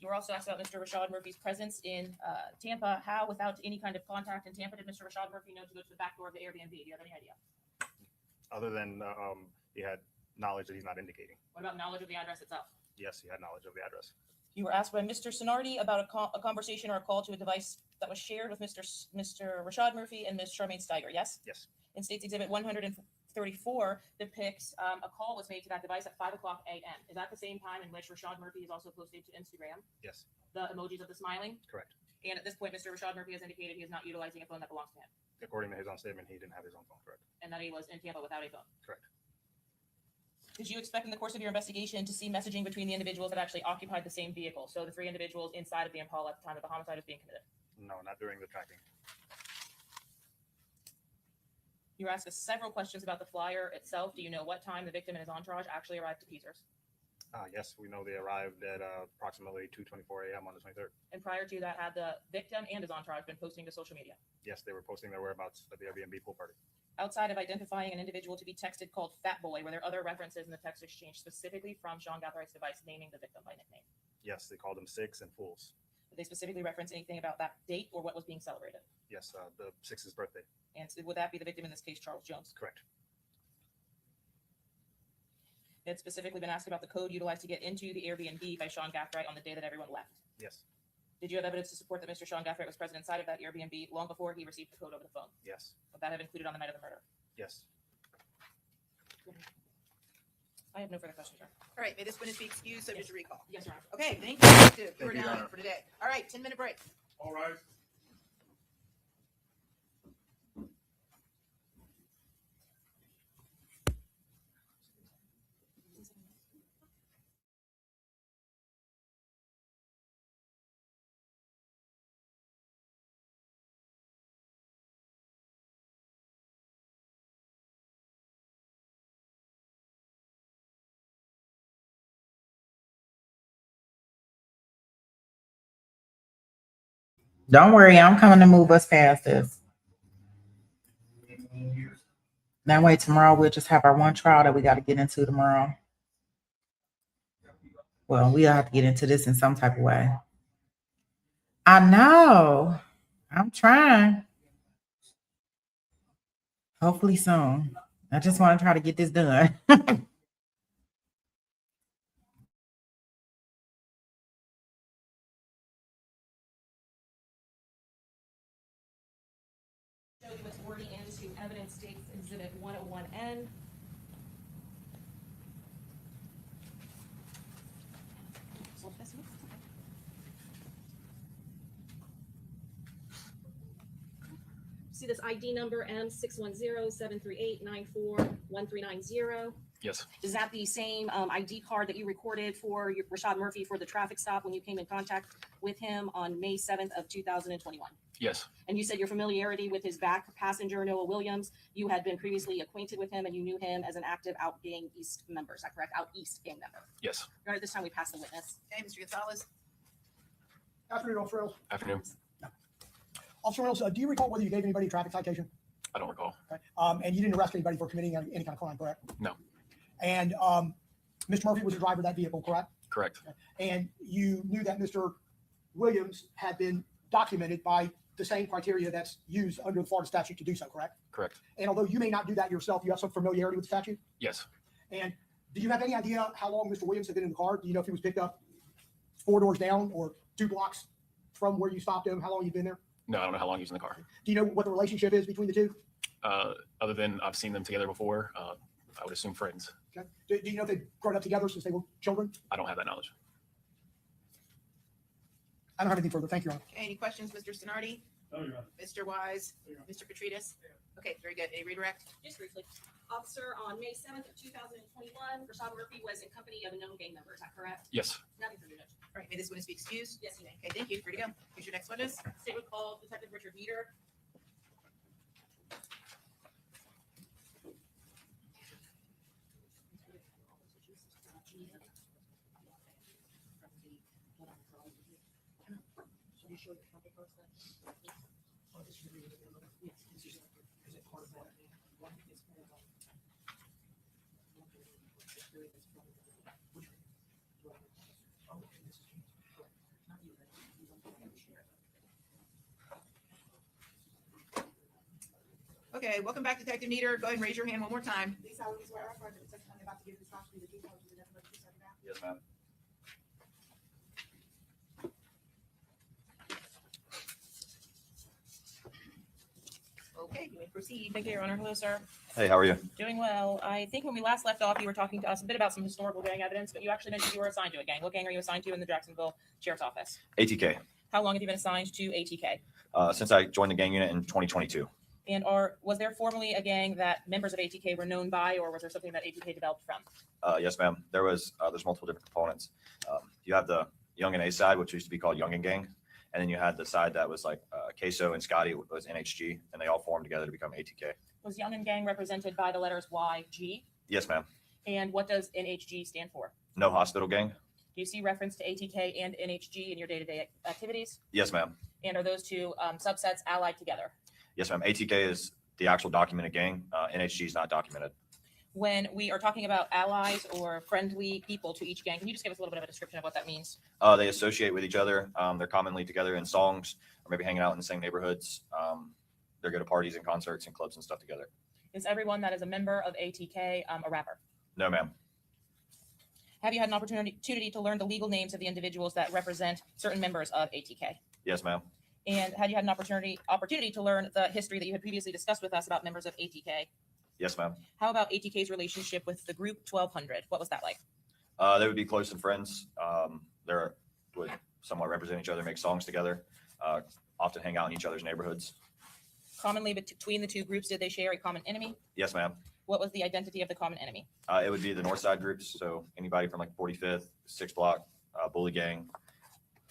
You were also asked about Mr. Rashad Murphy's presence in Tampa. How, without any kind of contact in Tampa, did Mr. Rashad Murphy know to go to the back door of the Airbnb? Do you have any idea? Other than he had knowledge that he's not indicating. What about knowledge of the address itself? Yes, he had knowledge of the address. You were asked by Mr. Sonardi about a conversation or a call to a device that was shared with Mr. Rashad Murphy and Ms. Charmaine Steiger, yes? Yes. In State's Exhibit 134 depicts a call was made to that device at 5:00 a.m. Is that the same time in which Rashad Murphy is also posted to Instagram Yes. the emojis of the smiling? Correct. And at this point, Mr. Rashad Murphy has indicated he is not utilizing a phone that belongs to him, According to his own statement, he didn't have his own phone. Correct. and that he was in Tampa without a phone. Correct. Did you expect in the course of your investigation to see messaging between the individuals that actually occupied the same vehicle? So the three individuals inside of the Impala at the time that the homicide was being committed? No, not during the tracking. You were asked us several questions about the flyer itself. Do you know what time the victim and his entourage actually arrived to Teasers? Yes, we know they arrived at approximately 2:24 a.m. on the 23rd. And prior to that, had the victim and his entourage been posting to social media? Yes, they were posting their whereabouts at the Airbnb pool party. Outside of identifying an individual to be texted called Fat Boy, were there other references in the text exchange specifically from Sean Gathrigh's device naming the victim by nickname? Yes, they called them Six and Fools. Did they specifically reference anything about that date or what was being celebrated? Yes, the Six's birthday. And so would that be the victim in this case, Charles Jones? Correct. It had specifically been asked about the code utilized to get into the Airbnb by Sean Gathright on the day that everyone left. Yes. Did you have evidence to support that Mr. Sean Gathright was present inside of that Airbnb long before he received the code over the phone? Yes. Would that have included on the night of the murder? Yes. I have no further questions, Your Honor. All right, may this witness be excused, subject to recall? Yes, Your Honor. Okay, thank you. Detective. You are you, Your done Honor. for today. All right, 10-minute break. All right. Don't worry, I'm coming to move us past this. That way tomorrow we'll just have our one trial that we got to get into tomorrow. Well, we'll have to get into this in some type of way. I know. I'm trying. Hopefully soon. I just want to try to get this done. Show you what's already into evidence states exhibit 101N. See this ID number M610-738-941390? Yes. Is that the same ID card that you recorded for your Rashad Murphy for the traffic stop when you came in contact with him on May 7th of 2021? Yes. And you said your familiarity with his back passenger, Noah Williams, you had been previously acquainted with him and you knew him as an active Out Gang East member. Is that correct? Out East gang member. Yes. All right, this time we pass the witness. Okay, Mr. Gonzalez. Afternoon, Officer Reynolds. Afternoon. Officer Reynolds, do you recall whether you gave anybody a traffic citation? I don't recall. Okay. And you didn't arrest anybody for committing any kind of crime, correct? No. And Mr. Murphy was the driver of that vehicle, correct? Correct. And you knew that Mr. Williams had been documented by the same criteria that's used under the Florida statute to do so, correct? Correct. And although you may not do that yourself, you have some familiarity with the statute? Yes. And do you have any idea how long Mr. Williams had been in the car? Do you know if he was picked up 4 doors down or 2 blocks from where you stopped him? How long he'd been there? No, I don't know how long he was in the car. Do you know what the relationship is between the two? Other than I've seen them together before, I would assume friends. Okay. Do you know if they've grown up together since they were children? I don't have that knowledge. I don't have anything further. Thank you, Your Honor. Okay, any questions, Mr. Stenardi? No, Your Honor. Mr. Wise? Mr. Petridis? Okay, very good. Any redirect? Just briefly, officer, on May 7th of 2021, Rashad Murphy was in company of a known gang member. Is that correct? Yes. Nothing for you, Judge. All right, may this witness be excused? Yes, you may. Okay, thank you. Free to go. Here's your next witness. Statement called Detective Richard Meter. Okay, welcome back, Detective Nieder. Go ahead and raise your hand one more time. Please solemnly swear or affirm that the testimony about to give this constitutes the truth, the whole truth, and nothing but the truth, so help you God. Yes, ma'am. Okay, you may proceed. Thank you, Your Honor. Hello, sir. Hey, how are you? Doing well. I think when we last left off, you were talking to us a bit about some historical gang evidence, but you actually mentioned you were assigned to a gang. What gang are you assigned to in the Jacksonville Sheriff's Office? ATK. How long have you been assigned to ATK? Since I joined the gang unit in 2022. And was there formerly a gang that members of ATK were known by, or was there something that ATK developed from? Yes, ma'am. There's multiple different components. You have the Young and A side, which used to be called Young and Gang. And then you had the side that was like Queso and Scotty was NHG, and they all formed together to become ATK. Was Young and Gang represented by the letters YG? Yes, ma'am. And what does NHG stand for? No Hospital Gang. Do you see reference to ATK and NHG in your day-to-day activities? Yes, ma'am. And are those two subsets allied together? Yes, ma'am. ATK is the actual documented gang. NHG is not documented. When we are talking about allies or friendly people to each gang, can you just give us a little bit of a description of what that means? They associate with each other. They're commonly together in songs or maybe hanging out in the same neighborhoods. They go to parties and concerts and clubs and stuff together. Is everyone that is a member of ATK a rapper? No, ma'am. Have you had an opportunity to learn the legal names of the individuals that represent certain members of ATK? Yes, ma'am. And had you had an opportunity to learn the history that you had previously discussed with us about members of ATK? Yes, ma'am. How about ATK's relationship with the group 1200? What was that like? They would be close and friends. They would somewhat represent each other, make songs together, often hang out in each other's neighborhoods. Commonly between the two groups, did they share a common enemy? Yes, ma'am. What was the identity of the common enemy? It would be the North Side groups. So anybody from like 45th, 6th Block, Bully Gang,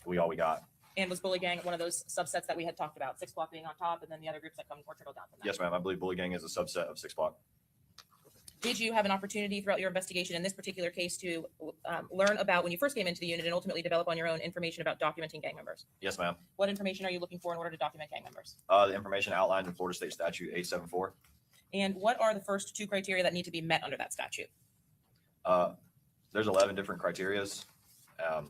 we got. And was Bully Gang one of those subsets that we had talked about, 6th Block being on top and then the other groups that come or trickle down from that? Yes, ma'am. I believe Bully Gang is a subset of 6th Block. Did you have an opportunity throughout your investigation in this particular case to learn about when you first came into the unit and ultimately develop on your own information about documenting gang members? Yes, ma'am. What information are you looking for in order to document gang members? The information outlined in Florida State Statute 874. And what are the first two criteria that need to be met under that statute? There's 11 different criterias.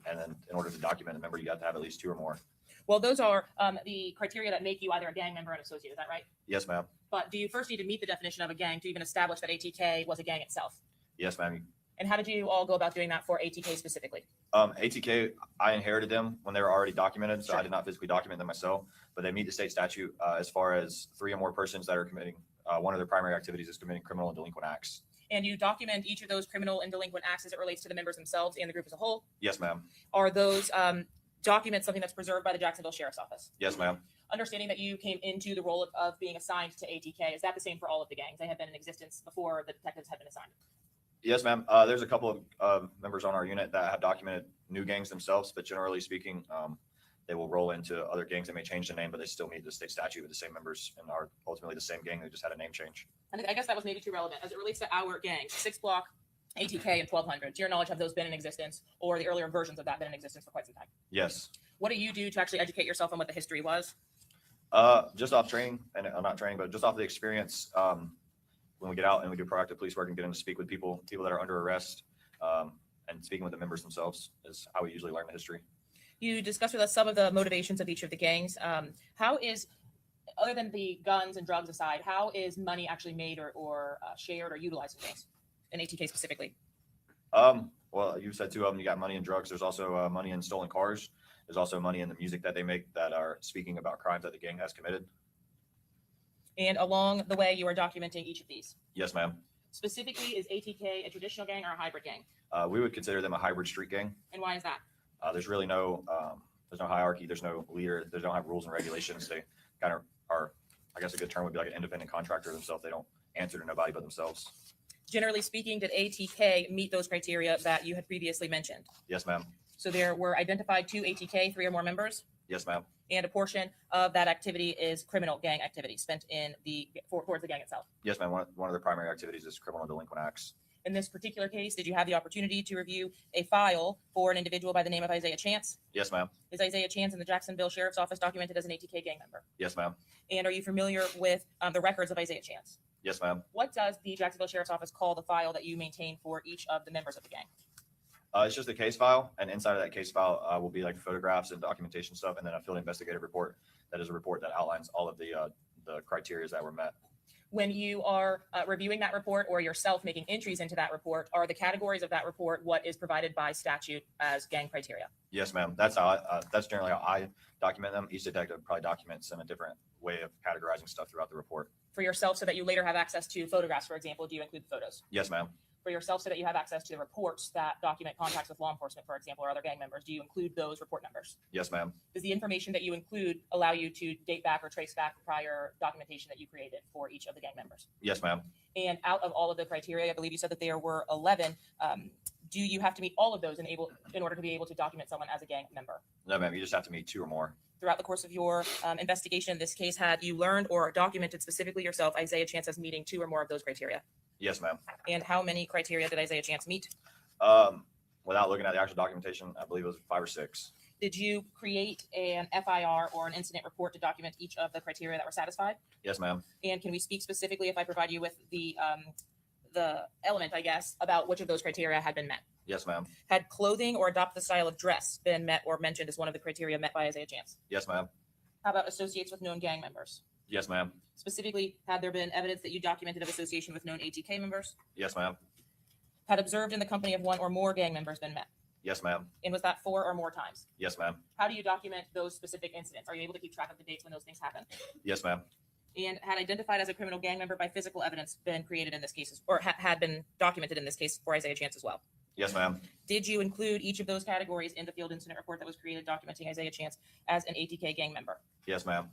And then in order to document a member, you have to have at least 2 or more. Well, those are the criteria that make you either a gang member or an associate. Is that right? Yes, ma'am. But do you first need to meet the definition of a gang to even establish that ATK was a gang itself? Yes, ma'am. And how did you all go about doing that for ATK specifically? ATK, I inherited them when they were already documented, so Sure. I did not physically document them myself, but they meet the state statute as far as 3 or more persons that are committing, one of their primary activities is committing criminal and delinquent acts. And you document each of those criminal and delinquent acts as it relates to the members themselves and the group as a whole? Yes, ma'am. Are those documents something that's preserved by the Jacksonville Sheriff's Office? Yes, ma'am. Understanding that you came into the role of being assigned to ATK, is that the same for all of the gangs? They have been in existence before the detectives had been assigned? Yes, ma'am. There's a couple of members on our unit that have documented new gangs themselves, but generally speaking, they will roll into other gangs that may change the name, but they still meet the state statute with the same members and are ultimately the same gang. They just had a name change. And I guess that was maybe too relevant. As it relates to our gangs, 6th Block, ATK, and 1200, to your knowledge, have those been in existence or the earlier versions of that been in existence for quite some time? Yes. What do you do to actually educate yourself on what the history was? Just off training, and I'm not training, but just off the experience, when we get out and we do proactive police work and get in to speak with people that are under arrest, and speaking with the members themselves is how we usually learn the history. You discussed with us some of the motivations of each of the gangs. How is, other than the guns and drugs aside, how is money actually made or shared or utilized in gangs, in ATK specifically? Well, you said 2 of them. You got money and drugs. There's also money in stolen cars. There's also money in the music that they make that are speaking about crimes that the gang has committed. And along the way, you are documenting each of these. Yes, ma'am. Specifically, is ATK a traditional gang or a hybrid gang? We would consider them a hybrid street gang. And why is that? There's really there's no hierarchy. There's no leader. They don't have rules and regulations. They kind of are, I guess a good term would be like an independent contractor themselves. They don't answer to nobody but themselves. Generally speaking, did ATK meet those criteria that you had previously mentioned? Yes, ma'am. So there were identified 2 ATK, 3 or more members, Yes, ma'am. and a portion of that activity is criminal gang activity spent in towards the gang itself. Yes, ma'am. One of the primary activities is criminal delinquent acts. In this particular case, did you have the opportunity to review a file for an individual by the name of Isaiah Chance? Yes, ma'am. Is Isaiah Chance in the Jacksonville Sheriff's Office documented as an ATK gang member? Yes, ma'am. And are you familiar with the records of Isaiah Chance? Yes, ma'am. What does the Jacksonville Sheriff's Office call the file that you maintain for each of the members of the gang? It's just a case file, and inside of that case file will be like photographs and documentation stuff, and then a field investigative report. That is a report that outlines all of the criteria that were met. When you are reviewing that report or yourself making entries into that report, are the categories of that report what is provided by statute as gang criteria? Yes, ma'am. That's that's generally how I document them. Each detective probably documents in a different way of categorizing stuff throughout the report. For yourself, so that you later have access to photographs, for example, do you include the photos? Yes, ma'am. For yourself, so that you have access to the reports that document contacts with law enforcement, for example, or other gang members, do you include those report numbers? Yes, ma'am. Does the information that you include allow you to date back or trace back prior documentation that you created for each of the gang members? Yes, ma'am. And out of all of the criteria, I believe you said that there were 11. Do you have to meet all of those in order to be able to document someone as a gang member? No, ma'am. You just have to meet 2 or more. Throughout the course of your investigation in this case, had you learned or documented specifically yourself Isaiah Chance as meeting 2 or more of those criteria? Yes, ma'am. And how many criteria did Isaiah Chance meet? Without looking at the actual documentation, I believe it was 5 or 6. Did you create an FIR or an incident report to document each of the criteria that were satisfied? Yes, ma'am. And can we speak specifically, if I provide you with the element, I guess, about which of those criteria had been met? Yes, ma'am. Had clothing or adopt the style of dress been met or mentioned as one of the criteria met by Isaiah Chance? Yes, ma'am. How about associates with known gang members? Yes, ma'am. Specifically, had there been evidence that you documented of association with known ATK members? Yes, ma'am. Had observed in the company of 1 or more gang members been met? Yes, ma'am. And was that 4 or more times? Yes, ma'am. How do you document those specific incidents? Are you able to keep track of the dates when those things happen? Yes, ma'am. And had identified as a criminal gang member by physical evidence been created in this case, or had been documented in this case for Isaiah Chance as well? Yes, ma'am. Did you include each of those categories in the field incident report that was created documenting Isaiah Chance as an ATK gang member? Yes, ma'am.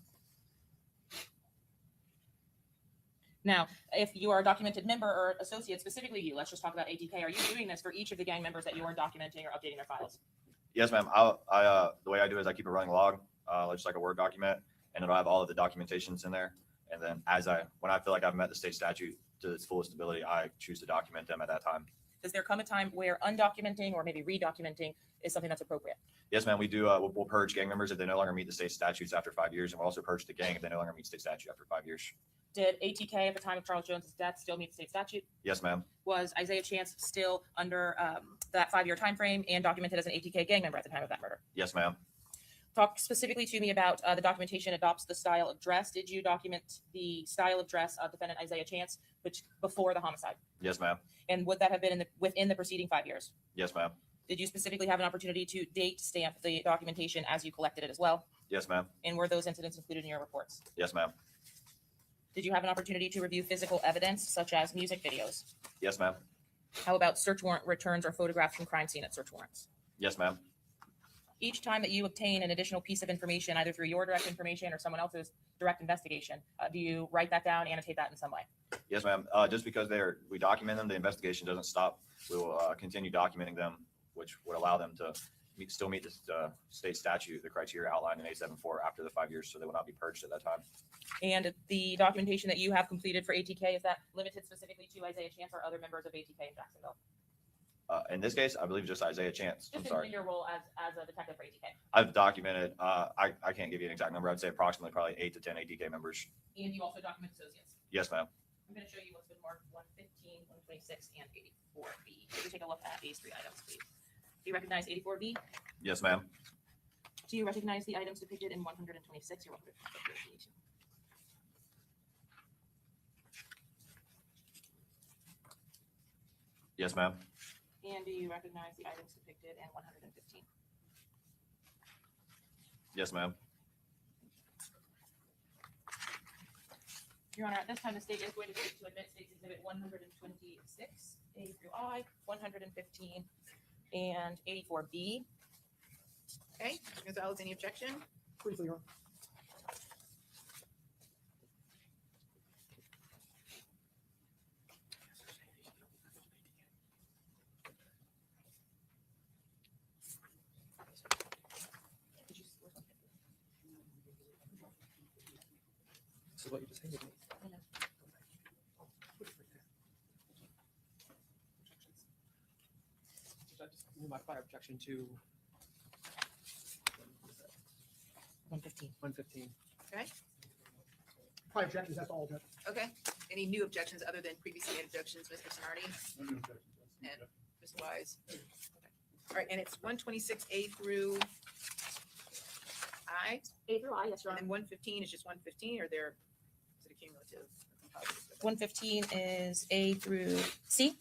Now, if you are a documented member or associate, specifically you, let's just talk about ATK. Are you doing this for each of the gang members that you are documenting or updating their files? Yes, ma'am. The way I do it is I keep a running log, just like a Word document, and it'll have all of the documentations in there. And then when I feel like I've met the state statute to its fullest ability, I choose to document them at that time. Does there come a time where undocumenting or maybe redocumenting is something that's appropriate? Yes, ma'am. We do. We'll purge gang members if they no longer meet the state statutes after 5 years, and we'll also purge the gang if they no longer meet state statute after 5 years. Did ATK at the time of Charles Jones's death still meet the state statute? Yes, ma'am. Was Isaiah Chance still under that 5-year time frame and documented as an ATK gang member at the time of that murder? Yes, ma'am. Talk specifically to me about the documentation adopts the style of dress. Did you document the style of dress of defendant Isaiah Chance before the homicide? Yes, ma'am. And would that have been within the preceding 5 years? Yes, ma'am. Did you specifically have an opportunity to date stamp the documentation as you collected it as well? Yes, ma'am. And were those incidents included in your reports? Yes, ma'am. Did you have an opportunity to review physical evidence such as music videos? Yes, ma'am. How about search warrant returns or photographs from crime scene at search warrants? Yes, ma'am. Each time that you obtain an additional piece of information, either through your direct information or someone else's direct investigation, do you write that down, annotate that in some way? Yes, ma'am. Just because we document them, the investigation doesn't stop. We will continue documenting them, which would allow them to still meet the state statute, the criteria outlined in 874 after the 5 years, so they will not be purged at that time. And the documentation that you have completed for ATK, is that limited specifically to Isaiah Chance or other members of ATK in Jacksonville? In this case, I believe just Isaiah Chance. I'm Just sorry. in your role as a detective for ATK. I've documented, I can't give you an exact number. I'd say approximately probably 8 to 10 ATK members. And you also document associates. Yes, ma'am. I'm going to show you what's been marked 115, 126, and 84B. Could we take a look at these 3 items, please? Do you recognize 84B? Yes, ma'am. Do you recognize the items depicted in 126 or 122? Yes, ma'am. And do you recognize the items depicted in 115? Yes, ma'am. Your Honor, at this time, the state is going to vote to admit State's Exhibit 126, A through I, 115, and 84B. Okay, Mr. Gonzalez, any objection? Briefly, Your Honor. This is what you just handed me. Move my prior objection to 115. 115. Okay, Prior objections, that's all, Judge. okay. Any new objections other than previously made objections, Mr. Sonardi and Ms. Wise? Okay. All right, and it's 126A through I? A through I, yes, Your And Honor. then 115 is just 115, or there, is it cumulative? 115 is A through C, And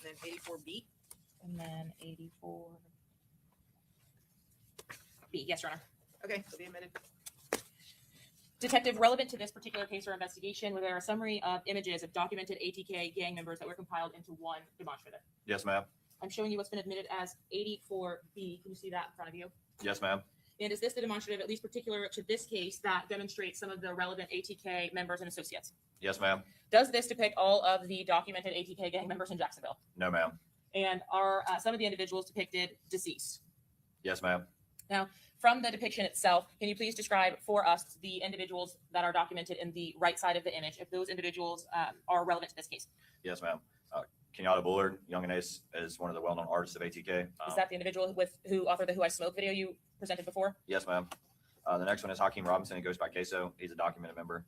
then 84B? and then 84B. Yes, Your Honor. Okay, so be admitted. Detective, relevant to this particular case or investigation, were there a summary of images of documented ATK gang members that were compiled into one demonstrative? Yes, ma'am. I'm showing you what's been admitted as 84B. Can you see that in front of you? Yes, ma'am. And is this the demonstrative, at least particular to this case, that demonstrates some of the relevant ATK members and associates? Yes, ma'am. Does this depict all of the documented ATK gang members in Jacksonville? No, ma'am. And are some of the individuals depicted deceased? Yes, ma'am. Now, from the depiction itself, can you please describe for us the individuals that are documented in the right side of the image, if those individuals are relevant to this case? Yes, ma'am. Kenyatta Bullard, Young and Ace, is one of the well-known artists of ATK. Is that the individual who authored the Who I Smoke video you presented before? Yes, ma'am. The next one is Hakeem Robinson. He goes by Queso. He's a documented member.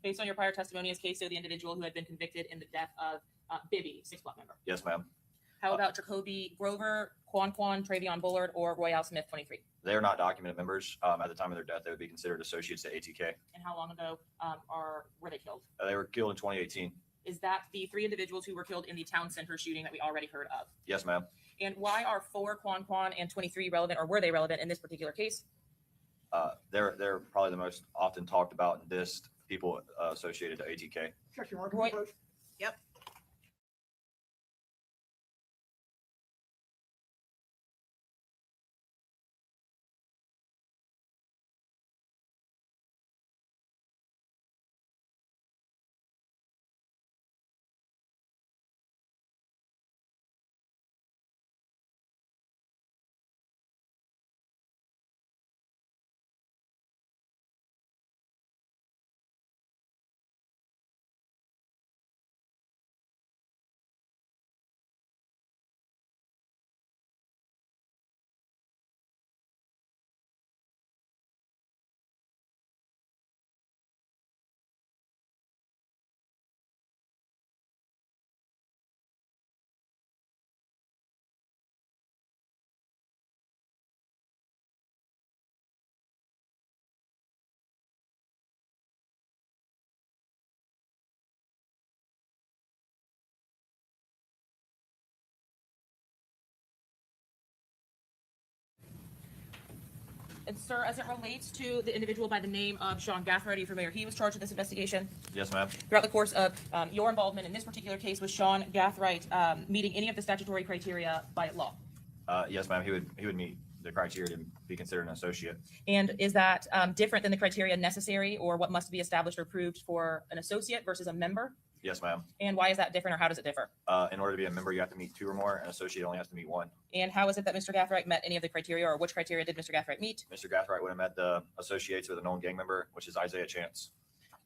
Based on your prior testimony, is Queso the individual who had been convicted in the death of Bibby, 6 Block member? Yes, ma'am. How about Jacoby Grover, Quan, Travion Bullard, or Royale Smith, 23? They are not documented members. At the time of their death, they would be considered associates to ATK. And how long ago were they killed? They were killed in 2018. Is that the 3 individuals who were killed in the town center shooting that we already heard of? Yes, ma'am. And why are 4, Quan, and 23 relevant, or were they relevant in this particular case? They're probably the most often talked about and dissed people associated to ATK. Check your argument, Judge. Yep. And sir, as it relates to the individual by the name of Sean Gafford, are you familiar? He was charged with this investigation. Yes, ma'am. Throughout the course of your involvement in this particular case, was Sean Gathright meeting any of the statutory criteria by law? Yes, ma'am. He would meet the criteria to be considered an associate. And is that different than the criteria necessary or what must be established or proved for an associate versus a member? Yes, ma'am. And why is that different, or how does it differ? In order to be a member, you have to meet 2 or more. An associate only has to meet 1. And how is it that Mr. Gathright met any of the criteria, or which criteria did Mr. Gathright meet? Mr. Gathright would have met the associates with a known gang member, which is Isaiah Chance.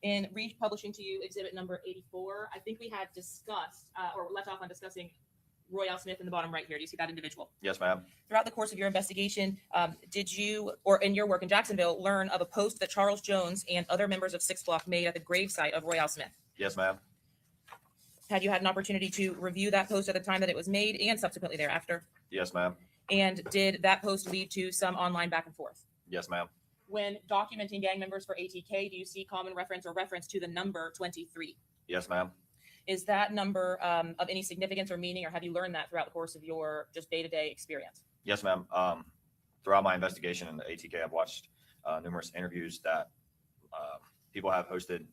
In republishing to you exhibit number 84, I think we had discussed or left off on discussing Royale Smith in the bottom right here. Do you see that individual? Yes, ma'am. Throughout the course of your investigation, did you, or in your work in Jacksonville, learn of a post that Charles Jones and other members of 6 Block made at the gravesite of Royale Smith? Yes, ma'am. Had you had an opportunity to review that post at the time that it was made and subsequently thereafter? Yes, ma'am. And did that post lead to some online back and forth? Yes, ma'am. When documenting gang members for ATK, do you see common reference or reference to the number 23? Yes, ma'am. Is that number of any significance or meaning, or have you learned that throughout the course of your just day-to-day experience? Yes, ma'am. Throughout my investigation in the ATK, I've watched numerous interviews that people have hosted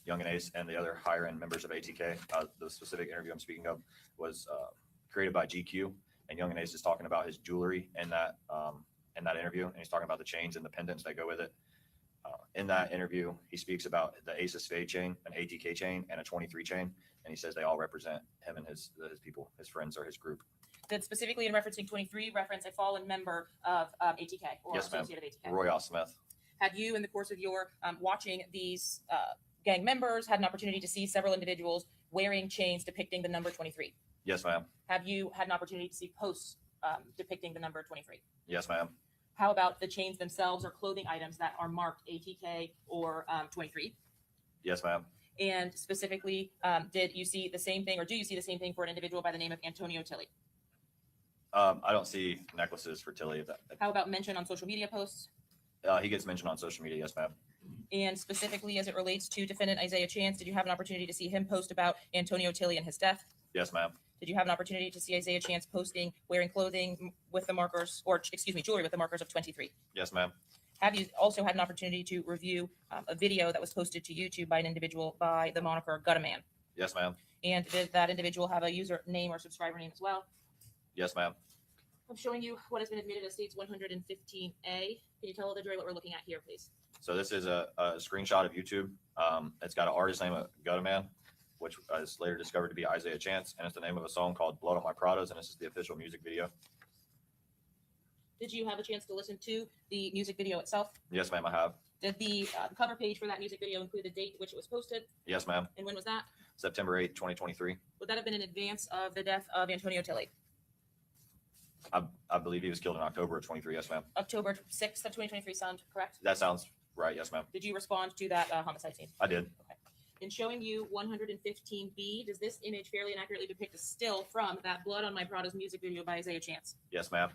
Young and Ace and the other higher end members of ATK. The specific interview I'm speaking of was created by GQ, and Young and Ace is talking about his jewelry in that interview, and he's talking about the chains and the pendants that go with it. In that interview, he speaks about the Ace of Spades chain, an ATK chain, and a 23 chain, and he says they all represent him and his people, his friends, or his group. Did specifically in referencing 23 reference a fallen member of ATK or Yes, ma'am. associate of ATK? Royal Smith. Have you, in the course of your watching these gang members, had an opportunity to see several individuals wearing chains depicting the number 23? Yes, ma'am. Have you had an opportunity to see posts depicting the number 23? Yes, ma'am. How about the chains themselves or clothing items that are marked ATK or 23? Yes, ma'am. And specifically, did you see the same thing, or do you see the same thing for an individual by the name of Antonio Tilly? I don't see necklaces for Tilly. How about mention on social media posts? He gets mentioned on social media. Yes, ma'am. And specifically as it relates to defendant Isaiah Chance, did you have an opportunity to see him post about Antonio Tilly and his death? Yes, ma'am. Did you have an opportunity to see Isaiah Chance posting wearing clothing with the markers, or excuse me, jewelry with the markers of 23? Yes, ma'am. Have you also had an opportunity to review a video that was posted to YouTube by an individual by the moniker Guttaman? Yes, ma'am. And did that individual have a user name or subscriber name as well? Yes, ma'am. I'm showing you what has been admitted as states 115A. Can you tell the jury what we're looking at here, please? So this is a screenshot of YouTube. It's got an artist name of Guttaman, which is later discovered to be Isaiah Chance, and it's the name of a song called Blood on My Pradas, and this is the official music video. Did you have a chance to listen to the music video itself? Yes, ma'am, I have. Did the cover page for that music video include the date which it was posted? Yes, ma'am. And when was that? September 8, 2023. Would that have been in advance of the death of Antonio Tilly? I believe he was killed in October of 23. Yes, ma'am. October 6th of 2023 sound correct? That sounds right. Yes, ma'am. Did you respond to that homicide scene? I did. In showing you 115B, does this image fairly and accurately depict a still from that Blood on My Prada's music video by Isaiah Chance? Yes, ma'am.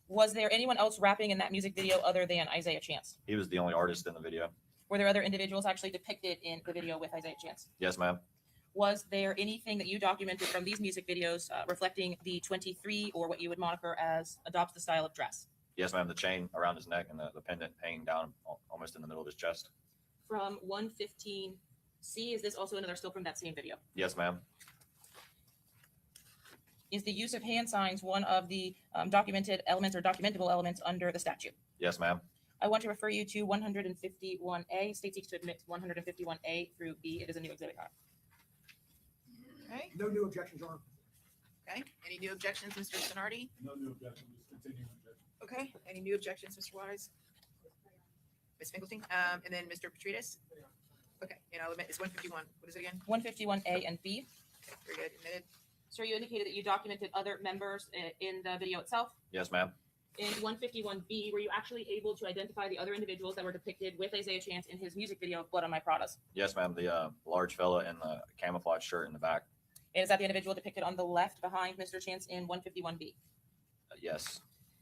Was there anyone else rapping in that music video other than Isaiah Chance? He was the only artist in the video. Were there other individuals actually depicted in the video with Isaiah Chance? Yes, ma'am. Was there anything that you documented from these music videos reflecting the 23 or what you would moniker as adopts the style of dress? Yes, ma'am. The chain around his neck and the pendant hanging down almost in the middle of his chest. From 115C, is this also another still from that same video? Yes, ma'am. Is the use of hand signs one of the documented elements or documentable elements under the statute? Yes, ma'am. I want to refer you to 151A. State seeks to admit 151A through B. It is a new exhibit. Okay. No new objections, Your Honor. Okay. Any new objections, Mr. Sonardi? No new objection, just continue objection. Okay. Any new objections, Mr. Wise? Ms. Finkelstein? And then Mr. Petridis? Okay. And I'll admit, it's 151. What is it again? 151A and B. Okay. Very good. Admitted. Sir, you indicated that you documented other members in the video itself. Yes, ma'am. In 151B, were you actually able to identify the other individuals that were depicted with Isaiah Chance in his music video of Blood on My Pradas? Yes, ma'am. The large fella in the camouflage shirt in the back. And is that the individual depicted on the left behind Mr. Chance in 151B? Yes.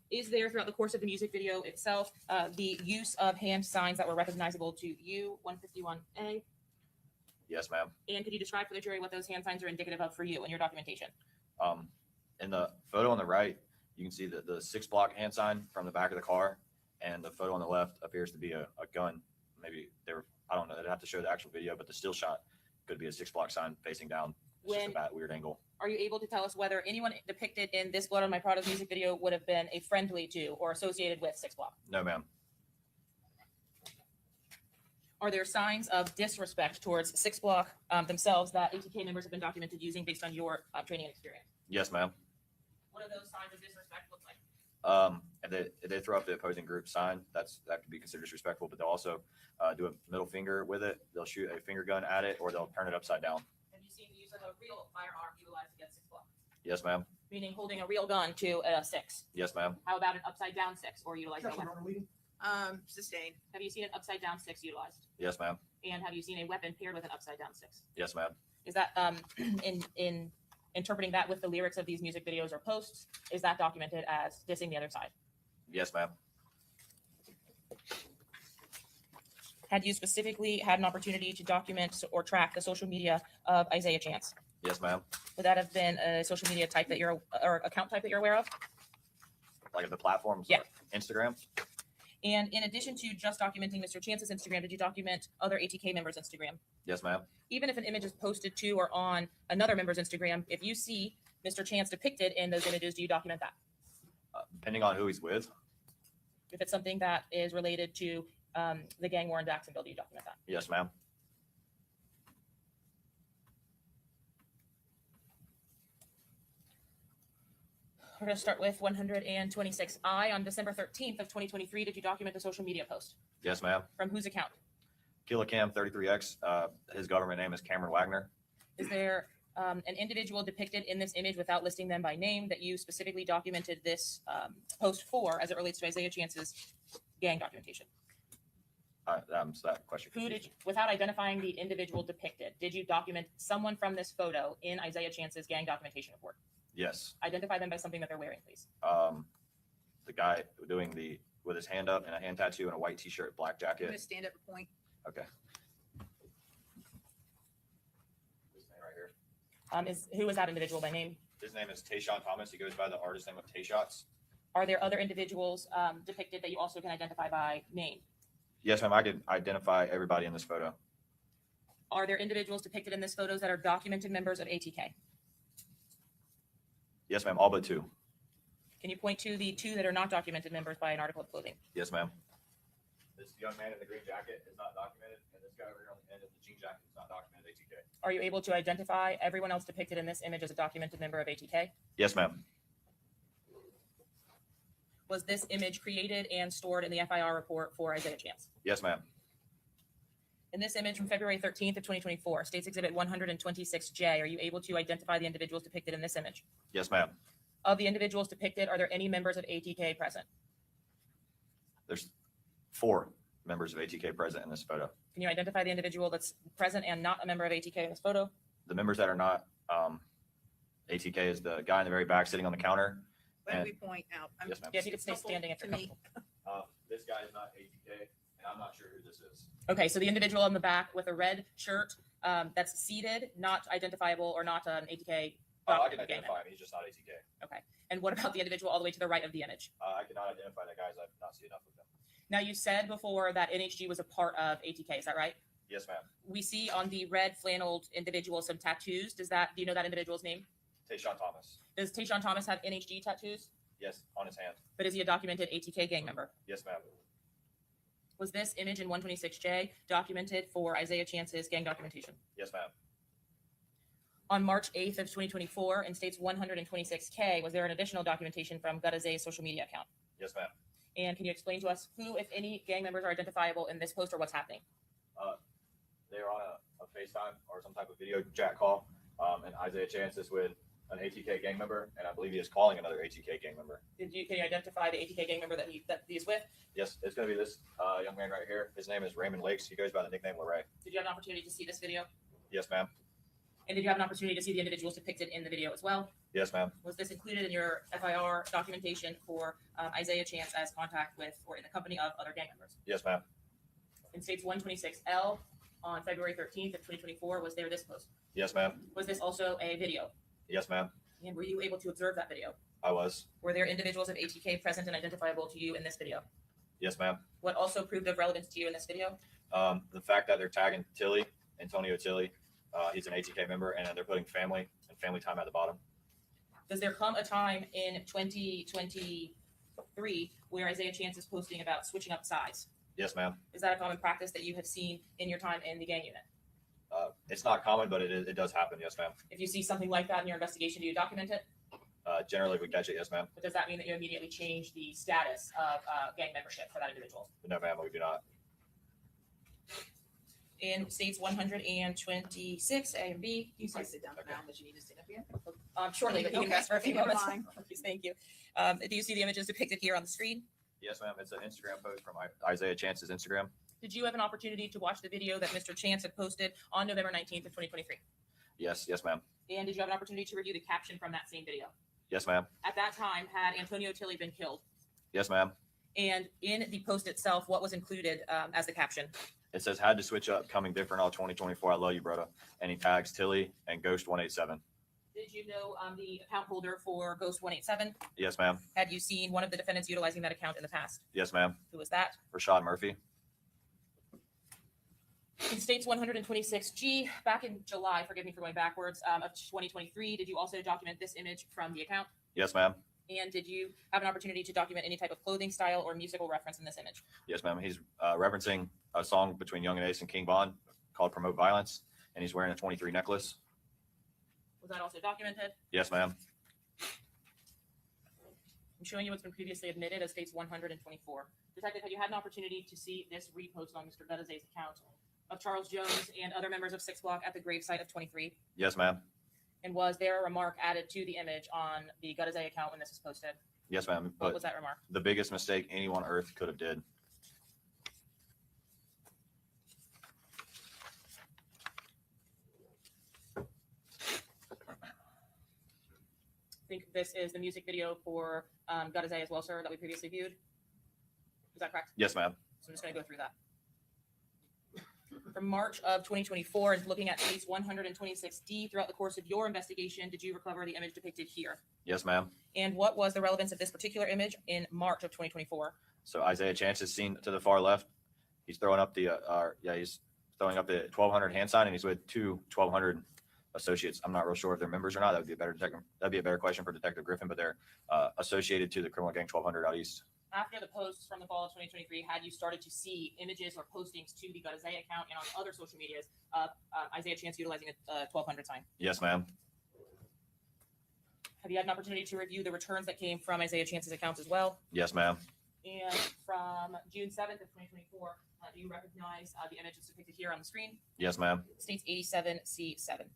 Is there, throughout the course of the music video itself, the use of hand signs that were recognizable to you, 151A? Yes, ma'am. And could you describe for the jury what those hand signs are indicative of for you in your documentation? In the photo on the right, you can see the 6-block hand sign from the back of the car, and the photo on the left appears to be a gun. Maybe they were, I don't know, they'd have to show the actual video, but the still shot could be a 6-block sign facing down. It's just a bad, weird angle. Are you able to tell us whether anyone depicted in this Blood on My Prada's music video would have been a friendly to or associated with 6 Block? No, ma'am. Are there signs of disrespect towards 6 Block themselves that ATK members have been documented using based on your training and experience? Yes, ma'am. What do those signs of disrespect look like? If they throw up the opposing group sign, that could be considered disrespectful, but they'll also do a middle finger with it. They'll shoot a finger gun at it, or they'll turn it upside down. Have you seen the use of a real firearm utilized against 6 Block? Yes, ma'am. Meaning holding a real gun to a 6. Yes, ma'am. How about an upside down 6 or utilizing a Objection, weapon? Your Honor, leading. Sustained. Have you seen an upside down 6 utilized? Yes, ma'am. And have you seen a weapon paired with an upside down 6? Yes, ma'am. Is that in interpreting that with the lyrics of these music videos or posts, is that documented as dissing the other side? Yes, ma'am. Had you specifically had an opportunity to document or track the social media of Isaiah Chance? Yes, ma'am. Would that have been a social media type that you're, or account type that you're aware of? Like the platforms? Yeah. Instagram? And in addition to just documenting Mr. Chance's Instagram, did you document other ATK members' Instagram? Yes, ma'am. Even if an image is posted to or on another member's Instagram, if you see Mr. Chance depicted in those images, do you document that? Depending on who he's with. If it's something that is related to the gang war in Jacksonville, do you document that? Yes, ma'am. We're going to start with 126I. On December 13th of 2023, did you document a social media post? Yes, ma'am. From whose account? Killicam33X. His government name is Cameron Wagner. Is there an individual depicted in this image without listing them by name that you specifically documented this post for as it relates to Isaiah Chance's gang documentation? So that question. Who did you, without identifying the individual depicted, did you document someone from this photo in Isaiah Chance's gang documentation report? Yes. Identify them by something that they're wearing, please. The guy with his hand up and a hand tattoo and a white t-shirt, black I'm jacket. gonna stand up a point. Okay. This man right here. Who is that individual by name? His name is Tayshawn Thomas. He goes by the artist name of Tayshots. Are there other individuals depicted that you also can identify by name? Yes, ma'am. I can identify everybody in this photo. Are there individuals depicted in this photos that are documented members of ATK? Yes, ma'am. All but two. Can you point to the two that are not documented members by an article of clothing? Yes, ma'am. This young man in the green jacket is not documented, and this guy over here on the end of the jean jacket is not documented ATK. Are you able to identify everyone else depicted in this image as a documented member of ATK? Yes, ma'am. Was this image created and stored in the FIR report for Isaiah Chance? Yes, ma'am. In this image from February 13th of 2024, States Exhibit 126J, are you able to identify the individuals depicted in this image? Yes, ma'am. Of the individuals depicted, are there any members of ATK present? There's 4 members of ATK present in this photo. Can you identify the individual that's present and not a member of ATK in this photo? The members that are not ATK is the guy in the very back sitting on the counter. Why don't And- we point out? Yes, ma'am. Yeah, if you could stay standing if To you're me. comfortable. This guy is not ATK, and I'm not sure who this is. Okay, so the individual in the back with a red shirt that's seated, not identifiable or not an ATK. I can gang identify him. He's just not ATK. member. Okay. And what about the individual all the way to the right of the image? I cannot identify that guy as I've not seen enough of him. Now, you said before that NHG was a part of ATK. Is that right? Yes, ma'am. We see on the red flanneled individual some tattoos. Do you know that individual's name? Tayshawn Thomas. Does Tayshawn Thomas have NHG tattoos? Yes, on his hand. But is he a documented ATK gang member? Yes, ma'am. Was this image in 126J documented for Isaiah Chance's gang documentation? Yes, ma'am. On March 8th of 2024, in States 126K, was there an additional documentation from Gutazay's social media account? Yes, ma'am. And can you explain to us who, if any, gang members are identifiable in this post or what's happening? They're on a FaceTime or some type of video chat call, and Isaiah Chance is with an ATK gang member, and I believe he is calling another ATK gang member. Can you identify the ATK gang member that he is with? Yes, it's going to be this young man right here. His name is Raymond Lakes. He goes by the nickname Larray. Did you have an opportunity to see this video? Yes, ma'am. And did you have an opportunity to see the individuals depicted in the video as well? Yes, ma'am. Was this included in your FIR documentation for Isaiah Chance as contact with or in the company of other gang members? Yes, ma'am. In States 126L on February 13th of 2024, was there this post? Yes, ma'am. Was this also a video? Yes, ma'am. And were you able to observe that video? I was. Were there individuals of ATK present and identifiable to you in this video? Yes, ma'am. What also proved of relevance to you in this video? The fact that they're tagging Tilly, Antonio Tilly, he's an ATK member, and they're putting family and family time at the bottom. Does there come a time in 2023 where Isaiah Chance is posting about switching up sides? Yes, ma'am. Is that a common practice that you have seen in your time in the gang unit? It's not common, but it does happen. Yes, ma'am. If you see something like that in your investigation, do you document it? Generally, we catch it. Yes, ma'am. But does that mean that you immediately change the status of gang membership for that individual? No, ma'am. We do not. In States 126 A and B, You say sit down now, but you need to sit up here. shortly, but you can Okay. rest for a few Never moments. mind. Please, thank you. Do you see the images depicted here on the screen? Yes, ma'am. It's an Instagram post from Isaiah Chance's Instagram. Did you have an opportunity to watch the video that Mr. Chance had posted on November 19th of 2023? Yes, ma'am. And did you have an opportunity to review the caption from that same video? Yes, ma'am. At that time, had Antonio Tilly been killed? Yes, ma'am. And in the post itself, what was included as the caption? It says, had to switch up, coming different all 2024. I love you, brother. And he tags Tilly and Ghost 187. Did you know the account holder for Ghost 187? Yes, ma'am. Had you seen one of the defendants utilizing that account in the past? Yes, ma'am. Who was that? Rashad Murphy. In States 126G, back in July, forgive me for going backwards, of 2023, did you also document this image from the account? Yes, ma'am. And did you have an opportunity to document any type of clothing style or musical reference in this image? Yes, ma'am. He's referencing a song between Young and Ace and King Von called Promote Violence, and he's wearing a 23 necklace. Was that also documented? Yes, ma'am. I'm showing you what's been previously admitted as States 124. Detective, have you had an opportunity to see this repost on Mr. Gutazay's account of Charles Jones and other members of 6 Block at the gravesite of 23? Yes, ma'am. And was there a remark added to the image on the Gutazay account when this was posted? Yes, ma'am. What But was that remark? the biggest mistake anyone on earth could have did. I think this is the music video for Gutazay as well, sir, that we previously viewed. Is that correct? Yes, ma'am. So I'm just going to go through that. From March of 2024, and looking at case 126D, throughout the course of your investigation, did you recover the image depicted here? Yes, ma'am. And what was the relevance of this particular image in March of 2024? So Isaiah Chance is seen to the far left. He's throwing up the he's throwing up the 1200 hand sign, and he's with two 1200 associates. I'm not real sure if they're members or not. That would be a better question for Detective Griffin, but they're associated to the criminal gang 1200 out east. After the posts from the fall of 2023, had you started to see images or postings to the Gutazay account and on other social medias of Isaiah Chance utilizing a 1200 sign? Yes, ma'am. Have you had an opportunity to review the returns that came from Isaiah Chance's accounts as well? Yes, ma'am. And from June 7th of 2024, do you recognize the image that's depicted here on the screen? Yes, ma'am. States 87C7.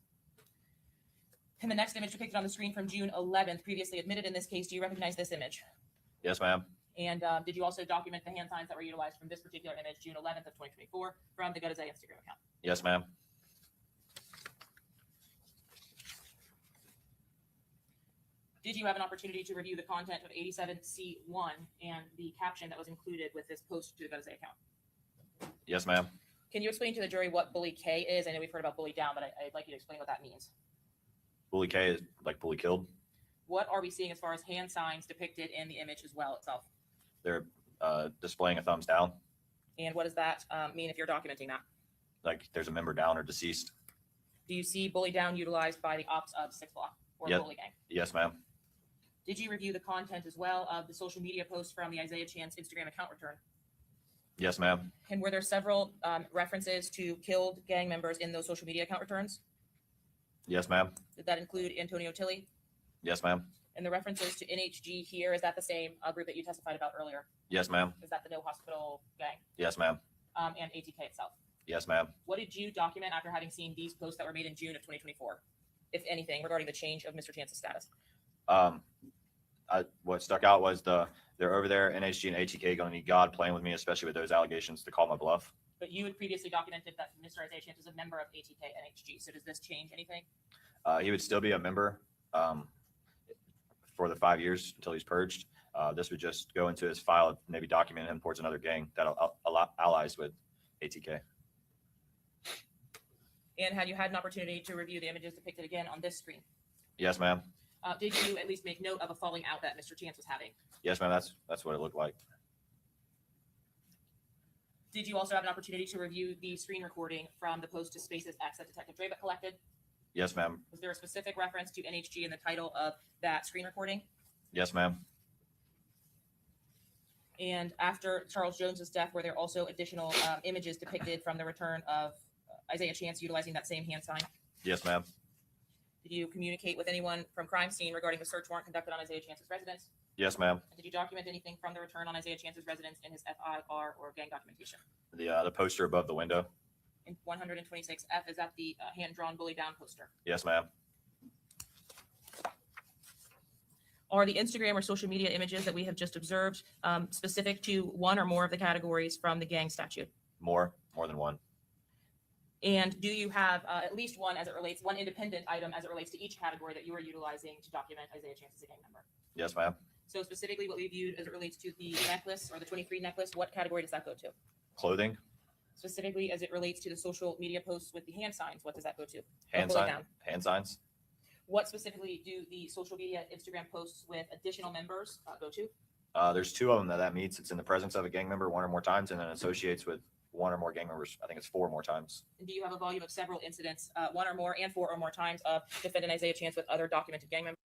And the next image depicted on the screen from June 11th, previously admitted in this case, do you recognize this image? Yes, ma'am. And did you also document the hand signs that were utilized from this particular image, June 11th of 2024, from the Gutazay Instagram account? Yes, ma'am. Did you have an opportunity to review the content of 87C1 and the caption that was included with this post to the Gutazay account? Yes, ma'am. Can you explain to the jury what bully K is? I know we've heard about bully down, but I'd like you to explain what that means. Bully K is like bully killed. What are we seeing as far as hand signs depicted in the image as well itself? They're displaying a thumbs down. And what does that mean if you're documenting that? Like there's a member down or deceased. Do you see bully down utilized by the ops of 6 Block or Yep. bully gang? Yes, ma'am. Did you review the content as well of the social media posts from the Isaiah Chance Instagram account return? Yes, ma'am. And were there several references to killed gang members in those social media account returns? Yes, ma'am. Did that include Antonio Tilley? Yes, ma'am. And the references to NHG here, is that the same group that you testified about earlier? Yes, ma'am. Is that the No Hospital gang Yes, ma'am. and ATK itself? Yes, ma'am. What did you document after having seen these posts that were made in June of 2024, if anything, regarding the change of Mr. Chance's status? What stuck out was they're over there, NHG and ATK going to need God playing with me, especially with those allegations to call my bluff. But you had previously documented that Mr. Isaiah Chance is a member of ATK NHG. So does this change anything? He would still be a member for the 5 years until he's purged. This would just go into his file of maybe documenting him towards another gang that allies with ATK. And had you had an opportunity to review the images depicted again on this screen? Yes, ma'am. Did you at least make note of a falling out that Mr. Chance was having? Yes, ma'am. That's what it looked like. Did you also have an opportunity to review the screen recording from the post to Spaces X that Detective Dravet collected? Yes, ma'am. Was there a specific reference to NHG in the title of that screen recording? Yes, ma'am. And after Charles Jones's death, were there also additional images depicted from the return of Isaiah Chance utilizing that same hand sign? Yes, ma'am. Did you communicate with anyone from crime scene regarding the search warrant conducted on Isaiah Chance's residence? Yes, ma'am. And did you document anything from the return on Isaiah Chance's residence in his FIR or gang documentation? The poster above the window. In 126F, is that the hand-drawn bully down poster? Yes, ma'am. Are the Instagram or social media images that we have just observed specific to one or more of the categories from the gang statute? More than one. And do you have at least one one independent item as it relates to each category that you are utilizing to document Isaiah Chance as a gang member? Yes, ma'am. So specifically what we viewed as it relates to the necklace or the 23 necklace, what category does that go to? Clothing. Specifically as it relates to the social media posts with the hand signs, what does that go to? Hand Bully sign. down. Hand signs. What specifically do the social media Instagram posts with additional members go to? There's two of them that meets. It's in the presence of a gang member one or more times, and then associates with one or more gang members. I think it's 4 more times. And do you have a volume of several incidents, 1 or more and 4 or more times of defendant Isaiah Chance with other documented gang members?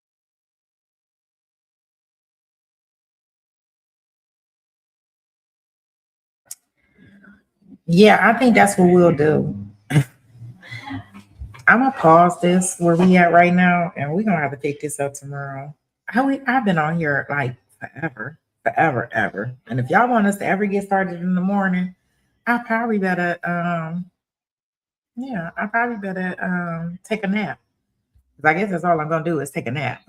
Yeah, I think that's what we'll do. I'm gonna pause this where we at right now, and we're gonna have to pick this up tomorrow. I've been on here like forever. And if y'all want us to ever get started in the morning, I probably better take a nap. 'Cause I guess that's all I'm gonna do is take a nap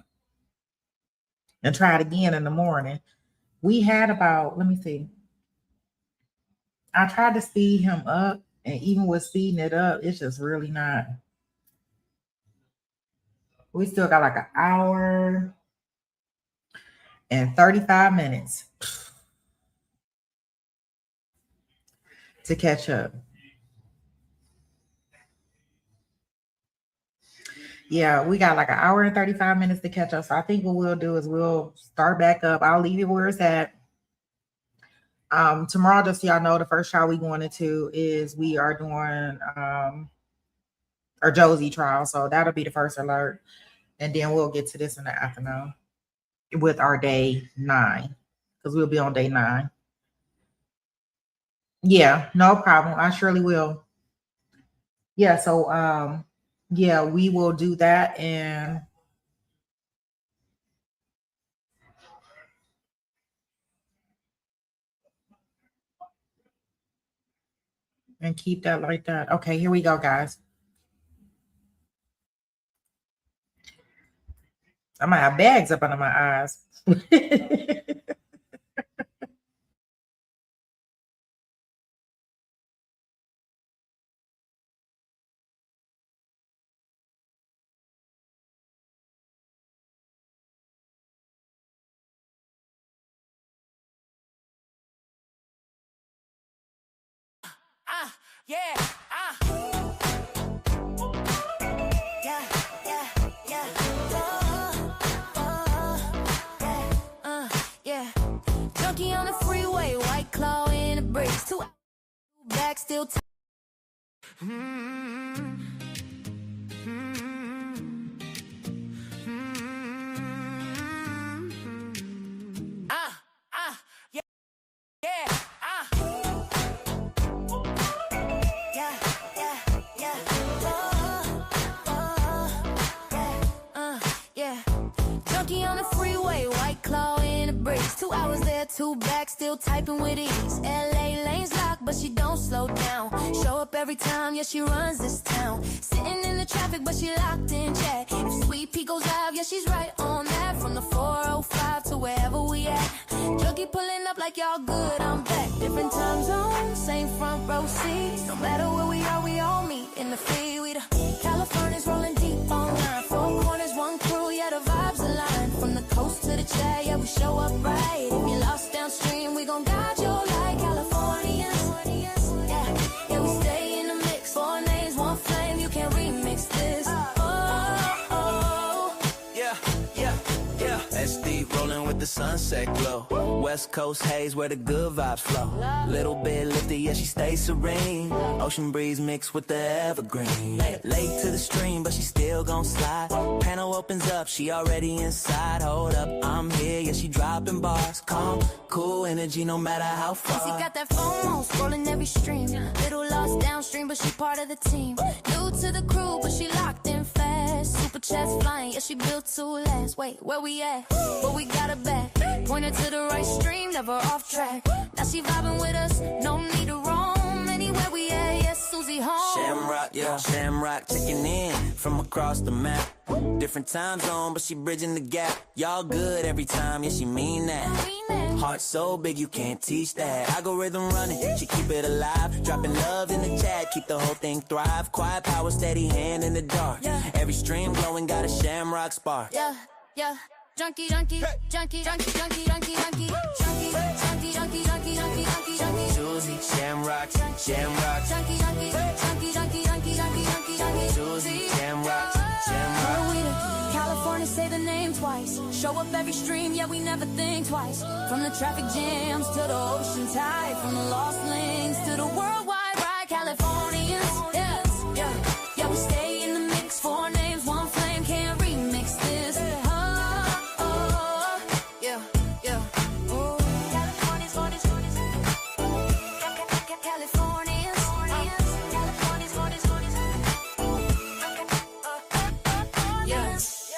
and try it again in the morning. We had about, let me see. I tried to speed him up, and even with speeding it up, it's just really not. We still got like an hour and 35 minutes to catch up. Yeah, we got like an hour and 35 minutes to catch up. So I think what we'll do is we'll start back up. I'll leave it where it's at. Tomorrow, just so y'all know, the first trial we going into is we are doing our Josie trial. So that'll be the first alert. And then we'll get to this in the afternoon with our day 9, because we'll be on day 9. Yeah, no problem. I surely will. Yeah, so yeah, we will do that, and keep that like that. Okay, here we go, guys. I might have bags up under my eyes. Junkie on the freeway, white claw in the brakes, 2 back still. Junkie on the freeway, white claw in the brakes, 2 hours there, 2 back, still typing with ease. LA lanes locked, but she don't slow down. Show up every time, yeah, she runs this town. Sitting in the traffic, but she locked in check. If Sweet Pea goes live, yeah, she's right on that. From the 405 to wherever we at. Junkie pulling up like y'all good, I'm back. Different time zones, same front row seats. No matter where we are, we all meet in the fleet. We the California's rolling deep all night. 4 corners, 1 crew, yeah, the vibes align. From the coast to the chat, yeah, we show up right. If you lost downstream, we gon' guide you like Californians. Yeah, we stay in the mix. 4 names, 1 flame, you can't remix this. SD rolling with the sunset glow. West Coast haze where the good vibes flow. Little bit lifted, yeah, she stays serene. Ocean breeze mixed with the evergreen. Late to the stream, but she still gon' slide. Panel opens up, she already inside. Hold up, I'm here, yeah, she dropping bars. Calm, cool energy, no matter how far. She got that FOMO, scrolling every stream. Little lost downstream, but she part of the team. New to the crew, but she locked in fast. Super chats flying, yeah, she built to last. Wait, where we at? But we got her back. Pointed to the right stream, never off track. Now she vibing with us, no need to roam. Anywhere we at, yes, Susie home. Shamrock, yeah, Shamrock checking in from across the map. Different time zone, but she bridging the gap. Y'all good every time, yeah, she mean that. Heart so big, you can't teach that. Algorithm running, she keep it alive. Dropping love in the chat, keep the whole thing thrive. Quiet power, steady hand in the dark. Every stream glowing, got a Shamrock spark. Yeah. Junkie, junkie, junkie, junkie, junkie, junkie, junkie, junkie, junkie, junkie, junkie, junkie, junkie, junkie, Susie, Shamrock, Shamrock, junkie, junkie, junkie, junkie, junkie, junkie, junkie, junkie, Susie, Shamrock, Are we the California, say the name twice. Show up every stream, yeah, we never think twice. From the traffic jams to the ocean tide, from the lost links to the worldwide ride. Californians, yeah, yeah, yeah, we stay in the mix. 4 names, 1 flame, can't remix this. Oh, oh, yeah, yeah. Oh. Californians, Californians, yes.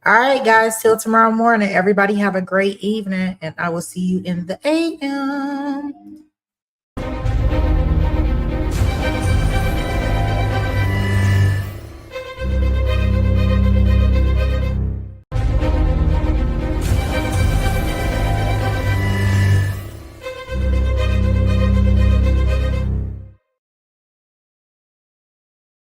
All right, guys, till tomorrow morning. Everybody have a great evening, and I will see you in the AM.